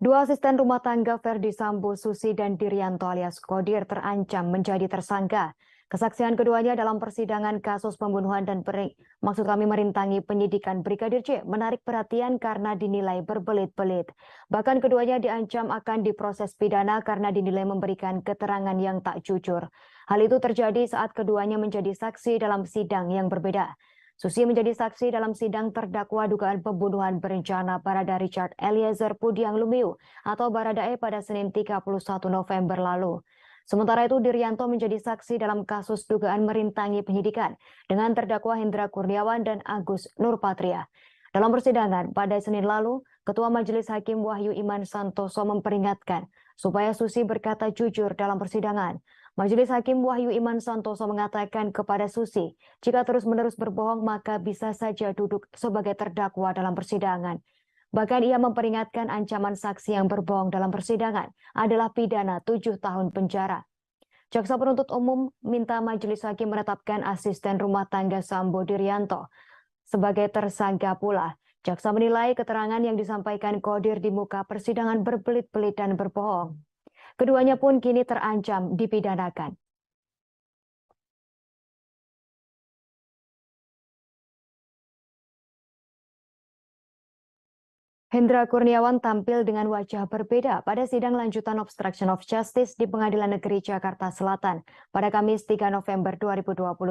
Dua asisten rumah tangga Verdi Sambo, Susi dan Diryanto alias Kodir terancam menjadi tersangka. Kesaksian keduanya dalam persidangan kasus pembunuhan dan merintangi penyidikan Brigadir J menarik perhatian karena dinilai berbelit-belit. Bahkan keduanya diancam akan diproses pidana karena dinilai memberikan keterangan yang tak jujur. Hal itu terjadi saat keduanya menjadi saksi dalam sidang yang berbeda. Susi menjadi saksi dalam sidang terdakwa dugaan pembunuhan berencana Barada Richard Eliezer Pudiang Lumiu atau Baradae pada Senin 31 November lalu. Sementara itu Diryanto menjadi saksi dalam kasus dugaan merintangi penyidikan dengan terdakwa Hendra Kurniawan dan Agus Nurpatria. Dalam persidangan pada Senin lalu, Ketua Majelis Hakim Wahyu Iman Santoso memperingatkan supaya Susi berkata jujur dalam persidangan. Majelis Hakim Wahyu Iman Santoso mengatakan kepada Susi, jika terus-menerus berbohong maka bisa saja duduk sebagai terdakwa dalam persidangan. Bahkan ia memperingatkan ancaman saksi yang berbohong dalam persidangan adalah pidana 7 tahun penjara. Jaksa penuntut umum minta Majelis Hakim menetapkan asisten rumah tangga Sambo Diryanto sebagai tersangka pula. Jaksa menilai keterangan yang disampaikan Kodir di muka persidangan berbelit-belit dan berbohong. Keduanya pun kini terancam dipidanakan. Hendra Kurniawan tampil dengan wajah berbeda pada sidang lanjutan obstruction of justice di Pengadilan Negeri Jakarta Selatan pada Kamis 3 November 2022.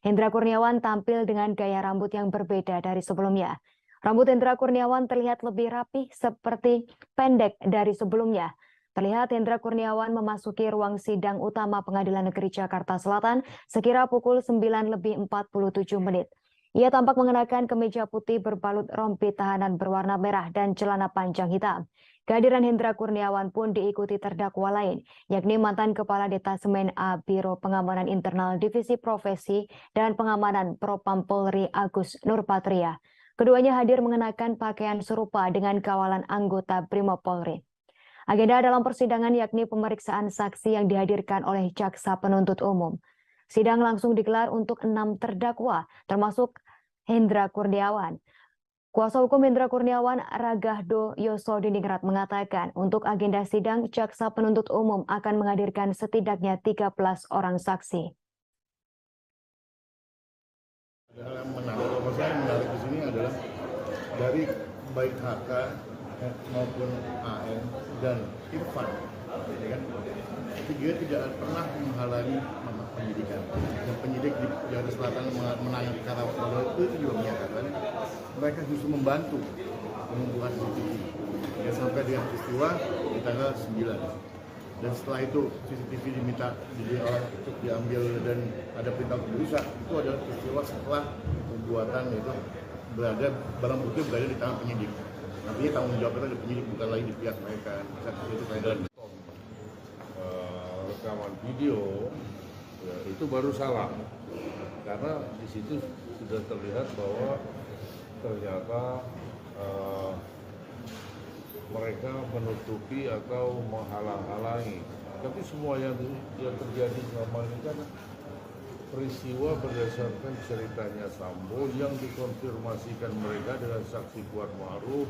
Hendra Kurniawan tampil dengan gaya rambut yang berbeda dari sebelumnya. Rambut Hendra Kurniawan terlihat lebih rapi seperti pendek dari sebelumnya. Terlihat Hendra Kurniawan memasuki ruang sidang utama Pengadilan Negeri Jakarta Selatan sekira pukul 9:47. Ia tampak mengenakan kemeja putih berbalut rompi tahanan berwarna merah dan celana panjang hitam. Kehadiran Hendra Kurniawan pun diikuti terdakwa lain, yakni mantan Kepala Detasemen A Biro Pengamanan Internal Divisi Profesi dan Pengamanan Propam Polri Agus Nurpatria. Keduanya hadir mengenakan pakaian serupa dengan kawalan anggota Brimob Polri. Agenda dalam persidangan yakni pemeriksaan saksi yang dihadirkan oleh jaksa penuntut umum. Sidang langsung digelar untuk 6 terdakwa, termasuk Hendra Kurniawan. Kuasa hukum Hendra Kurniawan Ragahdo Yosodiningrat mengatakan untuk agenda sidang, jaksa penuntut umum akan menghadirkan setidaknya 13 orang saksi. Hal yang menarik, kalau saya menarik di sini adalah dari baik HK maupun AN dan Irfan, ya kan? Tiga tidak pernah menghalangi penyidikan. Dan penyidik di Jakarta Selatan menangani perkara itu juga menyatakan mereka justru membantu mengumpulkan CCTV. Ya, sampai dengan peristiwa di tanggal 9. Dan setelah itu CCTV diminta untuk diambil dan ada perintah untuk dirusak. Itu adalah peristiwa setelah pembuatan itu barang bukti berada di tangan penyidik. Artinya tanggung jawab itu di penyidik, bukan lagi di pihak mereka. Itu dan rekaman video ya, itu baru salah karena di situ sudah terlihat bahwa ternyata mereka menutupi atau menghalang-halangi. Tapi semua yang terjadi selama ini kan peristiwa berdasarkan ceritanya Sambo yang dikonfirmasikan mereka dengan saksi Kuat Ma'ruf,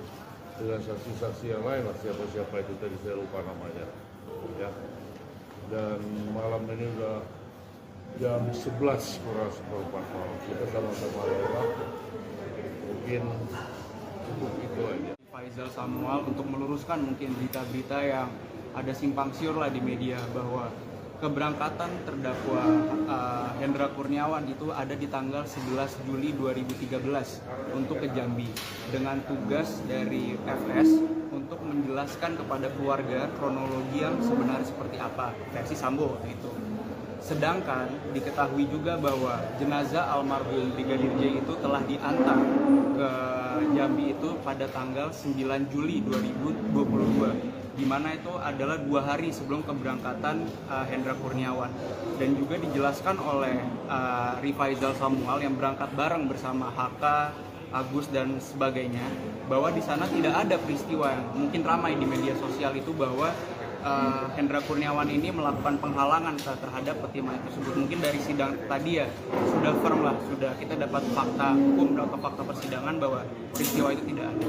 dengan saksi-saksi yang lain, siapa-siapa itu tadi saya lupa namanya. Ya. Dan malam ini udah jam 11 kurang seperempat malam. Kita sama-sama lewat. Mungkin cukup itu aja. Faisal Samuel untuk meluruskan mungkin berita-berita yang ada simpang siur lah di media bahwa keberangkatan terdakwa Hendra Kurniawan itu ada di tanggal 11 Juli 2013 untuk ke Jambi dengan tugas dari FS untuk menjelaskan kepada keluarga kronologi yang sebenarnya seperti apa versi Sambo itu. Sedangkan diketahui juga bahwa jenazah almarhum Brigadir J itu telah diantar ke Jambi itu pada tanggal 9 Juli 2022, di mana itu adalah 2 hari sebelum keberangkatan Hendra Kurniawan. Dan juga dijelaskan oleh Rifaizal Samuel yang berangkat bareng bersama HK, Agus dan sebagainya, bahwa di sana tidak ada peristiwa yang mungkin ramai di media sosial itu bahwa Hendra Kurniawan ini melakukan penghalangan terhadap peti mayat tersebut. Mungkin dari sidang tadi ya sudah firm lah, sudah kita dapat fakta hukum atau fakta persidangan bahwa peristiwa itu tidak ada.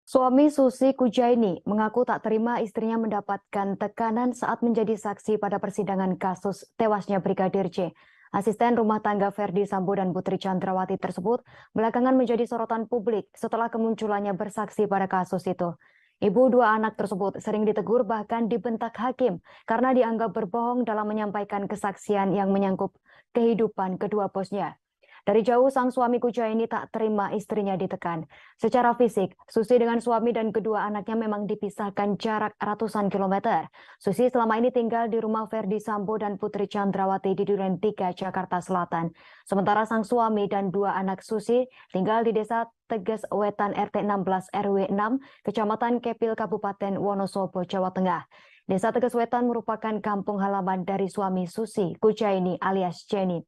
Suami Susi Kujaini mengaku tak terima istrinya mendapatkan tekanan saat menjadi saksi pada persidangan kasus tewasnya Brigadir J. Asisten rumah tangga Ferdi Sambo dan Putri Chandrawati tersebut belakangan menjadi sorotan publik setelah kemunculannya bersaksi pada kasus itu. Ibu 2 anak tersebut sering ditegur bahkan dibentak hakim karena dianggap berbohong dalam menyampaikan kesaksian yang menyangkut kehidupan kedua bosnya. Dari jauh sang suami Kujaini tak terima istrinya ditekan. Secara fisik, Susi dengan suami dan kedua anaknya memang dipisahkan jarak ratusan kilometer. Susi selama ini tinggal di rumah Ferdi Sambo dan Putri Chandrawati di Duren 3, Jakarta Selatan. Sementara sang suami dan 2 anak Susi tinggal di Desa Teges Wetan RT 16 RW 6, Kecamatan Kepil, Kabupaten Wonosobo, Jawa Tengah. Desa Teges Wetan merupakan kampung halaman dari suami Susi Kujaini alias Jenny.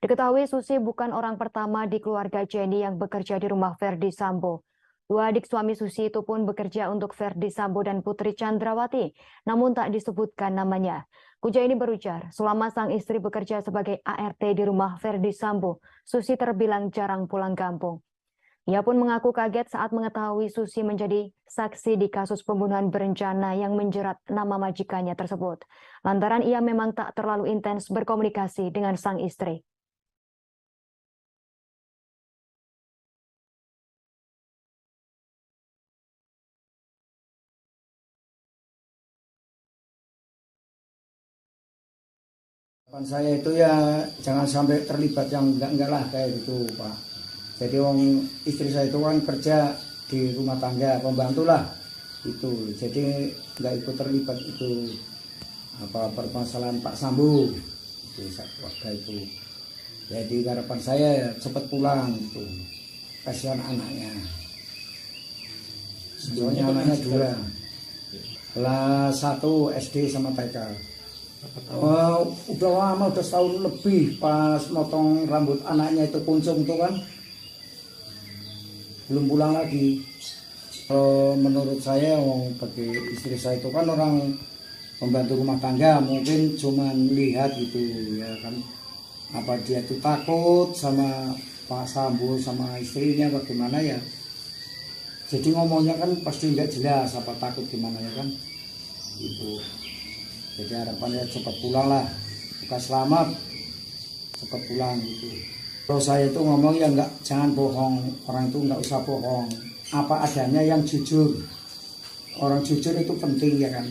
Diketahui Susi bukan orang pertama di keluarga Jenny yang bekerja di rumah Ferdi Sambo. 2 adik suami Susi itu pun bekerja untuk Ferdi Sambo dan Putri Chandrawati, namun tak disebutkan namanya. Kujaini berujar, selama sang istri bekerja sebagai ART di rumah Ferdi Sambo, Susi terbilang jarang pulang kampung. Ia pun mengaku kaget saat mengetahui Susi menjadi saksi di kasus pembunuhan berencana yang menjerat nama majikannya tersebut. Lantaran ia memang tak terlalu intens berkomunikasi dengan sang istri. Saya itu ya jangan sampai terlibat yang enggak lah kayak gitu Pak. Jadi istri saya itu kan kerja di rumah tangga, pembantu lah itu. Jadi enggak ikut terlibat itu permasalahan Pak Sambo itu waktu itu. Jadi harapan saya ya cepat pulang itu. Kasihan anaknya. Soalnya anaknya 2. Kelas 1 SD sama TK. Udah lama, udah setahun lebih pas motong rambut anaknya itu kuncung tuh kan belum pulang lagi. Menurut saya bagi istri saya itu kan orang pembantu rumah tangga, mungkin cuma lihat gitu ya kan, apa dia tuh takut sama Pak Sambo sama istrinya bagaimana ya. Jadi ngomongnya kan pasti nggak jelas, apa takut gimana ya kan. Itu. Jadi harapannya cepat pulang lah. Bukan selamat, cepat pulang gitu. Kalau saya itu ngomong ya nggak, jangan bohong. Orang itu nggak usah bohong. Apa adanya yang jujur. Orang jujur itu penting ya kan.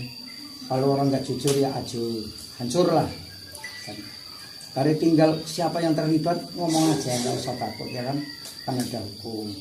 Kalau orang nggak jujur ya hancur lah. Dari tinggal siapa yang terlibat ngomong aja, nggak usah takut ya kan. Kan ada hukum.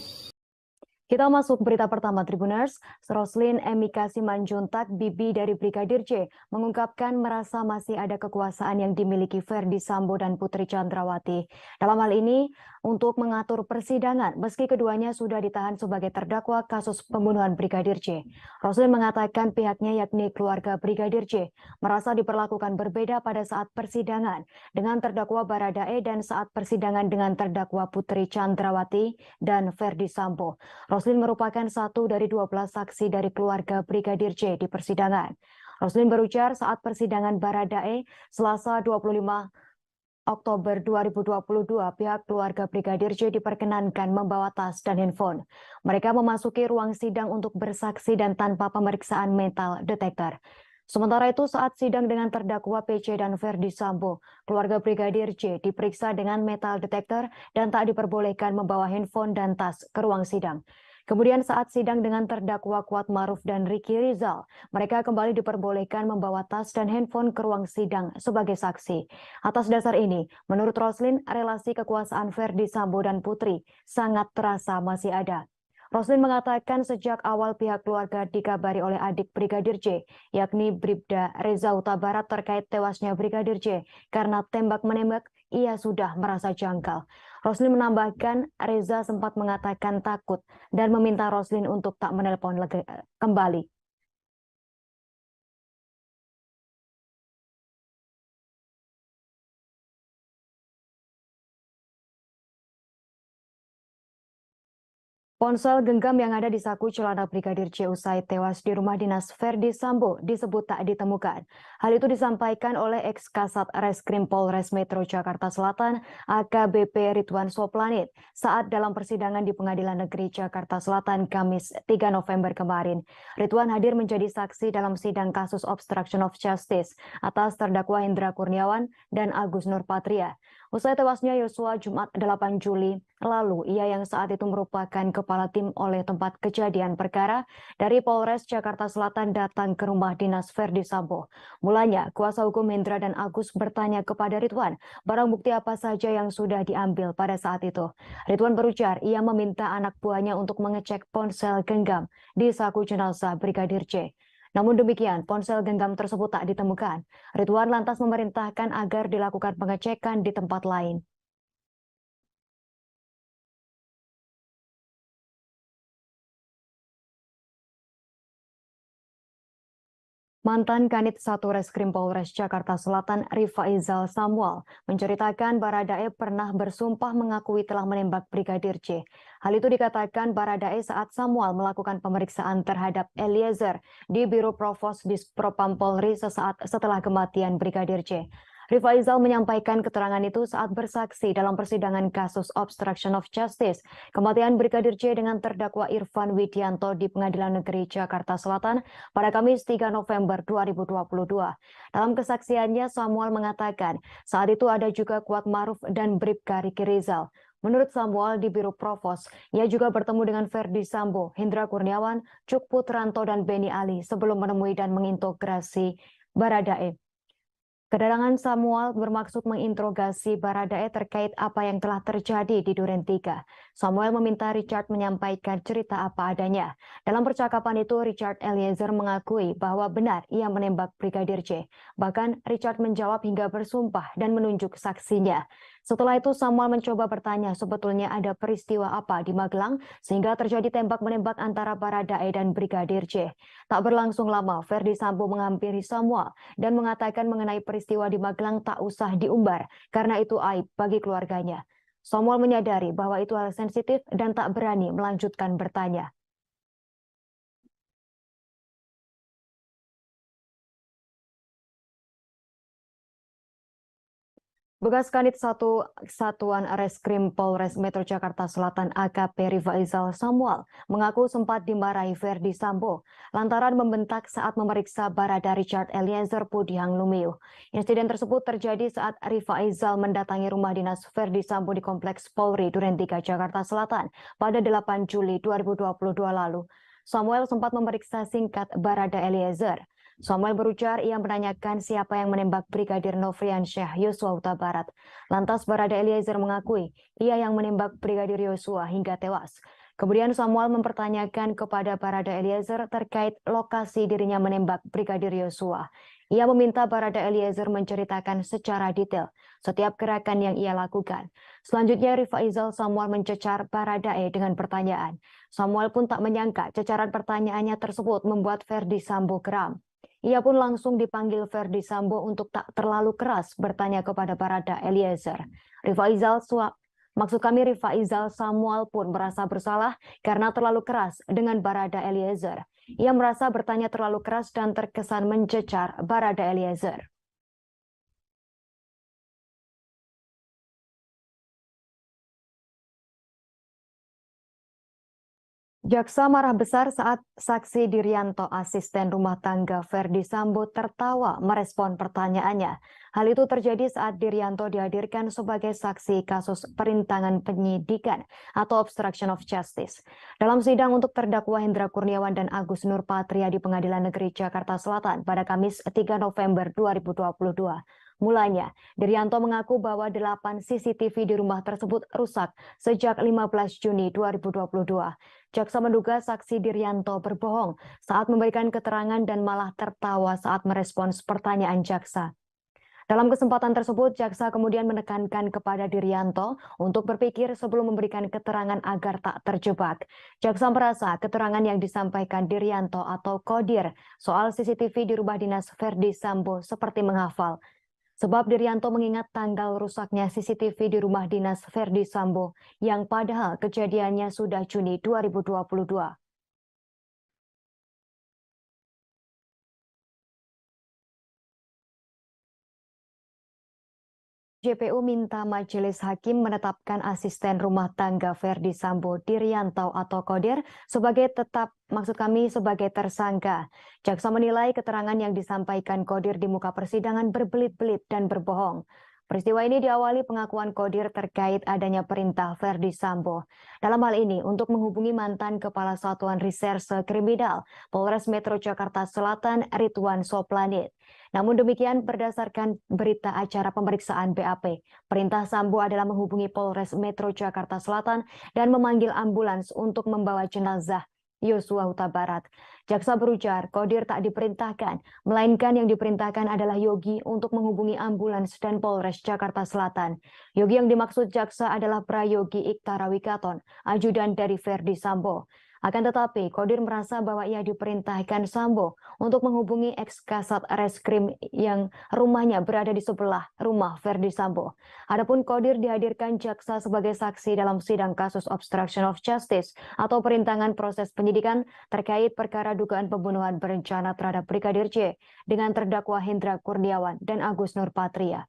Kita masuk berita pertama Tribuners. Roslin Emika Simanjuntak, bibi dari Brigadir J, mengungkapkan merasa masih ada kekuasaan yang dimiliki Ferdi Sambo dan Putri Chandrawati. Dalam hal ini, untuk mengatur persidangan, meski keduanya sudah ditahan sebagai terdakwa kasus pembunuhan Brigadir J. Roslin mengatakan pihaknya yakni keluarga Brigadir J merasa diperlakukan berbeda pada saat persidangan dengan terdakwa Baradae dan saat persidangan dengan terdakwa Putri Chandrawati dan Ferdi Sambo. Roslin merupakan satu dari 12 saksi dari keluarga Brigadir J di persidangan. Roslin berujar saat persidangan Baradae Selasa 25 Oktober 2022, pihak keluarga Brigadir J diperkenankan membawa tas dan handphone. Mereka memasuki ruang sidang untuk bersaksi dan tanpa pemeriksaan metal detektor. Sementara itu saat sidang dengan terdakwa PC dan Ferdi Sambo, keluarga Brigadir J diperiksa dengan metal detektor dan tak diperbolehkan membawa handphone dan tas ke ruang sidang. Kemudian saat sidang dengan terdakwa Kuat Maruf dan Ricky Rizal, mereka kembali diperbolehkan membawa tas dan handphone ke ruang sidang sebagai saksi. Atas dasar ini, menurut Roslin, relasi kekuasaan Ferdi Sambo dan Putri sangat terasa masih ada. Roslin mengatakan sejak awal pihak keluarga dikabari oleh adik Brigadir J, yakni Bribda Reza Huta Barat terkait tewasnya Brigadir J karena tembak-menembak, ia sudah merasa janggal. Roslin menambahkan Reza sempat mengatakan takut dan meminta Roslin untuk tak menelpon kembali. Ponsel genggam yang ada di saku celana Brigadir J usai tewas di rumah dinas Ferdi Sambo disebut tak ditemukan. Hal itu disampaikan oleh ex-Kasat Reskrim Polres Metro Jakarta Selatan AKBP Ridwan Soplanit saat dalam persidangan di Pengadilan Negeri Jakarta Selatan Kamis 3 November kemarin. Ridwan hadir menjadi saksi dalam sidang kasus obstruction of justice atas terdakwa Hendra Kurniawan dan Agus Nurpatria. Usai tewasnya Yosua Jumat 8 Juli lalu, ia yang saat itu merupakan kepala tim oleh tempat kejadian perkara dari Polres Jakarta Selatan datang ke rumah dinas Ferdi Sambo. Mulanya, kuasa hukum Hendra dan Agus bertanya kepada Ridwan, barang bukti apa saja yang sudah diambil pada saat itu. Ridwan berujar, ia meminta anak buahnya untuk mengecek ponsel genggam di saku jenazah Brigadir J. Namun demikian, ponsel genggam tersebut tak ditemukan. Ridwan lantas memerintahkan agar dilakukan pengecekan di tempat lain. Mantan Kanit 1 Reskrim Polres Jakarta Selatan Rifaizal Samuel menceritakan Baradae pernah bersumpah mengakui telah menembak Brigadir J. Hal itu dikatakan Baradae saat Samuel melakukan pemeriksaan terhadap Eliezer di Biro Provos Dispropam Polri sesaat setelah kematian Brigadir J. Rifaizal menyampaikan keterangan itu saat bersaksi dalam persidangan kasus obstruction of justice kematian Brigadir J dengan terdakwa Irfan Widianto di Pengadilan Negeri Jakarta Selatan pada Kamis 3 November 2022. Dalam kesaksiannya, Samuel mengatakan saat itu ada juga Kuat Maruf dan Bribka Ricky Rizal. Menurut Samuel di Biro Provos, ia juga bertemu dengan Ferdi Sambo, Hendra Kurniawan, Cuk Putranto, dan Beni Ali sebelum menemui dan mengintegrasi Baradae. Kedatangan Samuel bermaksud menginterogasi Baradae terkait apa yang telah terjadi di Duren 3. Samuel meminta Richard menyampaikan cerita apa adanya. Dalam percakapan itu, Richard Eliezer mengakui bahwa benar ia menembak Brigadir J. Bahkan Richard menjawab hingga bersumpah dan menunjuk saksinya. Setelah itu Samuel mencoba bertanya sebetulnya ada peristiwa apa di Magelang sehingga terjadi tembak-menembak antara Baradae dan Brigadir J. Tak berlangsung lama, Ferdi Sambo menghampiri Samuel dan mengatakan mengenai peristiwa di Magelang tak usah diumbar karena itu aib bagi keluarganya. Samuel menyadari bahwa itu hal sensitif dan tak berani melanjutkan bertanya. Bekas Kanit 1 Satuan Reskrim Polres Metro Jakarta Selatan AKP Rifaizal Samuel mengaku sempat dimarahi Verdi Sambo lantaran membentak saat memeriksa Barada Richard Eliezer Pudiang Lumiu. Insiden tersebut terjadi saat Rifaizal mendatangi rumah dinas Verdi Sambo di Kompleks Polri Duren 3 Jakarta Selatan pada 8 Juli 2022 lalu. Samuel sempat memeriksa singkat Barada Eliezer. Samuel berujar ia menanyakan siapa yang menembak Brigadir Nofriansyah Yosua Huta Barat. Lantas Barada Eliezer mengakui ia yang menembak Brigadir Yosua hingga tewas. Kemudian Samuel mempertanyakan kepada Barada Eliezer terkait lokasi dirinya menembak Brigadir Yosua. Ia meminta Barada Eliezer menceritakan secara detail setiap gerakan yang ia lakukan. Selanjutnya Rifaizal Samuel mencecar Baradae dengan pertanyaan. Samuel pun tak menyangka cecaran pertanyaannya tersebut membuat Verdi Sambo geram. Ia pun langsung dipanggil Verdi Sambo untuk tak terlalu keras bertanya kepada Barada Eliezer. Rifaizal Samuel pun merasa bersalah karena terlalu keras dengan Barada Eliezer. Ia merasa bertanya terlalu keras dan terkesan mencecar Barada Eliezer. Jaksa marah besar saat saksi Dirianto, asisten rumah tangga Verdi Sambo, tertawa merespon pertanyaannya. Hal itu terjadi saat Dirianto dihadirkan sebagai saksi kasus perintangan penyidikan atau obstruction of justice. Dalam sidang untuk terdakwa Hendra Kurniawan dan Agus Nurpatria di Pengadilan Negeri Jakarta Selatan pada Kamis 3 November 2022. Mulanya, Dirianto mengaku bahwa 8 CCTV di rumah tersebut rusak sejak 15 Juni 2022. Jaksa menduga saksi Dirianto berbohong saat memberikan keterangan dan malah tertawa saat merespons pertanyaan jaksa. Dalam kesempatan tersebut, jaksa kemudian menekankan kepada Dirianto untuk berpikir sebelum memberikan keterangan agar tak terjebak. Jaksa merasa keterangan yang disampaikan Dirianto atau Kodir soal CCTV di rumah dinas Verdi Sambo seperti menghafal. Sebab Dirianto mengingat tanggal rusaknya CCTV di rumah dinas Verdi Sambo yang padahal kejadiannya sudah Juni 2022. JPU minta majelis hakim menetapkan asisten rumah tangga Verdi Sambo Dirianto atau Kodir sebagai sebagai tersangka. Jaksa menilai keterangan yang disampaikan Kodir di muka persidangan berbelit-belit dan berbohong. Peristiwa ini diawali pengakuan Kodir terkait adanya perintah Verdi Sambo. Dalam hal ini untuk menghubungi mantan Kepala Satuan Reserse Kriminal Polres Metro Jakarta Selatan Ridwan Soplanit. Namun demikian berdasarkan berita acara pemeriksaan BAP, perintah Sambo adalah menghubungi Polres Metro Jakarta Selatan dan memanggil ambulans untuk membawa jenazah Yosua Huta Barat. Jaksa berujar Kodir tak diperintahkan, melainkan yang diperintahkan adalah Yogi untuk menghubungi ambulans dan Polres Jakarta Selatan. Yogi yang dimaksud jaksa adalah Prayogi Iktara Wikaton, ajudan dari Verdi Sambo. Akan tetapi, Kodir merasa bahwa ia diperintahkan Sambo untuk menghubungi ex-kasat reskrim yang rumahnya berada di sebelah rumah Verdi Sambo. Adapun Kodir dihadirkan jaksa sebagai saksi dalam sidang kasus obstruction of justice atau perintangan proses penyidikan terkait perkara dugaan pembunuhan berencana terhadap Brigadir J dengan terdakwa Hendra Kurniawan dan Agus Nurpatria.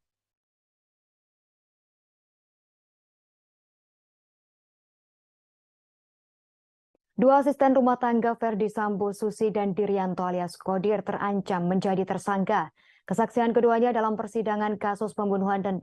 Dua asisten rumah tangga Verdi Sambo, Susi dan Dirianto alias Kodir terancam menjadi tersangka. Kesaksian keduanya dalam persidangan kasus pembunuhan dan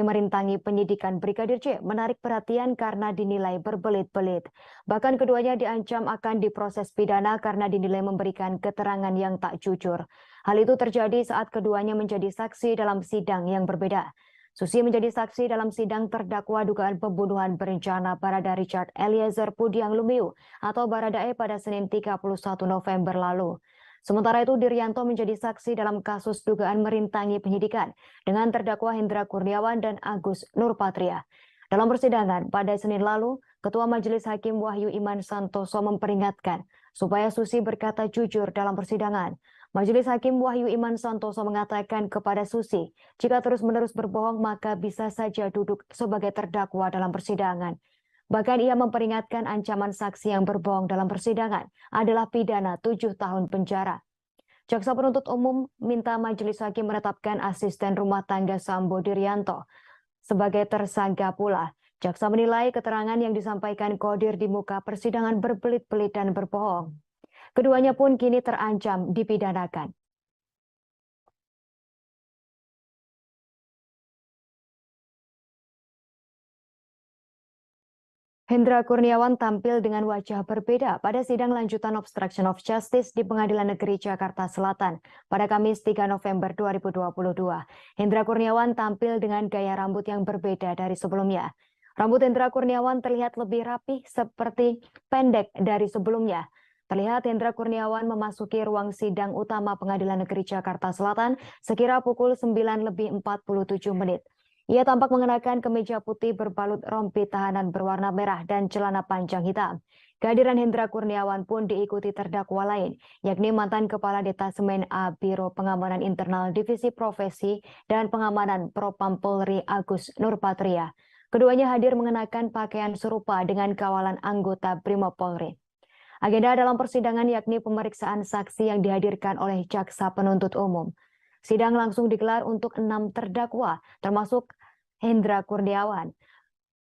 merintangi penyidikan Brigadir J menarik perhatian karena dinilai berbelit-belit. Bahkan keduanya diancam akan diproses pidana karena dinilai memberikan keterangan yang tak jujur. Hal itu terjadi saat keduanya menjadi saksi dalam sidang yang berbeda. Susi menjadi saksi dalam sidang terdakwa dugaan pembunuhan berencana Barada Richard Eliezer Pudiang Lumiu atau Baradae pada Senin 31 November lalu. Sementara itu Dirianto menjadi saksi dalam kasus dugaan merintangi penyidikan dengan terdakwa Hendra Kurniawan dan Agus Nurpatria. Dalam persidangan pada Senin lalu, Ketua Majelis Hakim Wahyu Iman Santoso memperingatkan supaya Susi berkata jujur dalam persidangan. Majelis Hakim Wahyu Iman Santoso mengatakan kepada Susi, jika terus-menerus berbohong maka bisa saja duduk sebagai terdakwa dalam persidangan. Bahkan ia memperingatkan ancaman saksi yang berbohong dalam persidangan adalah pidana 7 tahun penjara. Jaksa penuntut umum minta majelis hakim menetapkan asisten rumah tangga Sambo Diryanto sebagai tersangka pula. Jaksa menilai keterangan yang disampaikan Qodir di muka persidangan berbelit-belit dan berbohong. Keduanya pun kini terancam dipidanakan. Hendra Kurniawan tampil dengan wajah berbeda pada sidang lanjutan obstruction of justice di Pengadilan Negeri Jakarta Selatan pada Kamis 3 November 2022. Hendra Kurniawan tampil dengan gaya rambut yang berbeda dari sebelumnya. Rambut Hendra Kurniawan terlihat lebih rapih seperti pendek dari sebelumnya. Terlihat Hendra Kurniawan memasuki ruang sidang utama Pengadilan Negeri Jakarta Selatan sekira pukul 9:47. Ia tampak mengenakan kemeja putih berbalut rompi tahanan berwarna merah dan celana panjang hitam. Kehadiran Hendra Kurniawan pun diikuti terdakwa lain, yakni mantan Kepala Detasemen A Biro Pengamanan Internal Divisi Profesi dan Pengamanan Propam Polri Agus Nurpatria. Keduanya hadir mengenakan pakaian serupa dengan kawalan anggota Brimob Polri. Agenda dalam persidangan yakni pemeriksaan saksi yang dihadirkan oleh jaksa penuntut umum. Sidang langsung digelar untuk 6 terdakwa, termasuk Hendra Kurniawan.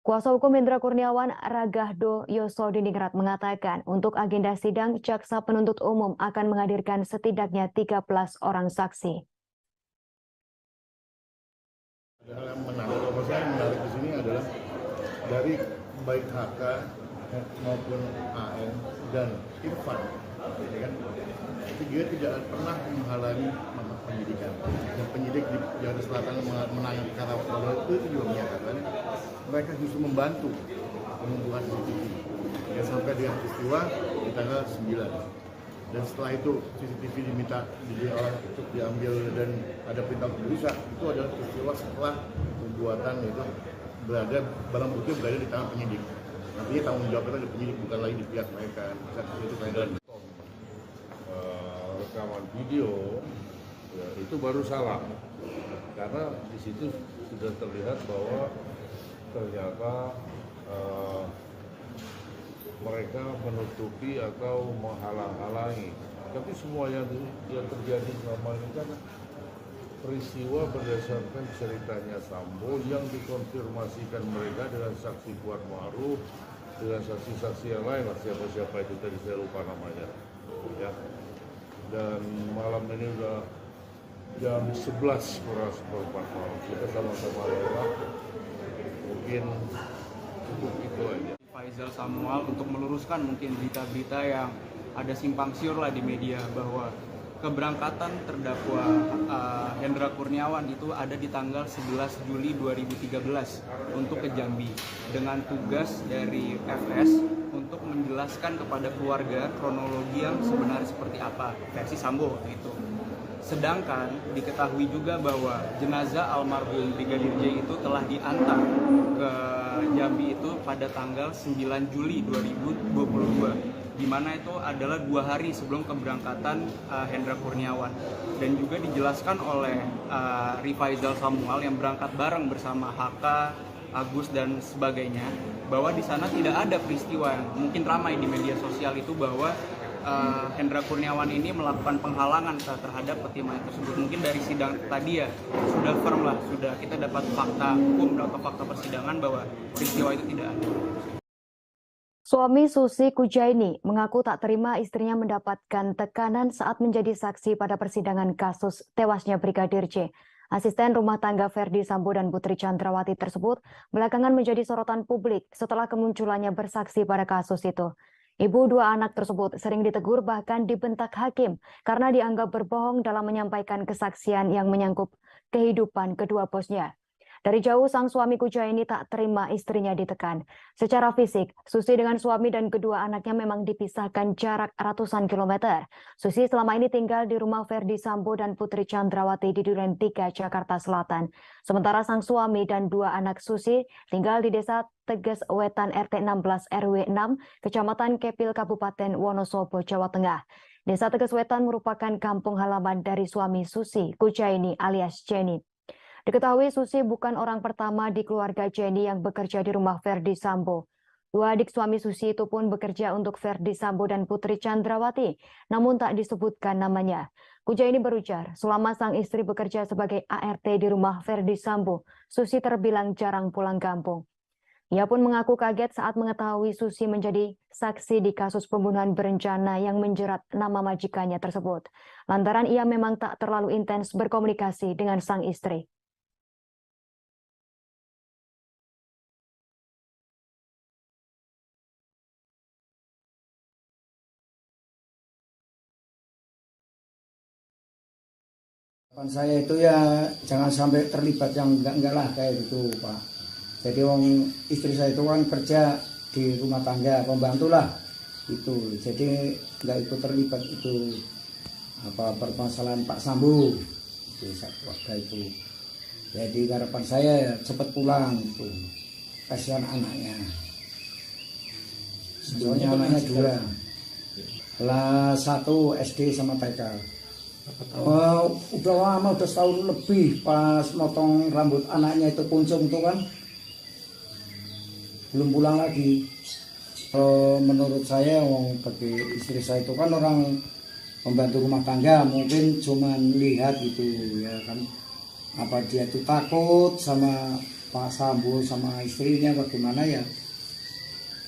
Kuasa hukum Hendra Kurniawan, Ragahdo Yosodiningrat, mengatakan untuk agenda sidang, jaksa penuntut umum akan menghadirkan setidaknya 13 orang saksi. Hal yang menarik, kalau saya yang menarik di sini adalah dari baik HK maupun AN dan Irfan, ya kan? Dia tidak pernah menghalangi penyidikan. Dan penyidik di Jakarta Selatan menangani Karawang itu juga menyatakan mereka justru membantu pengumpulan CCTV. Ya, sampai dengan peristiwa di tanggal 9. Dan setelah itu CCTV diminta untuk diambil dan ada perintah berusaha, itu adalah peristiwa setelah pembuatan itu barang bukti berada di tangan penyidik. Artinya tanggung jawab itu di penyidik, bukan lagi di pihak mereka. Itu kaitan. Rekaman video ya, itu baru salah karena di situ sudah terlihat bahwa ternyata mereka menutupi atau menghalang-halangi. Tapi semua yang terjadi selama ini kan peristiwa berdasarkan ceritanya Sambo yang dikonfirmasikan mereka dengan saksi Kuat Ma'ruf, dengan saksi-saksi yang lain, siapa-siapa itu tadi saya lupa namanya. Ya. Dan malam ini udah jam 11 kurang seperempat malam. Kita sama-sama lewat. Mungkin cukup itu aja. Faisal Samuel untuk meluruskan mungkin berita-berita yang ada simpang siur lah di media bahwa keberangkatan terdakwa Hendra Kurniawan itu ada di tanggal 11 Juli 2013 untuk ke Jambi dengan tugas dari FS untuk menjelaskan kepada keluarga kronologi yang sebenarnya seperti apa versi Sambo itu. Sedangkan diketahui juga bahwa jenazah almarhum Brigadir J itu telah diantar ke Jambi itu pada tanggal 9 Juli 2022. Di mana itu adalah 2 hari sebelum keberangkatan Hendra Kurniawan, dan juga dijelaskan oleh Rifaizal Samuel yang berangkat bareng bersama HK, Agus dan sebagainya, bahwa di sana tidak ada peristiwa yang mungkin ramai di media sosial itu bahwa Hendra Kurniawan ini melakukan penghalangan terhadap pertimbangan tersebut. Mungkin dari sidang tadi ya sudah firm lah, sudah kita dapat fakta hukum atau fakta persidangan bahwa peristiwa itu tidak ada. Suami Susi Kujaini mengaku tak terima istrinya mendapatkan tekanan saat menjadi saksi pada persidangan kasus tewasnya Brigadir J. Asisten rumah tangga Ferdi Sambo dan Putri Chandrawati tersebut belakangan menjadi sorotan publik setelah kemunculannya bersaksi pada kasus itu. Ibu 2 anak tersebut sering ditegur bahkan dibentak hakim karena dianggap berbohong dalam menyampaikan kesaksian yang menyangkut kehidupan kedua bosnya. Dari jauh sang suami Kujaini tak terima istrinya ditekan. Secara fisik, Susi dengan suami dan kedua anaknya memang dipisahkan jarak ratusan kilometer. Susi selama ini tinggal di rumah Ferdi Sambo dan Putri Chandrawati di Duren 3, Jakarta Selatan. Sementara sang suami dan 2 anak Susi tinggal di Desa Teges Wetan RT 16 RW 6, Kecamatan Kepil, Kabupaten Wonosobo, Jawa Tengah. Desa Teges Wetan merupakan kampung halaman dari suami Susi, Kujaini alias Jenny. Diketahui Susi bukan orang pertama di keluarga Jenny yang bekerja di rumah Ferdi Sambo. 2 adik suami Susi itu pun bekerja untuk Ferdi Sambo dan Putri Chandrawati, namun tak disebutkan namanya. Pujaini berujar, selama sang istri bekerja sebagai ART di rumah Verdi Sambo, Susi terbilang jarang pulang kampung. Ia pun mengaku kaget saat mengetahui Susi menjadi saksi di kasus pembunuhan berencana yang menjerat nama majikannya tersebut. Lantaran ia memang tak terlalu intens berkomunikasi dengan sang istri. Harapan saya itu ya jangan sampai terlibat yang enggak lah kayak gitu Pak. Jadi wong istri saya itu kan kerja di rumah tangga, pembantu lah itu. Jadi enggak ikut terlibat itu apa permasalahan Pak Sambo itu keluarga itu. Jadi harapan saya ya cepat pulang itu. Kasihan anaknya. Soalnya anaknya dua. Kelas 1 SD sama TK. Udah lama, udah setahun lebih pas motong rambut anaknya itu kuncung tuh kan belum pulang lagi. Menurut saya bagi istri saya itu kan orang pembantu rumah tangga, mungkin cuman lihat gitu ya kan, apa dia tuh takut sama Pak Sambo sama istrinya bagaimana ya,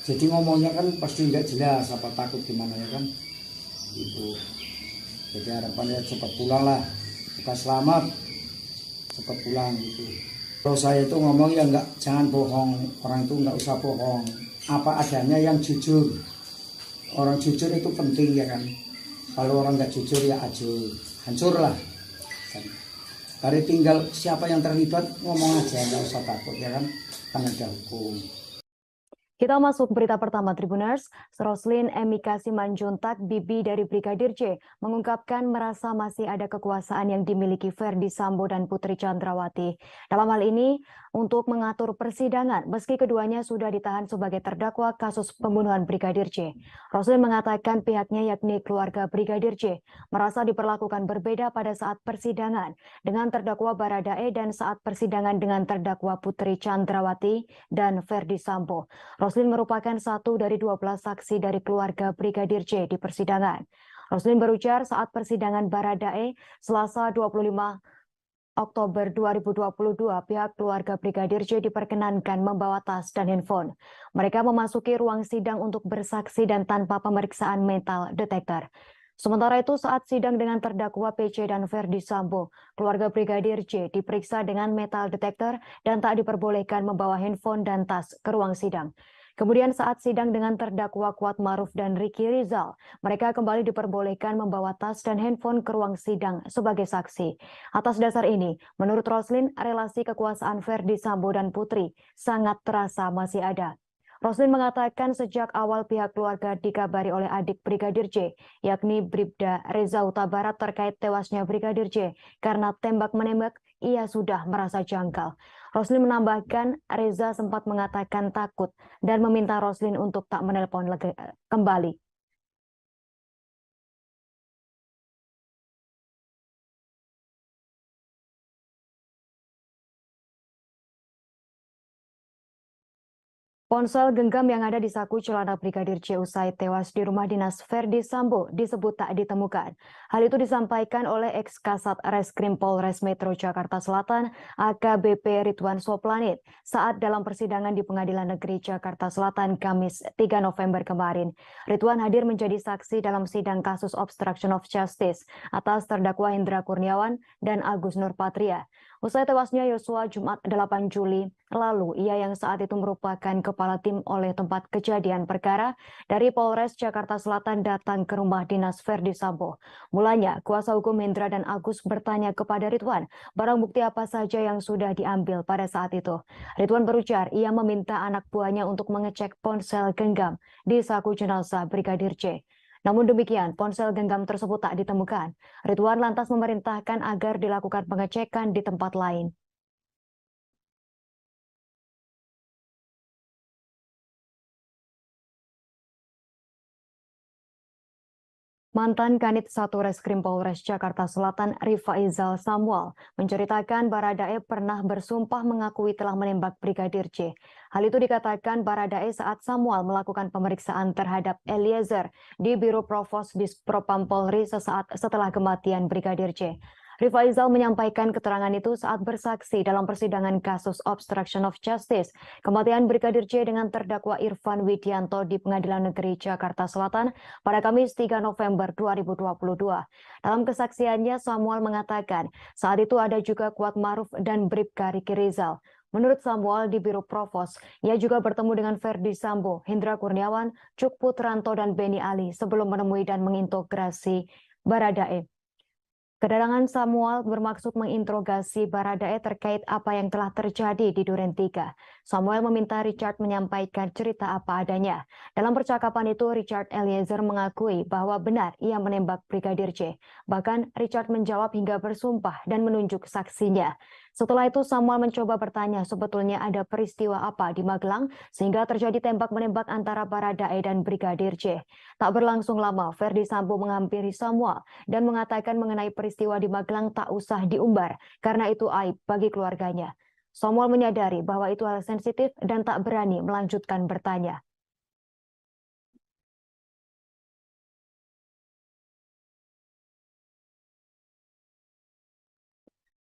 jadi ngomongnya kan pasti nggak jelas, apa takut gimana ya kan itu. Jadi harapannya cepat pulang lah, kita selamat, cepat pulang gitu. Kalau saya itu ngomong ya enggak, jangan bohong, orang itu enggak usah bohong, apa adanya yang jujur. Orang jujur itu penting ya kan. Kalau orang enggak jujur ya hancur lah. Hari tinggal siapa yang terlibat ngomong aja, enggak usah takut ya kan, kan ada hukum. Kita masuk berita pertama Tribuners. Roslin Emika Simanjuntak, bibi dari Brigadir J, mengungkapkan merasa masih ada kekuasaan yang dimiliki Verdi Sambo dan Putri Chandrawati. Dalam hal ini, untuk mengatur persidangan, meski keduanya sudah ditahan sebagai terdakwa kasus pembunuhan Brigadir J. Roslin mengatakan pihaknya yakni keluarga Brigadir J merasa diperlakukan berbeda pada saat persidangan dengan terdakwa Baradae dan saat persidangan dengan terdakwa Putri Chandrawati dan Verdi Sambo. Roslin merupakan satu dari 12 saksi dari keluarga Brigadir J di persidangan. Roslin berujar saat persidangan Baradae Selasa 25 Oktober 2022, pihak keluarga Brigadir J diperkenankan membawa tas dan handphone. Mereka memasuki ruang sidang untuk bersaksi dan tanpa pemeriksaan metal detektor. Sementara itu saat sidang dengan terdakwa PC dan Verdi Sambo, keluarga Brigadir J diperiksa dengan metal detektor dan tak diperbolehkan membawa handphone dan tas ke ruang sidang. Kemudian saat sidang dengan terdakwa Kuat Maruf dan Ricky Rizal, mereka kembali diperbolehkan membawa tas dan handphone ke ruang sidang sebagai saksi. Atas dasar ini, menurut Roslin, relasi kekuasaan Verdi Sambo dan Putri sangat terasa masih ada. Roslin mengatakan sejak awal pihak keluarga dikabari oleh adik Brigadir J, yakni Bribda Reza Huta Barat terkait tewasnya Brigadir J karena tembak-menembak, ia sudah merasa janggal. Roslin menambahkan Reza sempat mengatakan takut dan meminta Roslin untuk tak menelpon kembali. Ponsel genggam yang ada di saku celana Brigadir J usai tewas di rumah dinas Verdi Sambo disebut tak ditemukan. Hal itu disampaikan oleh ex-Kasat Reskrim Polres Metro Jakarta Selatan AKBP Ridwan Soplanit saat dalam persidangan di Pengadilan Negeri Jakarta Selatan Kamis 3 November kemarin. Ridwan hadir menjadi saksi dalam sidang kasus obstruction of justice atas terdakwa Hendra Kurniawan dan Agus Nurpatria. Usai tewasnya Yosua Jumat 8 Juli lalu, ia yang saat itu merupakan kepala tim oleh tempat kejadian perkara dari Polres Jakarta Selatan datang ke rumah dinas Verdi Sambo. Mulanya, kuasa hukum Hendra dan Agus bertanya kepada Ridwan, barang bukti apa saja yang sudah diambil pada saat itu. Ridwan berujar, ia meminta anak buahnya untuk mengecek ponsel genggam di saku jenazah Brigadir J. Namun demikian, ponsel genggam tersebut tak ditemukan. Ridwan lantas memerintahkan agar dilakukan pengecekan di tempat lain. Mantan Kanit 1 Reskrim Polres Jakarta Selatan Rifaizal Samuel menceritakan Baradae pernah bersumpah mengakui telah menembak Brigadir J. Hal itu dikatakan Baradae saat Samuel melakukan pemeriksaan terhadap Eliezer di Biro Provos Dispropam Polri sesaat setelah kematian Brigadir J. Rifaizal menyampaikan keterangan itu saat bersaksi dalam persidangan kasus obstruction of justice kematian Brigadir J dengan terdakwa Irfan Widianto di Pengadilan Negeri Jakarta Selatan pada Kamis 3 November 2022. Dalam kesaksiannya, Samuel mengatakan saat itu ada juga Kuat Maruf dan Bribka Riki Rizal. Menurut Samuel di Biro Provos, ia juga bertemu dengan Ferdi Sambo, Hendra Kurniawan, Cuk Putranto, dan Beni Ali sebelum menemui dan mengintegrasi Baradae. Kedatangan Samuel bermaksud menginterogasi Baradae terkait apa yang telah terjadi di Duren 3. Samuel meminta Richard menyampaikan cerita apa adanya. Dalam percakapan itu, Richard Eliezer mengakui bahwa benar ia menembak Brigadir J. Bahkan Richard menjawab hingga bersumpah dan menunjuk saksinya. Setelah itu Samuel mencoba bertanya sebetulnya ada peristiwa apa di Magelang sehingga terjadi tembak-menembak antara Baradae dan Brigadir J. Tak berlangsung lama, Ferdi Sambo menghampiri Samuel dan mengatakan mengenai peristiwa di Magelang tak usah diumbar karena itu aib bagi keluarganya. Samuel menyadari bahwa itu hal sensitif dan tak berani melanjutkan bertanya.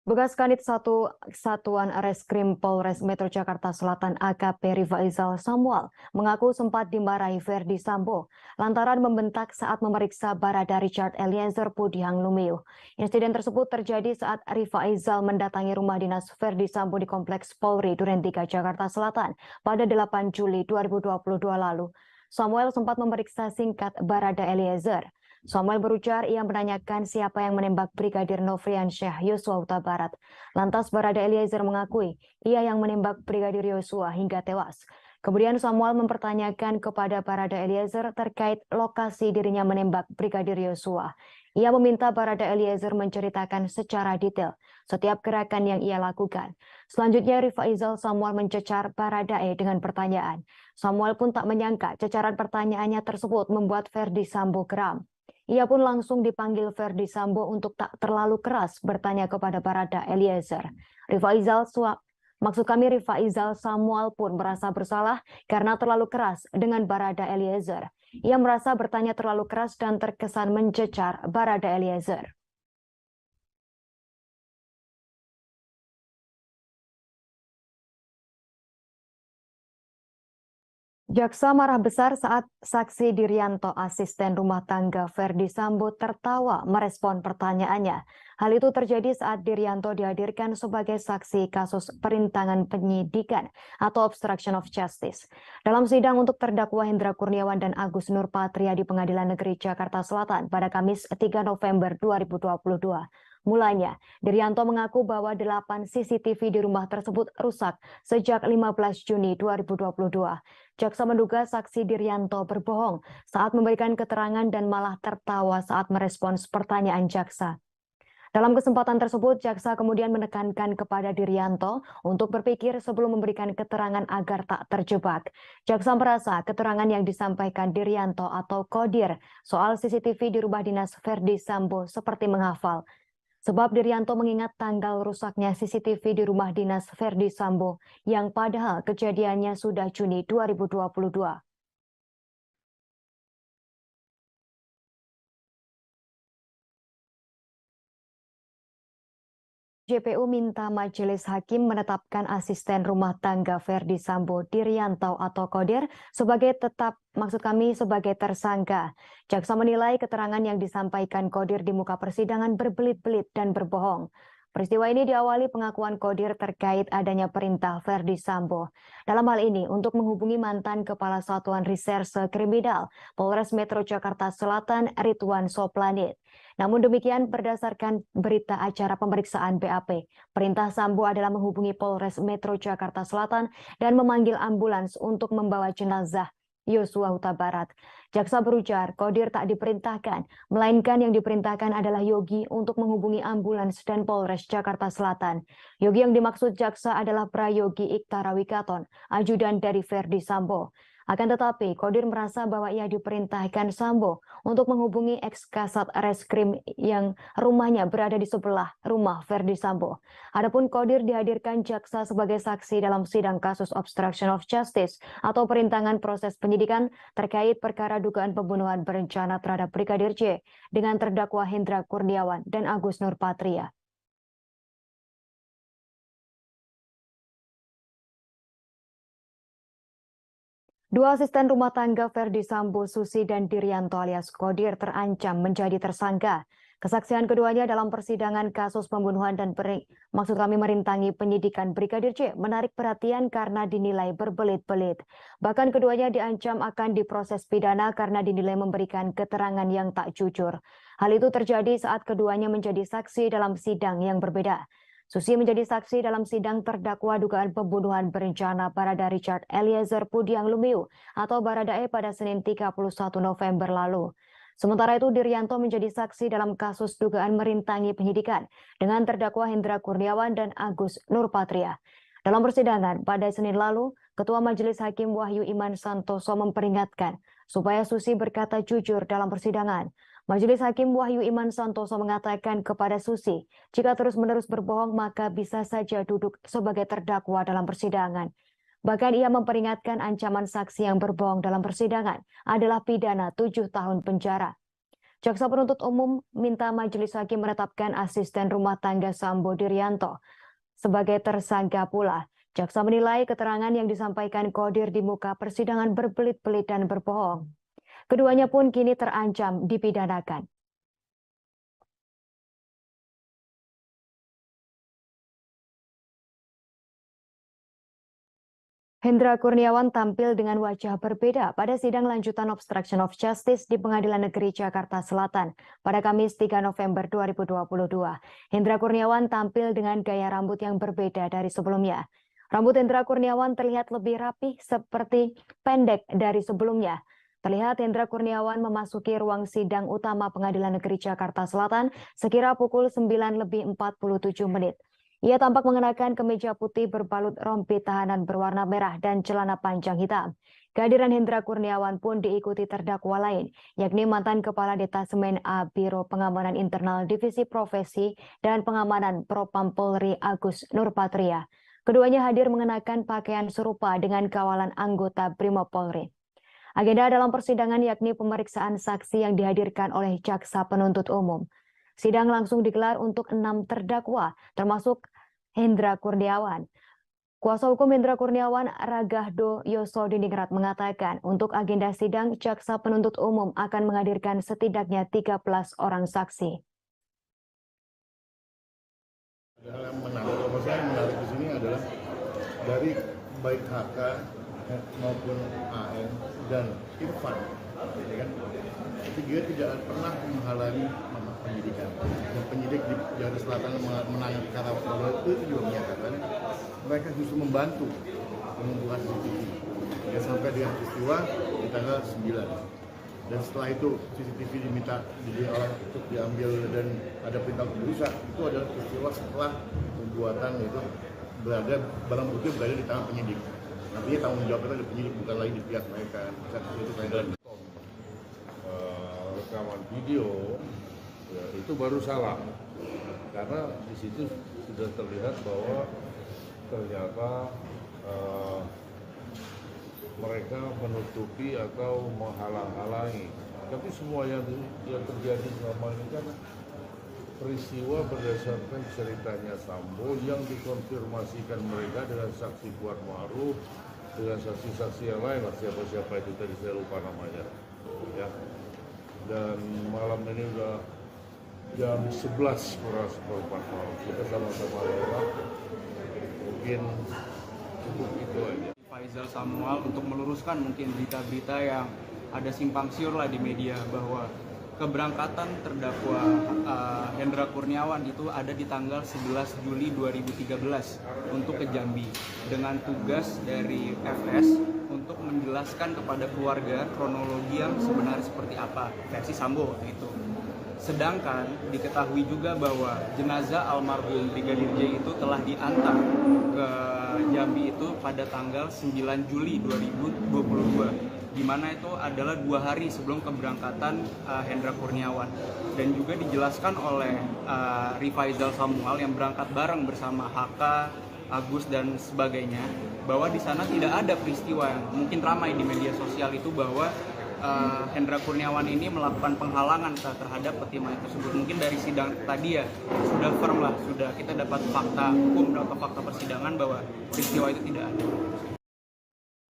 Bekas Kanit 1 Satuan Reskrim Polres Metro Jakarta Selatan AKP Rifaizal Samuel mengaku sempat dimarahi Ferdi Sambo lantaran membentak saat memeriksa Barada Richard Eliezer Pudihang Lumiu. Insiden tersebut terjadi saat Rifaizal mendatangi rumah dinas Ferdi Sambo di Kompleks Polri Duren 3 Jakarta Selatan pada 8 Juli 2022 lalu. Samuel sempat memeriksa singkat Barada Eliezer. Samuel berujar ia menanyakan siapa yang menembak Brigadir Nofriansyah Yosua Huta Barat. Lantas Barada Eliezer mengakui ia yang menembak Brigadir Yosua hingga tewas. Kemudian Samuel mempertanyakan kepada Barada Eliezer terkait lokasi dirinya menembak Brigadir Yosua. Ia meminta Barada Eliezer menceritakan secara detail setiap gerakan yang ia lakukan. Selanjutnya Rifaizal Samuel mencecar Baradae dengan pertanyaan. Samuel pun tak menyangka cecaran pertanyaannya tersebut membuat Ferdi Sambo geram. Ia pun langsung dipanggil Ferdi Sambo untuk tak terlalu keras bertanya kepada Barada Eliezer. Rifaizal Samuel pun merasa bersalah karena terlalu keras dengan Barada Eliezer. Ia merasa bertanya terlalu keras dan terkesan mencecar Barada Eliezer. Jaksa marah besar saat saksi Dirianto, asisten rumah tangga Ferdi Sambo, tertawa merespon pertanyaannya. Hal itu terjadi saat Dirianto dihadirkan sebagai saksi kasus perintangan penyidikan atau obstruction of justice. Dalam sidang untuk terdakwa Hendra Kurniawan dan Agus Nurpatria di Pengadilan Negeri Jakarta Selatan pada Kamis 3 November 2022. Mulanya, Dirianto mengaku bahwa 8 CCTV di rumah tersebut rusak sejak 15 Juni 2022. Jaksa menduga saksi Dirianto berbohong saat memberikan keterangan dan malah tertawa saat merespons pertanyaan jaksa. Dalam kesempatan tersebut, jaksa kemudian menekankan kepada Dirianto untuk berpikir sebelum memberikan keterangan agar tak terjebak. Jaksa merasa keterangan yang disampaikan Dirianto atau Kodir soal CCTV di rumah dinas Ferdi Sambo seperti menghafal. Sebab Dirianto mengingat tanggal rusaknya CCTV di rumah dinas Ferdi Sambo yang padahal kejadiannya sudah Juni 2022. JPU minta majelis hakim menetapkan asisten rumah tangga Ferdi Sambo Dirianto atau Kodir sebagai sebagai tersangka. Jaksa menilai keterangan yang disampaikan Kodir di muka persidangan berbelit-belit dan berbohong. Peristiwa ini diawali pengakuan Kodir terkait adanya perintah Ferdi Sambo. Dalam hal ini untuk menghubungi mantan Kepala Satuan Reserse Kriminal Polres Metro Jakarta Selatan Ridwan Soplanit. Namun demikian berdasarkan berita acara pemeriksaan BAP, perintah Sambo adalah menghubungi Polres Metro Jakarta Selatan dan memanggil ambulans untuk membawa jenazah Yosua Huta Barat. Jaksa berujar Kodir tak diperintahkan, melainkan yang diperintahkan adalah Yogi untuk menghubungi ambulans dan Polres Jakarta Selatan. Yogi yang dimaksud jaksa adalah Prayogi Iktara Wikaton, ajudan dari Ferdi Sambo. Akan tetapi, Kodir merasa bahwa ia diperintahkan Sambo untuk menghubungi ex-Kasat Reskrim yang rumahnya berada di sebelah rumah Verdi Sambo. Adapun Kodir dihadirkan jaksa sebagai saksi dalam sidang kasus obstruction of justice atau perintangan proses penyidikan terkait perkara dugaan pembunuhan berencana terhadap Brigadir J dengan terdakwa Hendra Kurniawan dan Agus Nurpatria. Dua asisten rumah tangga Verdi Sambo, Susi dan Dirianto alias Kodir terancam menjadi tersangka. Kesaksian keduanya dalam persidangan kasus pembunuhan dan merintangi penyidikan Brigadir J menarik perhatian karena dinilai berbelit-belit. Bahkan keduanya diancam akan diproses pidana karena dinilai memberikan keterangan yang tak jujur. Hal itu terjadi saat keduanya menjadi saksi dalam sidang yang berbeda. Susi menjadi saksi dalam sidang terdakwa dugaan pembunuhan berencana Barada Richard Eliezer Pudiang Lumiu atau Baradae pada Senin 31 November lalu. Sementara itu Dirianto menjadi saksi dalam kasus dugaan merintangi penyidikan dengan terdakwa Hendra Kurniawan dan Agus Nurpatria. Dalam persidangan pada Senin lalu, Ketua Majelis Hakim Wahyu Iman Santoso memperingatkan supaya Susi berkata jujur dalam persidangan. Majelis Hakim Wahyu Iman Santoso mengatakan kepada Susi, jika terus-menerus berbohong maka bisa saja duduk sebagai terdakwa dalam persidangan. Bahkan ia memperingatkan ancaman saksi yang berbohong dalam persidangan adalah pidana 7 tahun penjara. Jaksa penuntut umum minta Majelis Hakim menetapkan asisten rumah tangga Sambo Dirianto sebagai tersangka pula. Jaksa menilai keterangan yang disampaikan Kodir di muka persidangan berbelit-belit dan berbohong. Keduanya pun kini terancam dipidanakan. Hendra Kurniawan tampil dengan wajah berbeda pada sidang lanjutan obstruction of justice di Pengadilan Negeri Jakarta Selatan pada Kamis 3 November 2022. Hendra Kurniawan tampil dengan gaya rambut yang berbeda dari sebelumnya. Rambut Hendra Kurniawan terlihat lebih rapih seperti pendek dari sebelumnya. Terlihat Hendra Kurniawan memasuki ruang sidang utama Pengadilan Negeri Jakarta Selatan sekira pukul 9:47. Ia tampak mengenakan kemeja putih berbalut rompi tahanan berwarna merah dan celana panjang hitam. Kehadiran Hendra Kurniawan pun diikuti terdakwa lain, yakni mantan Kepala Detasemen A Biro Pengamanan Internal Divisi Profesi dan Pengamanan Propam Polri Agus Nurpatria. Keduanya hadir mengenakan pakaian serupa dengan kawalan anggota Brimob Polri. Agenda dalam persidangan yakni pemeriksaan saksi yang dihadirkan oleh jaksa penuntut umum. Sidang langsung digelar untuk 6 terdakwa, termasuk Hendra Kurniawan. Kuasa hukum Hendra Kurniawan, Ragahdo Yosodiningrat mengatakan untuk agenda sidang, jaksa penuntut umum akan menghadirkan setidaknya 13 orang saksi. Hal yang menarik, kalau saya menarik di sini adalah dari baik HK maupun AN dan Irfan, ya kan? Tiga tidak pernah menghalangi penyidikan. Dan penyidik di Jakarta Selatan menangani perkara itu juga menyatakan mereka justru membantu mengumpulkan CCTV. Ya, sampai dengan peristiwa di tanggal 9. Dan setelah itu CCTV diminta untuk diambil dan ada perintah untuk dirusak. Itu adalah peristiwa setelah pembuatan itu barang bukti berada di tangan penyidik. Artinya tanggung jawab itu di penyidik, bukan lagi di pihak mereka. Itu rekaman video ya, itu baru salah karena di situ sudah terlihat bahwa ternyata mereka menutupi atau menghalang-halangi. Tapi semua yang terjadi selama ini kan peristiwa berdasarkan ceritanya Sambo yang dikonfirmasikan mereka dengan saksi Kuat Ma'ruf, dengan saksi-saksi yang lain, siapa-siapa itu tadi saya lupa namanya. Ya. Dan malam ini udah jam 11 kurang seperempat malam. Kita sama-sama lewat. Mungkin cukup itu aja. Faisal Samuel untuk meluruskan mungkin berita-berita yang ada simpang siur lah di media bahwa keberangkatan terdakwa Hendra Kurniawan itu ada di tanggal 11 Juli 2013 untuk ke Jambi dengan tugas dari FS untuk menjelaskan kepada keluarga kronologi yang sebenarnya seperti apa versi Sambo itu. Sedangkan diketahui juga bahwa jenazah almarhum Brigadir J itu telah diantar ke Jambi itu pada tanggal 9 Juli 2022, di mana itu adalah 2 hari sebelum keberangkatan Hendra Kurniawan. Dan juga dijelaskan oleh Rifaizal Samuel yang berangkat bareng bersama HK, Agus dan sebagainya, bahwa di sana tidak ada peristiwa yang mungkin ramai di media sosial itu bahwa Hendra Kurniawan ini melakukan penghalangan terhadap peti mayat tersebut. Mungkin dari sidang tadi ya sudah firm lah, sudah kita dapat fakta hukum atau fakta persidangan bahwa peristiwa itu tidak ada.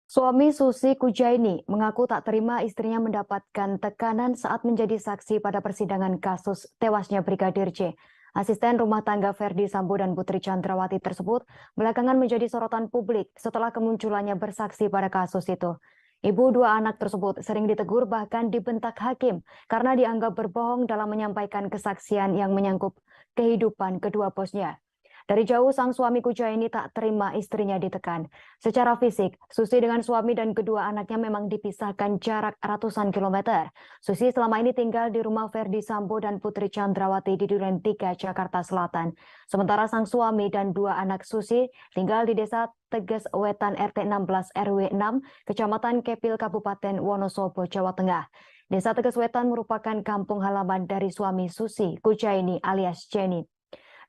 Suami Susi Kujaini mengaku tak terima istrinya mendapatkan tekanan saat menjadi saksi pada persidangan kasus tewasnya Brigadir J. Asisten rumah tangga Ferdi Sambo dan Putri Chandrawati tersebut belakangan menjadi sorotan publik setelah kemunculannya bersaksi pada kasus itu. Ibu dua anak tersebut sering ditegur bahkan dibentak hakim karena dianggap berbohong dalam menyampaikan kesaksian yang menyangkut kehidupan kedua bosnya. Dari jauh sang suami Kujaini tak terima istrinya ditekan. Secara fisik, Susi dengan suami dan kedua anaknya memang dipisahkan jarak ratusan kilometer. Susi selama ini tinggal di rumah Ferdi Sambo dan Putri Chandrawati di Duren 3, Jakarta Selatan. Sementara sang suami dan dua anak Susi tinggal di desa Teges Wetan RT 16 RW 6, Kecamatan Kepil, Kabupaten Wonosobo, Jawa Tengah. Desa Teges Wetan merupakan kampung halaman dari suami Susi Kujaini alias Jenny.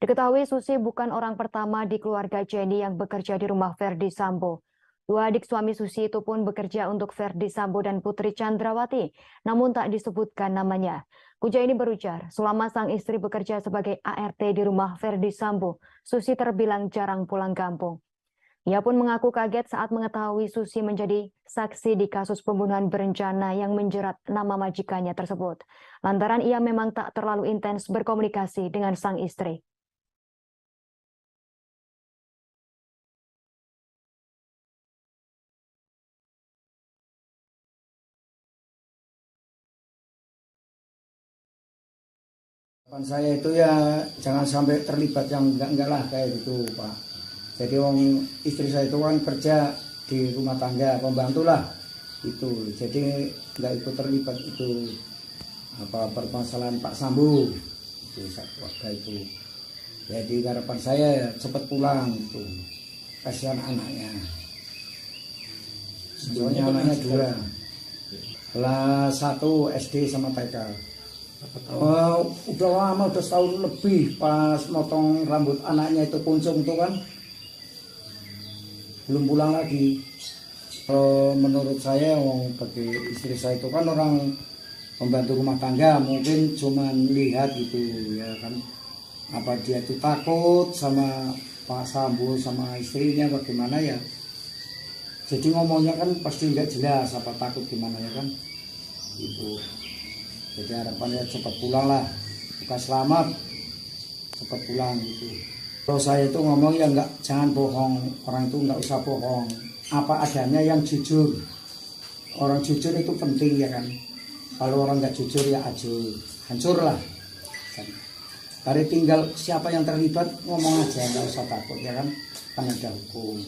Diketahui Susi bukan orang pertama di keluarga Jenny yang bekerja di rumah Ferdi Sambo. Dua adik suami Susi itu pun bekerja untuk Ferdi Sambo dan Putri Chandrawati, namun tak disebutkan namanya. Kujaini berujar, selama sang istri bekerja sebagai ART di rumah Ferdi Sambo, Susi terbilang jarang pulang kampung. Ia pun mengaku kaget saat mengetahui Susi menjadi saksi di kasus pembunuhan berencana yang menjerat nama majikannya tersebut. Lantaran ia memang tak terlalu intens berkomunikasi dengan sang istri. Harapan saya itu ya jangan sampai terlibat yang enggak lah kayak gitu Pak. Jadi istri saya itu kan kerja di rumah tangga, pembantu lah itu. Jadi enggak ikut terlibat itu permasalahan Pak Sambo itu keluarga itu. Jadi harapan saya ya cepat pulang itu. Kasihan anaknya. Soalnya anaknya dua. Kelas 1 SD sama TK. Udah lama, udah setahun lebih pas motong rambut anaknya itu Kuncung tuh kan belum pulang lagi. Kalau menurut saya bagi istri saya itu kan orang pembantu rumah tangga, mungkin cuma lihat gitu ya kan, apa dia itu takut sama Pak Sambo sama istrinya bagaimana ya, jadi ngomongnya kan pasti nggak jelas, apa takut gimana ya kan itu. Jadi harapannya cepat pulang lah, bukan selamat, cepat pulang gitu. Kalau saya itu ngomong ya jangan bohong, orang itu nggak usah bohong, apa adanya yang jujur. Orang jujur itu penting ya kan. Kalau orang nggak jujur ya hancur lah. Dari tinggal siapa yang terlibat ngomong aja, nggak usah takut ya kan ada hukum.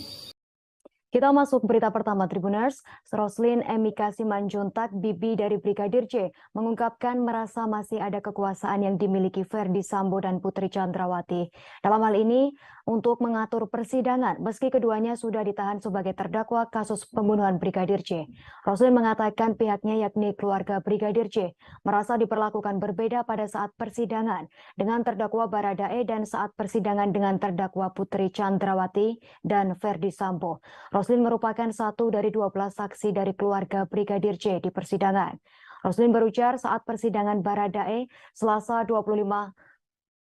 Kita masuk berita pertama Tribuners. Roslin Emika Simanjuntak, bibi dari Brigadir J, mengungkapkan merasa masih ada kekuasaan yang dimiliki Ferdi Sambo dan Putri Chandrawati. Dalam hal ini, untuk mengatur persidangan, meski keduanya sudah ditahan sebagai terdakwa kasus pembunuhan Brigadir J. Roslin mengatakan pihaknya yakni keluarga Brigadir J merasa diperlakukan berbeda pada saat persidangan dengan terdakwa Baradae dan saat persidangan dengan terdakwa Putri Chandrawati dan Ferdi Sambo. Roslin merupakan satu dari 12 saksi dari keluarga Brigadir J di persidangan. Roslin berujar saat persidangan Baradae Selasa 25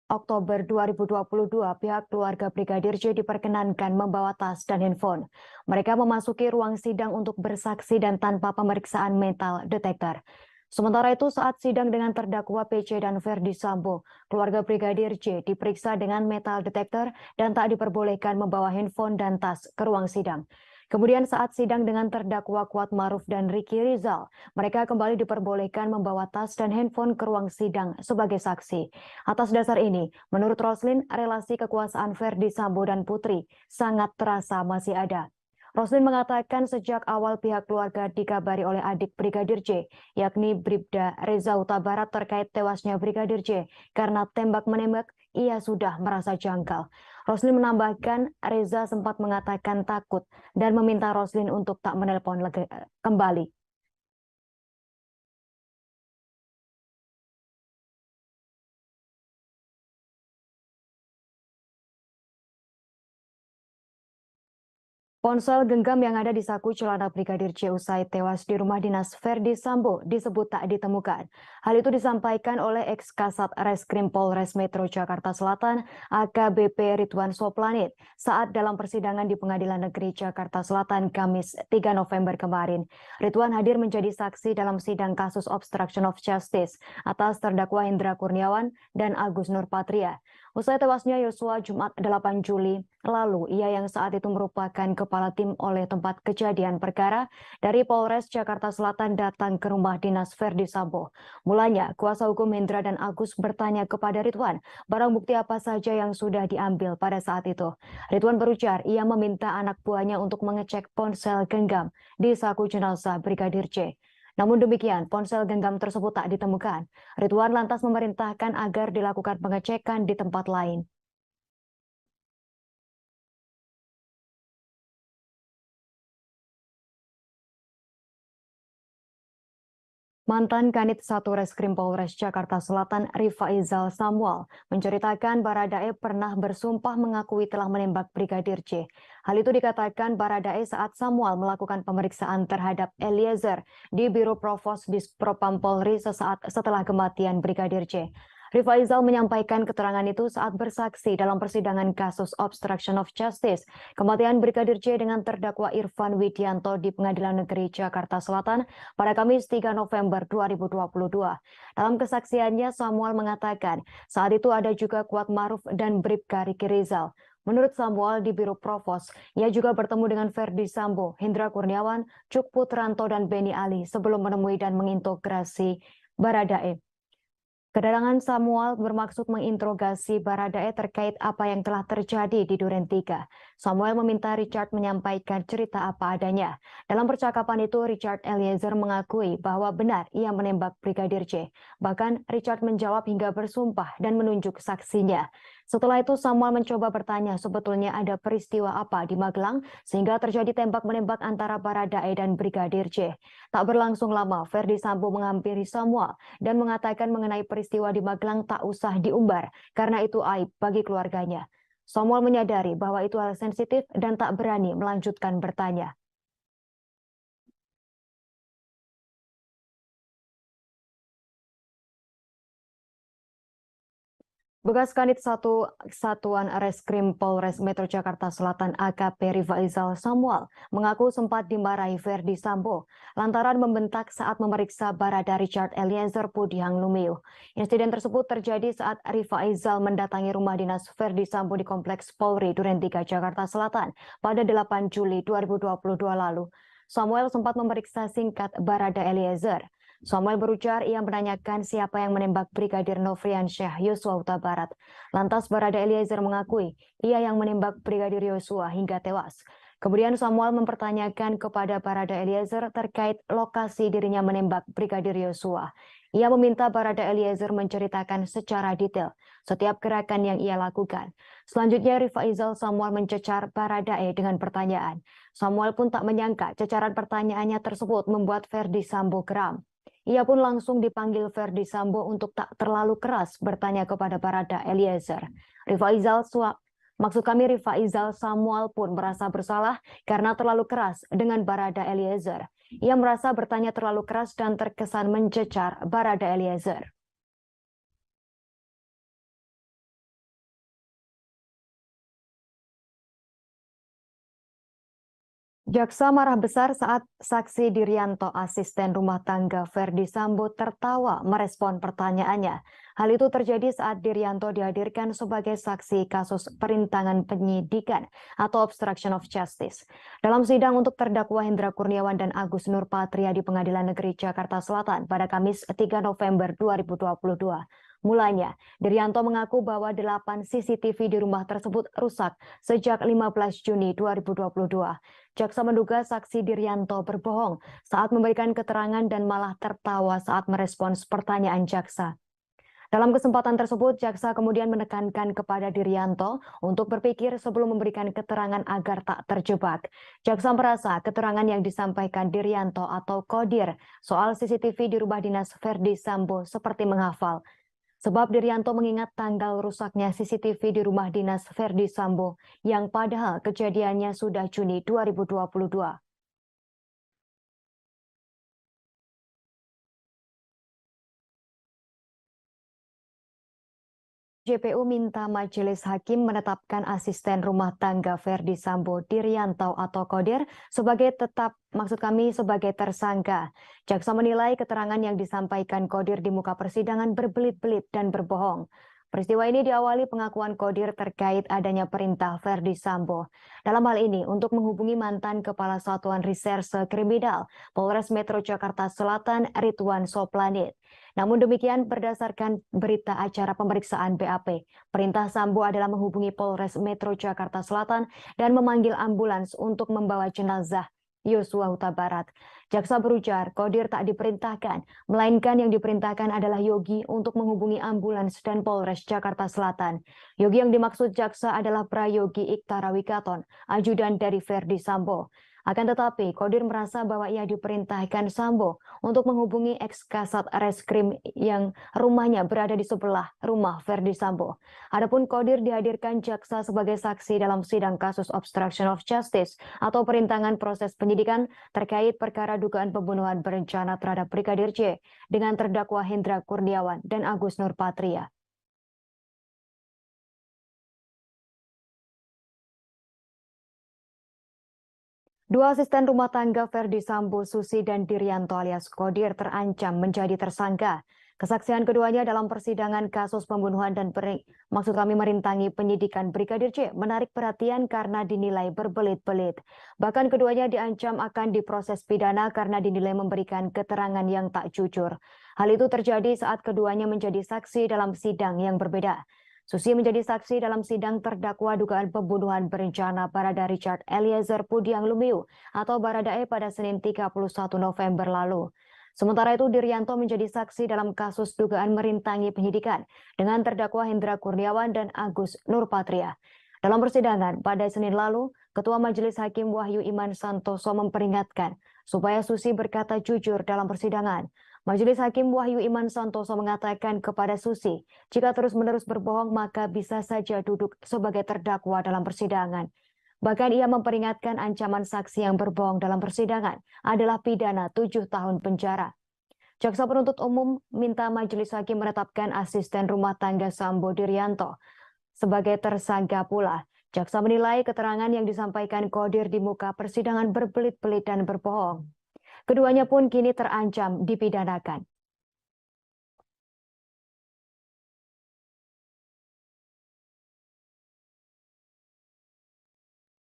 Oktober 2022, pihak keluarga Brigadir J diperkenankan membawa tas dan handphone. Mereka memasuki ruang sidang untuk bersaksi dan tanpa pemeriksaan metal detektor. Sementara itu saat sidang dengan terdakwa PC dan Ferdi Sambo, keluarga Brigadir J diperiksa dengan metal detektor dan tak diperbolehkan membawa handphone dan tas ke ruang sidang. Kemudian saat sidang dengan terdakwa Kuat Maruf dan Ricky Rizal, mereka kembali diperbolehkan membawa tas dan handphone ke ruang sidang sebagai saksi. Atas dasar ini, menurut Roslin, relasi kekuasaan Ferdi Sambo dan Putri sangat terasa masih ada. Roslin mengatakan sejak awal pihak keluarga dikabari oleh adik Brigadir J, yakni Bribda Reza Huta Barat terkait tewasnya Brigadir J karena tembak-menembak, ia sudah merasa janggal. Roslin menambahkan Reza sempat mengatakan takut dan meminta Roslin untuk tak menelpon kembali. Ponsel genggam yang ada di saku celana Brigadir J usai tewas di rumah dinas Verdi Sambo disebut tak ditemukan. Hal itu disampaikan oleh ex-Kasat Reskrim Polres Metro Jakarta Selatan AKBP Ridwan Soplanit saat dalam persidangan di Pengadilan Negeri Jakarta Selatan Kamis 3 November kemarin. Ridwan hadir menjadi saksi dalam sidang kasus obstruction of justice atas terdakwa Hendra Kurniawan dan Agus Nurpatria. Usai tewasnya Yosua Jumat 8 Juli lalu, ia yang saat itu merupakan kepala tim oleh tempat kejadian perkara dari Polres Jakarta Selatan datang ke rumah dinas Verdi Sambo. Mulanya, kuasa hukum Hendra dan Agus bertanya kepada Ridwan, barang bukti apa saja yang sudah diambil pada saat itu. Ridwan berujar, ia meminta anak buahnya untuk mengecek ponsel genggam di saku jenazah Brigadir J. Namun demikian, ponsel genggam tersebut tak ditemukan. Ridwan lantas memerintahkan agar dilakukan pengecekan di tempat lain. Mantan Kanit 1 Reskrim Polres Jakarta Selatan Rifaizal Samuel menceritakan Baradae pernah bersumpah mengakui telah menembak Brigadir J. Hal itu dikatakan Baradae saat Samuel melakukan pemeriksaan terhadap Eliezer di Biro Provos Dispropam Polri sesaat setelah kematian Brigadir J. Rifaizal menyampaikan keterangan itu saat bersaksi dalam persidangan kasus obstruction of justice kematian Brigadir J dengan terdakwa Irfan Widianto di Pengadilan Negeri Jakarta Selatan pada Kamis 3 November 2022. Dalam kesaksiannya, Samuel mengatakan saat itu ada juga Kuat Maruf dan Bribka Riki Rizal. Menurut Samuel di Biro Provos, ia juga bertemu dengan Verdi Sambo, Hendra Kurniawan, Cuk Putranto, dan Beni Ali sebelum menemui dan mengintegrasi Baradae. Kedatangan Samuel bermaksud menginterogasi Baradae terkait apa yang telah terjadi di Duren 3. Samuel meminta Richard menyampaikan cerita apa adanya. Dalam percakapan itu, Richard Eliezer mengakui bahwa benar ia menembak Brigadir J. Bahkan Richard menjawab hingga bersumpah dan menunjuk saksinya. Setelah itu Samuel mencoba bertanya sebetulnya ada peristiwa apa di Magelang sehingga terjadi tembak-menembak antara Baradae dan Brigadir J. Tak berlangsung lama, Verdi Sambo menghampiri Samuel dan mengatakan mengenai peristiwa di Magelang tak usah diumbar karena itu aib bagi keluarganya. Samuel menyadari bahwa itu hal sensitif dan tak berani melanjutkan bertanya. Bekas Kanit 1 Satuan Reskrim Polres Metro Jakarta Selatan AKP Rifaizal Samuel mengaku sempat dimarahi Verdi Sambo lantaran membentak saat memeriksa Barada Richard Eliezer Pudihang Lumiu. Insiden tersebut terjadi saat Rifaizal mendatangi rumah dinas Verdi Sambo di Kompleks Polri Duren 3 Jakarta Selatan pada 8 Juli 2022 lalu. Samuel sempat memeriksa singkat Barada Eliezer. Samuel berujar ia menanyakan siapa yang menembak Brigadir Nofriansyah Yosua Huta Barat. Lantas Barada Eliezer mengakui ia yang menembak Brigadir Yosua hingga tewas. Kemudian Samuel mempertanyakan kepada Barada Eliezer terkait lokasi dirinya menembak Brigadir Yosua. Ia meminta Barada Eliezer menceritakan secara detail setiap gerakan yang ia lakukan. Selanjutnya Rifaizal Samuel mencecar Baradae dengan pertanyaan. Samuel pun tak menyangka cecaran pertanyaannya tersebut membuat Verdi Sambo geram. Ia pun langsung dipanggil Verdi Sambo untuk tak terlalu keras bertanya kepada Barada Eliezer. Rifaizal Samuel pun merasa bersalah karena terlalu keras dengan Barada Eliezer. Ia merasa bertanya terlalu keras dan terkesan mencecar Barada Eliezer. Jaksa marah besar saat saksi Dirianto, asisten rumah tangga Verdi Sambo, tertawa merespon pertanyaannya. Hal itu terjadi saat Dirianto dihadirkan sebagai saksi kasus perintangan penyidikan atau obstruction of justice. Dalam sidang untuk terdakwa Hendra Kurniawan dan Agus Nurpatria di Pengadilan Negeri Jakarta Selatan pada Kamis 3 November 2022. Mulanya, Diryanto mengaku bahwa 8 CCTV di rumah tersebut rusak sejak 15 Juni 2022. Jaksa menduga saksi Diryanto berbohong saat memberikan keterangan dan malah tertawa saat merespons pertanyaan jaksa. Dalam kesempatan tersebut, jaksa kemudian menekankan kepada Diryanto untuk berpikir sebelum memberikan keterangan agar tak terjebak. Jaksa merasa keterangan yang disampaikan Diryanto atau Kodir soal CCTV di rumah dinas Verdi Sambo seperti menghafal. Sebab Diryanto mengingat tanggal rusaknya CCTV di rumah dinas Verdi Sambo yang padahal kejadiannya sudah Juni 2022. JPU minta majelis hakim menetapkan asisten rumah tangga Verdi Sambo Diryanto atau Kodir sebagai sebagai tersangka. Jaksa menilai keterangan yang disampaikan Kodir di muka persidangan berbelit-belit dan berbohong. Peristiwa ini diawali pengakuan Kodir terkait adanya perintah Verdi Sambo. Dalam hal ini untuk menghubungi mantan Kepala Satuan Reserse Kriminal Polres Metro Jakarta Selatan Ridwan Soplanit. Namun demikian berdasarkan berita acara pemeriksaan BAP, perintah Sambo adalah menghubungi Polres Metro Jakarta Selatan dan memanggil ambulans untuk membawa jenazah Yosua Huta Barat. Jaksa berujar Kodir tak diperintahkan, melainkan yang diperintahkan adalah Yogi untuk menghubungi ambulans dan Polres Jakarta Selatan. Yogi yang dimaksud jaksa adalah Prayogi Iktara Wikaton, ajudan dari Verdi Sambo. Akan tetapi, Kodir merasa bahwa ia diperintahkan Sambo untuk menghubungi ex-kasat reskrim yang rumahnya berada di sebelah rumah Verdi Sambo. Adapun Kodir dihadirkan jaksa sebagai saksi dalam sidang kasus obstruction of justice atau perintangan proses penyidikan terkait perkara dugaan pembunuhan berencana terhadap Brigadir J dengan terdakwa Hendra Kurniawan dan Agus Nurpatria. Dua asisten rumah tangga Verdi Sambo, Susi dan Diryanto alias Kodir terancam menjadi tersangka. Kesaksian keduanya dalam persidangan kasus pembunuhan dan merintangi penyidikan Brigadir J menarik perhatian karena dinilai berbelit-belit. Bahkan keduanya diancam akan diproses pidana karena dinilai memberikan keterangan yang tak jujur. Hal itu terjadi saat keduanya menjadi saksi dalam sidang yang berbeda. Susi menjadi saksi dalam sidang terdakwa dugaan pembunuhan berencana Barada Richard Eliezer Pudiang Lumiu atau Baradae pada Senin 31 November lalu. Sementara itu Diryanto menjadi saksi dalam kasus dugaan merintangi penyidikan dengan terdakwa Hendra Kurniawan dan Agus Nurpatria. Dalam persidangan pada Senin lalu, Ketua Majelis Hakim Wahyu Iman Santoso memperingatkan supaya Susi berkata jujur dalam persidangan. Majelis Hakim Wahyu Iman Santoso mengatakan kepada Susi, jika terus-menerus berbohong maka bisa saja duduk sebagai terdakwa dalam persidangan. Bahkan ia memperingatkan ancaman saksi yang berbohong dalam persidangan adalah pidana 7 tahun penjara. Jaksa penuntut umum minta Majelis Hakim menetapkan asisten rumah tangga Sambo Diryanto sebagai tersangka pula. Jaksa menilai keterangan yang disampaikan Kodir di muka persidangan berbelit-belit dan berbohong. Keduanya pun kini terancam dipidanakan.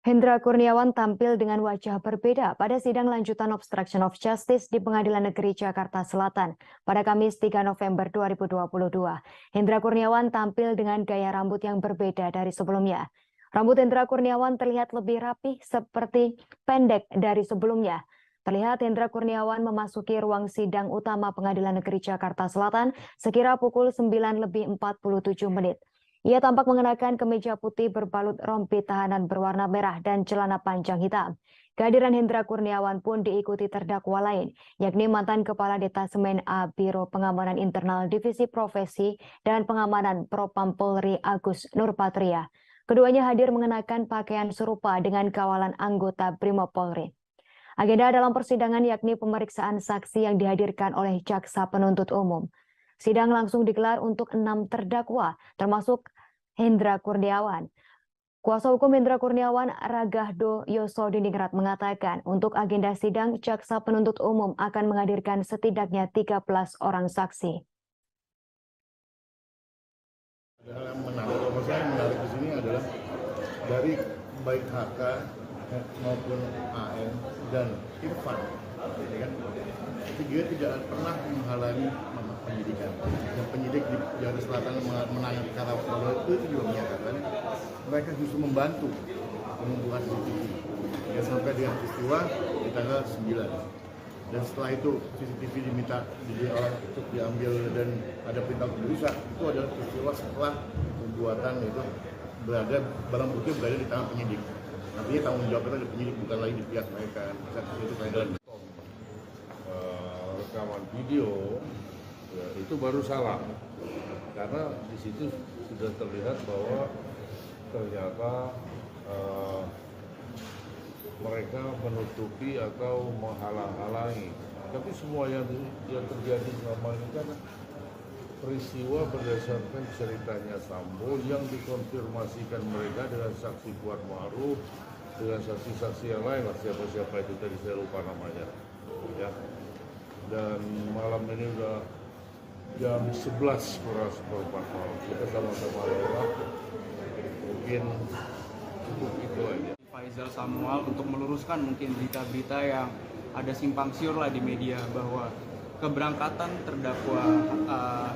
Hendra Kurniawan tampil dengan wajah berbeda pada sidang lanjutan obstruction of justice di Pengadilan Negeri Jakarta Selatan pada Kamis 3 November 2022. Hendra Kurniawan tampil dengan gaya rambut yang berbeda dari sebelumnya. Rambut Hendra Kurniawan terlihat lebih rapih seperti pendek dari sebelumnya. Terlihat Hendra Kurniawan memasuki ruang sidang utama Pengadilan Negeri Jakarta Selatan sekira pukul 9:47. Ia tampak mengenakan kemeja putih berbalut rompi tahanan berwarna merah dan celana panjang hitam. Kehadiran Hendra Kurniawan pun diikuti terdakwa lain, yakni mantan Kepala Detasemen A Biro Pengamanan Internal Divisi Profesi dan Pengamanan Propam Polri Agus Nurpatria. Keduanya hadir mengenakan pakaian serupa dengan kawalan anggota Brimob Polri. Agenda dalam persidangan yakni pemeriksaan saksi yang dihadirkan oleh jaksa penuntut umum. Sidang langsung digelar untuk 6 terdakwa, termasuk Hendra Kurniawan. Kuasa hukum Hendra Kurniawan, Ragahdo Yosodiningrat mengatakan untuk agenda sidang, jaksa penuntut umum akan menghadirkan setidaknya 13 orang saksi. Hal yang menarik di sini adalah dari baik HK maupun AN dan Irfan, ya kan? ketiga tidak pernah menghalangi penyidikan. Dan penyidik di Jakarta Selatan menangani Karawang itu juga menyatakan mereka justru membantu mengumpulkan CCTV. Ya, sampai dengan peristiwa di tanggal 9. Dan setelah itu CCTV diminta untuk diambil dan ada perintah untuk dirusak. Itu adalah peristiwa setelah pembuatan itu barang bukti berada di tangan penyidik. Artinya tanggung jawab itu ada penyidik, bukan lagi di pihak mereka. Itu kaitan. Rekaman video ya, itu baru salah karena di situ sudah terlihat bahwa ternyata mereka menutupi atau menghalang-halangi. Tapi semua yang terjadi selama ini kan peristiwa berdasarkan ceritanya Sambo yang dikonfirmasikan mereka dengan saksi Kuat Ma'ruf, dengan saksi-saksi yang lain lah, siapa-siapa itu tadi saya lupa namanya. Ya. Dan malam ini udah jam 11 kurang seperempat malam. Kita sama-sama lewat. Mungkin cukup itu aja. Faisal Samuel untuk meluruskan mungkin berita-berita yang ada simpang siur lah di media bahwa keberangkatan terdakwa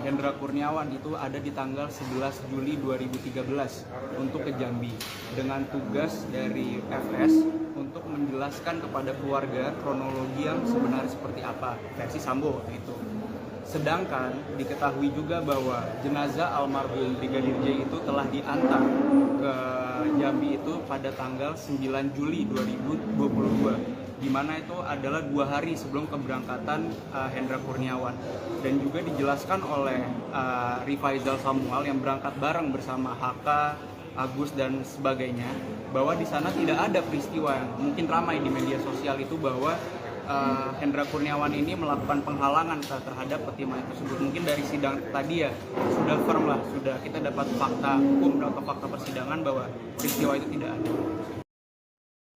Hendra Kurniawan itu ada di tanggal 11 Juli 2013 untuk ke Jambi dengan tugas dari FS untuk menjelaskan kepada keluarga kronologi yang sebenarnya seperti apa versi Sambo itu. Sedangkan diketahui juga bahwa jenazah almarhum Brigadir J itu telah diantar ke Jambi itu pada tanggal 9 Juli 2022. Di mana itu adalah 2 hari sebelum keberangkatan Hendra Kurniawan, dan juga dijelaskan oleh Rifaizal Samuel yang berangkat bareng bersama HK, Agus dan sebagainya bahwa di sana tidak ada peristiwa yang mungkin ramai di media sosial itu bahwa Hendra Kurniawan ini melakukan penghalangan terhadap pertimbangan tersebut. Mungkin dari sidang tadi ya sudah firm lah, sudah kita dapat fakta hukum atau fakta persidangan bahwa peristiwa itu tidak ada.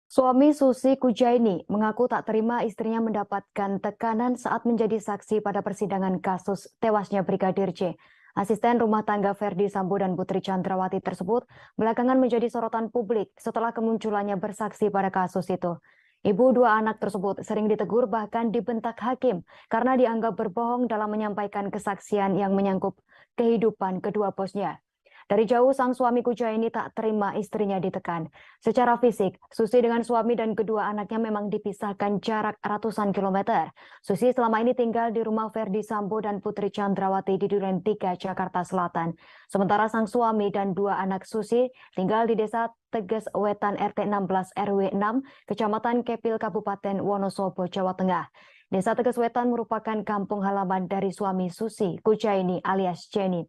Suami Susi Kujaini mengaku tak terima istrinya mendapatkan tekanan saat menjadi saksi pada persidangan kasus tewasnya Brigadir J. Asisten rumah tangga Ferdi Sambo dan Putri Chandrawati tersebut belakangan menjadi sorotan publik setelah kemunculannya bersaksi pada kasus itu. Ibu 2 anak tersebut sering ditegur bahkan dibentak hakim karena dianggap berbohong dalam menyampaikan kesaksian yang menyangkut kehidupan kedua bosnya. Dari jauh sang suami Kujaini tak terima istrinya ditekan. Secara fisik, Susi dengan suami dan kedua anaknya memang dipisahkan jarak ratusan kilometer. Susi selama ini tinggal di rumah Ferdi Sambo dan Putri Chandrawati di Duren 3, Jakarta Selatan. Sementara sang suami dan 2 anak Susi tinggal di Desa Teges Wetan RT 16 RW 6, Kecamatan Kepil, Kabupaten Wonosobo, Jawa Tengah. Desa Teges Wetan merupakan kampung halaman dari suami Susi Kujaini alias Jenny.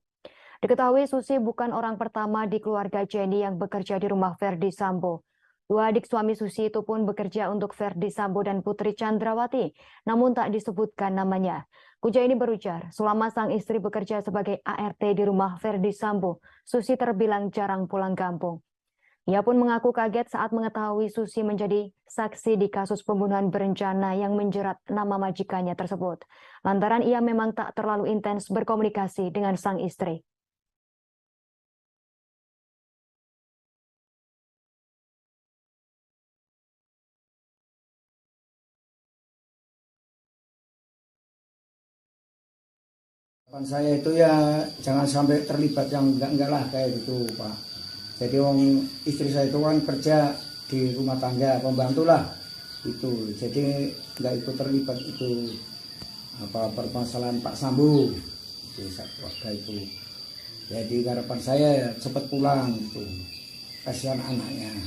Diketahui Susi bukan orang pertama di keluarga Jenny yang bekerja di rumah Ferdi Sambo. 2 adik suami Susi itu pun bekerja untuk Ferdi Sambo dan Putri Chandrawati, namun tak disebutkan namanya. Kujaini berujar, selama sang istri bekerja sebagai ART di rumah Ferdi Sambo, Susi terbilang jarang pulang kampung. Ia pun mengaku kaget saat mengetahui Susi menjadi saksi di kasus pembunuhan berencana yang menjerat nama majikannya tersebut. Lantaran ia memang tak terlalu intens berkomunikasi dengan sang istri. Saya itu ya jangan sampai terlibat yang enggak lah kayak gitu Pak. Jadi istri saya itu kan kerja di rumah tangga, pembantu lah itu. Jadi enggak ikut terlibat itu permasalahan Pak Sambo itu keluarga itu. Jadi harapan saya ya cepat pulang itu. Kasihan anaknya.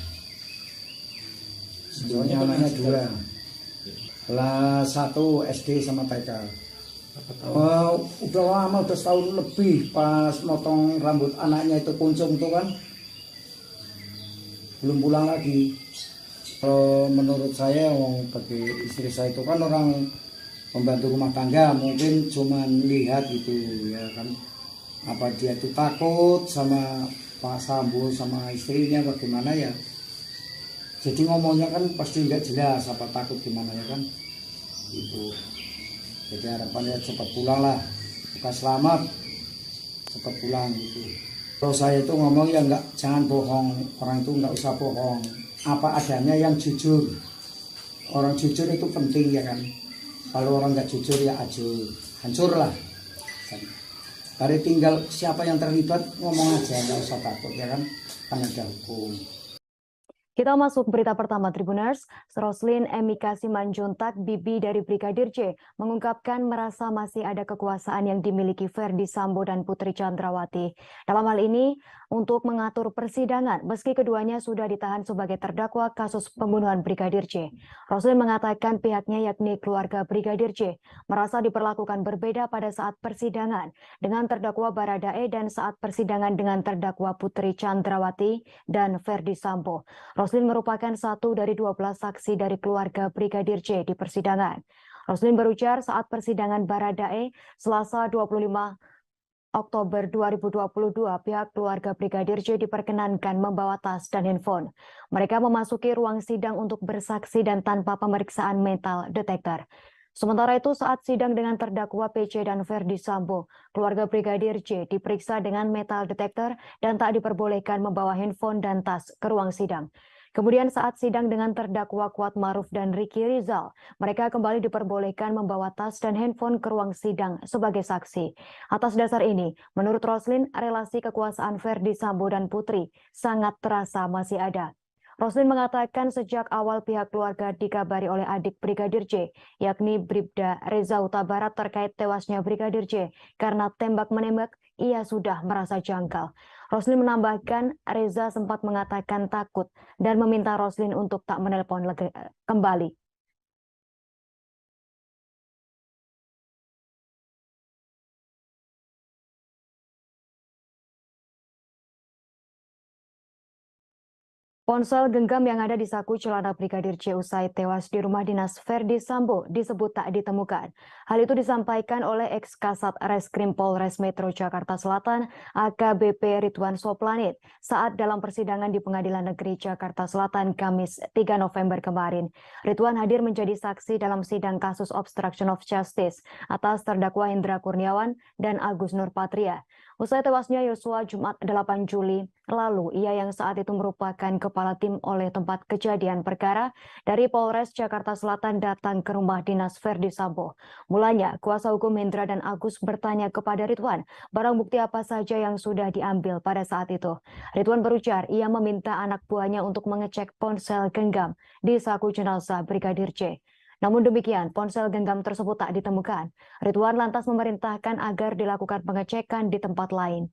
Soalnya anaknya 2. Kelas 1 SD sama TK. Udah lama, udah setahun lebih pas motong rambut anaknya itu kuncung tuh kan belum pulang lagi. Menurut saya bagi istri saya itu kan orang pembantu rumah tangga, mungkin cuman lihat gitu ya kan, apa dia tuh takut sama Pak Sambo sama istrinya bagaimana ya, jadi ngomongnya kan pasti nggak jelas, apa takut gimana ya kan itu. Jadi harapannya cepat pulang lah, bukan selamat, cepat pulang gitu. Kalau saya itu ngomong ya enggak, jangan bohong, orang itu enggak usah bohong, apa adanya yang jujur. Orang jujur itu penting ya kan. Kalau orang nggak jujur ya hancur lah. Hari tinggal siapa yang terlibat ngomong aja, nggak usah takut ya kan ada hukum. Kita masuk berita pertama Tribuners. Roslin Emika Simanjuntak, bibi dari Brigadir J, mengungkapkan merasa masih ada kekuasaan yang dimiliki Ferdi Sambo dan Putri Chandrawati. Dalam hal ini, untuk mengatur persidangan, meski keduanya sudah ditahan sebagai terdakwa kasus pembunuhan Brigadir J. Roslin mengatakan pihaknya yakni keluarga Brigadir J merasa diperlakukan berbeda pada saat persidangan dengan terdakwa Baradae dan saat persidangan dengan terdakwa Putri Chandrawati dan Ferdi Sambo. Roslin merupakan satu dari 12 saksi dari keluarga Brigadir J di persidangan. Roslin berujar saat persidangan Baradae Selasa 25 Oktober 2022, pihak keluarga Brigadir J diperkenankan membawa tas dan handphone. Mereka memasuki ruang sidang untuk bersaksi dan tanpa pemeriksaan metal detektor. Sementara itu saat sidang dengan terdakwa PC dan Ferdi Sambo, keluarga Brigadir J diperiksa dengan metal detektor dan tak diperbolehkan membawa handphone dan tas ke ruang sidang. Kemudian saat sidang dengan terdakwa Kuat Maruf dan Ricky Rizal, mereka kembali diperbolehkan membawa tas dan handphone ke ruang sidang sebagai saksi. Atas dasar ini, menurut Roslin, relasi kekuasaan Ferdi Sambo dan Putri sangat terasa masih ada. Roslin mengatakan sejak awal pihak keluarga dikabari oleh adik Brigadir J, yakni Bribda Reza Huta Barat terkait tewasnya Brigadir J karena tembak-menembak, ia sudah merasa janggal. Roslin menambahkan Reza sempat mengatakan takut dan meminta Roslin untuk tak menelpon kembali. Ponsel genggam yang ada di saku celana Brigadir J usai tewas di rumah dinas Ferdi Sambo disebut tak ditemukan. Hal itu disampaikan oleh ex-Kasat Reskrim Polres Metro Jakarta Selatan AKBP Ridwan Soplanit saat dalam persidangan di Pengadilan Negeri Jakarta Selatan Kamis 3 November kemarin. Ridwan hadir menjadi saksi dalam sidang kasus obstruction of justice atas terdakwa Hendra Kurniawan dan Agus Nurpatria. Usai tewasnya Yosua Jumat 8 Juli lalu, ia yang saat itu merupakan kepala tim oleh tempat kejadian perkara dari Polres Jakarta Selatan datang ke rumah dinas Ferdi Sambo. Mulanya, kuasa hukum Hendra dan Agus bertanya kepada Ridwan, barang bukti apa saja yang sudah diambil pada saat itu. Ridwan berujar, ia meminta anak buahnya untuk mengecek ponsel genggam di saku jenazah Brigadir J. Namun demikian, ponsel genggam tersebut tak ditemukan. Ridwan lantas memerintahkan agar dilakukan pengecekan di tempat lain.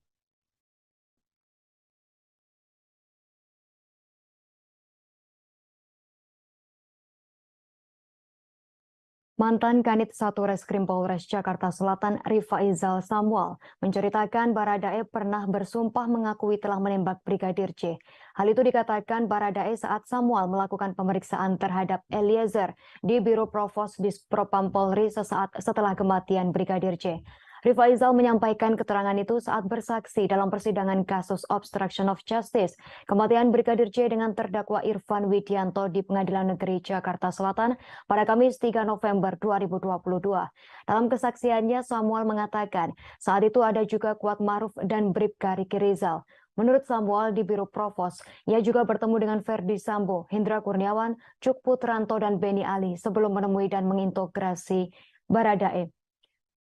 Mantan Kanit 1 Reskrim Polres Jakarta Selatan Rifaizal Samuel menceritakan Baradae pernah bersumpah mengakui telah menembak Brigadir J. Hal itu dikatakan Baradae saat Samuel melakukan pemeriksaan terhadap Eliezer di Biro Provos Dispropam Polri sesaat setelah kematian Brigadir J. Rifaizal menyampaikan keterangan itu saat bersaksi dalam persidangan kasus obstruction of justice kematian Brigadir J dengan terdakwa Irfan Widianto di Pengadilan Negeri Jakarta Selatan pada Kamis 3 November 2022. Dalam kesaksiannya, Samuel mengatakan saat itu ada juga Kuat Maruf dan Bribka Ricky Rizal. Menurut Samuel di Biro Provos, ia juga bertemu dengan Ferdi Sambo, Hendra Kurniawan, Cuk Putranto, dan Beni Ali sebelum menemui dan mengintegrasi Baradae.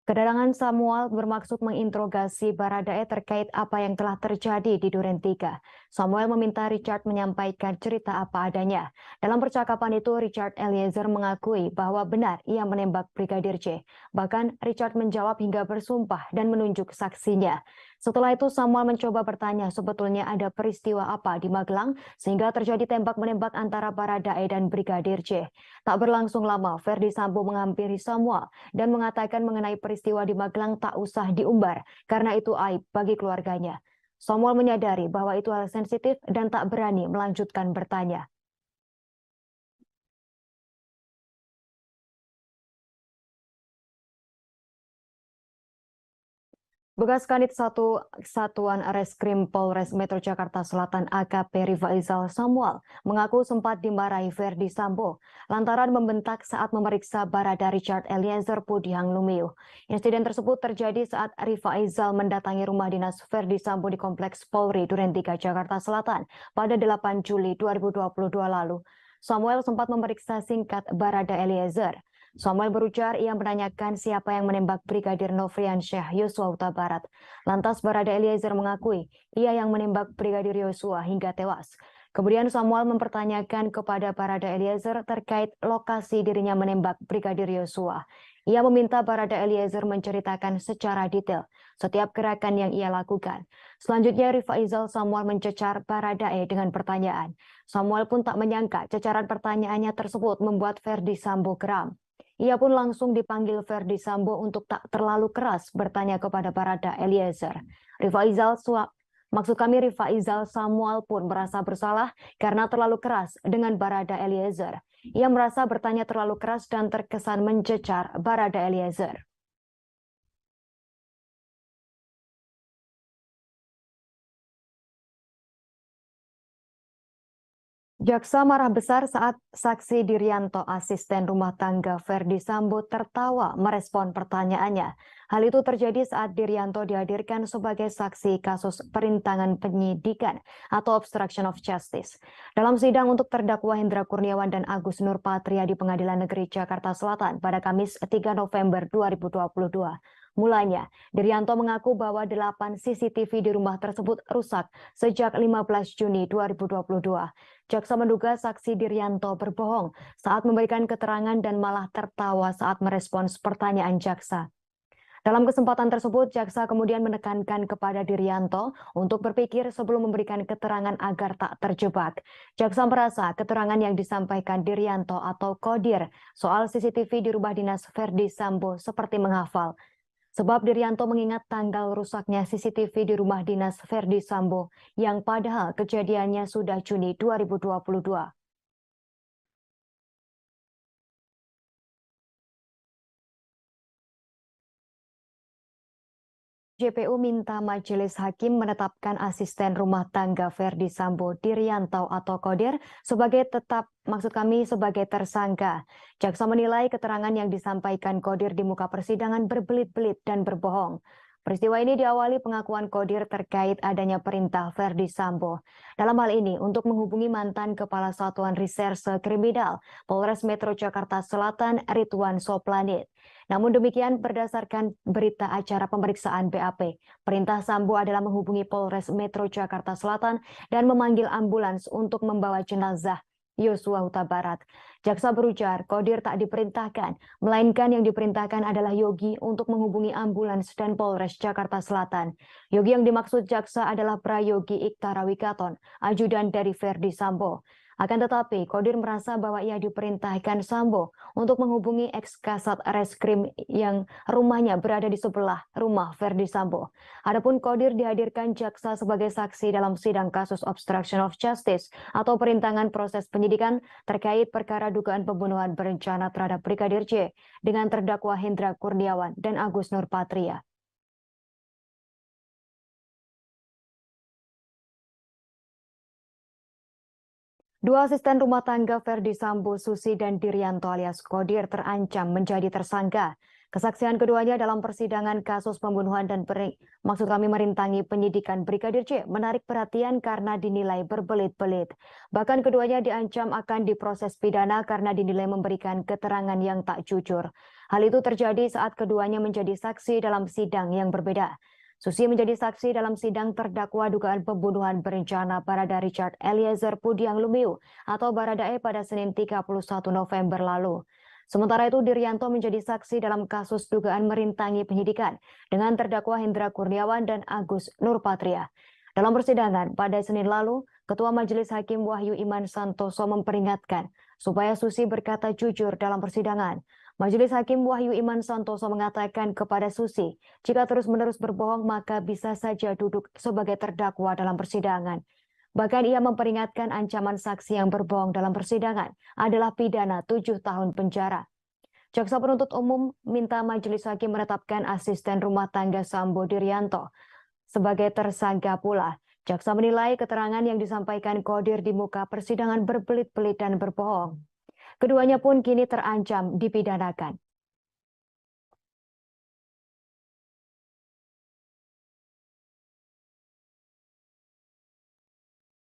Kedatangan Samuel bermaksud menginterogasi Baradae terkait apa yang telah terjadi di Duren 3. Samuel meminta Richard menyampaikan cerita apa adanya. Dalam percakapan itu, Richard Eliezer mengakui bahwa benar ia menembak Brigadir J. Bahkan Richard menjawab hingga bersumpah dan menunjuk saksinya. Setelah itu Samuel mencoba bertanya sebetulnya ada peristiwa apa di Magelang sehingga terjadi tembak-menembak antara Baradae dan Brigadir J. Tak berlangsung lama, Ferdi Sambo menghampiri Samuel dan mengatakan mengenai peristiwa di Magelang tak usah diumbar karena itu aib bagi keluarganya. Samuel menyadari bahwa itu hal sensitif dan tak berani melanjutkan bertanya. Bekas Kanit 1 Satuan Reskrim Polres Metro Jakarta Selatan AKP Rifaizal Samuel mengaku sempat dimarahi Ferdi Sambo lantaran membentak saat memeriksa Barada Richard Eliezer Pudihang Lumiu. Insiden tersebut terjadi saat Rifaizal mendatangi rumah dinas Ferdi Sambo di Kompleks Polri Duren 3 Jakarta Selatan pada 8 Juli 2022 lalu. Samuel sempat memeriksa singkat Barada Eliezer. Samuel berujar ia menanyakan siapa yang menembak Brigadir Nofriansyah Yosua Huta Barat. Lantas Barada Eliezer mengakui ia yang menembak Brigadir Yosua hingga tewas. Kemudian Samuel mempertanyakan kepada Barada Eliezer terkait lokasi dirinya menembak Brigadir Yosua. Ia meminta Barada Eliezer menceritakan secara detail setiap gerakan yang ia lakukan. Selanjutnya Rifaizal Samuel mencecar Baradae dengan pertanyaan. Samuel pun tak menyangka cecaran pertanyaannya tersebut membuat Verdi Sambo geram. Ia pun langsung dipanggil Verdi Sambo untuk tak terlalu keras bertanya kepada Barada Eliezer. Rifaizal Samuel pun merasa bersalah karena terlalu keras dengan Barada Eliezer. Ia merasa bertanya terlalu keras dan terkesan mencecar Barada Eliezer. Jaksa marah besar saat saksi Dirianto, asisten rumah tangga Verdi Sambo, tertawa merespon pertanyaannya. Hal itu terjadi saat Dirianto dihadirkan sebagai saksi kasus perintangan penyidikan atau obstruction of justice. Dalam sidang untuk terdakwa Hendra Kurniawan dan Agus Nurpatria di Pengadilan Negeri Jakarta Selatan pada Kamis 3 November 2022. Mulanya, Dirianto mengaku bahwa 8 CCTV di rumah tersebut rusak sejak 15 Juni 2022. Jaksa menduga saksi Dirianto berbohong saat memberikan keterangan dan malah tertawa saat merespons pertanyaan jaksa. Dalam kesempatan tersebut, jaksa kemudian menekankan kepada Dirianto untuk berpikir sebelum memberikan keterangan agar tak terjebak. Jaksa merasa keterangan yang disampaikan Dirianto atau Kodir soal CCTV di rumah dinas Verdi Sambo seperti menghafal. Sebab Dirianto mengingat tanggal rusaknya CCTV di rumah dinas Verdi Sambo yang padahal kejadiannya sudah Juni 2022. JPU minta majelis hakim menetapkan asisten rumah tangga Verdi Sambo Dirianto atau Kodir sebagai sebagai tersangka. Jaksa menilai keterangan yang disampaikan Kodir di muka persidangan berbelit-belit dan berbohong. Peristiwa ini diawali pengakuan Kodir terkait adanya perintah Verdi Sambo. Dalam hal ini untuk menghubungi mantan Kepala Satuan Reserse Kriminal Polres Metro Jakarta Selatan Ridwan Soplanit. Namun demikian berdasarkan berita acara pemeriksaan BAP, perintah Sambo adalah menghubungi Polres Metro Jakarta Selatan dan memanggil ambulans untuk membawa jenazah Yosua Huta Barat. Jaksa berujar Kodir tak diperintahkan, melainkan yang diperintahkan adalah Yogi untuk menghubungi ambulans dan Polres Jakarta Selatan. Yogi yang dimaksud jaksa adalah Prayogi Iktara Wikaton, ajudan dari Verdi Sambo. Akan tetapi, Kodir merasa bahwa ia diperintahkan Sambo untuk menghubungi ex-kasat reskrim yang rumahnya berada di sebelah rumah Verdi Sambo. Adapun Kodir dihadirkan jaksa sebagai saksi dalam sidang kasus obstruction of justice atau perintangan proses penyidikan terkait perkara dugaan pembunuhan berencana terhadap Brigadir J dengan terdakwa Hendra Kurniawan dan Agus Nurpatria. Dua asisten rumah tangga Verdi Sambo, Susi dan Dirianto alias Kodir terancam menjadi tersangka. Kesaksian keduanya dalam persidangan kasus pembunuhan dan merintangi penyidikan Brigadir J menarik perhatian karena dinilai berbelit-belit. Bahkan keduanya diancam akan diproses pidana karena dinilai memberikan keterangan yang tak jujur. Hal itu terjadi saat keduanya menjadi saksi dalam sidang yang berbeda. Susi menjadi saksi dalam sidang terdakwa dugaan pembunuhan berencana Barada Richard Eliezer Pudiang Lumiu atau Baradae pada Senin 31 November lalu. Sementara itu Dirianto menjadi saksi dalam kasus dugaan merintangi penyidikan dengan terdakwa Hendra Kurniawan dan Agus Nurpatria. Dalam persidangan pada Senin lalu, Ketua Majelis Hakim Wahyu Iman Santoso memperingatkan supaya Susi berkata jujur dalam persidangan. Majelis Hakim Wahyu Iman Santoso mengatakan kepada Susi, jika terus-menerus berbohong maka bisa saja duduk sebagai terdakwa dalam persidangan. Bahkan ia memperingatkan ancaman saksi yang berbohong dalam persidangan adalah pidana 7 tahun penjara. Jaksa penuntut umum minta Majelis Hakim menetapkan asisten rumah tangga Sambo Dirianto sebagai tersangka pula. Jaksa menilai keterangan yang disampaikan Kodir di muka persidangan berbelit-belit dan berbohong. Keduanya pun kini terancam dipidanakan.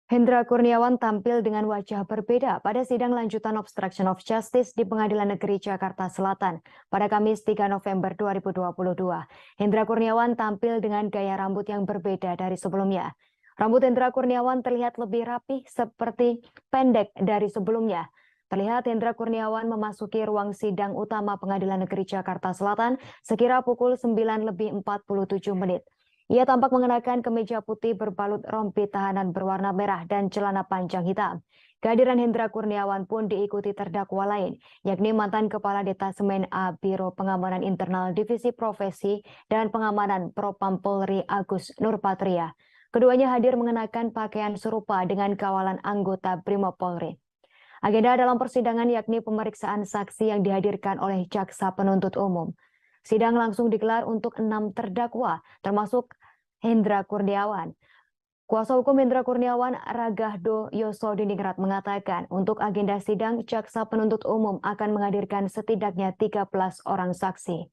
Hendra Kurniawan tampil dengan wajah berbeda pada sidang lanjutan obstruction of justice di Pengadilan Negeri Jakarta Selatan pada Kamis 3 November 2022. Hendra Kurniawan tampil dengan gaya rambut yang berbeda dari sebelumnya. Rambut Hendra Kurniawan terlihat lebih rapih seperti pendek dari sebelumnya. Terlihat Hendra Kurniawan memasuki ruang sidang utama Pengadilan Negeri Jakarta Selatan sekira pukul 9:47. Ia tampak mengenakan kemeja putih berbalut rompi tahanan berwarna merah dan celana panjang hitam. Kehadiran Hendra Kurniawan pun diikuti terdakwa lain, yakni mantan Kepala Detasemen A Biro Pengamanan Internal Divisi Profesi dan Pengamanan Propam Polri Agus Nurpatria. Keduanya hadir mengenakan pakaian serupa dengan kawalan anggota Brimob Polri. Agenda dalam persidangan yakni pemeriksaan saksi yang dihadirkan oleh jaksa penuntut umum. Sidang langsung digelar untuk 6 terdakwa, termasuk Hendra Kurniawan. Kuasa hukum Hendra Kurniawan, Ragahdo Yosodiningrat, mengatakan untuk agenda sidang, jaksa penuntut umum akan menghadirkan setidaknya 13 orang saksi.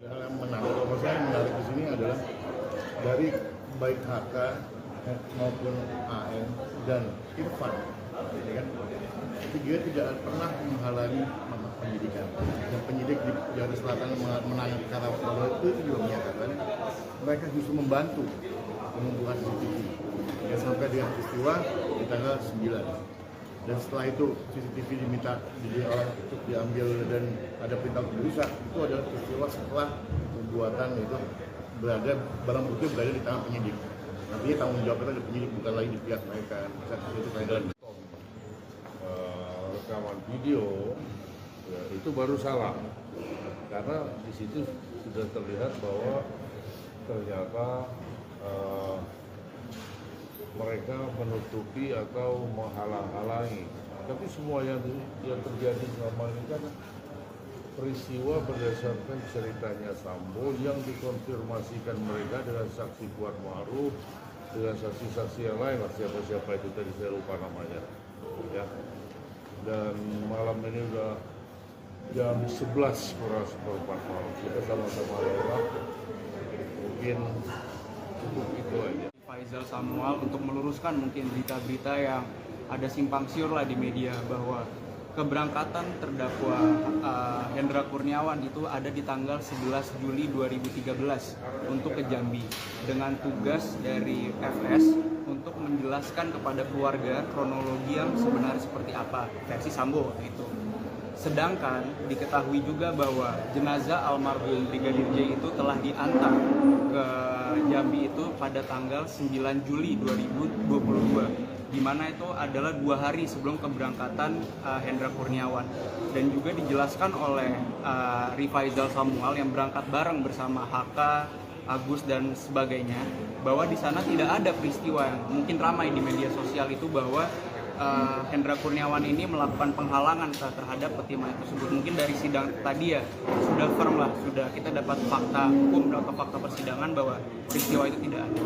Hal yang menarik, kalau saya menarik di sini adalah dari baik HK maupun AN dan Irfan, ya kan? Dia tidak pernah menghalangi penyidikan. Dan penyidik di Jakarta Selatan menangani perkara itu juga menyatakan mereka justru membantu mengumpulkan CCTV. Ya, sampai dengan peristiwa di tanggal 9. Dan setelah itu CCTV diminta untuk diambil dan ada perintah untuk dirusak. Itu adalah peristiwa setelah pembuatan itu barang bukti berada di tangan penyidik. Artinya tanggung jawab itu ada penyidik, bukan lagi di pihak mereka. Itu kaitan. Rekaman video ya, itu baru salah karena di situ sudah terlihat bahwa ternyata mereka menutupi atau menghalang-halangi. Tapi semua yang terjadi selama ini kan peristiwa berdasarkan ceritanya Sambo yang dikonfirmasikan mereka dengan saksi Kuat Ma'ruf, dengan saksi-saksi yang lain, siapa-siapa itu tadi saya lupa namanya. Ya. Dan malam ini udah jam 11 kurang seperempat malam. Kita sama-sama lewat. Mungkin cukup itu aja. Faisal Samuel untuk meluruskan mungkin berita-berita yang ada simpang siur lah di media bahwa keberangkatan terdakwa Hendra Kurniawan itu ada di tanggal 11 Juli 2013 untuk ke Jambi dengan tugas dari FS untuk menjelaskan kepada keluarga kronologi yang sebenarnya seperti apa versi Sambo itu. Sedangkan diketahui juga bahwa jenazah almarhum Brigadir J itu telah diantar ke Jambi itu pada tanggal 9 Juli 2022, di mana itu adalah 2 hari sebelum keberangkatan Hendra Kurniawan. Dan juga dijelaskan oleh Rifaizal Samuel yang berangkat bareng bersama HK, Agus dan sebagainya, bahwa di sana tidak ada peristiwa yang mungkin ramai di media sosial itu bahwa Hendra Kurniawan ini melakukan penghalangan terhadap pertimbangan tersebut. Mungkin dari sidang tadi ya sudah firm lah, sudah kita dapat fakta hukum atau fakta persidangan bahwa peristiwa itu tidak ada.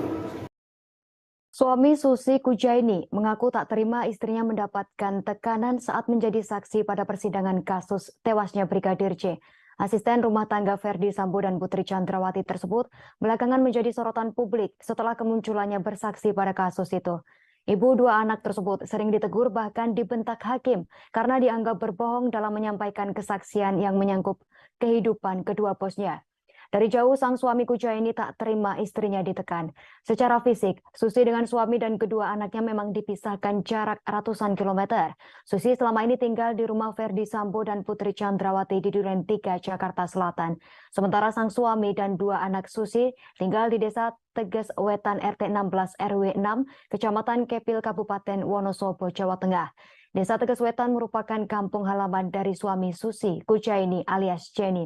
Suami Susi Kujaini mengaku tak terima istrinya mendapatkan tekanan saat menjadi saksi pada persidangan kasus tewasnya Brigadir J. Asisten rumah tangga Ferdi Sambo dan Putri Chandrawati tersebut belakangan menjadi sorotan publik setelah kemunculannya bersaksi pada kasus itu. Ibu 2 anak tersebut sering ditegur bahkan dibentak hakim karena dianggap berbohong dalam menyampaikan kesaksian yang menyangkut kehidupan kedua bosnya. Dari jauh sang suami Kujaini tak terima istrinya ditekan. Secara fisik, Susi dengan suami dan kedua anaknya memang dipisahkan jarak ratusan kilometer. Susi selama ini tinggal di rumah Ferdi Sambo dan Putri Chandrawati di Duren 3, Jakarta Selatan. Sementara sang suami dan 2 anak Susi tinggal di Desa Teges Wetan RT 16 RW 6, Kecamatan Kepil, Kabupaten Wonosobo, Jawa Tengah. Desa Teges Wetan merupakan kampung halaman dari suami Susi, Kujaini alias Jenny.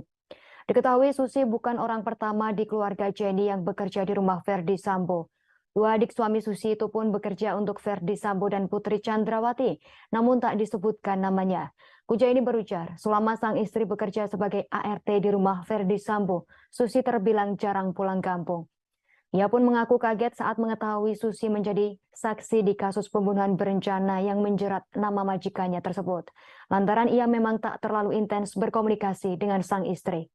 Diketahui Susi bukan orang pertama di keluarga Jenny yang bekerja di rumah Ferdi Sambo. 2 adik suami Susi itu pun bekerja untuk Ferdi Sambo dan Putri Chandrawati, namun tak disebutkan namanya. Kujaini berujar, selama sang istri bekerja sebagai ART di rumah Ferdi Sambo, Susi terbilang jarang pulang kampung. Ia pun mengaku kaget saat mengetahui Susi menjadi saksi di kasus pembunuhan berencana yang menjerat nama majikannya tersebut. Lantaran ia memang tak terlalu intens berkomunikasi dengan sang istri.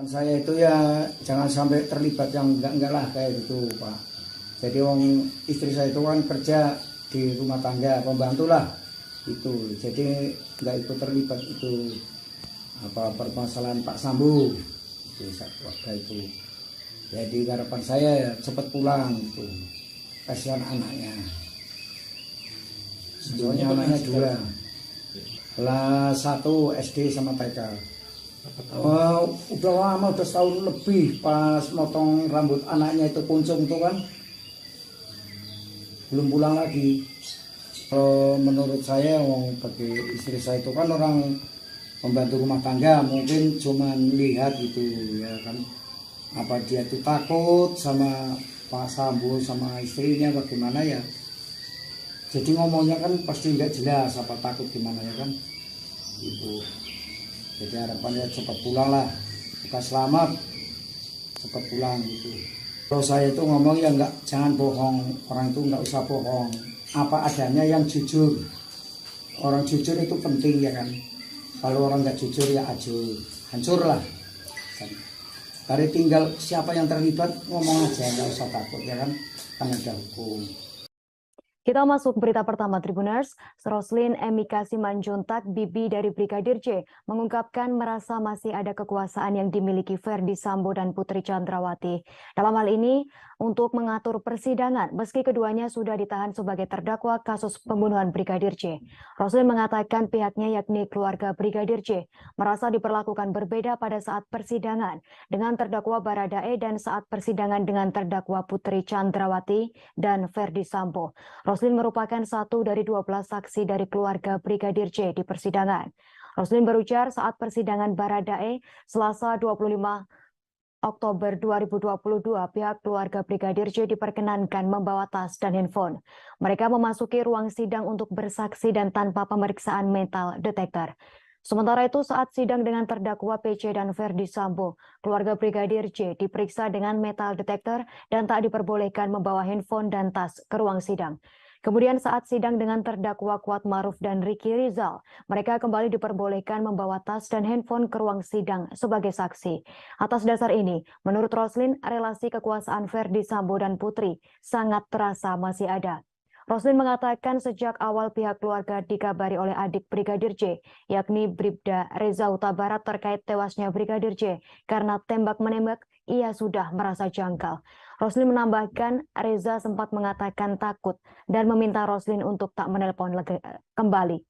Saya itu ya jangan sampai terlibat yang enggak lah kayak gitu Pak. Jadi istri saya itu kan kerja di rumah tangga, pembantu lah itu. Jadi enggak ikut terlibat itu permasalahan Pak Sambo itu keluarga itu. Jadi harapan saya ya cepat pulang gitu. Kasihan anaknya. Soalnya anaknya dua. Kelas 1 SD sama TK. Udah lama, udah setahun lebih pas motong rambut anaknya itu kuncung tuh kan. Belum pulang lagi. Menurut saya bagi istri saya itu kan orang pembantu rumah tangga, mungkin cuman lihat gitu ya kan. Apa dia tuh takut sama Pak Sambo sama istrinya bagaimana ya. Jadi ngomongnya kan pasti nggak jelas apa takut gimana ya kan. Gitu. Jadi harapannya cepat pulang lah, bukan selamat, cepat pulang gitu. Kalau saya itu ngomong ya jangan bohong, orang itu nggak usah bohong. Apa adanya yang jujur. Orang jujur itu penting ya kan. Kalau orang nggak jujur ya hancur lah. Dari tinggal siapa yang terlibat ngomong aja, nggak usah takut ya kan ada hukum. Kita masuk berita pertama Tribuners. Roslin Emika Simanjuntak, bibi dari Brigadir J, mengungkapkan merasa masih ada kekuasaan yang dimiliki Ferdi Sambo dan Putri Chandrawati. Dalam hal ini, untuk mengatur persidangan, meski keduanya sudah ditahan sebagai terdakwa kasus pembunuhan Brigadir J. Roslin mengatakan pihaknya yakni keluarga Brigadir J merasa diperlakukan berbeda pada saat persidangan dengan terdakwa Baradae dan saat persidangan dengan terdakwa Putri Chandrawati dan Ferdi Sambo. Roslin merupakan satu dari 12 saksi dari keluarga Brigadir J di persidangan. Roslin berujar saat persidangan Baradae Selasa 25 Oktober 2022, pihak keluarga Brigadir J diperkenankan membawa tas dan handphone. Mereka memasuki ruang sidang untuk bersaksi dan tanpa pemeriksaan metal detektor. Sementara itu saat sidang dengan terdakwa PC dan Ferdi Sambo, keluarga Brigadir J diperiksa dengan metal detektor dan tak diperbolehkan membawa handphone dan tas ke ruang sidang. Kemudian saat sidang dengan terdakwa Kuat Maruf dan Ricky Rizal, mereka kembali diperbolehkan membawa tas dan handphone ke ruang sidang sebagai saksi. Atas dasar ini, menurut Roslin, relasi kekuasaan Ferdi Sambo dan Putri sangat terasa masih ada. Roslin mengatakan sejak awal pihak keluarga dikabari oleh adik Brigadir J, yakni Bribda Reza Huta Barat terkait tewasnya Brigadir J karena tembak-menembak, ia sudah merasa janggal. Roslin menambahkan Reza sempat mengatakan takut dan meminta Roslin untuk tak menelpon kembali.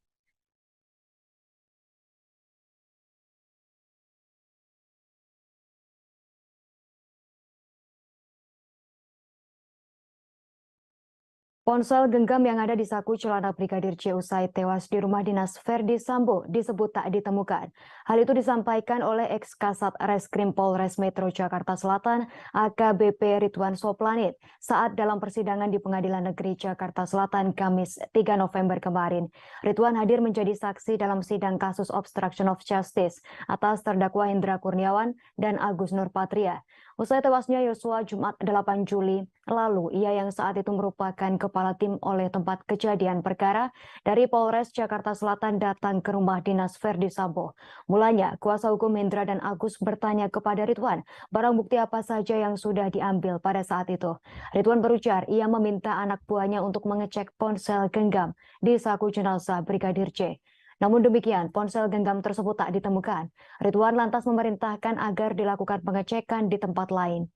Ponsel genggam yang ada di saku celana Brigadir J usai tewas di rumah dinas Ferdi Sambo disebut tak ditemukan. Hal itu disampaikan oleh ex-Kasat Reskrim Polres Metro Jakarta Selatan AKBP Ridwan Soplanit saat dalam persidangan di Pengadilan Negeri Jakarta Selatan Kamis 3 November kemarin. Ridwan hadir menjadi saksi dalam sidang kasus obstruction of justice atas terdakwa Hendra Kurniawan dan Agus Nurpatria. Usai tewasnya Yosua Jumat 8 Juli lalu, ia yang saat itu merupakan kepala tim oleh tempat kejadian perkara dari Polres Jakarta Selatan datang ke rumah dinas Ferdi Sambo. Mulanya, kuasa hukum Hendra dan Agus bertanya kepada Ridwan, barang bukti apa saja yang sudah diambil pada saat itu. Ridwan berujar, ia meminta anak buahnya untuk mengecek ponsel genggam di saku jenazah Brigadir J. Namun demikian, ponsel genggam tersebut tak ditemukan. Ridwan lantas memerintahkan agar dilakukan pengecekan di tempat lain.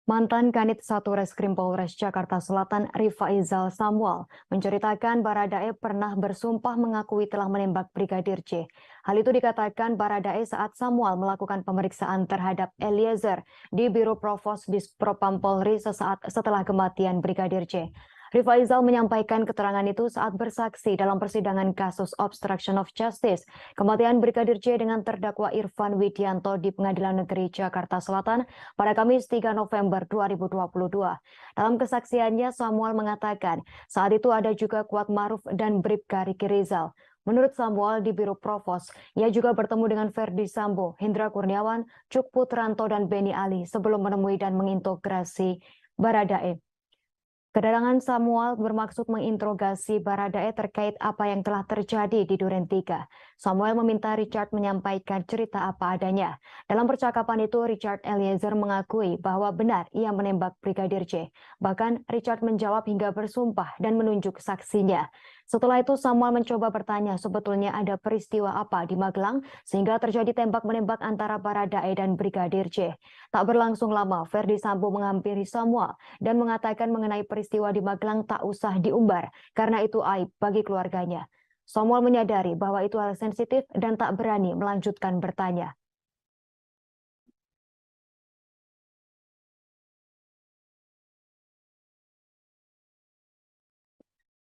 Mantan Kanit 1 Reskrim Polres Jakarta Selatan Rifaizal Samuel menceritakan Baradae pernah bersumpah mengakui telah menembak Brigadir J. Hal itu dikatakan Baradae saat Samuel melakukan pemeriksaan terhadap Eliezer di Biro Provos Dispropam Polri sesaat setelah kematian Brigadir J. Rifaizal menyampaikan keterangan itu saat bersaksi dalam persidangan kasus obstruction of justice kematian Brigadir J dengan terdakwa Irfan Widianto di Pengadilan Negeri Jakarta Selatan pada Kamis 3 November 2022. Dalam kesaksiannya, Samuel mengatakan saat itu ada juga Kuat Maruf dan Bribka Ricky Rizal. Menurut Samuel di Biro Provos, ia juga bertemu dengan Ferdi Sambo, Hendra Kurniawan, Cuk Putranto, dan Beni Ali sebelum menemui dan mengintegrasi Baradae. Kedatangan Samuel bermaksud menginterogasi Baradae terkait apa yang telah terjadi di Duren 3. Samuel meminta Richard menyampaikan cerita apa adanya. Dalam percakapan itu, Richard Eliezer mengakui bahwa benar ia menembak Brigadir J. Bahkan Richard menjawab hingga bersumpah dan menunjuk saksinya. Setelah itu Samuel mencoba bertanya sebetulnya ada peristiwa apa di Magelang sehingga terjadi tembak-menembak antara Baradae dan Brigadir J. Tak berlangsung lama, Ferdi Sambo menghampiri Samuel dan mengatakan mengenai peristiwa di Magelang tak usah diumbar karena itu aib bagi keluarganya. Samuel menyadari bahwa itu hal sensitif dan tak berani melanjutkan bertanya.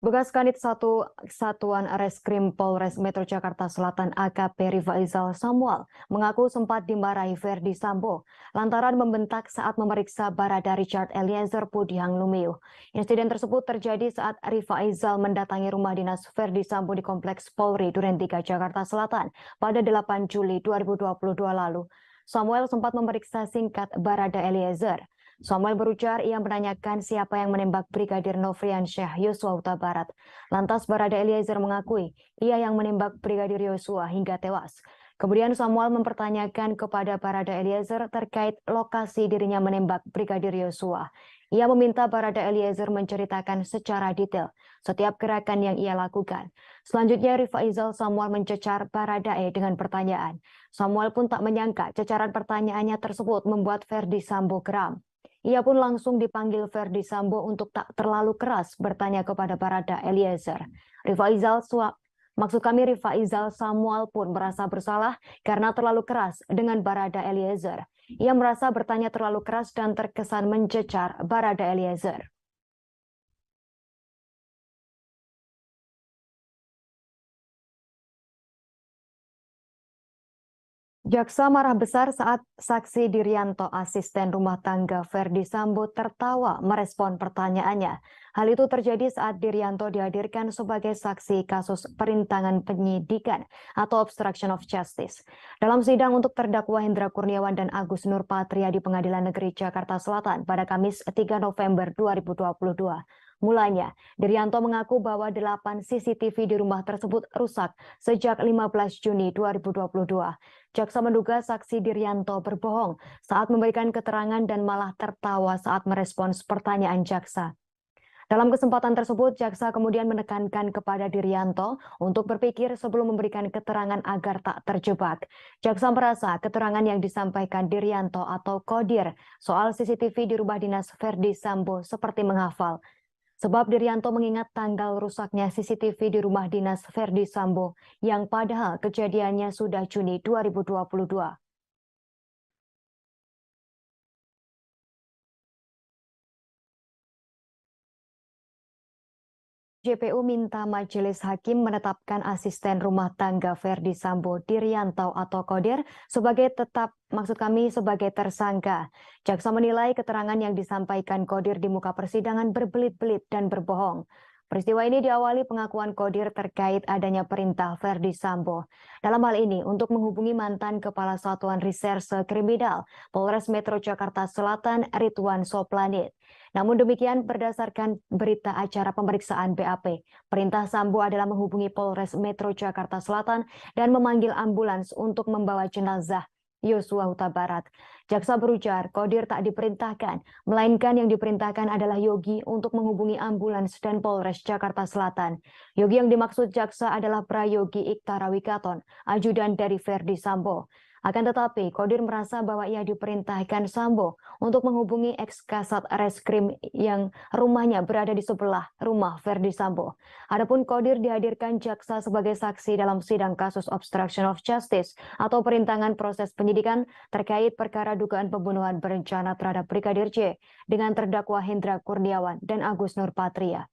Bekas Kanit 1 Satuan Reskrim Polres Metro Jakarta Selatan AKP Rifaizal Samuel mengaku sempat dimarahi Ferdi Sambo lantaran membentak saat memeriksa Barada Richard Eliezer Pudihang Lumiu. Insiden tersebut terjadi saat Rifaizal mendatangi rumah dinas Ferdi Sambo di Kompleks Polri Duren 3 Jakarta Selatan pada 8 Juli 2022 lalu. Samuel sempat memeriksa singkat Barada Eliezer. Samuel berujar ia menanyakan siapa yang menembak Brigadir Nofriansyah Yosua Huta Barat. Lantas Barada Eliezer mengakui ia yang menembak Brigadir Yosua hingga tewas. Kemudian Samuel mempertanyakan kepada Barada Eliezer terkait lokasi dirinya menembak Brigadir Yosua. Ia meminta Barada Eliezer menceritakan secara detail setiap gerakan yang ia lakukan. Selanjutnya Rifaizal Samuel mencecar Baradae dengan pertanyaan. Samuel pun tak menyangka cecaran pertanyaannya tersebut membuat Ferdi Sambo geram. Ia pun langsung dipanggil Ferdi Sambo untuk tak terlalu keras bertanya kepada Barada Eliezer. Rifaizal Samuel pun merasa bersalah karena terlalu keras dengan Barada Eliezer. Ia merasa bertanya terlalu keras dan terkesan mencecar Barada Eliezer. Jaksa marah besar saat saksi Dirianto, asisten rumah tangga Ferdi Sambo, tertawa merespon pertanyaannya. Hal itu terjadi saat Dirianto dihadirkan sebagai saksi kasus perintangan penyidikan atau obstruction of justice. Dalam sidang untuk terdakwa Hendra Kurniawan dan Agus Nurpatria di Pengadilan Negeri Jakarta Selatan pada Kamis 3 November 2022. Mulanya, Dirianto mengaku bahwa 8 CCTV di rumah tersebut rusak sejak 15 Juni 2022. Jaksa menduga saksi Dirianto berbohong saat memberikan keterangan dan malah tertawa saat merespons pertanyaan jaksa. Dalam kesempatan tersebut, jaksa kemudian menekankan kepada Dirianto untuk berpikir sebelum memberikan keterangan agar tak terjebak. Jaksa merasa keterangan yang disampaikan Dirianto atau Kodir soal CCTV di rumah dinas Ferdi Sambo seperti menghafal. Sebab Dirianto mengingat tanggal rusaknya CCTV di rumah dinas Ferdi Sambo yang padahal kejadiannya sudah Juni 2022. JPU minta majelis hakim menetapkan asisten rumah tangga Ferdi Sambo Dirianto atau Kodir sebagai sebagai tersangka. Jaksa menilai keterangan yang disampaikan Kodir di muka persidangan berbelit-belit dan berbohong. Peristiwa ini diawali pengakuan Kodir terkait adanya perintah Ferdi Sambo. Dalam hal ini untuk menghubungi mantan Kepala Satuan Reserse Kriminal Polres Metro Jakarta Selatan Ridwan Soplanit. Namun demikian berdasarkan berita acara pemeriksaan BAP, perintah Sambo adalah menghubungi Polres Metro Jakarta Selatan dan memanggil ambulans untuk membawa jenazah Yosua Huta Barat. Jaksa berujar Kodir tak diperintahkan, melainkan yang diperintahkan adalah Yogi untuk menghubungi ambulans dan Polres Jakarta Selatan. Yogi yang dimaksud jaksa adalah Prayogi Iktara Wikaton, ajudan dari Ferdi Sambo. Akan tetapi, Kodir merasa bahwa ia diperintahkan Sambo untuk menghubungi ex-kasat reskrim yang rumahnya berada di sebelah rumah Ferdi Sambo. Adapun Kodir dihadirkan jaksa sebagai saksi dalam sidang kasus obstruction of justice atau perintangan proses penyidikan terkait perkara dugaan pembunuhan berencana terhadap Brigadir J dengan terdakwa Hendra Kurniawan dan Agus Nurpatria.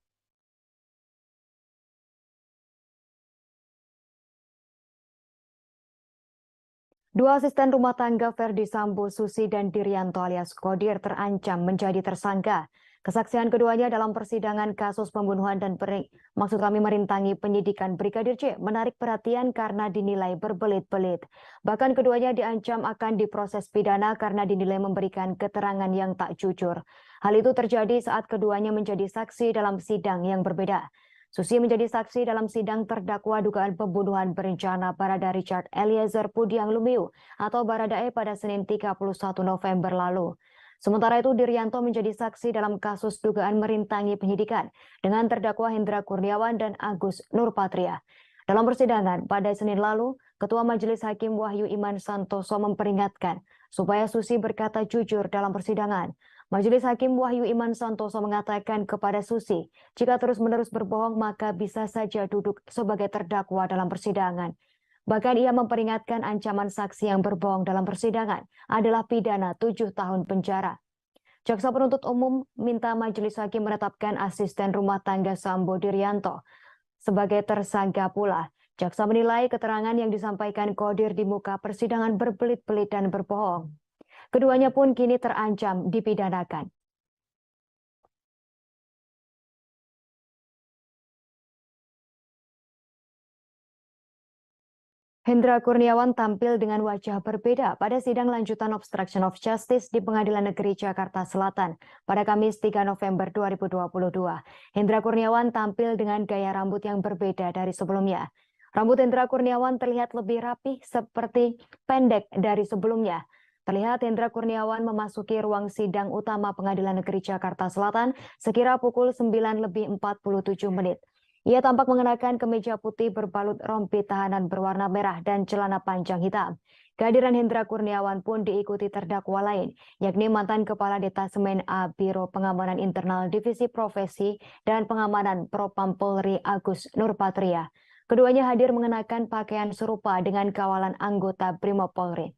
Dua asisten rumah tangga Ferdi Sambo, Susi dan Dirianto alias Kodir terancam menjadi tersangka. Kesaksian keduanya dalam persidangan kasus pembunuhan dan merintangi penyidikan Brigadir J menarik perhatian karena dinilai berbelit-belit. Bahkan keduanya diancam akan diproses pidana karena dinilai memberikan keterangan yang tak jujur. Hal itu terjadi saat keduanya menjadi saksi dalam sidang yang berbeda. Susi menjadi saksi dalam sidang terdakwa dugaan pembunuhan berencana Barada Richard Eliezer Pudiang Lumiu atau Baradae pada Senin 31 November lalu. Sementara itu Diryanto menjadi saksi dalam kasus dugaan merintangi penyidikan dengan terdakwa Hendra Kurniawan dan Agus Nurpatria. Dalam persidangan pada Senin lalu, Ketua Majelis Hakim Wahyu Iman Santoso memperingatkan supaya Susi berkata jujur dalam persidangan. Majelis Hakim Wahyu Iman Santoso mengatakan kepada Susi, jika terus-menerus berbohong maka bisa saja duduk sebagai terdakwa dalam persidangan. Bahkan ia memperingatkan ancaman saksi yang berbohong dalam persidangan adalah pidana 7 tahun penjara. Jaksa penuntut umum minta majelis hakim menetapkan asisten rumah tangga Sambo Diryanto sebagai tersangka pula. Jaksa menilai keterangan yang disampaikan Qodir di muka persidangan berbelit-belit dan berbohong. Keduanya pun kini terancam dipidanakan. Hendra Kurniawan tampil dengan wajah berbeda pada sidang lanjutan obstruction of justice di Pengadilan Negeri Jakarta Selatan pada Kamis 3 November 2022. Hendra Kurniawan tampil dengan gaya rambut yang berbeda dari sebelumnya. Rambut Hendra Kurniawan terlihat lebih rapih seperti pendek dari sebelumnya. Terlihat Hendra Kurniawan memasuki ruang sidang utama Pengadilan Negeri Jakarta Selatan sekira pukul 9:47. Ia tampak mengenakan kemeja putih berbalut rompi tahanan berwarna merah dan celana panjang hitam. Kehadiran Hendra Kurniawan pun diikuti terdakwa lain, yakni mantan Kepala Detasemen A Biro Pengamanan Internal Divisi Profesi dan Pengamanan Propam Polri Agus Nurpatria. Keduanya hadir mengenakan pakaian serupa dengan kawalan anggota Brimob Polri.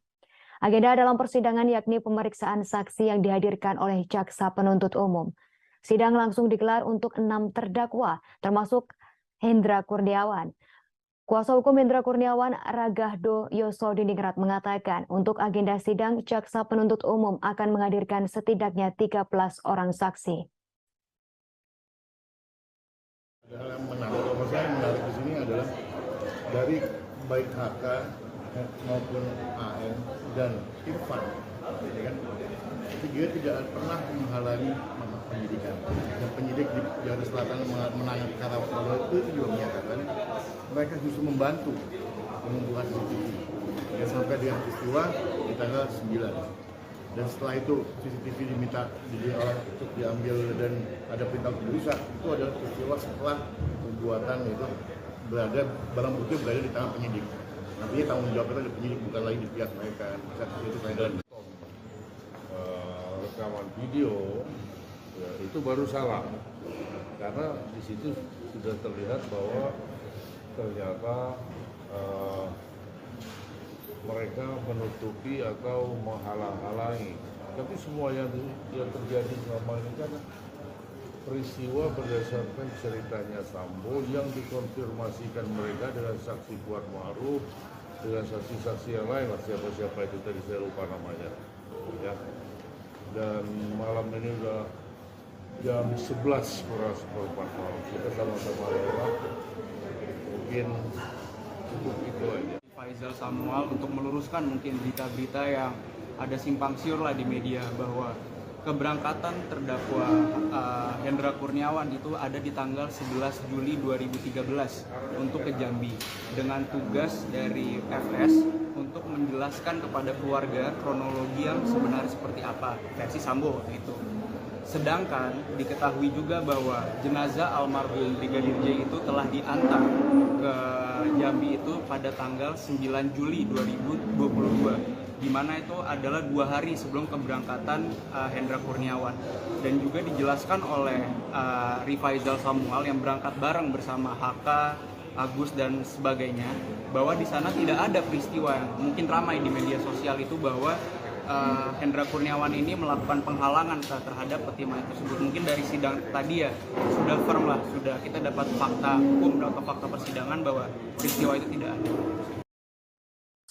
Agenda dalam persidangan yakni pemeriksaan saksi yang dihadirkan oleh jaksa penuntut umum. Sidang langsung digelar untuk 6 terdakwa, termasuk Hendra Kurniawan. Kuasa hukum Hendra Kurniawan, Ragahdo Yosodiningrat mengatakan untuk agenda sidang, jaksa penuntut umum akan menghadirkan setidaknya 13 orang saksi. Hal yang menarik, kalau saya menarik di sini adalah dari baik HK maupun AN dan Irfan, ya kan? Dia tidak pernah menghalangi penyidikan. Dan penyidik di Jakarta Selatan menangani perkara itu juga menyatakan mereka justru membantu mengumpulkan CCTV. Dan sampai dengan peristiwa di tanggal 9. Dan setelah itu CCTV diminta untuk diambil dan ada perintah untuk dirusak. Itu adalah peristiwa setelah pembuatan itu barang bukti berada di tangan penyidik. Artinya tanggung jawab itu ada penyidik, bukan lagi di pihak mereka. Itu dan rekaman video ya, itu baru salah karena di situ sudah terlihat bahwa ternyata mereka menutupi atau menghalang-halangi. Tapi semua yang terjadi selama ini kan peristiwa berdasarkan ceritanya Sambo yang dikonfirmasikan mereka dengan saksi Kuat Ma'ruf, dengan saksi-saksi yang lain, siapa-siapa itu tadi saya lupa namanya. Ya. Dan malam ini udah jam 11 kurang seperempat malam. Kita sama-sama lewat. Mungkin cukup itu aja. Faisal Samuel untuk meluruskan mungkin berita-berita yang ada simpang siur lah di media bahwa keberangkatan terdakwa Hendra Kurniawan itu ada di tanggal 11 Juli 2013 untuk ke Jambi dengan tugas dari FS untuk menjelaskan kepada keluarga kronologi yang sebenarnya seperti apa versi Sambo itu. Sedangkan diketahui juga bahwa jenazah almarhum Brigadir J itu telah diantar ke Jambi itu pada tanggal 9 Juli 2022, di mana itu adalah 2 hari sebelum keberangkatan Hendra Kurniawan. Dan juga dijelaskan oleh Rifaizal Samuel yang berangkat bareng bersama HK, Agus dan sebagainya, bahwa di sana tidak ada peristiwa yang mungkin ramai di media sosial itu bahwa Hendra Kurniawan ini melakukan penghalangan terhadap pertimbangan tersebut. Mungkin dari sidang tadi ya sudah firm lah, sudah kita dapat fakta hukum atau fakta persidangan bahwa peristiwa itu tidak ada.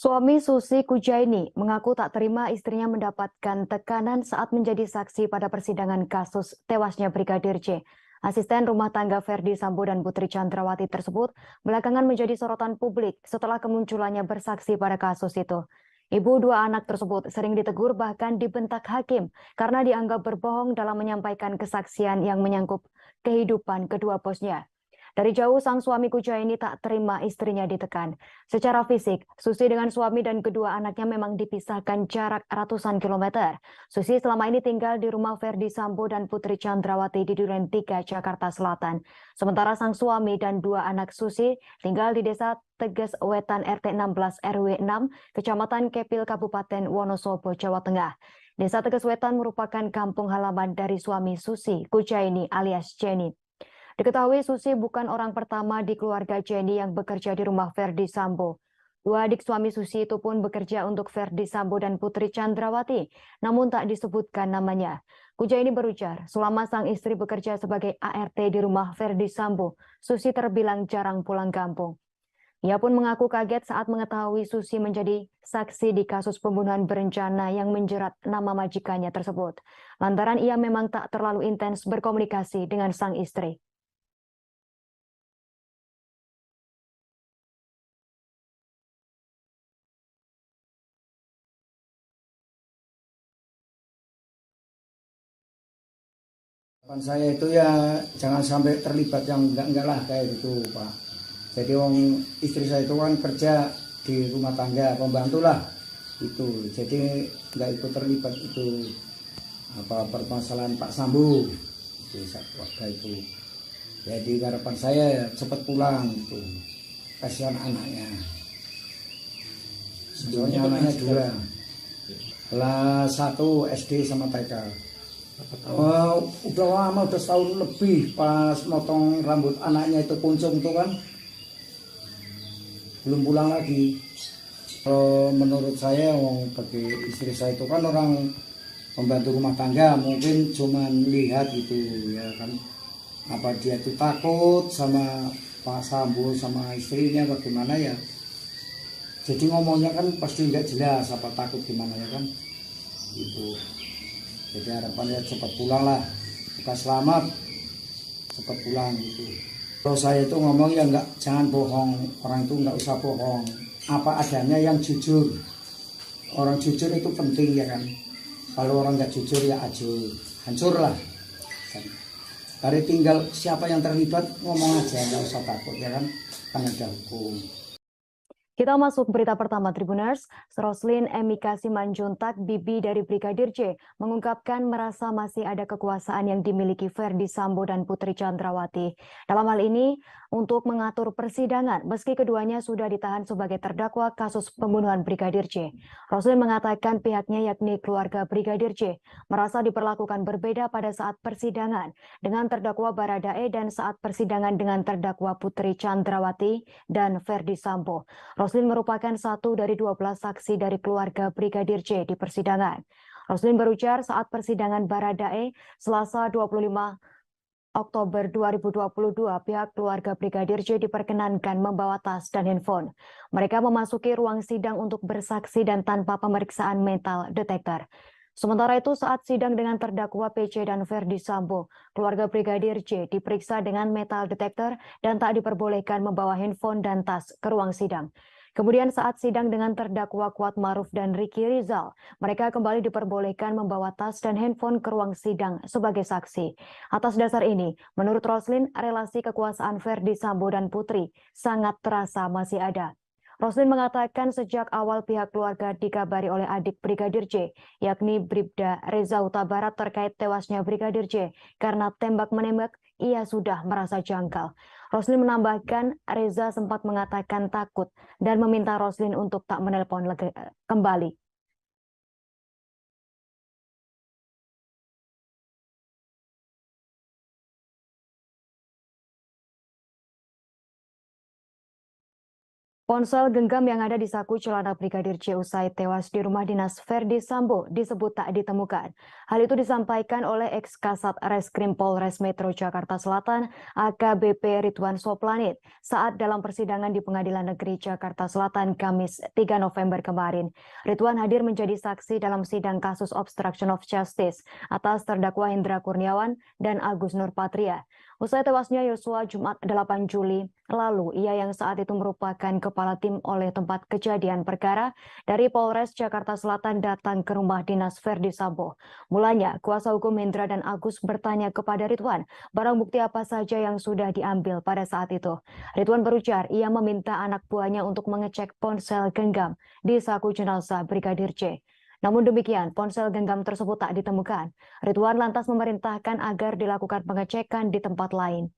Suami Susi Kujaini mengaku tak terima istrinya mendapatkan tekanan saat menjadi saksi pada persidangan kasus tewasnya Brigadir J. Asisten rumah tangga Ferdi Sambo dan Putri Chandrawati tersebut belakangan menjadi sorotan publik setelah kemunculannya bersaksi pada kasus itu. Ibu dua anak tersebut sering ditegur bahkan dibentak hakim karena dianggap berbohong dalam menyampaikan kesaksian yang menyangkut kehidupan kedua bosnya. Dari jauh sang suami Kujaini tak terima istrinya ditekan. Secara fisik, Susi dengan suami dan kedua anaknya memang dipisahkan jarak ratusan kilometer. Susi selama ini tinggal di rumah Ferdi Sambo dan Putri Chandrawati di Duren 3, Jakarta Selatan. Sementara sang suami dan dua anak Susi tinggal di desa Teges Wetan RT 16 RW 6, Kecamatan Kepil, Kabupaten Wonosobo, Jawa Tengah. Desa Teges Wetan merupakan kampung halaman dari suami Susi Kujaini alias Jenny. Diketahui Susi bukan orang pertama di keluarga Jenny yang bekerja di rumah Ferdi Sambo. Dua adik suami Susi itu pun bekerja untuk Ferdi Sambo dan Putri Chandrawati, namun tak disebutkan namanya. Kujaini berujar, selama sang istri bekerja sebagai ART di rumah Ferdi Sambo, Susi terbilang jarang pulang kampung. Ia pun mengaku kaget saat mengetahui Susi menjadi saksi di kasus pembunuhan berencana yang menjerat nama majikannya tersebut. Lantaran ia memang tak terlalu intens berkomunikasi dengan sang istri. Harapan saya itu ya jangan sampai terlibat yang enggak lah kayak gitu Pak. Jadi wong istri saya itu kan kerja di rumah tangga, pembantu lah itu. Jadi enggak ikut terlibat itu apa permasalahan Pak Sambo itu keluarga itu. Jadi harapan saya ya cepat pulang itu. Kasihan anaknya. Soalnya anaknya dua. Kelas 1 SD sama TK. Udah lama, udah setahun lebih pas motong rambut anaknya itu kuncung tuh kan belum pulang lagi. Kalau menurut saya bagi istri saya itu kan orang pembantu rumah tangga, mungkin cuman lihat gitu ya kan, apa dia tuh takut sama Pak Sambo sama istrinya bagaimana ya, jadi ngomongnya kan pasti nggak jelas apa takut gimana ya kan gitu. Jadi harapannya cepat pulang lah, bukan selamat, cepat pulang gitu. Kalau saya itu ngomong ya nggak, jangan bohong, orang itu nggak usah bohong, apa adanya yang jujur. Orang jujur itu penting ya kan. Kalau orang nggak jujur ya hancur lah. Dari tinggal siapa yang terlibat ngomong aja, nggak usah takut ya kan ada hukum. Kita masuk berita pertama Tribuners. Roslin Emika Simanjuntak, bibi dari Brigadir J, mengungkapkan merasa masih ada kekuasaan yang dimiliki Ferdi Sambo dan Putri Chandrawati. Dalam hal ini, untuk mengatur persidangan, meski keduanya sudah ditahan sebagai terdakwa kasus pembunuhan Brigadir J. Roslin mengatakan pihaknya yakni keluarga Brigadir J merasa diperlakukan berbeda pada saat persidangan dengan terdakwa Baradae dan saat persidangan dengan terdakwa Putri Chandrawati dan Ferdi Sambo. Roslin merupakan satu dari 12 saksi dari keluarga Brigadir J di persidangan. Roslin berujar saat persidangan Baradae Selasa 25 Oktober 2022, pihak keluarga Brigadir J diperkenankan membawa tas dan handphone. Mereka memasuki ruang sidang untuk bersaksi dan tanpa pemeriksaan metal detektor. Sementara itu saat sidang dengan terdakwa PC dan Ferdi Sambo, keluarga Brigadir J diperiksa dengan metal detektor dan tak diperbolehkan membawa handphone dan tas ke ruang sidang. Kemudian saat sidang dengan terdakwa Kuat Maruf dan Ricky Rizal, mereka kembali diperbolehkan membawa tas dan handphone ke ruang sidang sebagai saksi. Atas dasar ini, menurut Roslin, relasi kekuasaan Ferdi Sambo dan Putri sangat terasa masih ada. Roslin mengatakan sejak awal pihak keluarga dikabari oleh adik Brigadir J, yakni Bribda Reza Huta Barat terkait tewasnya Brigadir J karena tembak-menembak, ia sudah merasa janggal. Roslin menambahkan Reza sempat mengatakan takut dan meminta Roslin untuk tak menelpon kembali. Ponsel genggam yang ada di saku celana Brigadir C usai tewas di rumah dinas Verdi Sambo disebut tak ditemukan. Hal itu disampaikan oleh ex-Kasat Reskrim Polres Metro Jakarta Selatan AKBP Ridwan Soplanit saat dalam persidangan di Pengadilan Negeri Jakarta Selatan Kamis 3 November kemarin. Ridwan hadir menjadi saksi dalam sidang kasus obstruction of justice atas terdakwa Hendra Kurniawan dan Agus Nurpatria. Usai tewasnya Yosua Jumat 8 Juli lalu, ia yang saat itu merupakan kepala tim oleh tempat kejadian perkara dari Polres Jakarta Selatan datang ke rumah dinas Verdi Sambo. Mulanya, kuasa hukum Hendra dan Agus bertanya kepada Ridwan, barang bukti apa saja yang sudah diambil pada saat itu. Ridwan berujar, ia meminta anak buahnya untuk mengecek ponsel genggam di saku jenazah Brigadir C. Namun demikian, ponsel genggam tersebut tak ditemukan. Ridwan lantas memerintahkan agar dilakukan pengecekan di tempat lain.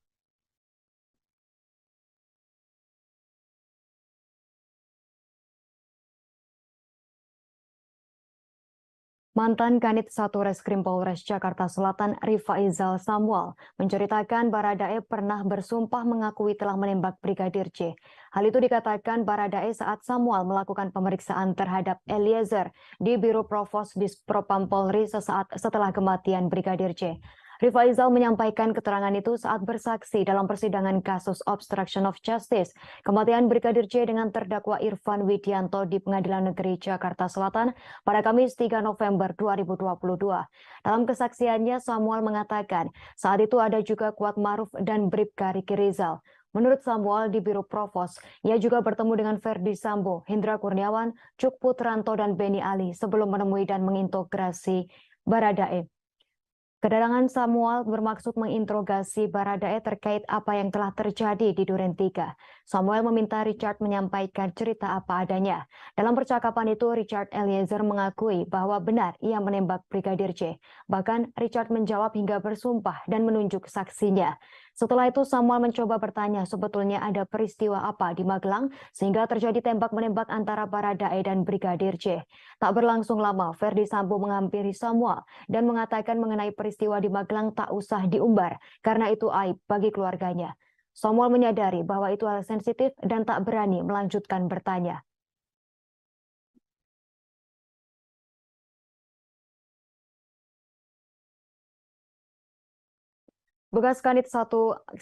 Mantan Kanit 1 Reskrim Polres Jakarta Selatan Rifaizal Samuel menceritakan Baradae pernah bersumpah mengakui telah menembak Brigadir C. Hal itu dikatakan Baradae saat Samuel melakukan pemeriksaan terhadap Eliezer di Biro Provos Dispropam Polri sesaat setelah kematian Brigadir C. Rifaizal menyampaikan keterangan itu saat bersaksi dalam persidangan kasus obstruction of justice kematian Brigadir C dengan terdakwa Irfan Widianto di Pengadilan Negeri Jakarta Selatan pada Kamis 3 November 2022. Dalam kesaksiannya, Samuel mengatakan saat itu ada juga Kuat Maruf dan Bribka Riki Rizal. Menurut Samuel di Biro Provos, ia juga bertemu dengan Verdi Sambo, Hendra Kurniawan, Cuk Putranto, dan Beni Ali sebelum menemui dan mengintegrasi Baradae. Kedatangan Samuel bermaksud menginterogasi Baradae terkait apa yang telah terjadi di Duren 3. Samuel meminta Richard menyampaikan cerita apa adanya. Dalam percakapan itu, Richard Eliezer mengakui bahwa benar ia menembak Brigadir C. Bahkan Richard menjawab hingga bersumpah dan menunjuk saksinya. Setelah itu Samuel mencoba bertanya sebetulnya ada peristiwa apa di Magelang sehingga terjadi tembak-menembak antara Baradae dan Brigadir C. Tak berlangsung lama, Verdi Sambo menghampiri Samuel dan mengatakan mengenai peristiwa di Magelang tak usah diumbar karena itu aib bagi keluarganya. Samuel menyadari bahwa itu hal sensitif dan tak berani melanjutkan bertanya. Bekas Kanit 1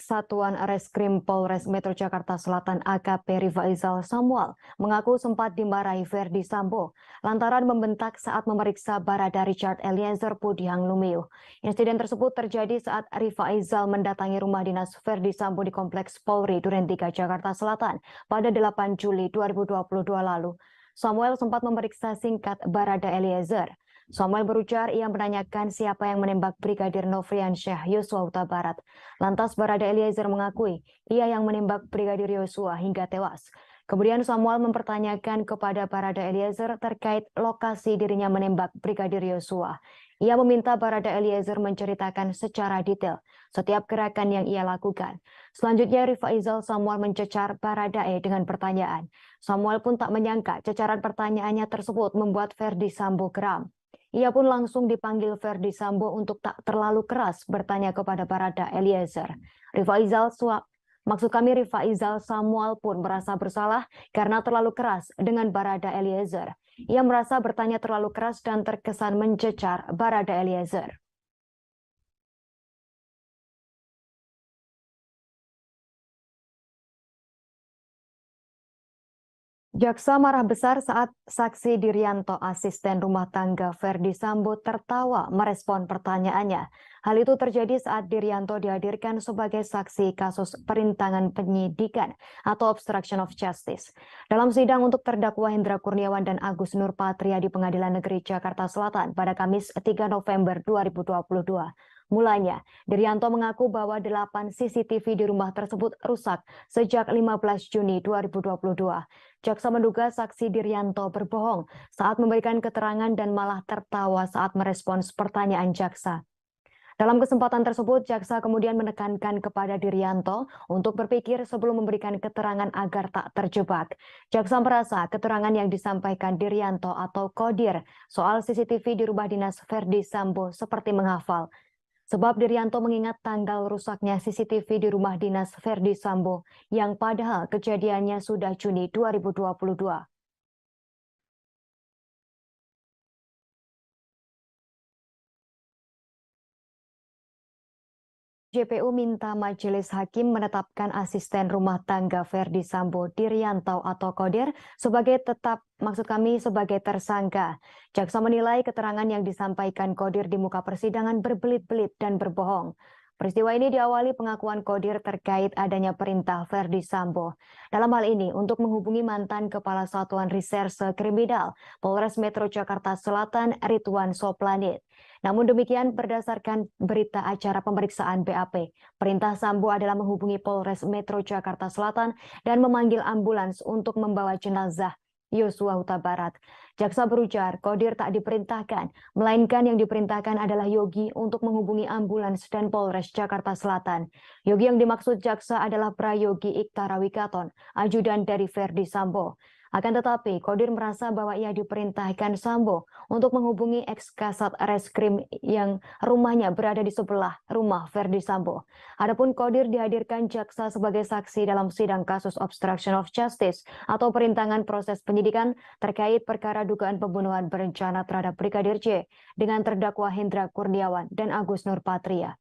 Satuan Reskrim Polres Metro Jakarta Selatan AKP Rifaizal Samuel mengaku sempat dimarahi Verdi Sambo lantaran membentak saat memeriksa Barada Richard Eliezer Pudihang Lumiu. Insiden tersebut terjadi saat Rifaizal mendatangi rumah dinas Verdi Sambo di Kompleks Polri Duren 3 Jakarta Selatan pada 8 Juli 2022 lalu. Samuel sempat memeriksa singkat Barada Eliezer. Samuel berujar ia menanyakan siapa yang menembak Brigadir Nofriansyah Yosua Huta Barat. Lantas Barada Eliezer mengakui ia yang menembak Brigadir Yosua hingga tewas. Kemudian Samuel mempertanyakan kepada Barada Eliezer terkait lokasi dirinya menembak Brigadir Yosua. Ia meminta Barada Eliezer menceritakan secara detail setiap gerakan yang ia lakukan. Selanjutnya Rifaizal Samuel mencecar Baradae dengan pertanyaan. Samuel pun tak menyangka cecaran pertanyaannya tersebut membuat Verdi Sambo geram. Ia pun langsung dipanggil Verdi Sambo untuk tak terlalu keras bertanya kepada Barada Eliezer. Rifaizal Samuel pun merasa bersalah karena terlalu keras dengan Barada Eliezer. Ia merasa bertanya terlalu keras dan terkesan mencecar Barada Eliezer. Jaksa marah besar saat saksi Dirianto, asisten rumah tangga Verdi Sambo, tertawa merespon pertanyaannya. Hal itu terjadi saat Dirianto dihadirkan sebagai saksi kasus perintangan penyidikan atau obstruction of justice. Dalam sidang untuk terdakwa Hendra Kurniawan dan Agus Nurpatria di Pengadilan Negeri Jakarta Selatan pada Kamis 3 November 2022. Mulanya, Dirianto mengaku bahwa 8 CCTV di rumah tersebut rusak sejak 15 Juni 2022. Jaksa menduga saksi Dirianto berbohong saat memberikan keterangan dan malah tertawa saat merespons pertanyaan jaksa. Dalam kesempatan tersebut, jaksa kemudian menekankan kepada Dirianto untuk berpikir sebelum memberikan keterangan agar tak terjebak. Jaksa merasa keterangan yang disampaikan Dirianto atau Kodir soal CCTV di rumah dinas Verdi Sambo seperti menghafal. Sebab Diryanto mengingat tanggal rusaknya CCTV di rumah dinas Verdi Sambo yang padahal kejadiannya sudah Juni 2022. JPU minta majelis hakim menetapkan asisten rumah tangga Verdi Sambo Diryanto atau Kodir sebagai sebagai tersangka. Jaksa menilai keterangan yang disampaikan Kodir di muka persidangan berbelit-belit dan berbohong. Peristiwa ini diawali pengakuan Kodir terkait adanya perintah Verdi Sambo. Dalam hal ini untuk menghubungi mantan Kepala Satuan Reserse Kriminal Polres Metro Jakarta Selatan Ridwan Soplanit. Namun demikian berdasarkan berita acara pemeriksaan BAP, perintah Sambo adalah menghubungi Polres Metro Jakarta Selatan dan memanggil ambulans untuk membawa jenazah Yosua Huta Barat. Jaksa berujar, Kodir tak diperintahkan, melainkan yang diperintahkan adalah Yogi untuk menghubungi ambulans dan Polres Jakarta Selatan. Yogi yang dimaksud jaksa adalah Prayogi Iktara Wikaton, ajudan dari Verdi Sambo. Akan tetapi, Kodir merasa bahwa ia diperintahkan Sambo untuk menghubungi ex-kasat reskrim yang rumahnya berada di sebelah rumah Verdi Sambo. Adapun Kodir dihadirkan jaksa sebagai saksi dalam sidang kasus obstruction of justice atau perintangan proses penyidikan terkait perkara dugaan pembunuhan berencana terhadap Brigadir J dengan terdakwa Hendra Kurniawan dan Agus Nurpatria.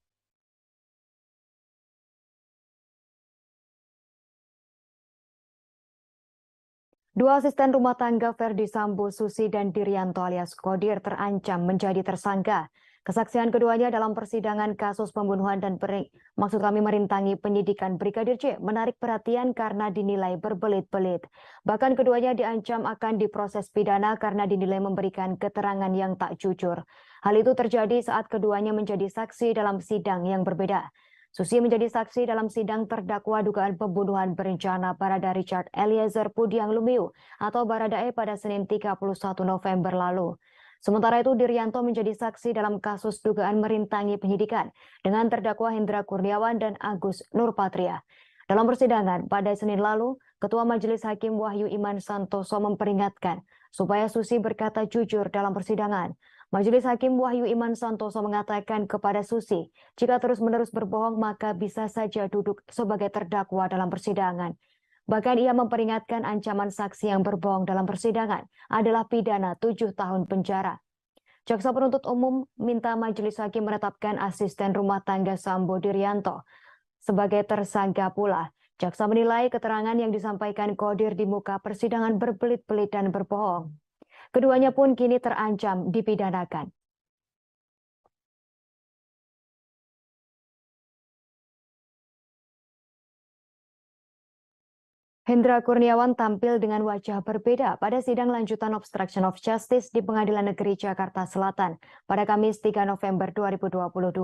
Dua asisten rumah tangga Verdi Sambo, Susi dan Diryanto alias Kodir terancam menjadi tersangka. Kesaksian keduanya dalam persidangan kasus pembunuhan dan merintangi penyidikan Brigadir J menarik perhatian karena dinilai berbelit-belit. Bahkan keduanya diancam akan diproses pidana karena dinilai memberikan keterangan yang tak jujur. Hal itu terjadi saat keduanya menjadi saksi dalam sidang yang berbeda. Susi menjadi saksi dalam sidang terdakwa dugaan pembunuhan berencana Barada Richard Eliezer Pudiang Lumiu atau Baradae pada Senin 31 November lalu. Sementara itu Diryanto menjadi saksi dalam kasus dugaan merintangi penyidikan dengan terdakwa Hendra Kurniawan dan Agus Nurpatria. Dalam persidangan pada Senin lalu, Ketua Majelis Hakim Wahyu Iman Santoso memperingatkan supaya Susi berkata jujur dalam persidangan. Majelis Hakim Wahyu Iman Santoso mengatakan kepada Susi, jika terus-menerus berbohong maka bisa saja duduk sebagai terdakwa dalam persidangan. Bahkan ia memperingatkan ancaman saksi yang berbohong dalam persidangan adalah pidana 7 tahun penjara. Jaksa penuntut umum minta Majelis Hakim menetapkan asisten rumah tangga Sambo Diryanto sebagai tersangka pula. Jaksa menilai keterangan yang disampaikan Kodir di muka persidangan berbelit-belit dan berbohong. Keduanya pun kini terancam dipidanakan. Hendra Kurniawan tampil dengan wajah berbeda pada sidang lanjutan obstruction of justice di Pengadilan Negeri Jakarta Selatan pada Kamis 3 November 2022.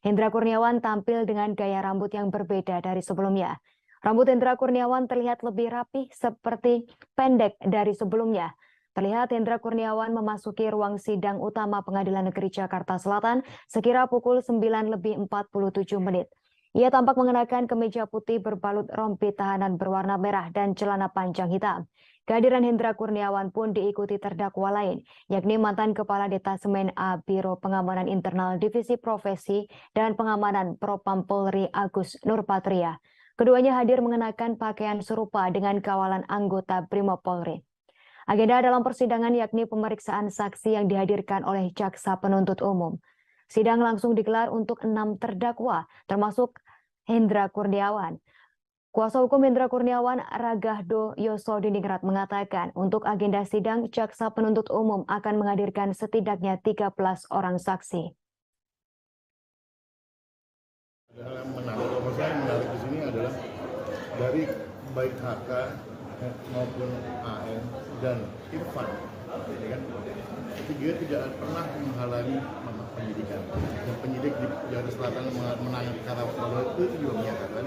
Hendra Kurniawan tampil dengan gaya rambut yang berbeda dari sebelumnya. Rambut Hendra Kurniawan terlihat lebih rapih seperti pendek dari sebelumnya. Terlihat Hendra Kurniawan memasuki ruang sidang utama Pengadilan Negeri Jakarta Selatan sekira pukul 9:47. Ia tampak mengenakan kemeja putih berbalut rompi tahanan berwarna merah dan celana panjang hitam. Kehadiran Hendra Kurniawan pun diikuti terdakwa lain, yakni mantan Kepala Detasemen A Biro Pengamanan Internal Divisi Profesi dan Pengamanan Propam Polri Agus Nurpatria. Keduanya hadir mengenakan pakaian serupa dengan kawalan anggota Brimob Polri. Agenda dalam persidangan yakni pemeriksaan saksi yang dihadirkan oleh jaksa penuntut umum. Sidang langsung digelar untuk 6 terdakwa, termasuk Hendra Kurniawan. Kuasa hukum Hendra Kurniawan, Ragahdo Yosodiningrat mengatakan untuk agenda sidang, jaksa penuntut umum akan menghadirkan setidaknya 13 orang saksi. Hal yang menarik, kalau saya menarik di sini adalah dari baik HK maupun AN dan Irfan, ya kan? Dia tidak pernah menghalangi penyidikan. Dan penyidik di Jakarta Selatan menangani perkara itu juga menyatakan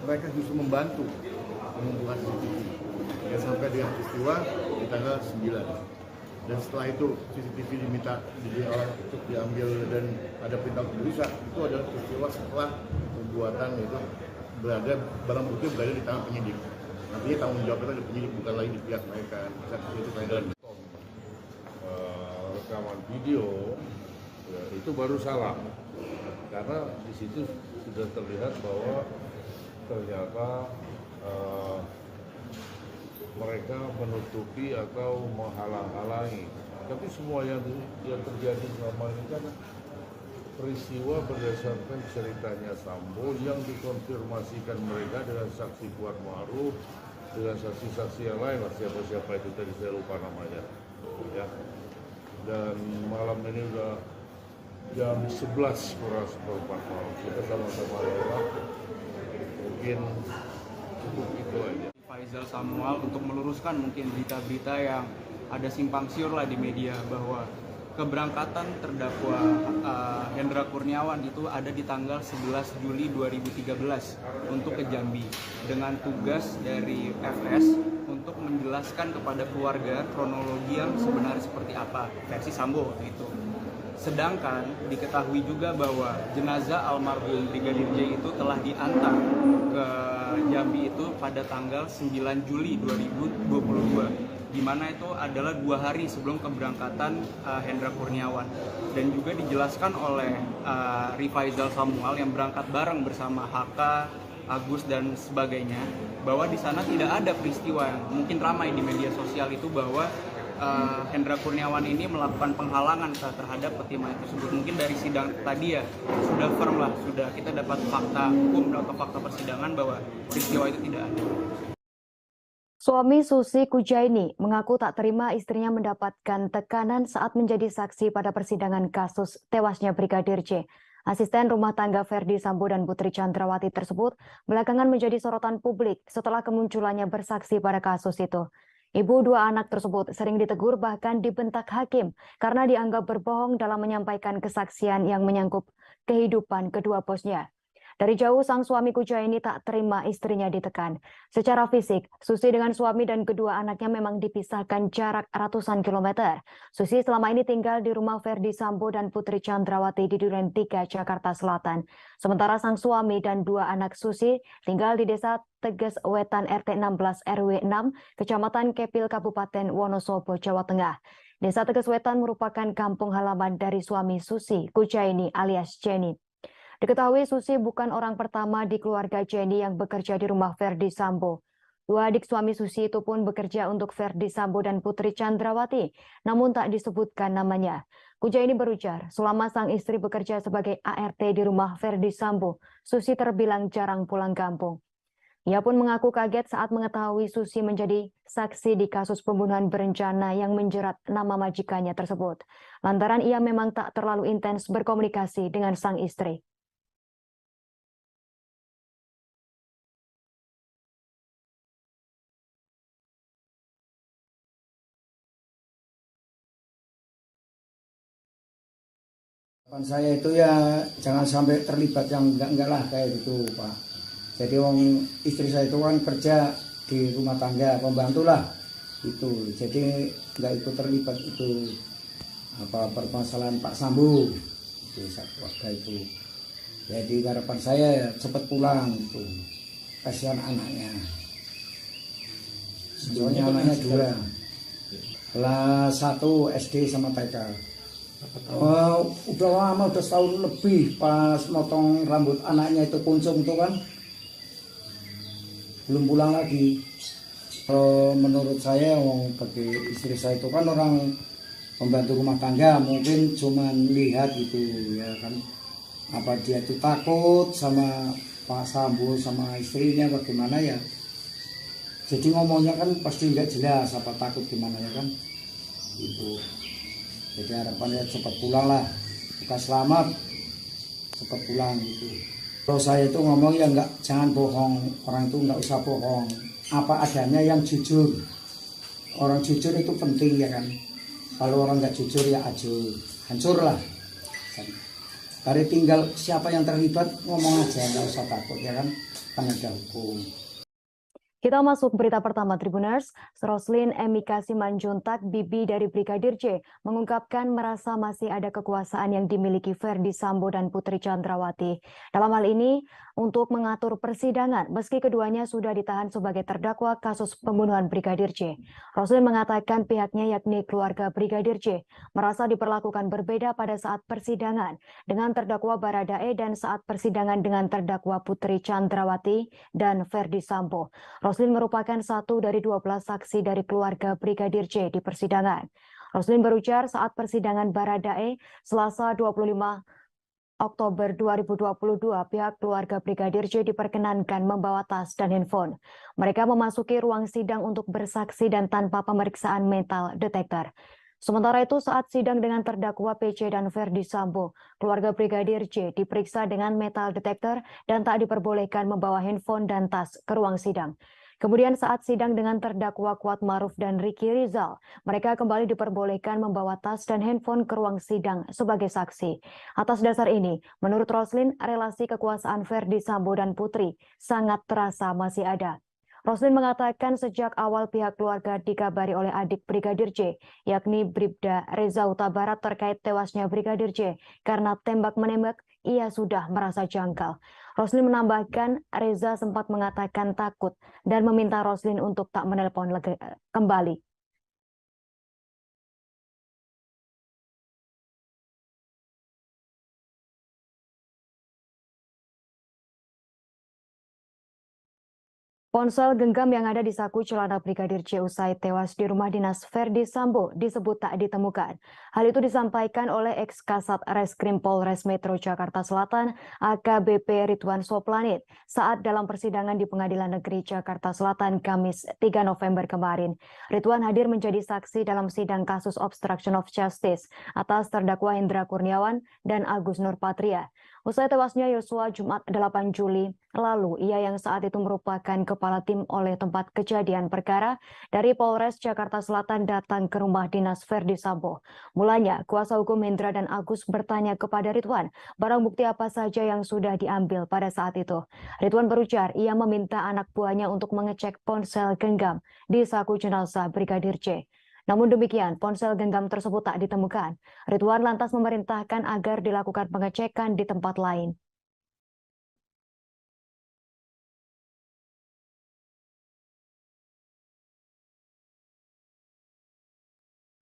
mereka justru membantu mengumpulkan CCTV. Dan sampai dengan peristiwa di tanggal 9. Dan setelah itu CCTV diminta untuk diambil dan ada perintah untuk dirusak. Itu adalah peristiwa setelah pembuatan itu barang bukti berada di tangan penyidik. Artinya tanggung jawab itu ada penyidik, bukan lagi di pihak mereka. Itu rekaman video Ya, itu baru salah, karena di situ sudah terlihat bahwa ternyata mereka menutupi atau menghalang-halangi. Tapi semua yang terjadi selama ini kan peristiwa berdasarkan ceritanya Sambo yang dikonfirmasikan mereka dengan saksi Kuat Ma'ruf, dengan saksi-saksi yang lain, siapa-siapa itu tadi saya lupa namanya. Ya. Dan malam ini udah jam 11 kurang seperempat malam. Kita sama-sama lewat. Mungkin cukup itu aja. Faisal Samuel untuk meluruskan mungkin berita-berita yang ada simpang siur lah di media bahwa keberangkatan terdakwa Hendra Kurniawan itu ada di tanggal 11 Juli 2013 untuk ke Jambi dengan tugas dari FS untuk menjelaskan kepada keluarga kronologi yang sebenarnya seperti apa versi Sambo itu. Sedangkan diketahui juga bahwa jenazah almarhum Brigadir J itu telah diantar ke Jambi itu pada tanggal 9 Juli 2022, di mana itu adalah 2 hari sebelum keberangkatan Hendra Kurniawan. Dan juga dijelaskan oleh Rifaizal Samuel yang berangkat bareng bersama HK, Agus dan sebagainya, bahwa di sana tidak ada peristiwa yang mungkin ramai di media sosial itu bahwa Hendra Kurniawan ini melakukan penghalangan terhadap peti mayat tersebut. Mungkin dari sidang tadi ya sudah firm lah, sudah kita dapat fakta hukum atau fakta persidangan bahwa peristiwa itu tidak ada. Suami Susi Kujaini mengaku tak terima istrinya mendapatkan tekanan saat menjadi saksi pada persidangan kasus tewasnya Brigadir J. Asisten rumah tangga Ferdi Sambo dan Putri Chandrawati tersebut belakangan menjadi sorotan publik setelah kemunculannya bersaksi pada kasus itu. Ibu 2 anak tersebut sering ditegur bahkan dibentak hakim karena dianggap berbohong dalam menyampaikan kesaksian yang menyangkut kehidupan kedua bosnya. Dari jauh sang suami Kujaini tak terima istrinya ditekan. Secara fisik, Susi dengan suami dan kedua anaknya memang dipisahkan jarak ratusan kilometer. Susi selama ini tinggal di rumah Ferdi Sambo dan Putri Chandrawati di Duren 3, Jakarta Selatan. Sementara sang suami dan 2 anak Susi tinggal di Desa Teges Wetan RT 16 RW 6, Kecamatan Kepil, Kabupaten Wonosobo, Jawa Tengah. Desa Teges Wetan merupakan kampung halaman dari suami Susi Kujaini alias Jenny. Diketahui Susi bukan orang pertama di keluarga Jenny yang bekerja di rumah Ferdi Sambo. 2 adik suami Susi itu pun bekerja untuk Ferdi Sambo dan Putri Chandrawati, namun tak disebutkan namanya. Kujaini berujar, selama sang istri bekerja sebagai ART di rumah Ferdi Sambo, Susi terbilang jarang pulang kampung. Ia pun mengaku kaget saat mengetahui Susi menjadi saksi di kasus pembunuhan berencana yang menjerat nama majikannya tersebut. Lantaran ia memang tak terlalu intens berkomunikasi dengan sang istri. Saya itu ya jangan sampai terlibat yang enggak lah kayak gitu Pak. Jadi wong istri saya itu kan kerja di rumah tangga, pembantu lah itu. Jadi enggak ikut terlibat itu apa permasalahan Pak Sambo itu waktu itu. Jadi harapan saya ya cepat pulang itu. Kasihan anaknya. Soalnya anaknya 2. Kelas 1 SD sama TK. Udah lama, udah setahun lebih pas motong rambut anaknya itu kuncung tuh kan belum pulang lagi. Menurut saya bagi istri saya itu kan orang pembantu rumah tangga, mungkin cuman lihat gitu ya kan, apa dia tuh takut sama Pak Sambo sama istrinya bagaimana ya, jadi ngomongnya kan pasti nggak jelas, apa takut gimana ya kan itu. Jadi harapannya cepat pulang lah, bukan selamat, cepat pulang gitu. Kalau saya itu ngomong ya jangan bohong, orang itu nggak usah bohong, apa adanya yang jujur. Orang jujur itu penting ya kan. Kalau orang nggak jujur ya hancur lah. Dari tinggal siapa yang terlibat ngomong aja, nggak usah takut ya kan ada hukum. Kita masuk berita pertama Tribuners. Roslin Emika Simanjuntak, bibi dari Brigadir J, mengungkapkan merasa masih ada kekuasaan yang dimiliki Ferdi Sambo dan Putri Chandrawati. Dalam hal ini, untuk mengatur persidangan meski keduanya sudah ditahan sebagai terdakwa kasus pembunuhan Brigadir J. Roslin mengatakan pihaknya yakni keluarga Brigadir J merasa diperlakukan berbeda pada saat persidangan dengan terdakwa Baradae dan saat persidangan dengan terdakwa Putri Chandrawati dan Ferdi Sambo. Roslin merupakan satu dari 12 saksi dari keluarga Brigadir J di persidangan. Roslin berujar saat persidangan Baradae Selasa 25 Oktober 2022, pihak keluarga Brigadir J diperkenankan membawa tas dan handphone. Mereka memasuki ruang sidang untuk bersaksi dan tanpa pemeriksaan metal detektor. Sementara itu saat sidang dengan terdakwa PC dan Ferdi Sambo, keluarga Brigadir J diperiksa dengan metal detektor dan tak diperbolehkan membawa handphone dan tas ke ruang sidang. Kemudian saat sidang dengan terdakwa Kuat Maruf dan Ricky Rizal, mereka kembali diperbolehkan membawa tas dan handphone ke ruang sidang sebagai saksi. Atas dasar ini, menurut Roslin, relasi kekuasaan Ferdi Sambo dan Putri sangat terasa masih ada. Roslin mengatakan sejak awal pihak keluarga dikabari oleh adik Brigadir J, yakni Bribda Reza Huta Barat terkait tewasnya Brigadir J karena tembak-menembak, ia sudah merasa janggal. Roslin menambahkan Reza sempat mengatakan takut dan meminta Roslin untuk tak menelpon kembali. Ponsel genggam yang ada di saku celana Brigadir J usai tewas di rumah dinas Ferdi Sambo disebut tak ditemukan. Hal itu disampaikan oleh ex-Kasat Reskrim Polres Metro Jakarta Selatan AKBP Ridwan Soplanit saat dalam persidangan di Pengadilan Negeri Jakarta Selatan Kamis 3 November kemarin. Ridwan hadir menjadi saksi dalam sidang kasus obstruction of justice atas terdakwa Hendra Kurniawan dan Agus Nurpatria. Usai tewasnya Yosua Jumat 8 Juli lalu, ia yang saat itu merupakan kepala tim oleh tempat kejadian perkara dari Polres Jakarta Selatan datang ke rumah dinas Ferdi Sambo. Mulanya, kuasa hukum Hendra dan Agus bertanya kepada Ridwan, barang bukti apa saja yang sudah diambil pada saat itu. Ridwan berujar, ia meminta anak buahnya untuk mengecek ponsel genggam di saku jenazah Brigadir J. Namun demikian, ponsel genggam tersebut tak ditemukan. Ridwan lantas memerintahkan agar dilakukan pengecekan di tempat lain.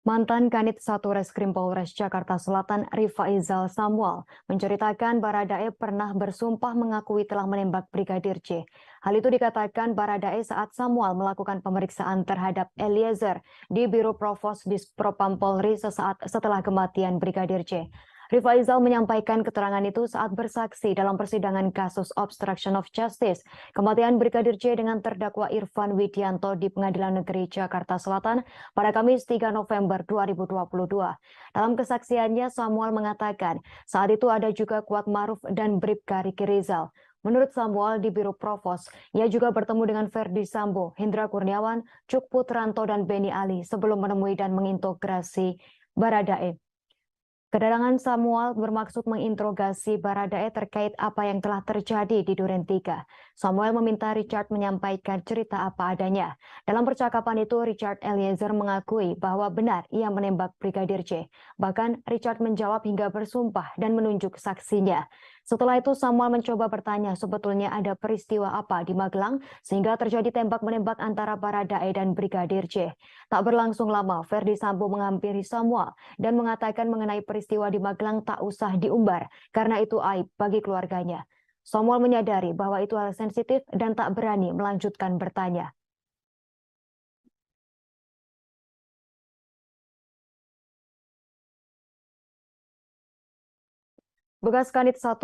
Mantan Kanit 1 Reskrim Polres Jakarta Selatan Rifaizal Samuel menceritakan Baradae pernah bersumpah mengakui telah menembak Brigadir J. Hal itu dikatakan Baradae saat Samuel melakukan pemeriksaan terhadap Eliezer di Biro Provos Dispropam Polri sesaat setelah kematian Brigadir J. Rifaizal menyampaikan keterangan itu saat bersaksi dalam persidangan kasus obstruction of justice kematian Brigadir J dengan terdakwa Irfan Widianto di Pengadilan Negeri Jakarta Selatan pada Kamis 3 November 2022. Dalam kesaksiannya, Samuel mengatakan saat itu ada juga Kuat Maruf dan Bribka Ricky Rizal. Menurut Samuel di Biro Provos, ia juga bertemu dengan Ferdi Sambo, Hendra Kurniawan, Cuk Putranto, dan Beni Ali sebelum menemui dan mengintegrasi Baradae. Kedatangan Samuel bermaksud menginterogasi Baradae terkait apa yang telah terjadi di Duren 3. Samuel meminta Richard menyampaikan cerita apa adanya. Dalam percakapan itu, Richard Eliezer mengakui bahwa benar ia menembak Brigadir J. Bahkan Richard menjawab hingga bersumpah dan menunjuk saksinya. Setelah itu Samuel mencoba bertanya sebetulnya ada peristiwa apa di Magelang sehingga terjadi tembak-menembak antara Baradae dan Brigadir J. Tak berlangsung lama, Ferdi Sambo menghampiri Samuel dan mengatakan mengenai peristiwa di Magelang tak usah diumbar karena itu aib bagi keluarganya. Samuel menyadari bahwa itu hal sensitif dan tak berani melanjutkan bertanya. Bekas Kanit 1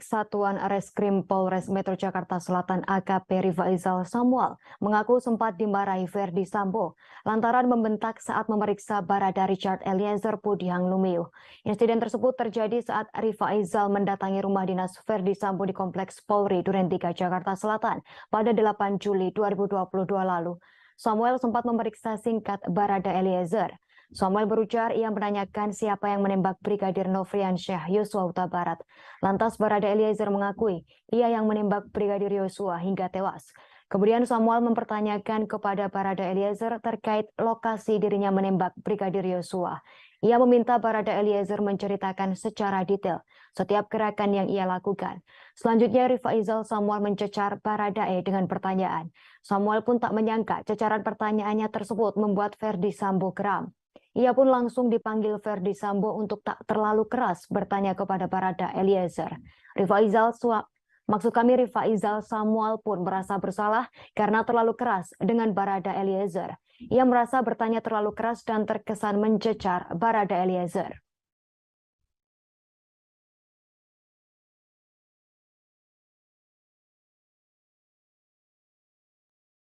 Satuan Reskrim Polres Metro Jakarta Selatan AKP Rifaizal Samuel mengaku sempat dimarahi Ferdi Sambo lantaran membentak saat memeriksa Barada Richard Eliezer Pudihang Lumiu. Insiden tersebut terjadi saat Rifaizal mendatangi rumah dinas Ferdi Sambo di Kompleks Polri Duren 3 Jakarta Selatan pada 8 Juli 2022 lalu. Samuel sempat memeriksa singkat Barada Eliezer. Samuel berujar ia menanyakan siapa yang menembak Brigadir Nofriansyah Yosua Huta Barat. Lantas Barada Eliezer mengakui ia yang menembak Brigadir Yosua hingga tewas. Kemudian Samuel mempertanyakan kepada Barada Eliezer terkait lokasi dirinya menembak Brigadir Yosua. Ia meminta Barada Eliezer menceritakan secara detail setiap gerakan yang ia lakukan. Selanjutnya Rifaizal Samuel mencecar Baradae dengan pertanyaan. Samuel pun tak menyangka cecaran pertanyaannya tersebut membuat Verdi Sambo geram. Ia pun langsung dipanggil Verdi Sambo untuk tak terlalu keras bertanya kepada Barada Eliezer. Rifaizal Samuel pun merasa bersalah karena terlalu keras dengan Barada Eliezer. Ia merasa bertanya terlalu keras dan terkesan mencecar Barada Eliezer.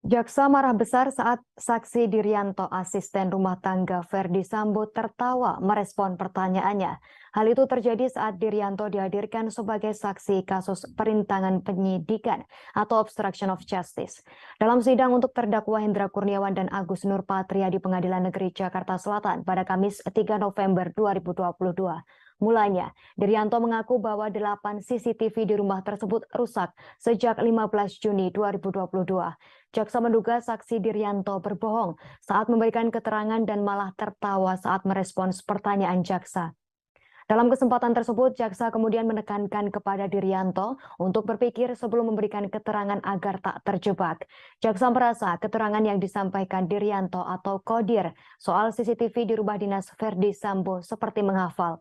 Jaksa marah besar saat saksi Diryanto, asisten rumah tangga Verdi Sambo, tertawa merespon pertanyaannya. Hal itu terjadi saat Diryanto dihadirkan sebagai saksi kasus perintangan penyidikan atau obstruction of justice. Dalam sidang untuk terdakwa Hendra Kurniawan dan Agus Nurpatria di Pengadilan Negeri Jakarta Selatan pada Kamis 3 November 2022. Mulanya, Diryanto mengaku bahwa 8 CCTV di rumah tersebut rusak sejak 15 Juni 2022. Jaksa menduga saksi Diryanto berbohong saat memberikan keterangan dan malah tertawa saat merespons pertanyaan jaksa. Dalam kesempatan tersebut, jaksa kemudian menekankan kepada Diryanto untuk berpikir sebelum memberikan keterangan agar tak terjebak. Jaksa merasa keterangan yang disampaikan Diryanto atau Kodir soal CCTV di rumah dinas Verdi Sambo seperti menghafal.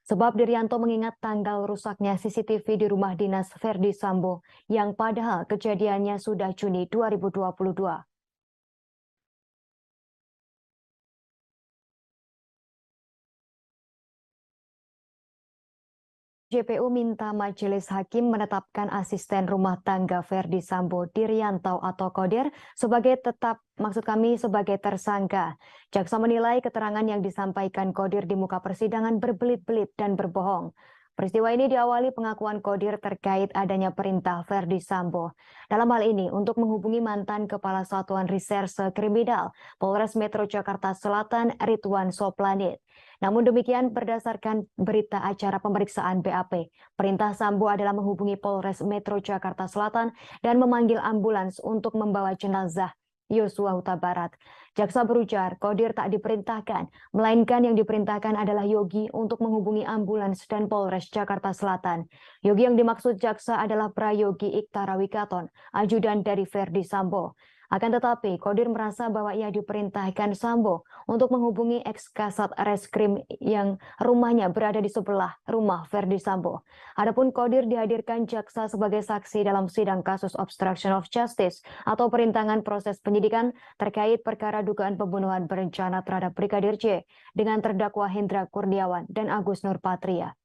Sebab Diryanto mengingat tanggal rusaknya CCTV di rumah dinas Verdi Sambo yang padahal kejadiannya sudah Juni 2022. JPU minta majelis hakim menetapkan asisten rumah tangga Verdi Sambo Diryanto atau Kodir sebagai sebagai tersangka. Jaksa menilai keterangan yang disampaikan Kodir di muka persidangan berbelit-belit dan berbohong. Peristiwa ini diawali pengakuan Kodir terkait adanya perintah Verdi Sambo. Dalam hal ini untuk menghubungi mantan Kepala Satuan Reserse Kriminal Polres Metro Jakarta Selatan Ridwan Soplanit. Namun demikian berdasarkan berita acara pemeriksaan BAP, perintah Sambo adalah menghubungi Polres Metro Jakarta Selatan dan memanggil ambulans untuk membawa jenazah Yosua Huta Barat. Jaksa berujar Kodir tak diperintahkan, melainkan yang diperintahkan adalah Yogi untuk menghubungi ambulans dan Polres Jakarta Selatan. Yogi yang dimaksud jaksa adalah Prayogi Iktara Wikaton, ajudan dari Verdi Sambo. Akan tetapi, Kodir merasa bahwa ia diperintahkan Sambo untuk menghubungi ex-kasat reskrim yang rumahnya berada di sebelah rumah Verdi Sambo. Adapun Kodir dihadirkan jaksa sebagai saksi dalam sidang kasus obstruction of justice atau perintangan proses penyidikan terkait perkara dugaan pembunuhan berencana terhadap Brigadir J dengan terdakwa Hendra Kurniawan dan Agus Nurpatria.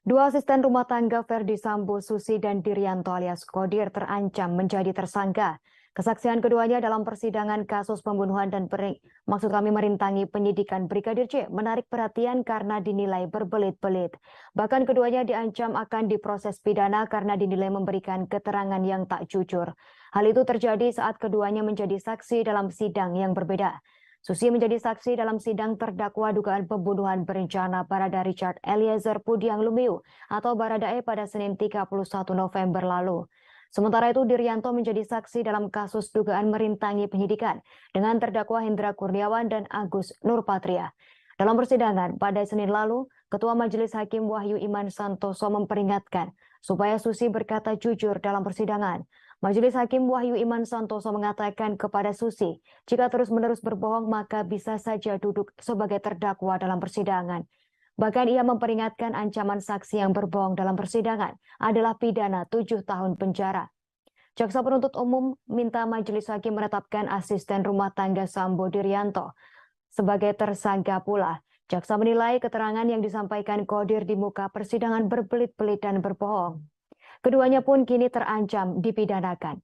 Dua asisten rumah tangga Verdi Sambo, Susi dan Diryanto alias Kodir terancam menjadi tersangka. Kesaksian keduanya dalam persidangan kasus pembunuhan dan merintangi penyidikan Brigadir J menarik perhatian karena dinilai berbelit-belit. Bahkan keduanya diancam akan diproses pidana karena dinilai memberikan keterangan yang tak jujur. Hal itu terjadi saat keduanya menjadi saksi dalam sidang yang berbeda. Susi menjadi saksi dalam sidang terdakwa dugaan pembunuhan berencana Barada Richard Eliezer Pudiang Lumiu atau Baradae pada Senin 31 November lalu. Sementara itu Diryanto menjadi saksi dalam kasus dugaan merintangi penyidikan dengan terdakwa Hendra Kurniawan dan Agus Nurpatria. Dalam persidangan pada Senin lalu, Ketua Majelis Hakim Wahyu Iman Santoso memperingatkan supaya Susi berkata jujur dalam persidangan. Majelis Hakim Wahyu Iman Santoso mengatakan kepada Susi, jika terus-menerus berbohong maka bisa saja duduk sebagai terdakwa dalam persidangan. Bahkan ia memperingatkan ancaman saksi yang berbohong dalam persidangan adalah pidana 7 tahun penjara. Jaksa penuntut umum minta Majelis Hakim menetapkan asisten rumah tangga Sambo Diryanto sebagai tersangka pula. Jaksa menilai keterangan yang disampaikan Kodir di muka persidangan berbelit-belit dan berbohong. Keduanya pun kini terancam dipidanakan.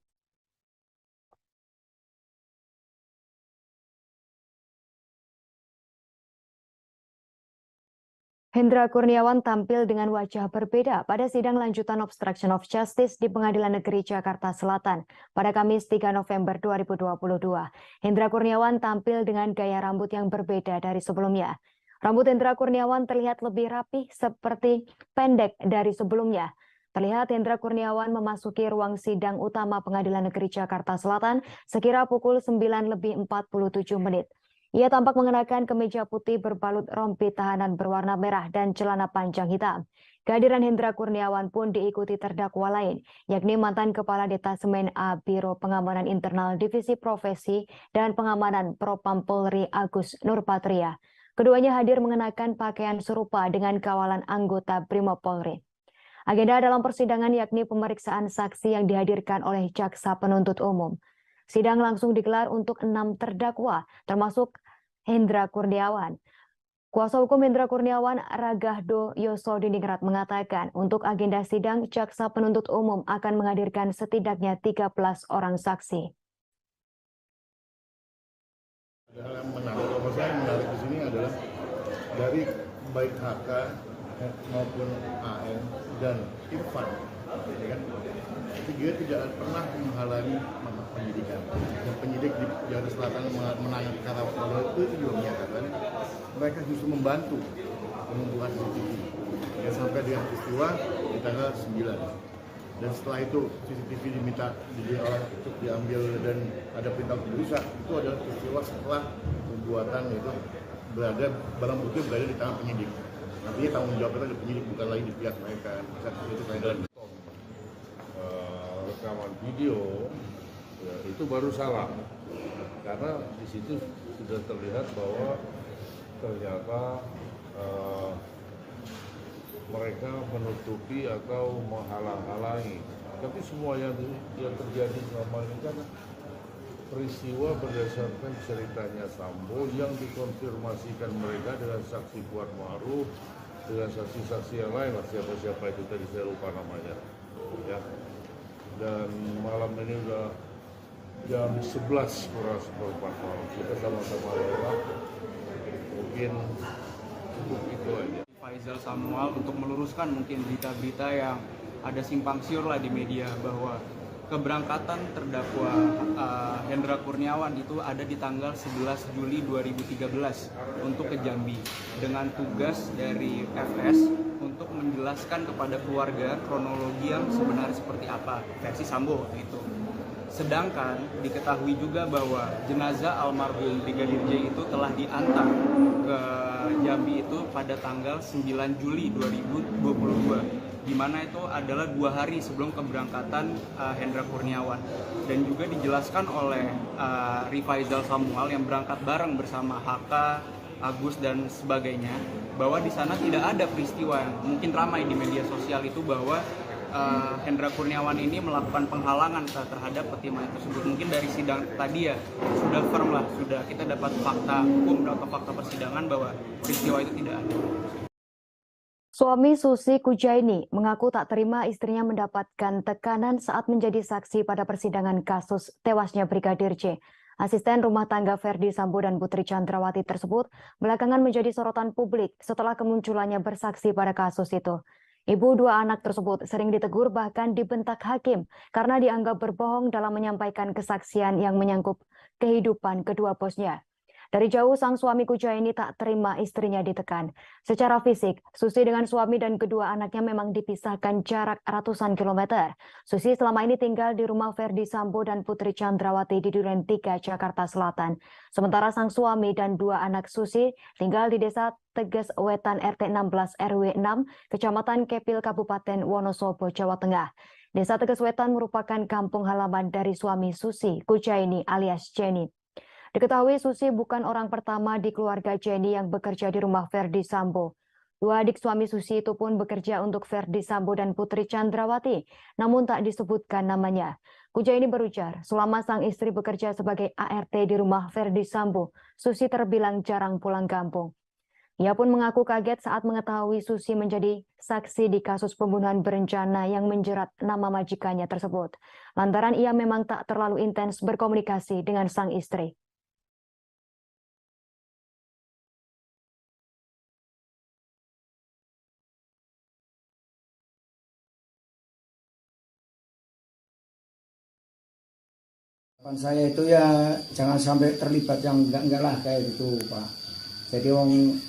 Hendra Kurniawan tampil dengan wajah berbeda pada sidang lanjutan obstruction of justice di Pengadilan Negeri Jakarta Selatan pada Kamis 3 November 2022. Hendra Kurniawan tampil dengan gaya rambut yang berbeda dari sebelumnya. Rambut Hendra Kurniawan terlihat lebih rapih seperti pendek dari sebelumnya. Terlihat Hendra Kurniawan memasuki ruang sidang utama Pengadilan Negeri Jakarta Selatan sekira pukul 9:47. Ia tampak mengenakan kemeja putih berbalut rompi tahanan berwarna merah dan celana panjang hitam. Kehadiran Hendra Kurniawan pun diikuti terdakwa lain, yakni mantan Kepala Detasemen A Biro Pengamanan Internal Divisi Profesi dan Pengamanan Propam Polri Agus Nurpatria. Keduanya hadir mengenakan pakaian serupa dengan kawalan anggota Brimob Polri. Agenda dalam persidangan yakni pemeriksaan saksi yang dihadirkan oleh jaksa penuntut umum. Sidang langsung digelar untuk 6 terdakwa, termasuk Hendra Kurniawan. Kuasa hukum Hendra Kurniawan, Ragahdo Yosodiningrat, mengatakan untuk agenda sidang, jaksa penuntut umum akan menghadirkan setidaknya 13 orang saksi. Ada hal yang menarik, kalau saya menarik di sini adalah dari baik HK maupun AN dan Irfan, ya kan? Tiga tidak pernah menghalangi penyidikan. Dan penyidik di Jakarta Selatan menangani perkara Polri itu juga menyatakan mereka justru membantu pengumpulan CCTV. Dan sampai dengan peristiwa di tanggal 9. Dan setelah itu CCTV diminta untuk diambil dan ada perintah untuk dirusak. Itu adalah peristiwa setelah pembuatan itu barang bukti berada di tangan penyidik. Artinya tanggung jawab itu ada penyidik, bukan lagi di pihak mereka. Itu kaitan. Rekaman video ya, itu baru salah karena di situ sudah terlihat bahwa ternyata mereka menutupi atau menghalang-halangi. Tapi semua yang terjadi selama ini kan peristiwa berdasarkan ceritanya Sambo yang dikonfirmasikan mereka dengan saksi Kuat Ma'ruf, dengan saksi-saksi yang lain, siapa-siapa itu tadi saya lupa namanya. Ya. Dan malam ini udah jam 11 kurang seperempat malam. Kita sama-sama lewat. Mungkin cukup itu aja. Faisal Samuel untuk meluruskan mungkin berita-berita yang ada simpang siur lah di media bahwa keberangkatan terdakwa Hendra Kurniawan itu ada di tanggal 11 Juli 2013 untuk ke Jambi dengan tugas dari FS untuk menjelaskan kepada keluarga kronologi yang sebenarnya seperti apa versi Sambo itu. Sedangkan diketahui juga bahwa jenazah almarhum Brigadir J itu telah diantar ke Jambi itu pada tanggal 9 Juli 2022, di mana itu adalah 2 hari sebelum keberangkatan Hendra Kurniawan. Dan juga dijelaskan oleh Rifaizal Samuel yang berangkat bareng bersama HK, Agus dan sebagainya, bahwa di sana tidak ada peristiwa yang mungkin ramai di media sosial itu bahwa Hendra Kurniawan ini melakukan penghalangan terhadap peti mayat tersebut. Mungkin dari sidang tadi ya sudah firm lah, sudah kita dapat fakta hukum atau fakta persidangan bahwa peristiwa itu tidak ada. Suami Susi Kujaini mengaku tak terima istrinya mendapatkan tekanan saat menjadi saksi pada persidangan kasus tewasnya Brigadir J. Asisten rumah tangga Ferdi Sambo dan Putri Chandrawati tersebut belakangan menjadi sorotan publik setelah kemunculannya bersaksi pada kasus itu. Ibu 2 anak tersebut sering ditegur bahkan dibentak hakim karena dianggap berbohong dalam menyampaikan kesaksian yang menyangkut kehidupan kedua bosnya. Dari jauh sang suami Kujaini tak terima istrinya ditekan. Secara fisik, Susi dengan suami dan kedua anaknya memang dipisahkan jarak ratusan kilometer. Susi selama ini tinggal di rumah Ferdi Sambo dan Putri Chandrawati di Duren 3, Jakarta Selatan. Sementara sang suami dan 2 anak Susi tinggal di Desa Teges Wetan RT 16 RW 6, Kecamatan Kepil, Kabupaten Wonosobo, Jawa Tengah. Desa Teges Wetan merupakan kampung halaman dari suami Susi, Kujaini alias Jenny. Diketahui Susi bukan orang pertama di keluarga Jenny yang bekerja di rumah Ferdi Sambo. 2 adik suami Susi itu pun bekerja untuk Ferdi Sambo dan Putri Chandrawati, namun tak disebutkan namanya. Kujaini berujar, selama sang istri bekerja sebagai ART di rumah Ferdi Sambo, Susi terbilang jarang pulang kampung. Ia pun mengaku kaget saat mengetahui Susi menjadi saksi di kasus pembunuhan berencana yang menjerat nama majikannya tersebut. Lantaran ia memang tak terlalu intens berkomunikasi dengan sang istri. Harapan saya itu ya jangan sampai terlibat yang enggak lah kayak gitu Pak. Jadi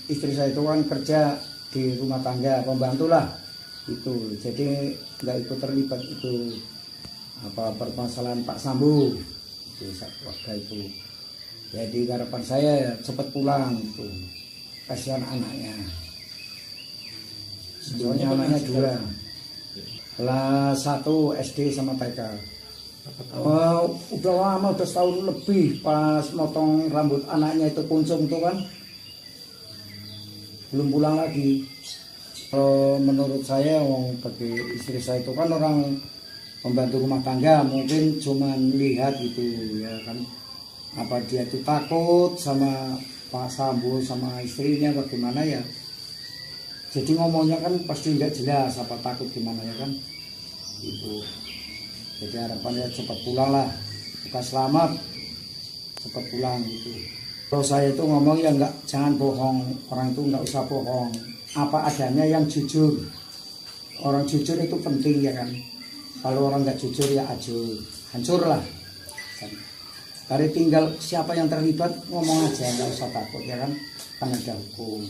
istri saya itu kan kerja di rumah tangga, pembantu lah itu. Jadi nggak ikut terlibat itu permasalahan Pak Sambo itu waktu itu. Jadi harapan saya ya cepat pulang itu. Kasihan anaknya. Soalnya anaknya dua. Kelas 1 SD sama TK. Udah lama, udah setahun lebih pas motong rambut anaknya itu kuncung tuh kan. Belum pulang lagi. Menurut saya bagi istri saya itu kan orang pembantu rumah tangga, mungkin cuma lihat gitu ya kan. Apa dia tuh takut sama Pak Sambo sama istrinya bagaimana ya. Jadi ngomongnya kan pasti nggak jelas apa takut gimana ya kan. Itu. Jadi harapannya cepat pulang lah. Kita selamat cepat pulang gitu. Kalau saya itu ngomong ya nggak, jangan bohong. Orang itu nggak usah bohong. Apa adanya yang jujur. Orang jujur itu penting ya kan. Kalau orang nggak jujur ya hancur lah. Dari tinggal siapa yang terlibat ngomong aja, nggak usah takut ya kan. Kan ada hukum.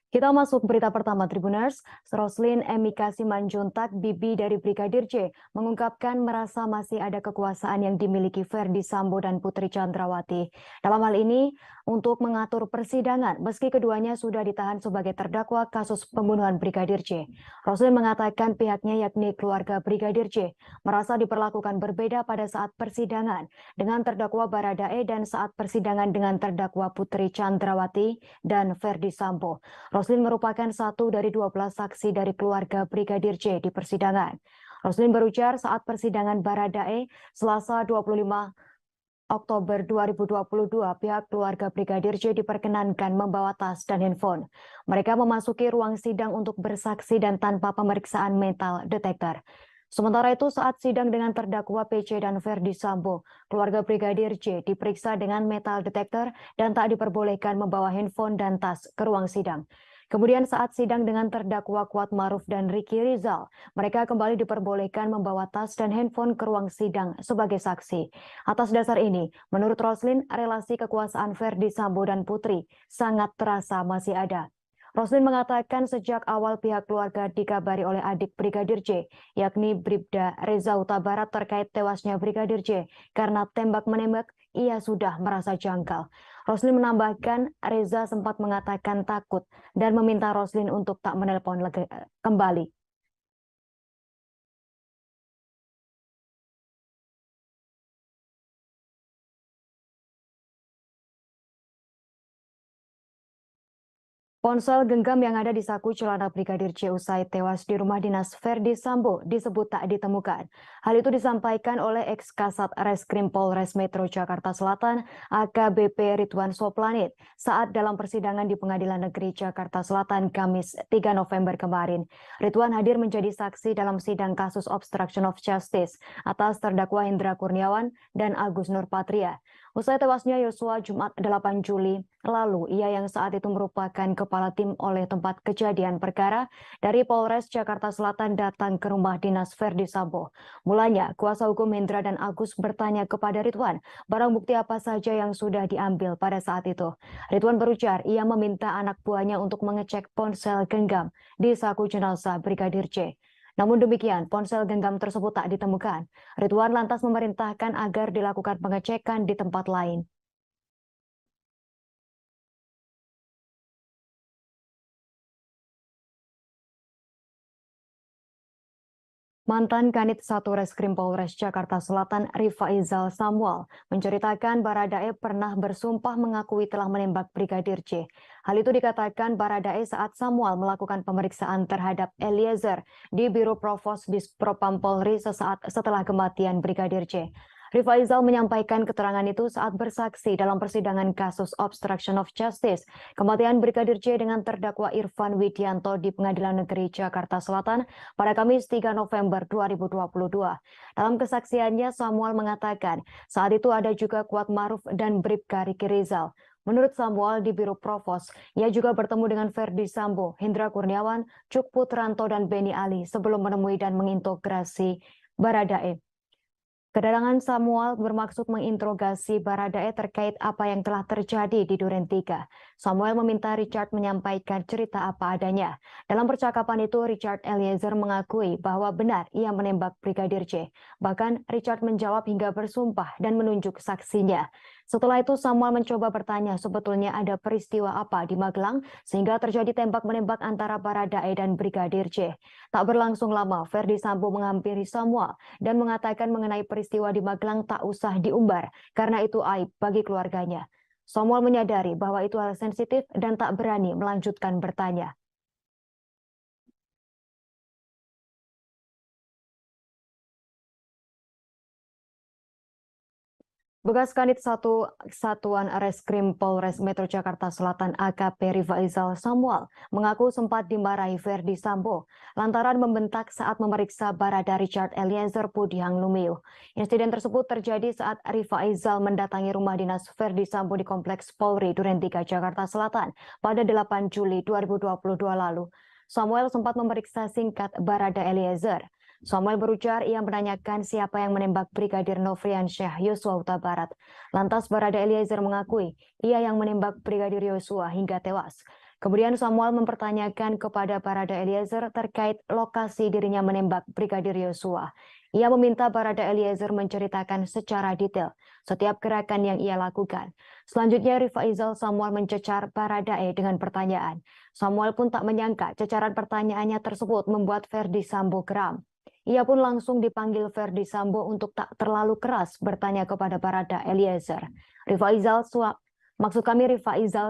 Kita masuk berita pertama Tribuners. Roslin Emika Simanjuntak, bibi dari Brigadir J, mengungkapkan merasa masih ada kekuasaan yang dimiliki Ferdi Sambo dan Putri Chandrawati. Dalam hal ini, untuk mengatur persidangan, meski keduanya sudah ditahan sebagai terdakwa kasus pembunuhan Brigadir J. Roslin mengatakan pihaknya yakni keluarga Brigadir J merasa diperlakukan berbeda pada saat persidangan dengan terdakwa Baradae dan saat persidangan dengan terdakwa Putri Chandrawati dan Ferdi Sambo. Roslin merupakan satu dari 12 saksi dari keluarga Brigadir J di persidangan. Roslin berujar saat persidangan Baradae Selasa 25 Oktober 2022, pihak keluarga Brigadir J diperkenankan membawa tas dan handphone. Mereka memasuki ruang sidang untuk bersaksi dan tanpa pemeriksaan metal detektor. Sementara itu saat sidang dengan terdakwa PC dan Ferdi Sambo, keluarga Brigadir J diperiksa dengan metal detektor dan tak diperbolehkan membawa handphone dan tas ke ruang sidang. Kemudian saat sidang dengan terdakwa Kuat Maruf dan Ricky Rizal, mereka kembali diperbolehkan membawa tas dan handphone ke ruang sidang sebagai saksi. Atas dasar ini, menurut Roslin, relasi kekuasaan Ferdi Sambo dan Putri sangat terasa masih ada. Roslin mengatakan sejak awal pihak keluarga dikabari oleh adik Brigadir J, yakni Bribda Reza Huta Barat terkait tewasnya Brigadir J karena tembak-menembak, ia sudah merasa janggal. Roslin menambahkan Reza sempat mengatakan takut dan meminta Roslin untuk tak menelpon kembali. Ponsel genggam yang ada di saku celana Brigadir J usai tewas di rumah dinas Ferdi Sambo disebut tak ditemukan. Hal itu disampaikan oleh ex-Kasat Reskrim Polres Metro Jakarta Selatan AKBP Ridwan Soplanit saat dalam persidangan di Pengadilan Negeri Jakarta Selatan Kamis 3 November kemarin. Ridwan hadir menjadi saksi dalam sidang kasus obstruction of justice atas terdakwa Hendra Kurniawan dan Agus Nurpatria. Usai tewasnya Yosua Jumat 8 Juli lalu, ia yang saat itu merupakan kepala tim oleh tempat kejadian perkara dari Polres Jakarta Selatan datang ke rumah dinas Ferdi Sambo. Mulanya, kuasa hukum Hendra dan Agus bertanya kepada Ridwan, barang bukti apa saja yang sudah diambil pada saat itu. Ridwan berujar, ia meminta anak buahnya untuk mengecek ponsel genggam di saku jenazah Brigadir J. Namun demikian, ponsel genggam tersebut tak ditemukan. Ridwan lantas memerintahkan agar dilakukan pengecekan di tempat lain. Mantan Kanit 1 Reskrim Polres Jakarta Selatan Rifaizal Samuel menceritakan Baradae pernah bersumpah mengakui telah menembak Brigadir J. Hal itu dikatakan Baradae saat Samuel melakukan pemeriksaan terhadap Eliezer di Biro Provos Dispropam Polri sesaat setelah kematian Brigadir J. Rifaizal menyampaikan keterangan itu saat bersaksi dalam persidangan kasus obstruction of justice kematian Brigadir J dengan terdakwa Irfan Widianto di Pengadilan Negeri Jakarta Selatan pada Kamis 3 November 2022. Dalam kesaksiannya, Samuel mengatakan saat itu ada juga Kuat Maruf dan Bribka Ricky Rizal. Menurut Samuel di Biro Provos, ia juga bertemu dengan Ferdi Sambo, Hendra Kurniawan, Cuk Putranto dan Beni Ali sebelum menemui dan mengintegrasi Baradae. Kedatangan Samuel bermaksud menginterogasi Baradae terkait apa yang telah terjadi di Duren 3. Samuel meminta Richard menyampaikan cerita apa adanya. Dalam percakapan itu, Richard Eliezer mengakui bahwa benar ia menembak Brigadir J. Bahkan Richard menjawab hingga bersumpah dan menunjuk saksinya. Setelah itu Samuel mencoba bertanya sebetulnya ada peristiwa apa di Magelang sehingga terjadi tembak-menembak antara Baradae dan Brigadir J. Tak berlangsung lama, Ferdi Sambo menghampiri Samuel dan mengatakan mengenai peristiwa di Magelang tak usah diumbar karena itu aib bagi keluarganya. Samuel menyadari bahwa itu hal sensitif dan tak berani melanjutkan bertanya. Bekas Kanit 1 Satuan Reskrim Polres Metro Jakarta Selatan AKP Rifaizal Samuel mengaku sempat dimarahi Ferdi Sambo lantaran membentak saat memeriksa Barada Richard Eliezer Pudihang Lumiu. Insiden tersebut terjadi saat Rifaizal mendatangi rumah dinas Ferdi Sambo di Kompleks Polri Duren 3 Jakarta Selatan pada 8 Juli 2022 lalu. Samuel sempat memeriksa singkat Barada Eliezer. Samuel berujar ia menanyakan siapa yang menembak Brigadir Nofriansyah Yosua Huta Barat. Lantas Barada Eliezer mengakui ia yang menembak Brigadir Yosua hingga tewas. Kemudian Samuel mempertanyakan kepada Barada Eliezer terkait lokasi dirinya menembak Brigadir Yosua. Ia meminta Barada Eliezer menceritakan secara detail setiap gerakan yang ia lakukan. Selanjutnya Rifaizal Samuel mencecar Baradae dengan pertanyaan. Samuel pun tak menyangka cecaran pertanyaannya tersebut membuat Ferdi Sambo geram. Ia pun langsung dipanggil Ferdi Sambo untuk tak terlalu keras bertanya kepada Barada Eliezer. Rifaizal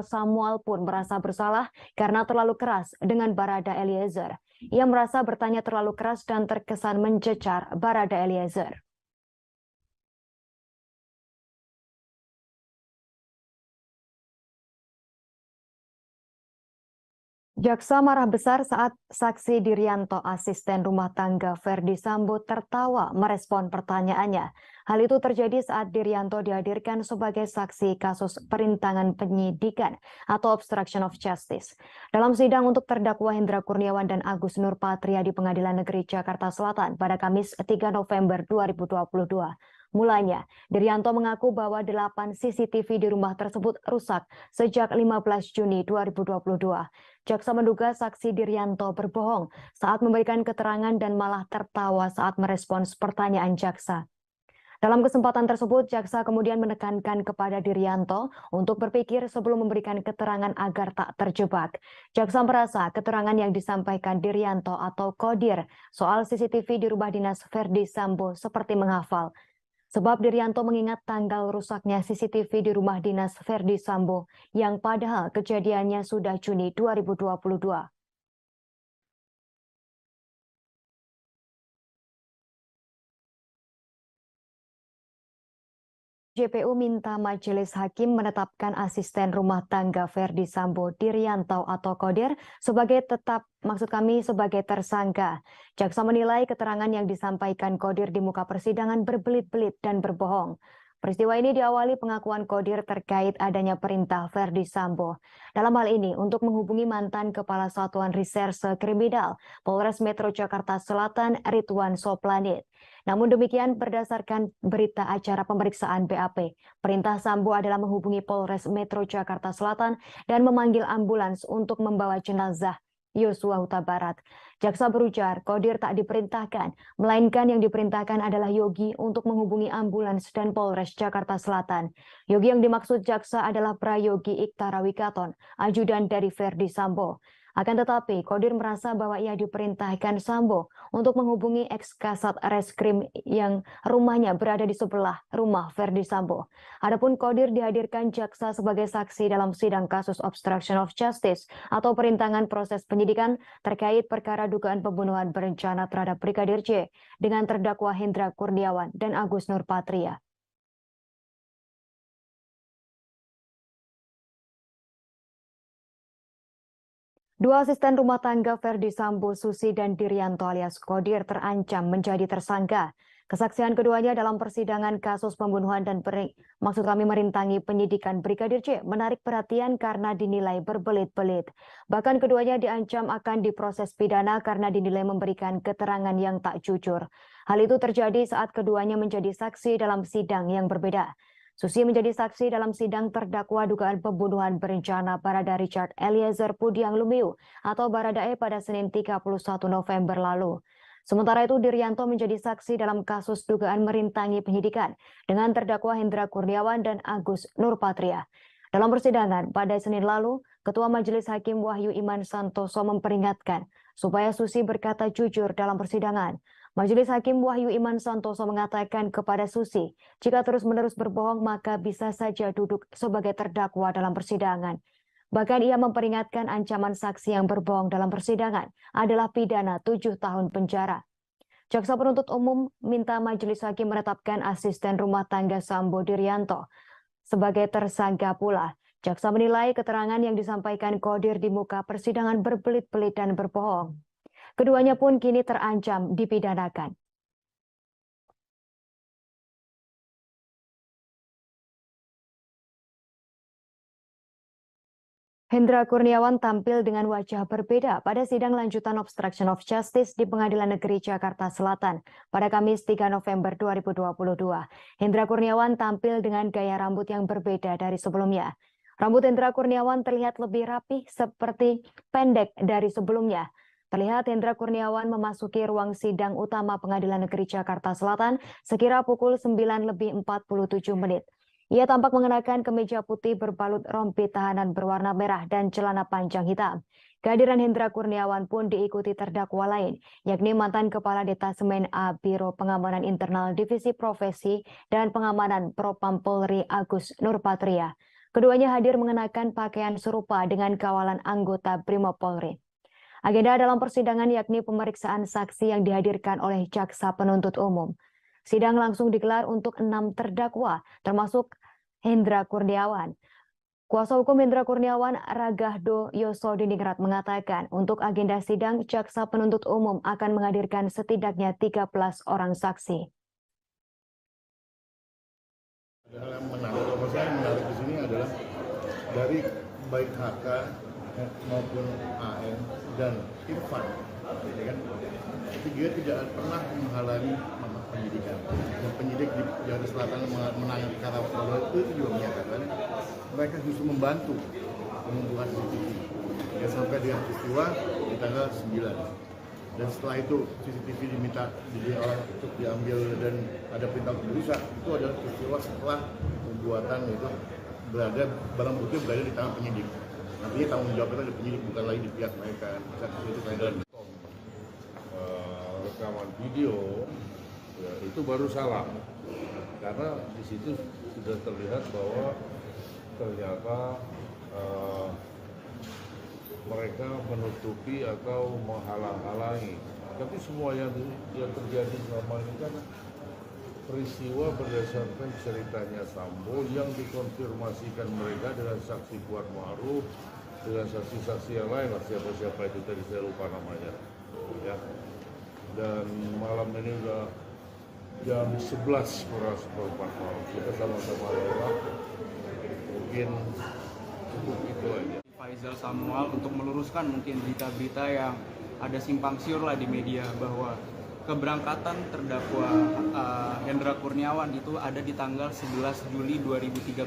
Samuel pun merasa bersalah karena terlalu keras dengan Barada Eliezer. Ia merasa bertanya terlalu keras dan terkesan mencecar Barada Eliezer. Jaksa marah besar saat saksi Dirianto, asisten rumah tangga Ferdi Sambo, tertawa merespon pertanyaannya. Hal itu terjadi saat Dirianto dihadirkan sebagai saksi kasus perintangan penyidikan atau obstruction of justice. Dalam sidang untuk terdakwa Hendra Kurniawan dan Agus Nurpatria di Pengadilan Negeri Jakarta Selatan pada Kamis 3 November 2022. Mulanya, Dirianto mengaku bahwa 8 CCTV di rumah tersebut rusak sejak 15 Juni 2022. Jaksa menduga saksi Dirianto berbohong saat memberikan keterangan dan malah tertawa saat merespons pertanyaan jaksa. Dalam kesempatan tersebut, jaksa kemudian menekankan kepada Dirianto untuk berpikir sebelum memberikan keterangan agar tak terjebak. Jaksa merasa keterangan yang disampaikan Dirianto atau Kodir soal CCTV di rumah dinas Ferdi Sambo seperti menghafal. Sebab Dirianto mengingat tanggal rusaknya CCTV di rumah dinas Ferdi Sambo yang padahal kejadiannya sudah Juni 2022. JPU minta majelis hakim menetapkan asisten rumah tangga Ferdi Sambo Dirianto atau Kodir sebagai sebagai tersangka. Jaksa menilai keterangan yang disampaikan Kodir di muka persidangan berbelit-belit dan berbohong. Peristiwa ini diawali pengakuan Kodir terkait adanya perintah Ferdi Sambo. Dalam hal ini, untuk menghubungi mantan Kepala Satuan Reserse Kriminal Polres Metro Jakarta Selatan, Ridwan Soplanit. Namun demikian, berdasarkan berita acara pemeriksaan BAP, perintah Sambo adalah menghubungi Polres Metro Jakarta Selatan dan memanggil ambulans untuk membawa jenazah Yosua Huta Barat. Jaksa berujar, Kodir tak diperintahkan, melainkan yang diperintahkan adalah Yogi untuk menghubungi ambulans dan Polres Jakarta Selatan. Yogi yang dimaksud jaksa adalah Prayogi Iktara Wikaton, ajudan dari Ferdi Sambo. Akan tetapi, Kodir merasa bahwa ia diperintahkan Sambo untuk menghubungi ex-kasat reskrim yang rumahnya berada di sebelah rumah Ferdi Sambo. Adapun Kodir dihadirkan jaksa sebagai saksi dalam sidang kasus obstruction of justice atau perintangan proses penyidikan terkait perkara dugaan pembunuhan berencana terhadap Brigadir J dengan terdakwa Hendra Kurniawan dan Agus Nurpatria. Dua asisten rumah tangga Ferdi Sambo, Susi dan Dirianto alias Kodir terancam menjadi tersangka. Kesaksian keduanya dalam persidangan kasus pembunuhan dan merintangi penyidikan Brigadir J menarik perhatian karena dinilai berbelit-belit. Bahkan keduanya diancam akan diproses pidana karena dinilai memberikan keterangan yang tak jujur. Hal itu terjadi saat keduanya menjadi saksi dalam sidang yang berbeda. Susi menjadi saksi dalam sidang terdakwa dugaan pembunuhan berencana Barada Richard Eliezer Pudiang Lumiu atau Baradae pada Senin 31 November lalu. Sementara itu Diryanto menjadi saksi dalam kasus dugaan merintangi penyidikan dengan terdakwa Hendra Kurniawan dan Agus Nurpatria. Dalam persidangan pada Senin lalu, Ketua Majelis Hakim Wahyu Iman Santoso memperingatkan supaya Susi berkata jujur dalam persidangan. Majelis Hakim Wahyu Iman Santoso mengatakan kepada Susi, jika terus-menerus berbohong maka bisa saja duduk sebagai terdakwa dalam persidangan. Bahkan ia memperingatkan ancaman saksi yang berbohong dalam persidangan adalah pidana 7 tahun penjara. Jaksa penuntut umum minta majelis hakim menetapkan asisten rumah tangga Sambo Diryanto sebagai tersangka pula. Jaksa menilai keterangan yang disampaikan Qodir di muka persidangan berbelit-belit dan berbohong. Keduanya pun kini terancam dipidanakan. Hendra Kurniawan tampil dengan wajah berbeda pada sidang lanjutan obstruction of justice di Pengadilan Negeri Jakarta Selatan pada Kamis 3 November 2022. Hendra Kurniawan tampil dengan gaya rambut yang berbeda dari sebelumnya. Rambut Hendra Kurniawan terlihat lebih rapih seperti pendek dari sebelumnya. Terlihat Hendra Kurniawan memasuki ruang sidang utama Pengadilan Negeri Jakarta Selatan sekira pukul 9:47. Ia tampak mengenakan kemeja putih berbalut rompi tahanan berwarna merah dan celana panjang hitam. Kehadiran Hendra Kurniawan pun diikuti terdakwa lain, yakni mantan Kepala Detasemen A Biro Pengamanan Internal Divisi Profesi dan Pengamanan Propam Polri Agus Nurpatria. Keduanya hadir mengenakan pakaian serupa dengan kawalan anggota Brimob Polri. Agenda dalam persidangan yakni pemeriksaan saksi yang dihadirkan oleh jaksa penuntut umum. Sidang langsung digelar untuk 6 terdakwa, termasuk Hendra Kurniawan. Kuasa hukum Hendra Kurniawan, Ragahdo Yosodiningrat mengatakan untuk agenda sidang, jaksa penuntut umum akan menghadirkan setidaknya 13 orang saksi. Hal yang menarik, kalau saya menarik di sini adalah dari baik HK maupun AN dan Irfan, kan? Dia tidak pernah menghalangi penyidikan. Dan penyidik di Jakarta Selatan menangani perkara itu juga menyatakan mereka justru membantu mengumpulkan CCTV. Ya, sampai dengan peristiwa di tanggal 9. Dan setelah itu CCTV diminta untuk diambil dan ada perintah untuk dirusak. Itu adalah peristiwa setelah pembuatan itu barang bukti berada di tangan penyidik. Nantinya tanggung jawabnya ada penyidik, bukan lagi di pihak mereka. Itu saya rekaman video ya, itu baru salah karena di situ sudah terlihat bahwa ternyata mereka menutupi atau menghalang-halangi. Tapi semua yang terjadi selama ini kan peristiwa berdasarkan ceritanya Sambo yang dikonfirmasikan mereka dengan saksi Kuat Ma'ruf, dengan saksi-saksi yang lain, siapa-siapa itu tadi saya lupa namanya. Ya. Dan malam ini udah jam 11 kurang seperempat malam. Kita sama-sama lewat. Mungkin cukup itu aja. Faisal Samuel untuk meluruskan mungkin berita-berita yang ada simpang siur lah di media bahwa keberangkatan terdakwa Hendra Kurniawan itu ada di tanggal 11 Juli 2013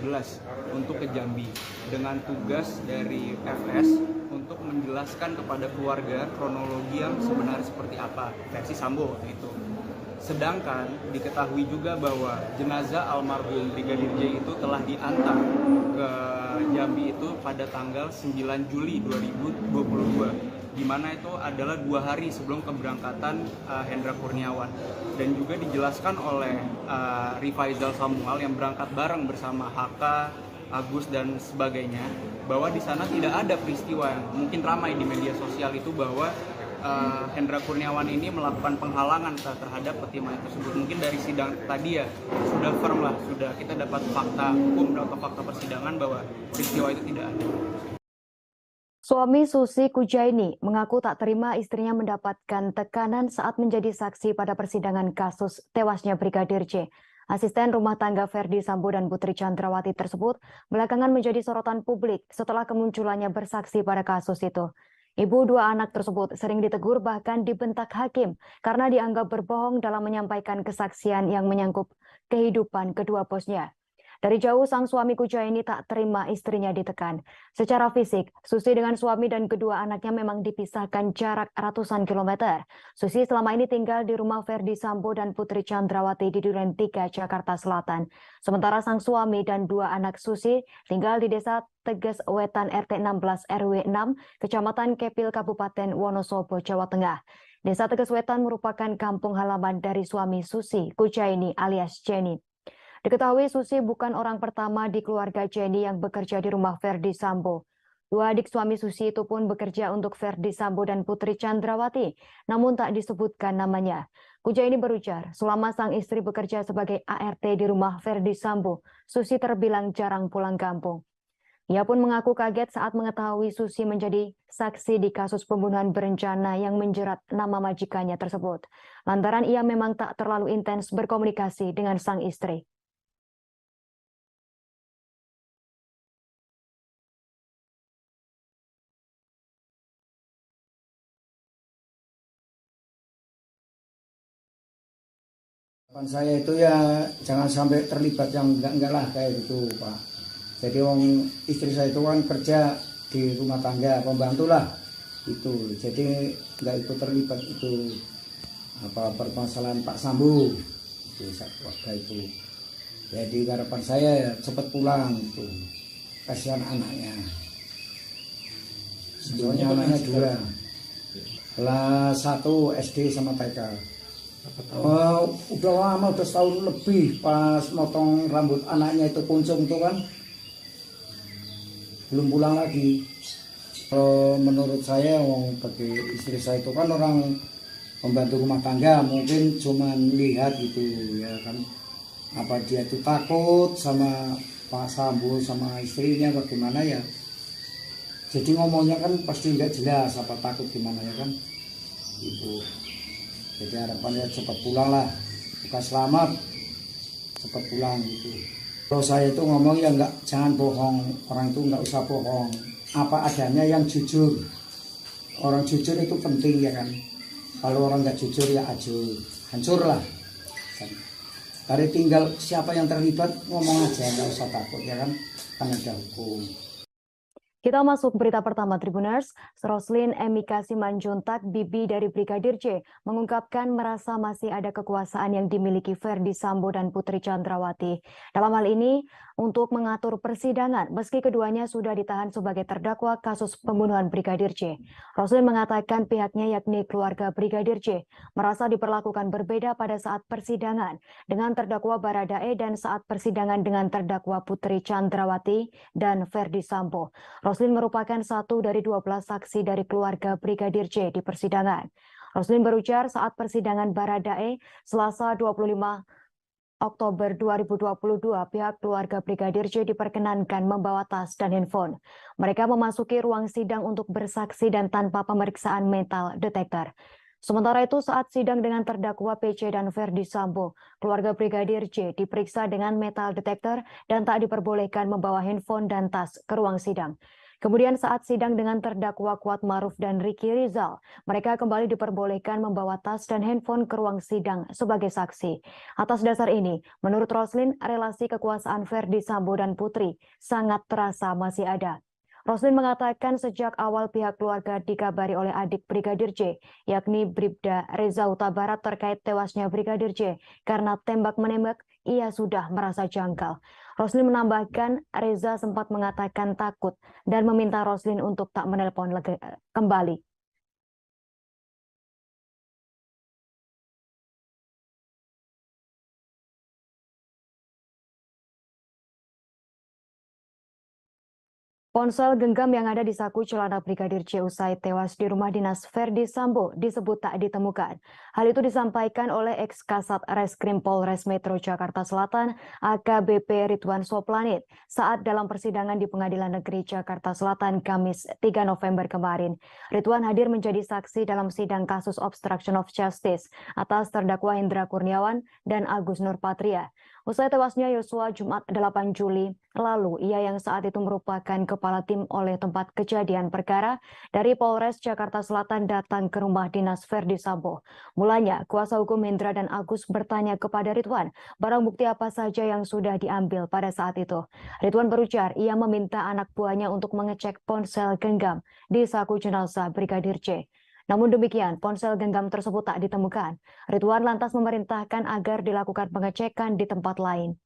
untuk ke Jambi dengan tugas dari FS untuk menjelaskan kepada keluarga kronologi yang sebenarnya seperti apa versi Sambo itu. Sedangkan diketahui juga bahwa jenazah almarhum Brigadir J itu telah diantar ke Jambi itu pada tanggal 9 Juli 2022. Di mana itu adalah 2 hari sebelum keberangkatan Hendra Kurniawan, dan juga dijelaskan oleh Rifaizal Samuel yang berangkat bareng bersama HK, Agus dan sebagainya bahwa di sana tidak ada peristiwa yang mungkin ramai di media sosial itu bahwa Hendra Kurniawan ini melakukan penghalangan terhadap pertimbangan tersebut. Mungkin dari sidang tadi ya sudah firm lah, sudah kita dapat fakta hukum atau fakta persidangan bahwa peristiwa itu tidak ada. Suami Susi Kujaini mengaku tak terima istrinya mendapatkan tekanan saat menjadi saksi pada persidangan kasus tewasnya Brigadir J. Asisten rumah tangga Ferdi Sambo dan Putri Chandrawati tersebut belakangan menjadi sorotan publik setelah kemunculannya bersaksi pada kasus itu. Ibu dua anak tersebut sering ditegur bahkan dibentak hakim karena dianggap berbohong dalam menyampaikan kesaksian yang menyangkut kehidupan kedua bosnya. Dari jauh sang suami Kujaini tak terima istrinya ditekan. Secara fisik, Susi dengan suami dan kedua anaknya memang dipisahkan jarak ratusan kilometer. Susi selama ini tinggal di rumah Ferdi Sambo dan Putri Chandrawati di Duren 3, Jakarta Selatan. Sementara sang suami dan dua anak Susi tinggal di desa Teges Wetan RT 16 RW 6, Kecamatan Kepil, Kabupaten Wonosobo, Jawa Tengah. Desa Teges Wetan merupakan kampung halaman dari suami Susi Kujaini alias Jenny. Diketahui Susi bukan orang pertama di keluarga Jenny yang bekerja di rumah Ferdi Sambo. Dua adik suami Susi itu pun bekerja untuk Ferdi Sambo dan Putri Chandrawati, namun tak disebutkan namanya. Kujaini berujar, selama sang istri bekerja sebagai ART di rumah Ferdi Sambo, Susi terbilang jarang pulang kampung. Ia pun mengaku kaget saat mengetahui Susi menjadi saksi di kasus pembunuhan berencana yang menjerat nama majikannya tersebut. Lantaran ia memang tak terlalu intens berkomunikasi dengan sang istri. Harapan saya itu ya jangan sampai terlibat yang enggak lah kayak gitu Pak. Jadi wong istri saya itu kan kerja di rumah tangga, pembantu lah itu. Jadi enggak ikut terlibat itu apa permasalahan Pak Sambo itu waktu itu. Jadi harapan saya ya cepat pulang itu. Kasihan anaknya. Soalnya anaknya dua. Kelas 1 SD sama TK. Udah lama, udah setahun lebih pas motong rambut anaknya itu kuncung tuh kan belum pulang lagi. Menurut saya bagi istri saya itu kan orang pembantu rumah tangga, mungkin cuman lihat gitu ya kan, apa dia tuh takut sama Pak Sambo sama istrinya bagaimana ya, jadi ngomongnya kan pasti nggak jelas apa takut gimana ya kan gitu. Jadi harapannya cepat pulang lah, bukan selamat, cepat pulang gitu. Kalau saya itu ngomong ya jangan bohong, orang itu nggak usah bohong, apa adanya yang jujur. Orang jujur itu penting ya kan. Kalau orang nggak jujur ya hancur lah. Dari tinggal siapa yang terlibat ngomong aja, nggak usah takut ya kan ada hukum. Kita masuk berita pertama Tribuners. Roslin Emika Simanjuntak, bibi dari Brigadir J, mengungkapkan merasa masih ada kekuasaan yang dimiliki Ferdi Sambo dan Putri Chandrawati. Dalam hal ini, untuk mengatur persidangan, meski keduanya sudah ditahan sebagai terdakwa kasus pembunuhan Brigadir J. Roslin mengatakan pihaknya yakni keluarga Brigadir J merasa diperlakukan berbeda pada saat persidangan dengan terdakwa Baradae dan saat persidangan dengan terdakwa Putri Chandrawati dan Ferdi Sambo. Roslin merupakan satu dari 12 saksi dari keluarga Brigadir J di persidangan. Roslin berujar saat persidangan Baradae Selasa 25 Oktober 2022, pihak keluarga Brigadir J diperkenankan membawa tas dan handphone. Mereka memasuki ruang sidang untuk bersaksi dan tanpa pemeriksaan metal detektor. Sementara itu saat sidang dengan terdakwa PC dan Ferdi Sambo, keluarga Brigadir J diperiksa dengan metal detektor dan tak diperbolehkan membawa handphone dan tas ke ruang sidang. Kemudian saat sidang dengan terdakwa Kuat Maruf dan Ricky Rizal, mereka kembali diperbolehkan membawa tas dan handphone ke ruang sidang sebagai saksi. Atas dasar ini, menurut Roslin, relasi kekuasaan Ferdi Sambo dan Putri sangat terasa masih ada. Roslin mengatakan sejak awal pihak keluarga dikabari oleh adik Brigadir J, yakni Bribda Reza Huta Barat terkait tewasnya Brigadir J karena tembak-menembak, ia sudah merasa janggal. Roslin menambahkan Reza sempat mengatakan takut dan meminta Roslin untuk tak menelpon kembali. Ponsel genggam yang ada di saku celana Brigadir C usai tewas di rumah dinas Verdi Sambo disebut tak ditemukan. Hal itu disampaikan oleh ex-Kasat Reskrim Polres Metro Jakarta Selatan AKBP Ridwan Soplanit saat dalam persidangan di Pengadilan Negeri Jakarta Selatan Kamis 3 November kemarin. Ridwan hadir menjadi saksi dalam sidang kasus obstruction of justice atas terdakwa Hendra Kurniawan dan Agus Nurpatria. Usai tewasnya Yosua Jumat 8 Juli lalu, ia yang saat itu merupakan kepala tim oleh tempat kejadian perkara dari Polres Jakarta Selatan datang ke rumah dinas Verdi Sambo. Mulanya, kuasa hukum Hendra dan Agus bertanya kepada Ridwan, barang bukti apa saja yang sudah diambil pada saat itu. Ridwan berujar, ia meminta anak buahnya untuk mengecek ponsel genggam di saku jenazah Brigadir C. Namun demikian, ponsel genggam tersebut tak ditemukan. Ridwan lantas memerintahkan agar dilakukan pengecekan di tempat lain.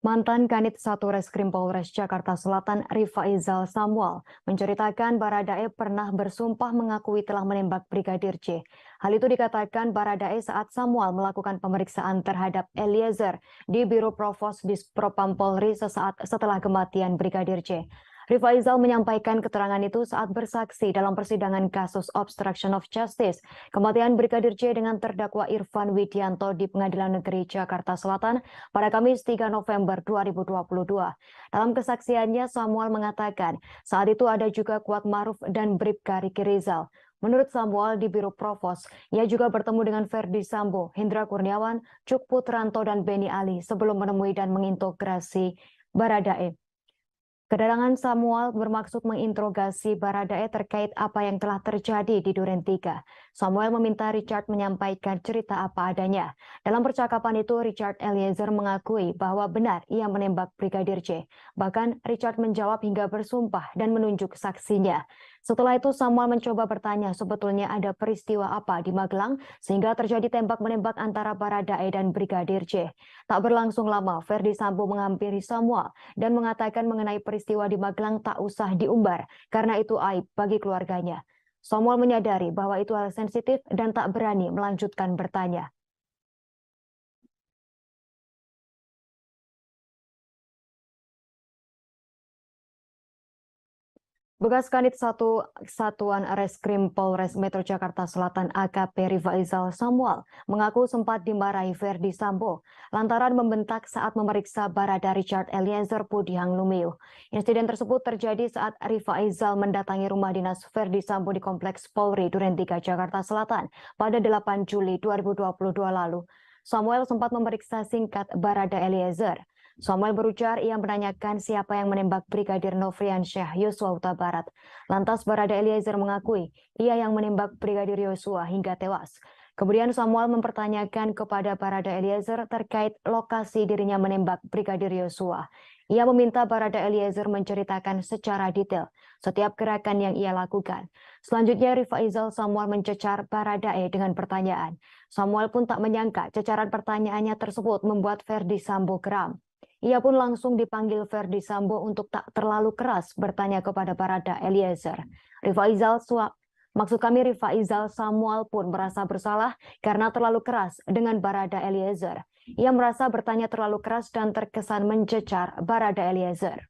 Mantan Kanit 1 Reskrim Polres Jakarta Selatan Rifaizal Samuel menceritakan Baradae pernah bersumpah mengakui telah menembak Brigadir C. Hal itu dikatakan Baradae saat Samuel melakukan pemeriksaan terhadap Eliezer di Biro Provos Dispropam Polri sesaat setelah kematian Brigadir C. Rifaizal menyampaikan keterangan itu saat bersaksi dalam persidangan kasus obstruction of justice kematian Brigadir C dengan terdakwa Irfan Widianto di Pengadilan Negeri Jakarta Selatan pada Kamis 3 November 2022. Dalam kesaksiannya, Samuel mengatakan saat itu ada juga Kuat Maruf dan Bribka Riki Rizal. Menurut Samuel di Biro Provos, ia juga bertemu dengan Verdi Sambo, Hendra Kurniawan, Cuk Putranto, dan Beni Ali sebelum menemui dan mengintegrasi Baradae. Kedatangan Samuel bermaksud menginterogasi Baradae terkait apa yang telah terjadi di Duren 3. Samuel meminta Richard menyampaikan cerita apa adanya. Dalam percakapan itu, Richard Eliezer mengakui bahwa benar ia menembak Brigadir C. Bahkan Richard menjawab hingga bersumpah dan menunjuk saksinya. Setelah itu Samuel mencoba bertanya sebetulnya ada peristiwa apa di Magelang sehingga terjadi tembak-menembak antara Baradae dan Brigadir C. Tak berlangsung lama, Verdi Sambo menghampiri Samuel dan mengatakan mengenai peristiwa di Magelang tak usah diumbar karena itu aib bagi keluarganya. Samuel menyadari bahwa itu hal sensitif dan tak berani melanjutkan bertanya. Bekas Kanit 1 Satuan Reskrim Polres Metro Jakarta Selatan AKP Rifaizal Samuel mengaku sempat dimarahi Verdi Sambo lantaran membentak saat memeriksa Barada Richard Eliezer Pudihang Lumiu. Insiden tersebut terjadi saat Rifaizal mendatangi rumah dinas Verdi Sambo di Kompleks Polri Duren 3 Jakarta Selatan pada 8 Juli 2022 lalu. Samuel sempat memeriksa singkat Barada Eliezer. Samuel berujar ia menanyakan siapa yang menembak Brigadir Nofriansyah Yosua Huta Barat. Lantas Barada Eliezer mengakui ia yang menembak Brigadir Yosua hingga tewas. Kemudian Samuel mempertanyakan kepada Barada Eliezer terkait lokasi dirinya menembak Brigadir Yosua. Ia meminta Barada Eliezer menceritakan secara detail setiap gerakan yang ia lakukan. Selanjutnya Rifaizal Samuel mencecar Baradae dengan pertanyaan. Samuel pun tak menyangka cecaran pertanyaannya tersebut membuat Verdi Sambo geram. Ia pun langsung dipanggil Verdi Sambo untuk tak terlalu keras bertanya kepada Barada Eliezer. Rifaizal Samuel pun merasa bersalah karena terlalu keras dengan Barada Eliezer. Ia merasa bertanya terlalu keras dan terkesan mencecar Barada Eliezer.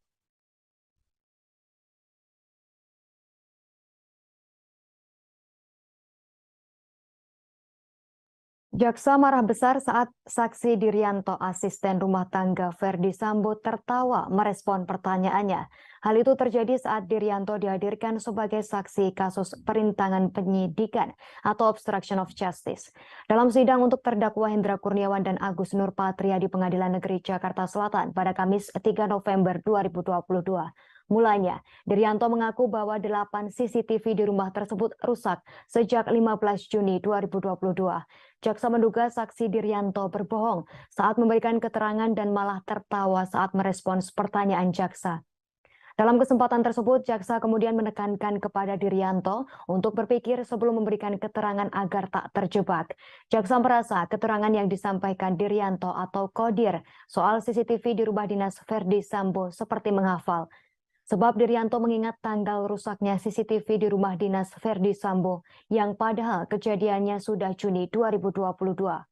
Jaksa marah besar saat saksi Dirianto, asisten rumah tangga Verdi Sambo, tertawa merespon pertanyaannya. Hal itu terjadi saat Dirianto dihadirkan sebagai saksi kasus perintangan penyidikan atau obstruction of justice. Dalam sidang untuk terdakwa Hendra Kurniawan dan Agus Nurpatria di Pengadilan Negeri Jakarta Selatan pada Kamis 3 November 2022. Mulanya, Dirianto mengaku bahwa 8 CCTV di rumah tersebut rusak sejak 15 Juni 2022. Jaksa menduga saksi Dirianto berbohong saat memberikan keterangan dan malah tertawa saat merespons pertanyaan jaksa. Dalam kesempatan tersebut, jaksa kemudian menekankan kepada Dirianto untuk berpikir sebelum memberikan keterangan agar tak terjebak. Jaksa merasa keterangan yang disampaikan Dirianto atau Kodir soal CCTV di rumah dinas Verdi Sambo seperti menghafal. Sebab Diryanto mengingat tanggal rusaknya CCTV di rumah dinas Verdi Sambo yang padahal kejadiannya sudah Juni 2022.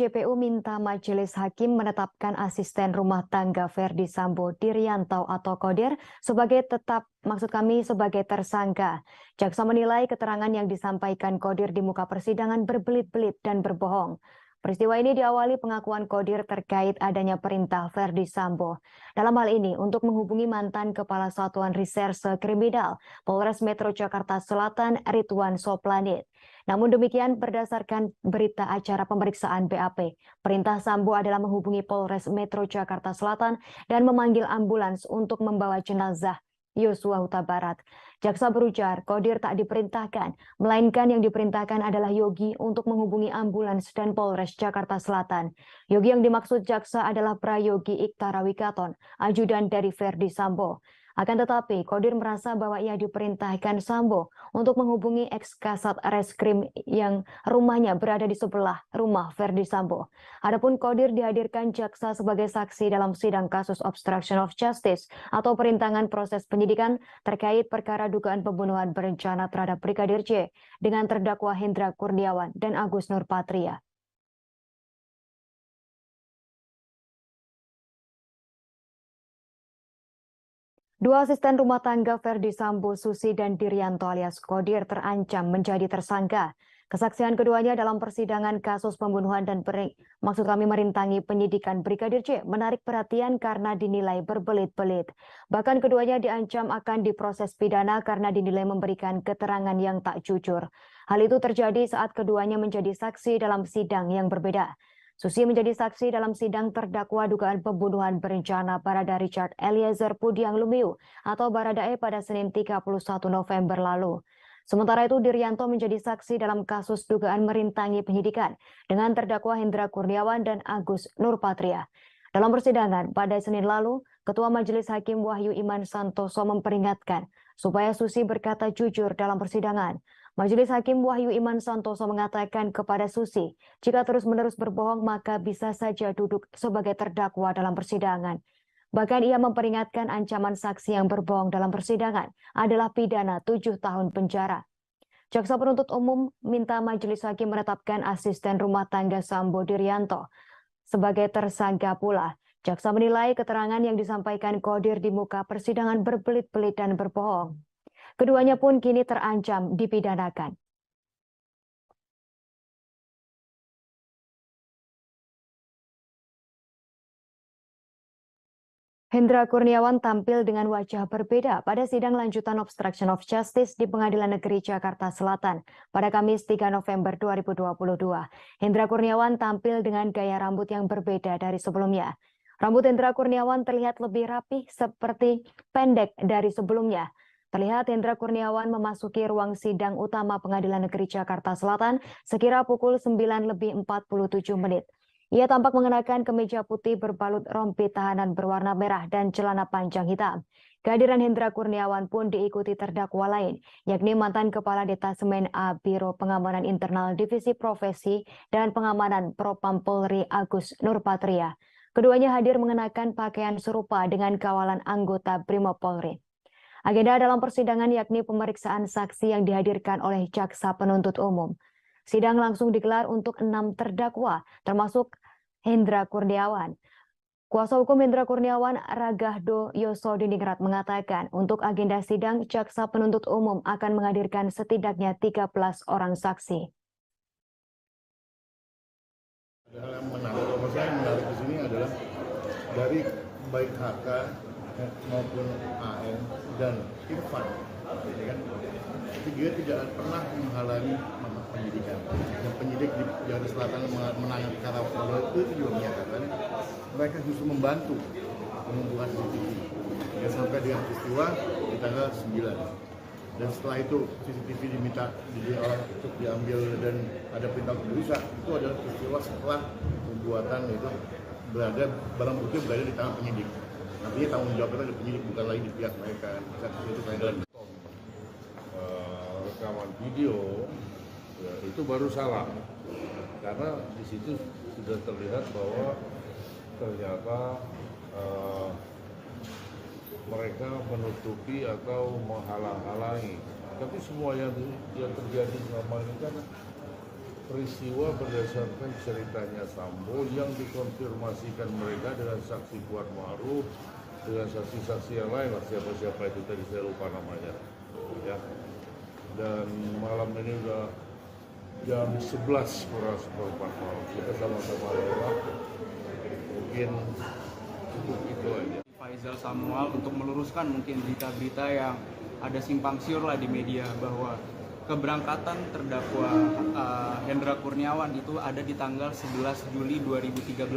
JPU minta Majelis Hakim menetapkan asisten rumah tangga Verdi Sambo Diryanto atau Kodir sebagai sebagai tersangka. Jaksa menilai keterangan yang disampaikan Kodir di muka persidangan berbelit-belit dan berbohong. Peristiwa ini diawali pengakuan Kodir terkait adanya perintah Verdi Sambo. Dalam hal ini untuk menghubungi mantan Kepala Satuan Reserse Kriminal Polres Metro Jakarta Selatan Ridwan Soplanit. Namun demikian berdasarkan berita acara pemeriksaan BAP, perintah Sambo adalah menghubungi Polres Metro Jakarta Selatan dan memanggil ambulans untuk membawa jenazah Yosua Huta Barat. Jaksa berujar, Kodir tak diperintahkan, melainkan yang diperintahkan adalah Yogi untuk menghubungi ambulans dan Polres Jakarta Selatan. Yogi yang dimaksud jaksa adalah Prayogi Iktara Wikaton, ajudan dari Verdi Sambo. Akan tetapi, Kodir merasa bahwa ia diperintahkan Sambo untuk menghubungi ex-kasat reskrim yang rumahnya berada di sebelah rumah Verdi Sambo. Adapun Kodir dihadirkan jaksa sebagai saksi dalam sidang kasus obstruction of justice atau perintangan proses penyidikan terkait perkara dugaan pembunuhan berencana terhadap Brigadir J dengan terdakwa Hendra Kurniawan dan Agus Nurpatria. Dua asisten rumah tangga Verdi Sambo, Susi dan Diryanto alias Kodir terancam menjadi tersangka. Kesaksian keduanya dalam persidangan kasus pembunuhan dan merintangi penyidikan Brigadir J menarik perhatian karena dinilai berbelit-belit. Bahkan keduanya diancam akan diproses pidana karena dinilai memberikan keterangan yang tak jujur. Hal itu terjadi saat keduanya menjadi saksi dalam sidang yang berbeda. Susi menjadi saksi dalam sidang terdakwa dugaan pembunuhan berencana Barada Richard Eliezer Pudiang Lumiu atau Baradae pada Senin 31 November lalu. Sementara itu Diryanto menjadi saksi dalam kasus dugaan merintangi penyidikan dengan terdakwa Hendra Kurniawan dan Agus Nurpatria. Dalam persidangan pada Senin lalu, Ketua Majelis Hakim Wahyu Iman Santoso memperingatkan supaya Susi berkata jujur dalam persidangan. Majelis Hakim Wahyu Iman Santoso mengatakan kepada Susi, jika terus-menerus berbohong maka bisa saja duduk sebagai terdakwa dalam persidangan. Bahkan ia memperingatkan ancaman saksi yang berbohong dalam persidangan adalah pidana 7 tahun penjara. Jaksa penuntut umum minta Majelis Hakim menetapkan asisten rumah tangga Sambo Diryanto sebagai tersangka pula. Jaksa menilai keterangan yang disampaikan Kodir di muka persidangan berbelit-belit dan berbohong. Keduanya pun kini terancam dipidanakan. Hendra Kurniawan tampil dengan wajah berbeda pada sidang lanjutan obstruction of justice di Pengadilan Negeri Jakarta Selatan pada Kamis 3 November 2022. Hendra Kurniawan tampil dengan gaya rambut yang berbeda dari sebelumnya. Rambut Hendra Kurniawan terlihat lebih rapih seperti pendek dari sebelumnya. Terlihat Hendra Kurniawan memasuki ruang sidang utama Pengadilan Negeri Jakarta Selatan sekira pukul 9:47. Ia tampak mengenakan kemeja putih berbalut rompi tahanan berwarna merah dan celana panjang hitam. Kehadiran Hendra Kurniawan pun diikuti terdakwa lain, yakni mantan Kepala Detasemen A Biro Pengamanan Internal Divisi Profesi dan Pengamanan Propam Polri Agus Nurpatria. Keduanya hadir mengenakan pakaian serupa dengan kawalan anggota Brimob Polri. Agenda dalam persidangan yakni pemeriksaan saksi yang dihadirkan oleh jaksa penuntut umum. Sidang langsung digelar untuk 6 terdakwa, termasuk Hendra Kurniawan. Kuasa hukum Hendra Kurniawan, Ragahdo Yosodiningrat mengatakan untuk agenda sidang, jaksa penuntut umum akan menghadirkan setidaknya 13 orang saksi. Hal yang menarik, kalau saya menarik di sini adalah dari baik HK maupun AN dan Irfan, ya kan? Dia tidak pernah menghalangi penyidikan. Dan penyidik di Jakarta Selatan menangani perkara Polri itu juga menyatakan mereka justru membantu mengumpulkan CCTV. Ya, sampai dengan peristiwa di tanggal 9. Dan setelah itu CCTV diminta untuk diambil dan ada perintah untuk dirusak. Itu adalah peristiwa setelah pembuatan itu barang bukti berada di tangan penyidik. Artinya tanggung jawab itu penyidik, bukan lagi di pihak mereka. Itu kaitan. Rekaman video Ya, itu baru salah, karena di situ sudah terlihat bahwa ternyata mereka menutupi atau menghalang-halangi. Tapi semua yang terjadi selama ini kan peristiwa berdasarkan ceritanya Sambo yang dikonfirmasikan mereka dengan saksi Kuat Ma'ruf, dengan saksi-saksi yang lain lah, siapa-siapa itu tadi saya lupa namanya. Ya. Dan malam ini udah jam 11 kurang seperempat malam. Kita sama-sama lewat. Mungkin cukup itu aja. Faisal Samuel untuk meluruskan mungkin berita-berita yang ada simpang siur lah di media bahwa keberangkatan terdakwa Hendra Kurniawan itu ada di tanggal 11 Juli 2013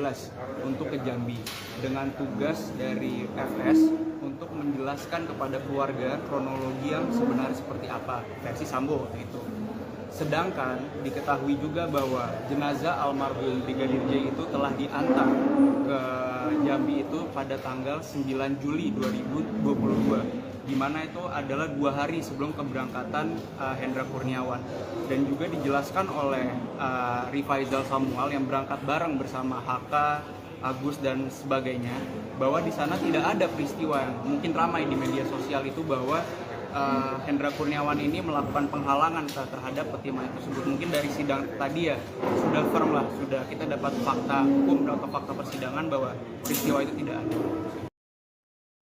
untuk ke Jambi dengan tugas dari FS untuk menjelaskan kepada keluarga kronologi yang sebenarnya seperti apa versi Sambo waktu itu. Sedangkan diketahui juga bahwa jenazah almarhum Brigadir J itu telah diantar ke Jambi itu pada tanggal 9 Juli 2022, di mana itu adalah 2 hari sebelum keberangkatan Hendra Kurniawan. Dan juga dijelaskan oleh Rifaizal Samuel yang berangkat bareng bersama HK, Agus dan sebagainya, bahwa di sana tidak ada peristiwa yang mungkin ramai di media sosial itu bahwa Hendra Kurniawan ini melakukan penghalangan terhadap peti mayat tersebut. Mungkin dari sidang tadi ya sudah firm lah, sudah kita dapat fakta hukum atau fakta persidangan bahwa peristiwa itu tidak ada.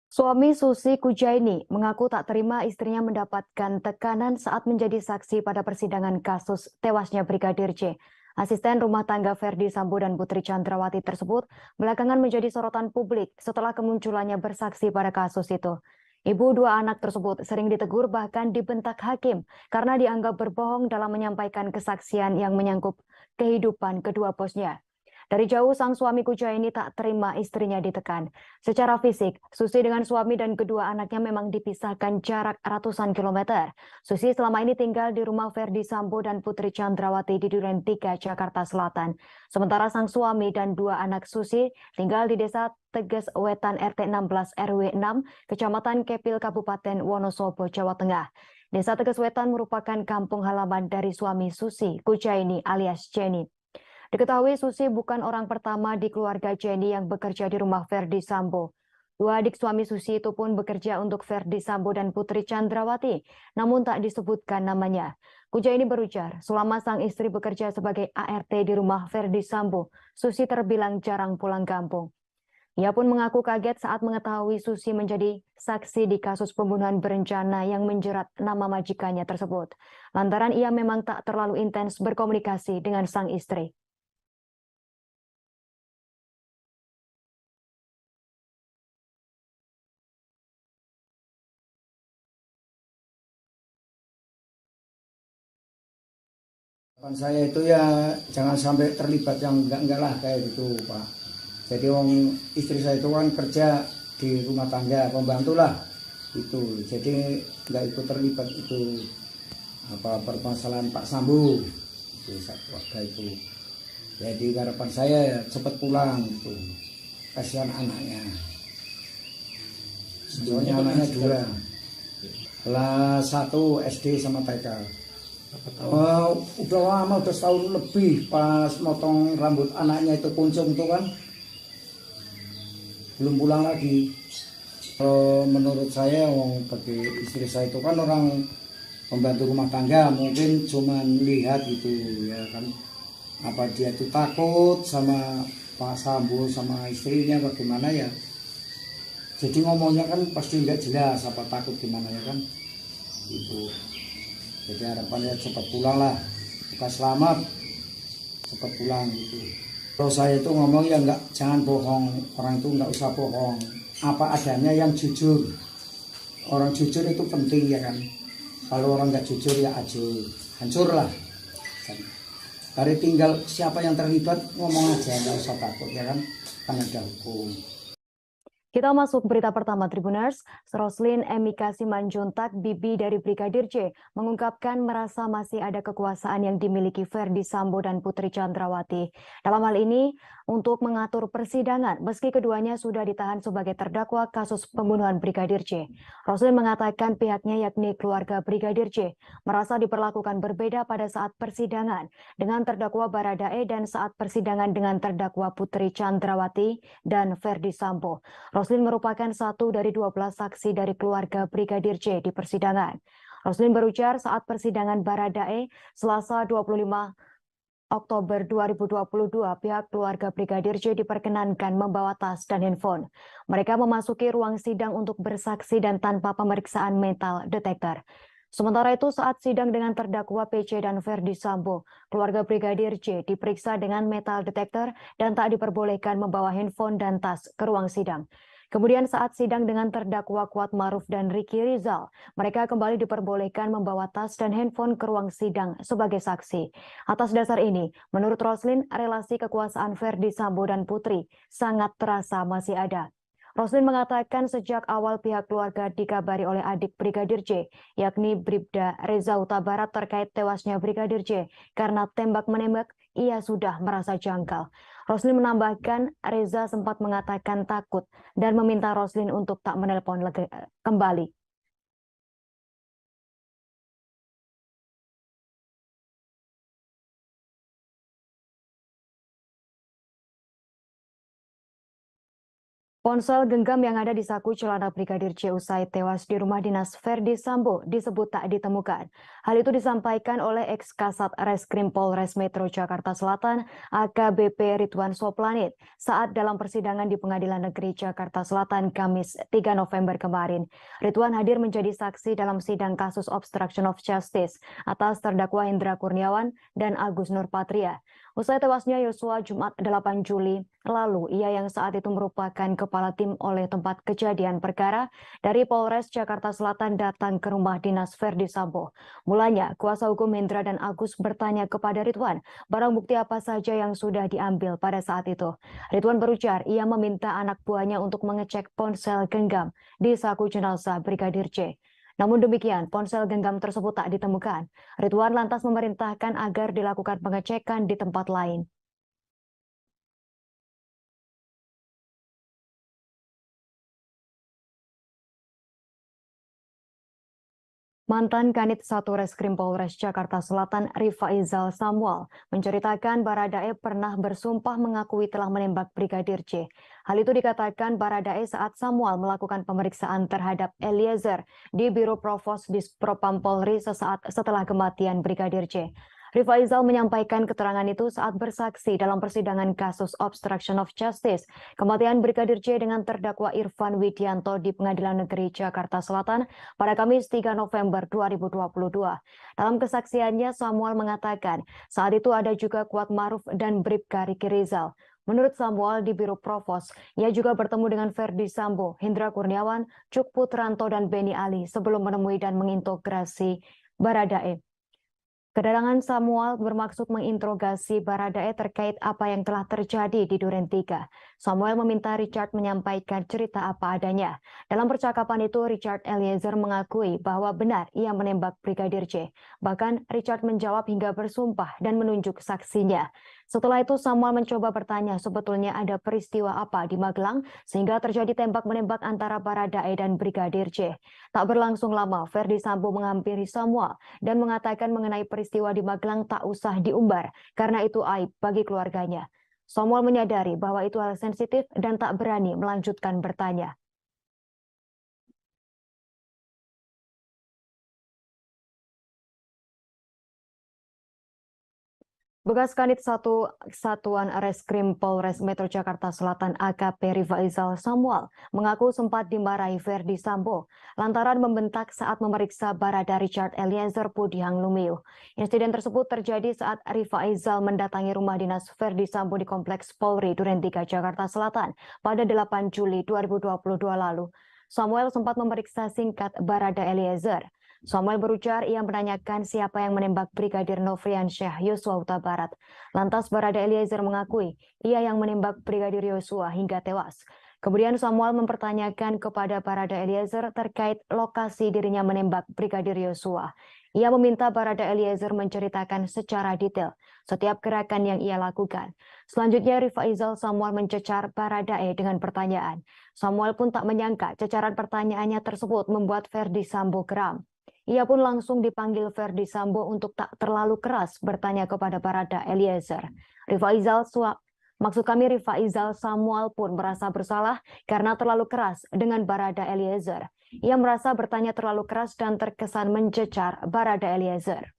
Suami Susi Kujaini mengaku tak terima istrinya mendapatkan tekanan saat menjadi saksi pada persidangan kasus tewasnya Brigadir J. Asisten rumah tangga Ferdi Sambo dan Putri Chandrawati tersebut belakangan menjadi sorotan publik setelah kemunculannya bersaksi pada kasus itu. Ibu 2 anak tersebut sering ditegur bahkan dibentak hakim karena dianggap berbohong dalam menyampaikan kesaksian yang menyangkut kehidupan kedua bosnya. Dari jauh sang suami Kujaini tak terima istrinya ditekan. Secara fisik, Susi dengan suami dan kedua anaknya memang dipisahkan jarak ratusan kilometer. Susi selama ini tinggal di rumah Ferdi Sambo dan Putri Chandrawati di Duren 3, Jakarta Selatan. Sementara sang suami dan 2 anak Susi tinggal di Desa Teges Wetan RT 16 RW 6, Kecamatan Kepil, Kabupaten Wonosobo, Jawa Tengah. Desa Teges Wetan merupakan kampung halaman dari suami Susi Kujaini alias Jenny. Diketahui Susi bukan orang pertama di keluarga Jenny yang bekerja di rumah Ferdi Sambo. 2 adik suami Susi itu pun bekerja untuk Ferdi Sambo dan Putri Chandrawati, namun tak disebutkan namanya. Kujaini berujar, selama sang istri bekerja sebagai ART di rumah Ferdi Sambo, Susi terbilang jarang pulang kampung. Ia pun mengaku kaget saat mengetahui Susi menjadi saksi di kasus pembunuhan berencana yang menjerat nama majikannya tersebut. Lantaran ia memang tak terlalu intens berkomunikasi dengan sang istri. Saya itu ya jangan sampai terlibat yang enggak lah kayak gitu Pak. Jadi istri saya itu kan kerja di rumah tangga, pembantu lah itu. Jadi enggak ikut terlibat itu permasalahan Pak Sambo itu waktu itu. Jadi harapan saya ya cepat pulang itu. Kasihan anaknya. Soalnya anaknya 2. Kelas 1 SD sama TK. Udah lama, udah setahun lebih pas motong rambut anaknya itu kuncung tuh kan belum pulang lagi. Menurut saya bagi istri saya itu kan orang pembantu rumah tangga, mungkin cuman lihat gitu ya kan, apa dia tuh takut sama Pak Sambo sama istrinya bagaimana ya, jadi ngomongnya kan pasti nggak jelas apa takut gimana ya kan itu. Jadi harapannya cepat pulang lah, kita selamat, cepat pulang gitu. Kalau saya itu ngomong ya jangan bohong, orang itu nggak usah bohong, apa adanya yang jujur. Orang jujur itu penting ya kan. Kalau orang nggak jujur ya hancur lah. Dari tinggal siapa yang terlibat ngomong aja, nggak usah takut ya kan ada hukum. Kita masuk berita pertama Tribuners. Roslin Emika Simanjuntak, bibi dari Brigadir J, mengungkapkan merasa masih ada kekuasaan yang dimiliki Ferdi Sambo dan Putri Chandrawati. Dalam hal ini, untuk mengatur persidangan, meski keduanya sudah ditahan sebagai terdakwa kasus pembunuhan Brigadir J. Roslin mengatakan pihaknya yakni keluarga Brigadir J merasa diperlakukan berbeda pada saat persidangan dengan terdakwa Baradae dan saat persidangan dengan terdakwa Putri Chandrawati dan Ferdi Sambo. Roslin merupakan satu dari 12 saksi dari keluarga Brigadir J di persidangan. Roslin berujar saat persidangan Baradae Selasa 25 Oktober 2022, pihak keluarga Brigadir J diperkenankan membawa tas dan handphone. Mereka memasuki ruang sidang untuk bersaksi dan tanpa pemeriksaan metal detektor. Sementara itu saat sidang dengan terdakwa PC dan Ferdi Sambo, keluarga Brigadir J diperiksa dengan metal detektor dan tak diperbolehkan membawa handphone dan tas ke ruang sidang. Kemudian saat sidang dengan terdakwa Kuat Maruf dan Ricky Rizal, mereka kembali diperbolehkan membawa tas dan handphone ke ruang sidang sebagai saksi. Atas dasar ini, menurut Roslin, relasi kekuasaan Ferdi Sambo dan Putri sangat terasa masih ada. Roslin mengatakan sejak awal pihak keluarga dikabari oleh adik Brigadir J, yakni Bribda Reza Huta Barat terkait tewasnya Brigadir J karena tembak-menembak, ia sudah merasa janggal. Roslin menambahkan Reza sempat mengatakan takut dan meminta Roslin untuk tak menelpon kembali. Ponsel genggam yang ada di saku celana Brigadir J usai tewas di rumah dinas Ferdi Sambo disebut tak ditemukan. Hal itu disampaikan oleh ex-Kasat Reskrim Polres Metro Jakarta Selatan AKBP Ridwan Soplanit saat dalam persidangan di Pengadilan Negeri Jakarta Selatan Kamis 3 November kemarin. Ridwan hadir menjadi saksi dalam sidang kasus obstruction of justice atas terdakwa Hendra Kurniawan dan Agus Nurpatria. Usai tewasnya Yosua Jumat 8 Juli lalu, ia yang saat itu merupakan kepala tim oleh tempat kejadian perkara dari Polres Jakarta Selatan datang ke rumah dinas Ferdi Sambo. Mulanya, kuasa hukum Hendra dan Agus bertanya kepada Ridwan, barang bukti apa saja yang sudah diambil pada saat itu. Ridwan berujar, ia meminta anak buahnya untuk mengecek ponsel genggam di saku jenazah Brigadir J. Namun demikian, ponsel genggam tersebut tak ditemukan. Ridwan lantas memerintahkan agar dilakukan pengecekan di tempat lain. Mantan Kanit 1 Reskrim Polres Jakarta Selatan Rifaizal Samuel menceritakan Baradae pernah bersumpah mengakui telah menembak Brigadir J. Hal itu dikatakan Baradae saat Samuel melakukan pemeriksaan terhadap Eliezer di Biro Provos Dispropam Polri sesaat setelah kematian Brigadir J. Rifaizal menyampaikan keterangan itu saat bersaksi dalam persidangan kasus obstruction of justice kematian Brigadir J dengan terdakwa Irfan Widianto di Pengadilan Negeri Jakarta Selatan pada Kamis 3 November 2022. Dalam kesaksiannya, Samuel mengatakan saat itu ada juga Kuat Maruf dan Bribka Ricky Rizal. Menurut Samuel di Biro Provos, ia juga bertemu dengan Ferdi Sambo, Hendra Kurniawan, Cuk Putranto, dan Beni Ali sebelum menemui dan mengintegrasi Baradae. Kedatangan Samuel bermaksud menginterogasi Baradae terkait apa yang telah terjadi di Duren 3. Samuel meminta Richard menyampaikan cerita apa adanya. Dalam percakapan itu, Richard Eliezer mengakui bahwa benar ia menembak Brigadir J. Bahkan Richard menjawab hingga bersumpah dan menunjuk saksinya. Setelah itu Samuel mencoba bertanya sebetulnya ada peristiwa apa di Magelang sehingga terjadi tembak-menembak antara Baradae dan Brigadir J. Tak berlangsung lama, Ferdi Sambo menghampiri Samuel dan mengatakan mengenai peristiwa di Magelang tak usah diumbar karena itu aib bagi keluarganya. Samuel menyadari bahwa itu hal sensitif dan tak berani melanjutkan bertanya. Bekas Kanit 1 Satuan Reskrim Polres Metro Jakarta Selatan AKP Rifaizal Samuel mengaku sempat dimarahi Ferdi Sambo lantaran membentak saat memeriksa Barada Richard Eliezer Pudihang Lumiu. Insiden tersebut terjadi saat Rifaizal mendatangi rumah dinas Ferdi Sambo di Kompleks Polri Duren 3 Jakarta Selatan pada 8 Juli 2022 lalu. Samuel sempat memeriksa singkat Barada Eliezer. Samuel berujar ia menanyakan siapa yang menembak Brigadir Nofriansyah Yosua Huta Barat. Lantas Barada Eliezer mengakui ia yang menembak Brigadir Yosua hingga tewas. Kemudian Samuel mempertanyakan kepada Barada Eliezer terkait lokasi dirinya menembak Brigadir Yosua. Ia meminta Barada Eliezer menceritakan secara detail setiap gerakan yang ia lakukan. Selanjutnya Rifaizal Samuel mencecar Baradae dengan pertanyaan. Samuel pun tak menyangka cecaran pertanyaannya tersebut membuat Ferdi Sambo geram. Ia pun langsung dipanggil Ferdi Sambo untuk tak terlalu keras bertanya kepada Barada Eliezer. Rifaizal Samuel pun merasa bersalah karena terlalu keras dengan Barada Eliezer. Ia merasa bertanya terlalu keras dan terkesan mencecar Barada Eliezer.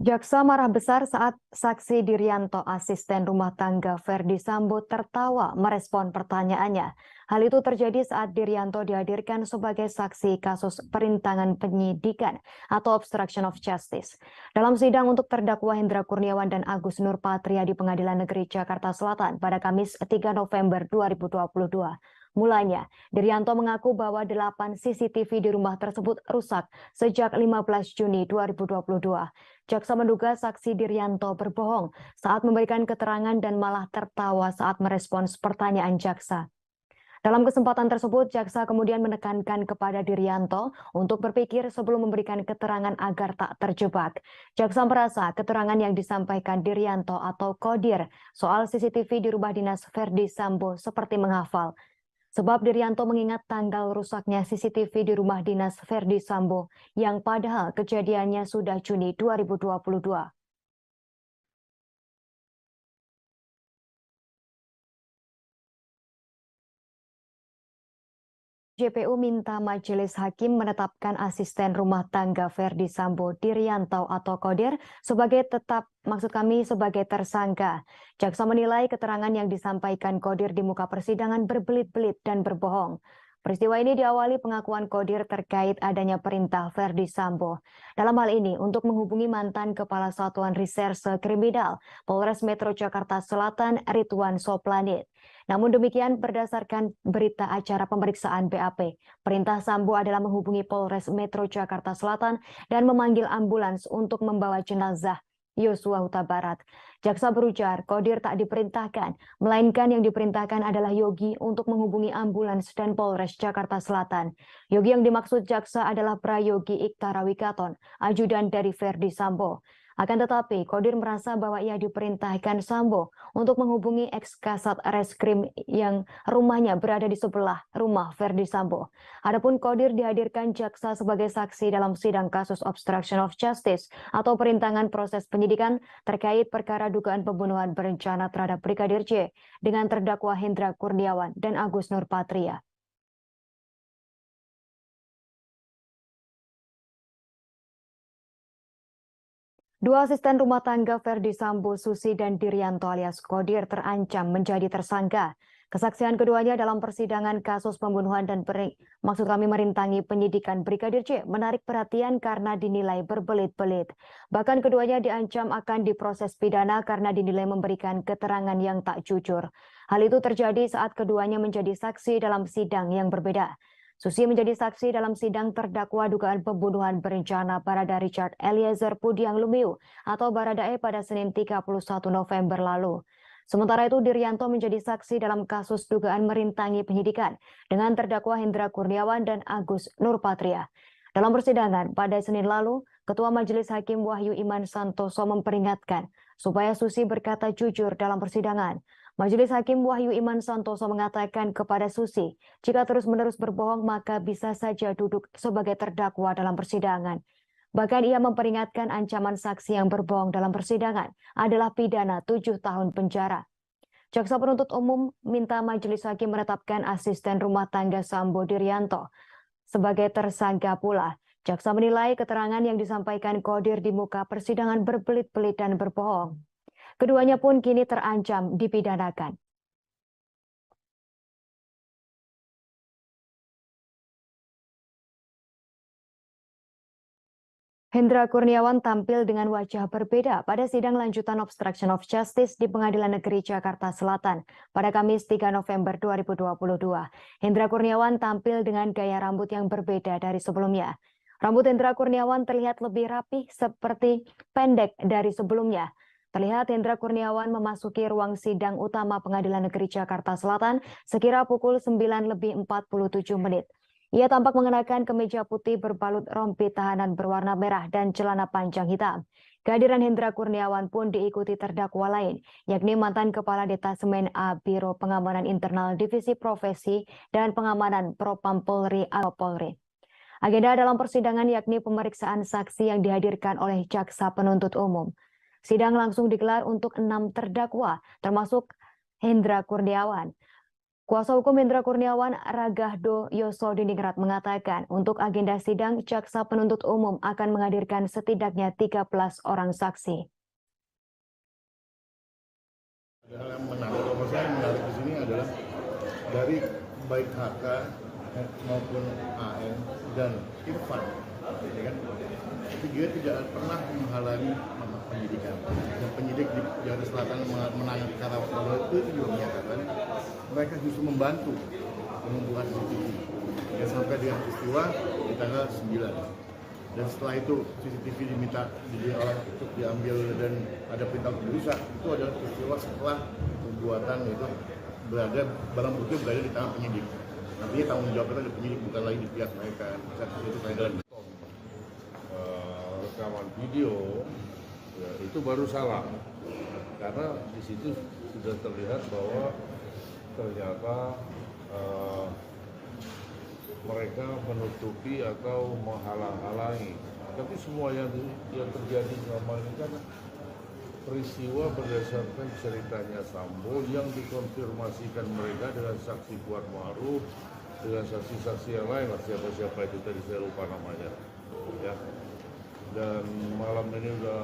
Jaksa marah besar saat saksi Diryanto, asisten rumah tangga Ferdi Sambo, tertawa merespon pertanyaannya. Hal itu terjadi saat Diryanto dihadirkan sebagai saksi kasus perintangan penyidikan atau obstruction of justice. Dalam sidang untuk terdakwa Hendra Kurniawan dan Agus Nurpatria di Pengadilan Negeri Jakarta Selatan pada Kamis 3 November 2022. Mulanya, Diryanto mengaku bahwa 8 CCTV di rumah tersebut rusak sejak 15 Juni 2022. Jaksa menduga saksi Diryanto berbohong saat memberikan keterangan dan malah tertawa saat merespons pertanyaan jaksa. Dalam kesempatan tersebut, jaksa kemudian menekankan kepada Diryanto untuk berpikir sebelum memberikan keterangan agar tak terjebak. Jaksa merasa keterangan yang disampaikan Diryanto atau Kodir soal CCTV di rumah dinas Ferdi Sambo seperti menghafal. Sebab Diryanto mengingat tanggal rusaknya CCTV di rumah dinas Ferdi Sambo yang padahal kejadiannya sudah Juni 2022. JPU minta majelis hakim menetapkan asisten rumah tangga Ferdi Sambo Diryanto atau Kodir sebagai sebagai tersangka. Jaksa menilai keterangan yang disampaikan Kodir di muka persidangan berbelit-belit dan berbohong. Peristiwa ini diawali pengakuan Kodir terkait adanya perintah Ferdi Sambo. Dalam hal ini untuk menghubungi mantan Kepala Satuan Reserse Kriminal Polres Metro Jakarta Selatan Ridwan Soplanit. Namun demikian berdasarkan berita acara pemeriksaan BAP, perintah Sambo adalah menghubungi Polres Metro Jakarta Selatan dan memanggil ambulans untuk membawa jenazah Yosua Huta Barat. Jaksa berujar Kodir tak diperintahkan, melainkan yang diperintahkan adalah Yogi untuk menghubungi ambulans dan Polres Jakarta Selatan. Yogi yang dimaksud jaksa adalah Prayogi Iktara Wikaton, ajudan dari Ferdi Sambo. Akan tetapi, Kodir merasa bahwa ia diperintahkan Sambo untuk menghubungi ex-kasat reskrim yang rumahnya berada di sebelah rumah Ferdi Sambo. Adapun Kodir dihadirkan jaksa sebagai saksi dalam sidang kasus obstruction of justice atau perintangan proses penyidikan terkait perkara dugaan pembunuhan berencana terhadap Brigadir J dengan terdakwa Hendra Kurniawan dan Agus Nurpatria. Dua asisten rumah tangga Ferdi Sambo, Susi dan Diryanto alias Kodir terancam menjadi tersangka. Kesaksian keduanya dalam persidangan kasus pembunuhan dan merintangi penyidikan Brigadir J menarik perhatian karena dinilai berbelit-belit. Bahkan keduanya diancam akan diproses pidana karena dinilai memberikan keterangan yang tak jujur. Hal itu terjadi saat keduanya menjadi saksi dalam sidang yang berbeda. Susi menjadi saksi dalam sidang terdakwa dugaan pembunuhan berencana Barada Richard Eliezer Pudiang Lumiu atau Baradae pada Senin 31 November lalu. Sementara itu Diryanto menjadi saksi dalam kasus dugaan merintangi penyidikan dengan terdakwa Hendra Kurniawan dan Agus Nurpatria. Dalam persidangan pada Senin lalu, Ketua Majelis Hakim Wahyu Iman Santoso memperingatkan supaya Susi berkata jujur dalam persidangan. Majelis Hakim Wahyu Iman Santoso mengatakan kepada Susi, jika terus-menerus berbohong maka bisa saja duduk sebagai terdakwa dalam persidangan. Bahkan ia memperingatkan ancaman saksi yang berbohong dalam persidangan adalah pidana 7 tahun penjara. Jaksa penuntut umum minta Majelis Hakim menetapkan asisten rumah tangga Sambo Diryanto sebagai tersangka pula. Jaksa menilai keterangan yang disampaikan Kodir di muka persidangan berbelit-belit dan berbohong. Keduanya pun kini terancam dipidanakan. Hendra Kurniawan tampil dengan wajah berbeda pada sidang lanjutan obstruction of justice di Pengadilan Negeri Jakarta Selatan pada Kamis 3 November 2022. Hendra Kurniawan tampil dengan gaya rambut yang berbeda dari sebelumnya. Rambut Hendra Kurniawan terlihat lebih rapih seperti pendek dari sebelumnya. Terlihat Hendra Kurniawan memasuki ruang sidang utama Pengadilan Negeri Jakarta Selatan sekira pukul 9:47. Ia tampak mengenakan kemeja putih berbalut rompi tahanan berwarna merah dan celana panjang hitam. Kehadiran Hendra Kurniawan pun diikuti terdakwa lain, yakni mantan Kepala Detasemen A Biro Pengamanan Internal Divisi Profesi dan Pengamanan Propam Polri atau Polri. Agenda dalam persidangan yakni pemeriksaan saksi yang dihadirkan oleh jaksa penuntut umum. Sidang langsung digelar untuk 6 terdakwa, termasuk Hendra Kurniawan. Kuasa hukum Hendra Kurniawan, Ragahdo Yosodiningrat, mengatakan untuk agenda sidang, jaksa penuntut umum akan menghadirkan setidaknya 13 orang saksi. Hal yang menarik, kalau saya yang menarik di sini adalah dari baik HK maupun AN dan Irfan, ya kan? Tiga tidak pernah menghalangi penyidikan. Dan penyidik di Jakarta Selatan menangani perkara itu juga menyatakan mereka justru membantu mengumpulkan CCTV. Dan sampai dengan peristiwa di tanggal 9. Dan setelah itu CCTV diminta untuk diambil dan ada perintah untuk dirusak. Itu adalah peristiwa setelah perbuatan itu barang bukti berada di tangan penyidik. Artinya tanggung jawab itu ada penyidik, bukan lagi di pihak mereka. Itu kaitan. Rekaman video ya, itu baru salah karena di situ sudah terlihat bahwa ternyata mereka menutupi atau menghalang-halangi. Tapi semua yang terjadi selama ini kan peristiwa berdasarkan ceritanya Sambo yang dikonfirmasikan mereka dengan saksi Kuat Ma'ruf, dengan saksi-saksi yang lain, siapa-siapa itu tadi saya lupa namanya. Ya. Dan malam ini udah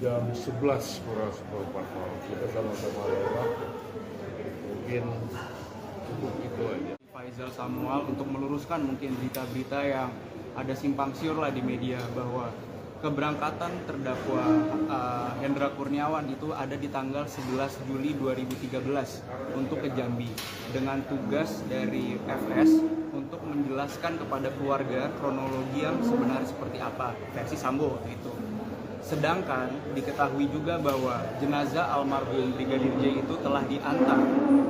jam 11 kurang seperempat malam. Kita sama-sama lewat. Mungkin cukup itu aja. Faisal Samuel untuk meluruskan mungkin berita-berita yang ada simpang siur lah di media bahwa keberangkatan terdakwa Hendra Kurniawan itu ada di tanggal 11 Juli 2013 untuk ke Jambi dengan tugas dari FS untuk menjelaskan kepada keluarga kronologi yang sebenarnya seperti apa versi Sambo itu. Sedangkan diketahui juga bahwa jenazah almarhum Brigadir J itu telah diantar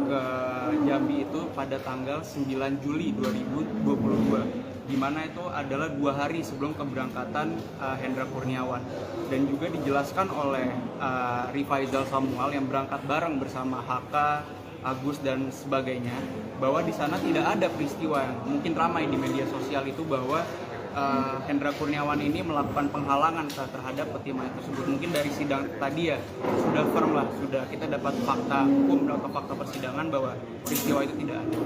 ke Jambi itu pada tanggal 9 Juli 2022. Di mana itu adalah 2 hari sebelum keberangkatan Hendra Kurniawan, dan juga dijelaskan oleh Rifaizal Samuel yang berangkat bareng bersama HK, Agus dan sebagainya, bahwa di sana tidak ada peristiwa yang mungkin ramai di media sosial itu bahwa Hendra Kurniawan ini melakukan penghalangan terhadap peti mayat tersebut. Mungkin dari sidang tadi ya sudah firm lah, sudah kita dapat fakta hukum atau fakta persidangan bahwa peristiwa itu tidak ada.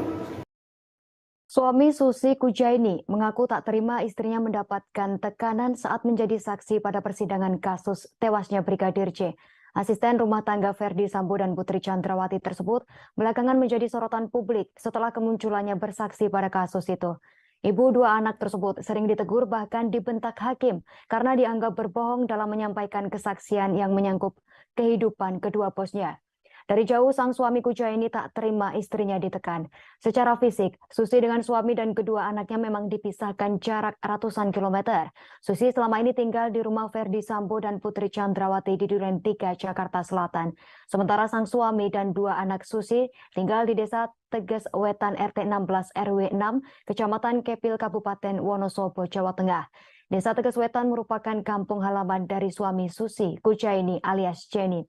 Suami Susi Kujaini mengaku tak terima istrinya mendapatkan tekanan saat menjadi saksi pada persidangan kasus tewasnya Brigadir J. Asisten rumah tangga Ferdi Sambo dan Putri Chandrawati tersebut belakangan menjadi sorotan publik setelah kemunculannya bersaksi pada kasus itu. Ibu 2 anak tersebut sering ditegur bahkan dibentak hakim karena dianggap berbohong dalam menyampaikan kesaksian yang menyangkut kehidupan kedua bosnya. Dari jauh sang suami Kujaini tak terima istrinya ditekan. Secara fisik, Susi dengan suami dan kedua anaknya memang dipisahkan jarak ratusan kilometer. Susi selama ini tinggal di rumah Ferdi Sambo dan Putri Chandrawati di Duren 3, Jakarta Selatan. Sementara sang suami dan 2 anak Susi tinggal di Desa Teges Wetan RT 16 RW 6, Kecamatan Kepil, Kabupaten Wonosobo, Jawa Tengah. Desa Teges Wetan merupakan kampung halaman dari suami Susi, Kujaini alias Jenny.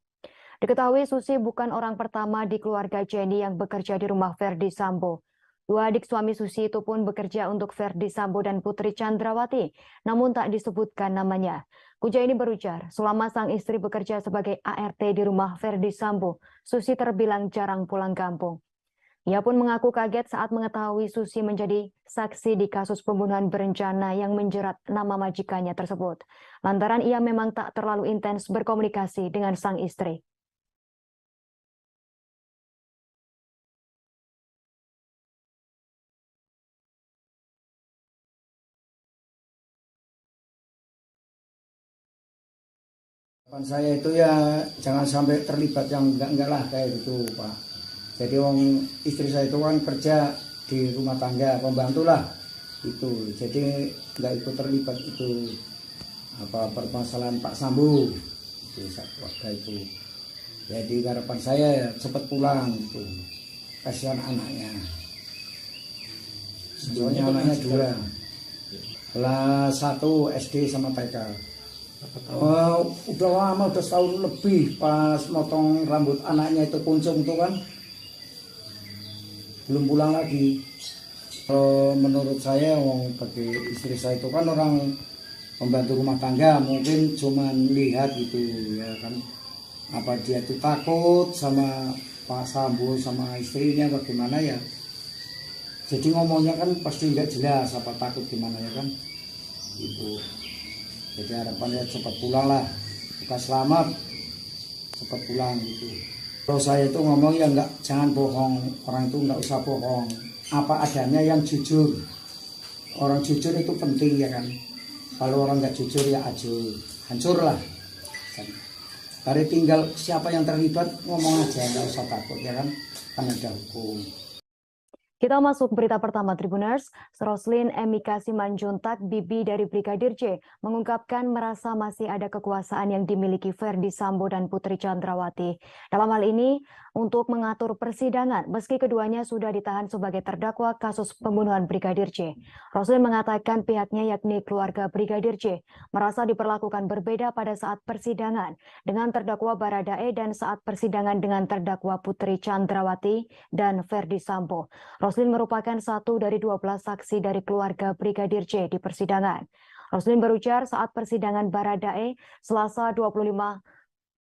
Diketahui Susi bukan orang pertama di keluarga Jenny yang bekerja di rumah Ferdi Sambo. 2 adik suami Susi itu pun bekerja untuk Ferdi Sambo dan Putri Chandrawati, namun tak disebutkan namanya. Kujaini berujar, selama sang istri bekerja sebagai ART di rumah Ferdi Sambo, Susi terbilang jarang pulang kampung. Ia pun mengaku kaget saat mengetahui Susi menjadi saksi di kasus pembunuhan berencana yang menjerat nama majikannya tersebut. Lantaran ia memang tak terlalu intens berkomunikasi dengan sang istri. Saya itu ya jangan sampai terlibat yang enggak lah kayak gitu Pak. Jadi istri saya itu kan kerja di rumah tangga, pembantu lah. itu. Jadi nggak ikut terlibat itu apa permasalahan Pak Sambo itu waktu itu. Jadi harapan saya ya cepat pulang itu, kasihan anaknya. Soalnya anaknya dua, kelas 1 SD sama TK. Udah lama, udah setahun lebih pas motong rambut anaknya itu kuncung tuh kan, belum pulang lagi. Menurut saya, bagi istri saya itu kan orang pembantu rumah tangga, mungkin cuman lihat gitu ya kan, apa dia itu takut sama Pak Sambo sama istrinya bagaimana ya. Jadi ngomongnya kan pasti nggak jelas, apa takut gimana ya kan itu. Jadi harapannya cepat pulang lah, bukan selamat, cepat pulang gitu. Kalau saya itu ngomong ya nggak, jangan bohong, orang itu nggak usah bohong, apa adanya yang jujur. Orang jujur itu penting ya kan. Kalau orang nggak jujur ya hancur lah. Hari tinggal siapa yang terlibat ngomong aja, nggak usah takut ya kan ada hukum. Kita masuk berita pertama Tribuners. Roslin Emika Simanjuntak, bibi dari Brigadir J, mengungkapkan merasa masih ada kekuasaan yang dimiliki Ferdi Sambo dan Putri Chandrawati. Dalam hal ini, untuk mengatur persidangan, meski keduanya sudah ditahan sebagai terdakwa kasus pembunuhan Brigadir J. Roslin mengatakan pihaknya, yakni keluarga Brigadir J, merasa diperlakukan berbeda pada saat persidangan dengan terdakwa Baradae dan saat persidangan dengan terdakwa Putri Chandrawati dan Ferdi Sambo. Roslin merupakan satu dari 12 saksi dari keluarga Brigadir J di persidangan. Roslin berujar saat persidangan Baradae Selasa 25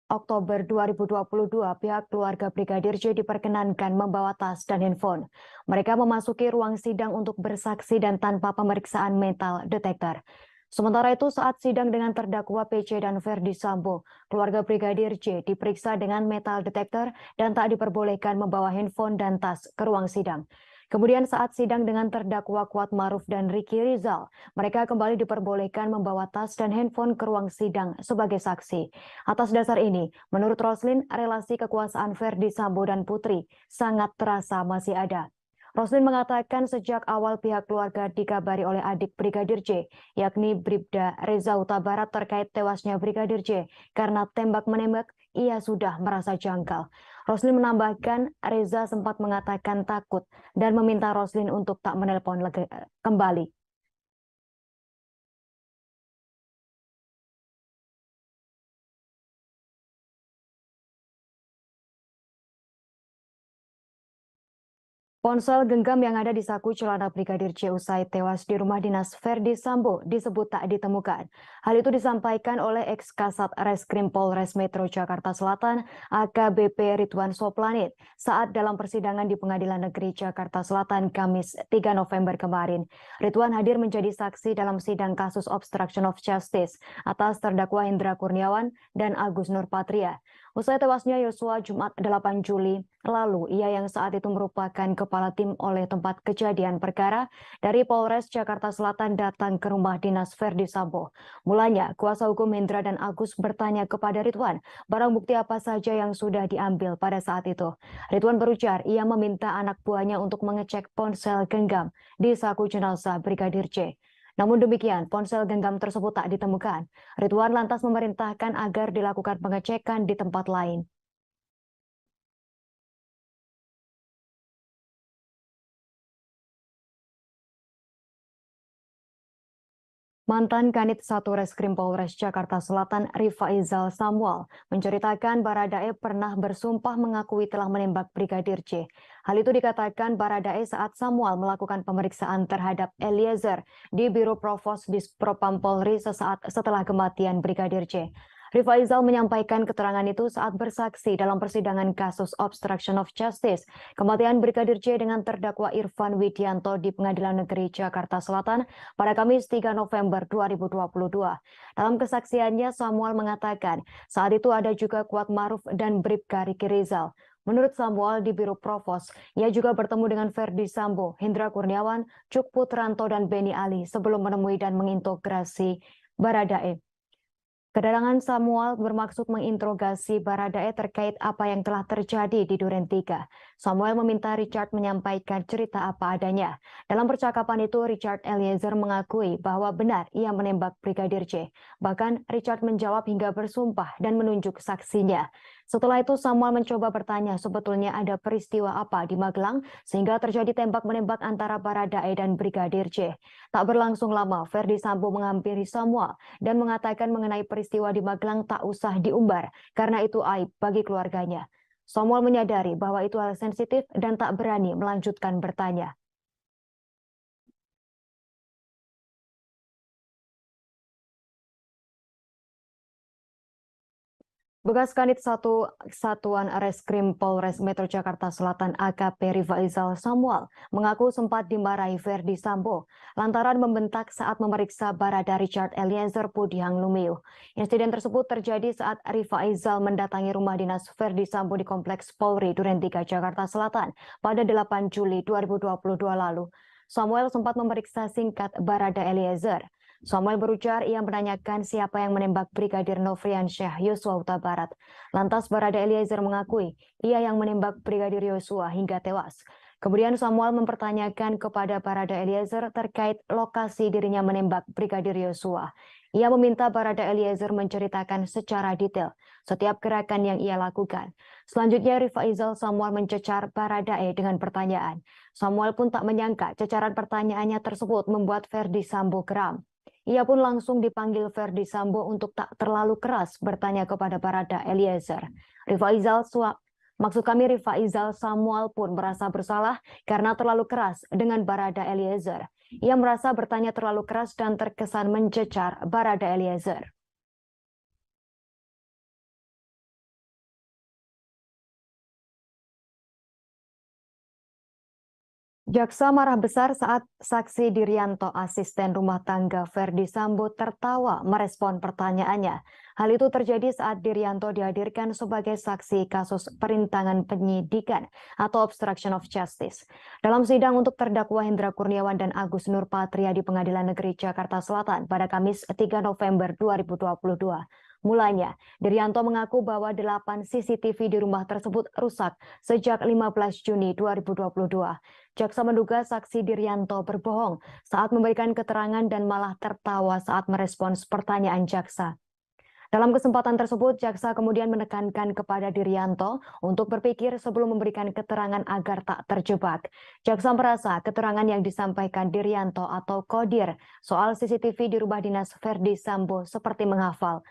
Oktober 2022, pihak keluarga Brigadir J diperkenankan membawa tas dan handphone. Mereka memasuki ruang sidang untuk bersaksi dan tanpa pemeriksaan metal detektor. Sementara itu, saat sidang dengan terdakwa PC dan Ferdi Sambo, keluarga Brigadir J diperiksa dengan metal detektor dan tak diperbolehkan membawa handphone dan tas ke ruang sidang. Kemudian saat sidang dengan terdakwa Kuat Maruf dan Ricky Rizal, mereka kembali diperbolehkan membawa tas dan handphone ke ruang sidang sebagai saksi. Atas dasar ini, menurut Roslin, relasi kekuasaan Ferdi Sambo dan Putri sangat terasa masih ada. Roslin mengatakan sejak awal pihak keluarga dikabari oleh adik Brigadir J, yakni Bribda Reza Huta Barat terkait tewasnya Brigadir J karena tembak-menembak, ia sudah merasa janggal. Roslin menambahkan Reza sempat mengatakan takut dan meminta Roslin untuk tak menelpon kembali. Ponsel genggam yang ada di saku celana Brigadir J usai tewas di rumah dinas Ferdi Sambo disebut tak ditemukan. Hal itu disampaikan oleh ex-Kasat Reskrim Polres Metro Jakarta Selatan AKBP Ridwan Soplanit saat dalam persidangan di Pengadilan Negeri Jakarta Selatan Kamis 3 November kemarin. Ridwan hadir menjadi saksi dalam sidang kasus obstruction of justice atas terdakwa Hendra Kurniawan dan Agus Nurpatria. Usai tewasnya Yosua Jumat 8 Juli lalu, ia yang saat itu merupakan kepala tim oleh tempat kejadian perkara dari Polres Jakarta Selatan datang ke rumah dinas Ferdi Sambo. Mulanya, kuasa hukum Hendra dan Agus bertanya kepada Ridwan, barang bukti apa saja yang sudah diambil pada saat itu. Ridwan berujar, ia meminta anak buahnya untuk mengecek ponsel genggam di saku jenazah Brigadir J. Namun demikian, ponsel genggam tersebut tak ditemukan. Ridwan lantas memerintahkan agar dilakukan pengecekan di tempat lain. Mantan Kanit 1 Reskrim Polres Jakarta Selatan Rifaizal Samuel menceritakan Baradae pernah bersumpah mengakui telah menembak Brigadir J. Hal itu dikatakan Baradae saat Samuel melakukan pemeriksaan terhadap Eliezer di Biro Provos Dispropam Polri sesaat setelah kematian Brigadir J. Rifaizal menyampaikan keterangan itu saat bersaksi dalam persidangan kasus obstruction of justice kematian Brigadir J dengan terdakwa Irfan Widianto di Pengadilan Negeri Jakarta Selatan pada Kamis 3 November 2022. Dalam kesaksiannya, Samuel mengatakan saat itu ada juga Kuat Maruf dan Bribka Ricky Rizal. Menurut Samuel di Biro Provos, ia juga bertemu dengan Ferdi Sambo, Hendra Kurniawan, Cuk Putranto dan Beni Ali sebelum menemui dan mengintegrasi Baradae. Kedatangan Samuel bermaksud menginterogasi Baradae terkait apa yang telah terjadi di Duren 3. Samuel meminta Richard menyampaikan cerita apa adanya. Dalam percakapan itu, Richard Eliezer mengakui bahwa benar ia menembak Brigadir J. Bahkan Richard menjawab hingga bersumpah dan menunjuk saksinya. Setelah itu Samuel mencoba bertanya sebetulnya ada peristiwa apa di Magelang sehingga terjadi tembak-menembak antara Baradae dan Brigadir J. Tak berlangsung lama, Ferdi Sambo menghampiri Samuel dan mengatakan mengenai peristiwa di Magelang tak usah diumbar karena itu aib bagi keluarganya. Samuel menyadari bahwa itu hal sensitif dan tak berani melanjutkan bertanya. Bekas Kanit 1 Satuan Reskrim Polres Metro Jakarta Selatan AKP Rifaizal Samuel mengaku sempat dimarahi Ferdi Sambo lantaran membentak saat memeriksa Barada Richard Eliezer Pudiang Lumiu. Insiden tersebut terjadi saat Rifaizal mendatangi rumah dinas Ferdi Sambo di Kompleks Polri Duren 3 Jakarta Selatan pada 8 Juli 2022 lalu. Samuel sempat memeriksa singkat Barada Eliezer. Samuel berujar ia menanyakan siapa yang menembak Brigadir Nofriansyah Yosua Huta Barat. Lantas Barada Eliezer mengakui ia yang menembak Brigadir Yosua hingga tewas. Kemudian Samuel mempertanyakan kepada Barada Eliezer terkait lokasi dirinya menembak Brigadir Yosua. Ia meminta Barada Eliezer menceritakan secara detail setiap gerakan yang ia lakukan. Selanjutnya Rifaizal Samuel mencecar Baradae dengan pertanyaan. Samuel pun tak menyangka cecaran pertanyaannya tersebut membuat Ferdi Sambo geram. Ia pun langsung dipanggil Ferdi Sambo untuk tak terlalu keras bertanya kepada Barada Eliezer. Rifaizal Samuel pun merasa bersalah karena terlalu keras dengan Barada Eliezer. Ia merasa bertanya terlalu keras dan terkesan mencecar Barada Eliezer. Jaksa marah besar saat saksi Dirianto, asisten rumah tangga Ferdi Sambo, tertawa merespon pertanyaannya. Hal itu terjadi saat Dirianto dihadirkan sebagai saksi kasus perintangan penyidikan atau obstruction of justice. Dalam sidang untuk terdakwa Hendra Kurniawan dan Agus Nurpatria di Pengadilan Negeri Jakarta Selatan pada Kamis 3 November 2022. Mulanya, Dirianto mengaku bahwa 8 CCTV di rumah tersebut rusak sejak 15 Juni 2022. Jaksa menduga saksi Dirianto berbohong saat memberikan keterangan dan malah tertawa saat merespons pertanyaan jaksa. Dalam kesempatan tersebut, jaksa kemudian menekankan kepada Dirianto untuk berpikir sebelum memberikan keterangan agar tak terjebak. Jaksa merasa keterangan yang disampaikan Dirianto atau Kodir soal CCTV di rumah dinas Ferdi Sambo seperti menghafal.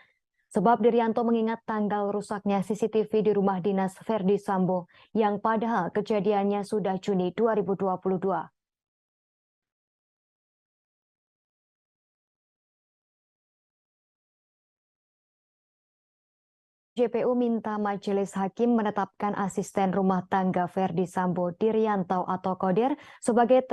Sebab Dirianto mengingat tanggal rusaknya CCTV di rumah dinas Ferdi Sambo yang padahal kejadiannya sudah Juni 2022. JPU minta majelis hakim menetapkan asisten rumah tangga Ferdi Sambo Dirianto atau Kodir sebagai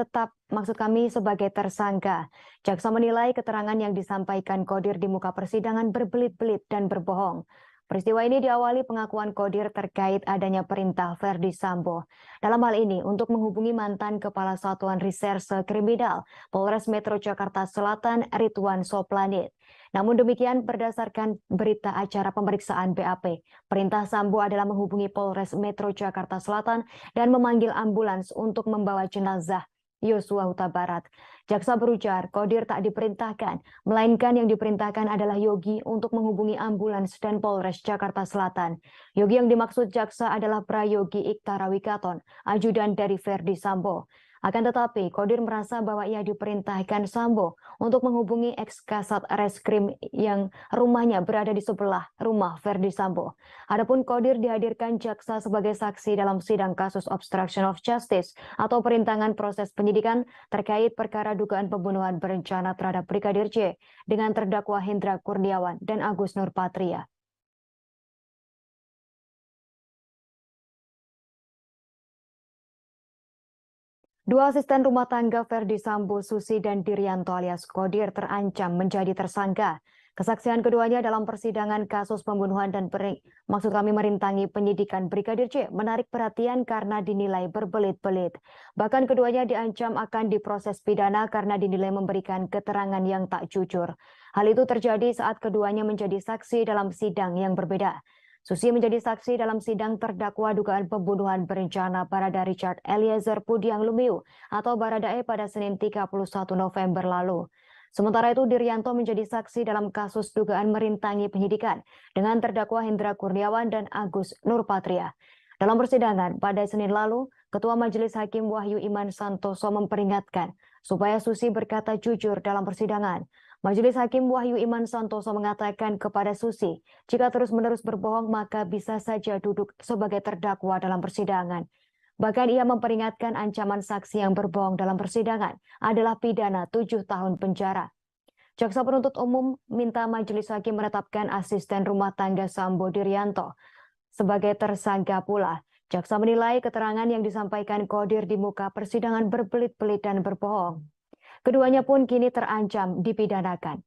sebagai tersangka. Jaksa menilai keterangan yang disampaikan Kodir di muka persidangan berbelit-belit dan berbohong. Peristiwa ini diawali pengakuan Kodir terkait adanya perintah Ferdi Sambo. Dalam hal ini untuk menghubungi mantan Kepala Satuan Reserse Kriminal Polres Metro Jakarta Selatan Ridwan Soplanit. Namun demikian berdasarkan berita acara pemeriksaan BAP, perintah Sambo adalah menghubungi Polres Metro Jakarta Selatan dan memanggil ambulans untuk membawa jenazah Yosua Huta Barat. Jaksa berujar Kodir tak diperintahkan, melainkan yang diperintahkan adalah Yogi untuk menghubungi ambulans dan Polres Jakarta Selatan. Yogi yang dimaksud jaksa adalah Prayogi Iktara Wikaton, ajudan dari Ferdi Sambo. Akan tetapi, Kodir merasa bahwa ia diperintahkan Sambo untuk menghubungi ex-kasat reskrim yang rumahnya berada di sebelah rumah Ferdi Sambo. Adapun Kodir dihadirkan jaksa sebagai saksi dalam sidang kasus obstruction of justice atau perintangan proses penyidikan terkait perkara dugaan pembunuhan berencana terhadap Brigadir J dengan terdakwa Hendra Kurniawan dan Agus Nurpatria. Dua asisten rumah tangga Ferdi Sambo, Susi dan Dirianto alias Kodir terancam menjadi tersangka. Kesaksian keduanya dalam persidangan kasus pembunuhan dan merintangi penyidikan Brigadir J menarik perhatian karena dinilai berbelit-belit. Bahkan keduanya diancam akan diproses pidana karena dinilai memberikan keterangan yang tak jujur. Hal itu terjadi saat keduanya menjadi saksi dalam sidang yang berbeda. Susi menjadi saksi dalam sidang terdakwa dugaan pembunuhan berencana Barada Richard Eliezer Pudiang Lumiu atau Baradae pada Senin 31 November lalu. Sementara itu Diryanto menjadi saksi dalam kasus dugaan merintangi penyidikan dengan terdakwa Hendra Kurniawan dan Agus Nurpatria. Dalam persidangan pada Senin lalu, Ketua Majelis Hakim Wahyu Iman Santoso memperingatkan supaya Susi berkata jujur dalam persidangan. Majelis Hakim Wahyu Iman Santoso mengatakan kepada Susi, jika terus-menerus berbohong maka bisa saja duduk sebagai terdakwa dalam persidangan. Bahkan ia memperingatkan ancaman saksi yang berbohong dalam persidangan adalah pidana 7 tahun penjara. Jaksa penuntut umum minta majelis hakim menetapkan asisten rumah tangga Sambo Diryanto sebagai tersangka pula. Jaksa menilai keterangan yang disampaikan Qodir di muka persidangan berbelit-belit dan berbohong. Keduanya pun kini terancam dipidanakan.